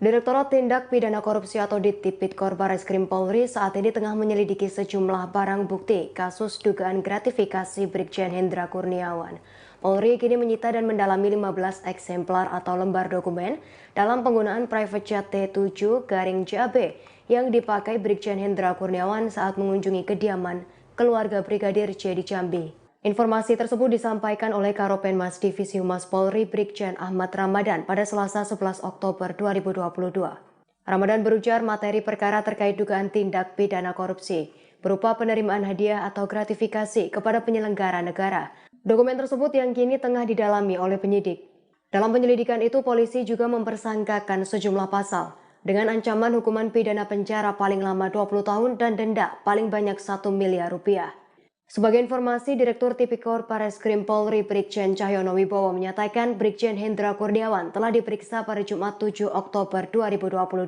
Direktorat Tindak Pidana Korupsi atau Tipikor Barreskrim Polri saat ini tengah menyelidiki sejumlah barang bukti kasus dugaan gratifikasi Brigjen Hendra Kurniawan. Polri kini menyita dan mendalami 15 eksemplar atau lembar dokumen dalam penggunaan private jet T7-JAB yang dipakai Brigjen Hendra Kurniawan saat mengunjungi kediaman keluarga Brigadir J di Jambi. Informasi tersebut disampaikan oleh Karopenmas Divisi Humas Polri Brigjen Ahmad Ramadan pada Selasa 11 Oktober 2022. Ramadan berujar materi perkara terkait dugaan tindak pidana korupsi berupa penerimaan hadiah atau gratifikasi kepada penyelenggara negara. Dokumen tersebut yang kini tengah didalami oleh penyidik. Dalam penyelidikan itu, polisi juga mempersangkakan sejumlah pasal dengan ancaman hukuman pidana penjara paling lama 20 tahun dan denda paling banyak 1 miliar rupiah. Sebagai informasi, Direktur Tipikor Barreskrim Polri Brigjen Cahyono Wibowo menyatakan Brigjen Hendra Kurniawan telah diperiksa pada Jumat 7 Oktober 2022.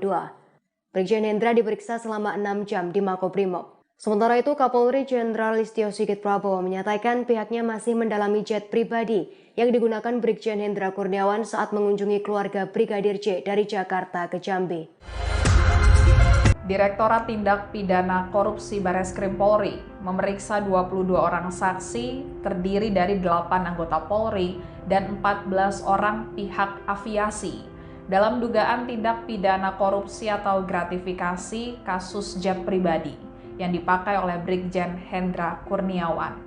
Brigjen Hendra diperiksa selama 6 jam di Makobrimob. Sementara itu, Kapolri Jenderal Listio Sigit Prabowo menyatakan pihaknya masih mendalami jet pribadi yang digunakan Brigjen Hendra Kurniawan saat mengunjungi keluarga Brigadir J dari Jakarta ke Jambi. Direktorat Tindak Pidana Korupsi Barreskrim Polri memeriksa 22 orang saksi terdiri dari 8 anggota Polri dan 14 orang pihak aviasi dalam dugaan tindak pidana korupsi atau gratifikasi kasus jet pribadi yang dipakai oleh Brigjen Hendra Kurniawan.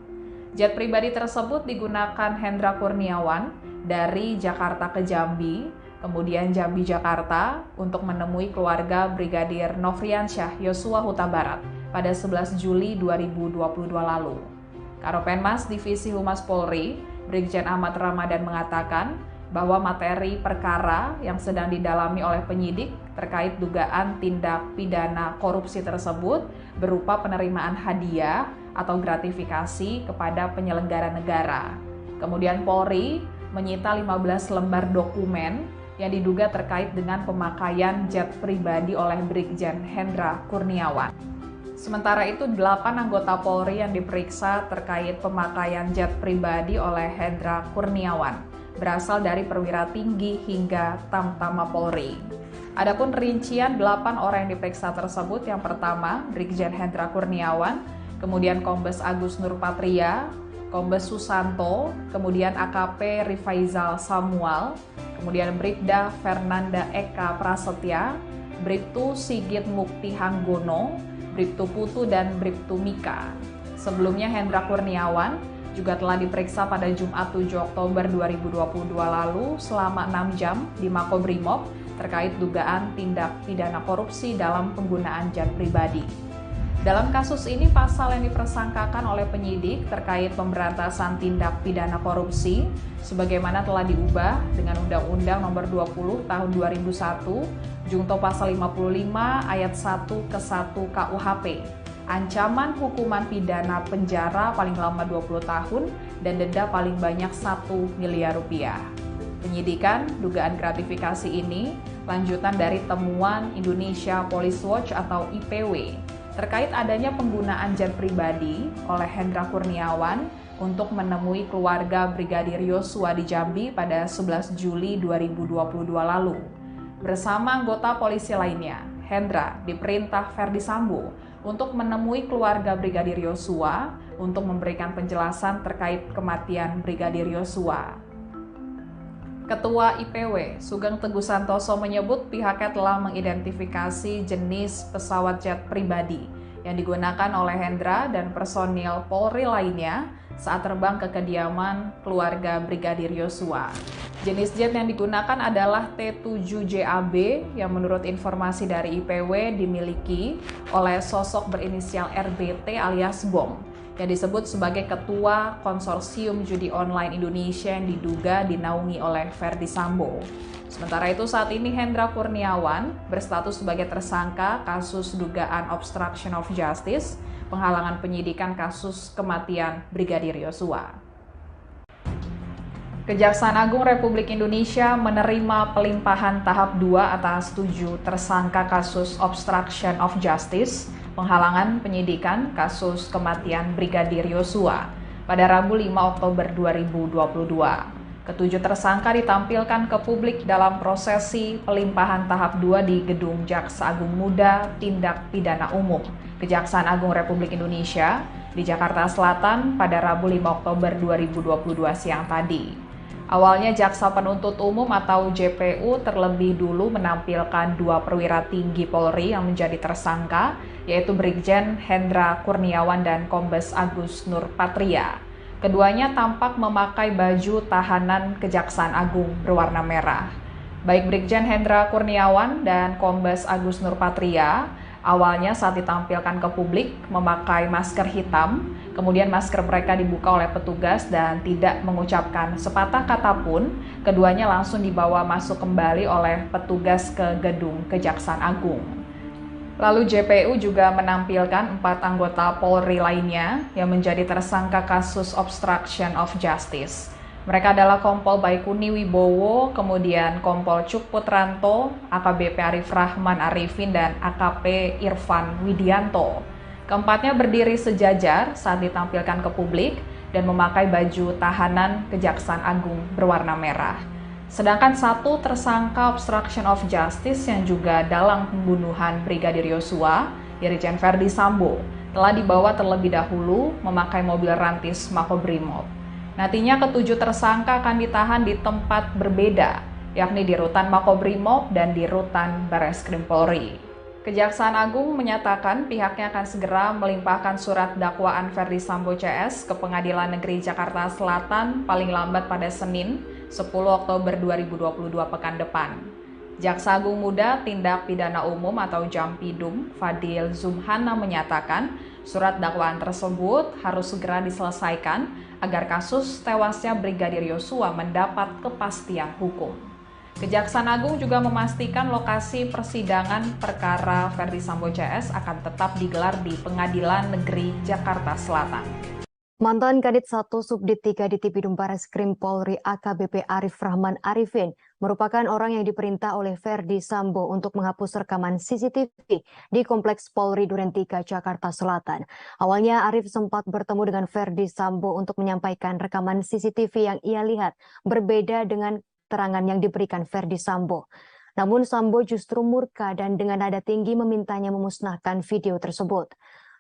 Jet pribadi tersebut digunakan Hendra Kurniawan dari Jakarta ke Jambi, kemudian Jambi Jakarta untuk menemui keluarga Brigadir Nofriansyah Yosua Huta Barat pada 11 Juli 2022 lalu. Karopenmas Divisi Humas Polri, Brigjen Ahmad Ramadan mengatakan bahwa materi perkara yang sedang didalami oleh penyidik terkait dugaan tindak pidana korupsi tersebut berupa penerimaan hadiah atau gratifikasi kepada penyelenggara negara. Kemudian Polri menyita 15 lembar dokumen yang diduga terkait dengan pemakaian jet pribadi oleh Brigjen Hendra Kurniawan. Sementara itu, 8 anggota Polri yang diperiksa terkait pemakaian jet pribadi oleh Hendra Kurniawan berasal dari perwira tinggi hingga Tamtama Polri. Adapun rincian 8 orang yang diperiksa tersebut, yang pertama Brigjen Hendra Kurniawan, kemudian Kombes Agus Nurpatria, Kombes Susanto, kemudian AKP Rifaizal Samuel, kemudian Bribda Fernanda Eka Prasetya, Bribtu Sigit Mukti Hanggono, Bribtu Putu, dan Bribtu Mika. Sebelumnya Hendra Kurniawan juga telah diperiksa pada Jumat 7 Oktober 2022 lalu selama 6 jam di Makobrimob terkait dugaan tindak pidana korupsi dalam penggunaan jet pribadi. Dalam kasus ini, pasal yang dipersangkakan oleh penyidik terkait pemberantasan tindak pidana korupsi sebagaimana telah diubah dengan Undang-Undang Nomor 20 Tahun 2001, Junto Pasal 55 Ayat 1 ke 1 KUHP. Ancaman hukuman pidana penjara paling lama 20 tahun dan denda paling banyak 1 miliar rupiah. Penyidikan dugaan gratifikasi ini lanjutan dari temuan Indonesia Police Watch atau IPW terkait adanya penggunaan jet pribadi oleh Hendra Kurniawan untuk menemui keluarga Brigadir Yosua di Jambi pada 11 Juli 2022 lalu. Bersama anggota polisi lainnya, Hendra diperintah Ferdi Sambo untuk menemui keluarga Brigadir Yosua untuk memberikan penjelasan terkait kematian Brigadir Yosua. Ketua IPW, Sugeng Teguh Santoso menyebut pihaknya telah mengidentifikasi jenis pesawat jet pribadi yang digunakan oleh Hendra dan personil Polri lainnya saat terbang ke kediaman keluarga Brigadir Yosua. Jenis jet yang digunakan adalah T-7JAB yang menurut informasi dari IPW dimiliki oleh sosok berinisial RBT alias Bom yang disebut sebagai Ketua Konsorsium Judi Online Indonesia yang diduga dinaungi oleh Ferdi Sambo. Sementara itu saat ini Hendra Kurniawan berstatus sebagai tersangka kasus dugaan obstruction of justice, penghalangan penyidikan kasus kematian Brigadir Yosua. Kejaksaan Agung Republik Indonesia menerima pelimpahan tahap 2 atas 7 tersangka kasus obstruction of justice, penghalangan penyidikan kasus kematian Brigadir Yosua pada Rabu 5 Oktober 2022. Ketujuh tersangka ditampilkan ke publik dalam prosesi pelimpahan tahap 2 di Gedung Jaksa Agung Muda Tindak Pidana Umum Kejaksaan Agung Republik Indonesia di Jakarta Selatan pada Rabu 5 Oktober 2022 siang tadi. Awalnya Jaksa Penuntut Umum atau JPU terlebih dulu menampilkan 2 perwira tinggi Polri yang menjadi tersangka, yaitu Brigjen Hendra Kurniawan dan Kombes Agus Nurpatria. Keduanya tampak memakai baju tahanan Kejaksaan Agung berwarna merah. Baik Brigjen Hendra Kurniawan dan Kombes Agus Nurpatria awalnya saat ditampilkan ke publik memakai masker hitam, kemudian masker mereka dibuka oleh petugas dan tidak mengucapkan sepatah kata pun, keduanya langsung dibawa masuk kembali oleh petugas ke gedung Kejaksaan Agung. Lalu JPU juga menampilkan 4 anggota Polri lainnya yang menjadi tersangka kasus obstruction of justice. Mereka adalah Kompol Baikuni Wibowo, kemudian Kompol Cuk Putranto, AKBP Arif Rahman Arifin, dan AKP Irfan Widianto. Keempatnya berdiri sejajar saat ditampilkan ke publik dan memakai baju tahanan Kejaksaan Agung berwarna merah. Sedangkan 1 tersangka obstruction of justice yang juga dalam pembunuhan Brigadir Yosua, Irjen Ferdi Sambo, telah dibawa terlebih dahulu memakai mobil rantis Makobrimob. Nantinya ketujuh tersangka akan ditahan di tempat berbeda, yakni di Rutan Makobrimob dan di Rutan Bareskrim Polri. Kejaksaan Agung menyatakan pihaknya akan segera melimpahkan surat dakwaan Ferdi Sambo CS ke Pengadilan Negeri Jakarta Selatan paling lambat pada Senin 10 Oktober 2022 pekan depan. Jaksa Agung Muda Tindak Pidana Umum atau Jampidum Fadil Zumhana menyatakan surat dakwaan tersebut harus segera diselesaikan agar kasus tewasnya Brigadir Yosua mendapat kepastian hukum. Kejaksaan Agung juga memastikan lokasi persidangan perkara Ferdi Sambo CS akan tetap digelar di Pengadilan Negeri Jakarta Selatan. Mantan Kadit 1 Subdit 3 di Tipidum Bareskrim Polri AKBP Arif Rahman Arifin merupakan orang yang diperintah oleh Ferdi Sambo untuk menghapus rekaman CCTV di Kompleks Polri Duren 3 Jakarta Selatan. Awalnya Arif sempat bertemu dengan Ferdi Sambo untuk menyampaikan rekaman CCTV yang ia lihat berbeda dengan keterangan yang diberikan Ferdi Sambo. Namun Sambo justru murka dan dengan nada tinggi memintanya memusnahkan video tersebut.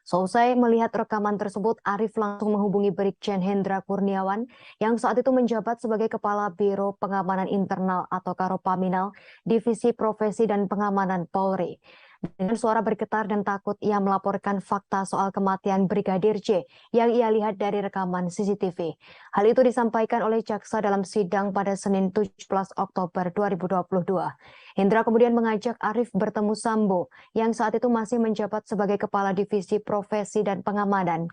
Selesai melihat rekaman tersebut, Arif langsung menghubungi Brigjen Hendra Kurniawan yang saat itu menjabat sebagai Kepala Biro Pengamanan Internal atau Karopaminal Divisi Profesi dan Pengamanan Polri. Dengan suara bergetar dan takut, ia melaporkan fakta soal kematian Brigadir J yang ia lihat dari rekaman CCTV. Hal itu disampaikan oleh jaksa dalam sidang pada Senin 17 Oktober 2022. Hendra kemudian mengajak Arif bertemu Sambo yang saat itu masih menjabat sebagai Kepala Divisi Profesi dan Pengamanan.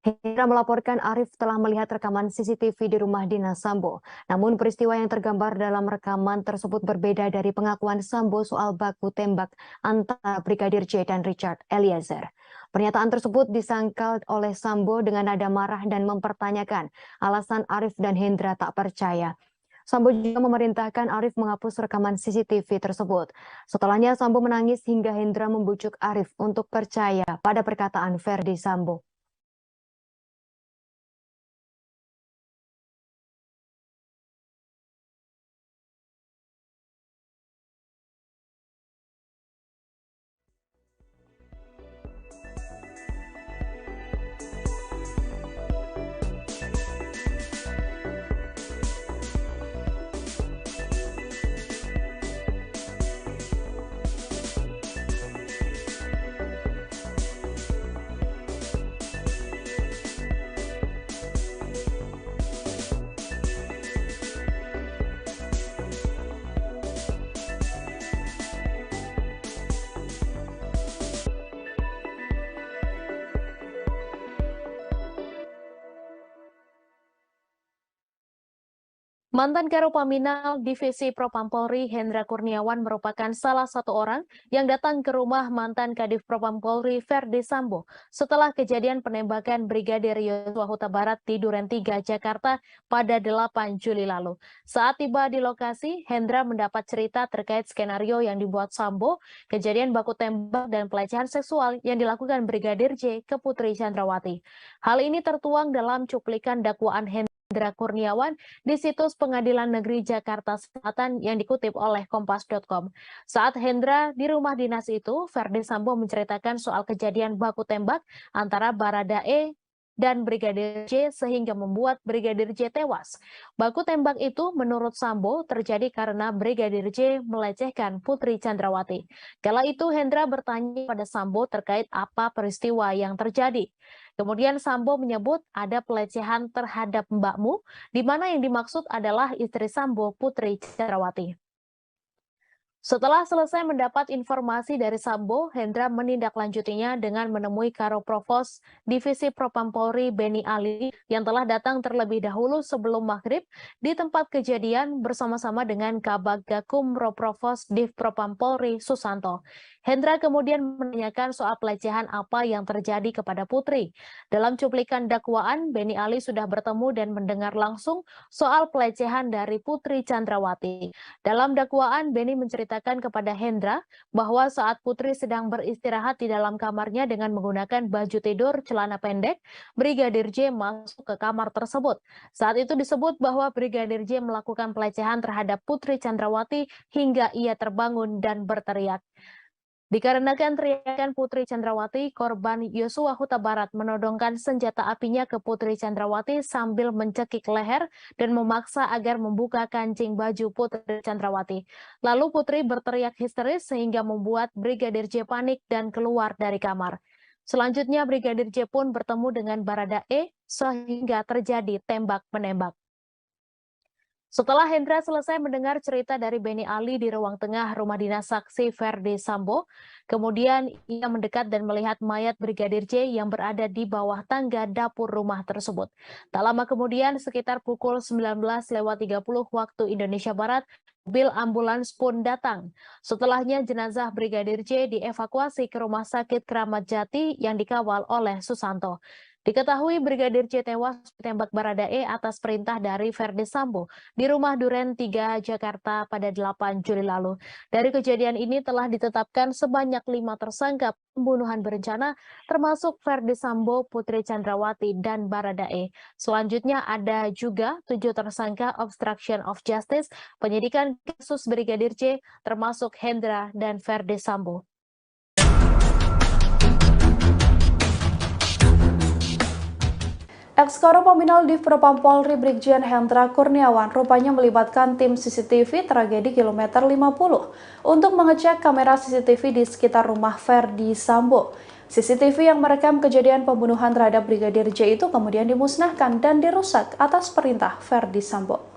Hendra melaporkan Arif telah melihat rekaman CCTV di rumah dinas Sambo. Namun peristiwa yang tergambar dalam rekaman tersebut berbeda dari pengakuan Sambo soal baku tembak antara Brigadir J dan Richard Eliezer. Pernyataan tersebut disangkal oleh Sambo dengan nada marah dan mempertanyakan alasan Arif dan Hendra tak percaya. Sambo juga memerintahkan Arif menghapus rekaman CCTV tersebut. Setelahnya Sambo menangis hingga Hendra membujuk Arif untuk percaya pada perkataan Ferdi Sambo. Mantan Karopaminal Divisi Propam Polri Hendra Kurniawan merupakan salah satu orang yang datang ke rumah mantan Kadif Propam Polri Ferdi Sambo setelah kejadian penembakan Brigadir Yosua Huta Barat di Duren 3, Jakarta pada 8 Juli lalu. Saat tiba di lokasi, Hendra mendapat cerita terkait skenario yang dibuat Sambo, kejadian baku tembak dan pelecehan seksual yang dilakukan Brigadir J ke Putri Chandrawati. Hal ini tertuang dalam cuplikan dakwaan Hendra Kurniawan di situs Pengadilan Negeri Jakarta Selatan yang dikutip oleh Kompas.com. Saat Hendra di rumah dinas itu, Ferdi Sambo menceritakan soal kejadian baku tembak antara Baradae dan Brigadir J sehingga membuat Brigadir J tewas. Baku tembak itu menurut Sambo terjadi karena Brigadir J melecehkan Putri Chandrawati. Kala itu Hendra bertanya pada Sambo terkait apa peristiwa yang terjadi. Kemudian Sambo menyebut ada pelecehan terhadap mbakmu, di mana yang dimaksud adalah istri Sambo, Putri Chandrawati. Setelah selesai mendapat informasi dari Sambo, Hendra menindaklanjutinya dengan menemui Karo Provos Divisi Propam Polri Beni Ali yang telah datang terlebih dahulu sebelum maghrib di tempat kejadian bersama-sama dengan Kabag Gakum Roprovos Div Propam Polri Susanto. Hendra kemudian menanyakan soal pelecehan apa yang terjadi kepada Putri. Dalam cuplikan dakwaan, Beni Ali sudah bertemu dan mendengar langsung soal pelecehan dari Putri Chandrawati. Dalam dakwaan, Beni menceritakan kepada Hendra bahwa saat Putri sedang beristirahat di dalam kamarnya dengan menggunakan baju tidur celana pendek, Brigadir J masuk ke kamar tersebut. Saat itu disebut bahwa Brigadir J melakukan pelecehan terhadap Putri Chandrawati hingga ia terbangun dan berteriak. Dikarenakan teriakan Putri Chandrawati, korban Yosua Huta Barat menodongkan senjata apinya ke Putri Chandrawati sambil mencekik leher dan memaksa agar membuka kancing baju Putri Chandrawati. Lalu Putri berteriak histeris sehingga membuat Brigadir J panik dan keluar dari kamar. Selanjutnya Brigadir J pun bertemu dengan Baradae sehingga terjadi tembak-menembak. Setelah Hendra selesai mendengar cerita dari Beni Ali di ruang tengah rumah dinas saksi Ferdi Sambo, kemudian ia mendekat dan melihat mayat Brigadir J yang berada di bawah tangga dapur rumah tersebut. Tak lama kemudian, sekitar pukul 19.30 waktu Indonesia Barat, mobil ambulans pun datang. Setelahnya jenazah Brigadir J dievakuasi ke Rumah Sakit Kramat Jati yang dikawal oleh Susanto. Diketahui Brigadir J tewas ditembak Baradae atas perintah dari Ferdi Sambo di rumah Duren 3 Jakarta pada 8 Juli lalu. Dari kejadian ini telah ditetapkan sebanyak 5 tersangka pembunuhan berencana termasuk Ferdi Sambo, Putri Chandrawati, dan Baradae. Selanjutnya ada juga 7 tersangka obstruction of justice, penyidikan kasus Brigadir J termasuk Hendra dan Ferdi Sambo. Ex-Karo Paminal Div Propam Polri Brigjen Hendra Kurniawan rupanya melibatkan tim CCTV tragedi kilometer 50 untuk mengecek kamera CCTV di sekitar rumah Ferdi Sambo. CCTV yang merekam kejadian pembunuhan terhadap Brigadir J itu kemudian dimusnahkan dan dirusak atas perintah Ferdi Sambo.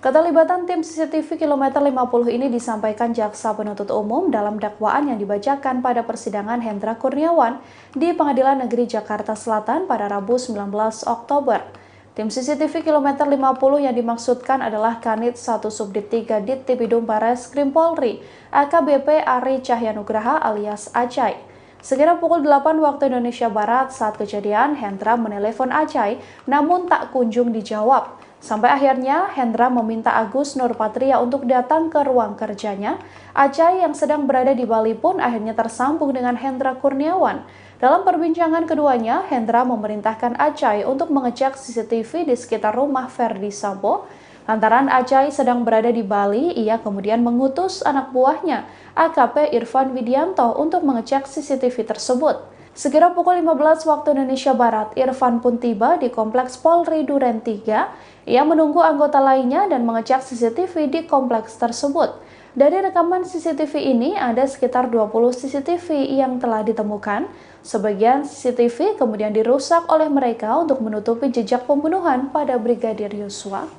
Keterlibatan tim CCTV kilometer 50 ini disampaikan Jaksa Penuntut Umum dalam dakwaan yang dibacakan pada persidangan Hendra Kurniawan di Pengadilan Negeri Jakarta Selatan pada Rabu 19 Oktober. Tim CCTV kilometer 50 yang dimaksudkan adalah Kanit 1 Subdit 3 Dittipidum Bareskrim Polri, AKBP Ari Cahyanugraha alias Acai. Sekira pukul 8 waktu Indonesia Barat saat kejadian, Hendra menelepon Acai namun tak kunjung dijawab. Sampai akhirnya Hendra meminta Agus Nurpatria untuk datang ke ruang kerjanya. Acai yang sedang berada di Bali pun akhirnya tersambung dengan Hendra Kurniawan. Dalam perbincangan keduanya, Hendra memerintahkan Acai untuk mengecek CCTV di sekitar rumah Ferdi Sambo. Lantaran Acai sedang berada di Bali, ia kemudian mengutus anak buahnya, AKP Irfan Widianto, untuk mengecek CCTV tersebut. Sekira pukul 15 waktu Indonesia Barat, Irfan pun tiba di Kompleks Polri Duren 3. Ia menunggu anggota lainnya dan mengecek CCTV di kompleks tersebut. Dari rekaman CCTV ini, ada sekitar 20 CCTV yang telah ditemukan. Sebagian CCTV kemudian dirusak oleh mereka untuk menutupi jejak pembunuhan pada Brigadir Yosua.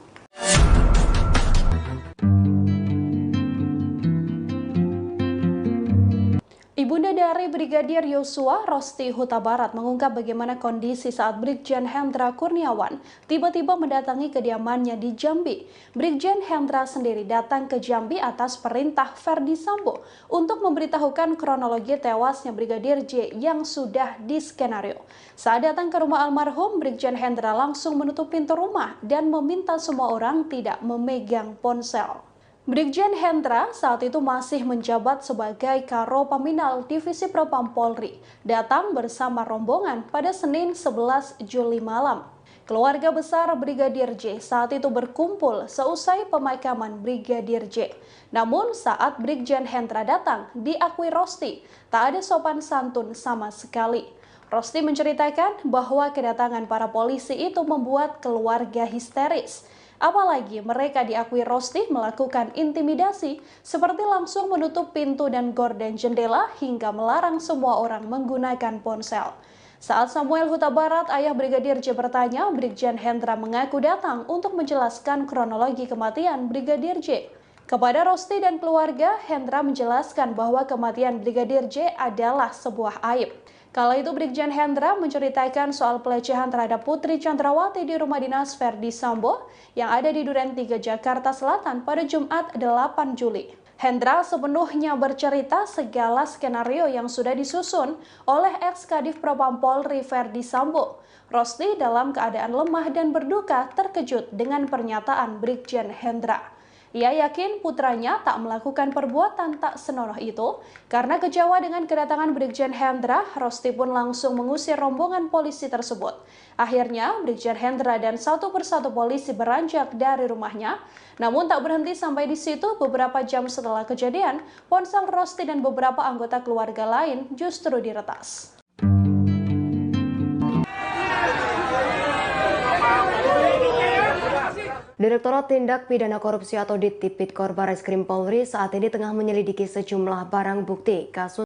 Ibunda dari Brigadir Yosua, Rosti Huta Barat, mengungkap bagaimana kondisi saat Brigjen Hendra Kurniawan tiba-tiba mendatangi kediamannya di Jambi. Brigjen Hendra sendiri datang ke Jambi atas perintah Ferdi Sambo untuk memberitahukan kronologi tewasnya Brigadir J yang sudah diskenario. Saat datang ke rumah almarhum, Brigjen Hendra langsung menutup pintu rumah dan meminta semua orang tidak memegang ponsel. Brigjen Hendra saat itu masih menjabat sebagai Karo Paminal Divisi Propam Polri, datang bersama rombongan pada Senin 11 Juli malam. Keluarga besar Brigadir J saat itu berkumpul seusai pemakaman Brigadir J. Namun saat Brigjen Hendra datang, diakui Rosti, tak ada sopan santun sama sekali. Rosti menceritakan bahwa kedatangan para polisi itu membuat keluarga histeris. Apalagi mereka diakui Rosti melakukan intimidasi seperti langsung menutup pintu dan gorden jendela hingga melarang semua orang menggunakan ponsel. Saat Samuel Huta Barat, ayah Brigadir J bertanya, Brigjen Hendra mengaku datang untuk menjelaskan kronologi kematian Brigadir J. Kepada Rosti dan keluarga, Hendra menjelaskan bahwa kematian Brigadir J adalah sebuah aib. Kala itu Brigjen Hendra menceritakan soal pelecehan terhadap Putri Chandrawati di rumah dinas Ferdi Sambo yang ada di Duren 3 Jakarta Selatan pada Jumat 8 Juli. Hendra sepenuhnya bercerita segala skenario yang sudah disusun oleh ex-Kadif Propam Polri Ferdi Sambo. Rosti dalam keadaan lemah dan berduka terkejut dengan pernyataan Brigjen Hendra. Ia yakin putranya tak melakukan perbuatan tak senonoh itu. Karena kecewa dengan kedatangan Brigjen Hendra, Rosti pun langsung mengusir rombongan polisi tersebut. Akhirnya, Brigjen Hendra dan satu persatu polisi beranjak dari rumahnya. Namun tak berhenti sampai di situ, beberapa jam setelah kejadian, ponsel Rosti dan beberapa anggota keluarga lain justru diretas. Direktorat Tindak Pidana Korupsi atau Dittipidum Bareskrim Polri saat ini tengah menyelidiki sejumlah barang bukti kasus